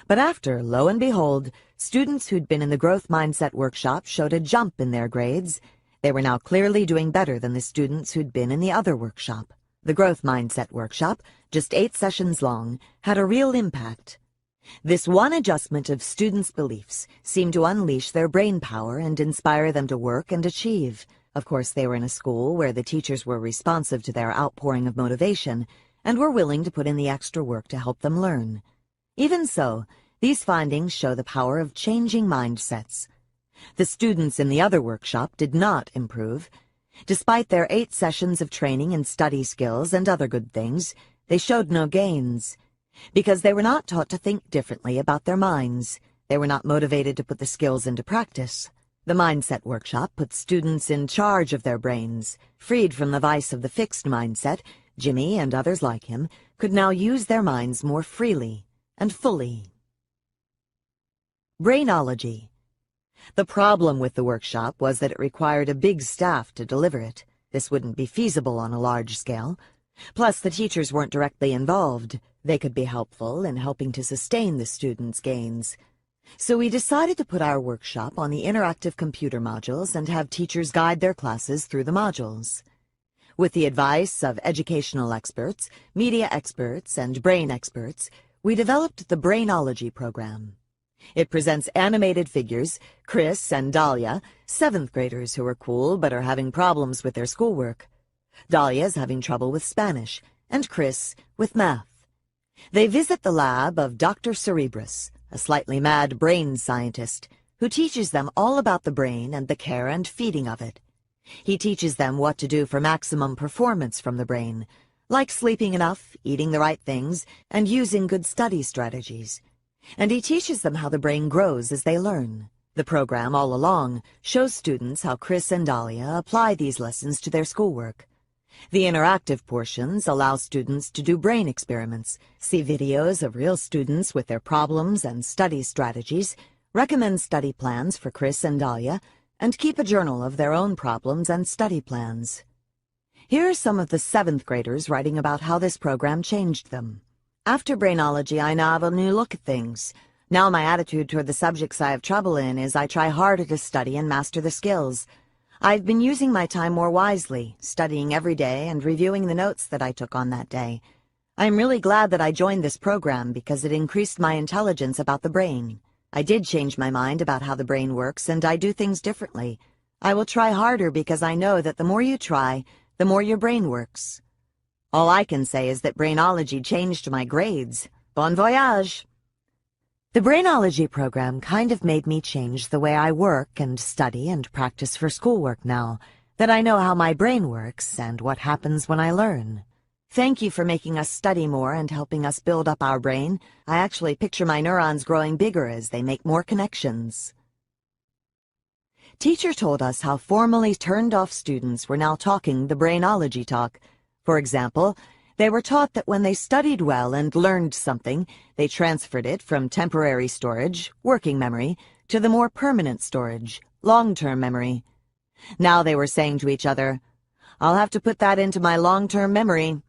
But after, lo and behold, students who'd been in the growth mindset workshop showed a jump in their grades. They were now clearly doing better than the students who'd been in the other workshop. The growth mindset workshop, just 8 sessions long, had a real impact. This one adjustment of students' beliefs seemed to unleash their brain power and inspire them to work and achieve. Of course, they were in a school where the teachers were responsive to their outpouring of motivation and were willing to put in the extra work to help them learn. Even so, these findings show the power of changing mindsets. The students in the other workshop did not improve. Despite their 8 sessions of training in study skills and other good things, they showed no gains. Because they were not taught to think differently about their minds. They were not motivated to put the skills into practice. The mindset workshop put students in charge of their brains. Freed from the vice of the fixed mindset, Jimmy and others like him could now use their minds more freely and fully. Brainology. The problem with the workshop was that it required a big staff to deliver it. This wouldn't be feasible on a large scale. Plus, the teachers weren't directly involved. They could be helpful in helping to sustain the students' gains. So we decided to put our workshop on the interactive computer modules and have teachers guide their classes through the modules. With the advice of educational experts, media experts, and brain experts, we developed the Brainology program. It presents animated figures, Chris and Dahlia, 7th graders who are cool but are having problems with their schoolwork. Dahlia is having trouble with Spanish, and Chris with math. They visit the lab of Dr. Cerebrus, a slightly mad brain scientist, who teaches them all about the brain and the care and feeding of it. He teaches them what to do for maximum performance from the brain, like sleeping enough, eating the right things, and using good study strategies. And he teaches them how the brain grows as they learn. The program all along shows students how Chris and Dahlia apply these lessons to their schoolwork. The interactive portions allow students to do brain experiments, see videos of real students with their problems and study strategies, recommend study plans for Chris and Dahlia, and keep a journal of their own problems and study plans. Here are some of the 7th graders writing about how this program changed them. After Brainology, I now have a new look at things. Now my attitude toward the subjects I have trouble in is I try harder to study and master the skills. I've been using my time more wisely, studying every day and reviewing the notes that I took on that day. I'm really glad that I joined this program because it increased my intelligence about the brain. I did change my mind about how the brain works, and I do things differently. I will try harder because I know that the more you try, the more your brain works. All I can say is that Brainology changed my grades. Bon voyage! The Brainology program kind of made me change the way I work and study and practice for schoolwork now, that I know how my brain works and what happens when I learn. Thank you for making us study more and helping us build up our brain. I actually picture my neurons growing bigger as they make more connections. Teacher told us how formally turned-off students were now talking the Brainology talk. For example, they were taught that when they studied well and learned something, they transferred it from temporary storage, working memory, to the more permanent storage, long-term memory. Now they were saying to each other, "I'll have to put that into my long-term memory.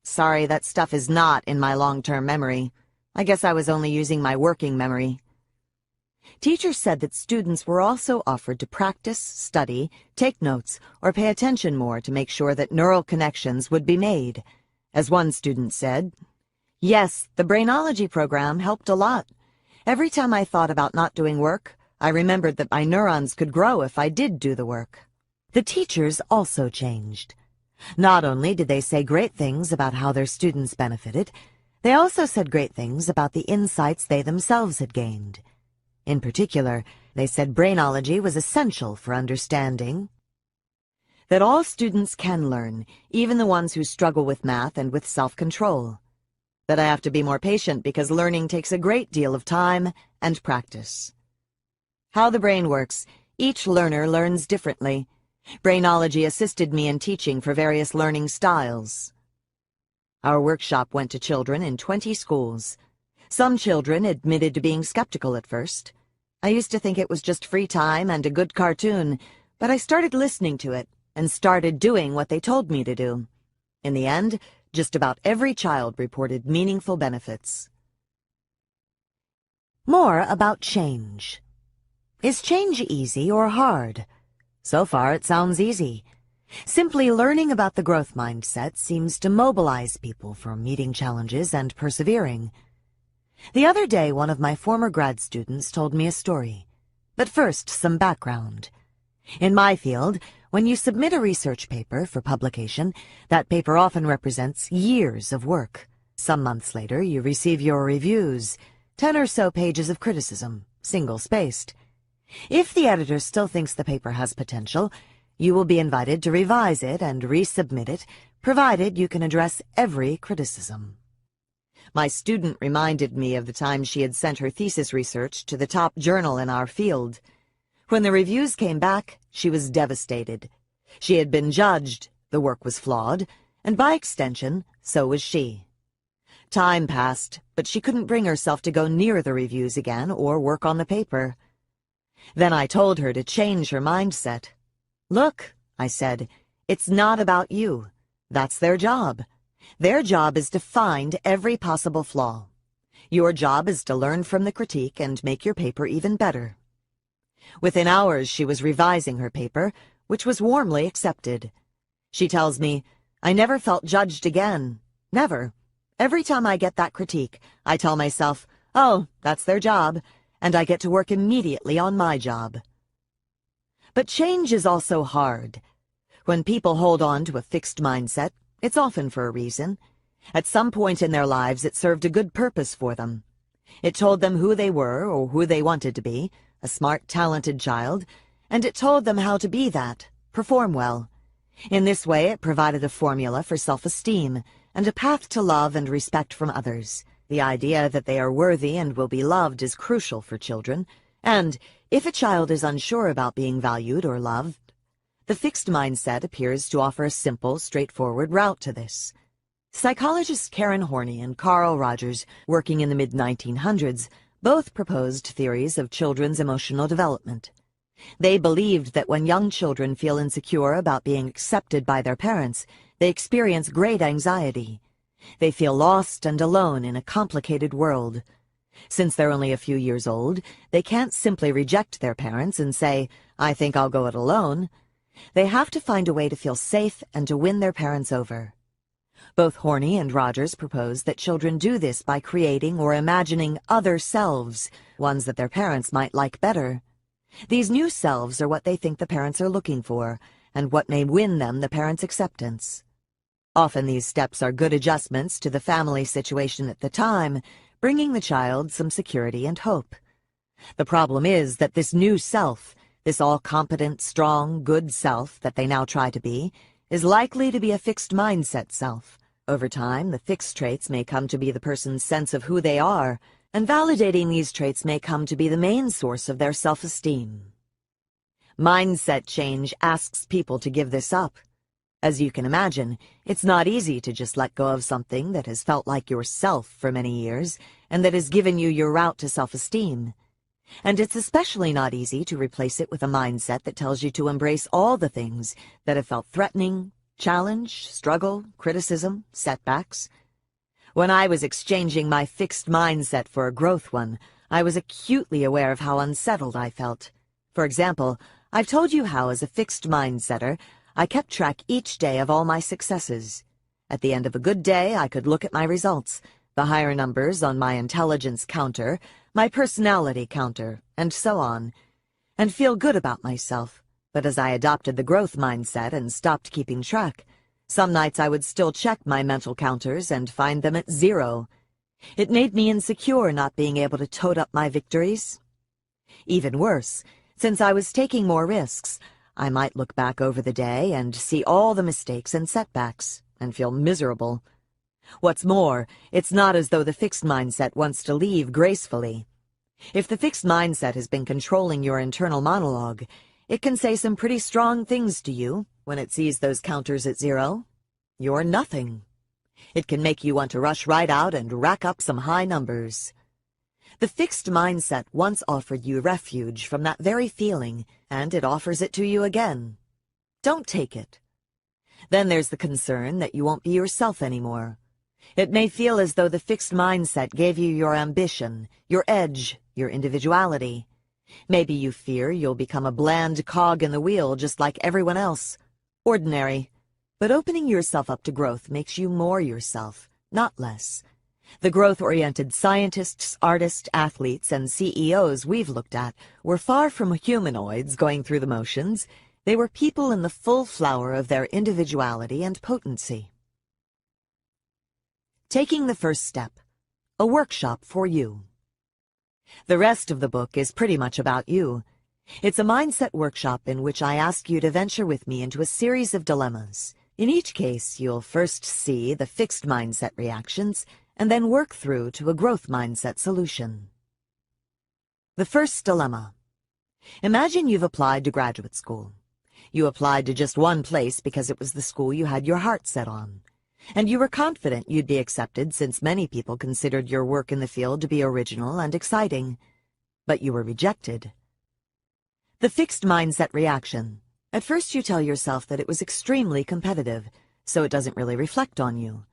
Sorry, that stuff is not in my long-term memory. I guess I was only using my working memory." Teachers said that students were also offered to practice, study, take notes, or pay attention more to make sure that neural connections would be made. As one student said, "Yes, the Brainology program helped a lot. Every time I thought about not doing work, I remembered that my neurons could grow if I did do the work." The teachers also changed. Not only did they say great things about how their students benefited, they also said great things about the insights they themselves had gained. In particular, they said Brainology was essential for understanding that all students can learn, even the ones who struggle with math and with self-control. That I have to be more patient because learning takes a great deal of time and practice. How the brain works. Each learner learns differently. Brainology assisted me in teaching for various learning styles. Our workshop went to children in 20 schools. Some children admitted to being skeptical at first. I used to think it was just free time and a good cartoon, but I started listening to it and started doing what they told me to do. In the end, just about every child reported meaningful benefits. More about change. Is change easy or hard? So far, it sounds easy. Simply learning about the growth mindset seems to mobilize people for meeting challenges and persevering. The other day, one of my former grad students told me a story. But first, some background. In my field, when you submit a research paper for publication, that paper often represents years of work. Some months later, you receive your reviews, 10 or so pages of criticism, single-spaced. If the editor still thinks the paper has potential, you will be invited to revise it and resubmit it, provided you can address every criticism. My student reminded me of the time she had sent her thesis research to the top journal in our field. When the reviews came back, she was devastated. She had been judged, the work was flawed, and by extension, so was she. Time passed, but she couldn't bring herself to go near the reviews again or work on the paper. Then I told her to change her mindset. "Look," I said, "it's not about you. That's their job. Their job is to find every possible flaw. Your job is to learn from the critique and make your paper even better." Within hours, she was revising her paper, which was warmly accepted. She tells me, "I never felt judged again. Never. Every time I get that critique, I tell myself, oh, that's their job, and I get to work immediately on my job." But change is also hard. When people hold on to a fixed mindset, it's often for a reason. At some point in their lives, it served a good purpose for them. It told them who they were or who they wanted to be, a smart, talented child, and it told them how to be that, perform well. In this way, it provided a formula for self-esteem and a path to love and respect from others. The idea that they are worthy and will be loved is crucial for children, and if a child is unsure about being valued or loved, the fixed mindset appears to offer a simple, straightforward route to this. Psychologists Karen Horney and Carl Rogers, working in the mid-1900s, both proposed theories of children's emotional development. They believed that when young children feel insecure about being accepted by their parents, they experience great anxiety. They feel lost and alone in a complicated world. Since they're only a few years old, they can't simply reject their parents and say, "I think I'll go it alone." They have to find a way to feel safe and to win their parents over. Both Horney and Rogers propose that children do this by creating or imagining other selves, ones that their parents might like better. These new selves are what they think the parents are looking for, and what may win them the parents' acceptance. Often these steps are good adjustments to the family situation at the time, bringing the child some security and hope. The problem is that this new self, this all-competent, strong, good self that they now try to be, is likely to be a fixed mindset self. Over time, the fixed traits may come to be the person's sense of who they are, and validating these traits may come to be the main source of their self-esteem. Mindset change asks people to give this up. As you can imagine, it's not easy to just let go of something that has felt like yourself for many years, and that has given you your route to self-esteem. And it's especially not easy to replace it with a mindset that tells you to embrace all the things that have felt threatening, challenge, struggle, criticism, setbacks. When I was exchanging my fixed mindset for a growth one, I was acutely aware of how unsettled I felt. For example, I've told you how, as a fixed mindsetter, I kept track each day of all my successes. At the end of a good day, I could look at my results, the higher numbers on my intelligence counter, my personality counter, and so on, and feel good about myself. But as I adopted the growth mindset and stopped keeping track, some nights I would still check my mental counters and find them at 0. It made me insecure not being able to tote up my victories. Even worse, since I was taking more risks, I might look back over the day and see all the mistakes and setbacks, and feel miserable. What's more, it's not as though the fixed mindset wants to leave gracefully. If the fixed mindset has been controlling your internal monologue, it can say some pretty strong things to you when it sees those counters at 0. You're nothing. It can make you want to rush right out and rack up some high numbers. The fixed mindset once offered you refuge from that very feeling, and it offers it to you again. Don't take it. Then there's the concern that you won't be yourself anymore. It may feel as though the fixed mindset gave you your ambition, your edge, your individuality. Maybe you fear you'll become a bland cog in the wheel just like everyone else. Ordinary. But opening yourself up to growth makes you more yourself, not less. The growth-oriented scientists, artists, athletes, and CEOs we've looked at were far from humanoids going through the motions. They were people in the full flower of their individuality and potency. Taking the first step. A workshop for you. The rest of the book is pretty much about you. It's a mindset workshop in which I ask you to venture with me into a series of dilemmas. In each case, you'll first see the fixed mindset reactions and then work through to a growth mindset solution. The first dilemma. Imagine you've applied to graduate school. You applied to just one place because it was the school you had your heart set on. And you were confident you'd be accepted since many people considered your work in the field to be original and exciting. But you were rejected. The fixed mindset reaction. At first you tell yourself that it was extremely competitive, so it doesn't really reflect on you.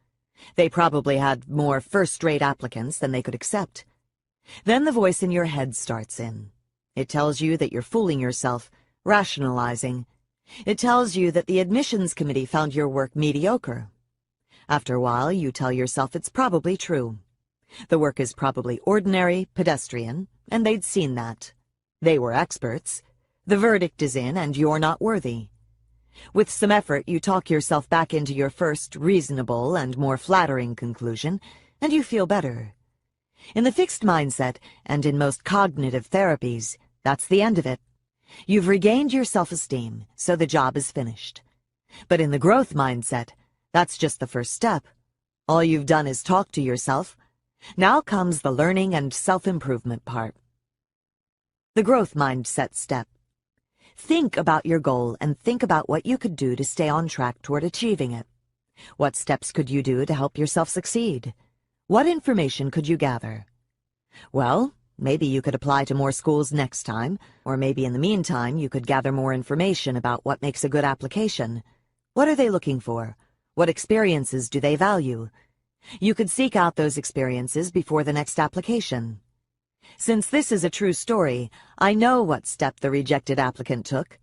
They probably had more first-rate applicants than they could accept. Then the voice in your head starts in. It tells you that you're fooling yourself, rationalizing. It tells you that the admissions committee found your work mediocre. After a while, you tell yourself it's probably true. The work is probably ordinary, pedestrian, and they'd seen that. They were experts. The verdict is in, and you're not worthy. With some effort, you talk yourself back into your first reasonable and more flattering conclusion, and you feel better. In the fixed mindset, and in most cognitive therapies, that's the end of it. You've regained your self-esteem, so the job is finished. But in the growth mindset, that's just the first step. All you've done is talk to yourself. Now comes the learning and self-improvement part. The growth mindset step. Think about your goal and think about what you could do to stay on track toward achieving it. What steps could you do to help yourself succeed? What information could you gather? Well, maybe you could apply to more schools next time, or maybe in the meantime you could gather more information about what makes a good application. What are they looking for? What experiences do they value? You could seek out those experiences before the next application. Since this is a true story, I know what step the rejected applicant took.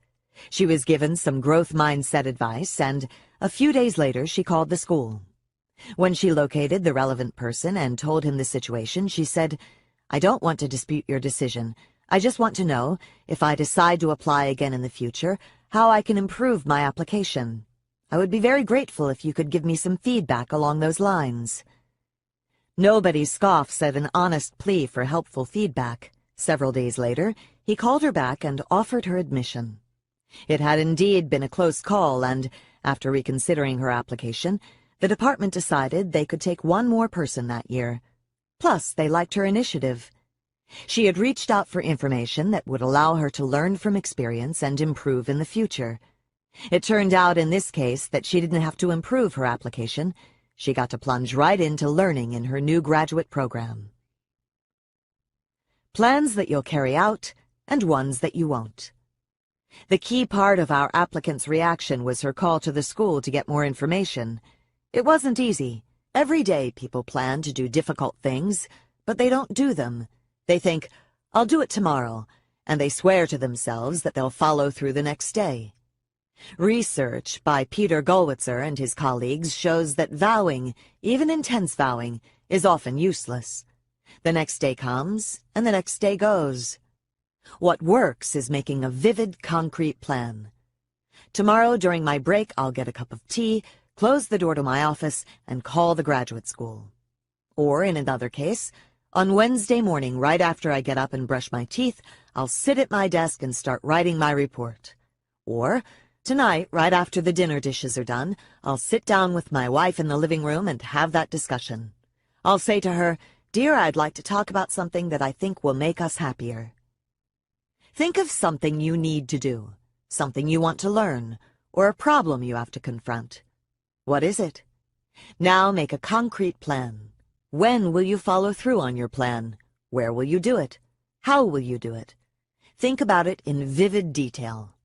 She was given some growth mindset advice, and a few days later she called the school. When she located the relevant person and told him the situation, she said, "I don't want to dispute your decision. I just want to know, if I decide to apply again in the future, how I can improve my application. I would be very grateful if you could give me some feedback along those lines." Nobody scoffs at an honest plea for helpful feedback. Several days later, he called her back and offered her admission. It had indeed been a close call, and, after reconsidering her application, the department decided they could take one more person that year. Plus, they liked her initiative. She had reached out for information that would allow her to learn from experience and improve in the future. It turned out in this case that she didn't have to improve her application. She got to plunge right into learning in her new graduate program. Plans that you'll carry out and ones that you won't. The key part of our applicant's reaction was her call to the school to get more information. It wasn't easy. Every day people plan to do difficult things, but they don't do them. They think, "I'll do it tomorrow," and they swear to themselves that they'll follow through the next day. Research by Peter Gulwitzer and his colleagues shows that vowing, even intense vowing, is often useless. The next day comes, and the next day goes. What works is making a vivid, concrete plan. Tomorrow during my break, I'll get a cup of tea, close the door to my office, and call the graduate school. Or, in another case, on Wednesday morning, right after I get up and brush my teeth, I'll sit at my desk and start writing my report. Or, tonight, right after the dinner dishes are done, I'll sit down with my wife in the living room and have that discussion. I'll say to her, "Dear, I'd like to talk about something that I think will make us happier." Think of something you need to do, something you want to learn, or a problem you have to confront. What is it? Now make a concrete plan. When will you follow through on your plan? Where will you do it? How will you do it? Think about it in vivid detail.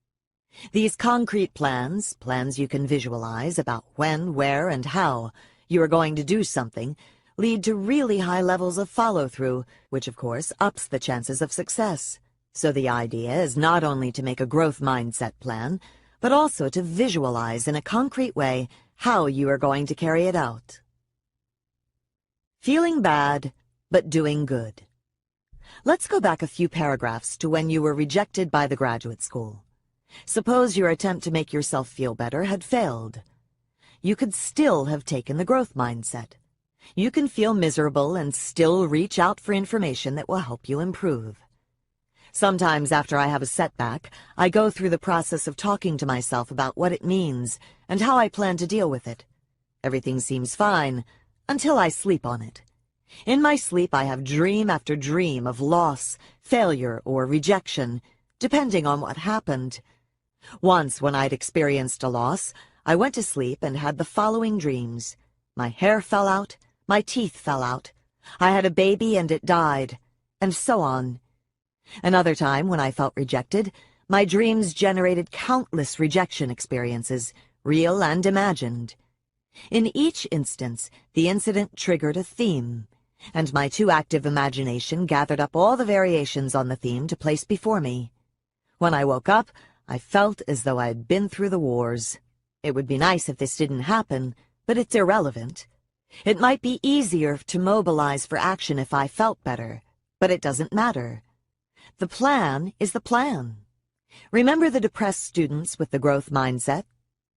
These concrete plans you can visualize about when, where, and how, you are going to do something lead to really high levels of follow-through, which of course ups the chances of success. So the idea is not only to make a growth mindset plan, but also to visualize in a concrete way how you are going to carry it out. Feeling bad, but doing good. Let's go back a few paragraphs to when you were rejected by the graduate school. Suppose your attempt to make yourself feel better had failed. You could still have taken the growth mindset. You can feel miserable and still reach out for information that will help you improve. Sometimes after I have a setback, I go through the process of talking to myself about what it means and how I plan to deal with it. Everything seems fine until I sleep on it. In my sleep, I have dream after dream of loss, failure, or rejection, depending on what happened. Once, when I'd experienced a loss, I went to sleep and had the following dreams. My hair fell out, my teeth fell out, I had a baby and it died, and so on. Another time, when I felt rejected, my dreams generated countless rejection experiences, real and imagined. In each instance, the incident triggered a theme, and my too active imagination gathered up all the variations on the theme to place before me. When I woke up, I felt as though I had been through the wars. It would be nice if this didn't happen, but it's irrelevant. It might be easier to mobilize for action if I felt better, but it doesn't matter. The plan is the plan. Remember the depressed students with the growth mindset?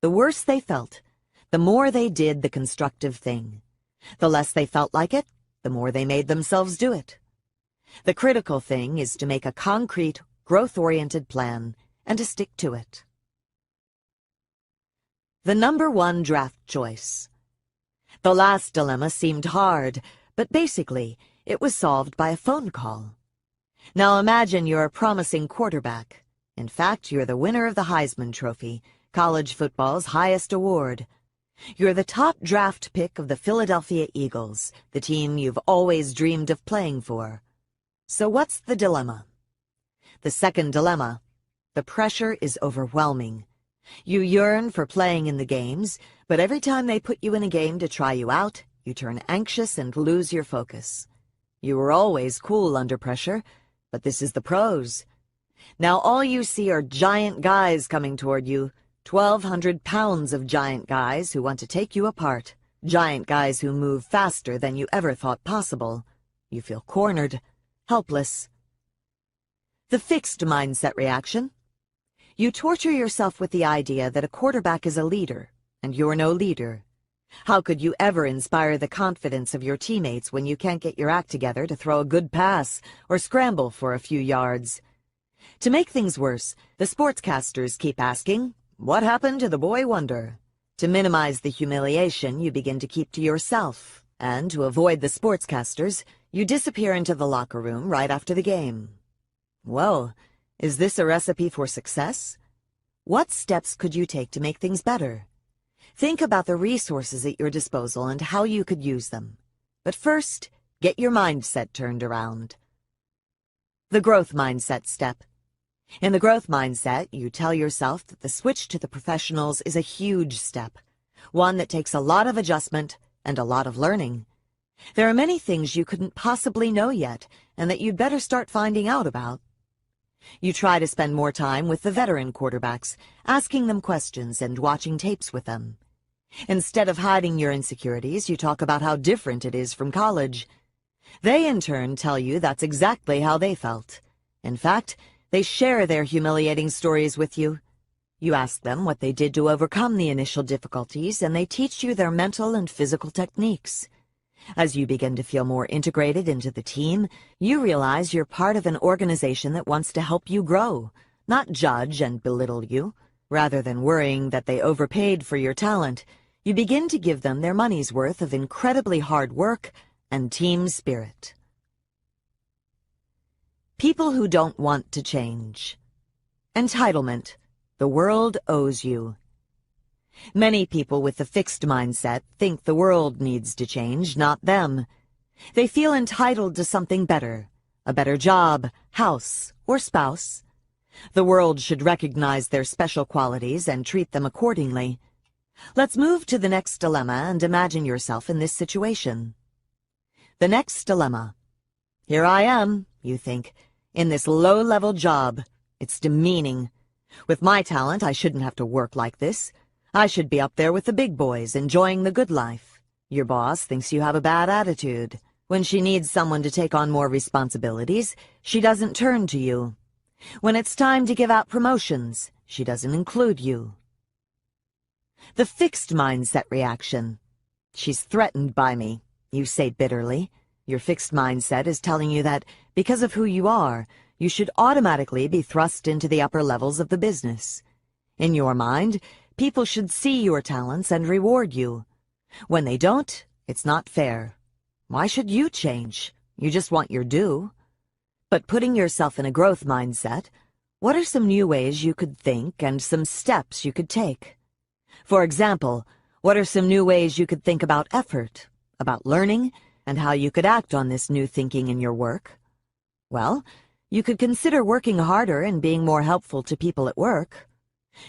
The worse they felt, the more they did the constructive thing. The less they felt like it, the more they made themselves do it. The critical thing is to make a concrete, growth-oriented plan and to stick to it. The number one draft choice. The last dilemma seemed hard, but basically, it was solved by a phone call. Now imagine you're a promising quarterback. In fact, you're the winner of the Heisman Trophy, college football's highest award. You're the top draft pick of the Philadelphia Eagles, the team you've always dreamed of playing for. So what's the dilemma? The second dilemma. The pressure is overwhelming. You yearn for playing in the games, but every time they put you in a game to try you out, you turn anxious and lose your focus. You were always cool under pressure, but this is the pros. Now all you see are giant guys coming toward you, 1,200 pounds of giant guys who want to take you apart, giant guys who move faster than you ever thought possible. You feel cornered, helpless. The fixed mindset reaction. You torture yourself with the idea that a quarterback is a leader, and you're no leader. How could you ever inspire the confidence of your teammates when you can't get your act together to throw a good pass or scramble for a few yards? To make things worse, the sportscasters keep asking, "What happened to the boy wonder?" To minimize the humiliation, you begin to keep to yourself, and to avoid the sportscasters, you disappear into the locker room right after the game. Well, is this a recipe for success? What steps could you take to make things better? Think about the resources at your disposal and how you could use them. But first, get your mindset turned around. The growth mindset step. In the growth mindset, you tell yourself that the switch to the professionals is a huge step, one that takes a lot of adjustment and a lot of learning. There are many things you couldn't possibly know yet, and that you'd better start finding out about. You try to spend more time with the veteran quarterbacks, asking them questions and watching tapes with them. Instead of hiding your insecurities, you talk about how different it is from college. They, in turn, tell you that's exactly how they felt. In fact, they share their humiliating stories with you. You ask them what they did to overcome the initial difficulties, and they teach you their mental and physical techniques. As you begin to feel more integrated into the team, you realize you're part of an organization that wants to help you grow, not judge and belittle you. Rather than worrying that they overpaid for your talent, you begin to give them their money's worth of incredibly hard work and team spirit. People who don't want to change. Entitlement. The world owes you. Many people with the fixed mindset think the world needs to change, not them. They feel entitled to something better, a better job, house, or spouse. The world should recognize their special qualities and treat them accordingly. Let's move to the next dilemma and imagine yourself in this situation. The next dilemma. Here I am, you think, in this low-level job. It's demeaning. With my talent, I shouldn't have to work like this. I should be up there with the big boys, enjoying the good life. Your boss thinks you have a bad attitude. When she needs someone to take on more responsibilities, she doesn't turn to you. When it's time to give out promotions, she doesn't include you. The fixed mindset reaction. She's threatened by me, you say bitterly. Your fixed mindset is telling you that, because of who you are, you should automatically be thrust into the upper levels of the business. In your mind, people should see your talents and reward you. When they don't, it's not fair. Why should you change? You just want your due. But putting yourself in a growth mindset, what are some new ways you could think and some steps you could take? For example, what are some new ways you could think about effort, about learning, and how you could act on this new thinking in your work? Well, you could consider working harder and being more helpful to people at work.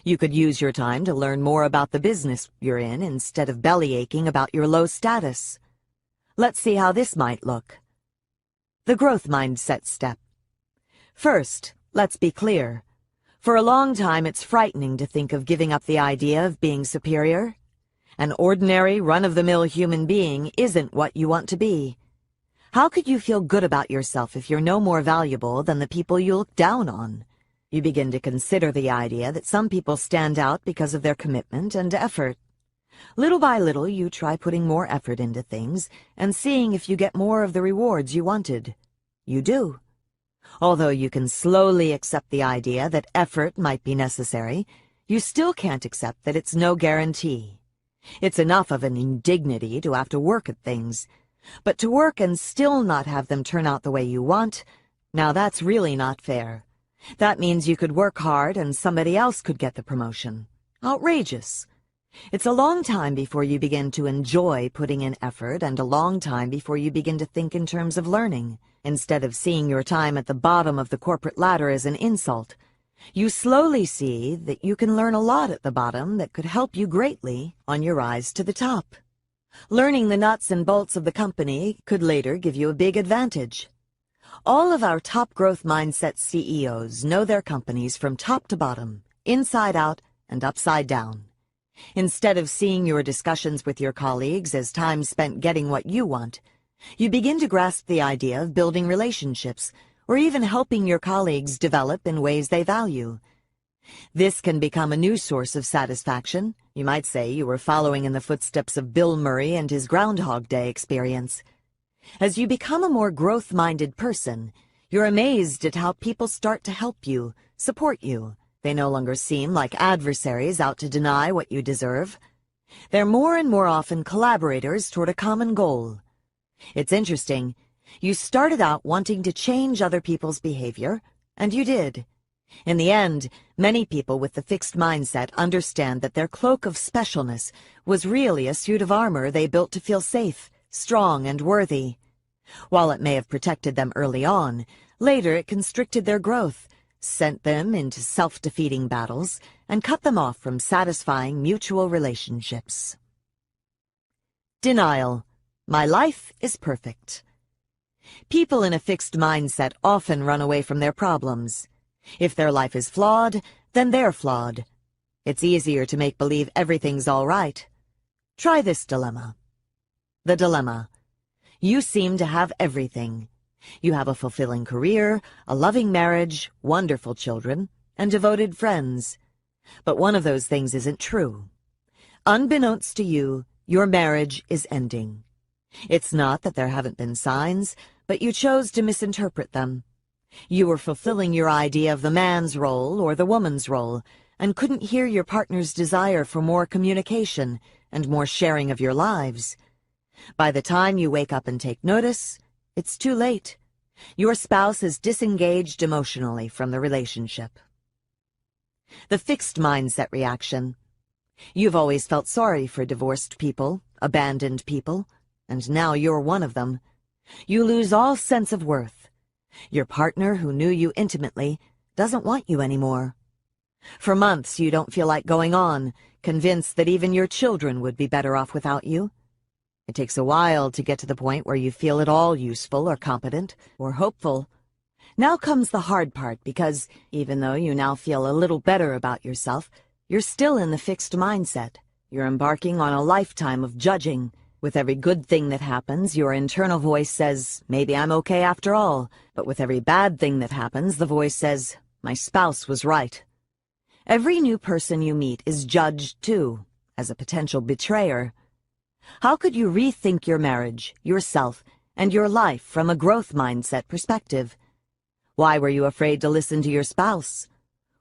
You could use your time to learn more about the business you're in instead of bellyaching about your low status. Let's see how this might look. The growth mindset step. First, let's be clear. For a long time, it's frightening to think of giving up the idea of being superior. An ordinary, run-of-the-mill human being isn't what you want to be. How could you feel good about yourself if you're no more valuable than the people you look down on? You begin to consider the idea that some people stand out because of their commitment and effort. Little by little, you try putting more effort into things and seeing if you get more of the rewards you wanted. You do. Although you can slowly accept the idea that effort might be necessary, you still can't accept that it's no guarantee. It's enough of an indignity to have to work at things, but to work and still not have them turn out the way you want, now that's really not fair. That means you could work hard and somebody else could get the promotion. Outrageous. It's a long time before you begin to enjoy putting in effort and a long time before you begin to think in terms of learning. Instead of seeing your time at the bottom of the corporate ladder as an insult, you slowly see that you can learn a lot at the bottom that could help you greatly on your rise to the top. Learning the nuts and bolts of the company could later give you a big advantage. All of our top growth mindset CEOs know their companies from top to bottom, inside out and upside down. Instead of seeing your discussions with your colleagues as time spent getting what you want, you begin to grasp the idea of building relationships or even helping your colleagues develop in ways they value. This can become a new source of satisfaction. You might say you were following in the footsteps of Bill Murray and his Groundhog Day experience. As you become a more growth-minded person, you're amazed at how people start to help you, support you. They no longer seem like adversaries out to deny what you deserve. They're more and more often collaborators toward a common goal. It's interesting. You started out wanting to change other people's behavior, and you did. In the end, many people with the fixed mindset understand that their cloak of specialness was really a suit of armor they built to feel safe, strong, and worthy. While it may have protected them early on, later it constricted their growth, sent them into self-defeating battles, and cut them off from satisfying mutual relationships. Denial. My life is perfect. People in a fixed mindset often run away from their problems. If their life is flawed, then they're flawed. It's easier to make believe everything's all right. Try this dilemma. The dilemma. You seem to have everything. You have a fulfilling career, a loving marriage, wonderful children, and devoted friends. But one of those things isn't true. Unbeknownst to you, your marriage is ending. It's not that there haven't been signs, but you chose to misinterpret them. You were fulfilling your idea of the man's role or the woman's role, and couldn't hear your partner's desire for more communication and more sharing of your lives. By the time you wake up and take notice, it's too late. Your spouse is disengaged emotionally from the relationship. The fixed mindset reaction. You've always felt sorry for divorced people, abandoned people, and now you're one of them. You lose all sense of worth. Your partner, who knew you intimately, doesn't want you anymore. For months you don't feel like going on, convinced that even your children would be better off without you. It takes a while to get to the point where you feel at all useful or competent or hopeful. Now comes the hard part, because even though you now feel a little better about yourself, you're still in the fixed mindset. You're embarking on a lifetime of judging. With every good thing that happens, your internal voice says, maybe I'm okay after all. But with every bad thing that happens, the voice says, my spouse was right. Every new person you meet is judged, too, as a potential betrayer. How could you rethink your marriage, yourself, and your life from a growth mindset perspective? Why were you afraid to listen to your spouse?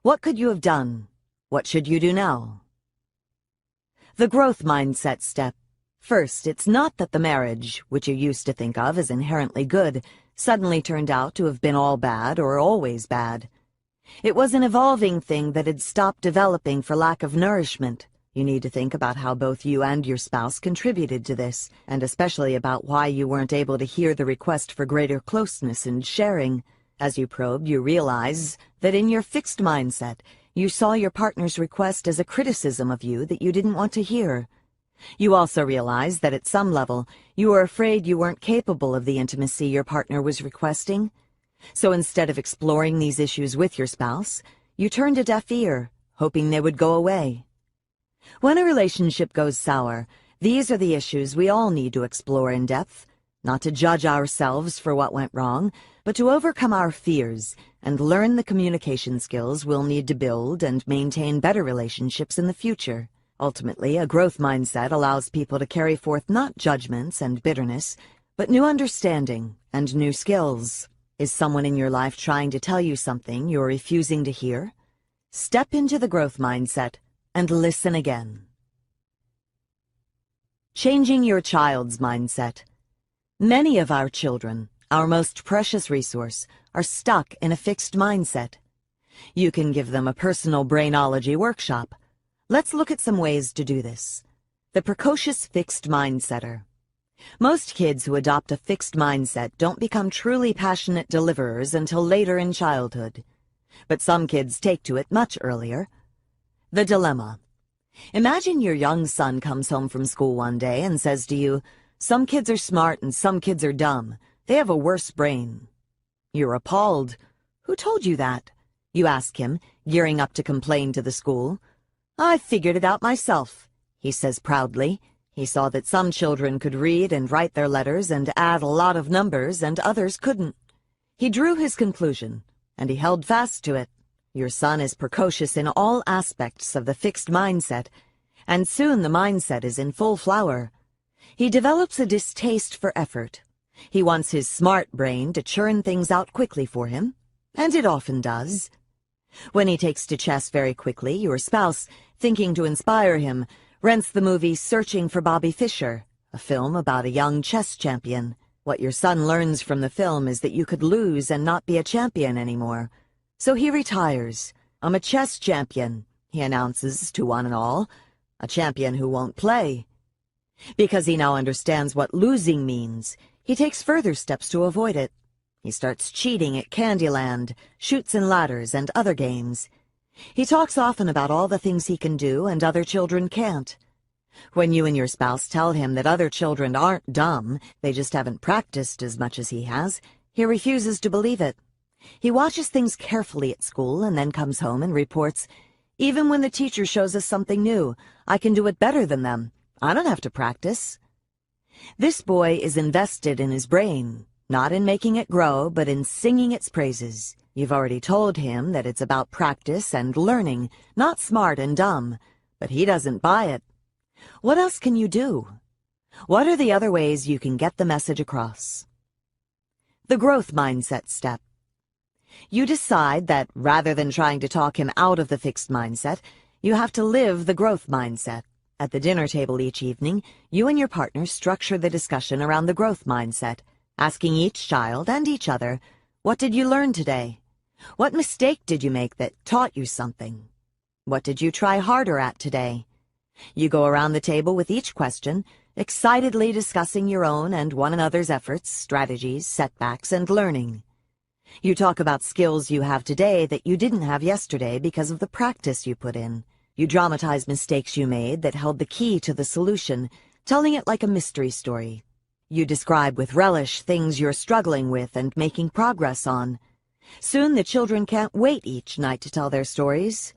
What could you have done? What should you do now? The growth mindset step. First, it's not that the marriage, which you used to think of as inherently good, suddenly turned out to have been all bad or always bad. It was an evolving thing that had stopped developing for lack of nourishment. You need to think about how both you and your spouse contributed to this, and especially about why you weren't able to hear the request for greater closeness and sharing. As you probed, you realize that in your fixed mindset, you saw your partner's request as a criticism of you that you didn't want to hear. You also realized that at some level, you were afraid you weren't capable of the intimacy your partner was requesting. So instead of exploring these issues with your spouse, you turned a deaf ear, hoping they would go away. When a relationship goes sour, these are the issues we all need to explore in depth, not to judge ourselves for what went wrong, but to overcome our fears and learn the communication skills we'll need to build and maintain better relationships in the future. Ultimately, a growth mindset allows people to carry forth not judgments and bitterness, but new understanding and new skills. Is someone in your life trying to tell you something you're refusing to hear? Step into the growth mindset and listen again. Changing your child's mindset. Many of our children, our most precious resource, are stuck in a fixed mindset. You can give them a personal brainology workshop. Let's look at some ways to do this. The precocious fixed mindsetter. Most kids who adopt a fixed mindset don't become truly passionate deliverers until later in childhood. But some kids take to it much earlier. The dilemma. Imagine your young son comes home from school one day and says to you, "Some kids are smart and some kids are dumb. They have a worse brain." You're appalled. "Who told you that?" you ask him, gearing up to complain to the school. "I figured it out myself," he says proudly. He saw that some children could read and write their letters and add a lot of numbers and others couldn't. He drew his conclusion, and he held fast to it. Your son is precocious in all aspects of the fixed mindset, and soon the mindset is in full flower. He develops a distaste for effort. He wants his smart brain to churn things out quickly for him, and it often does. When he takes to chess very quickly, your spouse, thinking to inspire him, rents the movie Searching for Bobby Fischer, a film about a young chess champion. What your son learns from the film is that you could lose and not be a champion anymore. So he retires. "I'm a chess champion," he announces to one and all, "a champion who won't play." Because he now understands what losing means, he takes further steps to avoid it. He starts cheating at Candyland, Chutes and Ladders, and other games. He talks often about all the things he can do and other children can't. When you and your spouse tell him that other children aren't dumb, they just haven't practiced as much as he has, he refuses to believe it. He watches things carefully at school and then comes home and reports, "Even when the teacher shows us something new, I can do it better than them. I don't have to practice." This boy is invested in his brain, not in making it grow, but in singing its praises. You've already told him that it's about practice and learning, not smart and dumb, but he doesn't buy it. What else can you do? What are the other ways you can get the message across? The growth mindset step. You decide that rather than trying to talk him out of the fixed mindset, you have to live the growth mindset. At the dinner table each evening, you and your partner structure the discussion around the growth mindset, asking each child and each other, "What did you learn today? What mistake did you make that taught you something? What did you try harder at today?" You go around the table with each question, excitedly discussing your own and one another's efforts, strategies, setbacks, and learning. You talk about skills you have today that you didn't have yesterday because of the practice you put in. You dramatize mistakes you made that held the key to the solution, telling it like a mystery story. You describe with relish things you're struggling with and making progress on. Soon the children can't wait each night to tell their stories.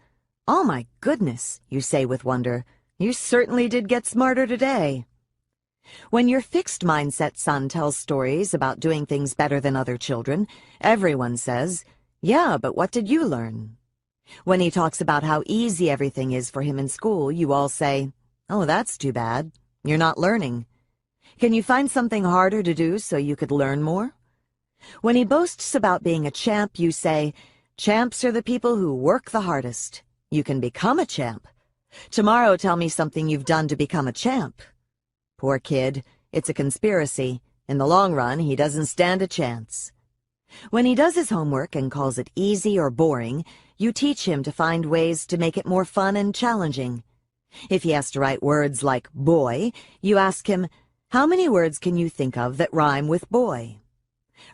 "Oh my goodness," you say with wonder, "you certainly did get smarter today." When your fixed mindset son tells stories about doing things better than other children, everyone says, "Yeah, but what did you learn?" When he talks about how easy everything is for him in school, you all say, "Oh, that's too bad. You're not learning. Can you find something harder to do so you could learn more?" When he boasts about being a champ, you say, "Champs are the people who work the hardest. You can become a champ. Tomorrow tell me something you've done to become a champ." Poor kid, it's a conspiracy. In the long run, he doesn't stand a chance. When he does his homework and calls it easy or boring, you teach him to find ways to make it more fun and challenging. If he has to write words like boy, you ask him, "How many words can you think of that rhyme with boy?"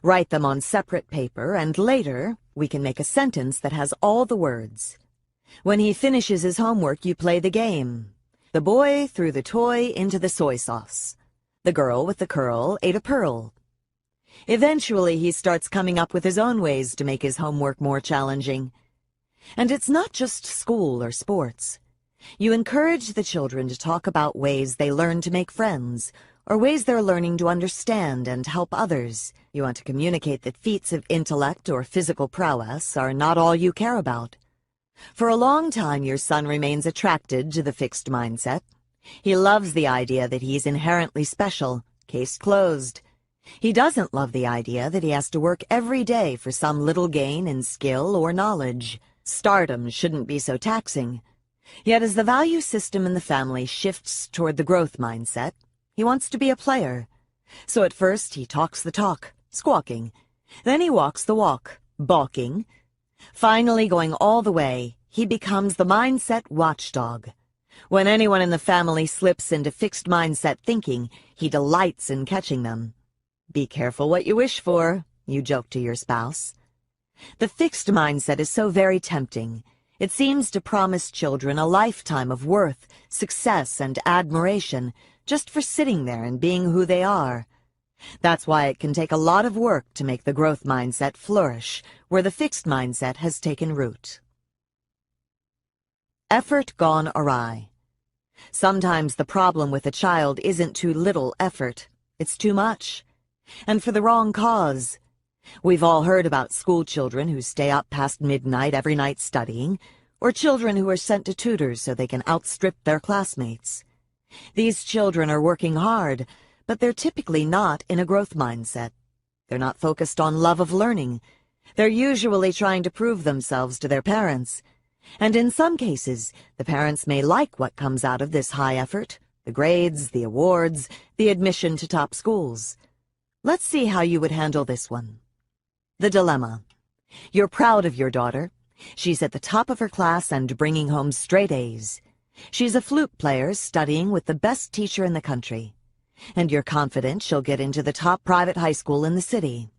Write them on separate paper, and later we can make a sentence that has all the words. When he finishes his homework, you play the game. The boy threw the toy into the soy sauce. The girl with the curl ate a pearl. Eventually, he starts coming up with his own ways to make his homework more challenging. And it's not just school or sports. You encourage the children to talk about ways they learn to make friends, or ways they're learning to understand and help others. You want to communicate that feats of intellect or physical prowess are not all you care about. For a long time, your son remains attracted to the fixed mindset. He loves the idea that he's inherently special, case closed. He doesn't love the idea that he has to work every day for some little gain in skill or knowledge. Stardom shouldn't be so taxing. Yet as the value system in the family shifts toward the growth mindset, he wants to be a player. So at first he talks the talk, squawking. Then he walks the walk, balking. Finally, going all the way, he becomes the mindset watchdog. When anyone in the family slips into fixed mindset thinking, he delights in catching them. "Be careful what you wish for," you joke to your spouse. The fixed mindset is so very tempting. It seems to promise children a lifetime of worth, success, and admiration just for sitting there and being who they are. That's why it can take a lot of work to make the growth mindset flourish, where the fixed mindset has taken root. Effort gone awry. Sometimes the problem with a child isn't too little effort, it's too much. And for the wrong cause. We've all heard about school children who stay up past midnight every night studying, or children who are sent to tutors so they can outstrip their classmates. These children are working hard, but they're typically not in a growth mindset. They're not focused on love of learning. They're usually trying to prove themselves to their parents. And in some cases, the parents may like what comes out of this high effort, the grades, the awards, the admission to top schools. Let's see how you would handle this one. The dilemma. You're proud of your daughter. She's at the top of her class and bringing home straight A's. She's a flute player studying with the best teacher in the country. And you're confident she'll get into the top private high school in the city.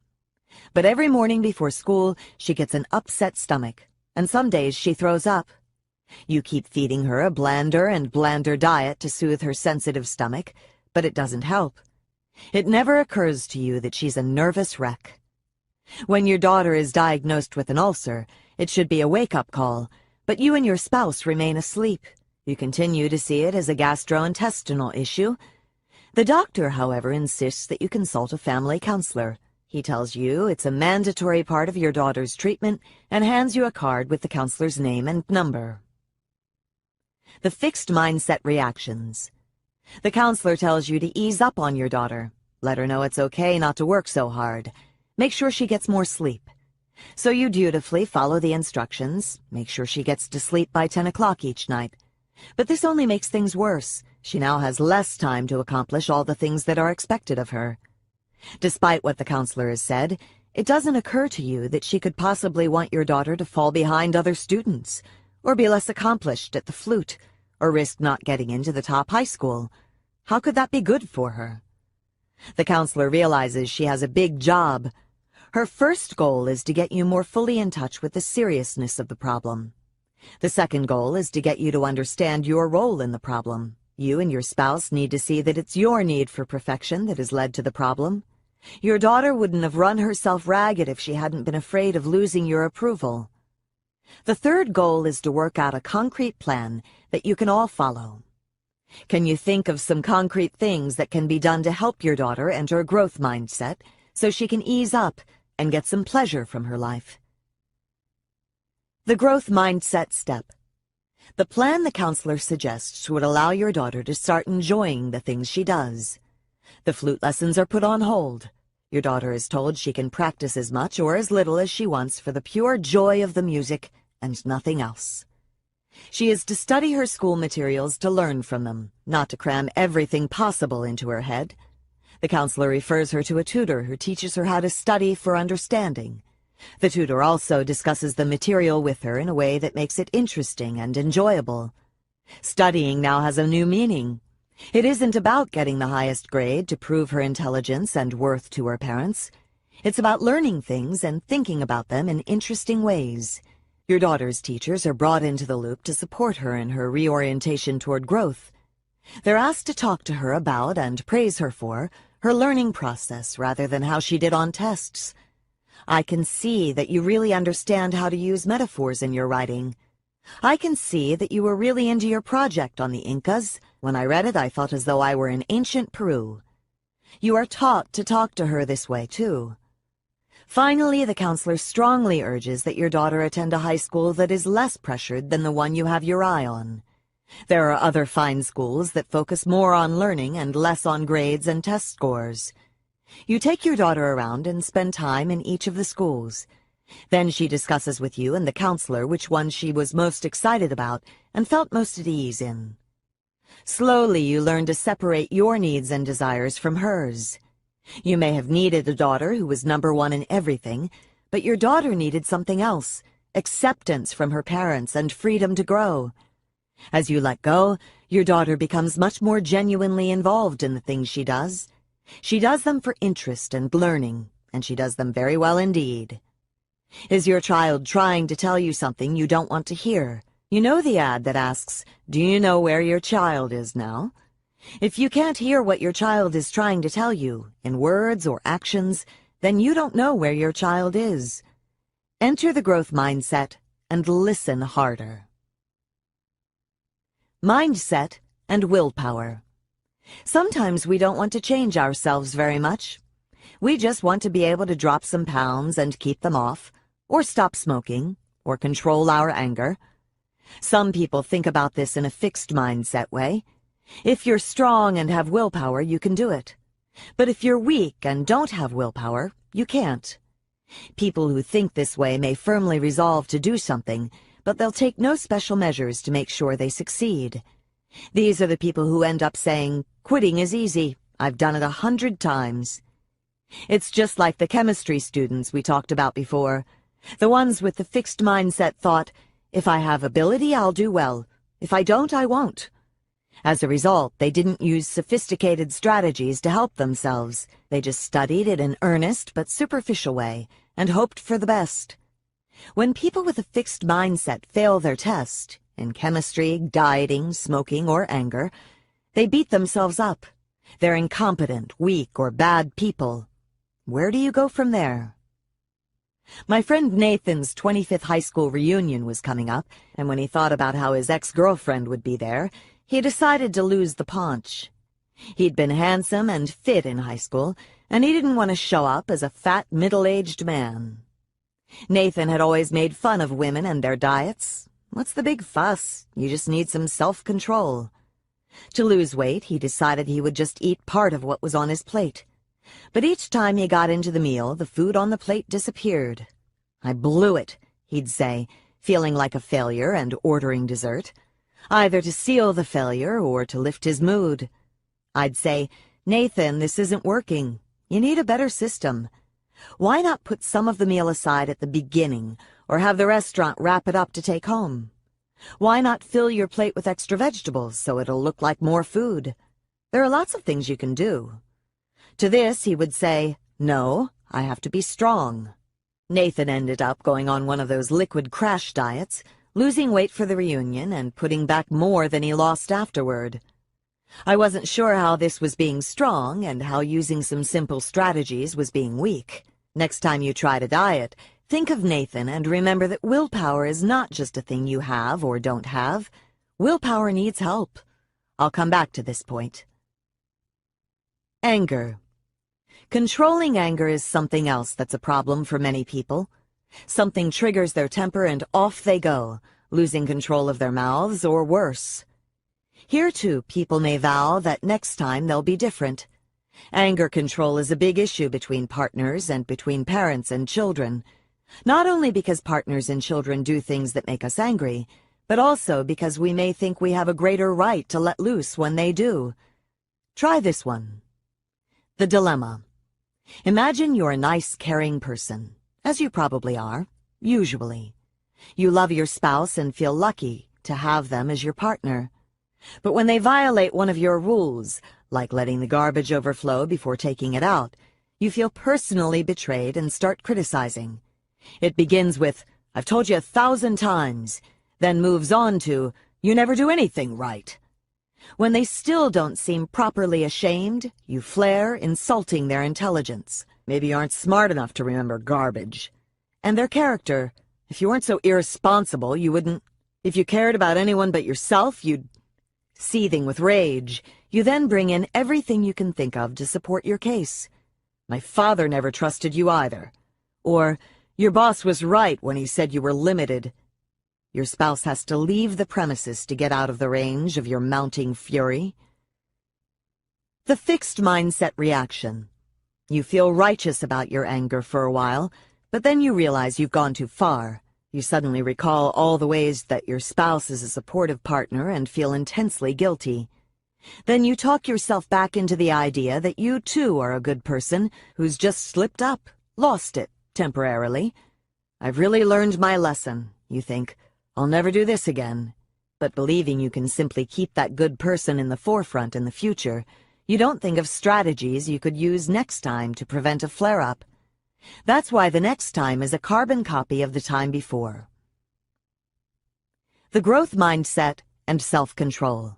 But every morning before school, she gets an upset stomach, and some days she throws up. You keep feeding her a blander and blander diet to soothe her sensitive stomach, but it doesn't help. It never occurs to you that she's a nervous wreck. When your daughter is diagnosed with an ulcer, it should be a wake-up call, but you and your spouse remain asleep. You continue to see it as a gastrointestinal issue. The doctor, however, insists that you consult a family counselor. He tells you it's a mandatory part of your daughter's treatment and hands you a card with the counselor's name and number. The fixed mindset reactions. The counselor tells you to ease up on your daughter. Let her know it's okay not to work so hard. Make sure she gets more sleep. So you dutifully follow the instructions. Make sure she gets to sleep by 10 o'clock each night. But this only makes things worse. She now has less time to accomplish all the things that are expected of her. Despite what the counselor has said, it doesn't occur to you that she could possibly want your daughter to fall behind other students, or be less accomplished at the flute, or risk not getting into the top high school. How could that be good for her? The counselor realizes she has a big job. Her first goal is to get you more fully in touch with the seriousness of the problem. The second goal is to get you to understand your role in the problem. You and your spouse need to see that it's your need for perfection that has led to the problem. Your daughter wouldn't have run herself ragged if she hadn't been afraid of losing your approval. The third goal is to work out a concrete plan that you can all follow. Can you think of some concrete things that can be done to help your daughter enter a growth mindset so she can ease up and get some pleasure from her life? The growth mindset step. The plan the counselor suggests would allow your daughter to start enjoying the things she does. The flute lessons are put on hold. Your daughter is told she can practice as much or as little as she wants for the pure joy of the music and nothing else. She is to study her school materials to learn from them, not to cram everything possible into her head. The counselor refers her to a tutor who teaches her how to study for understanding. The tutor also discusses the material with her in a way that makes it interesting and enjoyable. Studying now has a new meaning. It isn't about getting the highest grade to prove her intelligence and worth to her parents. It's about learning things and thinking about them in interesting ways. Your daughter's teachers are brought into the loop to support her in her reorientation toward growth. They're asked to talk to her about and praise her for her learning process rather than how she did on tests. I can see that you really understand how to use metaphors in your writing. I can see that you were really into your project on the Incas. When I read it, I felt as though I were in ancient Peru. You are taught to talk to her this way, too. Finally, the counselor strongly urges that your daughter attend a high school that is less pressured than the one you have your eye on. There are other fine schools that focus more on learning and less on grades and test scores. You take your daughter around and spend time in each of the schools. Then she discusses with you and the counselor which one she was most excited about and felt most at ease in. Slowly, you learn to separate your needs and desires from hers. You may have needed a daughter who was #1 in everything, but your daughter needed something else, acceptance from her parents and freedom to grow. As you let go, your daughter becomes much more genuinely involved in the things she does. She does them for interest and learning, and she does them very well indeed. Is your child trying to tell you something you don't want to hear? You know the ad that asks, "Do you know where your child is now?" If you can't hear what your child is trying to tell you, in words or actions, then you don't know where your child is. Enter the growth mindset and listen harder. Mindset and willpower. Sometimes we don't want to change ourselves very much. We just want to be able to drop some pounds and keep them off, or stop smoking, or control our anger. Some people think about this in a fixed mindset way. If you're strong and have willpower, you can do it. But if you're weak and don't have willpower, you can't. People who think this way may firmly resolve to do something, but they'll take no special measures to make sure they succeed. These are the people who end up saying, "Quitting is easy. I've done it 100 times." It's just like the chemistry students we talked about before. The ones with the fixed mindset thought, "If I have ability, I'll do well. If I don't, I won't." As a result, they didn't use sophisticated strategies to help themselves. They just studied in an earnest but superficial way and hoped for the best. When people with a fixed mindset fail their test, in chemistry, dieting, smoking, or anger, they beat themselves up. They're incompetent, weak, or bad people. Where do you go from there? My friend Nathan's 25th high school reunion was coming up, and when he thought about how his ex-girlfriend would be there, he decided to lose the paunch. He'd been handsome and fit in high school, and he didn't want to show up as a fat, middle-aged man. Nathan had always made fun of women and their diets. What's the big fuss? You just need some self-control. To lose weight, he decided he would just eat part of what was on his plate. But each time he got into the meal, the food on the plate disappeared. "I blew it," he'd say, feeling like a failure and ordering dessert, either to seal the failure or to lift his mood. I'd say, "Nathan, this isn't working. You need a better system. Why not put some of the meal aside at the beginning, or have the restaurant wrap it up to take home? Why not fill your plate with extra vegetables so it'll look like more food? There are lots of things you can do." To this, he would say, "No, I have to be strong. Nathan ended up going on one of those liquid crash diets, losing weight for the reunion and putting back more than he lost afterward. I wasn't sure how this was being strong and how using some simple strategies was being weak. Next time you try to diet, think of Nathan and remember that willpower is not just a thing you have or don't have. Willpower needs help. I'll come back to this point. Anger. Controlling anger is something else that's a problem for many people. Something triggers their temper and off they go, losing control of their mouths or worse. Here, too, people may vow that next time they'll be different. Anger control is a big issue between partners and between parents and children. Not only because partners and children do things that make us angry, but also because we may think we have a greater right to let loose when they do. Try this one. The dilemma. Imagine you're a nice, caring person, as you probably are, usually. You love your spouse and feel lucky to have them as your partner. But when they violate one of your rules, like letting the garbage overflow before taking it out, you feel personally betrayed and start criticizing. It begins with, "I've told you 1,000 times," then moves on to, "You never do anything right." When they still don't seem properly ashamed, you flare, insulting their intelligence. Maybe you aren't smart enough to remember garbage. And their character. If you weren't so irresponsible, you wouldn't. If you cared about anyone but yourself, you'd. Seething with rage, you then bring in everything you can think of to support your case. "My father never trusted you either." Or, "Your boss was right when he said you were limited." Your spouse has to leave the premises to get out of the range of your mounting fury. The fixed mindset reaction. You feel righteous about your anger for a while, but then you realize you've gone too far. You suddenly recall all the ways that your spouse is a supportive partner and feel intensely guilty. Then you talk yourself back into the idea that you too are a good person who's just slipped up, lost it, temporarily. "I've really learned my lesson," you think. "I'll never do this again." But believing you can simply keep that good person in the forefront in the future, you don't think of strategies you could use next time to prevent a flare-up. That's why the next time is a carbon copy of the time before. The growth mindset and self-control.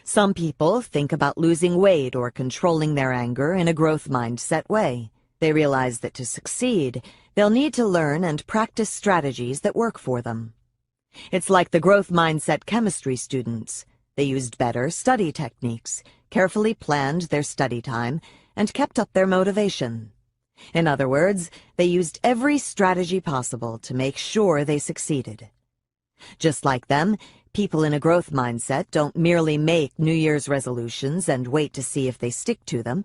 Some people think about losing weight or controlling their anger in a growth mindset way. They realize that to succeed, they'll need to learn and practice strategies that work for them. It's like the growth mindset chemistry students. They used better study techniques, carefully planned their study time, and kept up their motivation. In other words, they used every strategy possible to make sure they succeeded. Just like them, people in a growth mindset don't merely make New Year's resolutions and wait to see if they stick to them.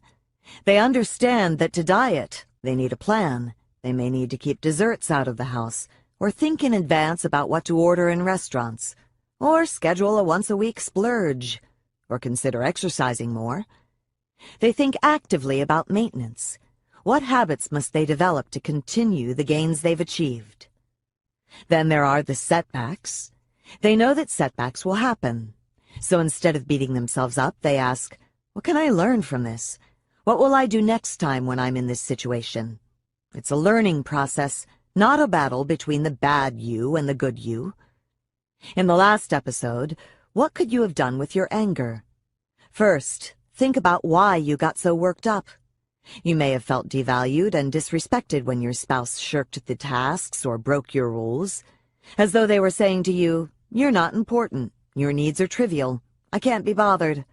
They understand that to diet, they need a plan. They may need to keep desserts out of the house, or think in advance about what to order in restaurants, or schedule a once-a-week splurge, or consider exercising more. They think actively about maintenance. What habits must they develop to continue the gains they've achieved? Then there are the setbacks. They know that setbacks will happen. So instead of beating themselves up, they ask, "What can I learn from this? What will I do next time when I'm in this situation?" It's a learning process, not a battle between the bad you and the good you. In the last episode, what could you have done with your anger? First, think about why you got so worked up. You may have felt devalued and disrespected when your spouse shirked the tasks or broke your rules, as though they were saying to you, "You're not important, your needs are trivial, I can't be bothered."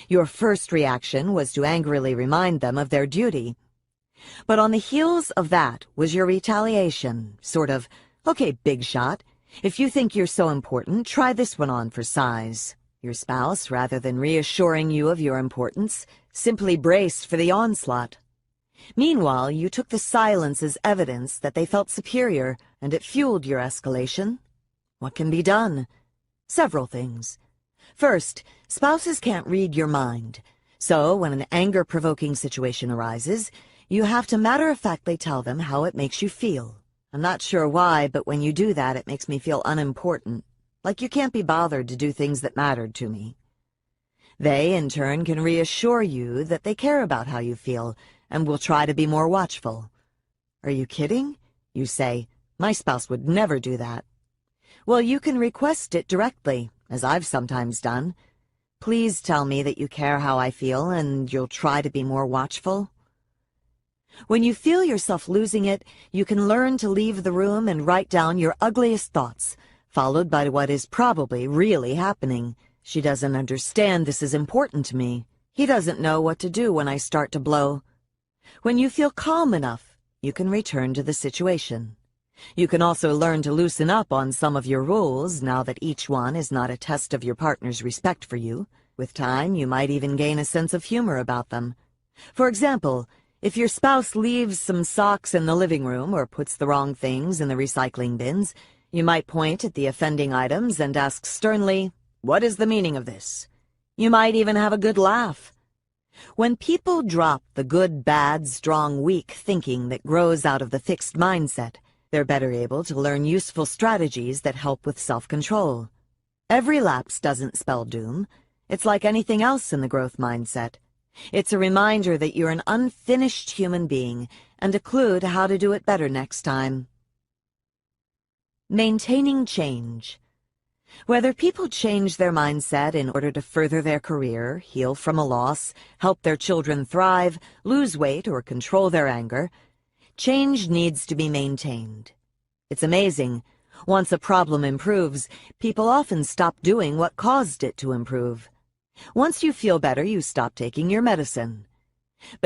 Your first reaction was to angrily remind them of their duty. But on the heels of that was your retaliation, sort of, "Okay, big shot, if you think you're so important, try this one on for size." Your spouse, rather than reassuring you of your importance, simply braced for the onslaught. Meanwhile, you took the silence as evidence that they felt superior, and it fueled your escalation. What can be done? Several things. First, spouses can't read your mind. So, when an anger-provoking situation arises, you have to matter-of-factly tell them how it makes you feel. "I'm not sure why, but when you do that, it makes me feel unimportant. Like you can't be bothered to do things that mattered to me." They, in turn, can reassure you that they care about how you feel, and will try to be more watchful. Are you kidding? You say, my spouse would never do that. Well, you can request it directly, as I've sometimes done. Please tell me that you care how I feel and you'll try to be more watchful. When you feel yourself losing it, you can learn to leave the room and write down your ugliest thoughts, followed by what is probably really happening. She doesn't understand this is important to me. He doesn't know what to do when I start to blow. When you feel calm enough, you can return to the situation. You can also learn to loosen up on some of your rules now that each one is not a test of your partner's respect for you. With time, you might even gain a sense of humor about them. For example, if your spouse leaves some socks in the living room or puts the wrong things in the recycling bins, you might point at the offending items and ask sternly, "What is the meaning of this?" You might even have a good laugh. When people drop the good, bad, strong, weak thinking that grows out of the fixed mindset, they're better able to learn useful strategies that help with self-control. Every lapse doesn't spell doom. It's like anything else in the growth mindset. It's a reminder that you're an unfinished human being and a clue to how to do it better next time. Maintaining change. Whether people change their mindset in order to further their career, heal from a loss, help their children thrive, lose weight, or control their anger, change needs to be maintained. It's amazing. Once a problem improves, people often stop doing what caused it to improve. Once you feel better, you stop taking your medicine. But